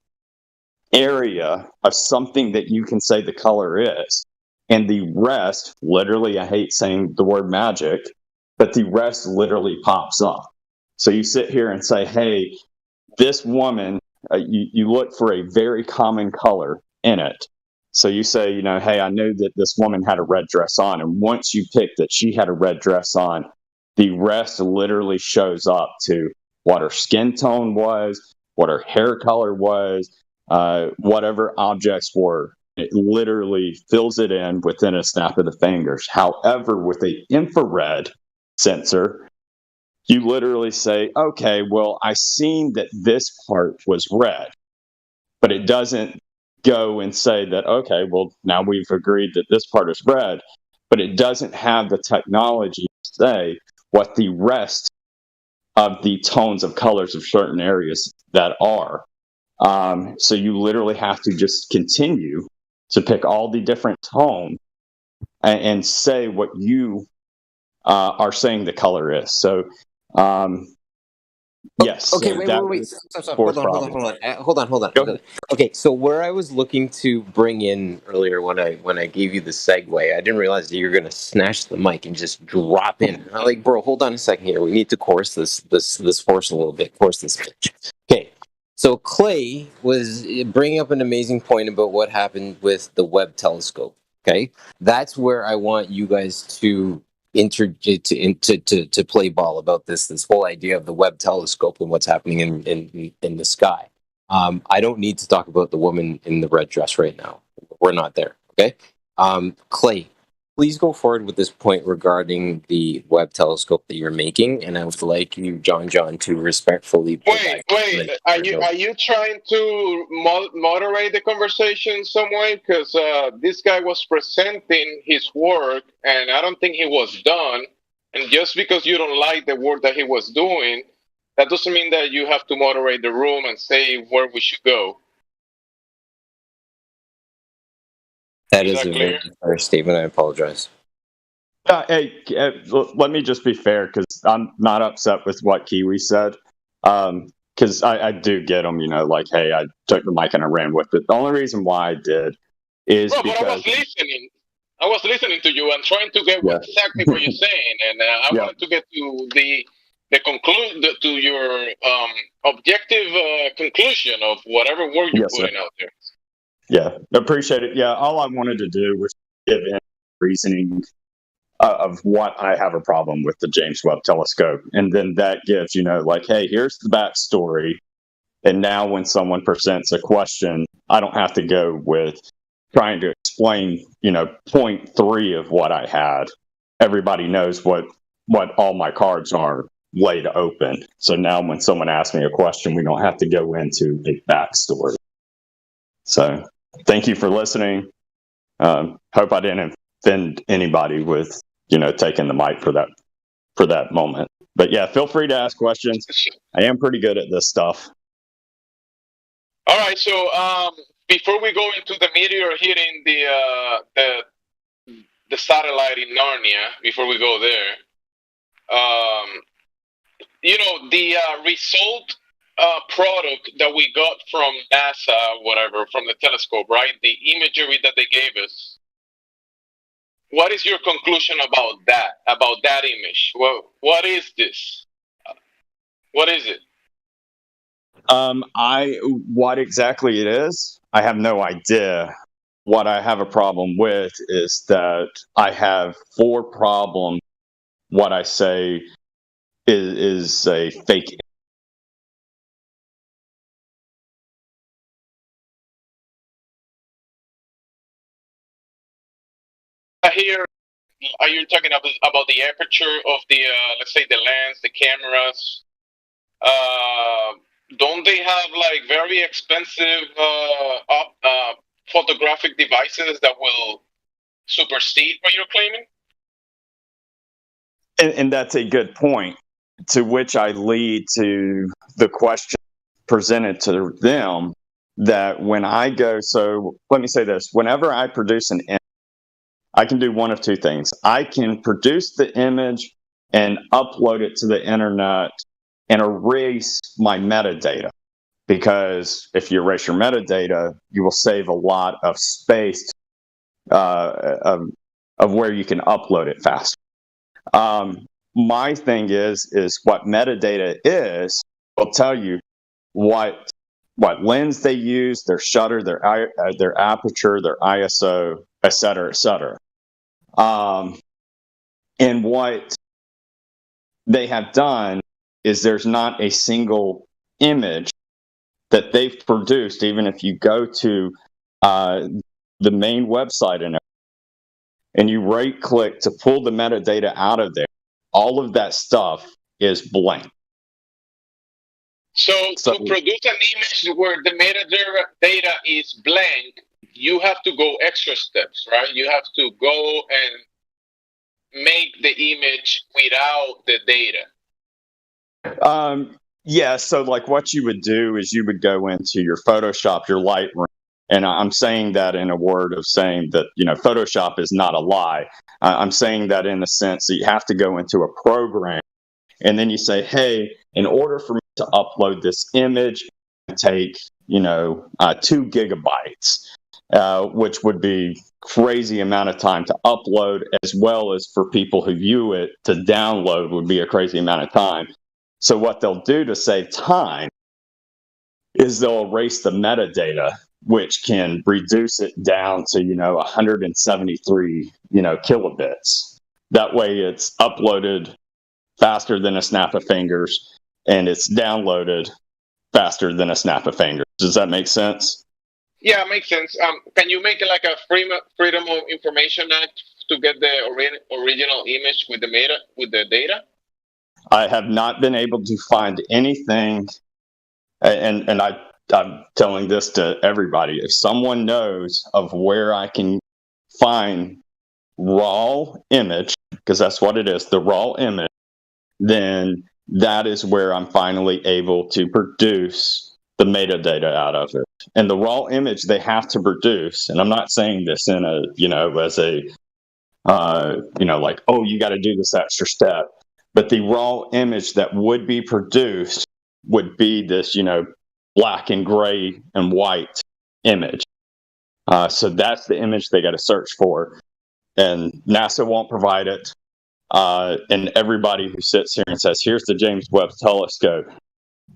area of something that you can say the color is, and the rest, literally, I hate saying the word magic, but the rest literally pops up. So you sit here and say, hey, this woman, you look for a very common color in it. So you say, hey, I knew that this woman had a red dress on, and once you pick that she had a red dress on, the rest literally shows up to what her skin tone was, what her hair color was, whatever objects were. It literally fills it in within a snap of the fingers. However, with an infrared sensor, you literally say, okay, well, I seen that this part was red, but it doesn't go and say that, okay, well, now we've agreed that this part is red, but it doesn't have the technology to say what the rest of the tones of colors of certain areas that are. So you literally have to just continue to pick all the different tones and say what you are saying the color is. So, yes. Okay, so wait. Stop. Hold on. Okay, so where I was looking to bring in earlier when I gave you the segue, I didn't realize that you were gonna snatch the mic and just drop in. I'm like, bro, hold on a second here. We need to course this horse a little bit. Course this bitch. Okay. So Clay was bringing up an amazing point about what happened with the Webb telescope. Okay, that's where I want you guys to to play ball about this whole idea of the Webb telescope and what's happening in the sky. I don't need to talk about the woman in the red dress right now. We're not there. Okay, Clay, please go forward with this point regarding the Webb telescope that you're making, and I would like you, John, to respectfully. Wait. Are you trying to moderate the conversation some way? Because this guy was presenting his work, and I don't think he was done. And just because you don't like the work that he was doing, That doesn't mean that you have to moderate the room and say where we should go. That is a very fair statement. I apologize. Hey, let me just be fair, because I'm not upset with what Kiwi said. Because I do get them, like, hey, I took the mic and I ran with it. The only reason why I did is But because I was listening. I was listening to you and trying to get exactly what you're saying, and I wanted to get to the conclusion, to your objective conclusion of whatever word you're putting out there. Yeah, appreciate it. Yeah, all I wanted to do was give him reasoning of what I have a problem with the James Webb Telescope. And then that gives, like, hey, here's the backstory. And now when someone presents a question, I don't have to go with trying to explain, point 3 of what I had. Everybody knows what all my cards are laid open. So now when someone asks me a question, we don't have to go into a backstory. So thank you for listening. Hope I didn't offend anybody with, taking the mic for that moment. But yeah, feel free to ask questions. I am pretty good at this stuff. All right. So before we go into the meteor hitting the satellite in Narnia, before we go there, the result product that we got from NASA, whatever, from the telescope, right? The imagery that they gave us. What is your conclusion about that image? What is this? What is it? What exactly it is, I have no idea. What I have a problem with is that I have 4 problems. What I say is a fake. Here, are you talking about the aperture of the, let's say, the lens, the cameras? Don't they have like very expensive photographic devices that will supersede what you're claiming? And that's a good point, to which I lead to the question presented to them, that when I go, so let me say this, whenever I produce an image, I can do one of 2 things. I can produce the image and upload it to the internet and erase my metadata. Because if you erase your metadata, you will save a lot of space of where you can upload it faster. My thing is what metadata is, will tell you what lens they use, their shutter, their aperture, their ISO, et cetera, et cetera. And what they have done is there's not a single image that they've produced, even if you go to the main website and you right-click to pull the metadata out of there, all of that stuff is blank. So to produce an image where the metadata is blank, you have to go extra steps, right? You have to go and make the image without the data. Yeah, so like what you would do is you would go into your Photoshop, your Lightroom, and I'm saying that in a word of saying that, Photoshop is not a lie. I'm saying that in the sense that you have to go into a program and then you say, hey, in order for me to upload this image, take, 2 gigabytes, which would be crazy amount of time to upload, as well as for people who view it to download would be a crazy amount of time. So what they'll do to save time is they'll erase the metadata, which can reduce it down to, 173, kilobits. That way it's uploaded faster than a snap of fingers, and it's downloaded faster than a snap of fingers. Does that make sense? Yeah, it makes sense. Can you make it like a Freedom of Information Act to get the original image with the data? I have not been able to find anything, and I'm telling this to everybody. If someone knows of where I can find raw image, because that's what it is, the raw image, then that is where I'm finally able to produce the metadata out of it. And the raw image they have to produce, and I'm not saying this in a, as a, like, oh, you got to do this extra step. But the raw image that would be produced would be this, black and gray and white image. So that's the image they got to search for. And NASA won't provide it. And everybody who sits here and says, here's the James Webb Telescope,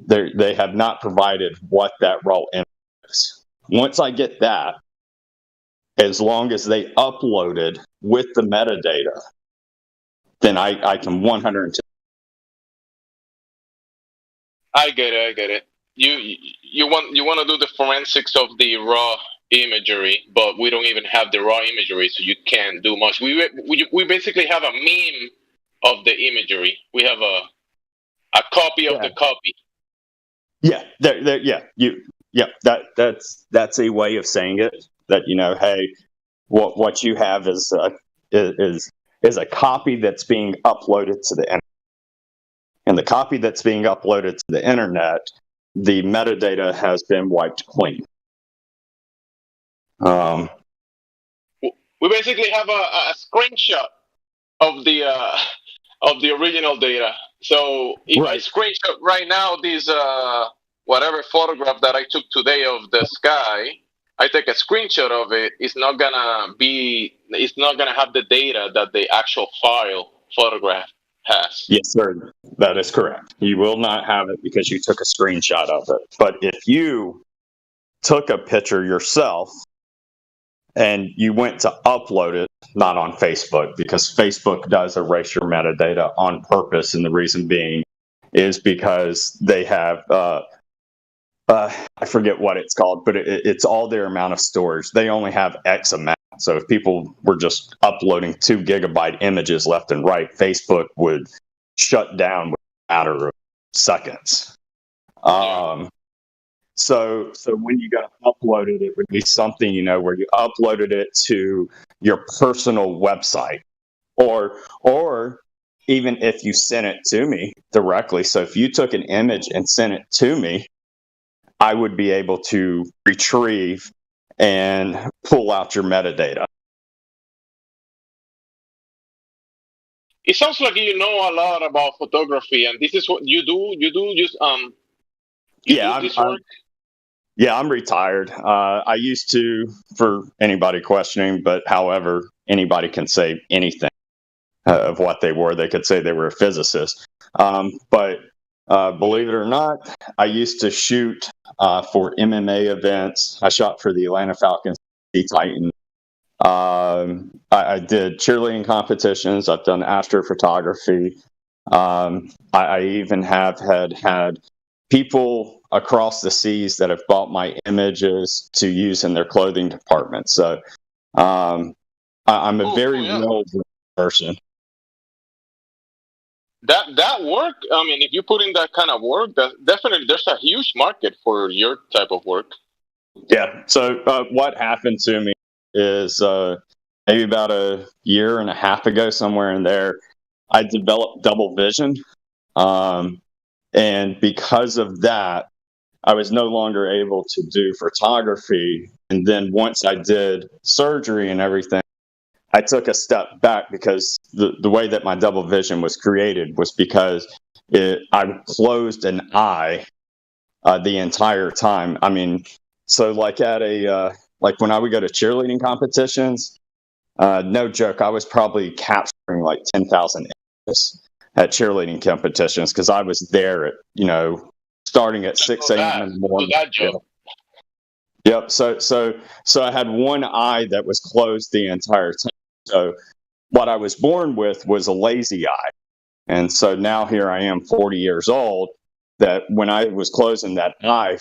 they have not provided what that raw image is. Once I get that, as long as they uploaded with the metadata, then I can 110. I get it. You want to do the forensics of the raw imagery, but we don't even have the raw imagery, so you can't do much. We basically have a meme of the imagery. We have a copy of the copy. Yeah, that's a way of saying it. That hey, what you have is a copy that's being uploaded to the internet, and the copy that's being uploaded to the internet, the metadata has been wiped clean. We basically have a screenshot of the original data. So if I screenshot right now this whatever photograph that I took today of the sky, I take a screenshot of it. It's not gonna have the data that the actual file photograph has. Yes, sir. That is correct. You will not have it because you took a screenshot of it. But if you took a picture yourself and you went to upload it, not on Facebook, because Facebook does erase your metadata on purpose, and the reason being is because they have I forget what it's called, but it's all their amount of storage. They only have X amount. So if people were just uploading 2 gigabyte images left and right, Facebook would shut down within a matter of seconds. So when you got uploaded, it would be something, where you uploaded it to your personal website, or even if you sent it to me directly. So if you took an image and sent it to me, I would be able to retrieve and pull out your metadata. It sounds like you know a lot about photography, and this is what you do. You do just I'm retired. I used to, for anybody questioning, but however, anybody can say anything of what they were. They could say they were a physicist. But believe it or not, I used to shoot for MMA events. I shot for the Atlanta Falcons, the Titans. I did cheerleading competitions. I've done astrophotography. I even have had people across the seas that have bought my images to use in their clothing department. So I'm a very well person. That work, I mean, if you put in that kind of work, definitely there's a huge market for your type of work. Yeah. So what happened to me is maybe about a year and a half ago, somewhere in there, I developed double vision. And because of that, I was no longer able to do photography. And then once I did surgery and everything, I took a step back because the way that my double vision was created was because I closed an eye the entire time. I mean, so like at like when I would go to cheerleading competitions, no joke, I was probably capturing like 10,000 images at cheerleading competitions because I was there at, starting at 6 a.m. in the morning. Yep. So I had one eye that was closed the entire time. So what I was born with was a lazy eye. And so now here I am 40 years old, that when I was closing that eye,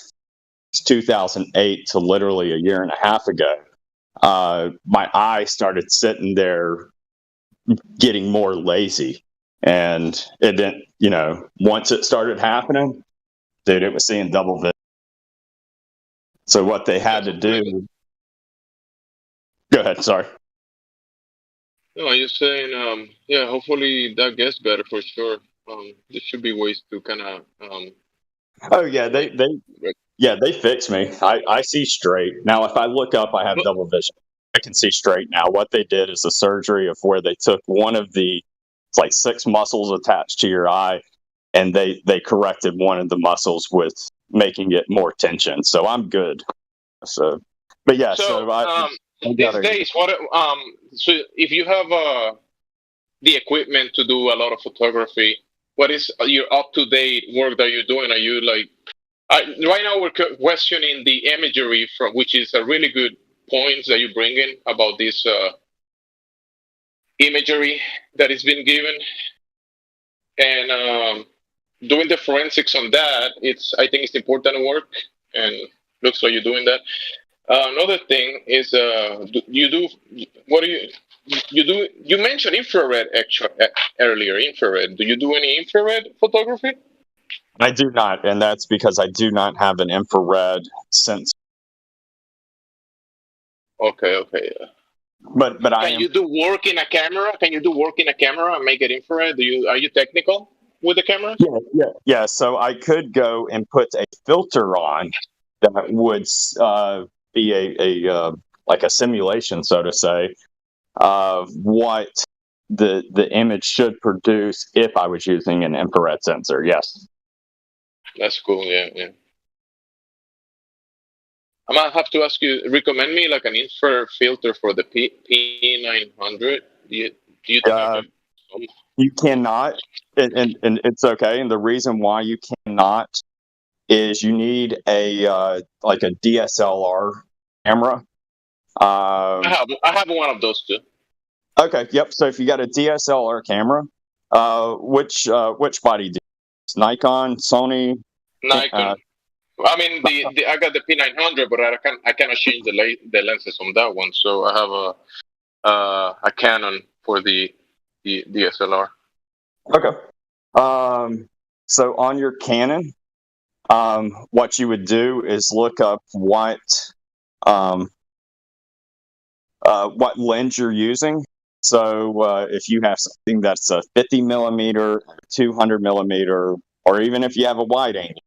2008 to literally a year and a half ago, my eye started sitting there getting more lazy. And it didn't, once it started happening, dude, it was seeing double vision. So what they had to do. Go ahead, sorry. No, you're saying, hopefully that gets better for sure. There should be ways to kind of. Oh yeah, they fixed me. I see straight now. If I look up, I have double vision. I can see straight now. What they did is a surgery of where they took one of the, it's like 6 muscles attached to your eye, and they corrected one of the muscles with making it more tension. So I'm good. So, but yeah. So these days, so if you have the equipment to do a lot of photography, what is your up-to-date work that you're doing? Are you like, right now we're questioning the imagery, from which is a really good point that you bring in about this imagery that is being given, and doing the forensics on that. I think it's important work, and looks like you're doing that. Another thing is, you mentioned infrared earlier. Infrared. Do you do any infrared photography? I do not, and that's because I do not have an infrared sensor. Okay. But can you do work in a camera? Can you do work in a camera and make it infrared? Are you technical with the camera? Yeah. So I could go and put a filter on that would be a like a simulation, so to say, of what the image should produce if I was using an infrared sensor. Yes. That's cool. Yeah. I might have to ask you, recommend me like an infrared filter for the P900. Do you You cannot, and it's okay. And the reason why you cannot is you need a like a DSLR camera. I have one of those too. Okay. Yep. So if you got a DSLR camera, which body do you use? Nikon, Sony? Nikon. I mean, I got the P900, but I cannot change the lenses on that one. So I have a Canon for the DSLR. Okay. So on your Canon, what you would do is look up what lens you're using. So if you have something that's a 50 millimeter, 200 millimeter, or even if you have a wide angle,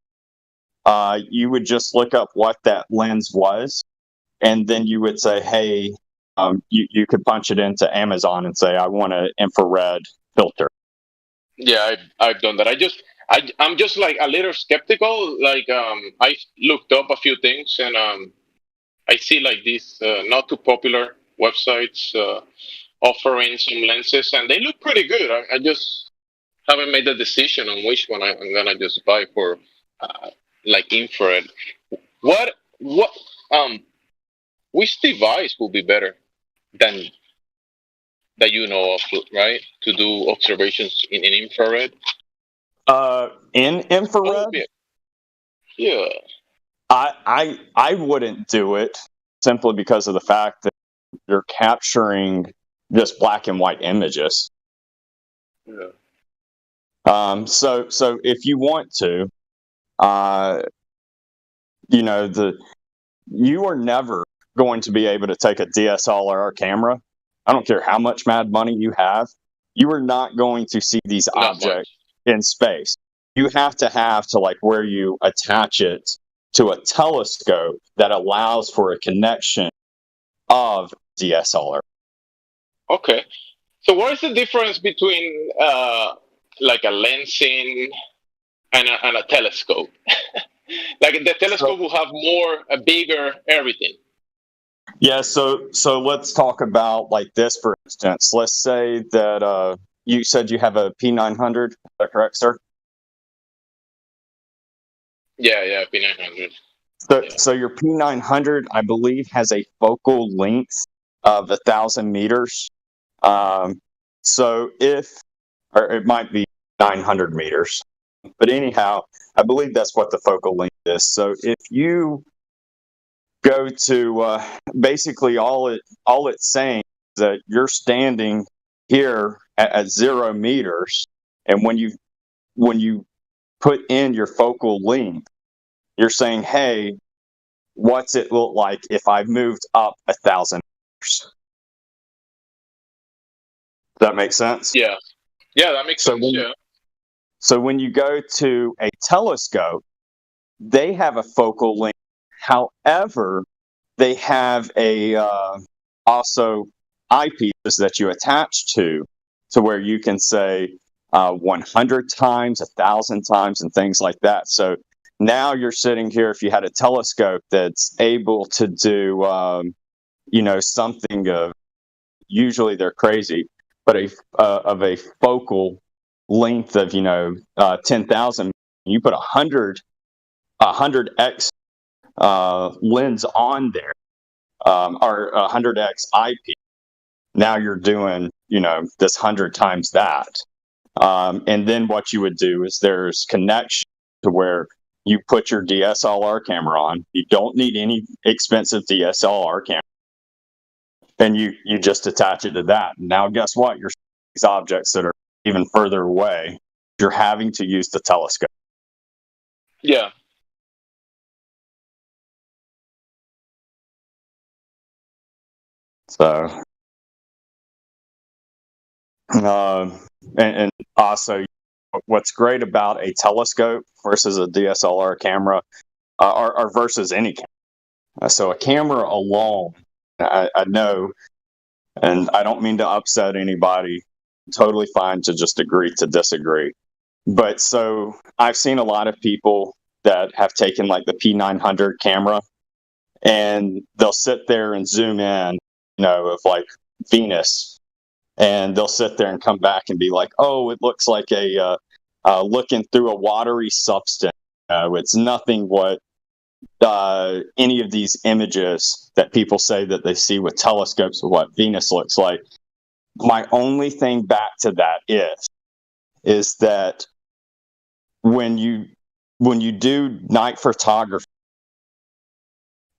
you would just look up what that lens was, and then you would say, hey, you could punch it into Amazon and say, I want an infrared filter. Yeah, I've done that. I'm just like a little skeptical. Like I looked up a few things, and I see like these not too popular websites offering some lenses, and they look pretty good. I just haven't made the decision on which one I'm gonna just buy for like infrared. What which device will be better than that you know of, right? To do observations in infrared. In infrared? Yeah. I wouldn't do it simply because of the fact that you're capturing just black and white images. Yeah. So if you want to, you are never going to be able to take a DSLR camera. I don't care how much mad money you have. You are not going to see these objects in space. You have to like where you attach it to a telescope that allows for a connection of DSLR. Okay. So what is the difference between like a lensing and a telescope? Like the telescope will have a bigger everything. Yeah, so let's talk about like this, for instance. Let's say that you said you have a P900. Is that correct, sir? Yeah, P900. So your P900, I believe, has a focal length of 1,000 meters. Or it might be 900 meters. But anyhow, I believe that's what the focal length is. So if you go to basically all it's saying is that you're standing here at 0 meters, and when you put in your focal length, you're saying, hey, what's it look like if I moved up 1,000 meters? Does that make sense? Yeah, that makes sense. Yeah. So when you go to a telescope, they have a focal length. However, they have a also eyepieces that you attach to where you can say 100 times, 1,000 times, and things like that. So now you're sitting here, if you had a telescope that's able to do, something of, usually they're crazy, but of a focal length of, 10,000, you put 100x lens on there, or 100x eyepiece. Now you're doing, this 100 times that. And then what you would do is there's connection to where you put your DSLR camera on. You don't need any expensive DSLR camera. And you just attach it to that. Now, guess what? You're seeing these objects that are even further away. You're having to use the telescope. Yeah. So, and also, what's great about a telescope versus a DSLR camera, or versus any camera. So a camera alone, I know, and I don't mean to upset anybody, totally fine to just agree to disagree. But so I've seen a lot of people that have taken like the P900 camera, and they'll sit there and zoom in, of like Venus, and they'll sit there and come back and be like, oh, it looks like a looking through a watery substance. It's nothing what any of these images that people say that they see with telescopes of what Venus looks like. My only thing back to that is that when you do night photography,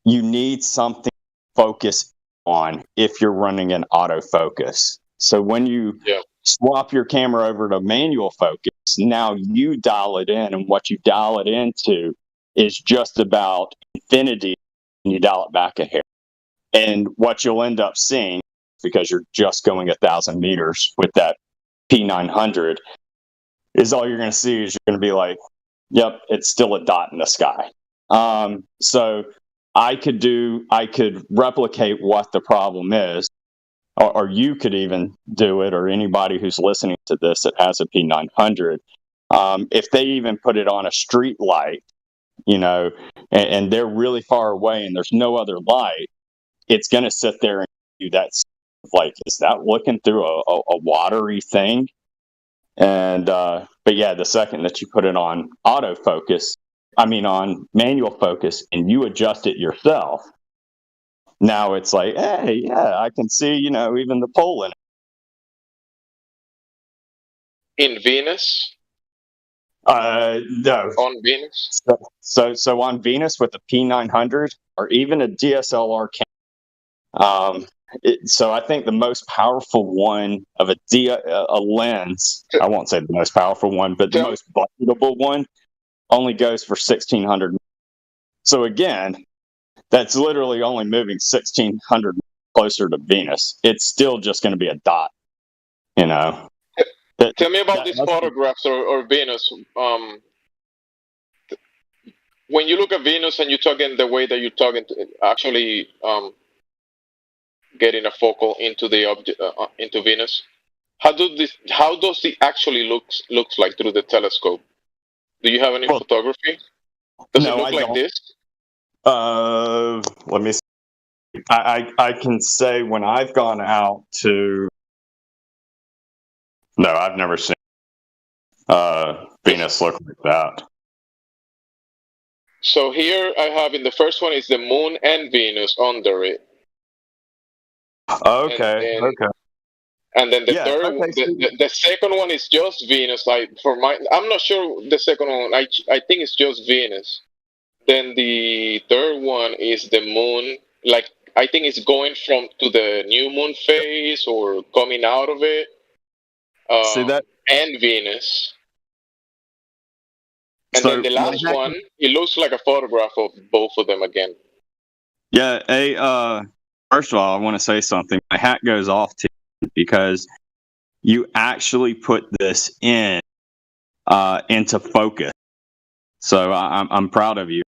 you need something to focus on if you're running an autofocus. So when you swap your camera over to manual focus, now you dial it in, and what you dial it into is just about infinity, and you dial it back a hair. And what you'll end up seeing, because you're just going 1,000 meters with that P900, is all you're going to see is you're going to be like, yep, it's still a dot in the sky. So I could replicate what the problem is, or you could even do it, or anybody who's listening to this that has a P900. If they even put it on a street light, and they're really far away and there's no other light, it's going to sit there and do that. Like, is that looking through a watery thing? And, but yeah, the second that you put it on on manual focus, and you adjust it yourself, now it's like, hey, yeah, I can see, even the pole in it. In Venus? No. On Venus? So on Venus with a P900 or even a DSLR camera, so I think the most powerful one of a lens, I won't say the most powerful one, but the most budgetable one only goes for 1,600. So again, that's literally only moving 1,600 closer to Venus. It's still just going to be a dot, Tell me about these photographs or Venus. When you look at Venus and you're talking the way that you're talking, actually getting a focal into the object, into Venus, how does it actually looks like through the telescope? Do you have any photography? Does it look like this? Let me see. I can say when I've gone out to. No, I've never seen Venus look like that. So here I have, in the first one is the moon and Venus under it. Okay. And then the third, the second one is just Venus. I'm not sure the second one. I think it's just Venus. Then the third one is the moon. Like, I think it's going to the new moon phase or coming out of it. See that? And Venus. And then the last one, it looks like a photograph of both of them again. Yeah. First of all, I want to say something. My hat goes off to you because you actually put this in into focus. So I'm proud of you.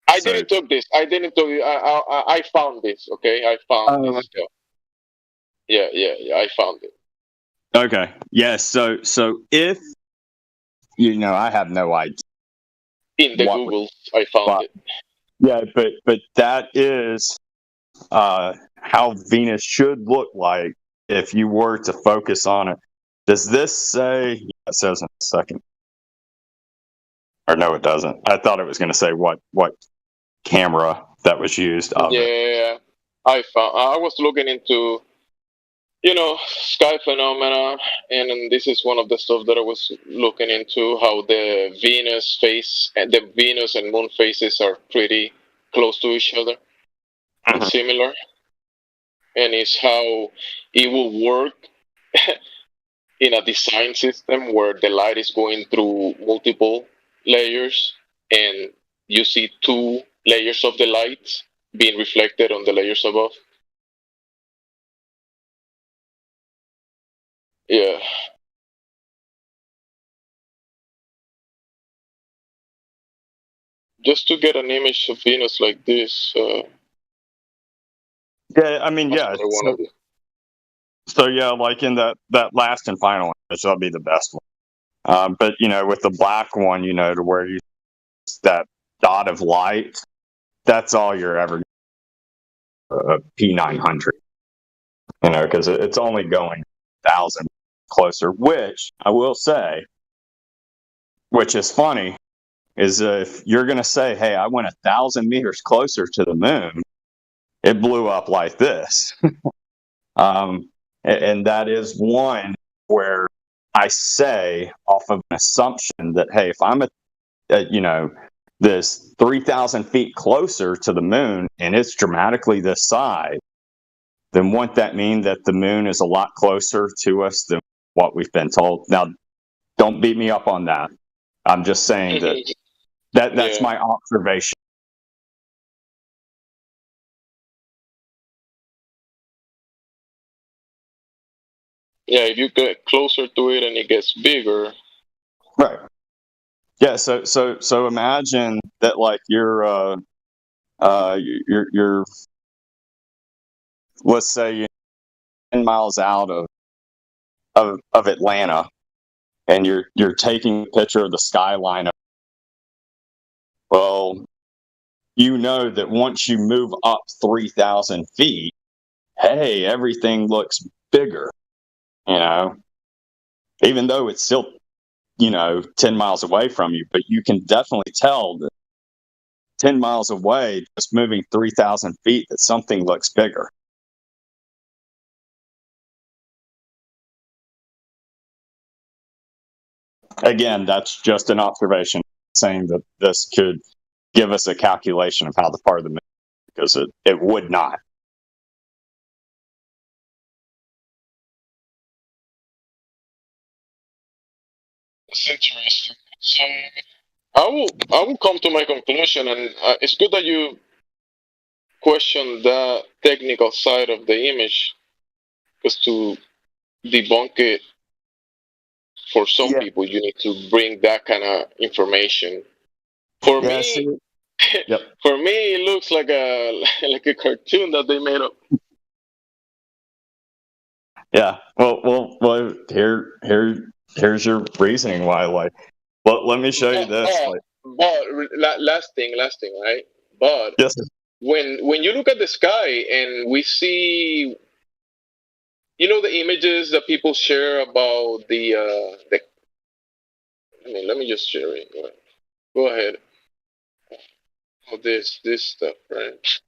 I didn't took this. I didn't took it. I found this. Okay, I found this stuff. Yeah. I found it. Okay. Yes. So if I have no idea. In the Google, I found it. Yeah, but that is how Venus should look like if you were to focus on it. Does this say? Yeah, it says in a second. Or no, it doesn't. I thought it was going to say what camera that was used. Yeah, I was looking into, sky phenomena, and this is one of the stuff that I was looking into. How the Venus and Moon phases are pretty close to each other, and similar, and it's how it will work in a design system where the light is going through multiple layers, and you see 2 layers of the light being reflected on the layers above. Yeah. Just to get an image of Venus like this. Yeah, I mean, yeah. So yeah, like in that last and final image, that'll be the best one. But with the black one, to where you that dot of light, that's all you're ever P900. Because it's only going 1,000 closer. Which I will say, which is funny, is if you're going to say, "Hey, I went 1,000 meters closer to the moon," it blew up like this. And that is one where I say, off of an assumption that, hey, if I'm this 3,000 feet closer to the moon and it's dramatically this size, then wouldn't that mean that the moon is a lot closer to us than what we've been told? Now, don't beat me up on that. I'm just saying that's my observation. Yeah, if you get closer to it and it gets bigger. Right. Yeah. So imagine that, like you're let's say you're 10 miles out of Atlanta, and you're taking a picture of the skyline. Well, that once you move up 3,000 feet, hey, everything looks bigger. Even though it's still 10 miles away from you, but you can definitely tell that 10 miles away, just moving 3,000 feet, that something looks bigger. Again, that's just an observation, saying that this could give us a calculation of how the part of the moon, because it would not. That's interesting. So I will come to my conclusion, and it's good that you question the technical side of the image, because to debunk it, for some people, you need to bring that kind of information. For me, for me, it looks like a cartoon that they made up. Yeah. Well. Here's your reasoning why. Well, let me show you this. But last thing, right? But yes. When you look at the sky and we see, the images that people share about the let me just share it. Go ahead. Oh, this stuff, right?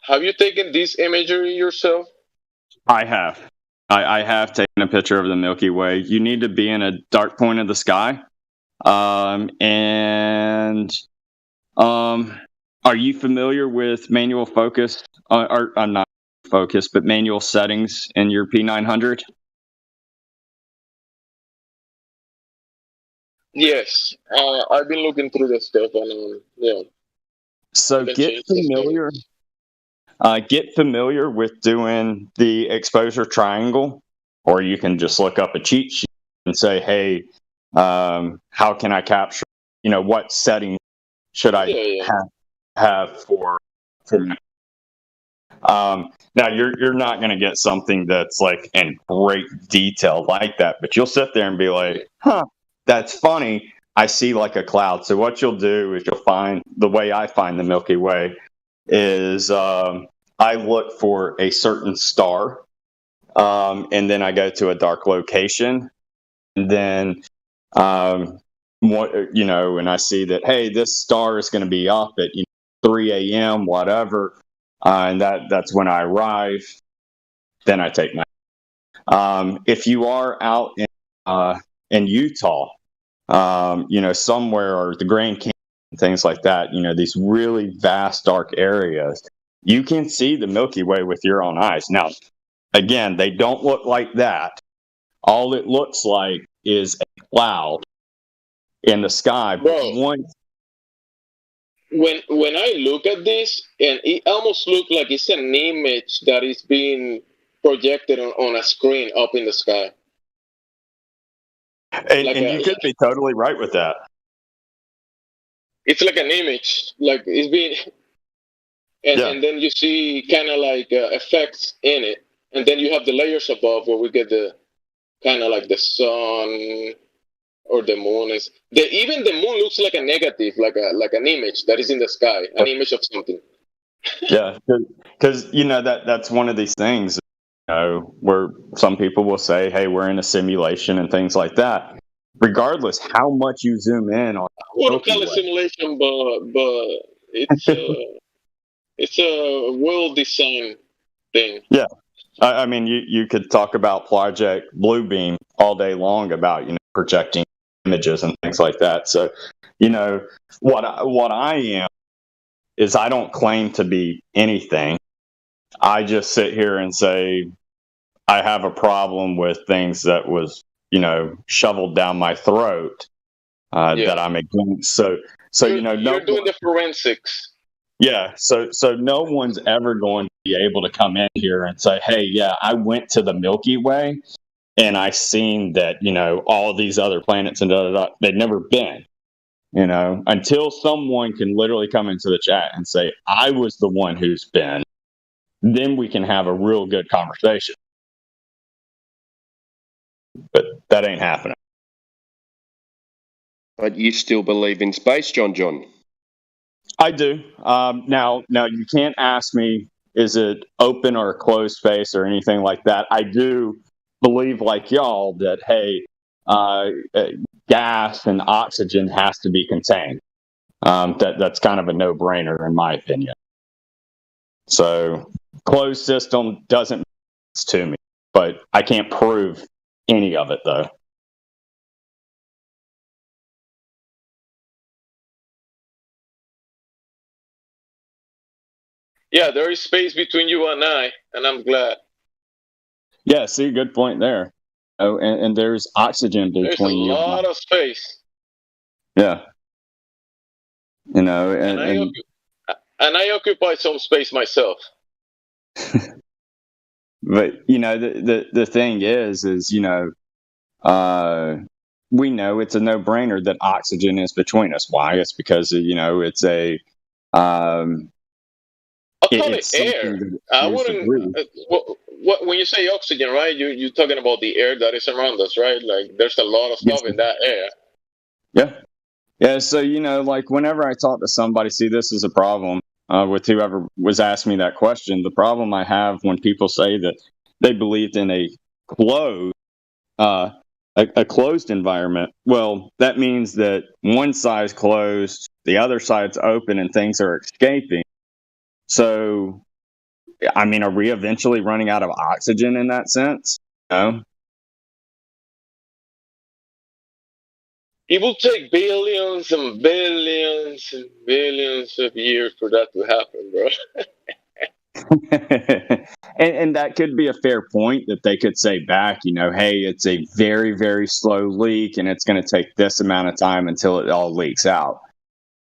Have you taken this imagery yourself? I have. I have taken a picture of the Milky Way. You need to be in a dark point of the sky. Are you familiar with manual focus, or not focus, but manual settings in your P900? Yes, I've been looking through this stuff, and yeah. So get familiar with doing the exposure triangle, or you can just look up a cheat sheet and say, hey, how can I capture, what setting should I have for now you're not going to get something that's like in great detail like that, but you'll sit there and be like, that's funny. I see like a cloud. So what you'll do is you'll find, the way I find the Milky Way is I look for a certain star, and then I go to a dark location, and then and I see that, hey, this star is going to be up at 3 a.m. whatever, and that's when I arrive. Then I take my. If you are out in Utah, somewhere, or the Grand Canyon, things like that, these really vast dark areas, you can see the Milky Way with your own eyes. Now, again, they don't look like that. All it looks like is a cloud in the sky. Bro, when I look at this, and it almost looks like it's an image that is being projected on a screen up in the sky. And you could be totally right with that. It's like an image, like it's being, and then you see kind of like effects in it, and then you have the layers above where we get the kind of like the sun or the moon is. Even the moon looks like a negative, like an image that is in the sky, an image of something. Yeah, because that's one of these things, where some people will say, "Hey, we're in a simulation" and things like that. Regardless how much you zoom in on, I wouldn't call it simulation, but it's a well-designed thing. Yeah, I mean, you could talk about Project Bluebeam all day long about projecting images and things like that. So, what I am is, I don't claim to be anything. I just sit here and say I have a problem with things that was shoveled down my throat that I'm against. So you're doing the forensics. Yeah, so no one's ever going to be able to come in here and say, hey, yeah, I went to the Milky Way and I seen that, all these other planets and they've never been, until someone can literally come into the chat and say, I was the one who's been, then we can have a real good conversation. But that ain't happening. But you still believe in space, John? I do. Now you can't ask me, is it open or a closed space or anything like that. I do believe, like y'all, that, hey, gas and oxygen has to be contained. That's kind of a no-brainer in my opinion. So closed system doesn't make sense to me, but I can't prove any of it, though. Yeah, there is space between you and I, and I'm glad. Yeah, see, good point there. Oh, and there's oxygen between you. There's a lot of space. Yeah. And I occupy some space myself. But the thing is we know it's a no-brainer that oxygen is between us. Why? It's because it's a I'll call it air. I wouldn't. When you say oxygen, right? You're talking about the air that is around us, right? Like there's a lot of stuff in that air. Yeah. So like whenever I talk to somebody, see, this is a problem with whoever was asking me that question. The problem I have when people say that they believed in a closed environment. Well, that means that one side's closed, the other side's open, and things are escaping. So, I mean, are we eventually running out of oxygen in that sense? No. It will take billions and billions and billions of years for that to happen, bro. and that could be a fair point that they could say back, hey, it's a very, very slow leak and it's going to take this amount of time until it all leaks out.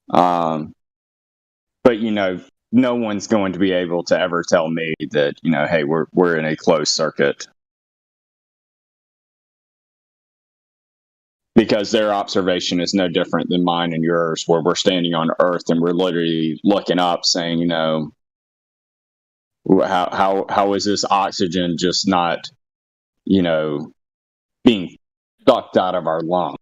But, no one's going to be able to ever tell me that, hey, we're in a closed circuit. Because their observation is no different than mine and yours, where we're standing on Earth and we're literally looking up saying, how is this oxygen just not, being sucked out of our lungs?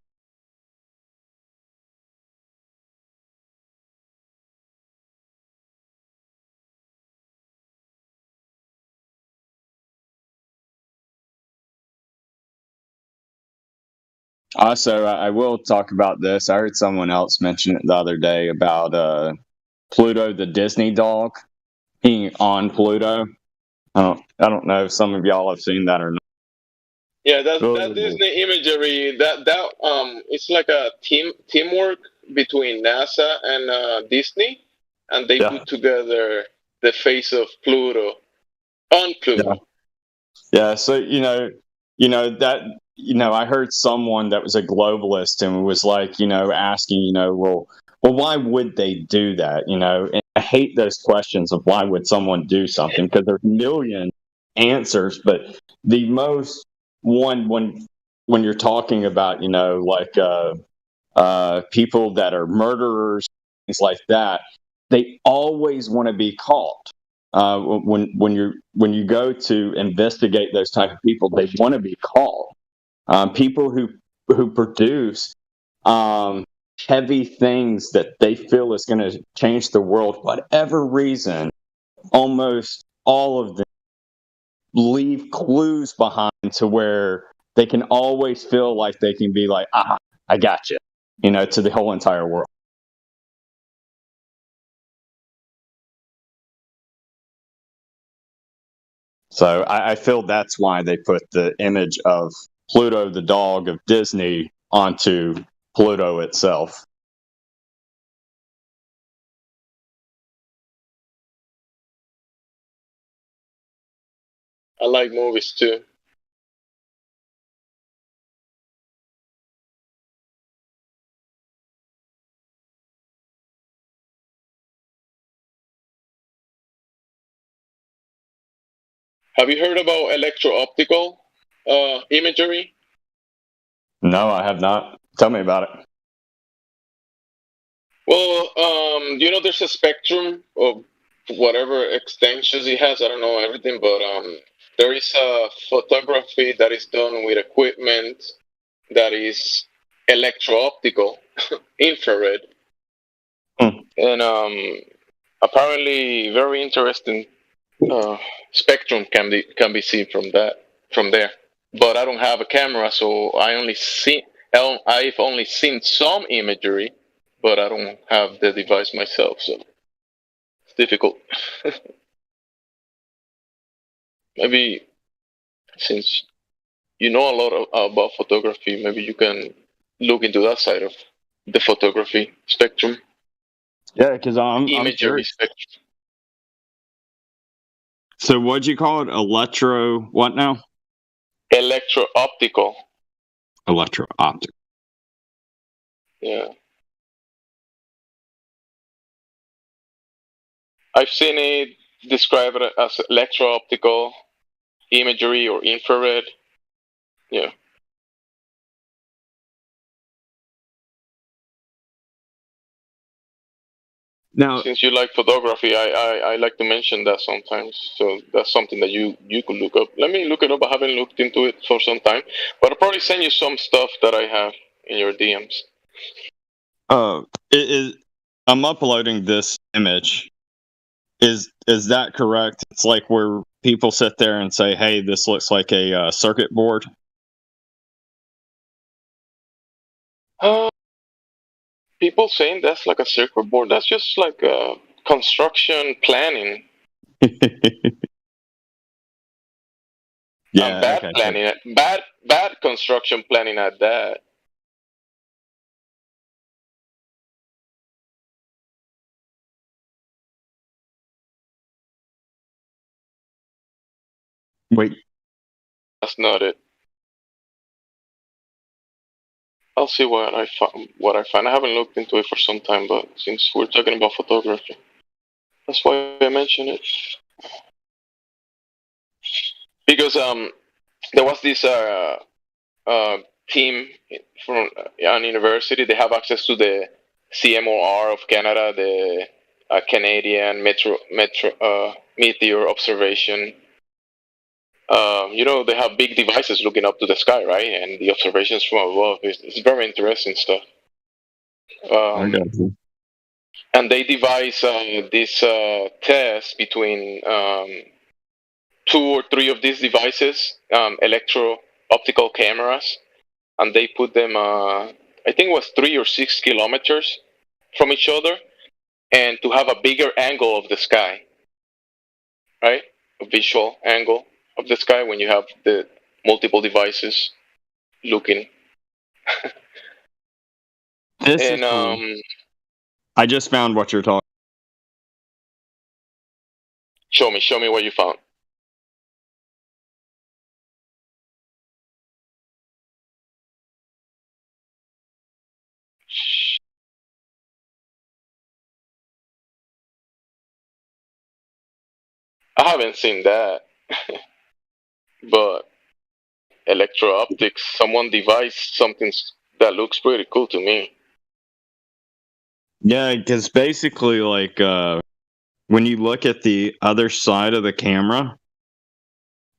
Also, I will talk about this. I heard someone else mention it the other day about Pluto, the Disney dog, being on Pluto. I don't know if some of y'all have seen that or not. Yeah, that Disney imagery. That it's like a teamwork between NASA and Disney, and they put together the face of Pluto on Pluto. Yeah. So I heard someone that was a globalist and was like, asking, well, why would they do that? And I hate those questions of why would someone do something, because there's a million answers, but the most one when you're talking about, people that are murderers, things like that, they always want to be caught. When you go to investigate those type of people, they want to be caught. People who produce heavy things that they feel is going to change the world, whatever reason, almost all of them leave clues behind to where they can always feel like they can be like, I got you, to the whole entire world. So I feel that's why they put the image of Pluto, the dog of Disney, onto Pluto itself. I like movies too. Have you heard about electro-optical imagery? No, I have not. Tell me about it. Well, there's a spectrum of whatever extensions it has. I don't know everything, but there is a photography that is done with equipment that is electro-optical, infrared, and apparently very interesting spectrum can be seen from there. But I don't have a camera, so I've only seen some imagery, but I don't have the device myself, so it's difficult. Maybe since you know a lot about photography, maybe you can look into that side of the photography spectrum. Yeah, because imagery spectrum. So what'd you call it? What now? Electro-optical. Electro-optical. Yeah. I've seen it described as electro-optical imagery or infrared. Yeah. Now, since you like photography, I like to mention that sometimes. So that's something that you could look up. Let me look it up. I haven't looked into it for some time, but I'll probably send you some stuff that I have in your DMs. I'm uploading this image. Is that correct? It's like where people sit there and say, "Hey, this looks like a circuit board." People saying that's like a circuit board. That's just like construction planning. Yeah, bad planning. Bad construction planning at that. Wait. That's not it. I'll see what I find. I haven't looked into it for some time, but since we're talking about photography, that's why I mentioned it. Because there was this team from an university. They have access to the CMOR of Canada, the Canadian Meteor Observation. They have big devices looking up to the sky, right? And the observations from above. It's very interesting stuff. I got you. And they devise this test between 2 or 3 of these devices, electro-optical cameras, and they put them, I think it was 3 or 6 kilometers from each other, and to have a bigger angle of the sky, right? A visual angle of the sky when you have the multiple devices looking. This is cool. I just found what you're talking. Show me what you found. I haven't seen that, but electro-optics, someone devised something that looks pretty cool to me. Yeah, because basically, like, when you look at the other side of the camera,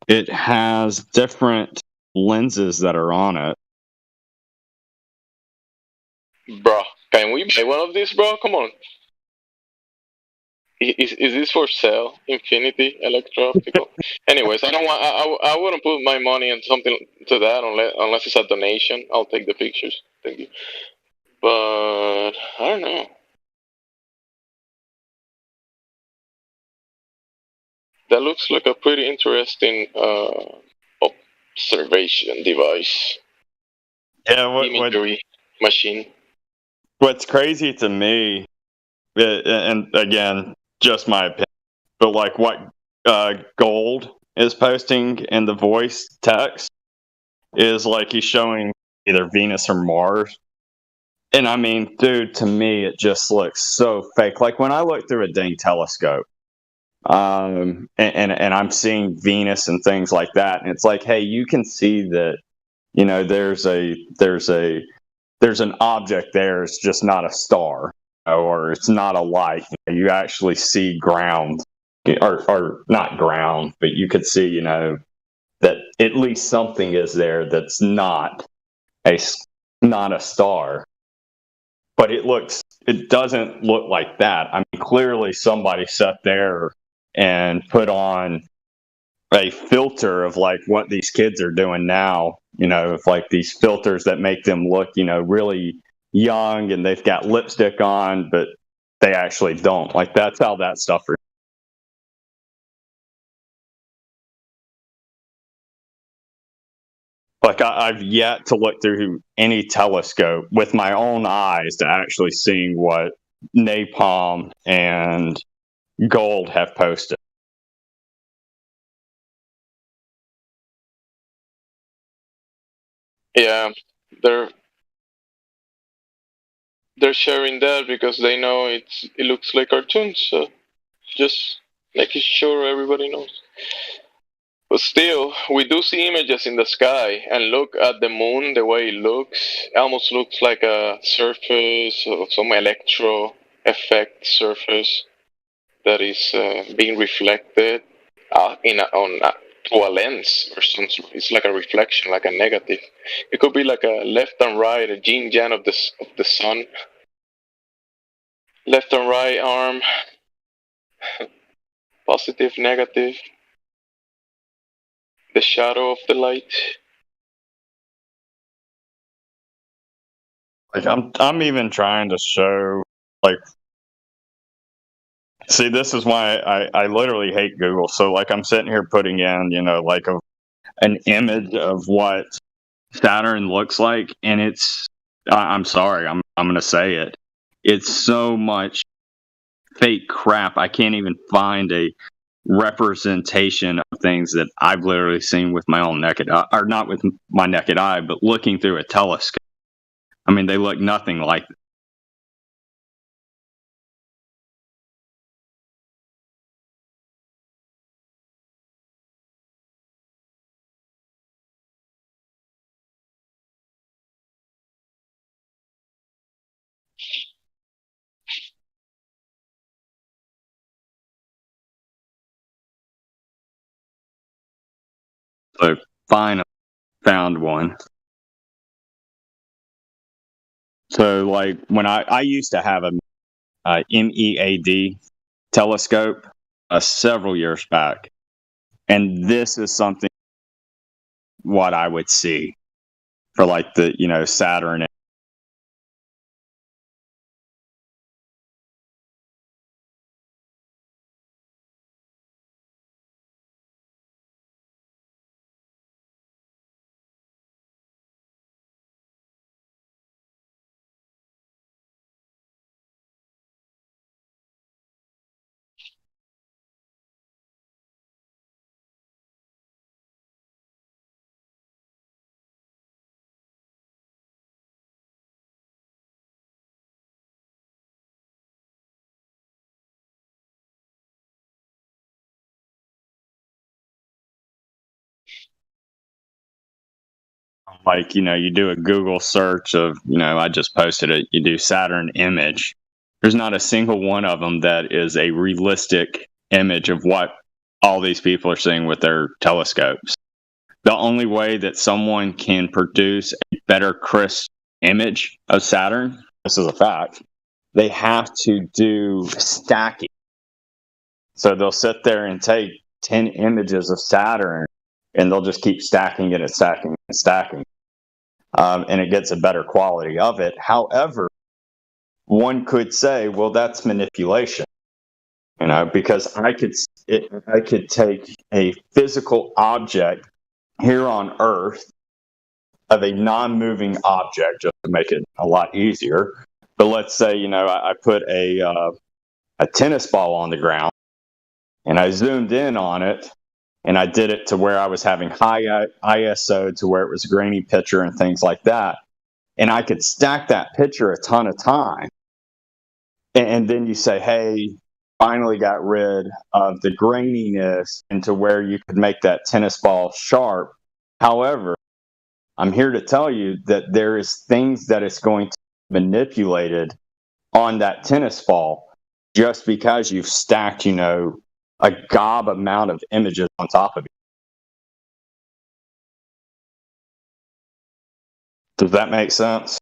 it has different lenses that are on it. Bro, can we buy one of these, bro? Come on. Is this for sale? Infinity Electro-Optical. Anyways, I wouldn't put my money on something to that unless it's a donation. I'll take the pictures. Thank you. But I don't know. That looks like a pretty interesting observation device. Yeah, imagery machine. What's crazy to me, and again, just my opinion, but like what Gold is posting in the voice text is like he's showing either Venus or Mars. And I mean, dude, to me, it just looks so fake. Like when I look through a dang telescope, and I'm seeing Venus and things like that, and it's like, hey, you can see that, there's an object there. It's just not a star, or it's not a light. You actually see ground, or not ground, but you could see, that at least something is there that's not a star. But it doesn't look like that. I mean, clearly somebody sat there and put on a filter of like what these kids are doing now, of like these filters that make them look, really young, and they've got lipstick on, but they actually don't. Like that's how that stuff is. Like I've yet to look through any telescope with my own eyes to actually seeing what Napalm and Gold have posted. Yeah, they're sharing that because they know it looks like cartoons. So just making sure everybody knows. But still, we do see images in the sky, and look at the moon, the way it looks. It almost looks like a surface of some electro effect surface that is being reflected through a lens or something. It's like a reflection, like a negative. It could be like a left and right, a yin yang of the sun. Left and right arm, positive, negative. The shadow of the light. Like I'm even trying to show, like, see, this is why I literally hate Google. So like I'm sitting here putting in, like an image of what Saturn looks like, and I'm sorry, I'm gonna say it. It's so much fake crap. I can't even find representation of things that I've literally seen with my own naked eye, or not with my naked eye, but looking through a telescope. I mean, they look nothing like So finally found one. So like when I used to have a MEAD telescope several years back, and this is something what I would see for like the Saturn. Like, you do a Google search of, I just posted it, you do Saturn image. There's not a single one of them that is a realistic image of what all these people are seeing with their telescopes. The only way that someone can produce a better crisp image of Saturn, this is a fact, they have to do stacking. So they'll sit there and take 10 images of Saturn, and they'll just keep stacking it and stacking and stacking. And it gets a better quality of it. However, one could say, well, that's manipulation, because I could take a physical object here on Earth of a non-moving object, just to make it a lot easier. But let's say, I put a tennis ball on the ground, and I zoomed in on it, and I did it to where I was having high ISO, to where it was a grainy picture and things like that. And I could stack that picture a ton of time. And then you say, hey, finally got rid of the graininess into where you could make that tennis ball sharp. However, I'm here to tell you that there is things that it's going to be manipulated on that tennis ball just because you've stacked, a gob amount of images on top of it. Does that make sense?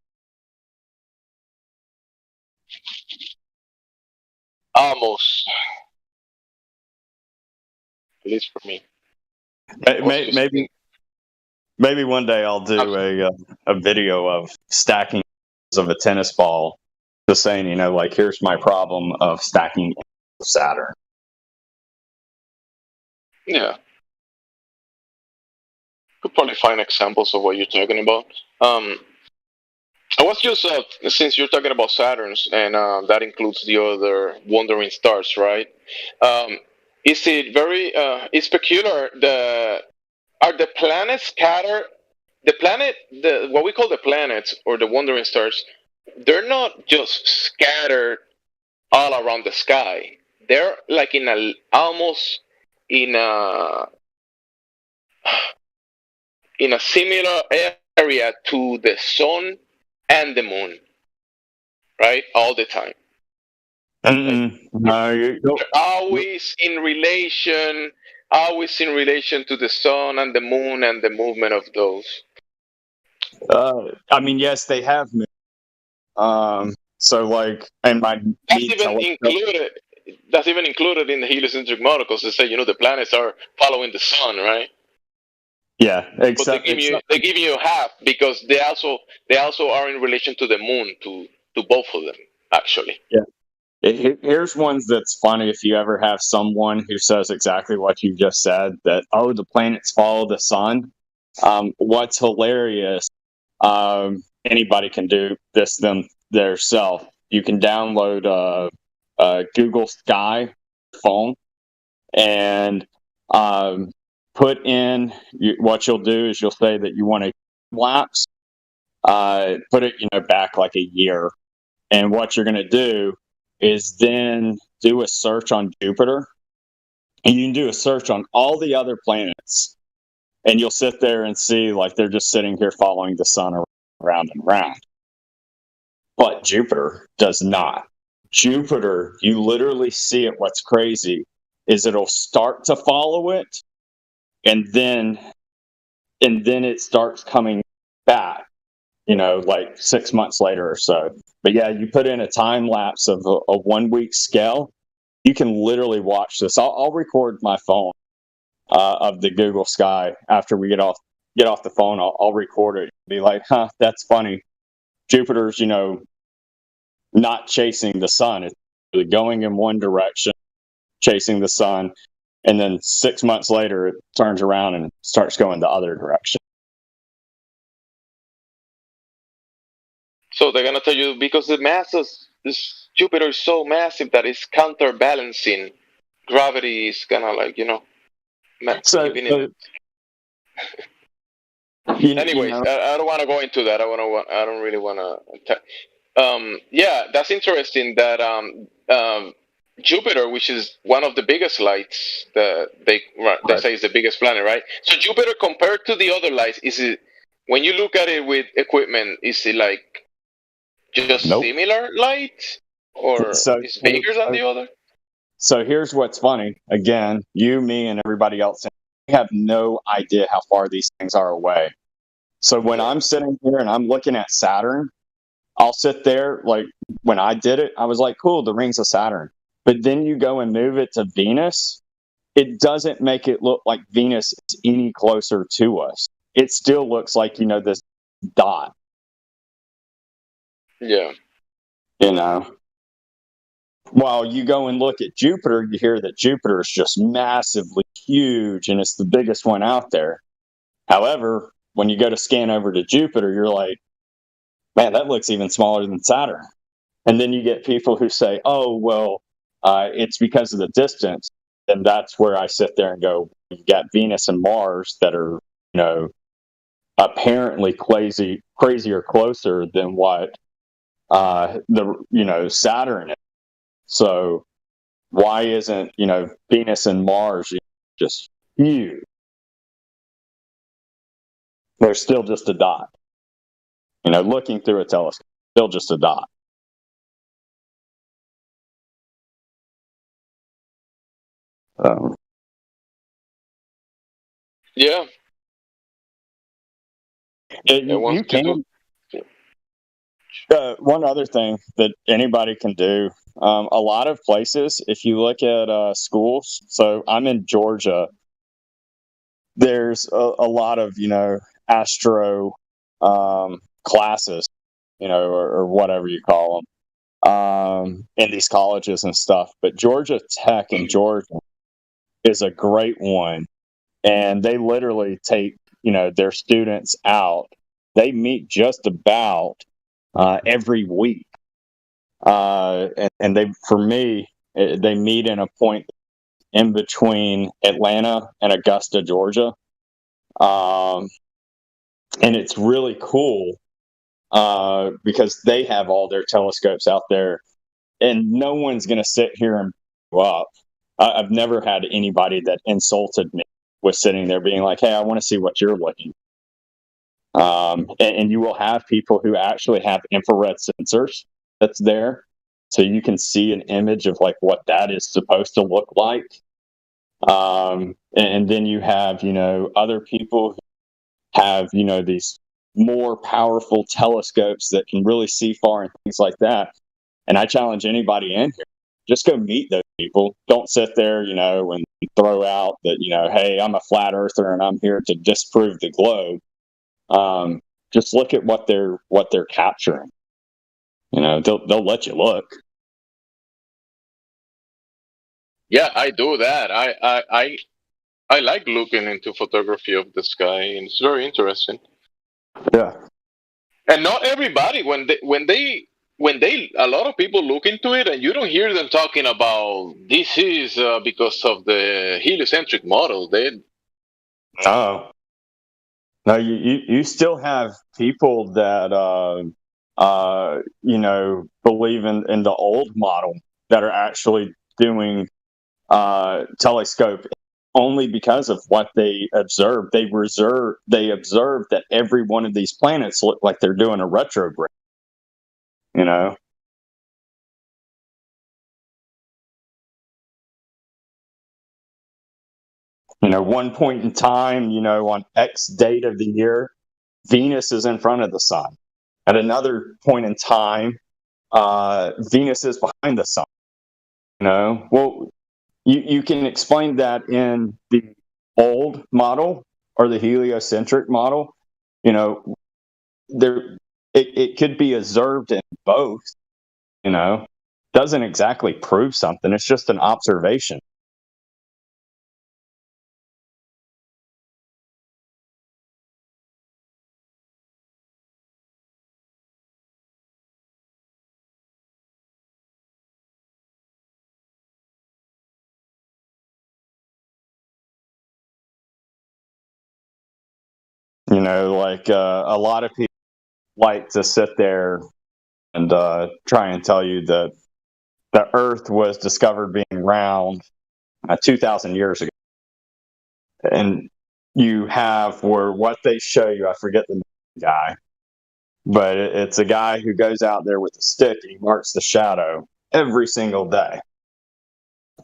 Almost. At least for me. Maybe one day I'll do a video of stacking of a tennis ball, just saying, like, here's my problem of stacking Saturn. Yeah. Could probably find examples of what you're talking about. I was just, since you're talking about Saturns, and that includes the other wandering stars, right? Is it very, it's peculiar, are the planets scattered? What we call the planets, or the wandering stars, they're not just scattered all around the sky. They're like almost in a similar area to the sun and the moon, right? All the time. No, always in relation to the sun and the moon and the movement of those. I mean, yes, they have moved. So, like, and that's even included in the heliocentric model, because they say, the planets are following the sun, right? Yeah, but they give you half, because they also are in relation to the moon, to both of them, actually. Yeah. Here's ones that's funny. If you ever have someone who says exactly what you just said, that, oh, the planets follow the sun. What's hilarious, anybody can do this themselves. You can download a Google Sky phone, and put in what you'll do is you'll say that you want a lapse, put it back like a year, and what you're going to do is then do a search on Jupiter, and you can do a search on all the other planets, and you'll sit there and see like they're just sitting here following the sun around and around. But Jupiter does not. Jupiter, you literally see it. What's crazy is it'll start to follow it, and then it starts coming back, like 6 months later or so. But yeah, you put in a time lapse of a 1 week scale, you can literally watch this. I'll record my phone of the Google Sky after we get off the phone. I'll record it. Be like, that's funny. Jupiter's, not chasing the sun. It's really going in one direction, chasing the sun, and then 6 months later it turns around and starts going the other direction. So they're gonna tell you because the mass of this Jupiter is so massive that it's counterbalancing. Gravity is gonna Anyways, I don't want to go into that. I don't really want to. Yeah, that's interesting. That Jupiter, which is one of the biggest lights, they say is the biggest planet, right? So Jupiter, compared to the other lights, is it when you look at it with equipment, is it like just similar light, or is bigger than the other? So here's what's funny. Again, you, me, and everybody else, we have no idea how far these things are away. So when I'm sitting here and I'm looking at Saturn, I'll sit there, like when I did it, I was like, cool, the rings of Saturn. But then you go and move it to Venus, it doesn't make it look like Venus is any closer to us. It still looks like, this dot. Yeah. While you go and look at Jupiter, you hear that Jupiter is just massively huge and it's the biggest one out there. However, when you go to scan over to Jupiter, you're like, man, that looks even smaller than Saturn. And then you get people who say, oh, well, it's because of the distance. And that's where I sit there and go, you've got Venus and Mars that are, apparently crazier closer than what Saturn is. So why isn't, Venus and Mars just huge? They're still just a dot. Looking through a telescope, still just a dot. Yeah. You can. One other thing that anybody can do, a lot of places, if you look at schools, so I'm in Georgia, there's a lot of, astro classes, or whatever you call them, in these colleges and stuff. But Georgia Tech in Georgia is a great one. And they literally take, their students out. They meet just about every week. And for me, they meet in a point in between Atlanta and Augusta, Georgia. And it's really cool because they have all their telescopes out there, and no one's going to sit here and blow up. I've never had anybody that insulted me was sitting there being like, hey, I want to see what you're looking. And you will have people who actually have infrared sensors that's there. So you can see an image of like what that is supposed to look like. And then you have, other people who have, these more powerful telescopes that can really see far and things like that. And I challenge anybody in here, just go meet those people. Don't sit there, and throw out that, hey, I'm a flat earther and I'm here to disprove the globe. Just look at what they're capturing. They'll let you look. Yeah, I do that. I like looking into photography of the sky, and it's very interesting. Yeah. And not everybody, when they a lot of people look into it, and you don't hear them talking about this is because of the heliocentric model. No, you still have people that believe in the old model that are actually doing telescope only because of what they observed. They observed that every one of these planets look like they're doing a retrograde. You know. One point in time, on X date of the year, Venus is in front of the sun. At another point in time, Venus is behind the sun. Well, you can explain that in the old model or the heliocentric model. It could be observed in both. Doesn't exactly prove something. It's just an observation. A lot of people like to sit there and try and tell you that the Earth was discovered being round 2,000 years ago. And you have what they show you, I forget the guy, but it's a guy who goes out there with a stick and he marks the shadow every single day.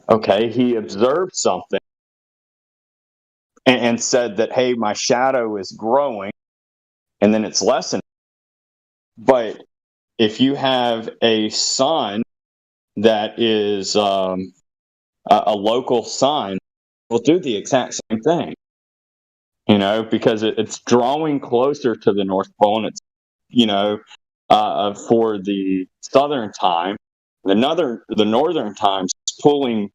Okay, he observed something and said that, hey, my shadow is growing and then it's lessening. But if you have a sun that is a local sun, will do the exact same thing, because it's drawing closer to the North Pole, and it's, for the southern time, the northern time is pulling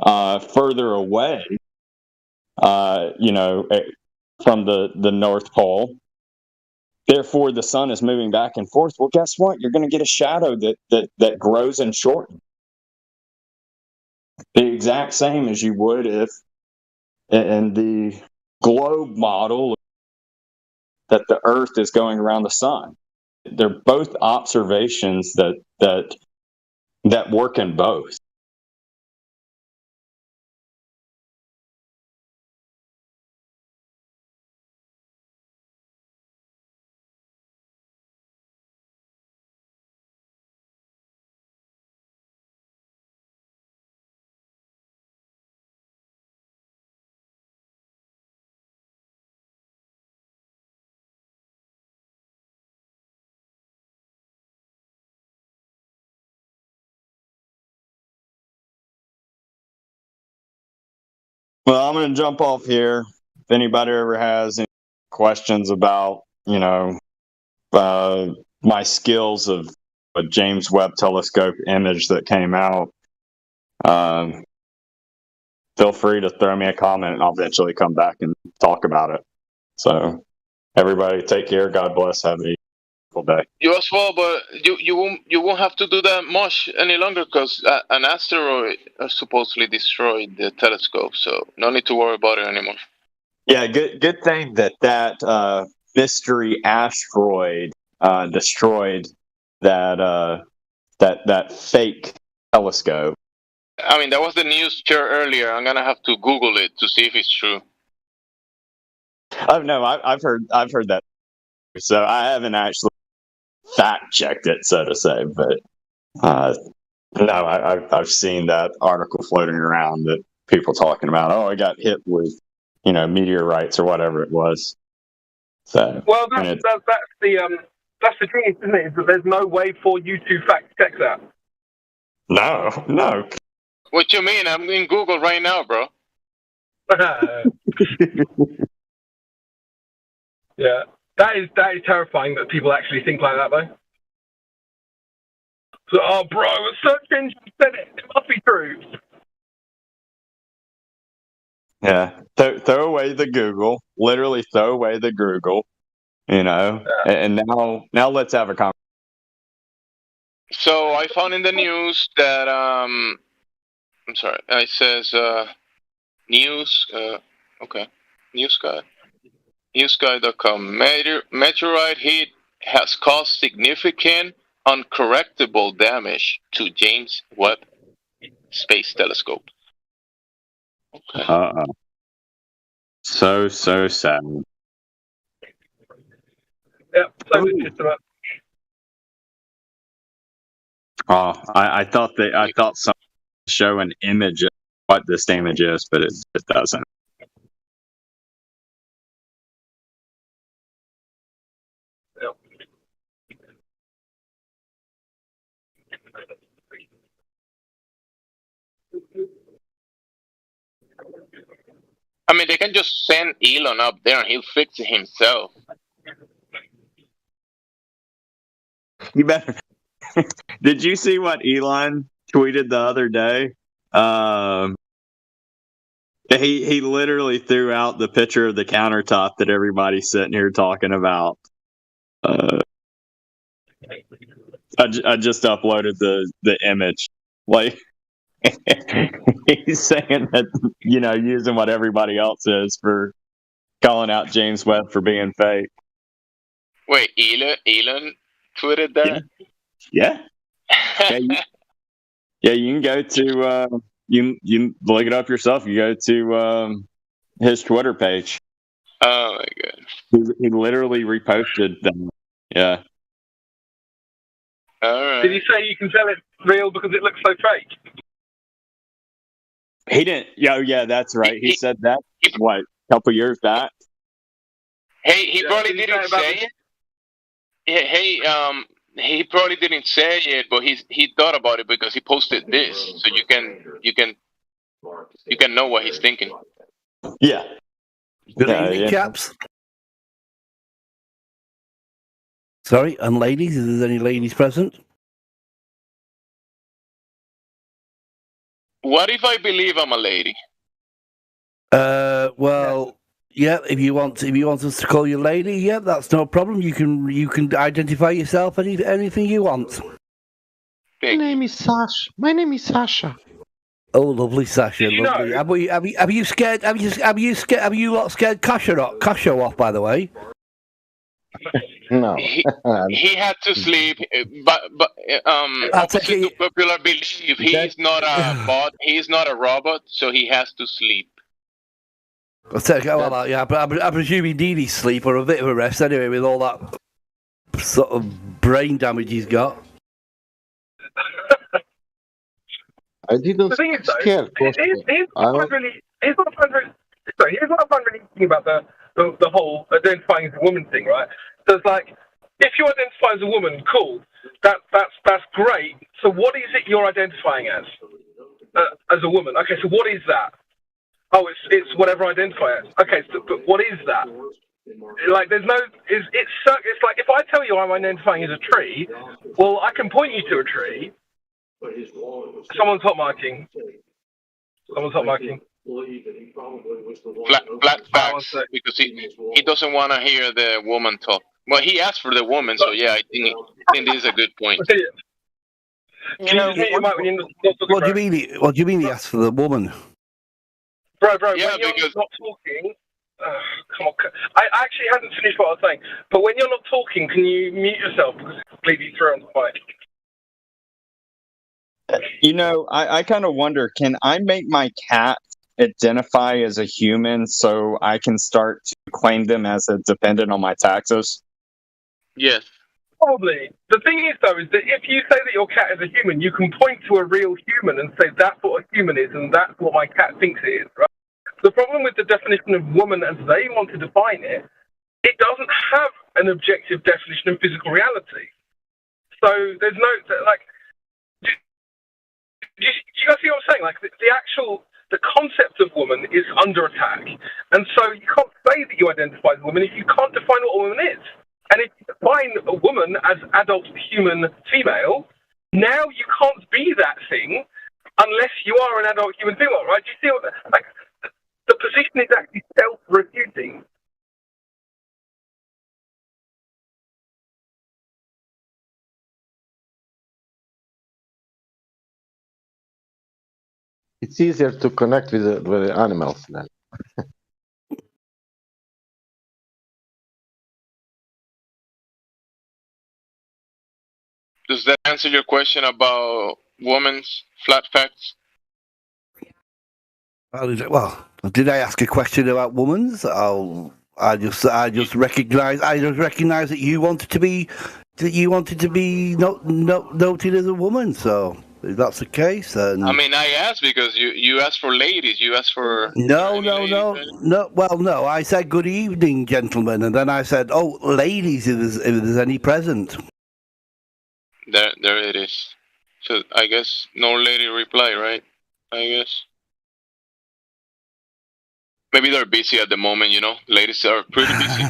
further away, from the North Pole. Therefore, the sun is moving back and forth. Well, guess what? You're going to get a shadow that grows and shortens. The exact same as you would if in the globe model that the Earth is going around the sun. They're both observations that work in both. Well, I'm going to jump off here. If anybody ever has any questions about, my skills of a James Webb Telescope image that came out, feel free to throw me a comment and I'll eventually come back and talk about it. So, everybody take care. God bless. Have a wonderful day. You as well, but you won't have to do that much any longer because an asteroid supposedly destroyed the telescope, so no need to worry about it anymore. Yeah, good thing that mystery asteroid destroyed that fake telescope. I mean, that was the news share earlier. I'm gonna have to Google it to see if it's true. Oh no, I've heard that. So I haven't actually fact checked it, so to say, but no, I've seen that article floating around that people talking about. Oh, I got hit with meteorites or whatever it was. So well, that's the thing, isn't it? Is that there's no way for you to fact check that. No. What you mean? I'm in Google right now, bro. Yeah, that is terrifying that people actually think like that, though. So, oh, bro, a search engine said it. It must be true. Yeah, throw away the Google. Literally, throw away the Google. And now let's have a conversation. So I found in the news that I'm sorry. It says news. Okay, newsguy.com. Meteorite hit has caused significant uncorrectable damage to James Webb Space Telescope. Okay. So sad. Yep. So just about. Oh, I thought some show an image of what this damage is, but it doesn't. Yep. I mean, they can just send Elon up there and he'll fix it himself. You better. Did you see what Elon tweeted the other day? He literally threw out the picture of the countertop that everybody's sitting here talking about. I just uploaded the image. Like he's saying that using what everybody else is for calling out James Webb for being fake. Wait, Elon tweeted that? Yeah. Yeah, you can go to you look it up yourself. You go to his Twitter page. Oh my god. He literally reposted them. Yeah. All right. Did he say you can tell it's real because it looks so fake? He didn't. Yeah, that's right. He said that. What? A couple years back. Hey, he probably didn't say it. Hey, he probably didn't say it, but he thought about it because he posted this, so you can know what he's thinking. Yeah. Good evening, chaps. Sorry, and ladies, if there's any ladies present. What if I believe I'm a lady? Well, yeah. If you want us to call you lady, yeah, that's no problem. You can identify yourself anything you want. My name is Sasha. Oh, lovely, Sasha. Lovely. Have you scared? Have you lot scared Kasha off? By the way. No. He had to sleep, but opposite to popular belief, he's not a bot. He's not a robot, so he has to sleep. Yeah, but I presume he needed sleep or a bit of a rest anyway, with all that sort of brain damage he's got. I didn't scare. Here's what I find really interesting about the whole identifying as a woman thing, right? So it's like, if you identify as a woman, cool, that's great. So what is it you're identifying as a woman? Okay, so what is that? Oh, it's whatever I identify as. Okay, so, but what is that? Like, there's no. It's like if I tell you I'm identifying as a tree, well, I can point you to a tree. Someone's hot marking. Flat facts, because he doesn't want to hear the woman talk. Well, he asked for the woman, so yeah, I think this is a good point. What do you mean? What do you mean he asked for the woman? Bro, yeah, when you're not talking... come on. I actually hadn't finished what I was saying, but when you're not talking, can you mute yourself because it's completely through on the mic? I kind of wonder, can I make my cat identify as a human so I can start to claim them as a dependent on my taxes? Yes. Probably. The thing is, though, is that if you say that your cat is a human, you can point to a real human and say that's what a human is and that's what my cat thinks it is, right? The problem with the definition of woman as they want to define it, it doesn't have an objective definition of physical reality. So there's no, like, do you guys see what I'm saying? Like, the concept of woman is under attack. And so you can't say that you identify as a woman if you can't define what a woman is. And if you define a woman as adult human female, now you can't be that thing unless you are an adult human female, right? Do you see what, like, the position is actually self-refuting. it's easier to connect with the animals then. Does that answer your question about women's flat facts? Well, did I ask a question about women's? I just recognize that you wanted to be noted as a woman. So if that's the case, then I mean, I asked because you asked for ladies. You asked for no. Well, no. I said good evening, gentlemen, and then I said, "Oh, ladies, if there's any present." There it is. So I guess no lady reply, right? I guess. Maybe they're busy at the moment, you know. Ladies are pretty busy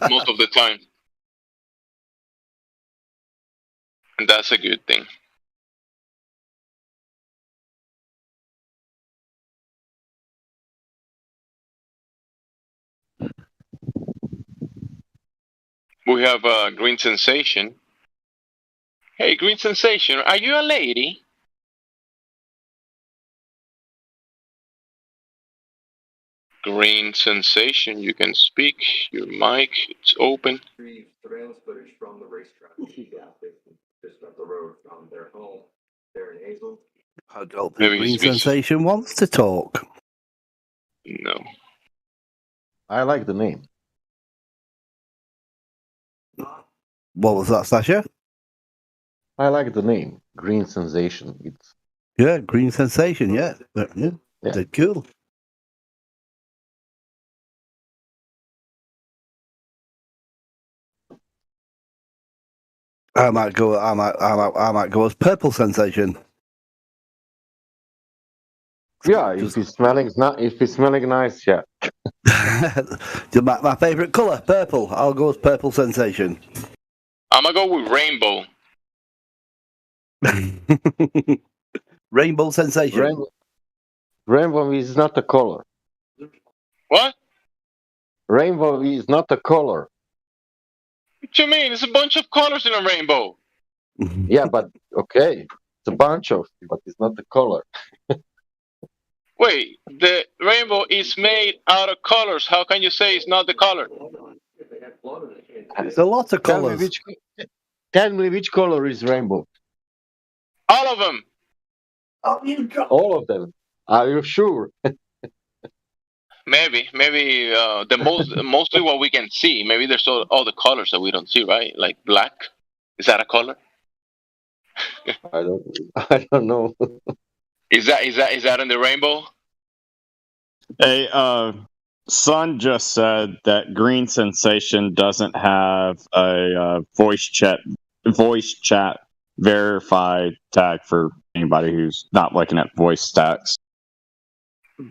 most of the time. And that's a good thing. We have Green Sensation. Hey, Green Sensation, are you a lady? Green Sensation, you can speak. Your mic, it's open. Surveillance footage from the racetrack. Just up the road from their home there in Hazel. I don't think Green Sensation wants to talk. No. I like the name. What was that, Sasha? I like the name. Green Sensation. It's Green Sensation, yeah. They're cool. I might go as Purple Sensation. Yeah, if it's smelling nice, yeah. my favourite colour, purple. I'll go as Purple Sensation. I'm gonna go with Rainbow. Rainbow Sensation. Rainbow is not a color. What? Rainbow is not a color. What you mean? It's a bunch of colors in a rainbow. Yeah, but okay. It's a bunch of, but it's not the color. Wait, the rainbow is made out of colors. How can you say it's not the color? There's a lot of colors. Tell me which color is rainbow? All of them. All of them. Are you sure? Maybe mostly what we can see. Maybe there's all the colors that we don't see, right? Like black. Is that a color? I don't know. Is that in the rainbow? Hey, Sun just said that Green Sensation doesn't have a voice chat verified tag for anybody who's not looking at voice stacks.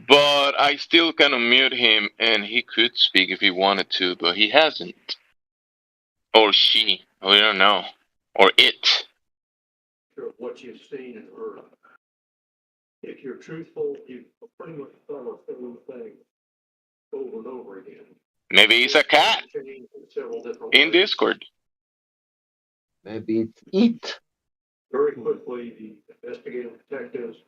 But I still can unmute him, and he could speak if he wanted to, but he hasn't. Or she. We don't know. Or it. What you've seen and heard. If you're truthful, you pretty much follow the same thing over and over again. Maybe it's a cat in Discord. Maybe it's it. Very quickly, the investigative detectives.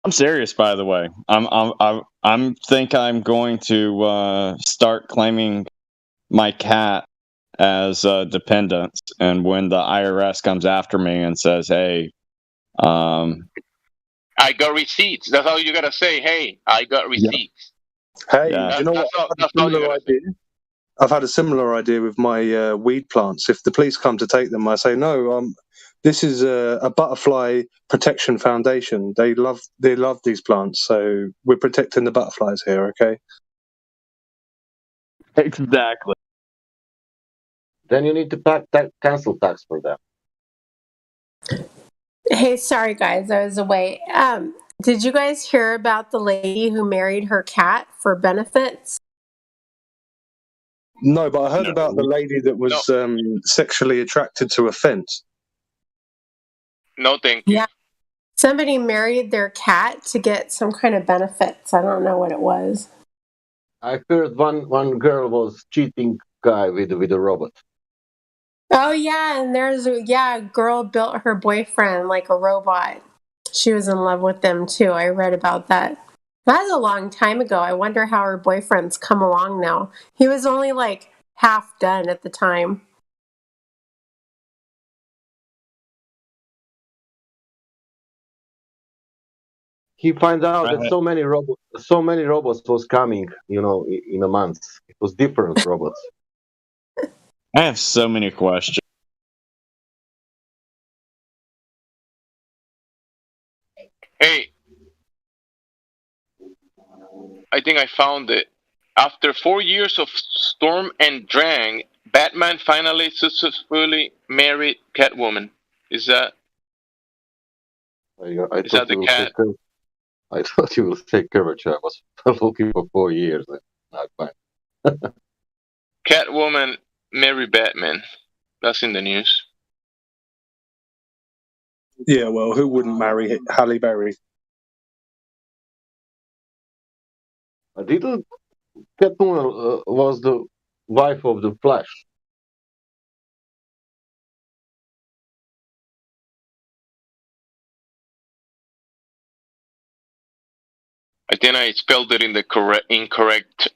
I'm serious, by the way. I'm think I'm going to start claiming my cat as dependents, and when the IRS comes after me and says, "Hey, I got receipts." That's all you gotta say. Hey, I got receipts. Hey, Yeah. you know what? I've had a similar idea with my weed plants. If the police come to take them, I say, no, this is a butterfly protection foundation. They love these plants, so we're protecting the butterflies here, okay? Exactly. Then you need to cancel tax for them. Hey, sorry guys, I was away. Did you guys hear about the lady who married her cat for benefits? No, but I heard about the lady that was sexually attracted to a fence. No, thank you. Yeah. Somebody married their cat to get some kind of benefits. I don't know what it was. I heard one girl was cheating guy with a robot. Oh yeah, and a girl built her boyfriend like a robot. She was in love with them too. I read about that. That was a long time ago. I wonder how her boyfriend's come along now. He was only like half done at the time. He finds out that so many robots was coming, in a month. It was different robots. I have so many questions. Hey, I think I found it. After 4 years of Storm and Drang, Batman finally successfully married Catwoman. Is that I is that the cat? I thought you would say courage. I was looking for 4 years. Not fine. Catwoman married Batman. That's in the news. Yeah, well, who wouldn't marry Halle Berry? Didn't Catwoman was the wife of the Flash? I think I spelled it in the incorrect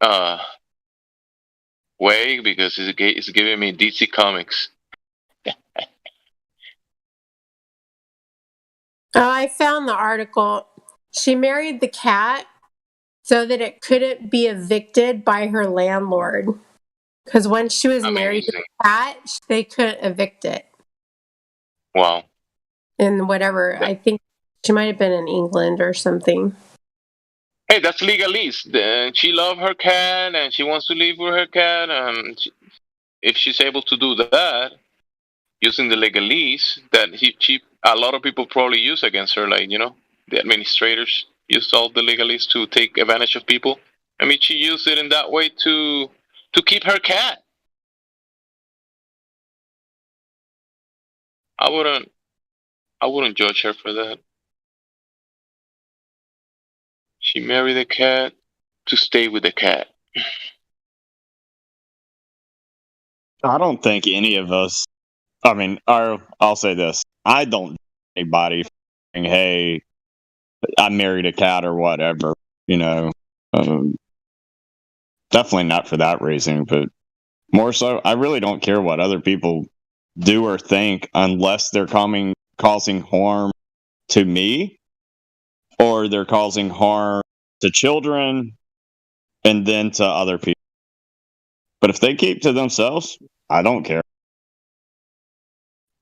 way because it's giving me DC Comics. Oh, I found the article. She married the cat so that it couldn't be evicted by her landlord. Because when she was married to the cat, they couldn't evict it. Wow. And whatever, I think she might have been in England or something. Hey, that's legalese. She loves her cat and she wants to live with her cat. If she's able to do that using the legalese that a lot of people probably use against her, like the administrators use all the legalese to take advantage of people. I mean, she used it in that way to keep her cat. I wouldn't judge her for that. She married the cat to stay with the cat. I don't think any of us. I mean, I'll say this: I don't anybody saying, "Hey, I married a cat" or whatever. Definitely not for that reason, but more so, I really don't care what other people do or think unless they're causing harm to me or they're causing harm to children and then to other people. But if they keep to themselves, I don't care.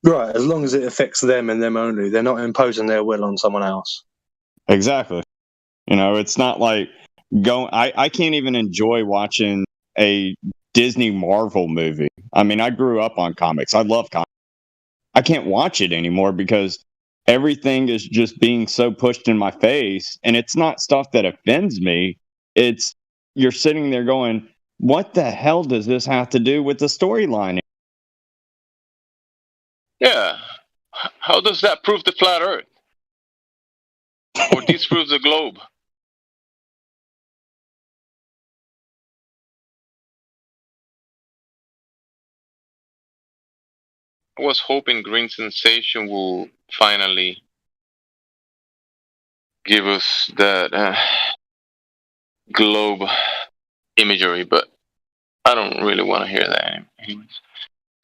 Right, as long as it affects them and them only. They're not imposing their will on someone else. Exactly. It's not like I can't even enjoy watching a Disney Marvel movie. I mean, I grew up on comics. I love comics. I can't watch it anymore because everything is just being so pushed in my face, and it's not stuff that offends me. It's you're sitting there going, what the hell does this have to do with the storyline? Yeah. How does that prove the flat Earth? Or disprove the globe? I was hoping Green Sensation will finally give us that globe imagery, but I don't really want to hear that anyways.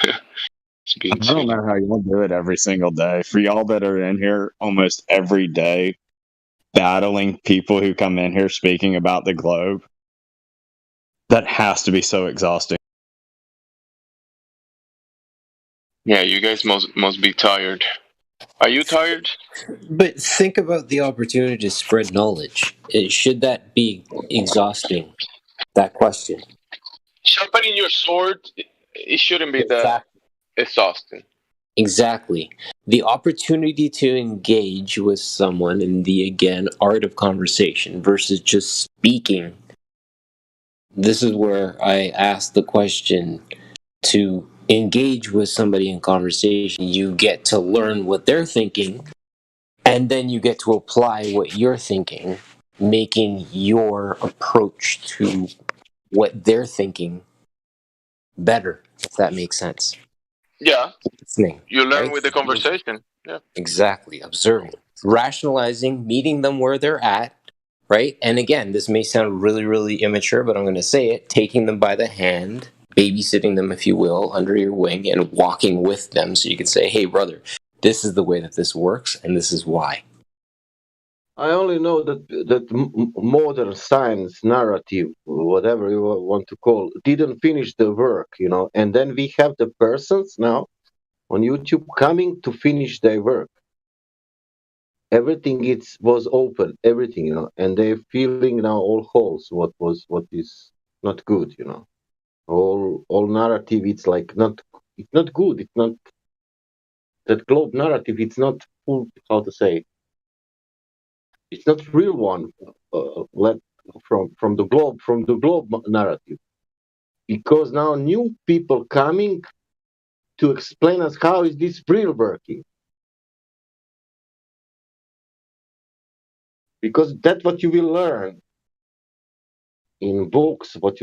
I don't know how y'all do it every single day. For y'all that are in here almost every day, battling people who come in here speaking about the globe, that has to be so exhausting. Yeah, you guys must be tired. Are you tired? But think about the opportunity to spread knowledge. Should that be exhausting? That question. Sharpening your sword, it shouldn't be that exhausting. Exactly. The opportunity to engage with someone in the, again, art of conversation versus just speaking. This is where I ask the question: to engage with somebody in conversation, you get to learn what they're thinking, and then you get to apply what you're thinking, making your approach to what they're thinking better, if that makes sense. Yeah. Listening. You learn right? with the conversation. Yeah. Exactly. Observing, rationalizing, meeting them where they're at, right? And again, this may sound really, really immature, but I'm going to say it, taking them by the hand, babysitting them, if you will, under your wing and walking with them so you can say, hey, brother, this is the way that this works and this is why. I only know that modern science narrative, whatever you want to call, didn't finish the work, and then we have the persons now on YouTube coming to finish their work. Everything was open, everything, and they're filling now all holes. What is not good, all narrative. It's like it's not good. It's not that globe narrative. It's not full. How to say? It's not real one. From the globe narrative, because now new people coming to explain us how is this real working, because that's what you will learn in books, what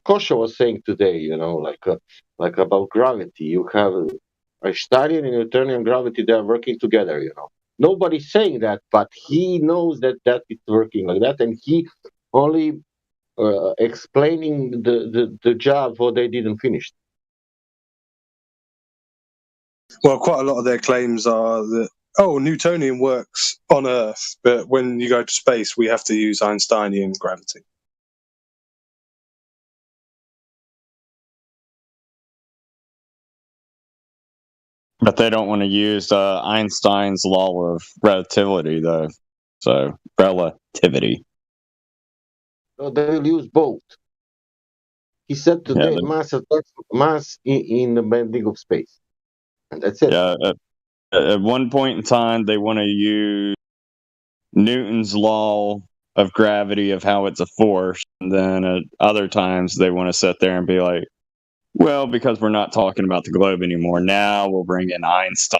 Kosha was saying today, like about gravity. You have Einsteinian and Newtonian gravity, they are working together, Nobody's saying that, but he knows that it's working like that, and he only explaining the job what they didn't finish. Well, quite a lot of their claims are that, Newtonian works on Earth, but when you go to space, we have to use Einsteinian gravity. But they don't want to use Einstein's law of relativity, though. So, relativity. So they will use both. He said today, mass in the bending of space. And that's it. Yeah, at one point in time, they want to use Newton's law of gravity, of how it's a force. And then at other times, they want to sit there and be like, well, because we're not talking about the globe anymore, now we'll bring in Einstein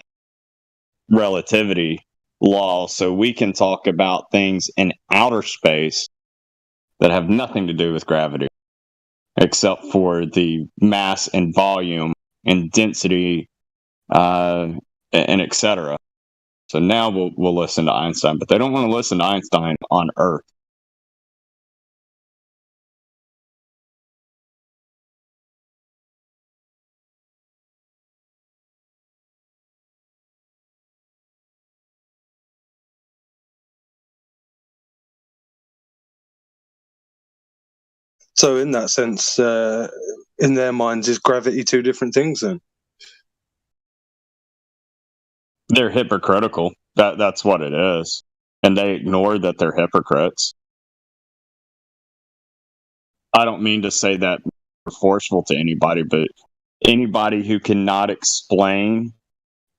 relativity law so we can talk about things in outer space that have nothing to do with gravity, except for the mass and volume and density and etc. So now we'll listen to Einstein, but they don't want to listen to Einstein on Earth. So in that sense, in their minds, is gravity two different things then? They're hypocritical. That's what it is. And they ignore that they're hypocrites. I don't mean to say that forceful to anybody, but anybody who cannot explain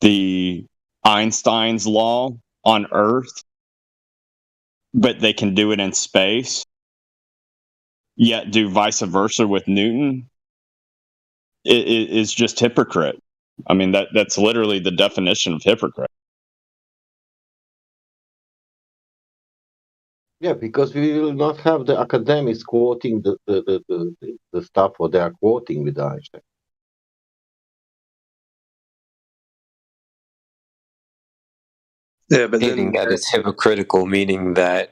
the Einstein's law on Earth, but they can do it in space, yet do vice versa with Newton, it is just hypocrite. I mean, that's literally the definition of hypocrite. Yeah, because we will not have the academics quoting the stuff what they are quoting with Einstein. Yeah, but meaning that it's hypocritical, meaning that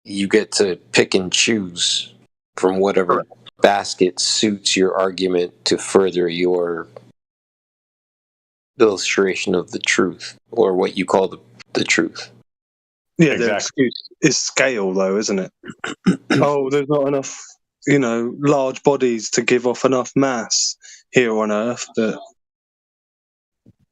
you get to pick and choose from whatever basket suits your argument to further your illustration of the truth, or what you call the truth. Yeah, their excuse is scale, though, isn't it? There's not enough, large bodies to give off enough mass here on Earth. But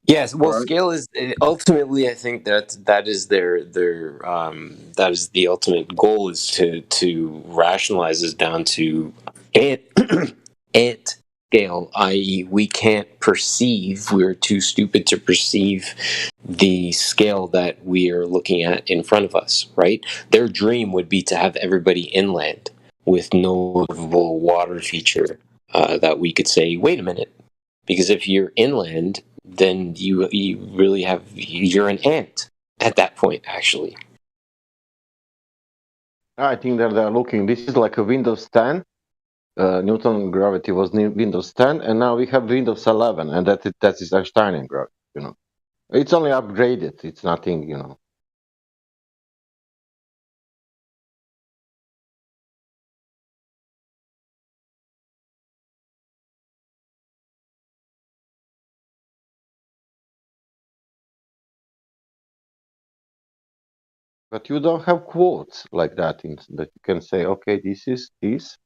yes, well, scale is ultimately. I think that is their that is the ultimate goal, is to rationalize this down to ant scale, i.e., we can't perceive. We're too stupid to perceive the scale that we are looking at in front of us. Right? Their dream would be to have everybody inland with no livable water feature that we could say, wait a minute, because if you're inland, then you really you're an ant at that point, actually. I think that they're looking, this is like a Windows 10, Newton gravity was Windows 10, and now we have Windows 11, and that is Einsteinian gravity. It's only upgraded. It's nothing. But you don't have quotes like that that you can say, okay, this is this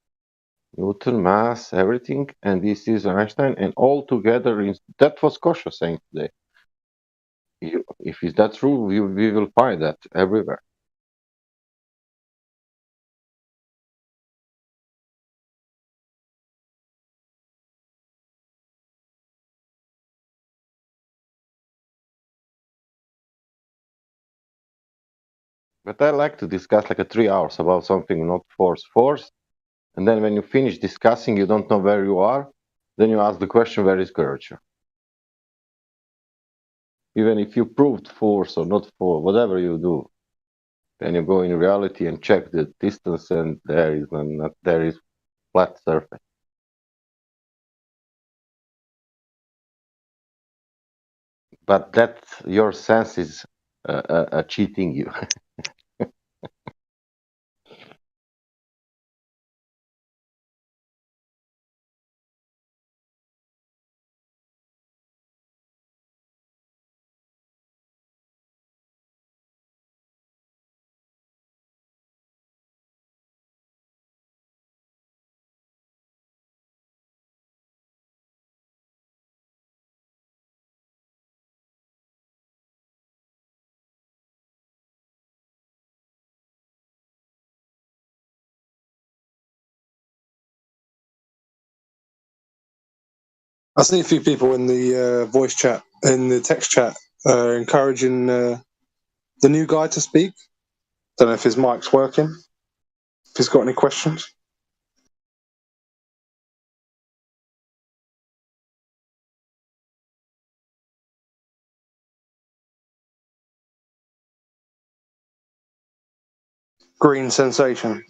Newton, mass, everything, and this is Einstein, and all together. That was Kosha saying today. If is that true, we will find that everywhere. But I like to discuss like 3 hours about something, not force. And then when you finish discussing, you don't know where you are. Then you ask the question, where is curvature? Even if you proved force or not force, whatever you do, then you go in reality and check the distance, and there is flat surface. But that your sense is cheating you. I see a few people in the voice chat, in the text chat, encouraging the new guy to speak. Don't know if his mic's working. If he's got any questions. Green sensation.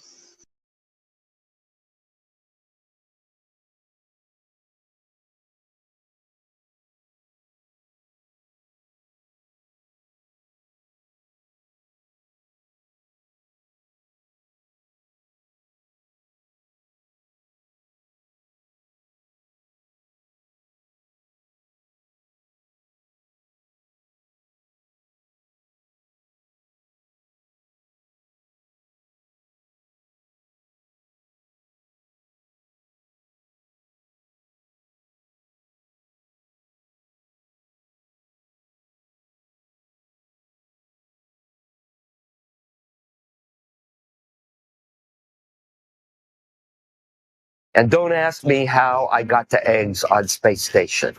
And don't ask me how I got to eggs on Space Station.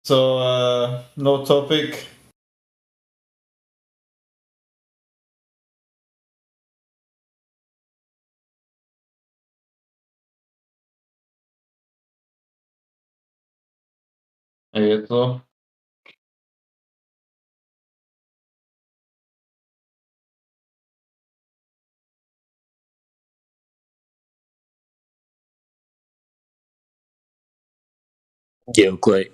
So, no topic. I guess so. Yeah, great.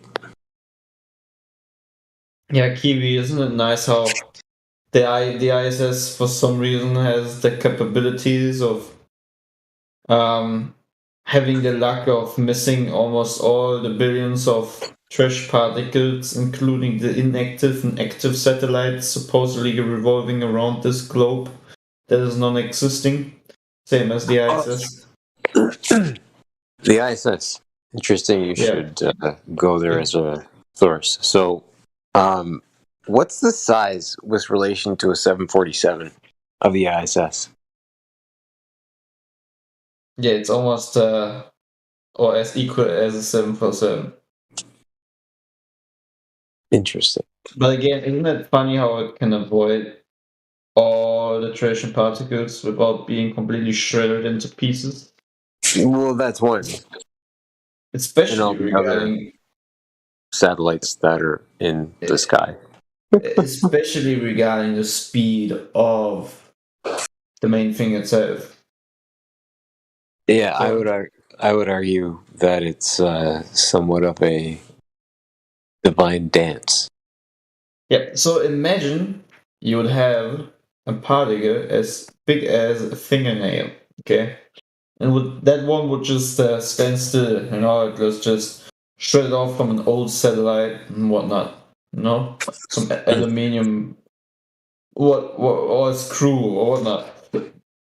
Yeah, Kiwi, isn't it nice how the ISS for some reason has the capabilities of having the luck of missing almost all the billions of trash particles, including the inactive and active satellites supposedly revolving around this globe that is non-existing, same as the ISS. The ISS. Interesting. You should go there as a source. So, what's the size with relation to a 747 of the ISS? Yeah, it's almost or as equal as a 747. Interesting. But again, isn't it funny how it can avoid all the trash and particles without being completely shredded into pieces? Well, that's one. Especially regarding satellites that are in the sky. Especially regarding the speed of the main thing itself. Yeah, I would argue that it's somewhat of a divine dance. Yeah, so imagine you would have a particle as big as a fingernail, okay? And that one would just stand still, it was just shredded off from an old satellite and whatnot, some aluminium, or a screw or whatnot.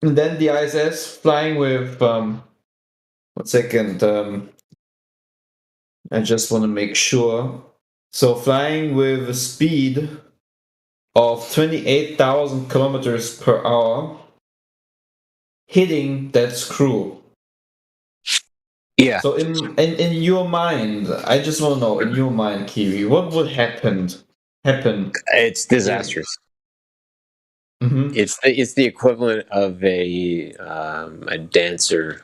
And then the ISS flying with, 1 second, I just want to make sure. So flying with a speed of 28,000 kilometers per hour, hitting that screw. Yeah. So in your mind, I just want to know, in your mind, Kiwi, what would happen? It's disastrous. Mm-hmm. It's the equivalent of a dancer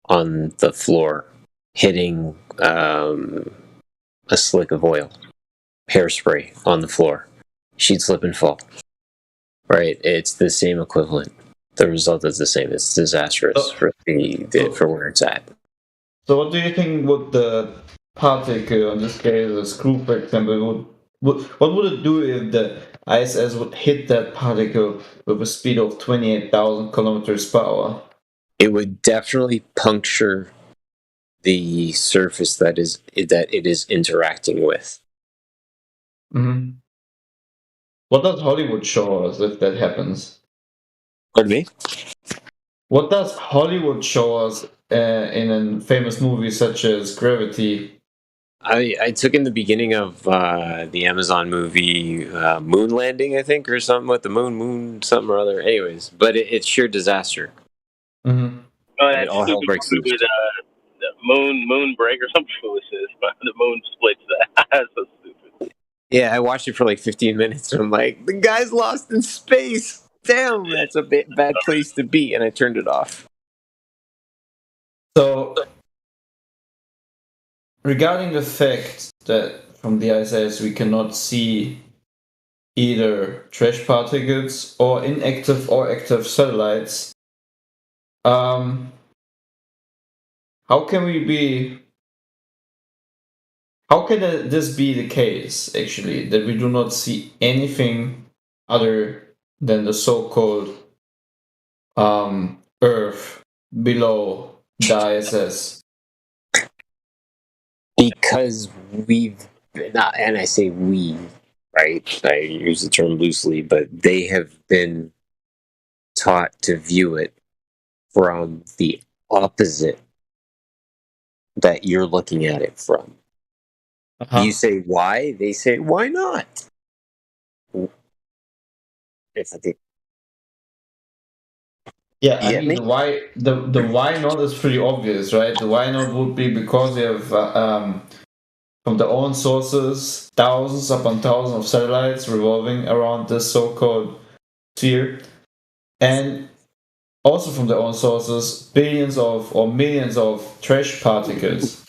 on the floor hitting a slick of oil, hairspray on the floor. She'd slip and fall. Right? It's the same equivalent. The result is the same. It's disastrous for where it's at. So what do you think would the particle, in this case a screw for example, what would it do if the ISS would hit that particle with a speed of 28,000 kilometers per hour? It would definitely puncture the surface that it is interacting with. Mm-hmm. What does Hollywood show us if that happens? Pardon me? What does Hollywood show us in a famous movie such as Gravity? I took in the beginning of the Amazon movie Moon Landing, I think, or something with the moon, something or other. Anyways, but it's sheer disaster. Mm-hmm. Oh, that stupid movie with Moon Break or something foolishness, but the moon splits. That's so stupid. Yeah, I watched it for like 15 minutes, and I'm like, the guy's lost in space. Damn, that's a bad place to be, and I turned it off. So, regarding the fact that from the ISS we cannot see either trash particles or inactive or active satellites, how can this be the case, actually, that we do not see anything other than the so-called Earth below the ISS? Because we've not, and I say we, right? I use the term loosely, but they have been taught to view it from the opposite that you're looking at it from. Uh-huh. You say why? They say why not? If I think. Yeah, I mean, the why not is pretty obvious, right? The why not would be because they have from their own sources, thousands upon thousands of satellites revolving around this so-called sphere, and also from their own sources, billions of or millions of trash particles.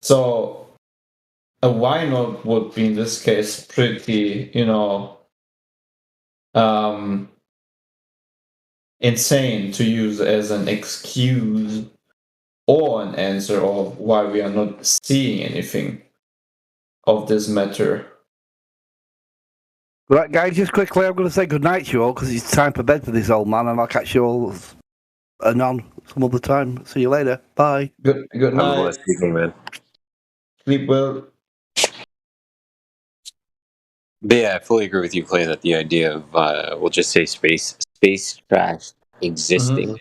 So a why not would be in this case pretty, insane to use as an excuse or an answer of why we are not seeing anything of this matter. Right, guys, just quickly, I'm going to say good night to you all because it's time for bed for this old man, and I'll catch you all anon some other time. See you later. Bye. Good Have a night. blessed evening, man. Sleep well. But yeah, I fully agree with you, Clay, that the idea of we'll just say space trash existing.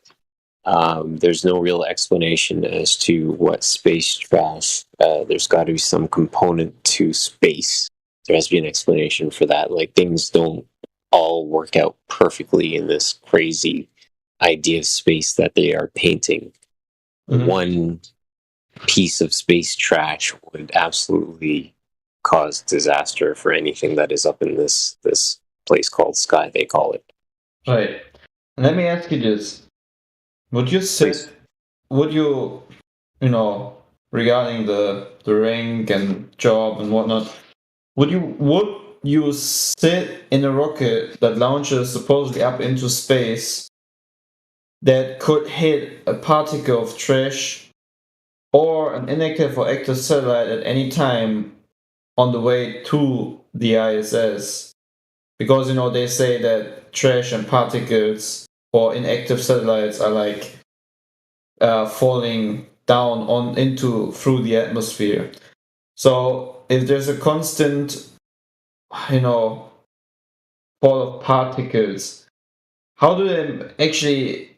There's no real explanation as to what space trash. There's got to be some component to space. There has to be an explanation for that. Like, things don't all work out perfectly in this crazy idea of space that they are painting. One piece of space trash would absolutely cause disaster for anything that is up in this place called sky, they call it. Right. Let me ask you this. Would you regarding the rank and job and whatnot, would you sit in a rocket that launches supposedly up into space that could hit a particle of trash or an inactive or active satellite at any time on the way to the ISS? Because they say that trash and particles or inactive satellites are like falling down through the atmosphere. So if there's a constant fall of particles, how do they actually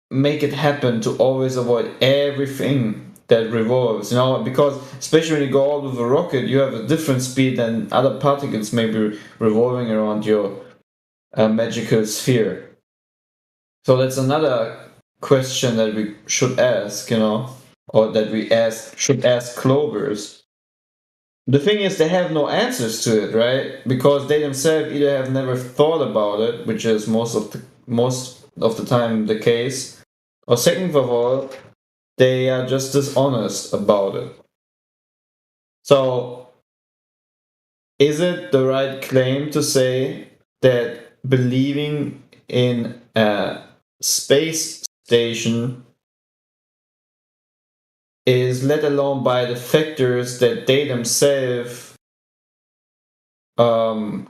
make it happen to always avoid everything that revolves? Because especially when you go out with a rocket, you have a different speed than other particles maybe revolving around your magical sphere. So that's another question that we should ask, or that we should ask Clovers. The thing is, they have no answers to it, right? Because they themselves either have never thought about it, which is most of the time the case, or second of all, they are just dishonest about it. So, is it the right claim to say that believing in a space station is let alone by the factors that they themselves claim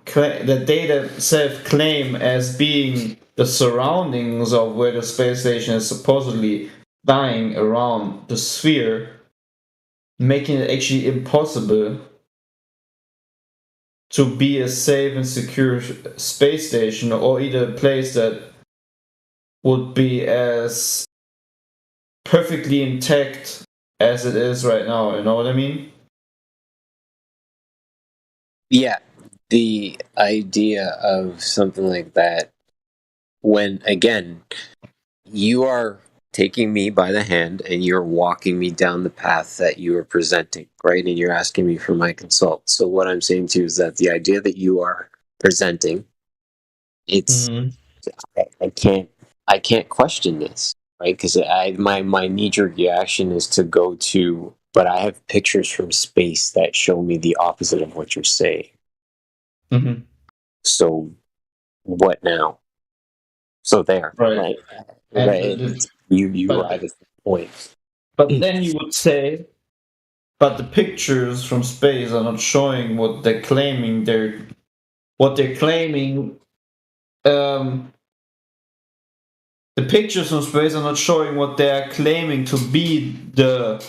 as being the surroundings of where the space station is supposedly lying around the sphere, making it actually impossible to be a safe and secure space station, or either a place that would be as perfectly intact as it is right now. You know what I mean? Yeah, the idea of something like that, when, again, you are taking me by the hand and you're walking me down the path that you are presenting, right? And you're asking me for my consult. So what I'm saying to you is that the idea that you are presenting, it's I can't question this, right? Because my knee-jerk reaction is to go to, but I have pictures from space that show me the opposite of what you're saying. So what now? So there, right? You arrive at the point. But then you would say, but the pictures from space are not showing what they're claiming. The pictures from space are not showing what they are claiming to be the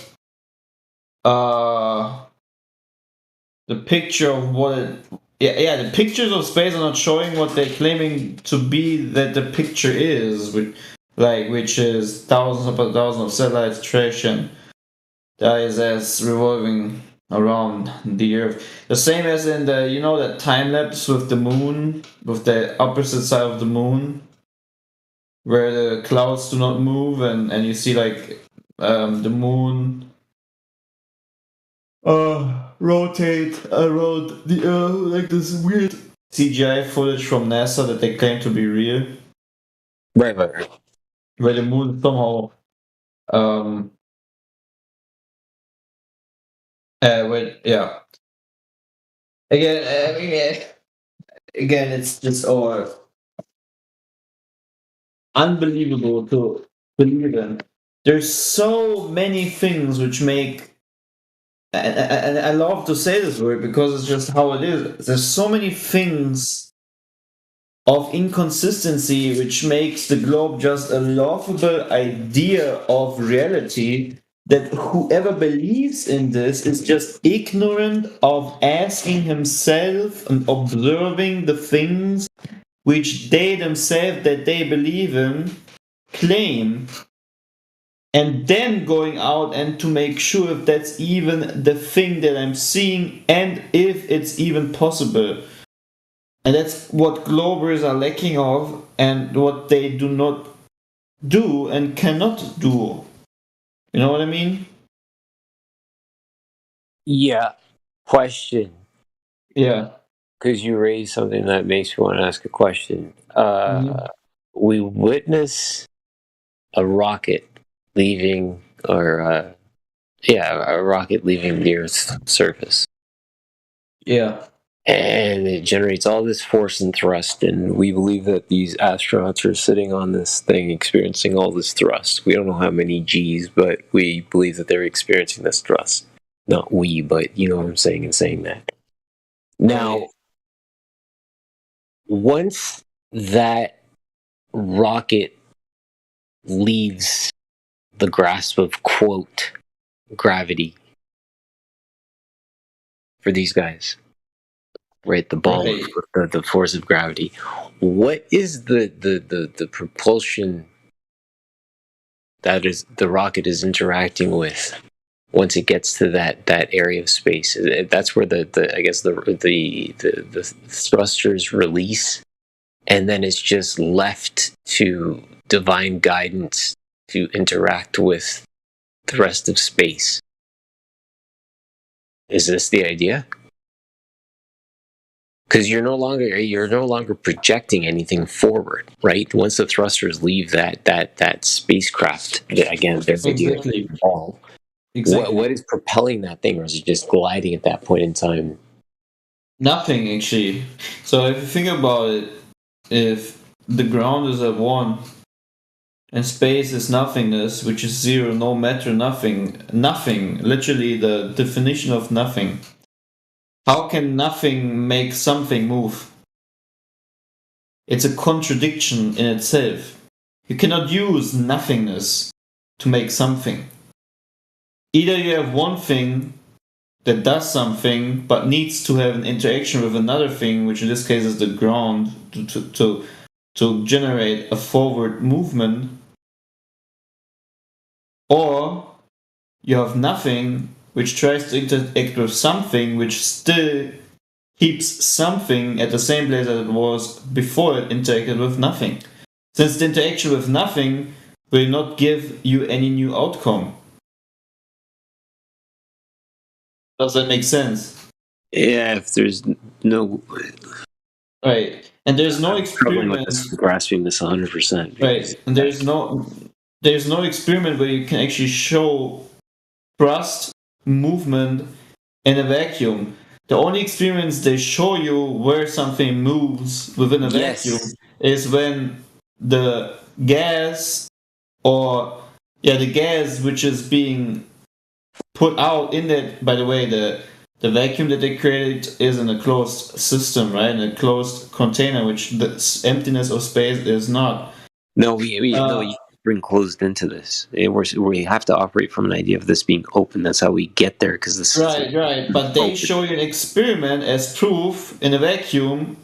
picture of what it. Yeah, the pictures of space are not showing what they're claiming to be that the picture is, which is thousands upon thousands of satellites, trash, and the ISS revolving around the Earth. The same as in the, that time lapse with the moon, with the opposite side of the moon, where the clouds do not move, and you see the moon rotate around the Earth, like this weird CGI footage from NASA that they claim to be real. Right. Where the moon somehow, Again, it's just all unbelievable to believe in. There's so many things which make, and I love to say this word because it's just how it is. There's so many things of inconsistency which makes the globe just a laughable idea of reality, that whoever believes in this is just ignorant of asking himself and observing the things which they themselves that they believe in claim, and then going out and to make sure if that's even the thing that I'm seeing and if it's even possible. And that's what Globers are lacking of, and what they do not do and cannot do. You know what I mean? Yeah. Question. Yeah. Because you raised something that makes me want to ask a question. We witness a rocket leaving, a rocket leaving the Earth's surface. Yeah. And it generates all this force and thrust, and we believe that these astronauts are sitting on this thing experiencing all this thrust. We don't know how many G's, but we believe that they're experiencing this thrust. Not we, but you know what I'm saying in saying that. Now, once that rocket leaves the grasp of, quote, gravity for these guys, right? The ball, the force of gravity. What is the propulsion that is the rocket is interacting with once it gets to that area of space? That's where the thrusters release, and then it's just left to divine guidance to interact with the rest of space. Is this the idea? Because you're no longer projecting anything forward, right? Once the thrusters leave that spacecraft, again, there's exactly ball. Exactly. What is propelling that thing, or is it just gliding at that point in time? Nothing, actually. So if you think about it, if the ground is at 1 and space is nothingness, which is 0, no matter, nothing, literally the definition of nothing. How can nothing make something move? It's a contradiction in itself. You cannot use nothingness to make something. Either you have one thing that does something but needs to have an interaction with another thing, which in this case is the ground, to generate a forward movement, or you have nothing which tries to interact with something which still keeps something at the same place as it was before it interacted with nothing. Since the interaction with nothing will not give you any new outcome. Does that make sense? Yeah, if there's no... Right. And there's no experiment... grasping this 100%. Right. And there's no experiment where you can actually show thrust movement in a vacuum. The only experiments they show you where something moves within a vacuum is when the gas the gas which is being put out in that, by the way, the vacuum that they created is in a closed system, right? In a closed container, which the emptiness of space is not. No, you bring closed into this. We have to operate from an idea of this being open. That's how we get there, because this right. But they show you an experiment as proof in a vacuum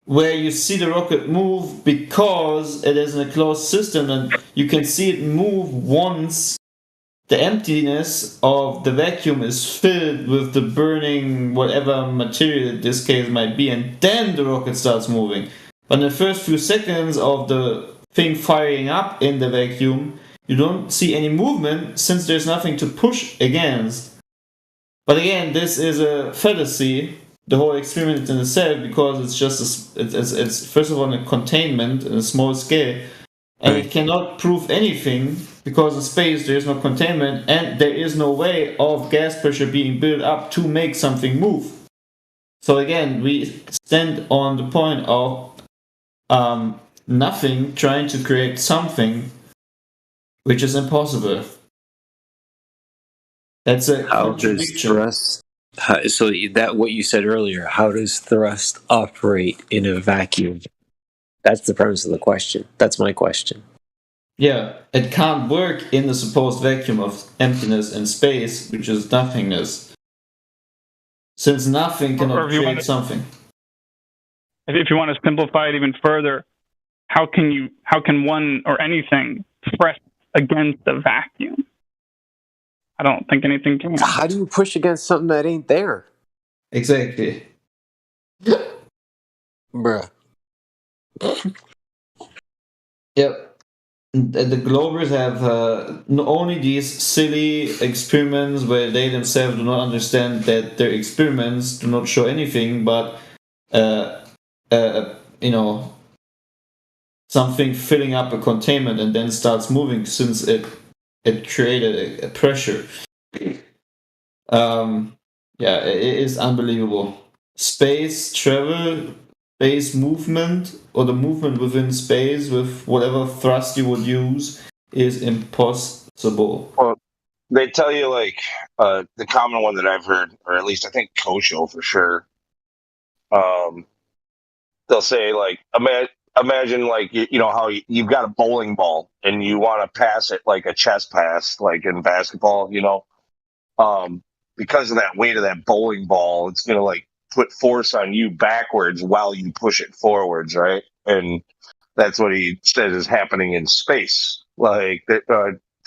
where you see the rocket move because it is in a closed system, and you can see it move once the emptiness of the vacuum is filled with the burning whatever material in this case might be, and then the rocket starts moving. But in the first few seconds of the thing firing up in the vacuum, you don't see any movement since there's nothing to push against. But again, this is a fallacy. The whole experiment in itself, because it's just it's first of all a containment in a small scale, and it cannot prove anything because in space there is no containment and there is no way of gas pressure being built up to make something move. So again, we stand on the point of nothing trying to create something which is impossible. That's a contradiction. So that what you said earlier, how does thrust operate in a vacuum? That's the premise of the question. That's my question. Yeah, it can't work in the supposed vacuum of emptiness and space, which is nothingness. Since nothing cannot create something. If you want to simplify it even further, how can one or anything press against a vacuum? I don't think anything can. How do you push against something that ain't there? Exactly. Bruh. Yep. The Globers have not only these silly experiments where they themselves do not understand that their experiments do not show anything, but something filling up a containment and then starts moving since it created a pressure. Yeah, it is unbelievable. Space travel, space movement, or the movement within space with whatever thrust you would use is impossible. Well, they tell you the common one that I've heard, or at least I think Kosho for sure. They'll say imagine you know how you've got a bowling ball and you want to pass it like a chess pass, like in basketball, you know. Because of that weight of that bowling ball, it's gonna put force on you backwards while you push it forwards, right? And that's what he says is happening in space, to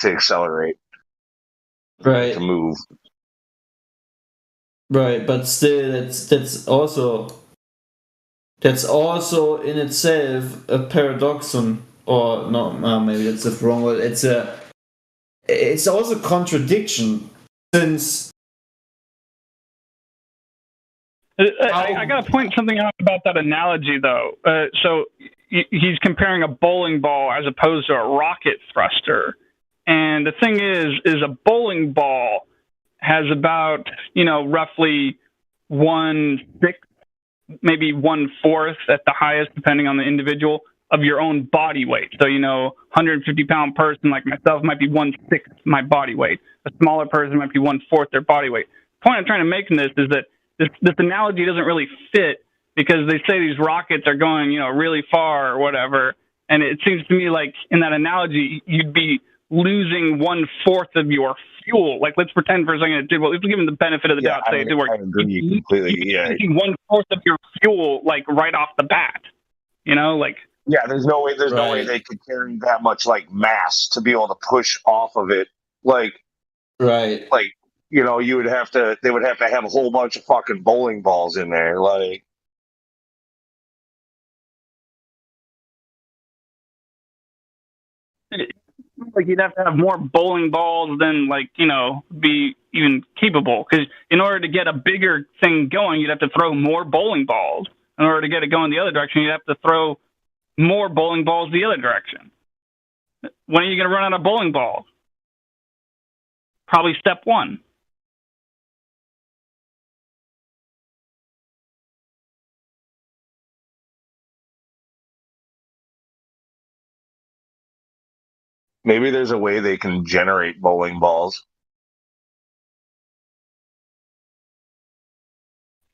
accelerate, right? To move, right? But still, that's also in itself a paradoxon, or no? Maybe that's the wrong word. It's also contradiction, since. I got to point something out about that analogy, though. So he's comparing a bowling ball as opposed to a rocket thruster. And the thing is a bowling ball has about, roughly 1/6, maybe 1/4 at the highest, depending on the individual, of your own body weight. So, 150-pound person like myself might be 1/6 my body weight. A smaller person might be 1/4 their body weight. The point I'm trying to make in this is that this analogy doesn't really fit, because they say these rockets are going, really far or whatever. And it seems to me like in that analogy, you'd be losing 1/4 of your fuel. Like, let's pretend for a second it did. Well, let's give them the benefit of the doubt. Say it did work. I agree completely. Yeah, 1/4 of your fuel, right off the bat. Yeah, there's no way. There's no way they could carry that much mass to be able to push off of it. Right. You would have to. They would have to have a whole bunch of fucking bowling balls in there. You'd have to have more bowling balls than be even capable. Because in order to get a bigger thing going, you'd have to throw more bowling balls. In order to get it going the other direction, you'd have to throw more bowling balls the other direction. When are you going to run out of bowling balls? Probably step one. Maybe there's a way they can generate bowling balls.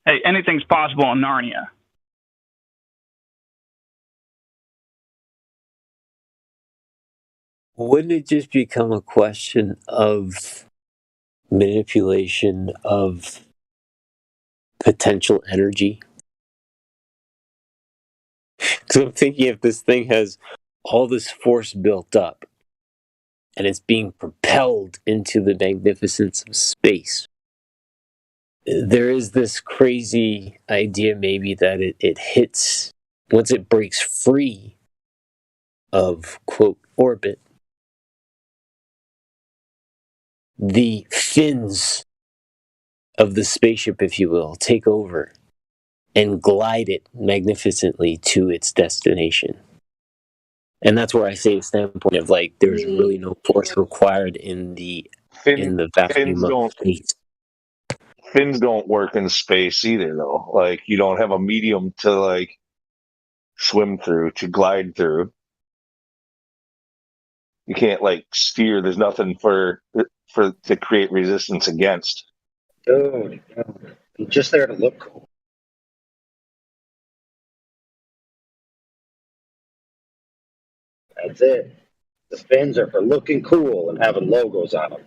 Hey, anything's possible in Narnia. Wouldn't it just become a question of manipulation of potential energy? Because I'm thinking if this thing has all this force built up and it's being propelled into the magnificence of space, there is this crazy idea maybe that it hits, once it breaks free of, quote, orbit, the fins of the spaceship, if you will, take over and glide it magnificently to its destination. And that's where I say the standpoint of like there's really no force required in the vacuum of space. Fins don't work in space either, though. Like you don't have a medium to like swim through, to glide through. You can't like steer. There's nothing for to create resistance against. Dude, I'm just there to look cool. That's it. The fins are for looking cool and having logos on them,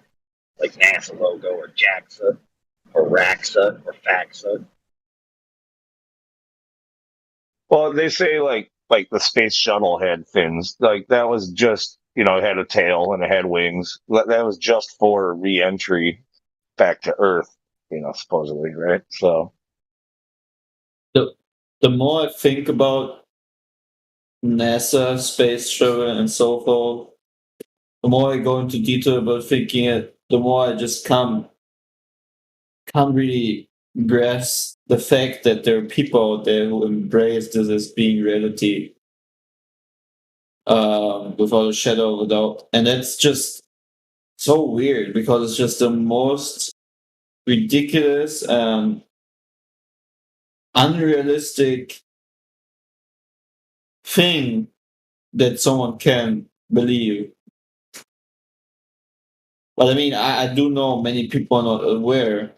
like NASA logo or JAXA or RAXA or FAXA. Well, they say like the space shuttle had fins. Like that was just it had a tail and it had wings. That was just for re-entry back to Earth. Supposedly, right? So the more I think about NASA, space travel, and so forth, the more I go into detail about thinking it, the more I just can't really grasp the fact that there are people out there who embrace this as being reality without a shadow of a doubt. And that's just so weird because it's just the most ridiculous and unrealistic thing that someone can believe. But I mean, I do know many people are not aware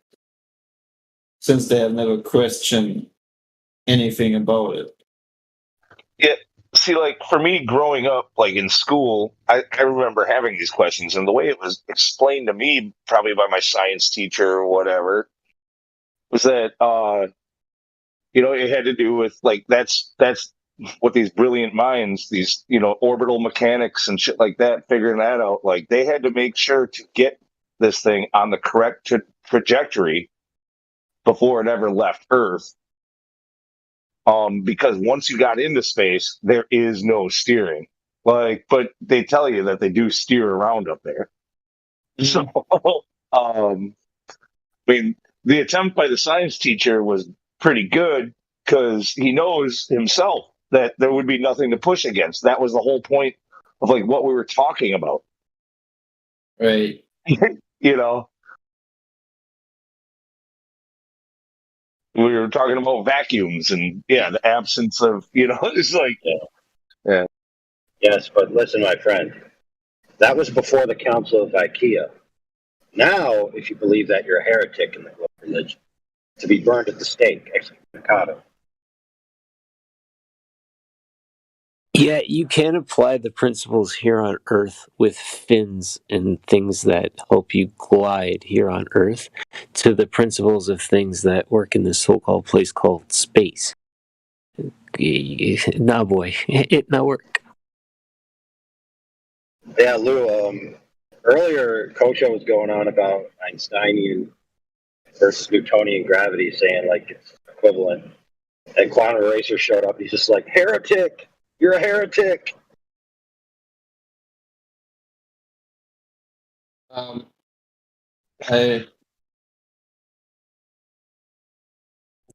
since they have never questioned anything about it. yeah. See, like for me growing up, like in school, I remember having these questions, and the way it was explained to me, probably by my science teacher or whatever, was that it had to do with like that's what these brilliant minds, these orbital mechanics and shit like that, figuring that out. Like they had to make sure to get this thing on the correct trajectory before it ever left Earth. Because once you got into space, there is no steering. Like, but they tell you that they do steer around up there. So, I mean, the attempt by the science teacher was pretty good because he knows himself that there would be nothing to push against. That was the whole point of like what we were talking about. Right. We were talking about vacuums and the absence of, it's like, yeah. Yes, but listen, my friend, that was before the Council of Ikea. Now, if you believe that, you're a heretic in the global religion, to be burned at the stake, excommunicado. Yeah, you can apply the principles here on Earth with fins and things that help you glide here on Earth to the principles of things that work in this so-called place called space. Nah, boy, it not work. Yeah, Lou, earlier Kocho was going on about Einsteinian versus Newtonian gravity, saying like it's equivalent. And Quantum Eraser showed up. He's just like, heretic! You're a heretic!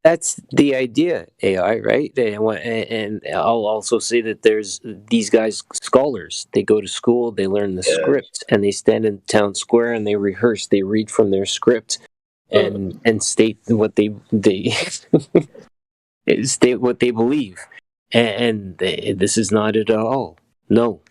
That's the idea, AI, right? And I'll also say that there's these guys, scholars. They go to school, they learn the script, and they stand in town square and they rehearse. They read from their script and state what they state what they believe. And this is not it at all. No.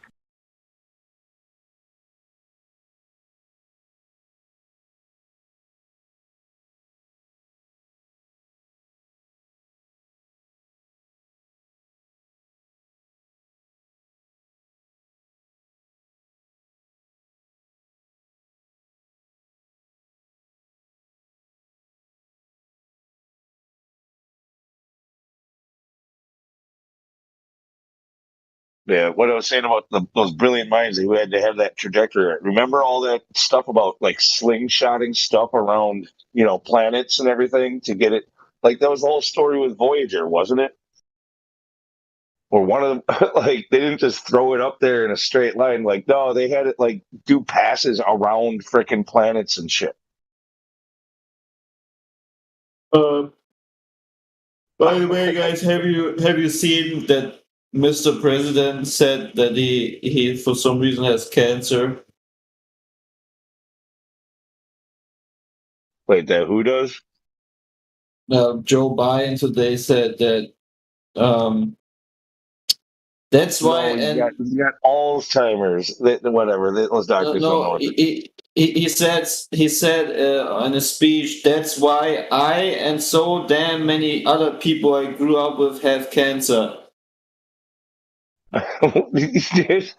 Yeah, what I was saying about those brilliant minds who had to have that trajectory. Remember all that stuff about like slingshotting stuff around, planets and everything to get it? Like that was the whole story with Voyager, wasn't it? Or one of them, like they didn't just throw it up there in a straight line. Like no, they had it like do passes around freaking planets and shit. By the way, guys, have you seen that Mr. President said that he for some reason has cancer? Wait, that who does? Joe Biden today said that that's why. No, he's got Alzheimer's. Whatever. Those doctors don't know what he said in a speech, that's why I and so damn many other people I grew up with have cancer. If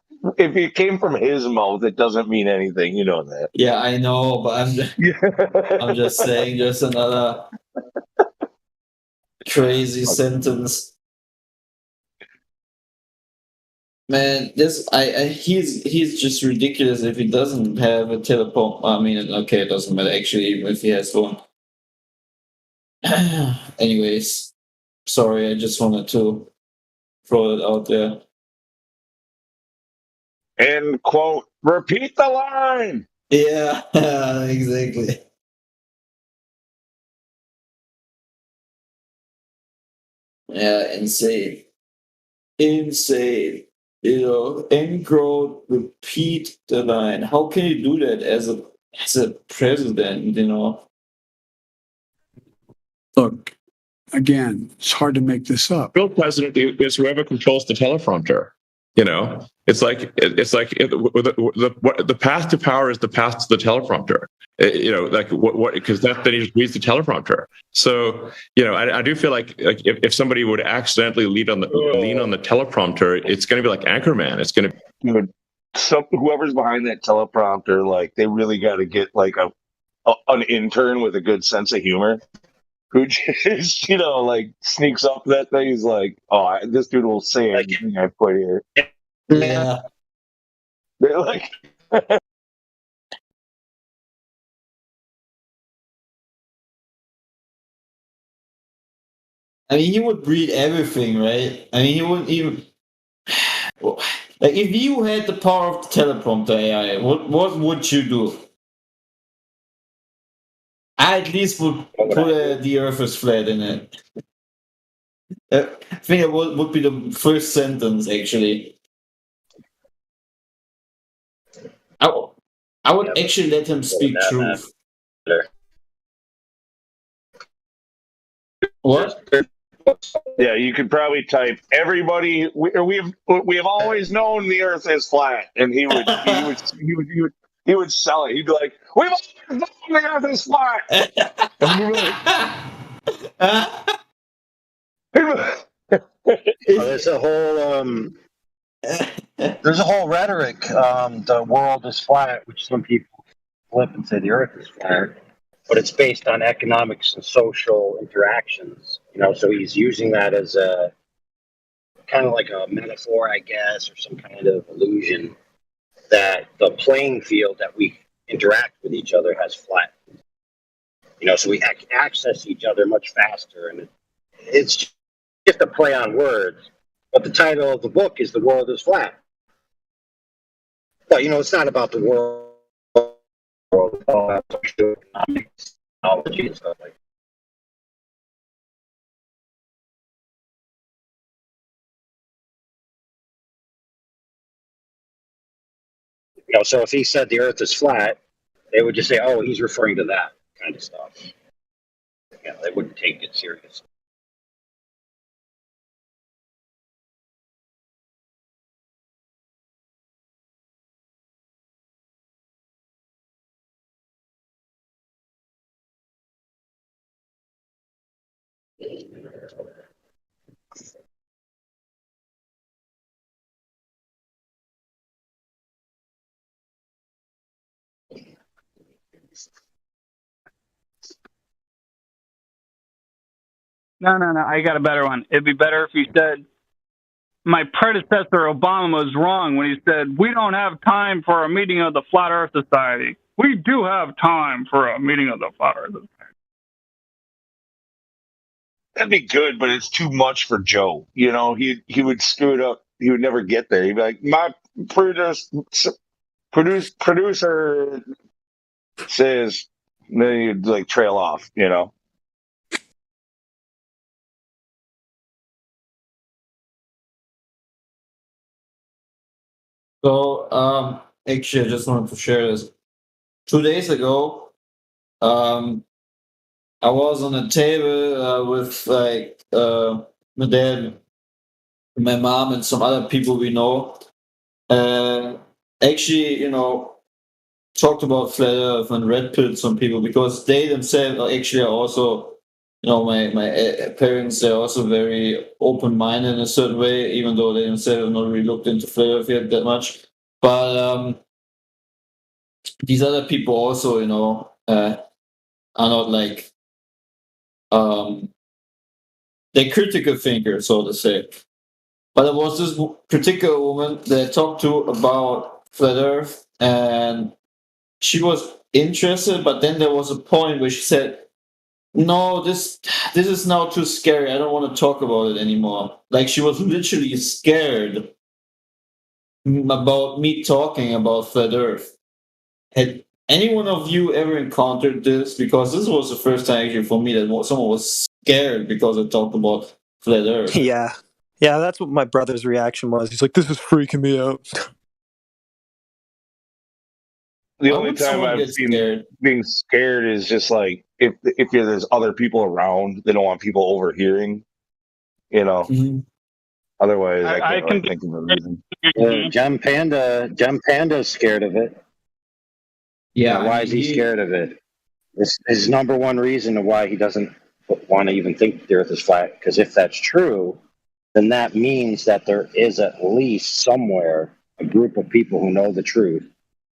it came from his mouth, it doesn't mean anything. You know that. Yeah, I know, but I'm just saying, just another crazy sentence. Man, he's just ridiculous if he doesn't have a teleport. I mean, okay, it doesn't matter actually, even if he has one. Anyways, sorry, I just wanted to throw it out there. And quote, repeat the line. Yeah, exactly. Yeah, insane. Insane. You know, end quote, repeat the line. How can you do that as a president, you know? Look, again, it's hard to make this up. Real president is whoever controls the teleprompter. You know, the path to power is the path to the teleprompter. You know, like what because then he just reads the teleprompter. So you know, I do feel like if somebody would accidentally lean on the teleprompter, it's going to be like Anchorman. It's going to whoever's behind that teleprompter, like they really got to get like an intern with a good sense of humor. Who just, you know, like sneaks up that thing. He's like, oh, this dude will say anything I put here. Yeah. They're like, I mean, he would read everything, right? I mean, he wouldn't even. Like, if you had the power of the teleprompter AI, what would you do? I at least would put the Earth is flat in it. I think it would be the first sentence, actually. I would actually let him speak truth. What? Yeah, you could probably type everybody. We have always known the Earth is flat, and he would sell it. He'd be like, we've always known the Earth is flat. There's a whole rhetoric. The world is flat, which some people flip and say the Earth is flat, but it's based on economics and social interactions. You know, so he's using that as a kind of like a metaphor, I guess, or some kind of illusion that the playing field that we interact with each other has flattened. You know, so we access each other much faster, and it's just a play on words. But the title of the book is "The World Is Flat." But you know, it's not about the world. It's all about social economics, technology, and stuff like that. You know, so if he said the Earth is flat, they would just say, "Oh, he's referring to that kind of stuff." You know, they wouldn't take it seriously. No. I got a better one. It'd be better if he said, my predecessor Obama was wrong when he said, we don't have time for a meeting of the Flat Earth Society. We do have time for a meeting of the Flat Earth Society. That'd be good, but it's too much for Joe. You know, he would screw it up. He would never get there. He'd be like, my producer says, then he'd like trail off, you know. So, actually, I just wanted to share this. 2 days ago, I was on a table with like my dad, my mom, and some other people we know. Actually, talked about flat Earth and red pill to some people because they themselves are also, my parents, they're also very open minded in a certain way, even though they themselves have not really looked into flat Earth yet that much. But these other people also, are not like they're critical thinkers, so to say. But there was this particular woman that I talked to about flat Earth, and she was interested, but then there was a point where she said, "No, this is now too scary. I don't want to talk about it anymore." Like she was literally scared about me talking about flat Earth. Had any one of you ever encountered this? Because this was the first time actually for me that someone was scared because I talked about flat Earth. Yeah, that's what my brother's reaction was. He's like, "This is freaking me out." The only time I've seen being scared is just like if there's other people around, they don't want people overhearing. Otherwise, I can't really think of a reason. Gem Panda's scared of it. Yeah, why is he scared of it? His number one reason of why he doesn't want to even think the Earth is flat. Because if that's true, then that means that there is at least somewhere a group of people who know the truth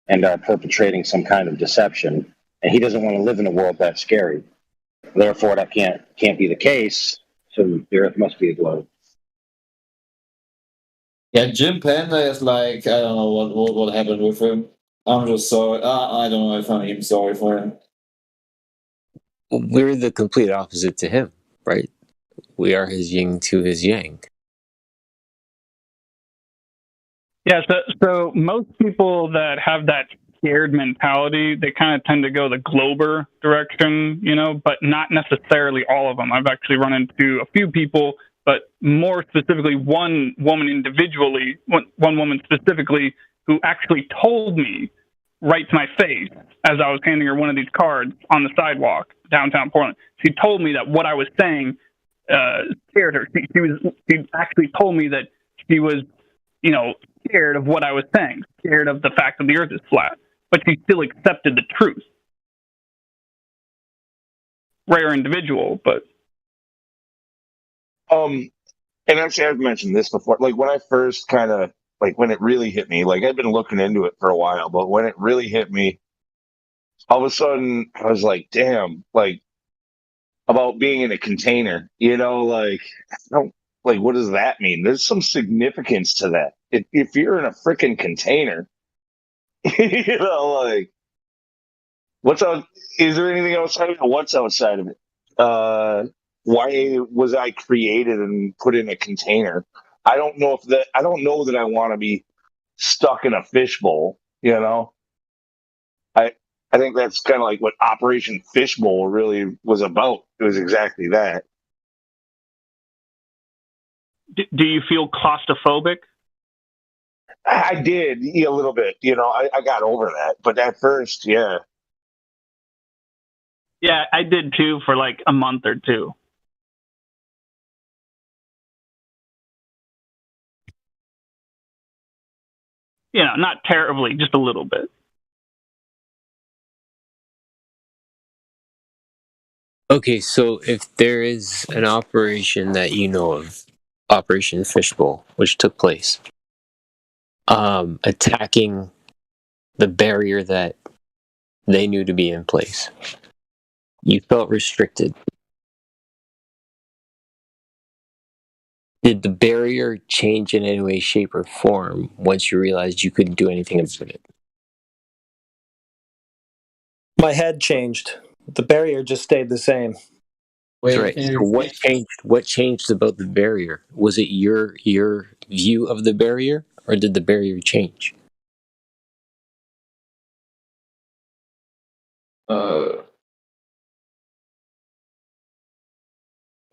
and are perpetrating some kind of deception. And he doesn't want to live in a world that's scary. Therefore, that can't be the case. So the Earth must be a globe. Yeah, Jim Panda is like, I don't know what happened with him. I'm just sorry. I don't know if I'm even sorry for him. We're the complete opposite to him, right? We are his yin to his yang. Yeah, so most people that have that scared mentality, they kind of tend to go the Glober direction, but not necessarily all of them. I've actually run into a few people, but more specifically one woman specifically, who actually told me right to my face as I was handing her one of these cards on the sidewalk downtown Portland. She told me that what I was saying scared her. She actually told me that she was, scared of what I was saying, scared of the fact that the Earth is flat, but she still accepted the truth. Rare individual, but and actually I've mentioned this before. Like when I first kind of when it really hit me, like I'd been looking into it for a while, but when it really hit me, all of a sudden I was like, damn, about being in a container, what does that mean? There's some significance to that. If you're in a freaking container, what's out? Is there anything outside of it? What's outside of it? Why was I created and put in a container? I don't know that I want to be stuck in a fishbowl. I think that's kind of like what Operation Fishbowl really was about. It was exactly that. Do you feel claustrophobic? I did a little bit. I got over that, but at first, yeah. Yeah, I did too for like a month or two. Not terribly, just a little bit. Okay, so if there is an operation that you know of, Operation Fishbowl, which took place, attacking the barrier that they knew to be in place, you felt restricted. Did the barrier change in any way, shape, or form once you realized you couldn't do anything about it? My head changed. The barrier just stayed the same. That's right. So what changed about the barrier? Was it your view of the barrier, or did the barrier change? Can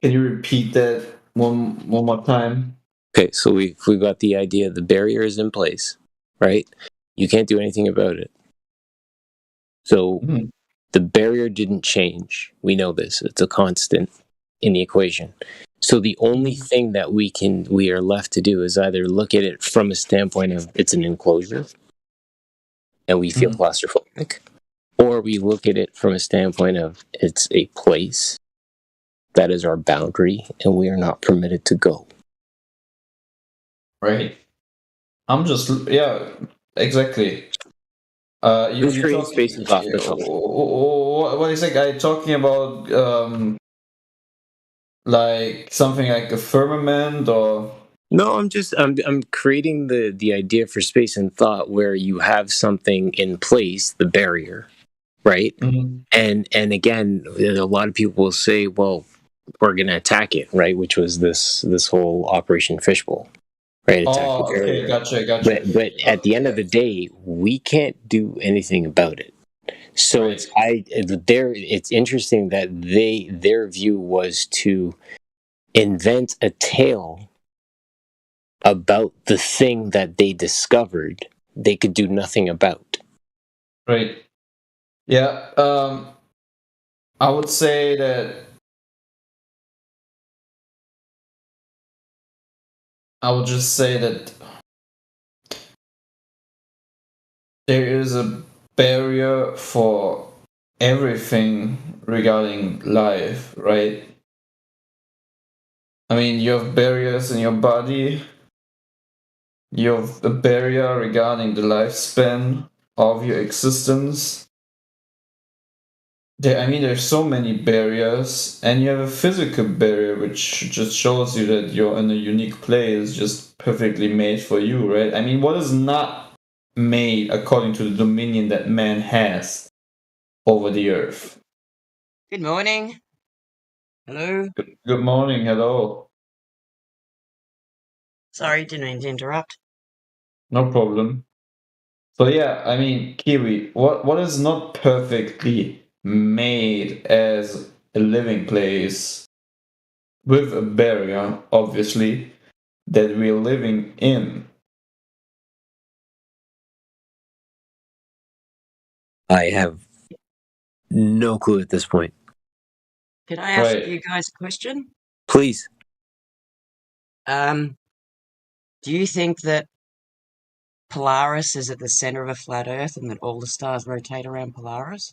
you repeat that one more time? Okay, so we got the idea the barrier is in place. right? You can't do anything about it. So the barrier didn't change. We know this. It's a constant in the equation. So the only thing that we are left to do is either look at it from a standpoint of it's an enclosure and we feel claustrophobic, or we look at it from a standpoint of it's a place that is our boundary and we are not permitted to go. Right. I'm just exactly. You creating talk, space and thought. That's all. what is that guy talking about? Like something like a firmament or? No, I'm creating the idea for space and thought where you have something in place, the barrier, right? And again, a lot of people will say, well, we're going to attack it, right? Which was this whole Operation Fishbowl, right? Attack the barrier. Gotcha. But at the end of the day, we can't do anything about it. So it's interesting that their view was to invent a tale about the thing that they discovered they could do nothing about. Right. Yeah. I would say that I would just say that there is a barrier for everything regarding life, right? I mean, you have barriers in your body. You have a barrier regarding the lifespan of your existence. There's so many barriers, and you have a physical barrier which just shows you that you're in a unique place, just perfectly made for you, right? I mean, what is not made according to the dominion that man has over the earth? Good morning. Hello. Good morning, hello. Sorry, didn't mean to interrupt. No problem. So yeah, I mean, Kiwi, what is not perfectly made as a living place with a barrier, obviously, that we're living in? I have no clue at this point. Can I ask Right. you guys a question? Please. Do you think that Polaris is at the center of a flat Earth and that all the stars rotate around Polaris?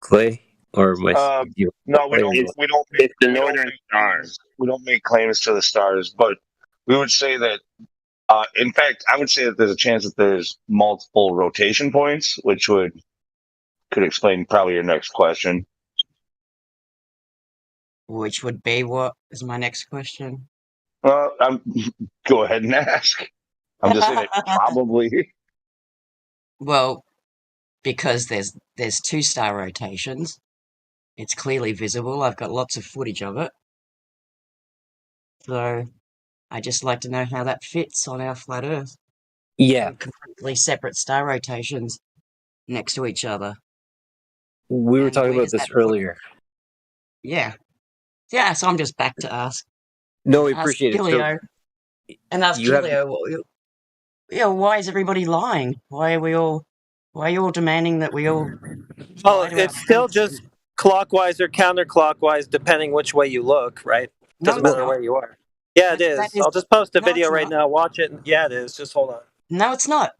Clay or my No, we don't. It's the northern stars. We don't make claims to the stars, but we would say that. In fact, I would say that there's a chance that there's multiple rotation points, which could explain probably your next question. Which would be what is my next question? Well, go ahead and ask. I'm just saying it probably. Well, because there's two star rotations. It's clearly visible. I've got lots of footage of it. So I just like to know how that fits on our flat Earth. Yeah. Completely separate star rotations next to each other. We were talking about this earlier. Yeah. Yeah, so I'm just back to ask. No, we Ask appreciate it. Gilio, and ask you have- Gilio, why is everybody lying? Why are you all demanding that we all... Well, it's still just clockwise or counterclockwise, depending which way you look, right? Doesn't matter where you are. Yeah, it is. I'll just post a video right now. Watch it. Yeah, it is. Just hold on. No, it's not.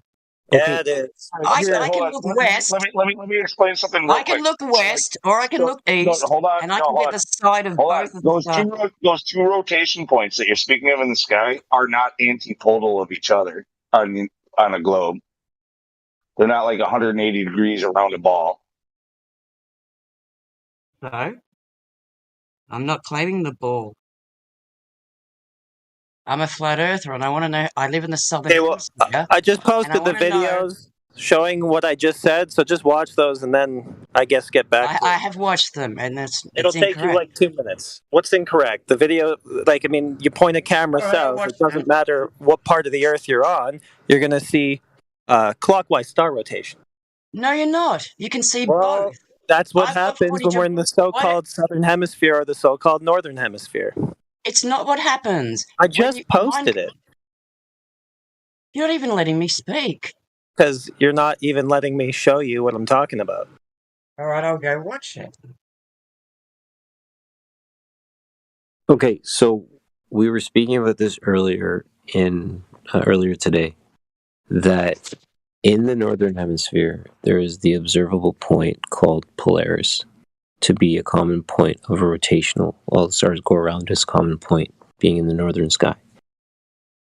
Yeah, it is. I can look west. Let me explain something real I can quick. look west, or I can look east, hold on, and I can get the side of both of the... Those two rotation points that you're speaking of in the sky are not antipodal of each other on a globe. They're not like 180 degrees around a ball. No. I'm not claiming the ball. I'm a flat earther, and I want to know... I live in the southern hemisphere. I just posted the videos showing what I just said, so just watch those and then I guess get back to it. I have watched them, and It'll take you like 2 minutes. What's incorrect? The video, you point a camera south, it doesn't matter what part of the Earth you're on, you're going to see clockwise star rotation. No, you're not. You can see both. That's what happens when we're in the so-called southern hemisphere or the so-called northern hemisphere. It's not what happens. I just posted it. You're not even letting me speak. Because you're not even letting me show you what I'm talking about. All right, I'll go watch it. Okay, so we were speaking about this earlier today, that in the northern hemisphere there is the observable point called Polaris, to be a common point of a rotational. All the stars go around this common point, being in the northern sky.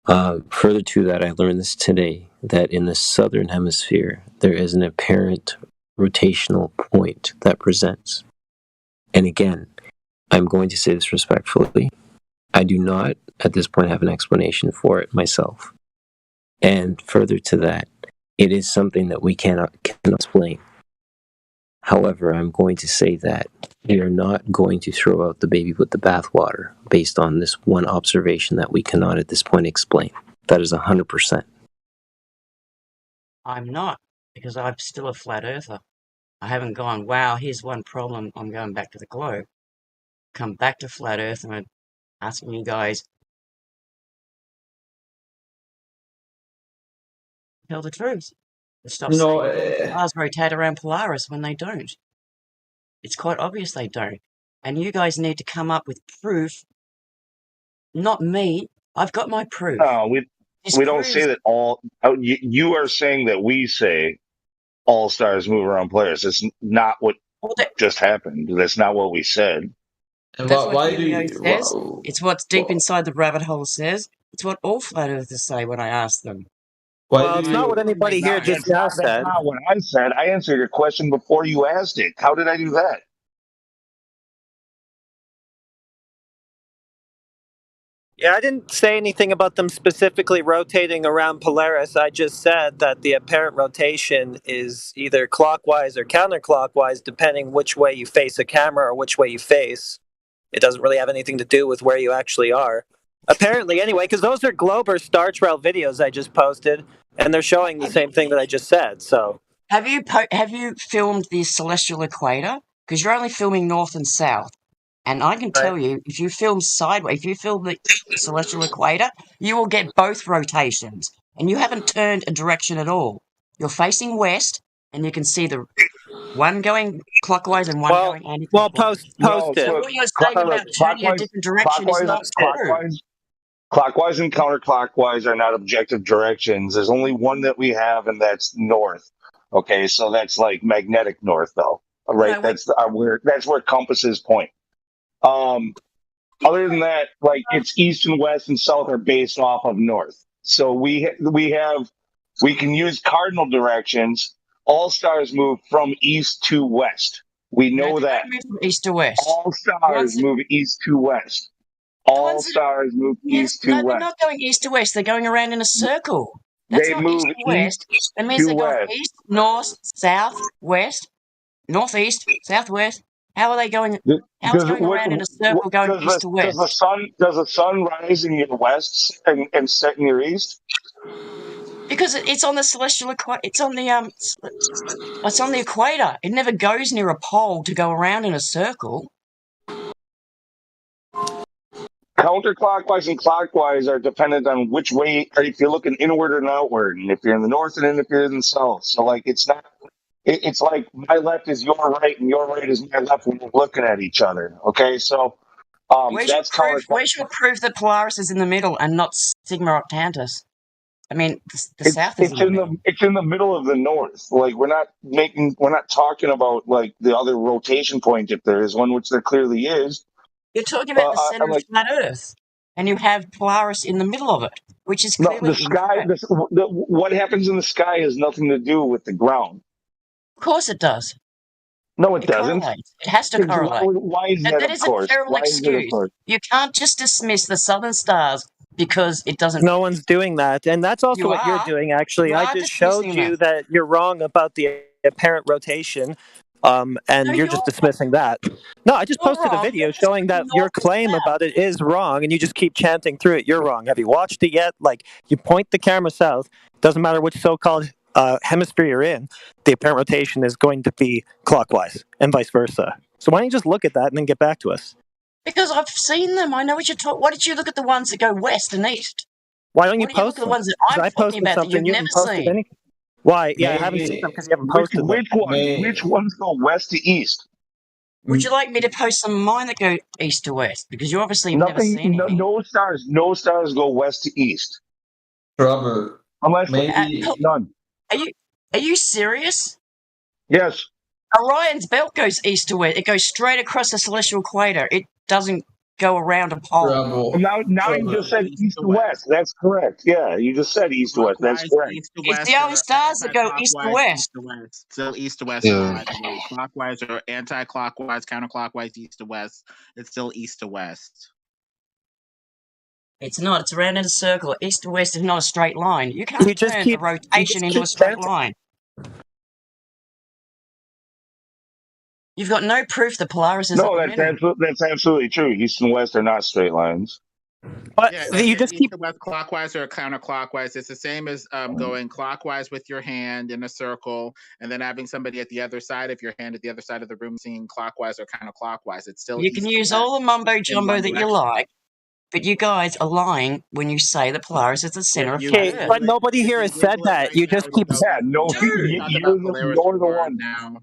Further to that, I learned this today, that in the southern hemisphere there is an apparent rotational point that presents. And again, I'm going to say this respectfully, I do not at this point have an explanation for it myself. And further to that, it is something that we cannot explain. However, I'm going to say that we are not going to throw out the baby with the bathwater based on this one observation that we cannot at this point explain. That is 100%. I'm not, because I'm still a flat earther. I haven't gone, wow, here's one problem, I'm going back to the globe. Come back to flat earth and I'm asking you guys, tell the truth. Stop saying stars rotate around Polaris when they don't. It's quite obvious they don't. And you guys need to come up with proof. Not me. I've got my proof. No, we don't say that all. You are saying that we say all stars move around Polaris. It's not what just happened. That's not what we said. And That's what why do Helio you? says. It's what's deep inside the rabbit hole says. It's what all flat earthers say when I ask them. Well, it's not what anybody here just now said. That's not what I said. I answered your question before you asked it. How did I do that? Yeah, I didn't say anything about them specifically rotating around Polaris. I just said that the apparent rotation is either clockwise or counterclockwise, depending which way you face a camera or which way you face. It doesn't really have anything to do with where you actually are. Apparently, anyway, because those are Glober Star Trail videos I just posted, and they're showing the same thing that I just said. So, have you filmed the celestial equator? Because you're only filming north and south. And I can tell you, if you film sideways, if you film the celestial equator, you will get both rotations. And you haven't turned a direction at all. You're facing west, and you can see the one going clockwise and one going anti-clockwise. Well, post it. So what you're saying about turning a different direction is not true. Clockwise and counterclockwise are not objective directions. There's only one that we have, and that's north. Okay, so that's like magnetic north, though. Right? No, that's where compasses point. Other than that, like it's east and west and south are based off of north. So we can use cardinal directions. All stars move from east to west. We know that. Move from east to west. All stars move east to west. All stars move east to west. They're not going east to west. They're going around in a circle. That's they not move east to west. That means they're going east, north, south, west, northeast, southwest. How are they going? How is going around in a circle going east to west? Does the sun rise in your west and set in your east? Because it's on the celestial equator. It's on the equator. It never goes near a pole to go around in a circle. Counterclockwise and clockwise are dependent on which way, or if you're looking inward and outward, and if you're in the north and if you're in the south. So, like, it's not. It's like my left is your right and your right is my left when we're looking at each other. Okay, so where's your proof that Polaris is in the middle and not Sigma Octantis? I mean, the south is it's in the middle of the north. Like we're not talking about like the other rotation point if there is one, which there clearly is. You're talking about the center of flat Earth, and you have Polaris in the middle of it, which is clearly the sky. What happens in the sky has nothing to do with the ground. Of course it does. No, it doesn't. Correlates. It has to correlate. Why is that? That is a terrible excuse. You can't just dismiss the southern stars because it doesn't. No one's doing that, and that's also what you're doing. Actually, I just showed you that you're wrong about the apparent rotation, and you're just dismissing that. No, I just posted a video showing that your claim about it is wrong, and you just keep chanting through it. You're wrong. Have you watched it yet? Like, you point the camera south. Doesn't matter which so-called hemisphere you're in, the apparent rotation is going to be clockwise and vice versa. So why don't you just look at that and then get back to us? Because I've seen them. I know what you're talking. Why did you look at the ones that go west and east? Why don't you Why do you look post at the them? ones that Because I'm I talking posted about that something, you've you never haven't posted seen? anything. Why? Yeah, I haven't seen Maybe them because you haven't Which posted them. which ones go west to east? Would you like me to post some of mine that go east to west? Because you obviously have never Nothing. seen any. No stars. No stars go west to east. Trouble. Unless Maybe. none. Are you serious? Yes. Orion's belt goes east to west. It goes straight across the celestial equator. It doesn't go around a pole. Well, now you just said east to west. That's correct. Yeah, you just said east to west. That's correct. East to It's west, the only or stars that go east to anti-clockwise, west. east to west. Still east to west, by the way. Clockwise or anti-clockwise, counterclockwise, east to west. It's still east to west. It's not. It's around in a circle. East to west is not a straight line. You can't turn a rotation into a straight line. You've got no proof the Polaris is No, at the middle. that's absolutely true. East and west are not straight lines. But Yeah, you just east to west clockwise or counterclockwise. It's the same as going clockwise with your hand in a circle, and then having somebody at the other side of your hand at the other side of the room singing clockwise or counterclockwise. It's still You can east to use west all the mumbo in jumbo one that you direction. like, but you guys are lying when you say the Polaris is the center of flat Okay, Earth. but nobody here has said that. You just keep. Yeah, no, you're the one. Now.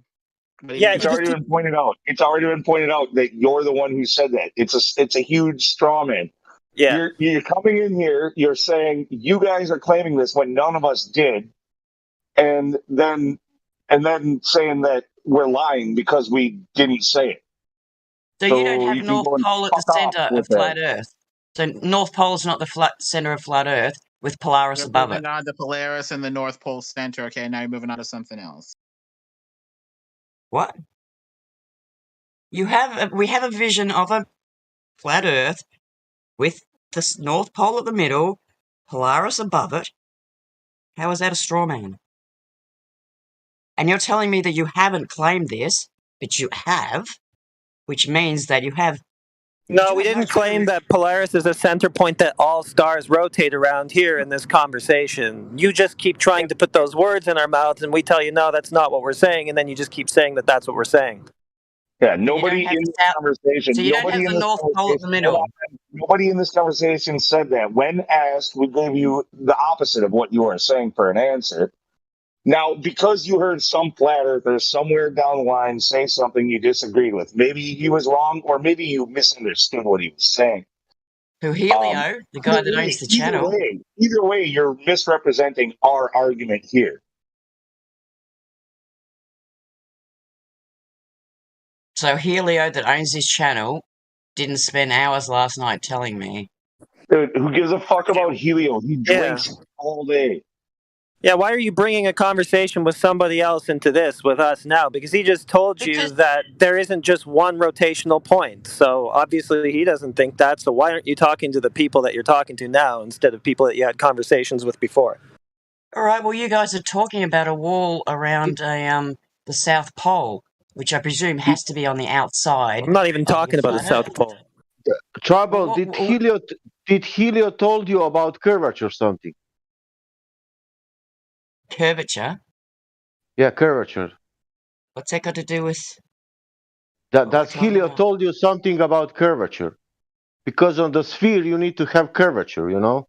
Yeah, It's already been pointed out. It's already been pointed out that you're the one who said that. It's a huge straw man. Yeah. You're coming in here. You're saying you guys are claiming this when none of us did, and then saying that we're lying because we didn't say it. So you don't have you can North go and Pole at the fuck off center of with flat that. Earth. So North Pole's not the center of flat Earth with Polaris You're above moving it. on to Polaris and the North Pole Center. Okay, now you're moving on to something else. What? We have a vision of a flat Earth with the North Pole at the middle, Polaris above it. How is that a straw man? And you're telling me that you haven't claimed this, but you have, which means that you have. No, we didn't claim that Polaris is a center point that all stars rotate around here in this conversation. You just keep trying to put those words in our mouths, and we tell you, no, that's not what we're saying, and then you just keep saying that that's what we're saying. Yeah, nobody in this conversation. So you don't have the North Pole at the middle. Nobody in this conversation said that. When asked, we gave you the opposite of what you are saying for an answer. Now, because you heard some flat earther somewhere down the line say something you disagreed with, maybe he was wrong, or maybe you misunderstood what he was saying. Who Helio, the guy that owns the channel. Either way, you're misrepresenting our argument here. So Helio that owns this channel didn't spend hours last night telling me. Dude, who gives a fuck about Helio? He drinks all day. Yeah, why are you bringing a conversation with somebody else into this with us now? Because he just told you that there isn't just one rotational point. So obviously he doesn't think that. So why aren't you talking to the people that you're talking to now instead of people that you had conversations with before? All right, well, you guys are talking about a wall around the South Pole, which I presume has to be on the outside. I'm not even talking about the South Pole. Trouble, did Helio told you about curvature or something? Curvature? Yeah, curvature. What's that got to do with... Does Helio told you something about curvature? Because on the sphere you need to have curvature, you know?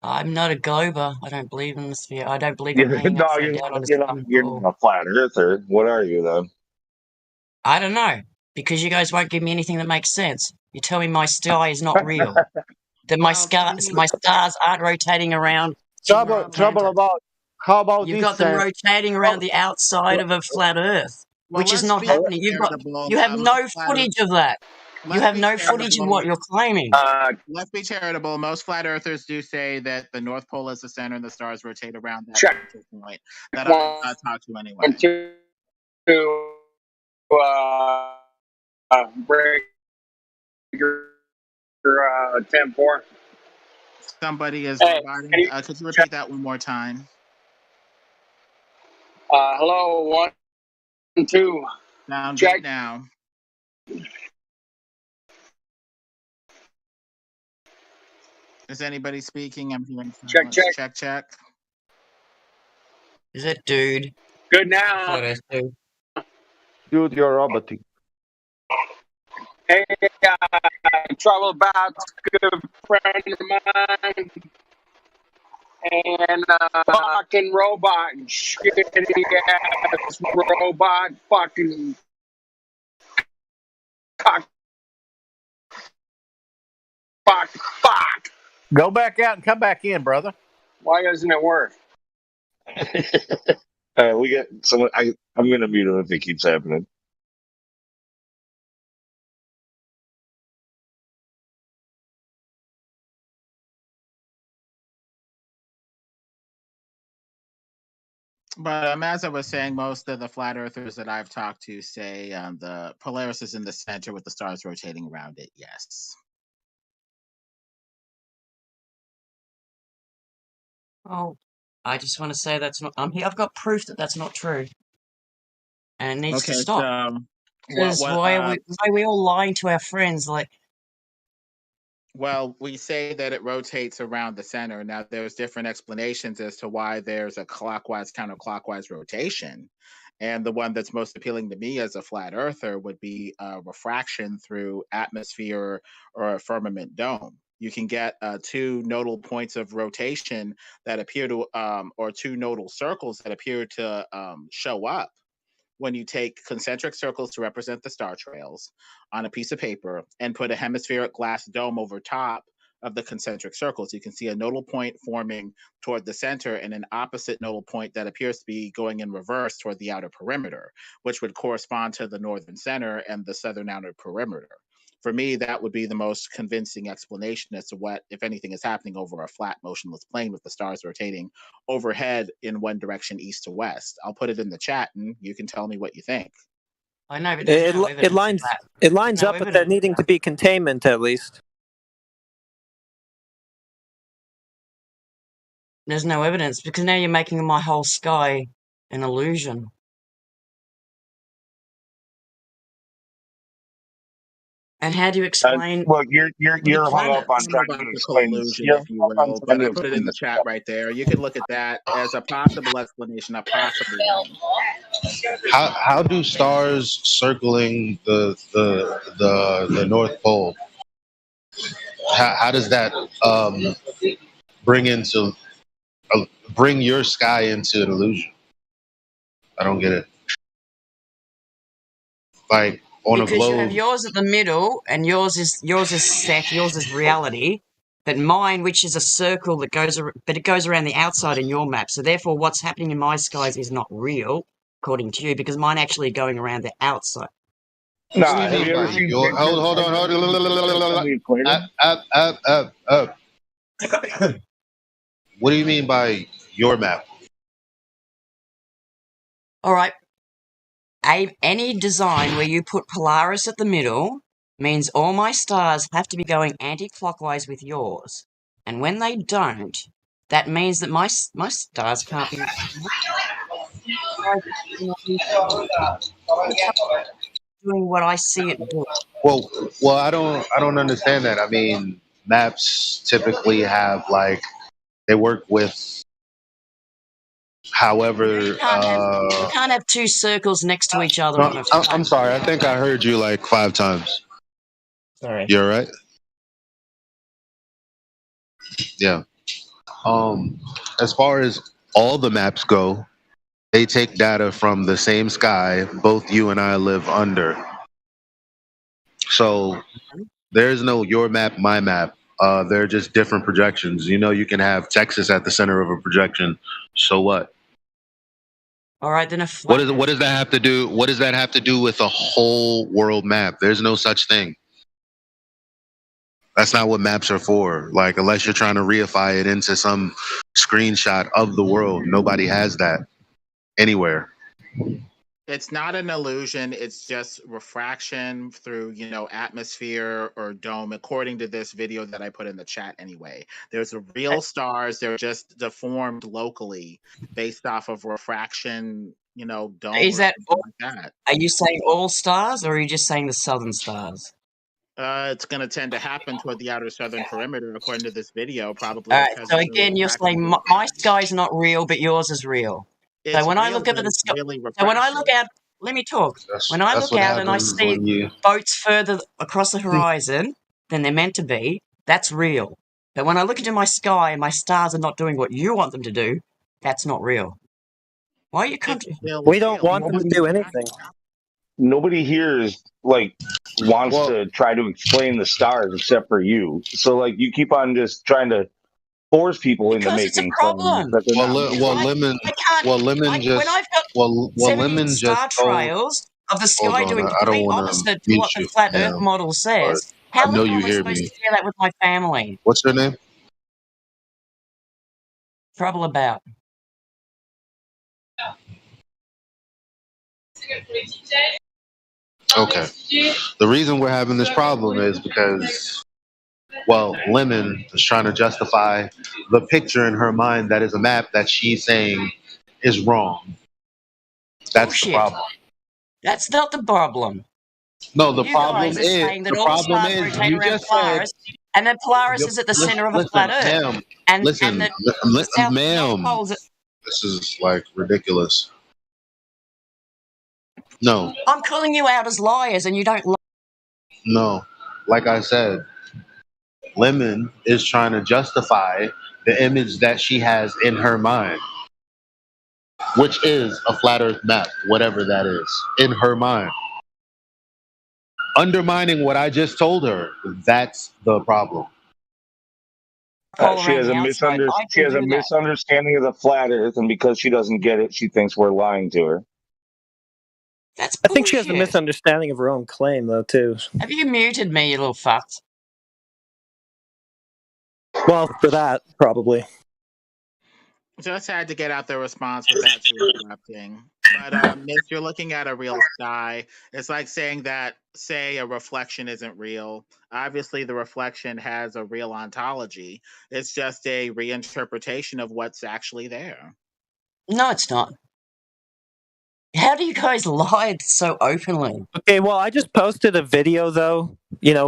I'm not a gober. I don't believe in the sphere. I don't believe in hanging No, upside down on a spinning you're ball. not a flat earther. What are you, then? I don't know, because you guys won't give me anything that makes sense. You tell me my sky is not real. That my stars aren't rotating around. Trouble about how about You've this? got them rotating around the outside of a flat Earth, which is not happening. You have no footage of that. You have no footage of what you're claiming. Let's be charitable. Most flat earthers do say that the North Pole is the center and the stars rotate around that point. That I'll talk to anyway. Break your 10-4. Somebody is Hey, regarding. Could you repeat that one more time? Hello, 1, 2. Sound Check. good now. Is anybody speaking? I'm hearing silence. Check. Is it dude? Good now. Dude, you're robotic. Hey, travel about good friend of mine and fucking robot, shitty ass robot, fucking cock, fuck. Go back out and come back in, brother. Why doesn't it work? We get someone. I'm gonna mute him if it keeps happening. But as I was saying, most of the flat earthers that I've talked to say the Polaris is in the center with the stars rotating around it. Yes. Oh, I just want to say that's not. I've got proof that that's not true, and it needs to Okay. stop. So Because why are we all lying to our friends? Like, well, we say that it rotates around the center. Now, there's different explanations as to why there's a clockwise, counterclockwise rotation. And the one that's most appealing to me as a flat earther would be refraction through atmosphere or a firmament dome. You can get two nodal points of rotation that appear to, or two nodal circles that appear to show up when you take concentric circles to represent the star trails on a piece of paper and put a hemispheric glass dome over top of the concentric circles. You can see a nodal point forming toward the center and an opposite nodal point that appears to be going in reverse toward the outer perimeter, which would correspond to the northern center and the southern outer perimeter. For me, that would be the most convincing explanation as to what, if anything, is happening over a flat, motionless plane with the stars rotating overhead in one direction, east to west. I'll put it in the chat, and you can tell me what you think. I know, but there's no evidence of that. It lines No up with evidence there of needing to be containment at least. There's no evidence because now you're making my whole sky an illusion. And how do you explain? Look, you're hung planet? up on trying to explain this. Illusion, You're if you hung up on will, trying but to I put it in explain the this. chat right there. You can look at that as a possible explanation, a possible one. How do stars circling the North Pole? How does that bring your sky into an illusion? I don't get it. Like on Because a globe. you have yours at the middle, and yours is set, yours is reality. But mine, which is a circle that goes, but it goes around the outside in your map. So therefore, what's happening in my skies is not real, according to you, because mine actually going around the outside. Nah, have you ever seen hold on. What do you mean by your map? All right. Any design where you put Polaris at the middle means all my stars have to be going anti-clockwise with yours. And when they don't, that means that my stars can't be doing what I see it doing. Well, I don't understand that. I mean, maps typically have they work with however. You can't have two circles next to each other. No, I'm sorry. I think I heard you like 5 times. Sorry. You're right. Yeah. As far as all the maps go, they take data from the same sky both you and I live under. So there's no your map, my map. They're just different projections. You can have Texas at the center of a projection. So what? All right, then What does that have to do? What does that have to do with a whole world map? There's no such thing. That's not what maps are for. Like, unless you're trying to reify it into some screenshot of the world, nobody has that anywhere. It's not an illusion. It's just refraction through, atmosphere or dome, according to this video that I put in the chat anyway. There's real stars. They're just deformed locally based off of refraction, dome. Is that all like that? Are you saying all stars, or are you just saying the southern stars? It's going to tend to happen toward the outer southern perimeter, according to this video, probably. All right, so again, you're saying my sky's not real, but yours is real. So when I look up at the sky, let me talk. That's When I that's look what out and I happens see when you. boats further across the horizon than they're meant to be, that's real. But when I look into my sky and my stars are not doing what you want them to do, that's not real. Why are you We don't want them to do anything. Nobody here is like wants to try to explain the stars except for you. So like you keep on just trying to force people into Because it's a making claims problem. that they're not. Lemon. I can't. Lemon When just. I've got Well, 70 Lemon just star told. trails of the Hold sky on, doing I don't complete want opposite to to mute what the you, flat Earth ma'am, model but says, I how the know hell you am I hear supposed me. to share that with my family? What's your name? Trouble about. Okay. The reason we're having this problem is because, well, Lemon is trying to justify the picture in her mind that is a map that she's saying is wrong. That's the Bullshit. problem. That's not the problem. No, the You problem guys are is saying that all the stars rotate you around just said Polaris, and that Polaris is at the center of a flat Earth, ma'am, and listen, that the South North ma'am. Pole's. This is like ridiculous. No, I'm calling you out as liars, and you don't. no. Like I said, Lemon is trying to justify the image that she has in her mind, which is a flat Earth map, whatever that is, in her mind. Undermining what I just told her, that's the problem. She has a She has a misunderstanding of the flat Earth, and because she doesn't get it, she thinks we're lying to her. That's I think she has a bullshit. misunderstanding of her own claim, though, too. Have you muted me, you little fuck? Well, for that, probably. Just had to get out the response without you interrupting. But if you're looking at a real sky, it's like saying that, say, a reflection isn't real. Obviously, the reflection has a real ontology. It's just a reinterpretation of what's actually there. No, it's not. How do you guys lie so openly? Okay, well, I just posted a video, though,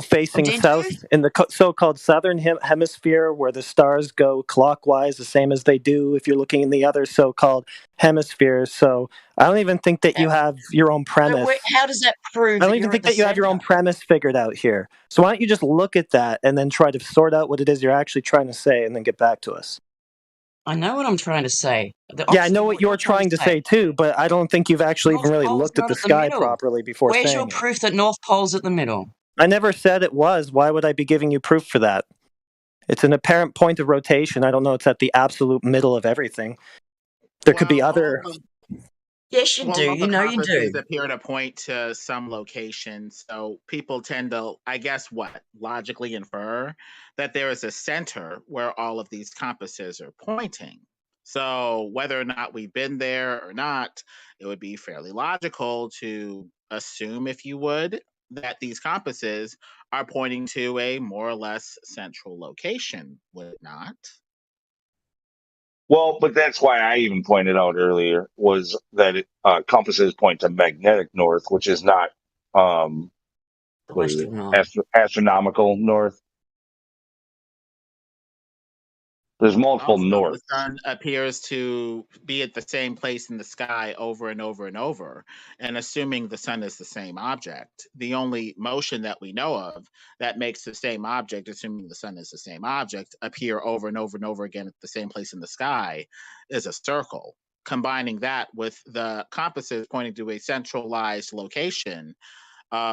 facing did south in the so-called southern hemisphere where the stars go clockwise, the same as they do if you're looking in the other so-called hemispheres. So I don't even think that you have your own premise. How does that prove? I don't even think that you have your own premise figured out here. So why don't you just look at that and then try to sort out what it is you're actually trying to say and then get back to us? I know what I'm trying to say. Yeah, I know what you're trying to say too, but I don't think you've actually even really looked at the sky properly before saying it. Where's your proof that North Pole's at the middle? I never said it was. Why would I be giving you proof for that? It's an apparent point of rotation. I don't know it's at the absolute middle of everything. There could be other... Yes, you do. You know you do. Compasses appear to point to some location, so people tend to, I guess, logically infer that there is a center where all of these compasses are pointing. So whether or not we've been there or not, it would be fairly logical to assume, if you would, that these compasses are pointing to a more or less central location, would it not? Well, but that's why I even pointed out earlier was that compasses point to magnetic north, which is not astronomical north. There's multiple north. The sun appears to be at the same place in the sky over and over and over. And assuming the sun is the same object, the only motion that we know of that makes the same object, assuming the sun is the same object, appear over and over and over again at the same place in the sky is a circle. Combining that with the compasses pointing to a centralized location,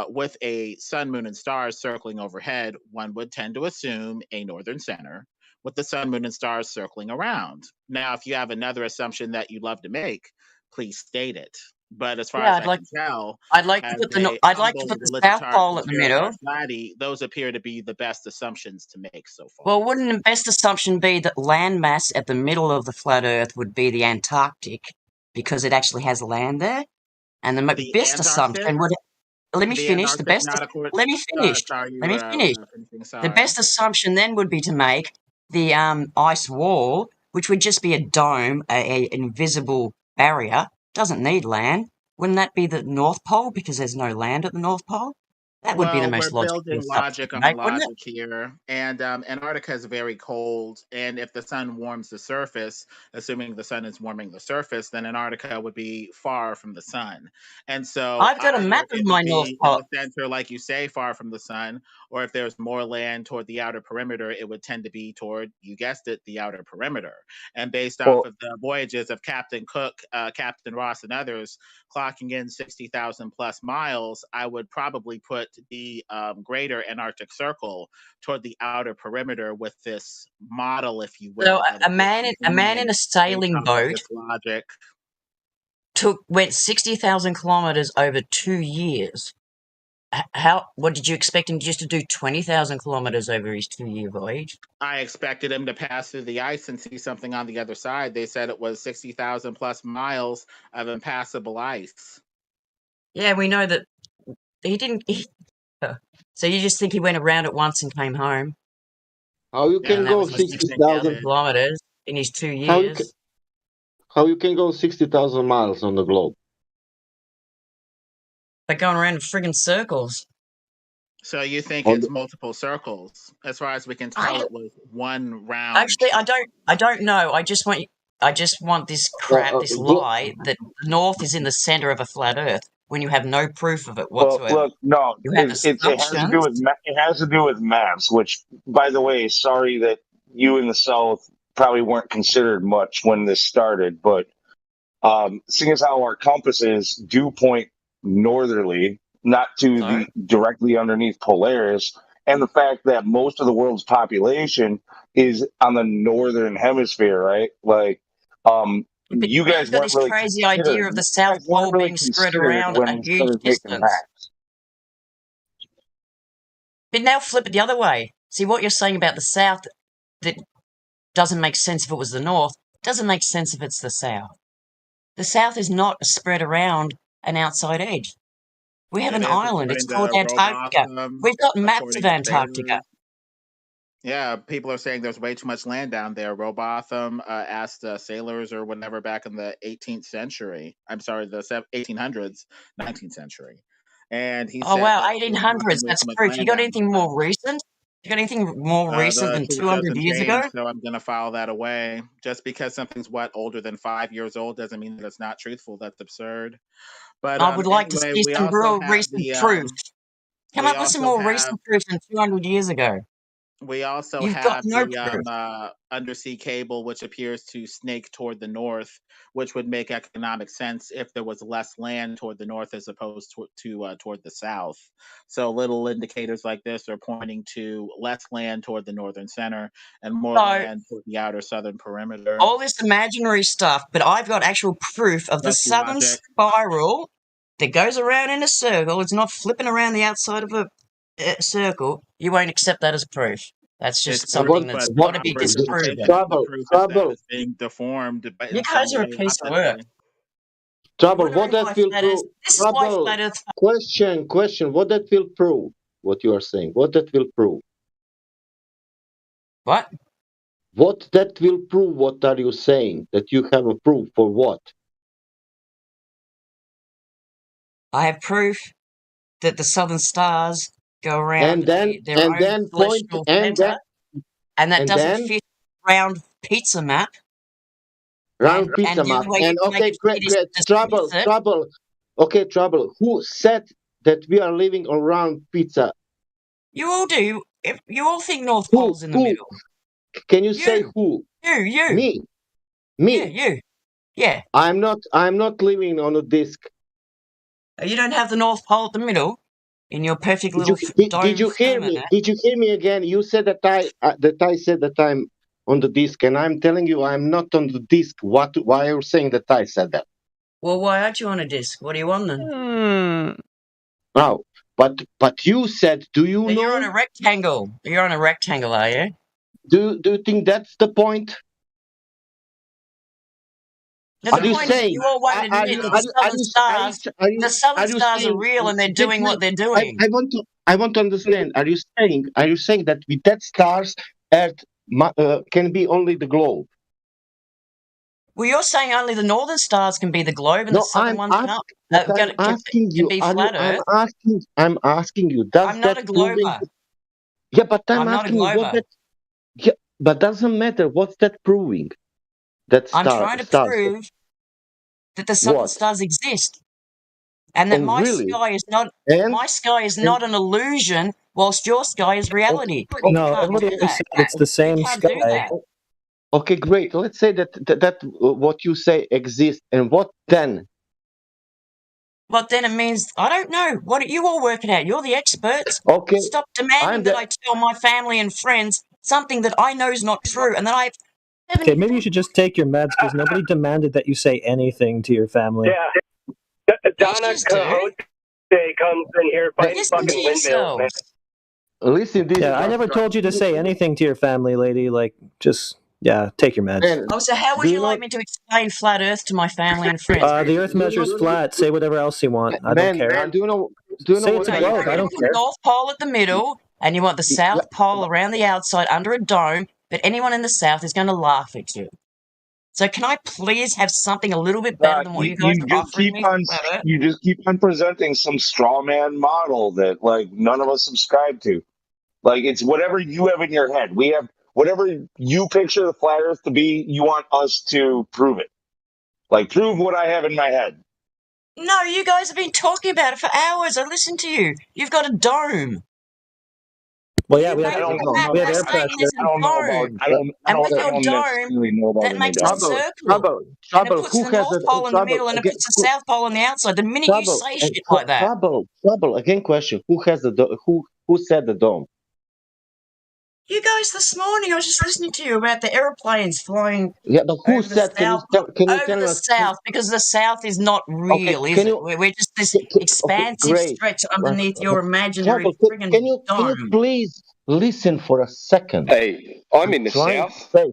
with a sun, moon, and stars circling overhead, one would tend to assume a northern center with the sun, moon, and stars circling around. Now, if you have another assumption that you'd love to make, please state it. But as far as I can tell, I'd like to put the South Pole at the middle. Those appear to be the best assumptions to make so far. Well, wouldn't the best assumption be that landmass at the middle of the flat Earth would be the Antarctic because it actually has land there? And the best assumption would... Let me finish. The best assumption then would be to make the ice wall, which would just be a dome, an invisible barrier, doesn't need land. Wouldn't that be the North Pole because there's no land at the North Pole? That would be the Well, most we're logical building assumption logic to on the make, wouldn't it? logic here, and Antarctica is very cold. And if the sun warms the surface, assuming the sun is warming the surface, then Antarctica would be far from the sun. And so I've got a either map of it would my North be in Pole. the center, like you say, far from the sun, or if there's more land toward the outer perimeter, it would tend to be toward, you guessed it, the outer perimeter. And based off Well, of the voyages of Captain Cook, Captain Ross, and others, clocking in 60,000 plus miles, I would probably put the greater Antarctic Circle toward the outer perimeter with this model, if you So will, that a is man in a convenient based sailing off of boat this logic. went 60,000 kilometers over 2 years. How? What did you expect him just to do 20,000 kilometers over his 2-year voyage? I expected him to pass through the ice and see something on the other side. They said it was 60,000 plus miles of impassable ice. Yeah, we know that he didn't. So you just think he went around it once and came home? How you Yeah, can And that go was the 60,000? 60,000 kilometers in his 2 How you can, years? how you can go 60,000 miles on the globe? By going around in friggin' circles. So you think On it's the, multiple circles? As far as we can I tell, it was one round. actually, I don't know. I just want this crap, this glo- lie that the North is in the center of a flat Earth when you have no proof of it well, whatsoever. look, no, You have it has to do assumptions. with it has to do with maps. Which, by the way, sorry that you in the South probably weren't considered much when this started, but seeing as how our compasses do point northerly, not to So the directly underneath Polaris, and the fact that most of the world's population is on the northern hemisphere, right? Like, but you now guys you've got weren't this really crazy idea considered. of the You South guys weren't Pole really being spread considered around when a we huge started making distance. maps. But now flip it the other way. See what you're saying about the South that doesn't make sense if it was the North, doesn't make sense if it's the South. The South is not spread around an outside edge. We have It an is island. It's according called to Antarctica. Robotham, We've got maps according of to Antarctica. sailors. Yeah, people are saying there's way too much land down there. Robotham asked sailors or whatever back in the 18th century. I'm sorry, the 1800s, 19th century. And he Oh said wow, that there's 1800s. way That's too much proof. You land got down anything there. more recent? You got anything more recent The than truth 200 doesn't years change, ago? so I'm going to file that away. Just because something's older than 5 years old doesn't mean that it's not truthful. That's absurd. But I would like to anyway, see we some also real have recent proof. Come we up with some also more have recent proof than 200 years ago. we also You've got have no the proof. undersea cable, which appears to snake toward the north, which would make economic sense if there was less land toward the north as opposed to toward the south. So little indicators like this are pointing to less land toward the northern center and more So, land toward the outer southern perimeter. all this imaginary stuff, but I've got actual proof of the That's southern logic. spiral that goes around in a circle. It's not flipping around the outside of a circle. You won't accept that as proof. That's just It's something proof, that's but got to be proper disproven. interpretation of the proof is that trouble, it's being deformed You in guys some are a way piece of optically. work. trouble. You're What wondering that why will flat Earth. prove? This is why Trouble. flat Earth. Question. What that will prove? What you are saying? What that will prove? What? What that will prove? What are you saying? That you have a proof for what? I have proof that the southern stars go around And then their and own then point celestial and center, and that and doesn't then fit round pizza map. round pizza And the map. only way And you can make okay, it great, fit is great. to dismiss it. Trouble. Okay, trouble. Who said that we are living on round pizza? You all do. You all think North Who? Pole's in the Who? middle. Can you say who? You. Me. Yeah, you. Yeah. I'm not living on a disc. You don't have the North Pole at the middle in your perfect Did you little dome did you hear me? firmament. Did you hear me again? You said that I said that I'm on the disc, and I'm telling you I'm not on the disc. Why are you saying that I said that? Well, why aren't you on a disc? What do you want then? No, but you said. Do you So know? you're on a rectangle. You're on a rectangle, are you? Do you think that's the point? Now, Are the you point is, saying? you all won't admit that the southern stars are real and they're doing what they're doing. I want to understand. Are you saying that with that stars, Earth can be only the globe? Well, you're saying only the northern stars can be the globe and the No, southern I'm ones asking. can, I'm asking can you. be Are you? flat I'm Earth. asking. I'm asking you. Does I'm not a that proving? glober. Yeah, but I'm I'm not a asking you what glober. that. Yeah, but doesn't matter. What's that proving? That I'm trying to stars. prove that the southern What? stars exist, and that Oh, my really? sky is not And my sky is not an illusion, whilst your sky is reality. You No, can't everybody do always that. said it's the You same can't do sky. that. okay, great. Let's say that what you say exists, and what then? But then it means I don't know. What are you all working out? You're the experts. Okay, Stop demanding I'm that the. I tell my family and friends something that I know is not true, and that I have Okay, maybe you should just take your meds because nobody demanded that you say anything to your family. Yeah. Donna Yes, do. Cahote comes in here fighting Listen to fucking windmills, man. yourselves. Listen, this. Yeah, I never told you to say anything to your family, lady. Like, just take your meds. Man, Oh, so how would do you you like know? me to explain flat Earth to my family and friends? The Earth measures flat. Say whatever else you want. I don't care. Man, do you know? Do you know Say what? it's a No, you globe. want I me to don't put care. North Pole at the middle, and you want the South Pole around the outside under a dome, but anyone in the South is going to laugh at you. So can I please have something a little bit better than what you guys You are just offering keep me? on Flat Earth? you just keep on presenting some straw man model that like none of us subscribe to. Like it's whatever you have in your head. We have whatever you picture the flat Earth to be. You want us to prove it. Like prove what I have in my head. No, you guys have been talking about it for hours. I listened to you. You've got a dome. Well, yeah, You we made have a map air by saying pressure. there's a dome. And with your dome, necessarily know about that any makes of a that. circle. And it puts Who the has North Pole in the trouble middle and it again? puts the South Pole on the outside. The minute you say And shit like that. trouble again. Question: Who has the who said the dome? You guys this morning, I was just listening to you about the aeroplanes flying Yeah, but who over the said? South, Can you over tell the us? South, because the South is not Okay, real, is can it? you? We're just this Okay, expansive great. stretch underneath your imaginary Trouble. friggin' Can you dome. please listen for a second? Hey, I'm in the trying to south. say.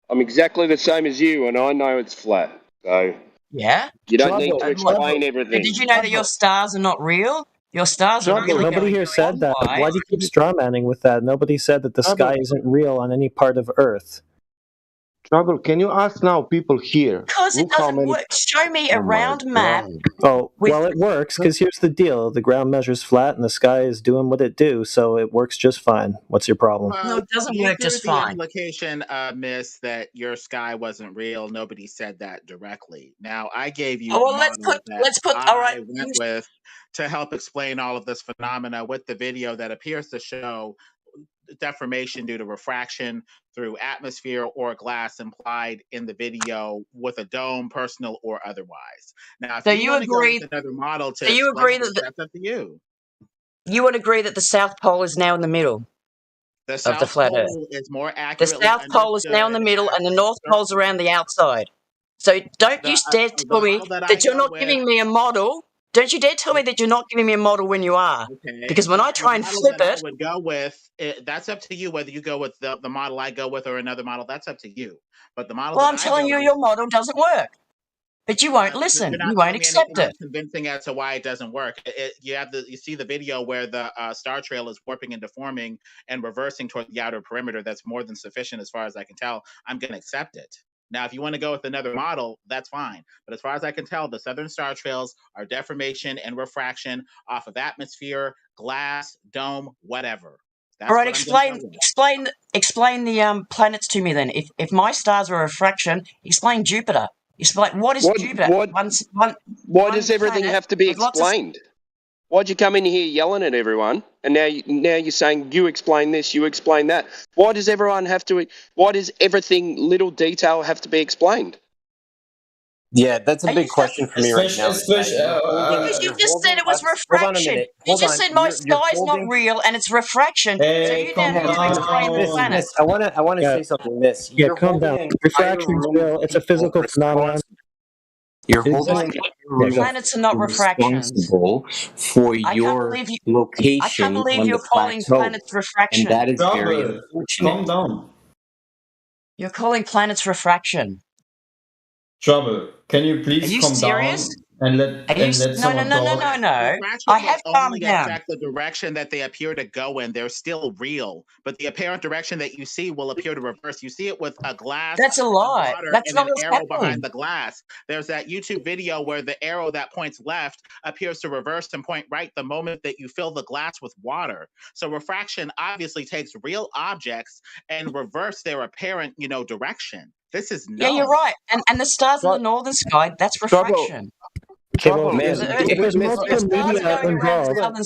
I'm exactly the same as you, and I know it's flat. So Yeah? you don't need to What? explain But everything. did you know that your stars are not real? Your stars are really Nobody going here said that. Why clockwise. do you keep strawmanning with that? Nobody said that the sky isn't real on any part of Earth. Trouble. Can you ask now people here? Because it Look how doesn't many. work. Show me a Oh my round map God. Oh, with. well, it works because here's the deal: the ground measures flat, and the sky is doing what it do, so it works just fine. What's your problem? No, it doesn't You work threw just the fine. implication, Miss, that your sky wasn't real. Nobody said that directly. Now, I gave you Oh, a well, model that all right. I went with to help explain all of this phenomena with the video that appears to show deformation due to refraction through atmosphere or glass implied in the video with a dome, personal or otherwise. Now, if So you you want to go agree? with another model to So you agree explain that it, that's up to you. you would agree that the South Pole is now in the middle The of the South flat Earth. Pole is more The accurately South Pole is now in the understood middle, as and the a North Pole's circle. around the outside. So don't you dare The tell me model that I that you're go not with, giving me a model. Don't you dare tell me that you're not giving me a model when you are. okay, Because when I try the and model flip that I it, would go with, that's up to you whether you go with the model I go with or another model. That's up to you. But the model well, that I'm I telling go you with, your model doesn't work. But you won't you're listen. not You won't telling me accept anything it. that's convincing as to why it doesn't work. You see the video where the star trail is warping and deforming and reversing toward the outer perimeter. That's more than sufficient as far as I can tell. I'm going to accept it. Now, if you want to go with another model, that's fine. But as far as I can tell, the southern star trails are deformation and refraction off of atmosphere, glass, dome, whatever. That's All right, what I'm going to go with. explain the planets to me then. If my stars are a refraction, explain Jupiter. Explain what is Jupiter? Why does everything planet have to be with lots of. explained? Why'd you come in here yelling at everyone, and now you're saying you explain this, you explain that? Why does everyone have to? Why does everything, little detail, have to be explained? Yeah, that's a Are big you question for me right now. Because you just said it was Hold on a refraction. minute. You Hold just on. said my You're sky's not holding. real and it's refraction. So you now need to explain the planet. Miss, I want to say something, Miss. Yeah, You're calm holding down. an entire Refraction's room real. of It's a people physical phenomenon. You're It's holding just, an entire yeah, room go. of Planets are not people refractions. responsible for I can't your believe you. I location can't believe on you're the calling plateau, planets and refraction. that is very Trouble. unfortunate. Calm down. You're calling planets refraction. Trouble. Can you Are please you calm serious? down? and let Are you? and let No, no, someone no, no, talk. no, no. Refraction I will have calmed only down. affect the direction that they appear to go in. They're still real, but the apparent direction that you see will appear to reverse. You see it with a glass That's a of lie. water That's and not an what's arrow behind happening. the glass. There's that YouTube video where the arrow that points left appears to reverse and point right the moment that you fill the glass with water. So refraction obviously takes real objects and reverse their apparent, direction. This is Yeah, you're known. right. And the stars in the northern sky, that's Trouble. refraction. Trouble. Man, The Is, Earth, is the multiple stars media are going around the involved? southern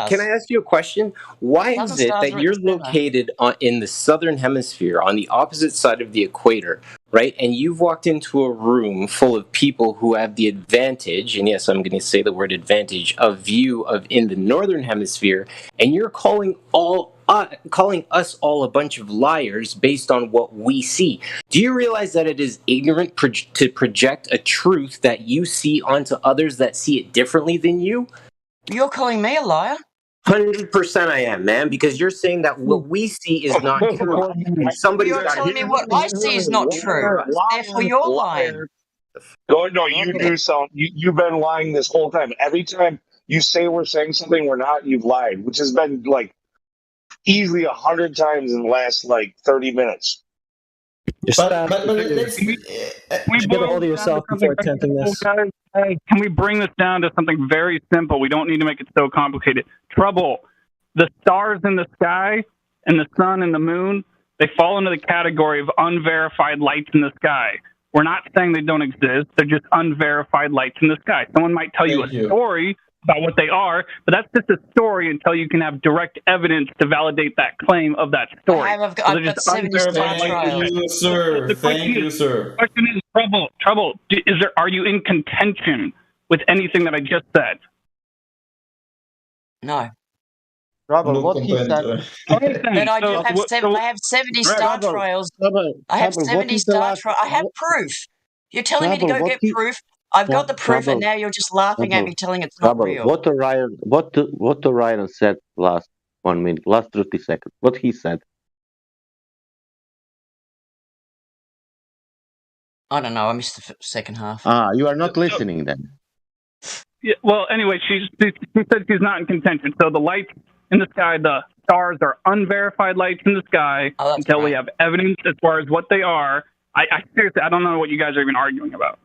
Can I stars. ask you a question? Why Southern is it stars that are at you're the center. located in the southern hemisphere on the opposite side of the equator, right? And you've walked into a room full of people who have the advantage, and yes, I'm going to say the word advantage, of view of in the northern hemisphere, and you're calling us all a bunch of liars based on what we see. Do you realize that it is ignorant to project a truth that you see onto others that see it differently than you? You're calling me a liar? 100% I am, man, because you're saying that what we see is not true. And somebody's You're got telling me what I see is not true. Therefore, you're lying. No, you do sound. You've been lying this whole time. Every time you say we're saying something we're not, you've lied, which has been like easily 100 times in the last 30 minutes. But let's. We Get a hold of yourself before attempting this. Can we bring this down to something very simple? We don't need to make it so complicated. Trouble. The stars in the sky and the sun and the moon, they fall into the category of unverified lights in the sky. We're not saying they don't exist. They're just unverified lights in the sky. Someone might tell you a story about what they are, but that's just a story until you can have direct evidence to validate that claim of that story. I've got 70 star trials. Thank you, sir. Thank you, sir. The question is, Trouble. Are you in contention with anything that I just said? No. Trouble, what he said. But I do have 70 star trials. I have 70 star trials. I have proof. You're telling me to go get proof. I've got the proof, and now you're just laughing at me, telling it's not real. What Orion said last 1 minute, last 30 seconds. What he said. I don't know. I missed the second half. You are not listening then. Yeah, well, anyway, she said she's not in contention. So the lights in the sky, the stars are unverified lights in the sky until we have evidence as far as what they are. I seriously, I don't know what you guys are even arguing about.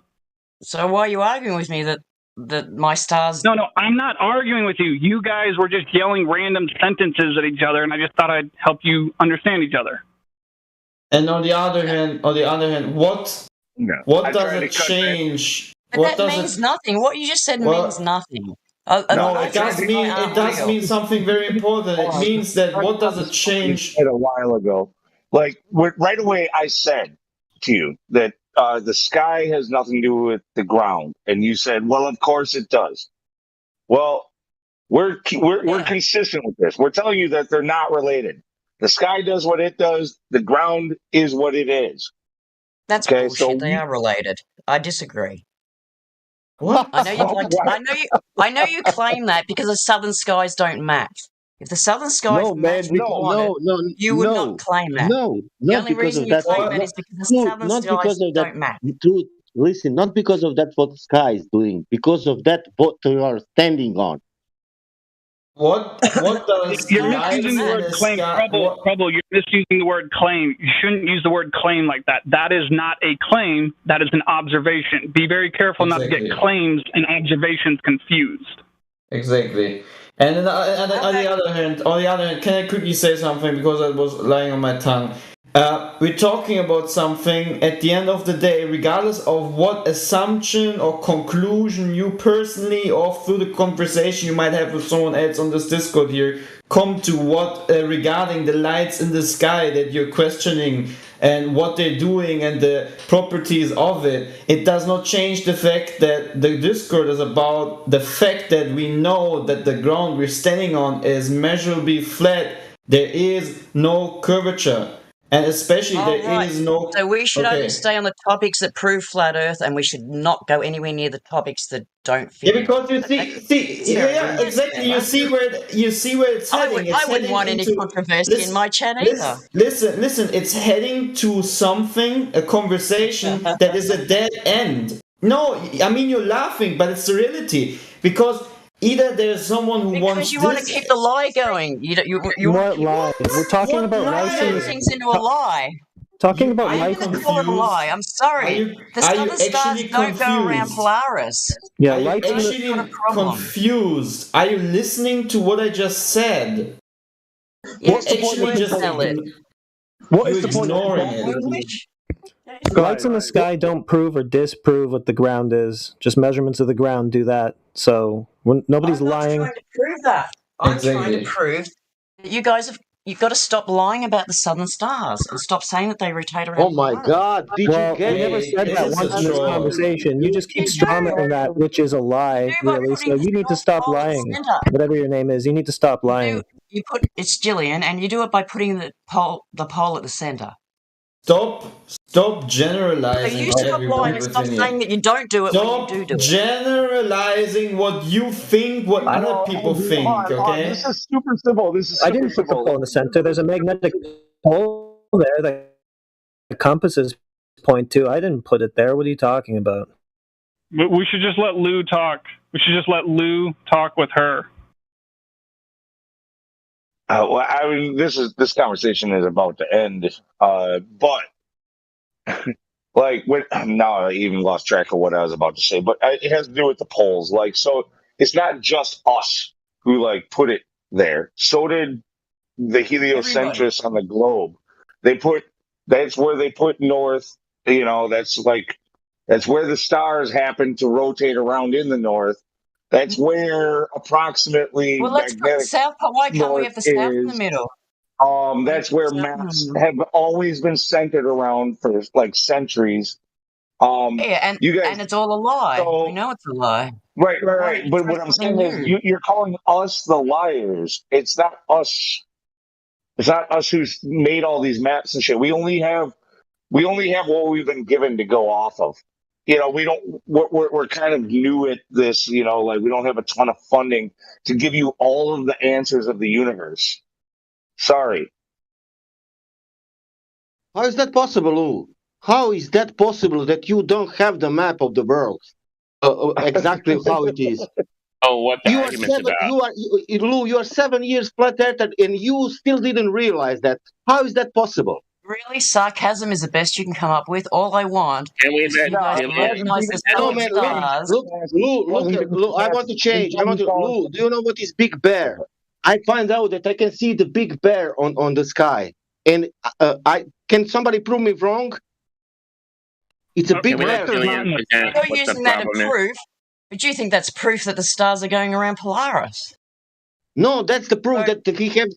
So why are you arguing with me that my stars... No, I'm not arguing with you. You guys were just yelling random sentences at each other, and I just thought I'd help you understand each other. And on the other hand, what does it change? But that means nothing. What you just said means nothing. No, it does mean something very important. It means that what does it change? A while ago, right away, I said to you that the sky has nothing to do with the ground, and you said, "Well, of course it does." Well, we're consistent with this. We're telling you that they're not related. The sky does what it does. The ground is what it is. That's bullshit. They are related. I disagree. What? I know you claim that because the southern skies don't match. If the southern skies match, you would not claim that. No, the only reason you claim that is because the southern skies don't match. Dude, listen, not because of that what the sky is doing, because of that what you are standing on. What does You're misusing the word claim. Trouble. You're misusing the word claim. You shouldn't use the word claim like that. That is not a claim. That is an observation. Be very careful not to get claims and observations confused. Exactly. And then, on the other hand, can I quickly say something because I was lying on my tongue? We're talking about something at the end of the day, regardless of what assumption or conclusion you personally or through the conversation you might have with someone else on this Discord here, come to what regarding the lights in the sky that you're questioning and what they're doing and the properties of it. It does not change the fact that the Discord is about the fact that we know that the ground we're standing on is measurably flat. There is no curvature. And especially is no... So we should only stay on the topics that prove flat Earth, and we should not go anywhere near the topics that don't fit. Yeah, because you exactly. You see where it's heading. I wouldn't want any controversy in my chat either. Listen. It's heading to something, a conversation that is a dead end. No, I mean you're laughing, but it's the reality because either there's someone who wants Because you want to this. keep the lie going. You want to What keep lie? We're talking What about rice in lie? the things into a lie. talking about I'm rice. going to call it a lie. I'm sorry. The southern stars don't go around Polaris. Yeah, Are you lights in the actually Not a problem. confused? Are you listening to what I just said? Yes, You're you actually should just tell it. What you're is the point of ignoring that? it. English? Lights in the sky don't prove or disprove what the ground is. Just measurements of the ground do that. So nobody's I'm not lying. trying to prove that. I'm trying to Exactly. prove that you guys have. You've got to stop lying about the southern stars and stop saying that they rotate around. Oh my God! Did Well, you get we never it? said This that is once a in this troll. conversation. You just keep You do. strawmanning that, which is a lie, You do by really. So putting you the need to North stop Pole at the lying. center. Whatever your name is, you need to stop lying. You put it's Jillian, and you do it by putting the pole at the center. Stop So generalizing you stop everybody lying and stop within saying you. that you don't do it when you Stop do it. generalizing what you think, what other people think, okay? This is super simple. This is I super didn't put the simple. pole in the center. There's a magnetic pole there that the compasses point to. I didn't put it there. What are you talking about? But we should just let Lou talk. We should just let Lou talk with her. Well, I mean, this conversation is about to end. But like, now I even lost track of what I was about to say. But it has to do with the polls. Like, so it's not just us who like put it there. So did the heliocentrists on the globe. That's where they put north. You know, that's where the stars happen to rotate around in the north. That's where approximately Well, let's put the magnetic South Pole. Why can't we north have the South in the is. middle? That's where maps have always been centered around for like centuries. Yeah, and You guys, it's all a lie. so- We know it's a lie. right. Why But try what I'm something saying is, new? you're calling us the liars. It's not us. It's not us who's made all these maps and shit. We only have what we've been given to go off of. You know, we're kind of new at this, you know, like we don't have a ton of funding to give you all of the answers of the universe. Sorry. How is that possible, Lou? How is that possible that you don't have the map of the world? Exactly how it is. Oh, what the You are argument's seven. about? Lou. You are 7 years flat earther, and you still didn't realize that. How is that possible? Really, sarcasm is the best you can come up with. All I want Can we is let you guys to Jillian? recognize the No, southern man. stars. Lou. I want to change. Lou, do you know what is Big Bear? I find out that I can see the Big Bear on the sky, and can somebody prove me wrong? It's a big Can we let bear. Jillian present You're what the using that as problem is? proof, but you think that's proof that the stars are going around Polaris. No, that's the proof that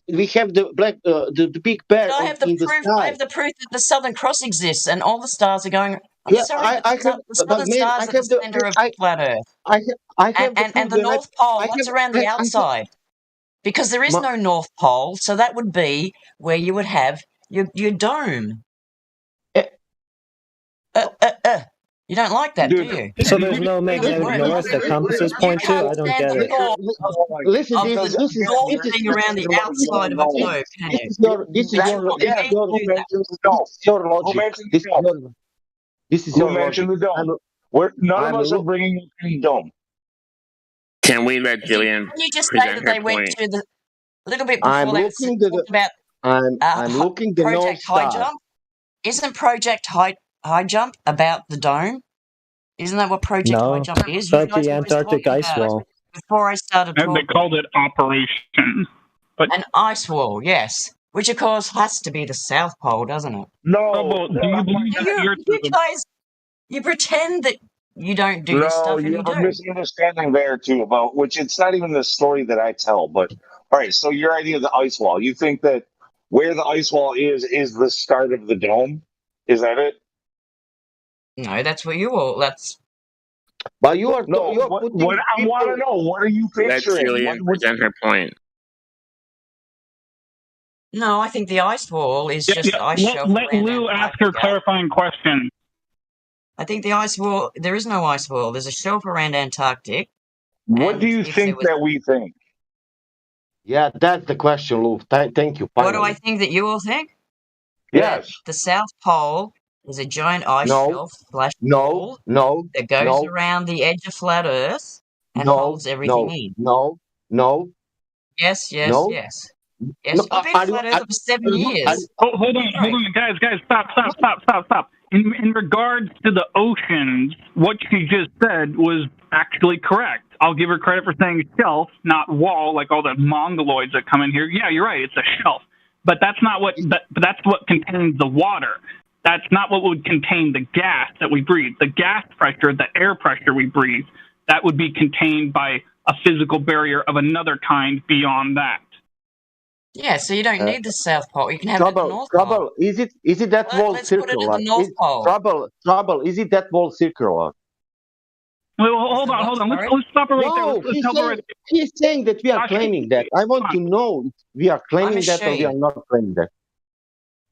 we have the black the Big Bear But I have the in the proof. sky. I have the proof that the Southern Cross exists and all the stars are going. I'm Yeah, sorry, I but have, the southern but man, stars I at have the center of flat Earth, I have the proof and the that North Pole. I That's have- around the I have- outside, because there is no North Pole. So that would be where you would have your dome. You don't like that, do you? So there's no magnetic north that compasses point to? I don't get it. Listen, Of this the is north being around the outside of a globe, can you? this is your logic. This is Who your mentioned logic. the dome? None of us are bringing up any dome. Can we let Jillian Can you just say present that her they went point? to the a little bit I'm before they looking to talked about I'm looking the North Project High Star. Jump? Isn't Project High Jump about the dome? Isn't that what Project High No, Jump is? it's You about guys the were always Antarctic talking ice about it wall. before I started And they talking. called it Operation. But An ice wall, yes. Which, of course, has to be the South Pole, doesn't it? No, do you believe that You guys, you pretend that you don't do this no, stuff, and you you have a do. misunderstanding there too about which it's not even the story that I tell. But all right, so your idea of the ice wall, you think that where the ice wall is the start of the dome? Is that it? No, that's what you all. That's. But you are No. you are What putting I want to know, what are you Let picturing? Jillian present her point. No, I think the ice wall is just ice shelf Let around Lou ask her Antarctica. clarifying question. I think the ice wall. There is no ice wall. There's a shelf around Antarctic. What do you if there think was- that we think? Yeah, that's the question, Lou. Thank you. What do I Finally. think that you all think? Yes. The South Pole There's a giant ice No, shelf slash no, wall no, that goes no, around the edge of flat Earth and no, holds everything no, in. no, no, Yes, yes, no. yes. No, Yes, I've been are you? flat Earther for 7 years. Hold on, guys, stop. In regards to the oceans, what she just said was actually correct. I'll give her credit for saying shelf, not wall, like all the mongoloids that come in here. Yeah, you're right, it's a shelf. But that's not what. But that's what contains the water. That's not what would contain the gas that we breathe. The gas pressure, the air pressure we breathe, that would be contained by a physical barrier of another kind beyond that. Yeah, so you don't need the South Pole. You can have it at the North Trouble. Pole. Is it that wall Let's put it at circular? the North Pole. Trouble. Is it that wall circular? Well, hold on. Let's stop it right there. No, Let's help her right there. he's saying that we are claiming that. I want to know if we are claiming that or we are not claiming that.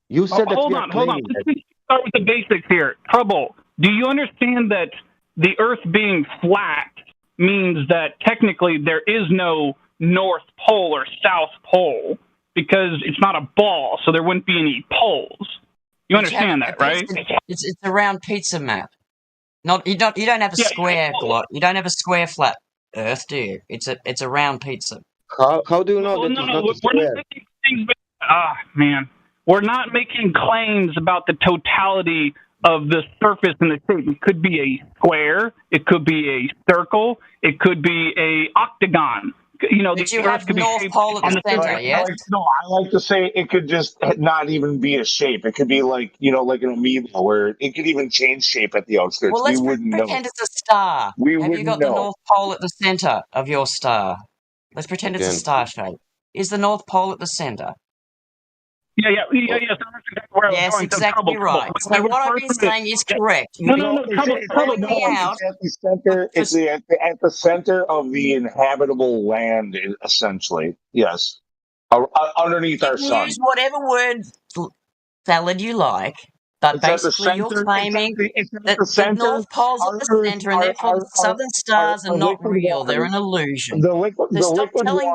You said that we are claiming that. Let's start with the basics here. Trouble. Do you understand that the Earth being flat means that technically there is no North Pole or South Pole because it's not a ball, so there wouldn't be any poles. You understand that, right? It's a round pizza map. You don't have a square you don't have a square flat Earth, do you? It's a round pizza. How do you know that it's not a square? Man, we're not making claims about the totality of the surface and the shape. It could be a square, it could be a circle, it could be a octagon. You know, Did you have the North Pole at the center? Yes. I like to say it could just not even be a shape. It could be like like an amoeba, where it could even change shape at the outskirts. Well, let's we wouldn't pretend know. it's a star. Have you got know. the North Pole at the center of your star? Let's pretend it's a star shape. Is the North Pole at the center? Yes, exactly right. So what I've been saying is correct. You've been calling me out. It's at the center of the inhabitable land, essentially. Yes, underneath our sun. Use whatever word salad you like, but basically you're claiming that the North Pole's at the center, and therefore the southern stars are not real. They're an illusion. So stop telling me